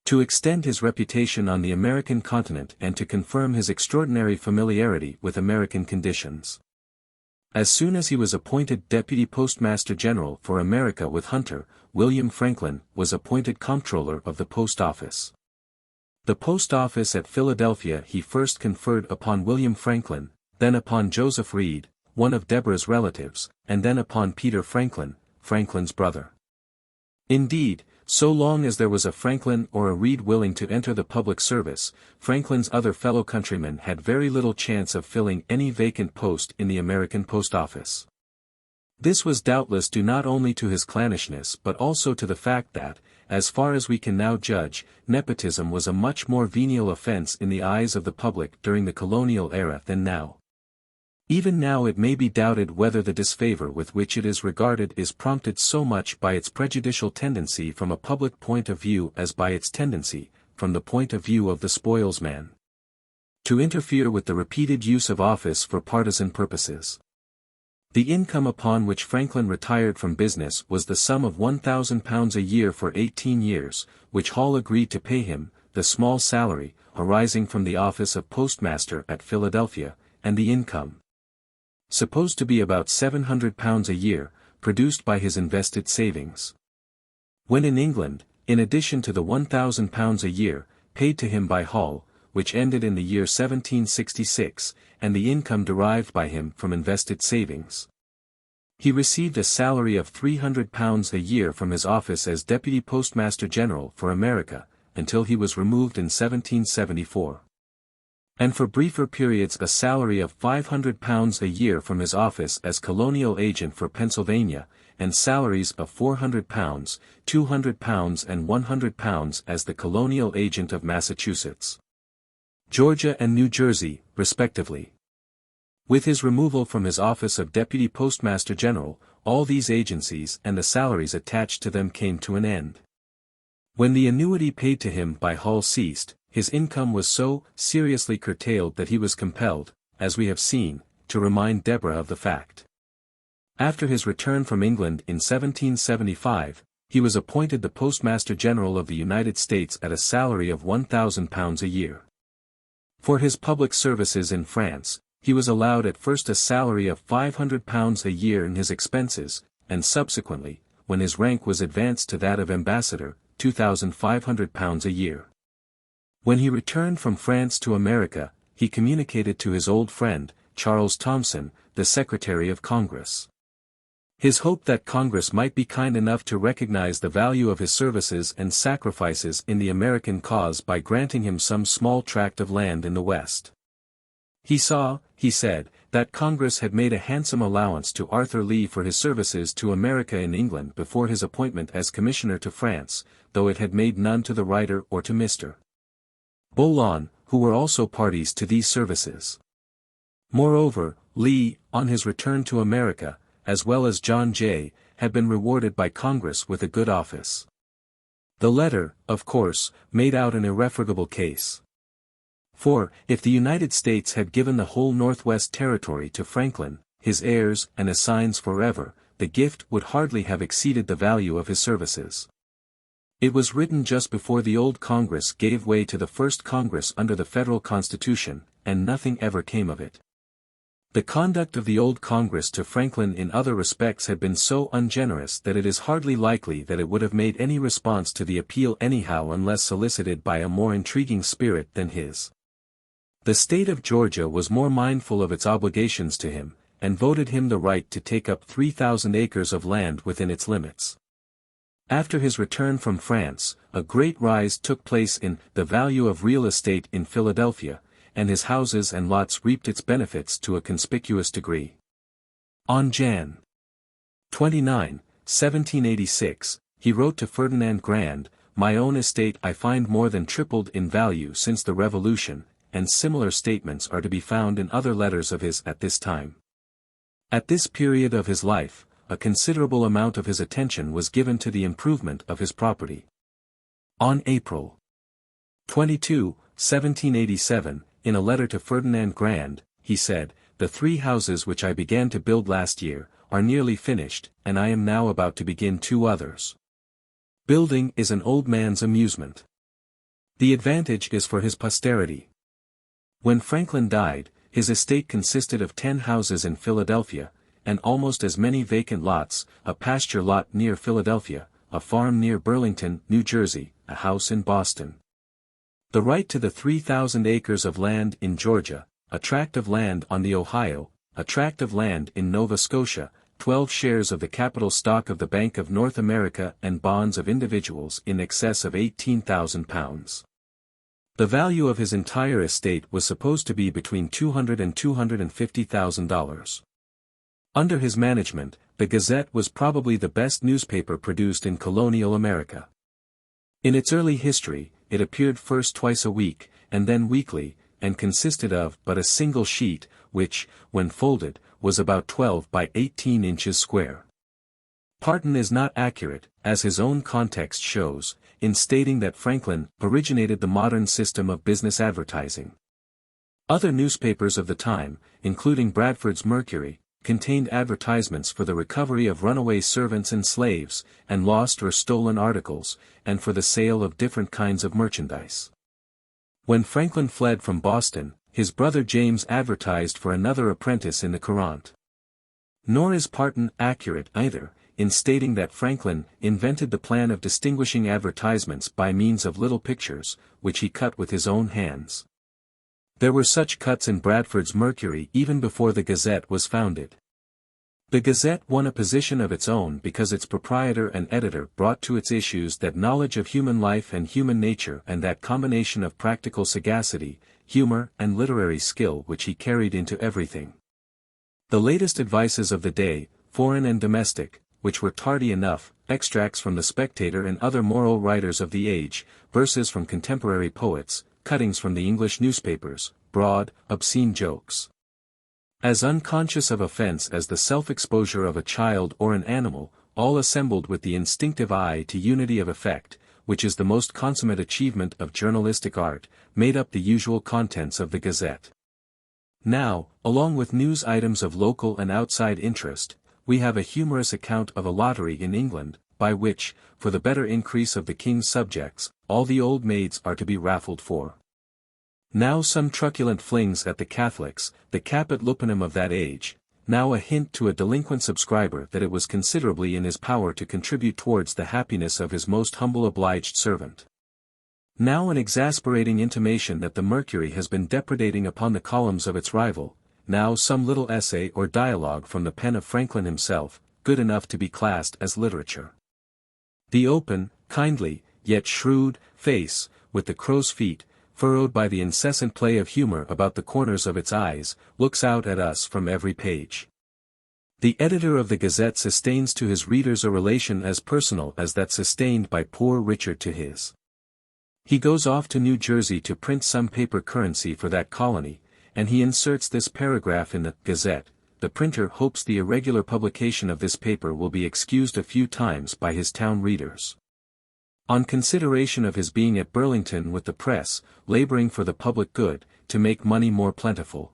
to extend his reputation on the American continent and to confirm his extraordinary familiarity with American conditions. As soon as he was appointed Deputy Postmaster General for America with Hunter, William Franklin was appointed Comptroller of the Post Office. The post office at Philadelphia he first conferred upon William Franklin, then upon Joseph Reed, one of Deborah's relatives, and then upon Peter Franklin, Franklin's brother. Indeed, so long as there was a Franklin or a Reed willing to enter the public service, Franklin's other fellow countrymen had very little chance of filling any vacant post in the American post office. This was doubtless due not only to his clannishness but also to the fact that, as far as we can now judge, nepotism was a much more venial offense in the eyes of the public during the colonial era than now. Even now it may be doubted whether the disfavor with which it is regarded is prompted so much by its prejudicial tendency from a public point of view as by its tendency, from the point of view of the spoilsman, to interfere with the repeated use of office for partisan purposes. The income upon which Franklin retired from business was the sum of £1,000 a year for 18 years, which Hall agreed to pay him, the small salary, arising from the office of postmaster at Philadelphia, and the income, supposed to be about £700 a year, produced by his invested savings. When in England, in addition to the £1,000 a year, paid to him by Hall, which ended in the year 1766, and the income derived by him from invested savings, he received a salary of £300 a year from his office as Deputy Postmaster General for America, until he was removed in 1774. And for briefer periods a salary of £500 a year from his office as Colonial Agent for Pennsylvania, and salaries of £400, £200 and £100 as the Colonial Agent of Massachusetts, Georgia and New Jersey, respectively. With his removal from his office of Deputy Postmaster General, all these agencies and the salaries attached to them came to an end. When the annuity paid to him by Hall ceased, his income was so seriously curtailed that he was compelled, as we have seen, to remind Deborah of the fact. After his return from England in 1775, he was appointed the Postmaster General of the United States at a salary of £1,000 a year. For his public services in France, he was allowed at first a salary of £500 a year in his expenses, and subsequently, when his rank was advanced to that of ambassador, £2,500 a year. When he returned from France to America, he communicated to his old friend, Charles Thomson, the Secretary of Congress, his hope that Congress might be kind enough to recognize the value of his services and sacrifices in the American cause by granting him some small tract of land in the West. He saw, he said, that Congress had made a handsome allowance to Arthur Lee for his services to America in England before his appointment as Commissioner to France, though it had made none to the writer or to Mr. Boulogne, who were also parties to these services. Moreover, Lee, on his return to America, as well as John Jay, had been rewarded by Congress with a good office. The letter, of course, made out an irrefragable case. For, if the United States had given the whole Northwest Territory to Franklin, his heirs and assigns forever, the gift would hardly have exceeded the value of his services. It was written just before the old Congress gave way to the first Congress under the Federal Constitution, and nothing ever came of it. The conduct of the old Congress to Franklin in other respects had been so ungenerous that it is hardly likely that it would have made any response to the appeal anyhow unless solicited by a more intriguing spirit than his. The state of Georgia was more mindful of its obligations to him, and voted him the right to take up 3,000 acres of land within its limits. After his return from France, a great rise took place in the value of real estate in Philadelphia, and his houses and lots reaped its benefits to a conspicuous degree. On Jan. 29, 1786, he wrote to Ferdinand Grand, "My own estate I find more than tripled in value since the Revolution," and similar statements are to be found in other letters of his at this time. At this period of his life, a considerable amount of his attention was given to the improvement of his property. On April 22, 1787, in a letter to Ferdinand Grand, he said, "The 3 houses which I began to build last year, are nearly finished, and I am now about to begin 2 others. Building is an old man's amusement. The advantage is for his posterity." When Franklin died, his estate consisted of 10 houses in Philadelphia, and almost as many vacant lots, a pasture lot near Philadelphia, a farm near Burlington, New Jersey, a house in Boston. The right to the 3,000 acres of land in Georgia, a tract of land on the Ohio, a tract of land in Nova Scotia, 12 shares of the capital stock of the Bank of North America and bonds of individuals in excess of £18,000. The value of his entire estate was supposed to be between $200,000 and $250,000. Under his management, the Gazette was probably the best newspaper produced in colonial America. In its early history, it appeared first twice a week, and then weekly, and consisted of but a single sheet, which, when folded, was about 12 by 18 inches square. Parton is not accurate, as his own context shows, in stating that Franklin originated the modern system of business advertising. Other newspapers of the time, including Bradford's Mercury, contained advertisements for the recovery of runaway servants and slaves, and lost or stolen articles, and for the sale of different kinds of merchandise. When Franklin fled from Boston, his brother James advertised for another apprentice in the Courant. Nor is Parton accurate either, in stating that Franklin invented the plan of distinguishing advertisements by means of little pictures, which he cut with his own hands. There were such cuts in Bradford's Mercury even before the Gazette was founded. The Gazette won a position of its own because its proprietor and editor brought to its issues that knowledge of human life and human nature and that combination of practical sagacity, humor and literary skill which he carried into everything. The latest advices of the day, foreign and domestic, which were tardy enough, extracts from the Spectator and other moral writers of the age, verses from contemporary poets, cuttings from the English newspapers, broad, obscene jokes. As unconscious of offense as the self-exposure of a child or an animal, all assembled with the instinctive eye to unity of effect, which is the most consummate achievement of journalistic art, made up the usual contents of the Gazette. Now, along with news items of local and outside interest, we have a humorous account of a lottery in England, by which, for the better increase of the king's subjects, all the old maids are to be raffled for. Now some truculent flings at the Catholics, the caput lupinum of that age, now a hint to a delinquent subscriber that it was considerably in his power to contribute towards the happiness of his most humble obliged servant. Now an exasperating intimation that the Mercury has been depredating upon the columns of its rival, now some little essay or dialogue from the pen of Franklin himself, good enough to be classed as literature. The open, kindly, yet shrewd, face, with the crow's feet, furrowed by the incessant play of humor about the corners of its eyes, looks out at us from every page. The editor of the Gazette sustains to his readers a relation as personal as that sustained by poor Richard to his. He goes off to New Jersey to print some paper currency for that colony, and he inserts this paragraph in the Gazette. The printer hopes the irregular publication of this paper will be excused a few times by his town readers. On consideration of his being at Burlington with the press, laboring for the public good, to make money more plentiful.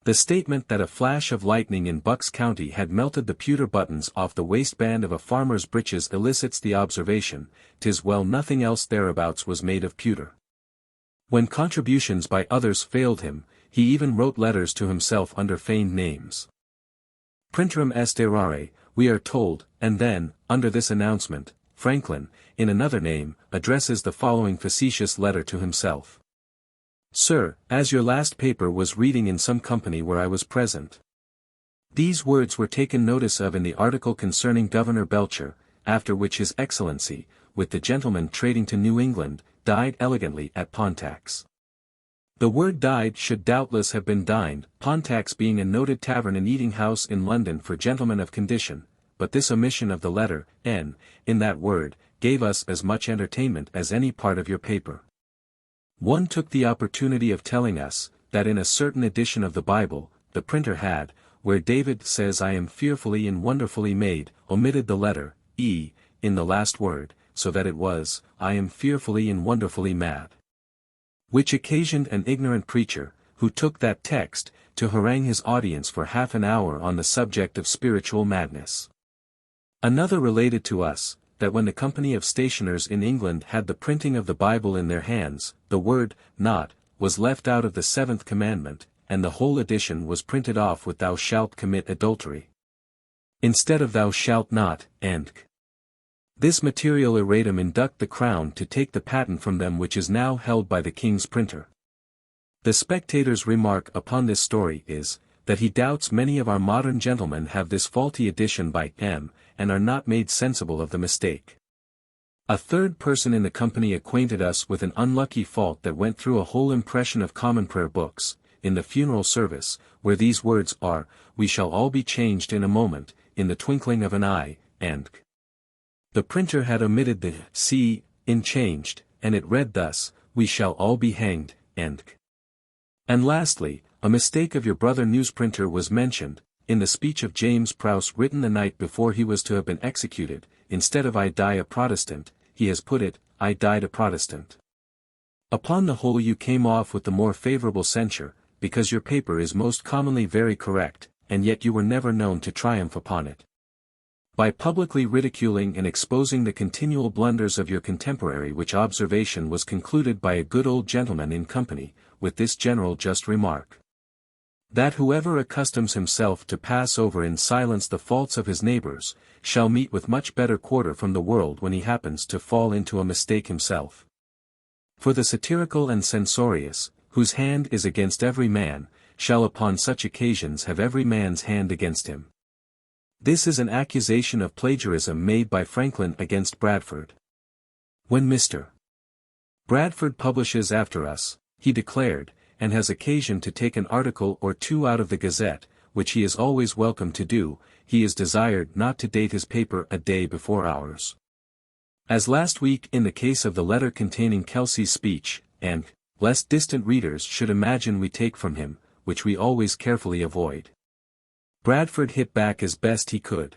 The statement that a flash of lightning in Bucks County had melted the pewter buttons off the waistband of a farmer's breeches elicits the observation, "'Tis well nothing else thereabouts was made of pewter." When contributions by others failed him, he even wrote letters to himself under feigned names. Printerum est errare, we are told, and then, under this announcement, Franklin, in another name, addresses the following facetious letter to himself. Sir, as your last paper was reading in some company where I was present. These words were taken notice of in the article concerning Governor Belcher, after which His Excellency, with the gentleman trading to New England, died elegantly at Pontax. The word died should doubtless have been dined, Pontax being a noted tavern and eating house in London for gentlemen of condition, but this omission of the letter N, in that word, gave us as much entertainment as any part of your paper. One took the opportunity of telling us, that in a certain edition of the Bible, the printer had, where David says I am fearfully and wonderfully made, omitted the letter E, in the last word, so that it was, I am fearfully and wonderfully mad. Which occasioned an ignorant preacher, who took that text, to harangue his audience for half an hour on the subject of spiritual madness. Another related to us, that when the company of stationers in England had the printing of the Bible in their hands, the word, not, was left out of the 7th commandment, and the whole edition was printed off with thou shalt commit adultery, instead of thou shalt not, and this material erratum induct the Crown to take the patent from them which is now held by the King's printer. The Spectator's remark upon this story is, that he doubts many of our modern gentlemen have this faulty edition by M, and are not made sensible of the mistake. A third person in the company acquainted us with an unlucky fault that went through a whole impression of common prayer books, in the funeral service, where these words are, we shall all be changed in a moment, in the twinkling of an eye, and the printer had omitted the C, in changed, and it read thus, we shall all be hanged, and lastly, a mistake of your brother newsprinter was mentioned, in the speech of James Prouse written the night before he was to have been executed, instead of I die a Protestant, he has put it, I died a Protestant. Upon the whole you came off with the more favorable censure, because your paper is most commonly very correct, and yet you were never known to triumph upon it. By publicly ridiculing and exposing the continual blunders of your contemporary, which observation was concluded by a good old gentleman in company, with this general just remark, that whoever accustoms himself to pass over in silence the faults of his neighbors, shall meet with much better quarter from the world when he happens to fall into a mistake himself. For the satirical and censorious, whose hand is against every man, shall upon such occasions have every man's hand against him. This is an accusation of plagiarism made by Franklin against Bradford. When Mr. Bradford publishes after us, he declared, and has occasion to take an article or two out of the Gazette, which he is always welcome to do, he is desired not to date his paper a day before ours. As last week in the case of the letter containing Kelsey's speech, and, lest distant readers should imagine we take from him, which we always carefully avoid, Bradford hit back as best he could.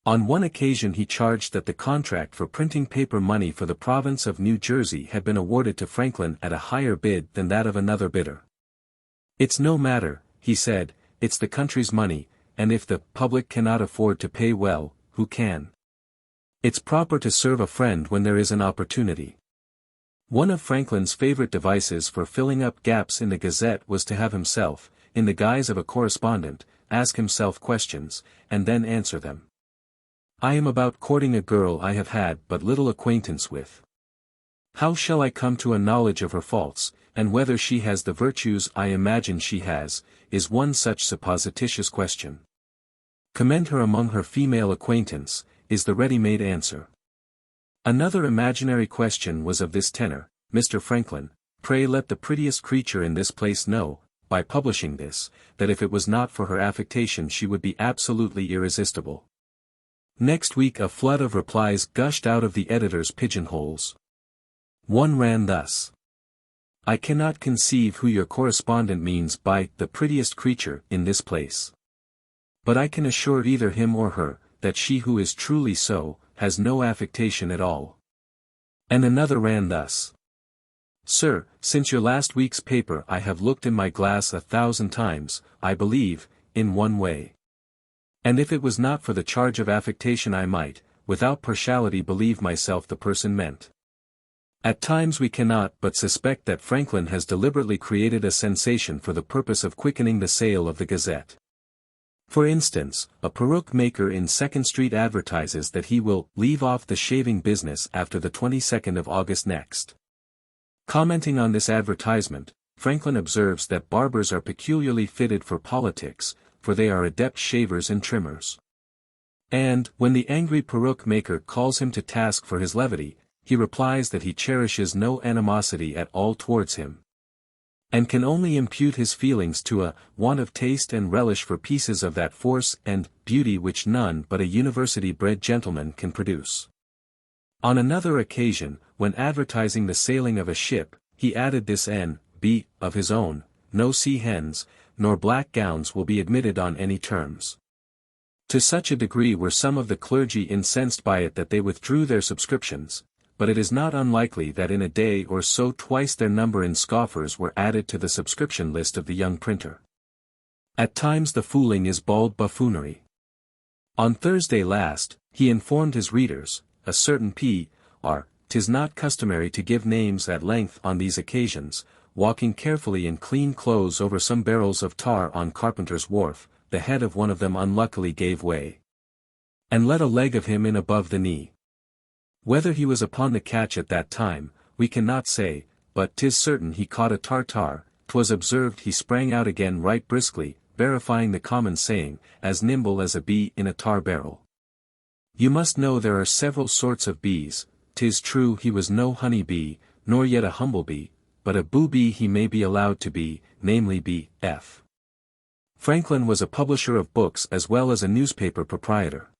On one occasion he charged that the contract for printing paper money for the province of New Jersey had been awarded to Franklin at a higher bid than that of another bidder. It's no matter, he said, it's the country's money, and if the public cannot afford to pay well, who can? It's proper to serve a friend when there is an opportunity. One of Franklin's favorite devices for filling up gaps in the Gazette was to have himself, in the guise of a correspondent, ask himself questions, and then answer them. I am about courting a girl I have had but little acquaintance with. How shall I come to a knowledge of her faults, and whether she has the virtues I imagine she has, is one such supposititious question. Commend her among her female acquaintance, is the ready-made answer. Another imaginary question was of this tenor, Mr. Franklin, pray let the prettiest creature in this place know, by publishing this, that if it was not for her affectation she would be absolutely irresistible. Next week a flood of replies gushed out of the editor's pigeonholes. One ran thus. I cannot conceive who your correspondent means by the prettiest creature in this place. But I can assure either him or her, that she who is truly so, has no affectation at all. And another ran thus. Sir, since your last week's paper I have looked in my glass 1,000 times, I believe, in one way. And if it was not for the charge of affectation I might, without partiality believe myself the person meant. At times we cannot but suspect that Franklin has deliberately created a sensation for the purpose of quickening the sale of the Gazette. For instance, a peruke maker in 2nd Street advertises that he will leave off the shaving business after the 22nd of August next. Commenting on this advertisement, Franklin observes that barbers are peculiarly fitted for politics, for they are adept shavers and trimmers. And, when the angry peruke maker calls him to task for his levity, he replies that he cherishes no animosity at all towards him. and can only impute his feelings to a want of taste and relish for pieces of that force and beauty which none but a university-bred gentleman can produce. On another occasion, when advertising the sailing of a ship, he added this N.B. of his own: "No sea hens, nor black gowns will be admitted on any terms." To such a degree were some of the clergy incensed by it that they withdrew their subscriptions, but it is not unlikely that in a day or so twice their number in scoffers were added to the subscription list of the young printer. At times the fooling is bald buffoonery. On Thursday last, he informed his readers, a certain P.R., "'tis not customary to give names at length on these occasions, walking carefully in clean clothes over some barrels of tar on Carpenter's Wharf, the head of one of them unluckily gave way, and let a leg of him in above the knee. Whether he was upon the catch at that time, we cannot say, but 'tis certain he caught a tartar. 'Twas observed he sprang out again right briskly, verifying the common saying, as nimble as a bee in a tar barrel. You must know there are several sorts of bees. 'Tis true he was no honey bee, nor yet a humble bee, but a boo-bee he may be allowed to be, namely B.F. Franklin was a publisher of books as well as a newspaper proprietor.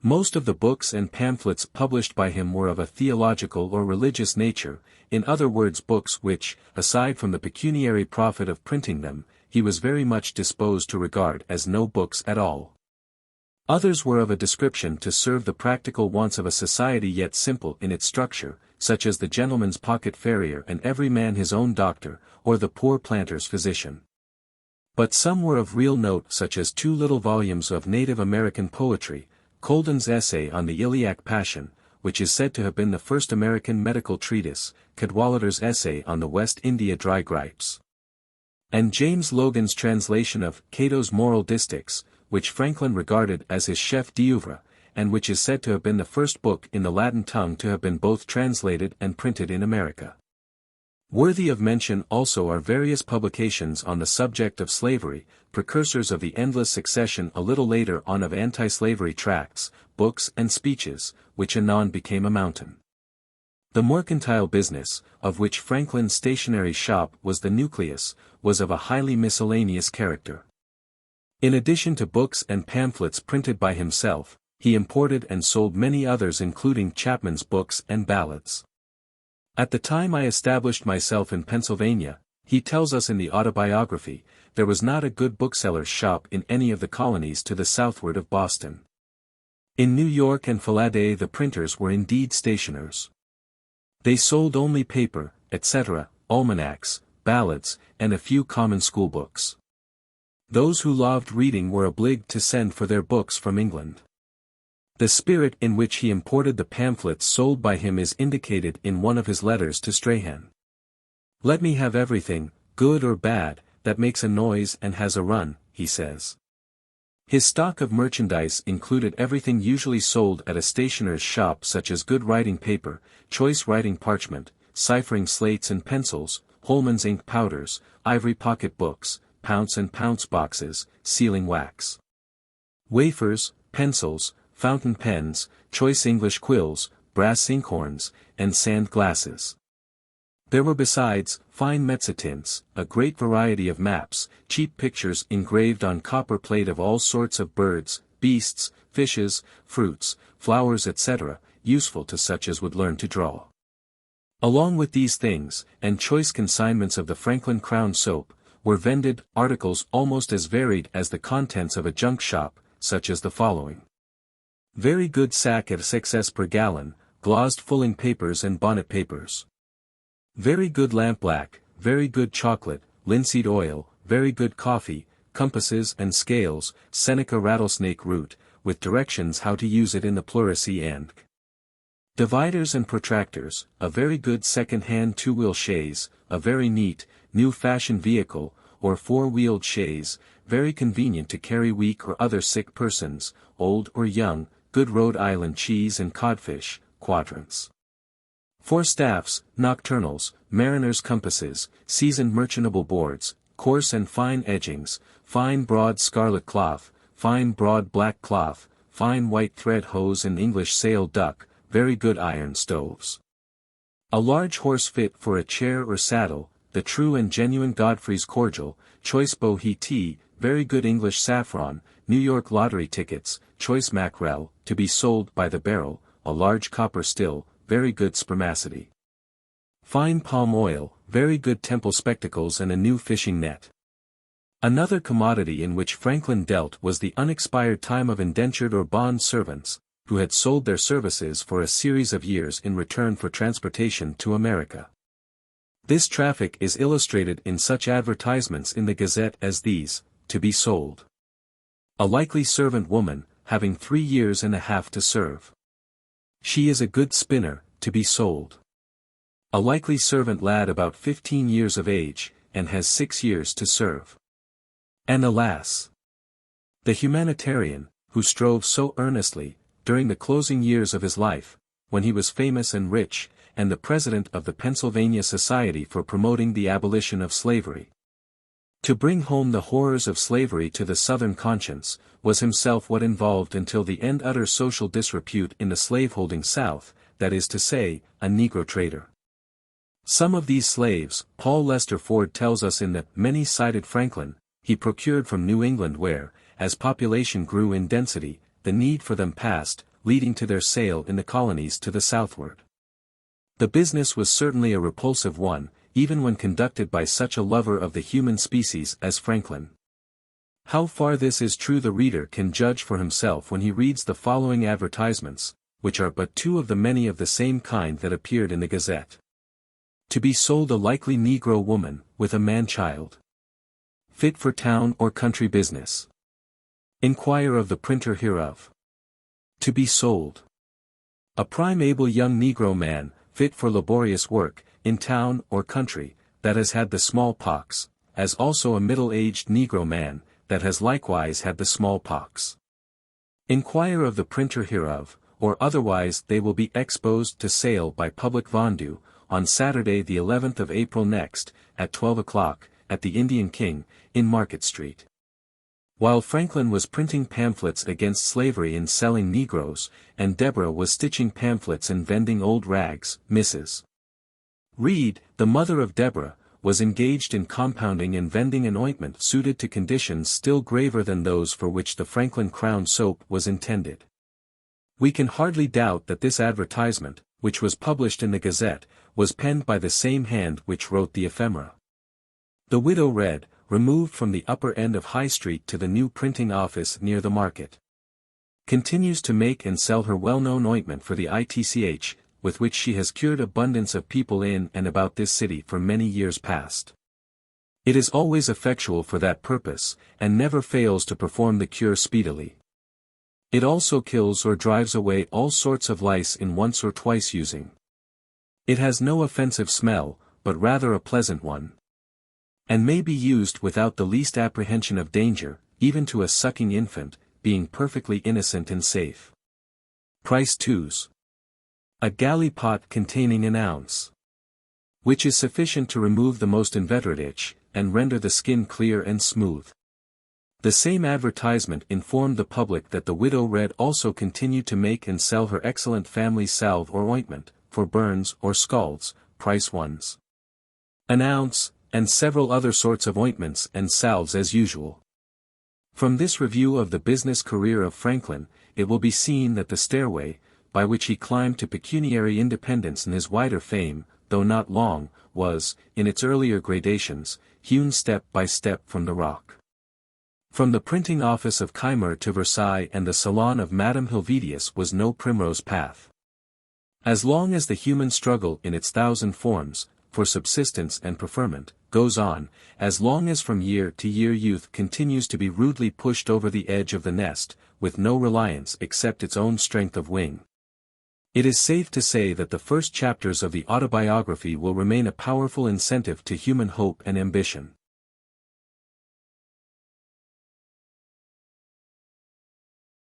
Most of the books and pamphlets published by him were of a theological or religious nature, in other words books which, aside from the pecuniary profit of printing them, he was very much disposed to regard as no books at all. Others were of a description to serve the practical wants of a society yet simple in its structure, such as the gentleman's pocket farrier and every man his own doctor, or the poor planter's physician. But some were of real note, such as 2 little volumes of Native American poetry, Colden's essay on the iliac passion, which is said to have been the first American medical treatise, Cadwallader's essay on the West India dry grapes, and James Logan's translation of Cato's Moral Distichs, which Franklin regarded as his chef d'oeuvre, and which is said to have been the first book in the Latin tongue to have been both translated and printed in America. Worthy of mention also are various publications on the subject of slavery, precursors of the endless succession a little later on of anti-slavery tracts, books and speeches, which anon became a mountain. The mercantile business, of which Franklin's stationery shop was the nucleus, was of a highly miscellaneous character. In addition to books and pamphlets printed by himself, he imported and sold many others including Chapman's books and ballads. At the time I established myself in Pennsylvania, he tells us in the Autobiography, there was not a good bookseller's shop in any of the colonies to the southward of Boston. In New York and Philadelphia the printers were indeed stationers. They sold only paper, etc., almanacs, ballads, and a few common school books. Those who loved reading were obliged to send for their books from England. The spirit in which he imported the pamphlets sold by him is indicated in one of his letters to Strahan. "Let me have everything, good or bad, that makes a noise and has a run," he says. His stock of merchandise included everything usually sold at a stationer's shop, such as good writing paper, choice writing parchment, ciphering slates and pencils, Holman's ink powders, ivory pocket books, pounce and pounce boxes, sealing wax, wafers, pencils, fountain pens, choice English quills, brass inkhorns, and sand glasses. There were besides, fine mezzotints, a great variety of maps, cheap pictures engraved on copper plate of all sorts of birds, beasts, fishes, fruits, flowers etc., useful to such as would learn to draw. Along with these things, and choice consignments of the Franklin Crown soap, were vended articles almost as varied as the contents of a junk shop, such as the following. Very good sack at 6s per gallon, glazed fulling papers and bonnet papers. Very good lampblack, very good chocolate, linseed oil, very good coffee, compasses and scales, Seneca rattlesnake root, with directions how to use it in the pleurisy and dividers and protractors, a very good second-hand 2-wheel chaise, a very neat, new-fashioned vehicle, or 4-wheeled chaise, very convenient to carry weak or other sick persons, old or young, good Rhode Island cheese and codfish, quadrants. 4 staffs, nocturnals, mariners' compasses, seasoned merchantable boards, coarse and fine edgings, fine broad scarlet cloth, fine broad black cloth, fine white thread hose and English sail duck, very good iron stoves. A large horse fit for a chair or saddle, the true and genuine Godfrey's cordial, choice bohea tea, very good English saffron, New York lottery tickets, choice mackerel, to be sold by the barrel, a large copper still, very good spermaceti. Fine palm oil, very good temple spectacles and a new fishing net. Another commodity in which Franklin dealt was the unexpired time of indentured or bond servants, who had sold their services for a series of years in return for transportation to America. This traffic is illustrated in such advertisements in the Gazette as these, to be sold. A likely servant woman, having 3 years and a half to serve. She is a good spinner, to be sold. A likely servant lad about 15 years of age, and has 6 years to serve. And alas! The humanitarian, who strove so earnestly, during the closing years of his life, when he was famous and rich, and the president of the Pennsylvania Society for promoting the abolition of slavery, to bring home the horrors of slavery to the Southern conscience, was himself what involved until the end utter social disrepute in the slaveholding South, that is to say, a Negro trader. Some of these slaves, Paul Lester Ford tells us in the Many-Sided Franklin, he procured from New England where, as population grew in density, the need for them passed, leading to their sale in the colonies to the southward. The business was certainly a repulsive one, even when conducted by such a lover of the human species as Franklin. How far this is true the reader can judge for himself when he reads the following advertisements, which are but 2 of the many of the same kind that appeared in the Gazette. To be sold a likely Negro woman, with a man-child. Fit for town or country business. Inquire of the printer hereof. To be sold. A prime able young Negro man, fit for laborious work, in town or country, that has had the smallpox, as also a middle-aged Negro man, that has likewise had the smallpox. Inquire of the printer hereof, or otherwise they will be exposed to sale by public vendue, on Saturday the 11th of April next, at 12 o'clock, at the Indian King, in Market Street. While Franklin was printing pamphlets against slavery and selling Negroes, and Deborah was stitching pamphlets and vending old rags, Mrs. Reed, the mother of Deborah, was engaged in compounding and vending an ointment suited to conditions still graver than those for which the Franklin Crown Soap was intended. We can hardly doubt that this advertisement, which was published in the Gazette, was penned by the same hand which wrote the ephemera. The widow read, removed from the upper end of High Street to the new printing office near the market. Continues to make and sell her well-known ointment for the ITCH, with which she has cured abundance of people in and about this city for many years past. It is always effectual for that purpose, and never fails to perform the cure speedily. It also kills or drives away all sorts of lice in once or twice using. It has no offensive smell, but rather a pleasant one, and may be used without the least apprehension of danger, even to a sucking infant, being perfectly innocent and safe. Price 2s. A galley pot containing an ounce, which is sufficient to remove the most inveterate itch, and render the skin clear and smooth. The same advertisement informed the public that the widow Red also continued to make and sell her excellent family salve or ointment, for burns or scalds, price 1s. An ounce, and several other sorts of ointments and salves as usual. From this review of the business career of Franklin, it will be seen that the stairway, by which he climbed to pecuniary independence and his wider fame, though not long, was, in its earlier gradations, hewn step by step from the rock. From the printing office of Keimer to Versailles and the salon of Madame Helvetius was no primrose path. As long as the human struggle in its 1,000 forms, for subsistence and preferment, goes on, as long as from year to year youth continues to be rudely pushed over the edge of the nest, with no reliance except its own strength of wing, it is safe to say that the first chapters of the Autobiography will remain a powerful incentive to human hope and ambition.